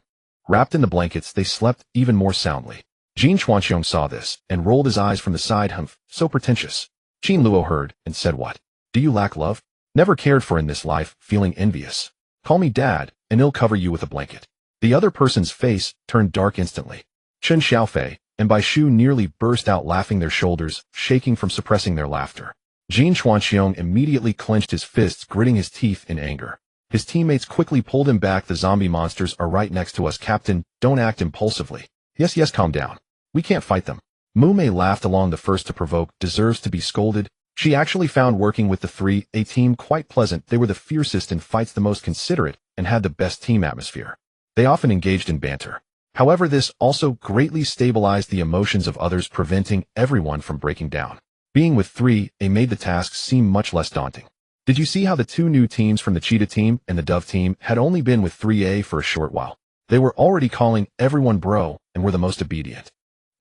Wrapped in the blankets, they slept even more soundly. Jin Chuanxiong saw this and rolled his eyes from the side. Humph, so pretentious. Xin Luo heard and said, "What? Do you lack love? Never cared for in this life, feeling envious. Call me dad, and he'll cover you with a blanket." The other person's face turned dark instantly. Chen Xiaofei and Bai Shu nearly burst out laughing, their shoulders shaking from suppressing their laughter. Jin Chuanxiong immediately clenched his fists, gritting his teeth in anger. His teammates quickly pulled him back. "The zombie monsters are right next to us, Captain. Don't act impulsively." Yes, calm down. We can't fight them." Mu Mei laughed along. "The first to provoke deserves to be scolded." She actually found working with the 3A team quite pleasant. They were the fiercest in fights, the most considerate, and had the best team atmosphere. They often engaged in banter. However, this also greatly stabilized the emotions of others, preventing everyone from breaking down. Being with 3A made the tasks seem much less daunting. Did you see how the 2 new teams from the Cheetah team and the Dove team had only been with 3A for a short while? They were already calling everyone bro and were the most obedient.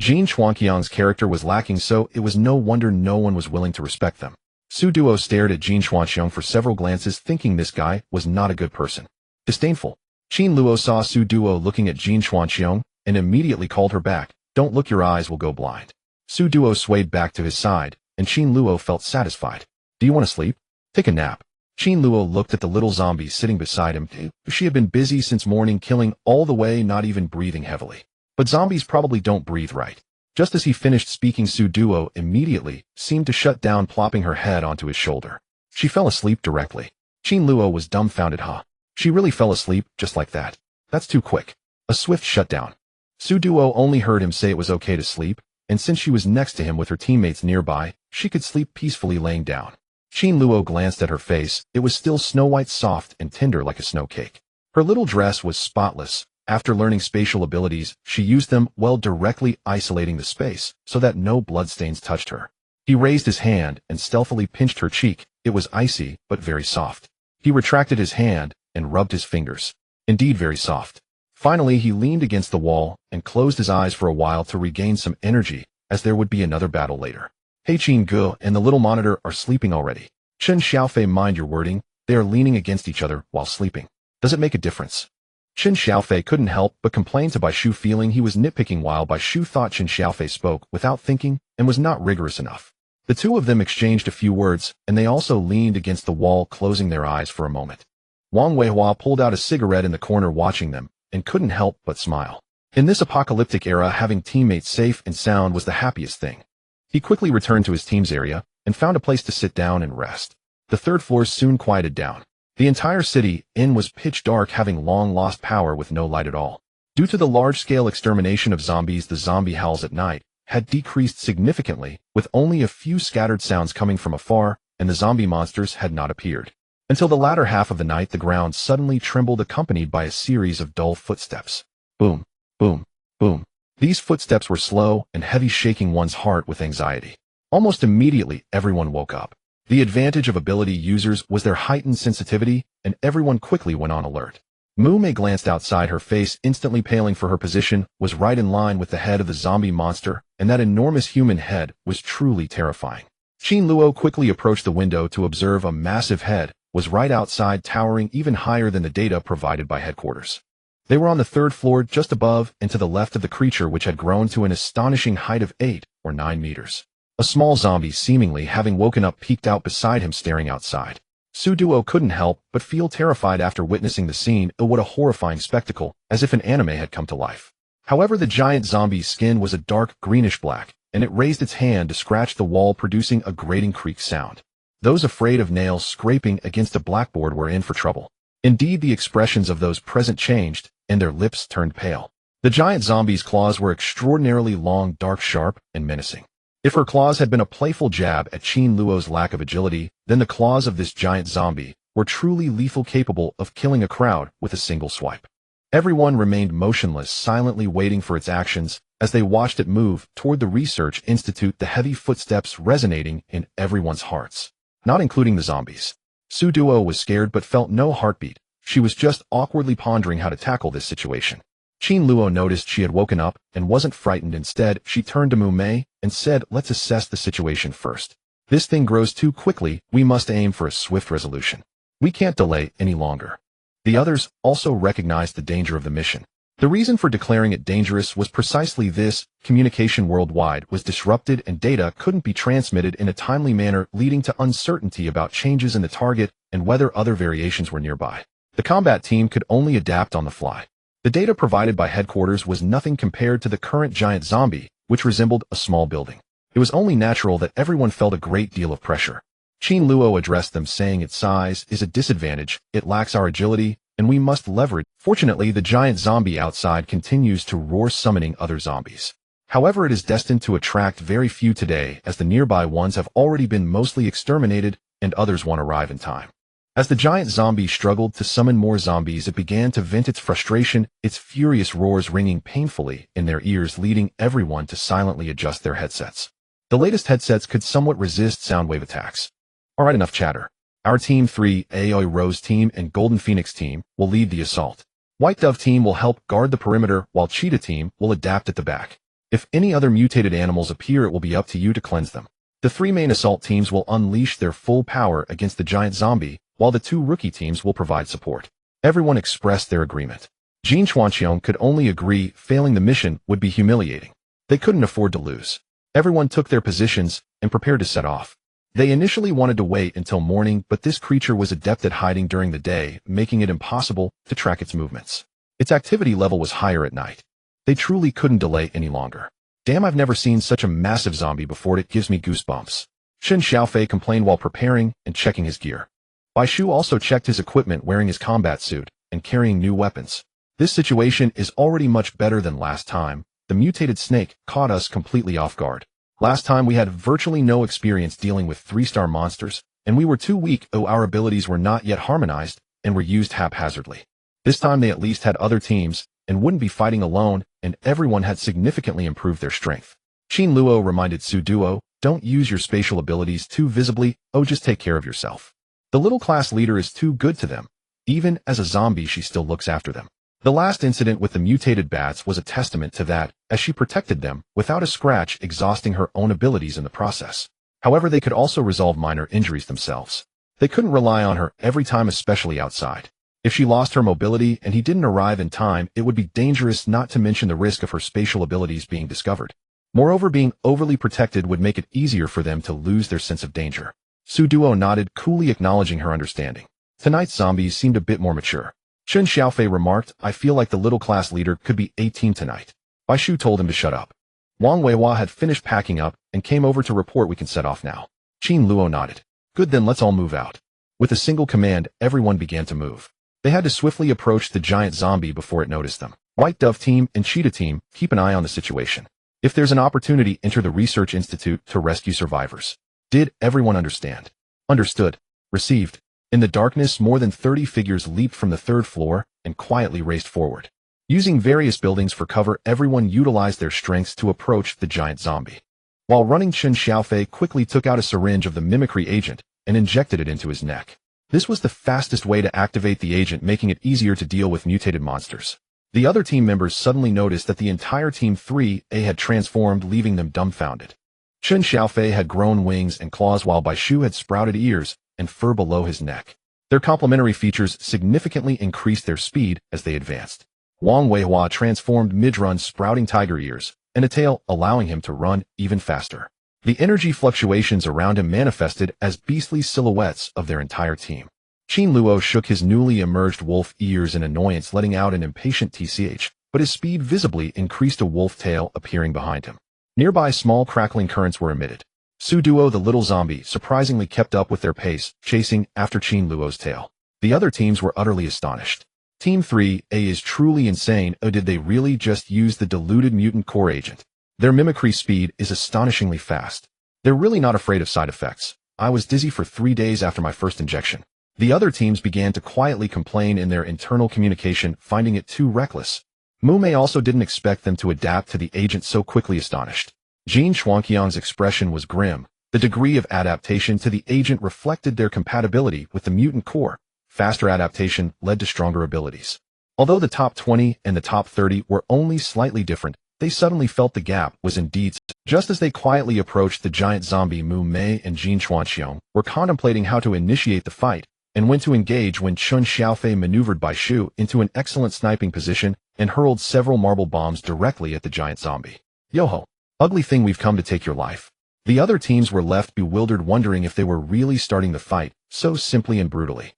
Jin Chuanqiang's character was lacking, so it was no wonder no one was willing to respect them. Su Duo stared at Jin Chuanqiang for several glances, thinking this guy was not a good person. Disdainful. Xin Luo saw Su Duo looking at Jin Chuanqiang and immediately called her back. "Don't look, your eyes will go blind." Su Duo swayed back to his side, and Xin Luo felt satisfied. "Do you want to sleep? Take a nap." Xin Luo looked at the little zombie sitting beside him. She had been busy since morning, killing all the way, not even breathing heavily. But zombies probably don't breathe right. Just as he finished speaking, Su Duo immediately seemed to shut down, plopping her head onto his shoulder. She fell asleep directly. Xin Luo was dumbfounded. Huh? She really fell asleep just like that? That's too quick. A swift shutdown. Su Duo only heard him say it was okay to sleep, and since she was next to him with her teammates nearby, she could sleep peacefully laying down. Xin Luo glanced at her face. It was still snow-white, soft and tender like a snow cake. Her little dress was spotless. After learning spatial abilities, she used them well, directly isolating the space so that no bloodstains touched her. He raised his hand and stealthily pinched her cheek. It was icy, but very soft. He retracted his hand and rubbed his fingers. Indeed, very soft. Finally, he leaned against the wall and closed his eyes for a while to regain some energy, as there would be another battle later. Hey, Qin Gu and the little monitor are sleeping already. Chen Xiaofei, mind your wording. They are leaning against each other while sleeping. Does it make a difference? Chen Xiaofei couldn't help but complain to Bai Shu, feeling he was nitpicking, while Bai Shu thought Chen Xiaofei spoke without thinking and was not rigorous enough. The 2 of them exchanged a few words, and they also leaned against the wall, closing their eyes for a moment. Wang Weihua pulled out a cigarette in the corner, watching them, and couldn't help but smile. In this apocalyptic era, having teammates safe and sound was the happiest thing. He quickly returned to his team's area and found a place to sit down and rest. The 3rd floor soon quieted down. The entire city was pitch dark, having long lost power with no light at all. Due to the large-scale extermination of zombies, the zombie howls at night had decreased significantly, with only a few scattered sounds coming from afar, and the zombie monsters had not appeared. Until the latter half of the night, the ground suddenly trembled, accompanied by a series of dull footsteps. Boom, boom, boom. These footsteps were slow and heavy, shaking one's heart with anxiety. Almost immediately, everyone woke up. The advantage of ability users was their heightened sensitivity, and everyone quickly went on alert. Mu Mei glanced outside, her face instantly paling, for her position was right in line with the head of the zombie monster, and that enormous human head was truly terrifying. Qin Luo quickly approached the window to observe a massive head was right outside, towering even higher than the data provided by headquarters. They were on the third floor just above and to the left of the creature, which had grown to an astonishing height of 8 or 9 meters. A small zombie, seemingly having woken up, peeked out beside him, staring outside. Duoduo couldn't help but feel terrified after witnessing the scene. Oh, what a horrifying spectacle, as if an anime had come to life. However, the giant zombie's skin was a dark greenish-black, and it raised its hand to scratch the wall, producing a grating creak sound. Those afraid of nails scraping against a blackboard were in for trouble. Indeed, the expressions of those present changed, and their lips turned pale. The giant zombie's claws were extraordinarily long, dark, sharp, and menacing. If her claws had been a playful jab at Qin Luo's lack of agility, then the claws of this giant zombie were truly lethal, capable of killing a crowd with a single swipe. Everyone remained motionless, silently waiting for its actions. As they watched it move toward the research institute, the heavy footsteps resonating in everyone's hearts, not including the zombies. Duoduo was scared but felt no heartbeat. She was just awkwardly pondering how to tackle this situation. Qin Luo noticed she had woken up and wasn't frightened. Instead, she turned to Mu Mei and said, "Let's assess the situation first. This thing grows too quickly. We must aim for a swift resolution. We can't delay any longer." The others also recognized the danger of the mission. The reason for declaring it dangerous was precisely this: communication worldwide was disrupted and data couldn't be transmitted in a timely manner, leading to uncertainty about changes in the target and whether other variations were nearby. The combat team could only adapt on the fly. The data provided by headquarters was nothing compared to the current giant zombie, which resembled a small building. It was only natural that everyone felt a great deal of pressure. Qin Luo addressed them, saying, "Its size is a disadvantage, it lacks our agility, and we must leverage." Fortunately, the giant zombie outside continues to roar, summoning other zombies. However, it is destined to attract very few today, as the nearby ones have already been mostly exterminated and others won't arrive in time. As the giant zombie struggled to summon more zombies, it began to vent its frustration, its furious roars ringing painfully in their ears, leading everyone to silently adjust their headsets. The latest headsets could somewhat resist sound wave attacks. Alright, enough chatter. Our Team 3, Aoi Rose Team and Golden Phoenix Team, will lead the assault. White Dove Team will help guard the perimeter, while Cheetah Team will adapt at the back. If any other mutated animals appear, it will be up to you to cleanse them. The 3 main assault teams will unleash their full power against the giant zombie, while the 2 rookie teams will provide support. Everyone expressed their agreement. Jin Chuanqiong could only agree. Failing the mission would be humiliating. They couldn't afford to lose. Everyone took their positions and prepared to set off. They initially wanted to wait until morning, but this creature was adept at hiding during the day, making it impossible to track its movements. Its activity level was higher at night. They truly couldn't delay any longer. "Damn, I've never seen such a massive zombie before. It gives me goosebumps," Shen Xiaofei complained while preparing and checking his gear. Bai Shu also checked his equipment, wearing his combat suit and carrying new weapons. "This situation is already much better than last time. The mutated snake caught us completely off guard. Last time we had virtually no experience dealing with 3-star monsters, and we were too weak. Our abilities were not yet harmonized and were used haphazardly. This time they at least had other teams and wouldn't be fighting alone, and everyone had significantly improved their strength." Qin Luo reminded Duoduo, "Don't use your spatial abilities too visibly. Just take care of yourself. The little class leader is too good to them. Even as a zombie, she still looks after them." The last incident with the mutated bats was a testament to that, as she protected them without a scratch, exhausting her own abilities in the process. However, they could also resolve minor injuries themselves. They couldn't rely on her every time, especially outside. If she lost her mobility and he didn't arrive in time, it would be dangerous, not to mention the risk of her spatial abilities being discovered. Moreover, being overly protected would make it easier for them to lose their sense of danger. Duoduo nodded, coolly acknowledging her understanding. Tonight's zombies seemed a bit more mature. Shen Xiaofei remarked, "I feel like the little class leader could be a team tonight." Bai Shu told him to shut up. Wang Weihua had finished packing up and came over to report, "We can set off now." Qin Luo nodded. "Good, then let's all move out." With a single command, everyone began to move. They had to swiftly approach the giant zombie before it noticed them. White Dove Team and Cheetah Team, keep an eye on the situation. If there's an opportunity, enter the research institute to rescue survivors. Did everyone understand? Understood. Received. In the darkness, more than 30 figures leaped from the 3rd floor and quietly raced forward. Using various buildings for cover, everyone utilized their strengths to approach the giant zombie. While running, Chen Xiaofei quickly took out a syringe of the mimicry agent and injected it into his neck. This was the fastest way to activate the agent, making it easier to deal with mutated monsters. The other team members suddenly noticed that the entire Team 3A had transformed, leaving them dumbfounded. Chen Xiaofei had grown wings and claws while Bai Shu had sprouted ears and fur below his neck. Their complementary features significantly increased their speed as they advanced. Wang Weihua transformed mid-run sprouting tiger ears and a tail, allowing him to run even faster. The energy fluctuations around him manifested as beastly silhouettes of their entire team. Qin Luo shook his newly emerged wolf ears in annoyance, letting out an impatient tch, but his speed visibly increased, a wolf tail appearing behind him. Nearby small crackling currents were emitted. Su Duo, the little zombie, surprisingly kept up with their pace, chasing after Qin Luo's tail. The other teams were utterly astonished. Team 3A is truly insane. Oh, did they really just use the diluted mutant core agent? Their mimicry speed is astonishingly fast. They're really not afraid of side effects. I was dizzy for 3 days after my first injection. The other teams began to quietly complain in their internal communication, finding it too reckless. Mu Mei also didn't expect them to adapt to the agent so quickly. Astonished, Jin Xuanqiang's expression was grim. The degree of adaptation to the agent reflected their compatibility with the mutant core. Faster adaptation led to stronger abilities. Although the top 20 and the top 30 were only slightly different, they suddenly felt the gap was indeed. Just as they quietly approached the giant zombie, Mu Mei and Jin Xuanqiang were contemplating how to initiate the fight and when to engage when Chen Xiaofei maneuvered Bai Shu into an excellent sniping position and hurled several marble bombs directly at the giant zombie. Yoho! Ugly thing, we've come to take your life. The other teams were left bewildered, wondering if they were really starting the fight so simply and brutally.